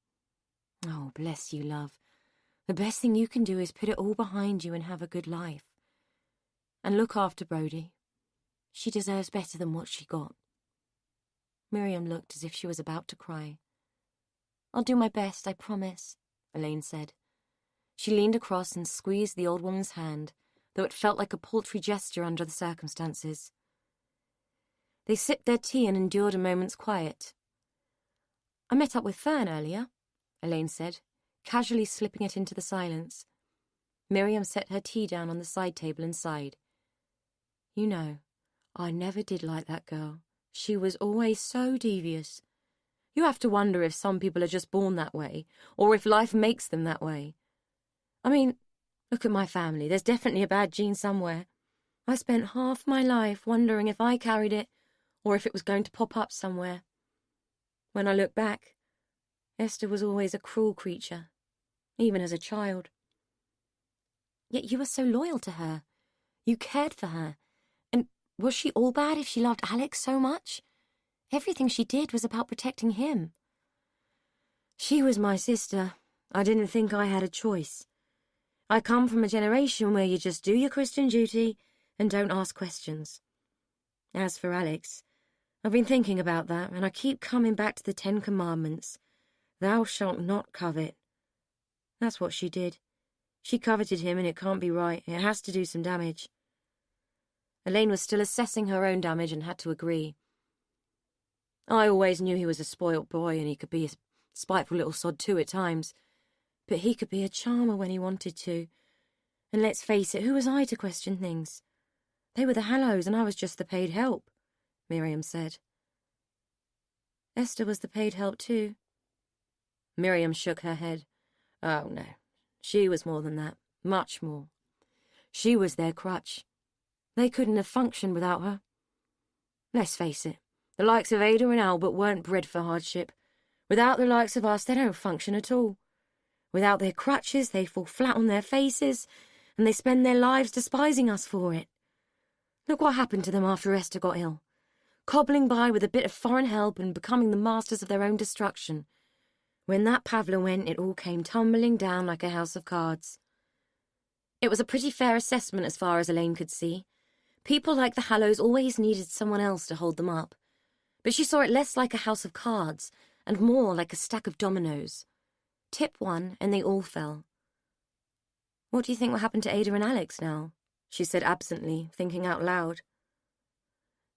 Oh, bless you, love. The best thing you can do is put it all behind you and have a good life. And look after Brodie. She deserves better than what she got. Miriam looked as if she was about to cry. I'll do my best, I promise, Elaine said. She leaned across and squeezed the old woman's hand, though it felt like a paltry gesture under the circumstances. They sipped their tea and endured a moment's quiet. I met up with Fern earlier, Elaine said, casually slipping it into the silence. Miriam set her tea down on the side table and sighed. You know, I never did like that girl. She was always so devious. You have to wonder if some people are just born that way, or if life makes them that way. I mean, look at my family. There's definitely a bad gene somewhere. I spent half my life wondering if I carried it, or if it was going to pop up somewhere. When I look back, Esther was always a cruel creature, even as a child. Yet you were so loyal to her. You cared for her. And was she all bad if she loved Alex so much? Everything she did was about protecting him. She was my sister. I didn't think I had a choice. I come from a generation where you just do your Christian duty and don't ask questions. As for Alex, I've been thinking about that, and I keep coming back to the 10 Commandments. Thou shalt not covet. That's what she did. She coveted him, and it can't be right. It has to do some damage. Elaine was still assessing her own damage and had to agree. I always knew he was a spoilt boy, and he could be a spiteful little sod too at times. But he could be a charmer when he wanted to. And let's face it, who was I to question things? They were the Hallows, and I was just the paid help, Miriam said. Esther was the paid help too. Miriam shook her head. Oh, no. She was more than that. Much more. She was their crutch. They couldn't have functioned without her. Let's face it, the likes of Ada and Albert weren't bred for hardship. Without the likes of us, they don't function at all. Without their crutches, they fall flat on their faces, and they spend their lives despising us for it. Look what happened to them after Esther got ill. Cobbling by with a bit of foreign help and becoming the masters of their own destruction. When that Pavla went, it all came tumbling down like a house of cards. It was a pretty fair assessment as far as Elaine could see. People like the Hallows always needed someone else to hold them up. But she saw it less like a house of cards and more like a stack of dominoes. Tip one, and they all fell. What do you think will happen to Ada and Alex now? She said absently, thinking out loud.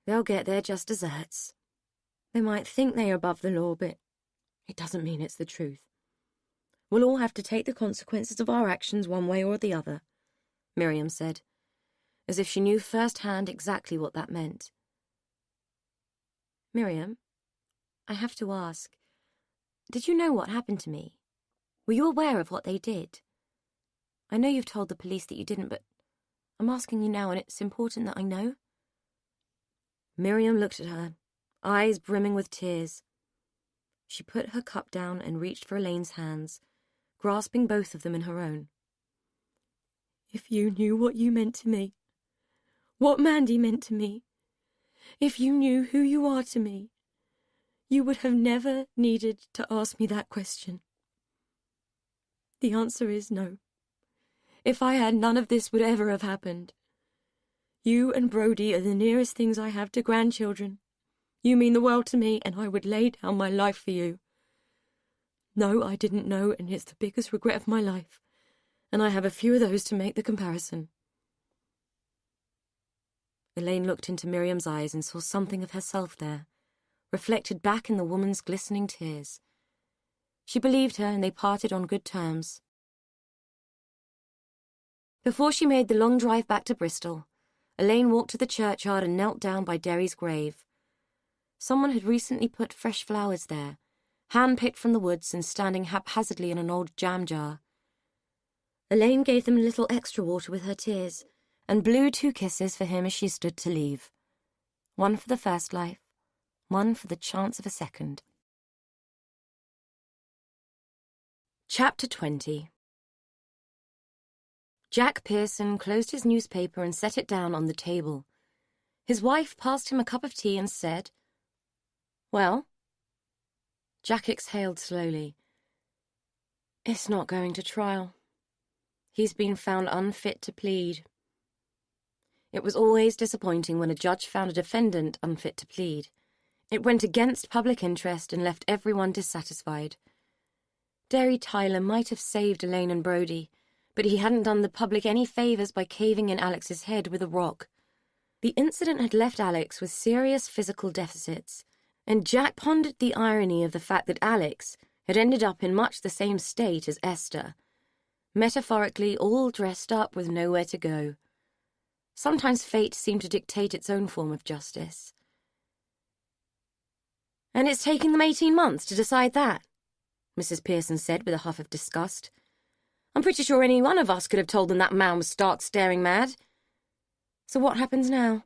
They'll get their just desserts. They might think they are above the law, but it doesn't mean it's the truth. We'll all have to take the consequences of our actions one way or the other, Miriam said, as if she knew firsthand exactly what that meant. Miriam, I have to ask, did you know what happened to me? Were you aware of what they did? I know you've told the police that you didn't, but I'm asking you now, and it's important that I know. Miriam looked at her, eyes brimming with tears. She put her cup down and reached for Elaine's hands, grasping both of them in her own. If you knew what you meant to me, what Mandy meant to me, if you knew who you are to me, you would have never needed to ask me that question. The answer is no. If I had, none of this would ever have happened. You and Brody are the nearest things I have to grandchildren. You mean the world to me, and I would lay down my life for you. No, I didn't know, and it's the biggest regret of my life, and I have a few of those to make the comparison. Elaine looked into Miriam's eyes and saw something of herself there, reflected back in the woman's glistening tears. She believed her, and they parted on good terms. Before she made the long drive back to Bristol, Elaine walked to the churchyard and knelt down by Derry's grave. Someone had recently put fresh flowers there, hand-picked from the woods and standing haphazardly in an old jam jar. Elaine gave them a little extra water with her tears, and blew 2 kisses for him as she stood to leave. One for the first life, one for the chance of a second. Chapter 20. Jack Pearson closed his newspaper and set it down on the table. His wife passed him a cup of tea and said, "Well?" Jack exhaled slowly. "It's not going to trial. He's been found unfit to plead." It was always disappointing when a judge found a defendant unfit to plead. It went against public interest and left everyone dissatisfied. Derry Tyler might have saved Elaine and Brody, but he hadn't done the public any favours by caving in Alex's head with a rock. The incident had left Alex with serious physical deficits, and Jack pondered the irony of the fact that Alex had ended up in much the same state as Esther, metaphorically all dressed up with nowhere to go. Sometimes fate seemed to dictate its own form of justice. "And it's taken them 18 months to decide that," Mrs. Pearson said with a huff of disgust. "I'm pretty sure any one of us could have told them that man was stark staring mad. So what happens now?"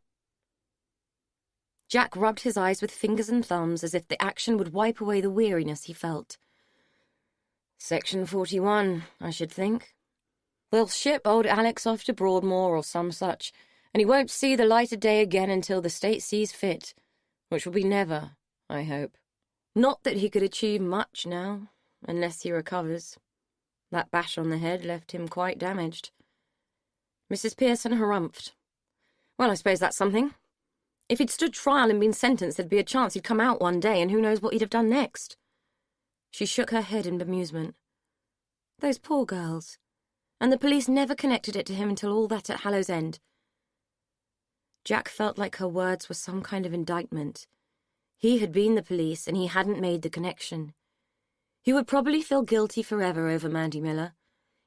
Jack rubbed his eyes with fingers and thumbs as if the action would wipe away the weariness he felt. Section 41, I should think. They'll ship old Alex off to Broadmoor or some such, and he won't see the light of day again until the state sees fit, which will be never, I hope. Not that he could achieve much now, unless he recovers. That bash on the head left him quite damaged. Mrs. Pearson harumphed. Well, I suppose that's something. If he'd stood trial and been sentenced, there'd be a chance he'd come out one day, and who knows what he'd have done next. She shook her head in bemusement. Those poor girls. And the police never connected it to him until all that at Hallow's End. Jack felt like her words were some kind of indictment. He had been the police, and he hadn't made the connection. He would probably feel guilty forever over Mandy Miller,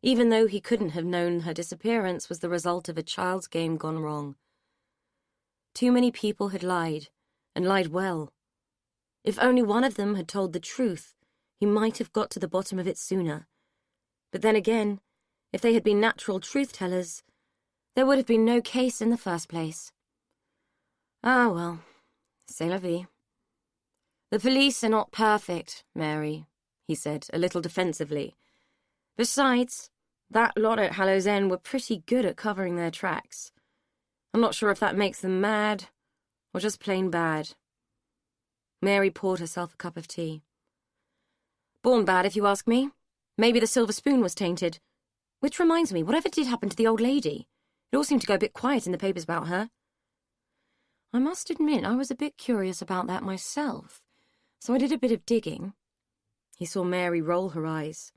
even though he couldn't have known her disappearance was the result of a child's game gone wrong. Too many people had lied, and lied well. If only one of them had told the truth, he might have got to the bottom of it sooner. But then again, if they had been natural truth-tellers, there would have been no case in the first place. Ah, well, c'est la vie. The police are not perfect, Mary, he said, a little defensively. Besides, that lot at Hallow's End were pretty good at covering their tracks. I'm not sure if that makes them mad or just plain bad. Mary poured herself a cup of tea. Born bad, if you ask me. Maybe the silver spoon was tainted. Which reminds me, whatever did happen to the old lady? It all seemed to go a bit quiet in the papers about her. I must admit I was a bit curious about that myself, so I did a bit of digging. He saw Mary roll her eyes.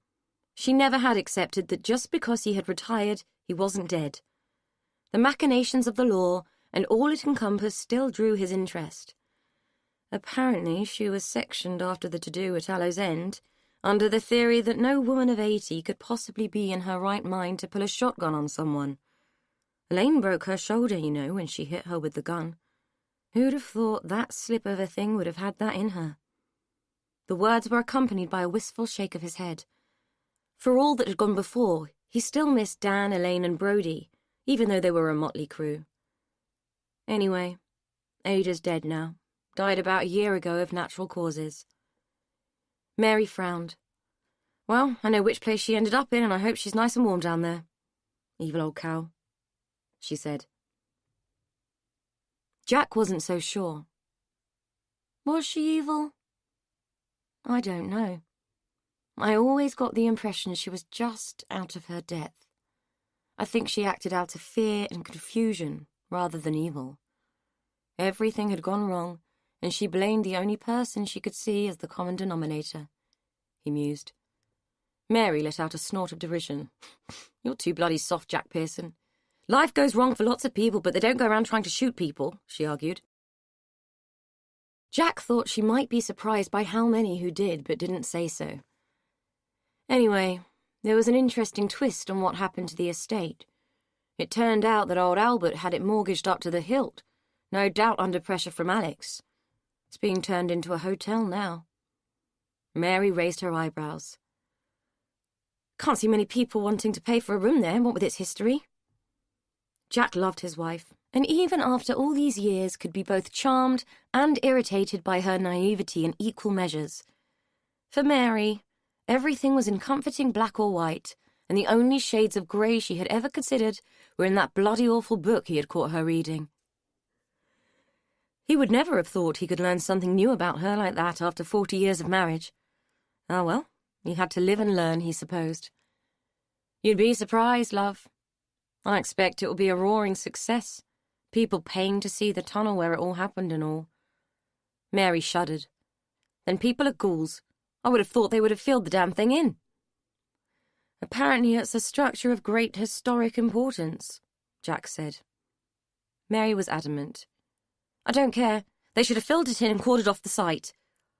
She never had accepted that just because he had retired, he wasn't dead. The machinations of the law and all it encompassed still drew his interest. Apparently she was sectioned after the to-do at Hallow's End, under the theory that no woman of 80 could possibly be in her right mind to pull a shotgun on someone. Elaine broke her shoulder, you know, when she hit her with the gun. Who'd have thought that slip of a thing would have had that in her? The words were accompanied by a wistful shake of his head. For all that had gone before, he still missed Dan, Elaine, and Brody, even though they were a motley crew. Anyway, Ada's dead now. Died about a year ago of natural causes. Mary frowned. Well, I know which place she ended up in, and I hope she's nice and warm down there. Evil old cow, she said. Jack wasn't so sure. Was she evil? I don't know. I always got the impression she was just out of her depth. I think she acted out of fear and confusion rather than evil. Everything had gone wrong, and she blamed the only person she could see as the common denominator. He mused. Mary let out a snort of derision. You're too bloody soft, Jack Pearson. Life goes wrong for lots of people, but they don't go around trying to shoot people, she argued. Jack thought she might be surprised by how many who did, but didn't say so. Anyway, there was an interesting twist on what happened to the estate. It turned out that old Albert had it mortgaged up to the hilt, no doubt under pressure from Alex. It's being turned into a hotel now. Mary raised her eyebrows. Can't see many people wanting to pay for a room there, what with its history. Jack loved his wife, and even after all these years could be both charmed and irritated by her naivety in equal measures. For Mary, everything was in comforting black or white, and the only shades of grey she had ever considered were in that bloody awful book he had caught her reading. He would never have thought he could learn something new about her like that after 40 years of marriage. Ah, well, he had to live and learn, he supposed. You'd be surprised, love. I expect it will be a roaring success. People paying to see the tunnel where it all happened and all. Mary shuddered. Then people are ghouls. I would have thought they would have filled the damn thing in. Apparently it's a structure of great historic importance, Jack said. Mary was adamant. I don't care. They should have filled it in and cordoned off the site.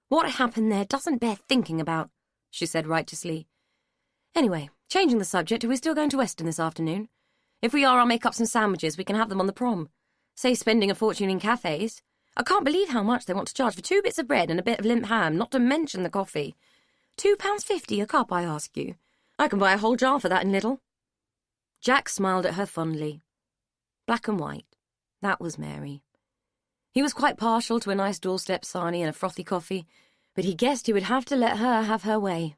What happened there doesn't bear thinking about, she said righteously. Anyway, changing the subject, are we still going to Weston this afternoon? If we are, I'll make up some sandwiches. We can have them on the prom. Save spending a fortune in cafes. I can't believe how much they want to charge for 2 bits of bread and a bit of limp ham, not to mention the coffee. £2.50 a cup, I ask you. I can buy a whole jar for that in Lidl. Jack smiled at her fondly. Black and white. That was Mary. He was quite partial to a nice doorstep sarnie and a frothy coffee, but he guessed he would have to let her have her way.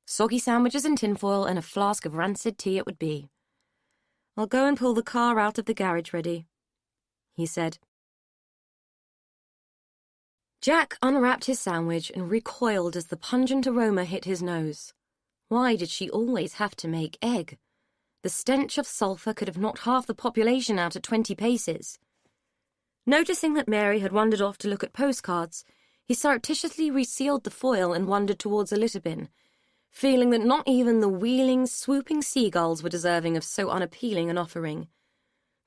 Soggy sandwiches and tinfoil and a flask of rancid tea it would be. "I'll go and pull the car out of the garage ready," he said. Jack unwrapped his sandwich and recoiled as the pungent aroma hit his nose. Why did she always have to make egg? The stench of sulphur could have knocked half the population out at 20 paces. Noticing that Mary had wandered off to look at postcards, he surreptitiously resealed the foil and wandered towards a litter bin, feeling that not even the wheeling, swooping seagulls were deserving of so unappealing an offering,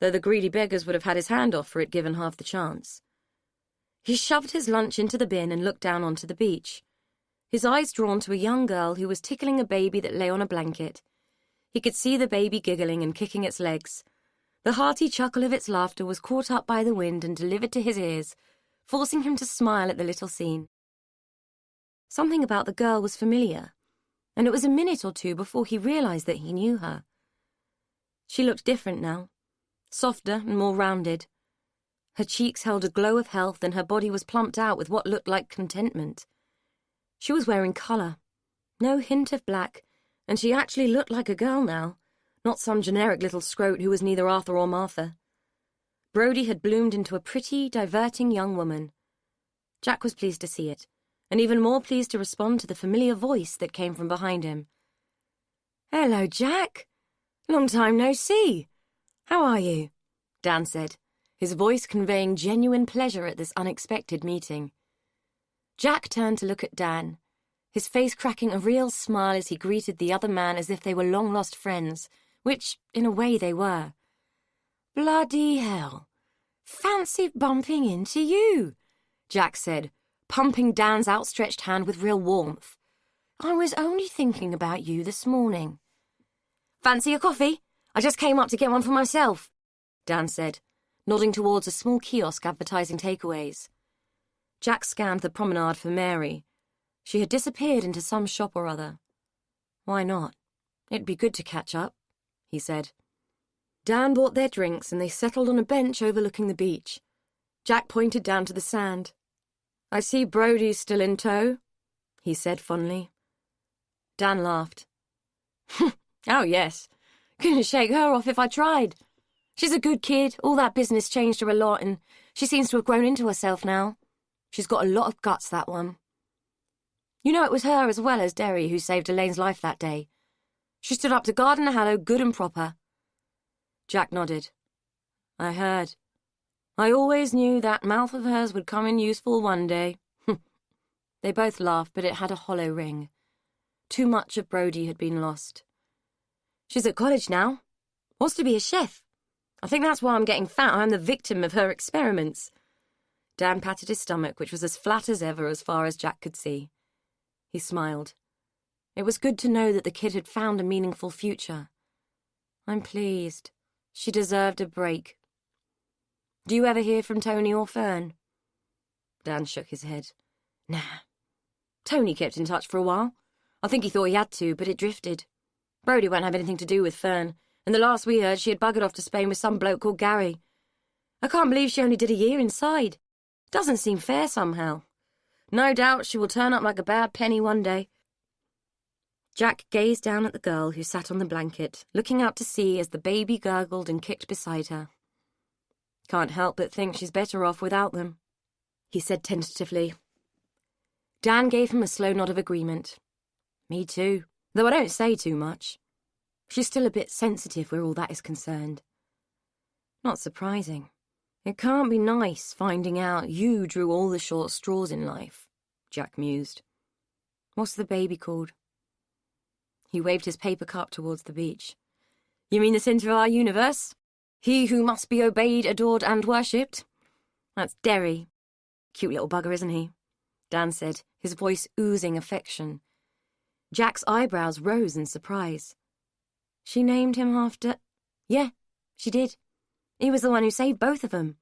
though the greedy beggars would have had his hand off for it given half the chance. He shoved his lunch into the bin and looked down onto the beach, his eyes drawn to a young girl who was tickling a baby that lay on a blanket. He could see the baby giggling and kicking its legs. The hearty chuckle of its laughter was caught up by the wind and delivered to his ears, forcing him to smile at the little scene. Something about the girl was familiar, and it was a minute or two before he realized that he knew her. She looked different now, softer and more rounded. Her cheeks held a glow of health and her body was plumped out with what looked like contentment. She was wearing colour, no hint of black, and she actually looked like a girl now, not some generic little scrote who was neither Arthur or Martha. Brodie had bloomed into a pretty, diverting young woman. Jack was pleased to see it, and even more pleased to respond to the familiar voice that came from behind him. "Hello, Jack. Long time no see. How are you?" Dan said, his voice conveying genuine pleasure at this unexpected meeting. Jack turned to look at Dan, his face cracking a real smile as he greeted the other man as if they were long-lost friends, which, in a way, they were. "Bloody hell. Fancy bumping into you," Jack said, pumping Dan's outstretched hand with real warmth. "I was only thinking about you this morning." "Fancy a coffee? I just came up to get one for myself," Dan said, nodding towards a small kiosk advertising takeaways. Jack scanned the promenade for Mary. She had disappeared into some shop or other. "Why not? It'd be good to catch up," he said. Dan bought their drinks and they settled on a bench overlooking the beach. Jack pointed down to the sand. "I see Brodie's still in tow," he said fondly. Dan laughed. "Oh, yes. Couldn't shake her off if I tried. She's a good kid, all that business changed her a lot, and she seems to have grown into herself now. She's got a lot of guts, that one. You know it was her as well as Derry who saved Elaine's life that day. She stood up to Gardner Hallow good and proper." Jack nodded. "I heard. I always knew that mouth of hers would come in useful one day." They both laughed, but it had a hollow ring. Too much of Brodie had been lost. "She's at college now. Wants to be a chef. I think that's why I'm getting fat. I'm the victim of her experiments." Dan patted his stomach, which was as flat as ever as far as Jack could see. He smiled. It was good to know that the kid had found a meaningful future. "I'm pleased. She deserved a break." "Do you ever hear from Tony or Fern?" Dan shook his head. "Nah. Tony kept in touch for a while. I think he thought he had to, but it drifted. Brodie won't have anything to do with Fern, and the last we heard she had buggered off to Spain with some bloke called Gary. I can't believe she only did a year inside. Doesn't seem fair somehow. No doubt she will turn up like a bad penny one day." Jack gazed down at the girl who sat on the blanket, looking out to sea as the baby gurgled and kicked beside her. "Can't help but think she's better off without them," he said tentatively. Dan gave him a slow nod of agreement. "Me too, though I don't say too much. She's still a bit sensitive where all that is concerned." "Not surprising. It can't be nice finding out you drew all the short straws in life," Jack mused. "What's the baby called?" He waved his paper cup towards the beach. "You mean the centre of our universe? He who must be obeyed, adored, and worshipped? That's Derry. Cute little bugger, isn't he?" Dan said, his voice oozing affection. Jack's eyebrows rose in surprise. "She named him after—" "Yeah, she did. He was the one who saved both of them."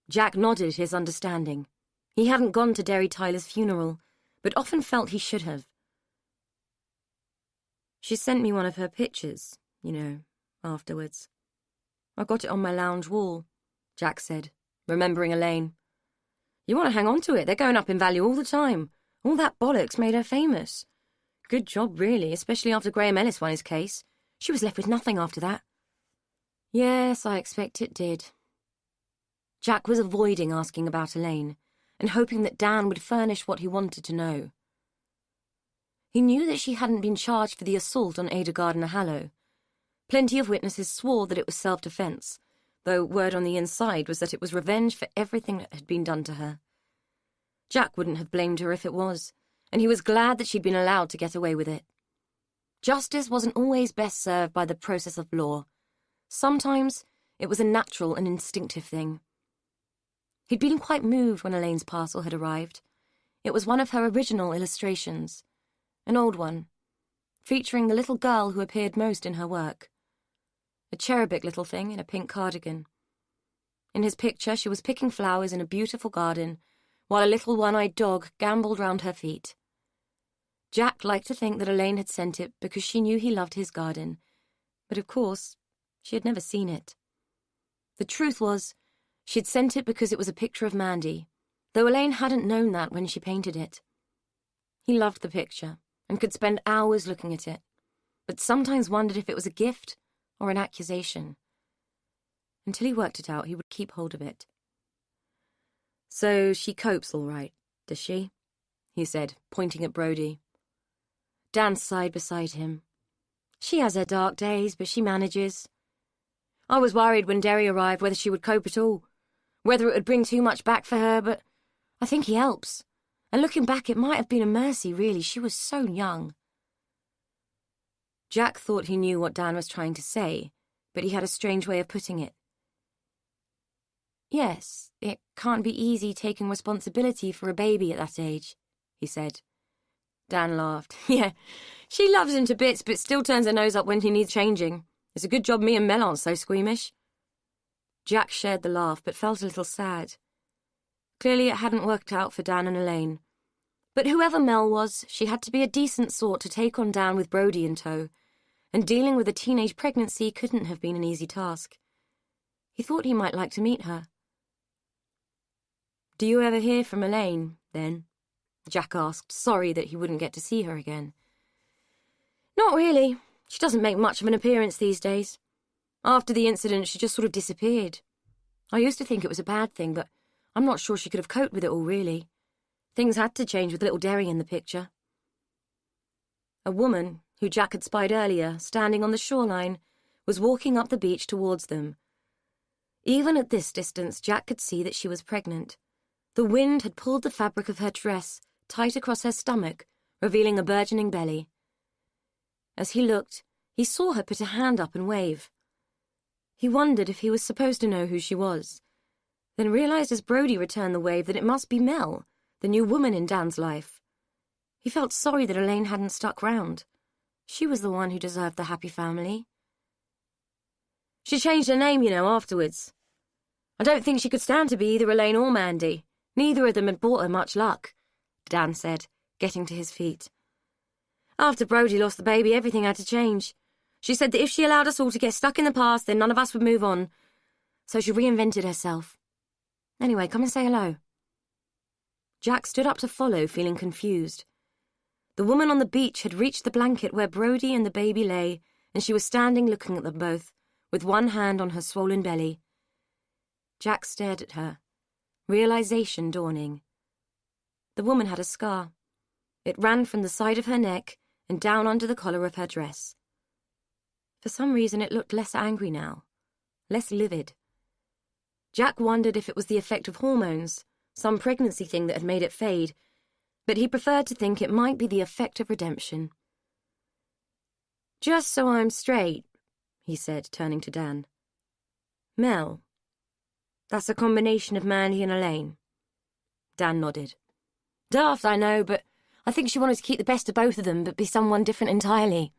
Jack nodded his understanding. He hadn't gone to Derry Tyler's funeral, but often felt he should have. "She sent me one of her pictures, afterwards. I got it on my lounge wall," Jack said, remembering Elaine. You want to hang on to it. They're going up in value all the time. All that bollocks made her famous. Good job, really, especially after Graham Ellis won his case. She was left with nothing after that. Yes, I expect it did. Jack was avoiding asking about Elaine and hoping that Dan would furnish what he wanted to know. He knew that she hadn't been charged for the assault on Ada Gardner-Hallow. Plenty of witnesses swore that it was self-defence, though word on the inside was that it was revenge for everything that had been done to her. Jack wouldn't have blamed her if it was, and he was glad that she'd been allowed to get away with it. Justice wasn't always best served by the process of law. Sometimes it was a natural and instinctive thing. He'd been quite moved when Elaine's parcel had arrived. It was one of her original illustrations, an old one, featuring the little girl who appeared most in her work. A cherubic little thing in a pink cardigan. In his picture, she was picking flowers in a beautiful garden, while a little one-eyed dog gambolled round her feet. Jack liked to think that Elaine had sent it because she knew he loved his garden, but of course, she had never seen it. The truth was, she'd sent it because it was a picture of Mandy, though Elaine hadn't known that when she painted it. He loved the picture and could spend hours looking at it, but sometimes wondered if it was a gift or an accusation. Until he worked it out, he would keep hold of it. So she copes all right, does she? He said, pointing at Brodie. Dan sighed beside him. She has her dark days, but she manages. I was worried when Derry arrived whether she would cope at all, whether it would bring too much back for her, but I think he helps. And looking back, it might have been a mercy, really. She was so young. Jack thought he knew what Dan was trying to say, but he had a strange way of putting it. Yes, it can't be easy taking responsibility for a baby at that age, he said. Dan laughed. Yeah, she loves him to bits, but still turns her nose up when he needs changing. It's a good job me and Mel aren't so squeamish. Jack shared the laugh, but felt a little sad. Clearly it hadn't worked out for Dan and Elaine. But whoever Mel was, she had to be a decent sort to take on Dan with Brodie in tow, and dealing with a teenage pregnancy couldn't have been an easy task. He thought he might like to meet her. Do you ever hear from Elaine, then? Jack asked, sorry that he wouldn't get to see her again. Not really. She doesn't make much of an appearance these days. After the incident, she just sort of disappeared. I used to think it was a bad thing, but I'm not sure she could have coped with it all, really. Things had to change with little Derry in the picture. A woman, who Jack had spied earlier, standing on the shoreline, was walking up the beach towards them. Even at this distance, Jack could see that she was pregnant. The wind had pulled the fabric of her dress tight across her stomach, revealing a burgeoning belly. As he looked, he saw her put a hand up and wave. He wondered if he was supposed to know who she was, then realised as Brodie returned the wave that it must be Mel, the new woman in Dan's life. He felt sorry that Elaine hadn't stuck round. She was the one who deserved the happy family. She changed her name, afterwards. I don't think she could stand to be either Elaine or Mandy. Neither of them had brought her much luck, Dan said, getting to his feet. After Brodie lost the baby, everything had to change. She said that if she allowed us all to get stuck in the past, then none of us would move on. So she reinvented herself. Anyway, come and say hello. Jack stood up to follow, feeling confused. The woman on the beach had reached the blanket where Brodie and the baby lay, and she was standing looking at them both, with one hand on her swollen belly. Jack stared at her, realization dawning. The woman had a scar. It ran from the side of her neck and down under the collar of her dress. For some reason it looked less angry now, less livid. Jack wondered if it was the effect of hormones, some pregnancy thing that had made it fade, but he preferred to think it might be the effect of redemption. Just so I'm straight, he said, turning to Dan. Mel, that's a combination of Mandy and Elaine. Dan nodded. Daft, I know, but I think she wanted to keep the best of both of them, but be someone different entirely.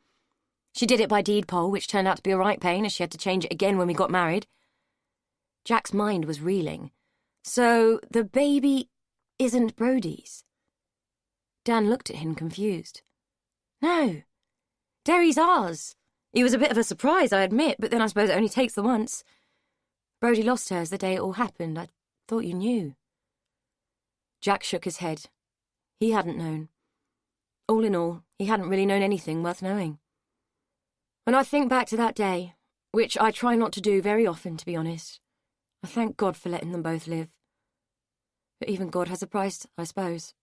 She did it by deed poll, which turned out to be a right pain, as she had to change it again when we got married. Jack's mind was reeling. So the baby isn't Brodie's? Dan looked at him confused. No, Derry's ours. It was a bit of a surprise, I admit, but then I suppose it only takes the once. Brodie lost hers the day it all happened. I Thought you knew. Jack shook his head. He hadn't known. All in all, he hadn't really known anything worth knowing. When I think back to that day, which I try not to do very often, to be honest, I thank God for letting them both live. But even God has a price, I suppose.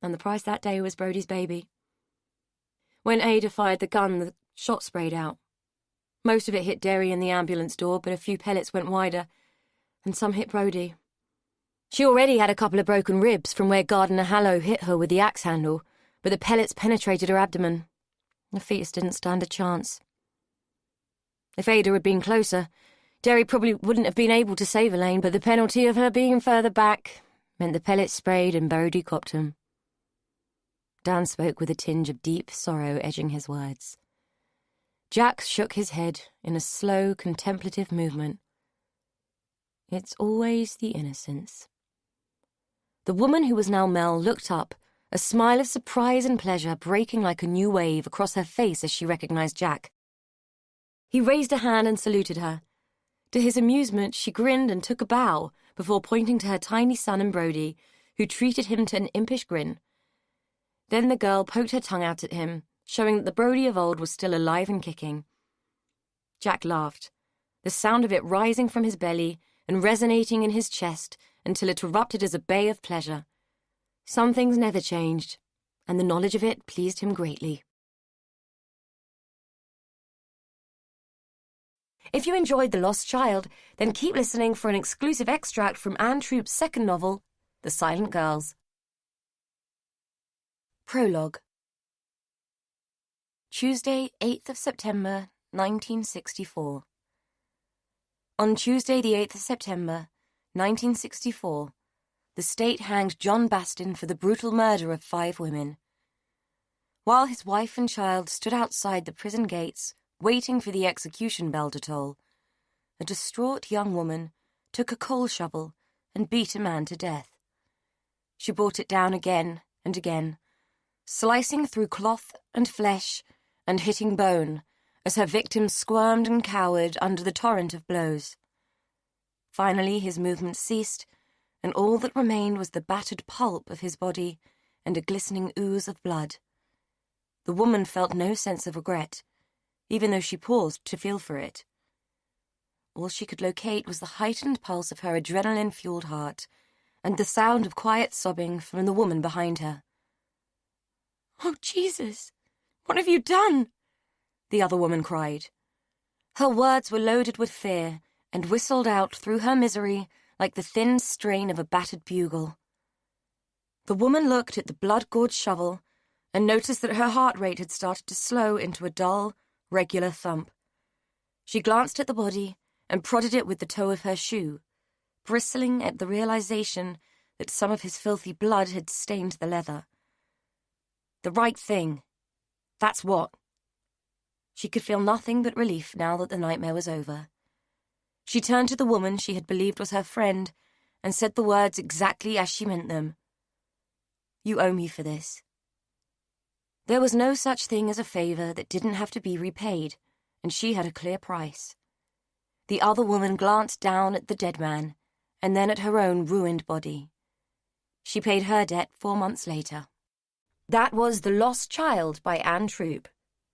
And the price that day was Brodie's baby. When Ada fired the gun, the shot sprayed out. Most of it hit Derry and the ambulance door, but a few pellets went wider, and some hit Brodie. She already had a couple of broken ribs from where Gardener Hallow hit her with the axe handle, but the pellets penetrated her abdomen. The fetus didn't stand a chance. If Ada had been closer, Derry probably wouldn't have been able to save Elaine, but the penalty of her being further back meant the pellets sprayed and Brodie copped him. Dan spoke with a tinge of deep sorrow edging his words. Jack shook his head in a slow, contemplative movement. It's always the innocents. The woman who was now Mel looked up, a smile of surprise and pleasure breaking like a new wave across her face as she recognized Jack. He raised a hand and saluted her. To his amusement, she grinned and took a bow before pointing to her tiny son and Brodie, who treated him to an impish grin. Then the girl poked her tongue out at him, showing that the Brodie of old was still alive and kicking. Jack laughed, the sound of it rising from his belly and resonating in his chest until it erupted as a bay of pleasure. Some things never changed, and the knowledge of it pleased him greatly. If you enjoyed The Lost Child, then keep listening for an exclusive extract from Anne Troup's second novel, The Silent Girls. Prologue. Tuesday, 8th of September, 1964. On Tuesday, the 8th of September, 1964, the state hanged John Bastin for the brutal murder of 5 women. While his wife and child stood outside the prison gates, waiting for the execution bell to toll, a distraught young woman took a coal shovel and beat a man to death. She brought it down again and again, slicing through cloth and flesh and hitting bone as her victim squirmed and cowered under the torrent of blows. Finally, his movement ceased, and all that remained was the battered pulp of his body and a glistening ooze of blood. The woman felt no sense of regret, even though she paused to feel for it. All she could locate was the heightened pulse of her adrenaline-fueled heart and the sound of quiet sobbing from the woman behind her. "Oh, Jesus! What have you done?" the other woman cried. Her words were loaded with fear and whistled out through her misery like the thin strain of a battered bugle. The woman looked at the blood-gorged shovel and noticed that her heart rate had started to slow into a dull, regular thump. She glanced at the body and prodded it with the toe of her shoe, bristling at the realization that some of his filthy blood had stained the leather. The right thing. That's what. She could feel nothing but relief now that the nightmare was over. She turned to the woman she had believed was her friend and said the words exactly as she meant them. "You owe me for this." There was no such thing as a favor that didn't have to be repaid, and she had a clear price. The other woman glanced down at the dead man, and then at her own ruined body. She paid her debt 4 months later. That was The Lost Child by Anne Troup,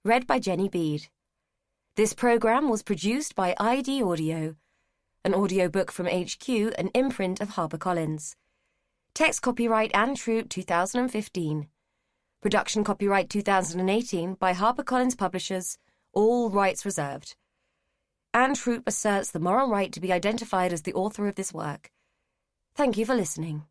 read by Jenny Bede. This program was produced by ID Audio, an audiobook from HQ, an imprint of HarperCollins. Text copyright Anne Troup 2015. Production copyright 2018 by HarperCollins Publishers, all rights reserved. Anne Troup asserts the moral right to be identified as the author of this work. Thank you for listening.